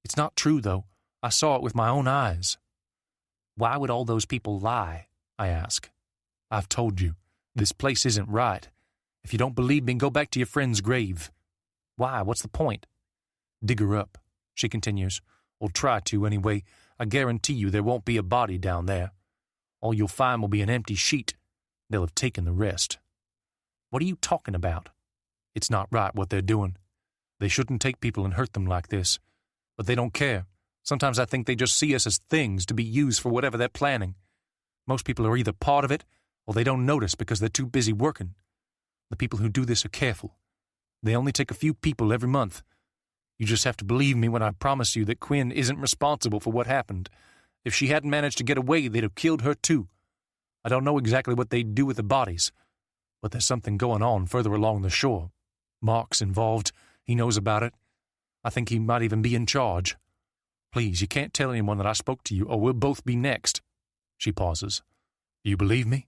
Speaker 1: It's not true, though. I saw it with my own eyes." "Why would all those people lie?" I ask. "I've told you. This place isn't right. If you don't believe me, go back to your friend's grave." "Why? What's the point?" "Dig her up," she continues. "Or try to, anyway. I guarantee you there won't be a body down there. All you'll find will be an empty sheet. They'll have taken the rest." "What are you talking about?" "It's not right what they're doing. They shouldn't take people and hurt them like this. But they don't care. Sometimes I think they just see us as things to be used for whatever they're planning. Most people are either part of it, or they don't notice because they're too busy working. The people who do this are careful. They only take a few people every month. You just have to believe me when I promise you that Quinn isn't responsible for what happened. If she hadn't managed to get away, they'd have killed her too. I don't know exactly what they'd do with the bodies, but there's something going on further along the shore. Mark's involved. He knows about it. I think he might even be in charge. Please, you can't tell anyone that I spoke to you, or we'll both be next." She pauses. "Do you believe me?"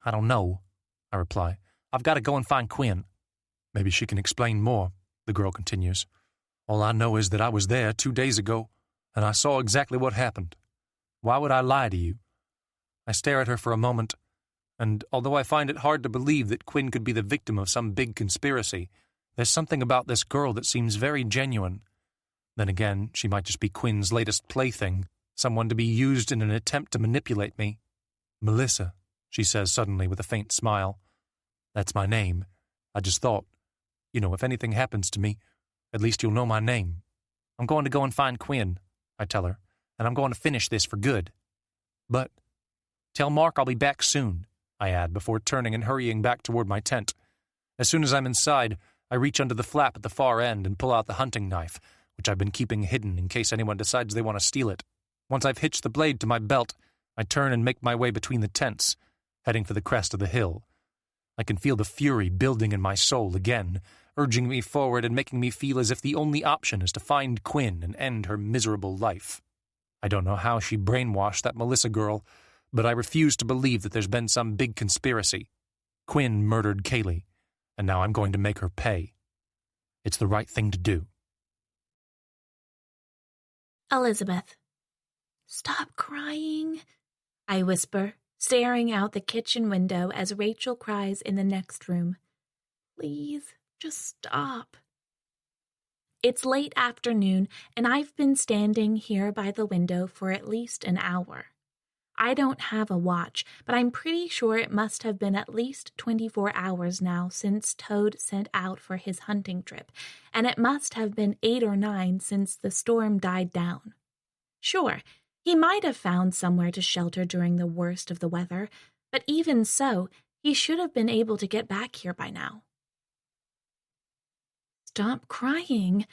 Speaker 1: "I don't know," I reply. "I've got to go and find Quinn." "Maybe she can explain more," the girl continues. "All I know is that I was there 2 days ago, and I saw exactly what happened. Why would I lie to you?" I stare at her for a moment, and although I find it hard to believe that Quinn could be the victim of some big conspiracy, There's something about this girl that seems very genuine. Then again, she might just be Quinn's latest plaything, someone to be used in an attempt to manipulate me. Melissa, she says suddenly with a faint smile. That's my name. I just thought, if anything happens to me, at least you'll know my name. I'm going to go and find Quinn, I tell her, and I'm going to finish this for good. But tell Mark I'll be back soon, I add before turning and hurrying back toward my tent. As soon as I'm inside, I reach under the flap at the far end and pull out the hunting knife, which I've been keeping hidden in case anyone decides they want to steal it. Once I've hitched the blade to my belt, I turn and make my way between the tents, heading for the crest of the hill. I can feel the fury building in my soul again, urging me forward and making me feel as if the only option is to find Quinn and end her miserable life. I don't know how she brainwashed that Melissa girl, but I refuse to believe that there's been some big conspiracy. Quinn murdered Kaylee, and now I'm going to make her pay. It's the right thing to do.
Speaker 2: Elizabeth. Stop crying, I whisper, staring out the kitchen window as Rachel cries in the next room. Please, just stop. It's late afternoon, and I've been standing here by the window for at least an hour. I don't have a watch, but I'm pretty sure it must have been at least 24 hours now since Toad set out for his hunting trip, and it must have been 8 or 9 since the storm died down. Sure, he might have found somewhere to shelter during the worst of the weather, but even so, he should have been able to get back here by now. Stop crying,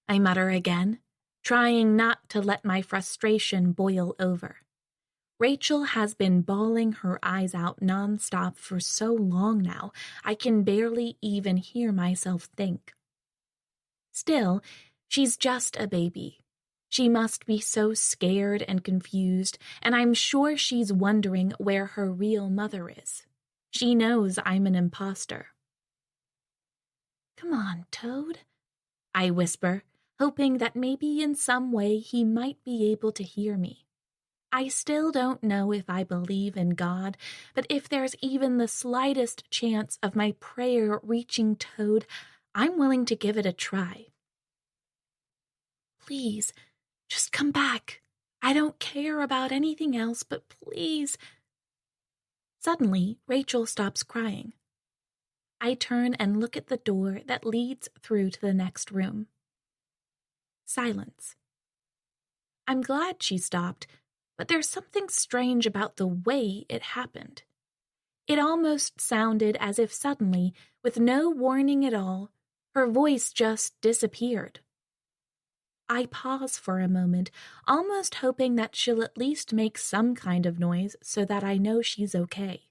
Speaker 2: I mutter again, trying not to let my frustration boil over. Rachel has been bawling her eyes out nonstop for so long now, I can barely even hear myself think. Still, she's just a baby. She must be so scared and confused, and I'm sure she's wondering where her real mother is. She knows I'm an imposter. Come on, Toad, I whisper, hoping that maybe in some way he might be able to hear me. I still don't know if I believe in God, but if there's even the slightest chance of my prayer reaching Toad, I'm willing to give it a try. Please, just come back. I don't care about anything else, but please. Suddenly, Rachel stops crying. I turn and look at the door that leads through to the next room. Silence. I'm glad she stopped, but there's something strange about the way it happened. It almost sounded as if suddenly, with no warning at all, her voice just disappeared. I pause for a moment, almost hoping that she'll at least make some kind of noise so that I know she's okay.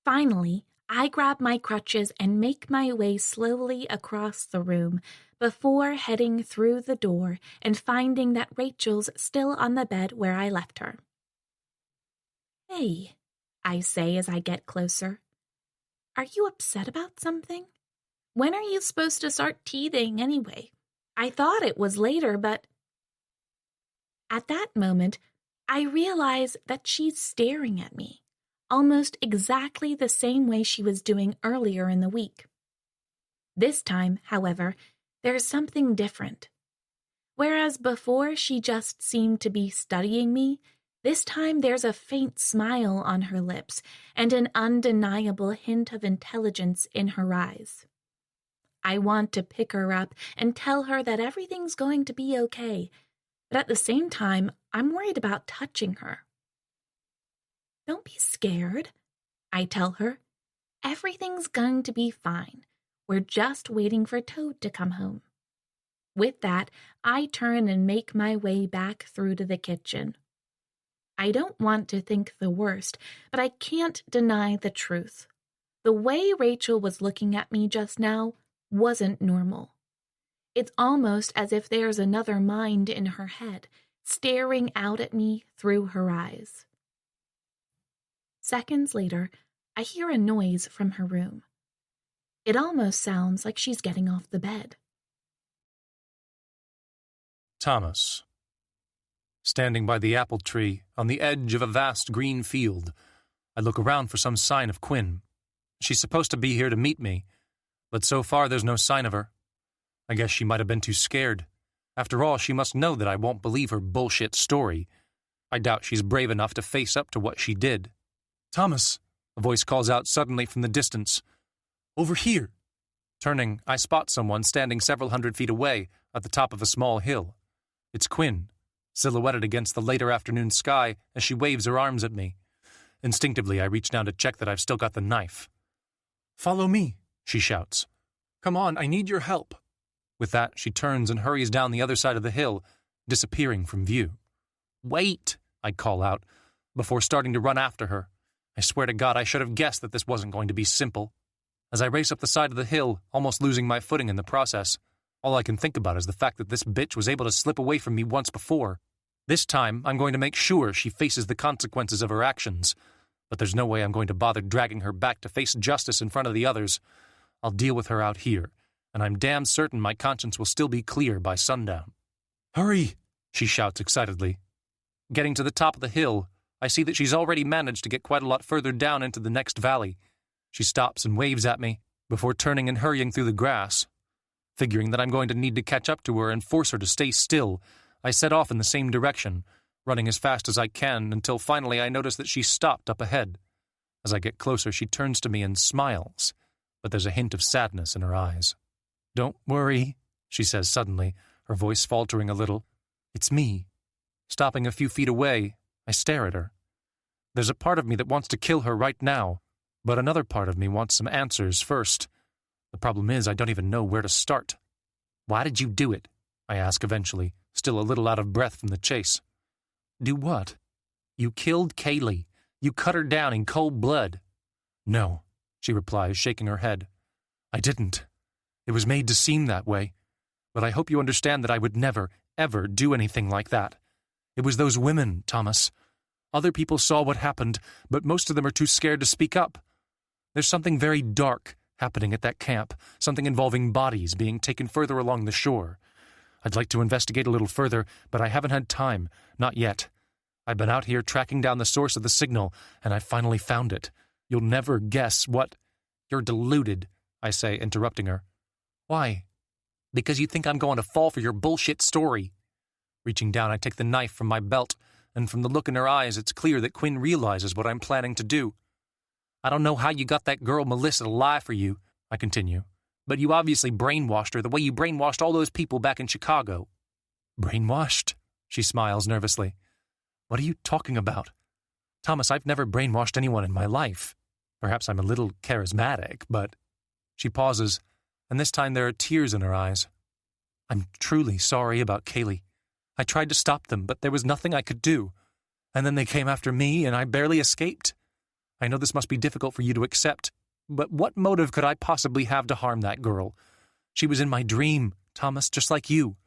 Speaker 2: Finally, I grab my crutches and make my way slowly across the room before heading through the door and finding that Rachel's still on the bed where I left her. Hey, I say as I get closer. Are you upset about something? When are you supposed to start teething anyway? I thought it was later, but... At that moment, I realize that she's staring at me, almost exactly the same way she was doing earlier in the week. This time, however, there's something different. Whereas before she just seemed to be studying me, this time there's a faint smile on her lips and an undeniable hint of intelligence in her eyes. I want to pick her up and tell her that everything's going to be okay, but at the same time, I'm worried about touching her. Don't be scared, I tell her. Everything's going to be fine. We're just waiting for Toad to come home. With that, I turn and make my way back through to the kitchen. I don't want to think the worst, but I can't deny the truth. The way Rachel was looking at me just now wasn't normal. It's almost as if there's another mind in her head, staring out at me through her eyes. Seconds later, I hear a noise from her room. It almost sounds like she's getting off the bed.
Speaker 1: Thomas. Standing by the apple tree on the edge of a vast green field, I look around for some sign of Quinn. She's supposed to be here to meet me, But so far there's no sign of her. I guess she might have been too scared. After all, she must know that I won't believe her bullshit story. I doubt she's brave enough to face up to what she did. "Thomas," a voice calls out suddenly from the distance. "Over here." Turning, I spot someone standing several hundred feet away at the top of a small hill. It's Quinn, silhouetted against the later afternoon sky as she waves her arms at me. Instinctively, I reach down to check that I've still got the knife. "Follow me," she shouts. "Come on, I need your help." With that, she turns and hurries down the other side of the hill, disappearing from view. "Wait," I call out, before starting to run after her. I swear to God I should have guessed that this wasn't going to be simple. As I race up the side of the hill, almost losing my footing in the process, all I can think about is the fact that this bitch was able to slip away from me once before. This time, I'm going to make sure she faces the consequences of her actions. But there's no way I'm going to bother dragging her back to face justice in front of the others. I'll deal with her out here, and I'm damn certain my conscience will still be clear by sundown. "Hurry!" she shouts excitedly. Getting to the top of the hill, I see that she's already managed to get quite a lot further down into the next valley. She stops and waves at me, before turning and hurrying through the grass. Figuring that I'm going to need to catch up to her and force her to stay still, I set off in the same direction, running as fast as I can until finally I notice that she's stopped up ahead. As I get closer, she turns to me and smiles, but there's a hint of sadness in her eyes. "Don't worry," she says suddenly, her voice faltering a little. "It's me." Stopping a few feet away, I stare at her. There's a part of me that wants to kill her right now, but another part of me wants some answers first. The problem is I don't even know where to start. "Why did you do it?" I ask eventually, still a little out of breath from the chase. "Do what?" "You killed Kaylee. You cut her down in cold blood." "No," she replies, shaking her head. "I didn't. It was made to seem that way. But I hope you understand that I would never, ever do anything like that. It was those women, Thomas. Other people saw what happened, but most of them are too scared to speak up. There's something very dark happening at that camp, something involving bodies being taken further along the shore. I'd like to investigate a little further, but I haven't had time, not yet. I've been out here tracking down the source of the signal, and I finally found it. You'll never guess what—" "You're deluded," I say, interrupting her. "Why?" "Because you think I'm going to fall for your bullshit story." Reaching down, I take the knife from my belt, and from the look in her eyes, it's clear that Quinn realizes what I'm planning to do. "I don't know how you got that girl Melissa to lie for you," I continue, "but you obviously brainwashed her the way you brainwashed all those people back in Chicago." "Brainwashed?" She smiles nervously. "What are you talking about? Thomas, I've never brainwashed anyone in my life. Perhaps I'm a little charismatic, but—" She pauses, and this time there are tears in her eyes. "I'm truly sorry about Kaylee. I tried to stop them, but there was nothing I could do. And then they came after me, and I barely escaped. I know this must be difficult for you to accept, but what motive could I possibly have to harm that girl? She was in my dream, Thomas, just like you.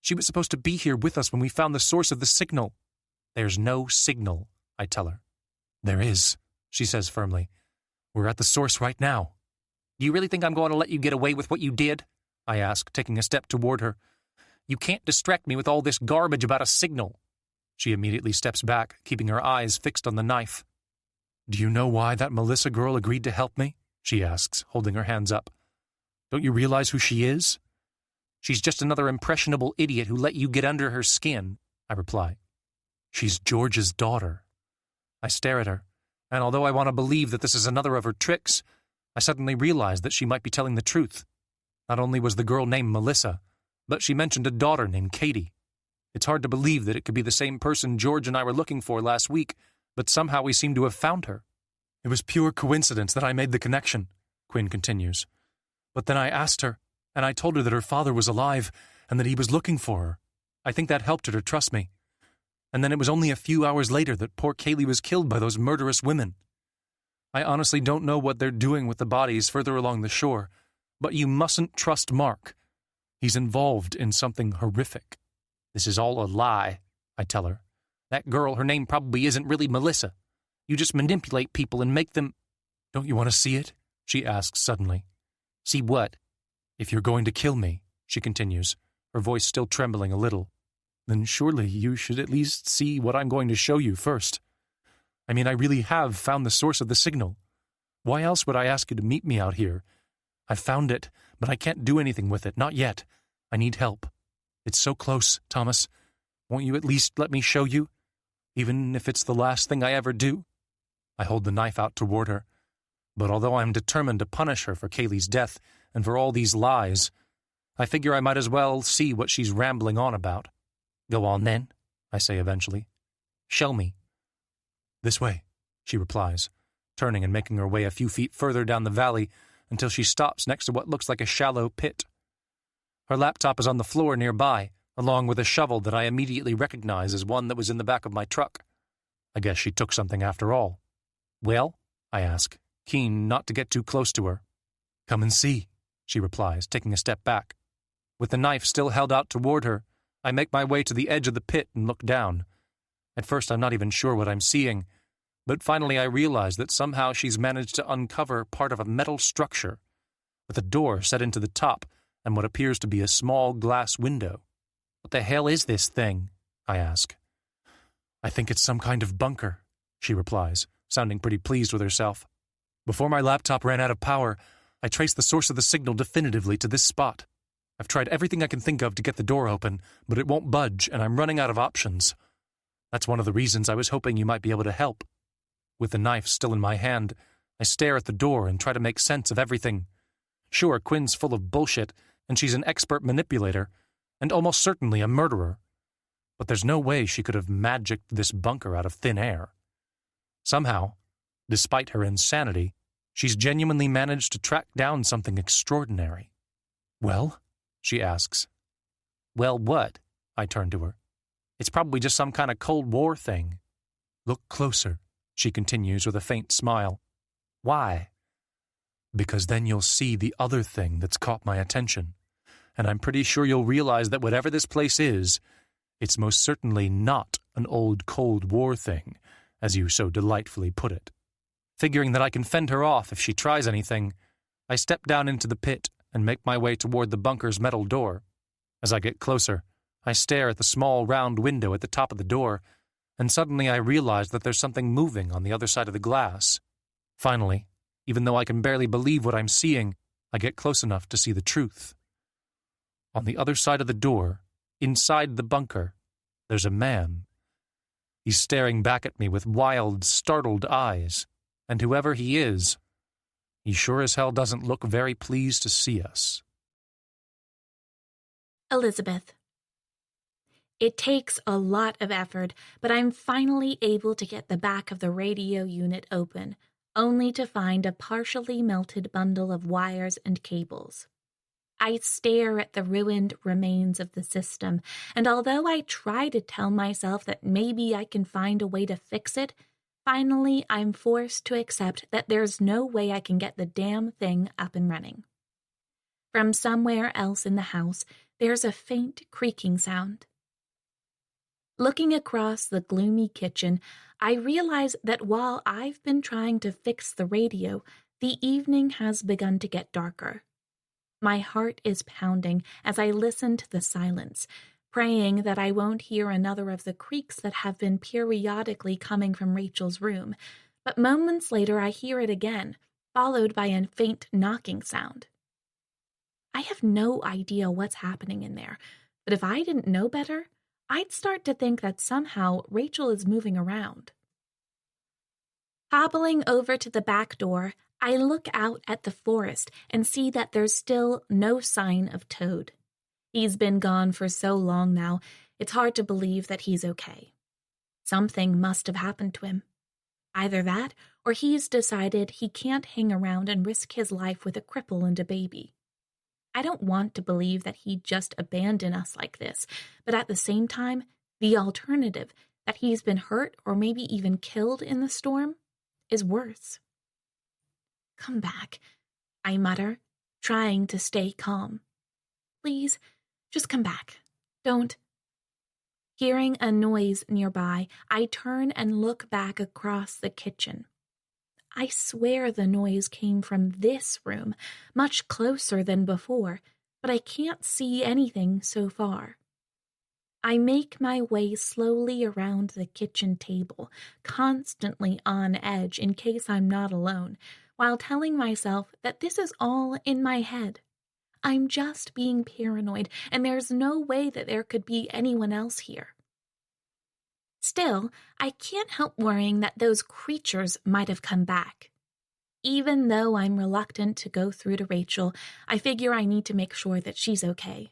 Speaker 1: She was supposed to be here with us when we found the source of the signal." "There's no signal," I tell her. "There is," she says firmly. "We're at the source right now." "Do you really think I'm going to let you get away with what you did?" I ask, taking a step toward her. "You can't distract me with all this garbage about a signal." She immediately steps back, keeping her eyes fixed on the knife. "Do you know why that Melissa girl agreed to help me?" she asks, holding her hands up. "Don't you realize who she is?" "She's just another impressionable idiot who let you get under her skin," I reply. "She's George's daughter." I stare at her, and although I want to believe that this is another of her tricks, I suddenly realize that she might be telling the truth. Not only was the girl named Melissa, but she mentioned a daughter named Katie. It's hard to believe that it could be the same person George and I were looking for last week, but somehow we seem to have found her. "It was pure coincidence that I made the connection," Quinn continues. "But then I asked her, and I told her that her father was alive and that he was looking for her. I think that helped her to trust me. And then it was only a few hours later that poor Kaylee was killed by those murderous women. I honestly don't know what they're doing with the bodies further along the shore, but you mustn't trust Mark. He's involved in something horrific." "This is all a lie," I tell her. "That girl, her name probably isn't really Melissa. You just manipulate people and make them—" "Don't you want to see it?" she asks suddenly. "See what?" "If you're going to kill me," she continues, her voice still trembling a little, "then surely you should at least see what I'm going to show you first. I mean, I really have found the source of the signal. Why else would I ask you to meet me out here? "I've found it, but I can't do anything with it, not yet. I need help. It's so close, Thomas. Won't you at least let me show you? Even if it's the last thing I ever do?" I hold the knife out toward her, but although I'm determined to punish her for Kaylee's death and for all these lies, I figure I might as well see what she's rambling on about. "Go on then," I say eventually. "Show me." "This way," she replies, turning and making her way a few feet further down the valley until she stops next to what looks like a shallow pit. Her laptop is on the floor nearby, along with a shovel that I immediately recognize as one that was in the back of my truck. I guess she took something after all. "Well?" I ask, keen not to get too close to her. "Come and see," she replies, taking a step back. With the knife still held out toward her, I make my way to the edge of the pit and look down. At first I'm not even sure what I'm seeing, but finally I realize that somehow she's managed to uncover part of a metal structure, with a door set into the top and what appears to be a small glass window. "What the hell is this thing?" I ask. "I think it's some kind of bunker," she replies, sounding pretty pleased with herself. "Before my laptop ran out of power, I traced the source of the signal definitively to this spot. I've tried everything I can think of to get the door open, but it won't budge, and I'm running out of options. That's one of the reasons I was hoping you might be able to help." With the knife still in my hand, I stare at the door and try to make sense of everything. Sure, Quinn's full of bullshit, and she's an expert manipulator, and almost certainly a murderer. But there's no way she could have magicked this bunker out of thin air. Somehow, despite her insanity, she's genuinely managed to track down something extraordinary. "Well?" she asks. "Well, what?" I turn to her. "It's probably just some kind of Cold War thing." "Look closer," she continues with a faint smile. "Why?" "Because then you'll see the other thing that's caught my attention, and I'm pretty sure you'll realize that whatever this place is, it's most certainly not an old Cold War thing, as you so delightfully put it." Figuring that I can fend her off if she tries anything, I step down into the pit and make my way toward the bunker's metal door. As I get closer, I stare at the small round window at the top of the door, and suddenly I realize that there's something moving on the other side of the glass. Finally, even though I can barely believe what I'm seeing, I get close enough to see the truth. On the other side of the door, inside the bunker, there's a man. He's staring back at me with wild, startled eyes, and whoever he is, he sure as hell doesn't look very pleased to see us.
Speaker 2: Elizabeth. It takes a lot of effort, but I'm finally able to get the back of the radio unit open, only to find a partially melted bundle of wires and cables. I stare at the ruined remains of the system, and although I try to tell myself that maybe I can find a way to fix it, finally I'm forced to accept that there's no way I can get the damn thing up and running. From somewhere else in the house, there's a faint creaking sound. Looking across the gloomy kitchen, I realize that while I've been trying to fix the radio, the evening has begun to get darker. My heart is pounding as I listen to the silence, praying that I won't hear another of the creaks that have been periodically coming from Rachel's room, but moments later I hear it again, followed by a faint knocking sound. I have no idea what's happening in there, but if I didn't know better, I'd start to think that somehow Rachel is moving around. Hobbling over to the back door, I look out at the forest and see that there's still no sign of Toad. He's been gone for so long now, it's hard to believe that he's okay. Something must have happened to him. Either that, or he's decided he can't hang around and risk his life with a cripple and a baby. I don't want to believe that he'd just abandon us like this, but at the same time, the alternative, that he's been hurt or maybe even killed in the storm, is worse. "Come back," I mutter, trying to stay calm. "Please, just come back. Don't." Hearing a noise nearby, I turn and look back across the kitchen. I swear the noise came from this room, much closer than before, but I can't see anything so far. I make my way slowly around the kitchen table, constantly on edge in case I'm not alone, while telling myself that this is all in my head. I'm just being paranoid, and there's no way that there could be anyone else here. Still, I can't help worrying that those creatures might have come back. Even though I'm reluctant to go through to Rachel, I figure I need to make sure that she's okay.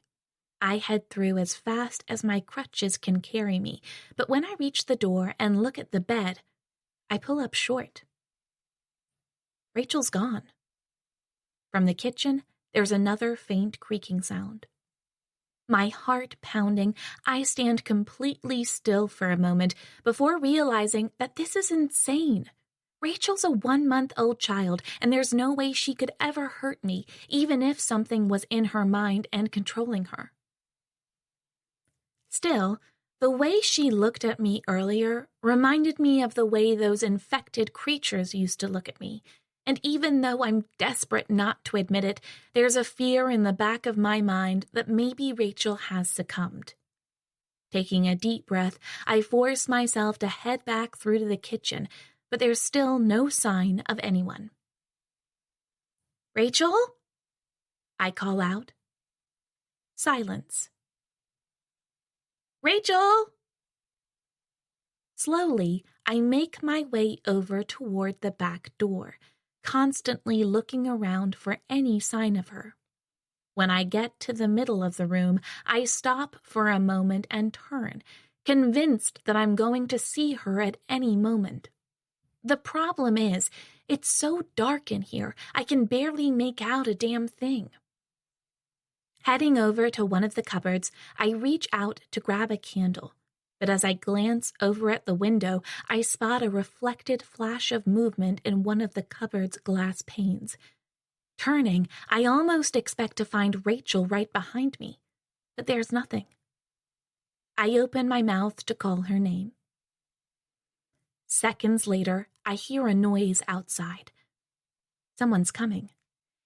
Speaker 2: I head through as fast as my crutches can carry me, but when I reach the door and look at the bed, I pull up short. Rachel's gone. From the kitchen, there's another faint creaking sound. My heart pounding, I stand completely still for a moment before realizing that this is insane. Rachel's a 1-month-old child, and there's no way she could ever hurt me, even if something was in her mind and controlling her. Still, the way she looked at me earlier reminded me of the way those infected creatures used to look at me, and even though I'm desperate not to admit it, there's a fear in the back of my mind that maybe Rachel has succumbed. Taking a deep breath, I force myself to head back through to the kitchen, but there's still no sign of anyone. "Rachel?" I call out. Silence. "Rachel!" Slowly, I make my way over toward the back door, constantly looking around for any sign of her. When I get to the middle of the room, I stop for a moment and turn, convinced that I'm going to see her at any moment. The problem is, it's so dark in here, I can barely make out a damn thing. Heading over to one of the cupboards, I reach out to grab a candle, but as I glance over at the window, I spot a reflected flash of movement in one of the cupboard's glass panes. Turning, I almost expect to find Rachel right behind me, but there's nothing. I open my mouth to call her name. Seconds later, I hear a noise outside. Someone's coming.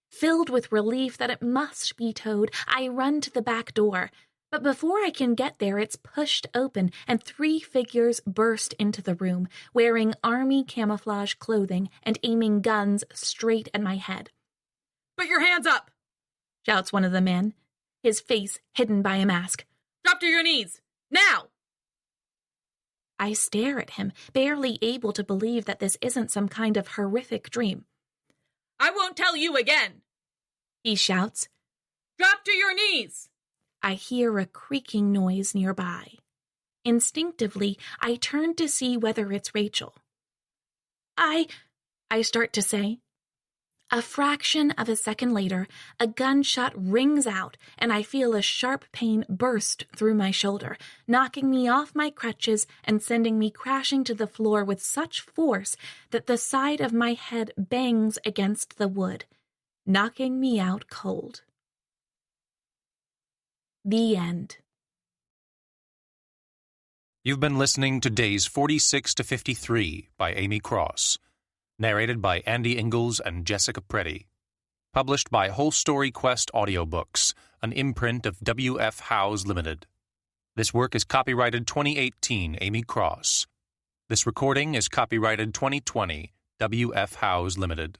Speaker 2: Filled with relief that it must be Toad, I run to the back door. But before I can get there, it's pushed open, and 3 figures burst into the room, wearing army camouflage clothing and aiming guns straight at my head.
Speaker 4: "Put your hands up!"
Speaker 2: shouts one of the men, his face hidden by a mask.
Speaker 4: "Drop to your knees! Now!"
Speaker 2: I stare at him, barely able to believe that this isn't some kind of horrific dream.
Speaker 4: "I won't tell you again!"
Speaker 2: he shouts.
Speaker 4: "Drop to your knees!"
Speaker 2: I hear a creaking noise nearby. Instinctively, I turn to see whether it's Rachel. I start to say. A fraction of a second later, a gunshot rings out, and I feel a sharp pain burst through my shoulder, knocking me off my crutches and sending me crashing to the floor with such force that the side of my head bangs against the wood, knocking me out cold. The end.
Speaker 1: You've been listening to Days 46 to 53 by Amy Cross. Narrated by Andy Ingalls and Jessica Preddy. Published by Whole Story Quest Audiobooks, an imprint of W.F. Howes Limited. This work is copyrighted 2018 Amy Cross. This recording is copyrighted 2020 W.F. Howes Limited.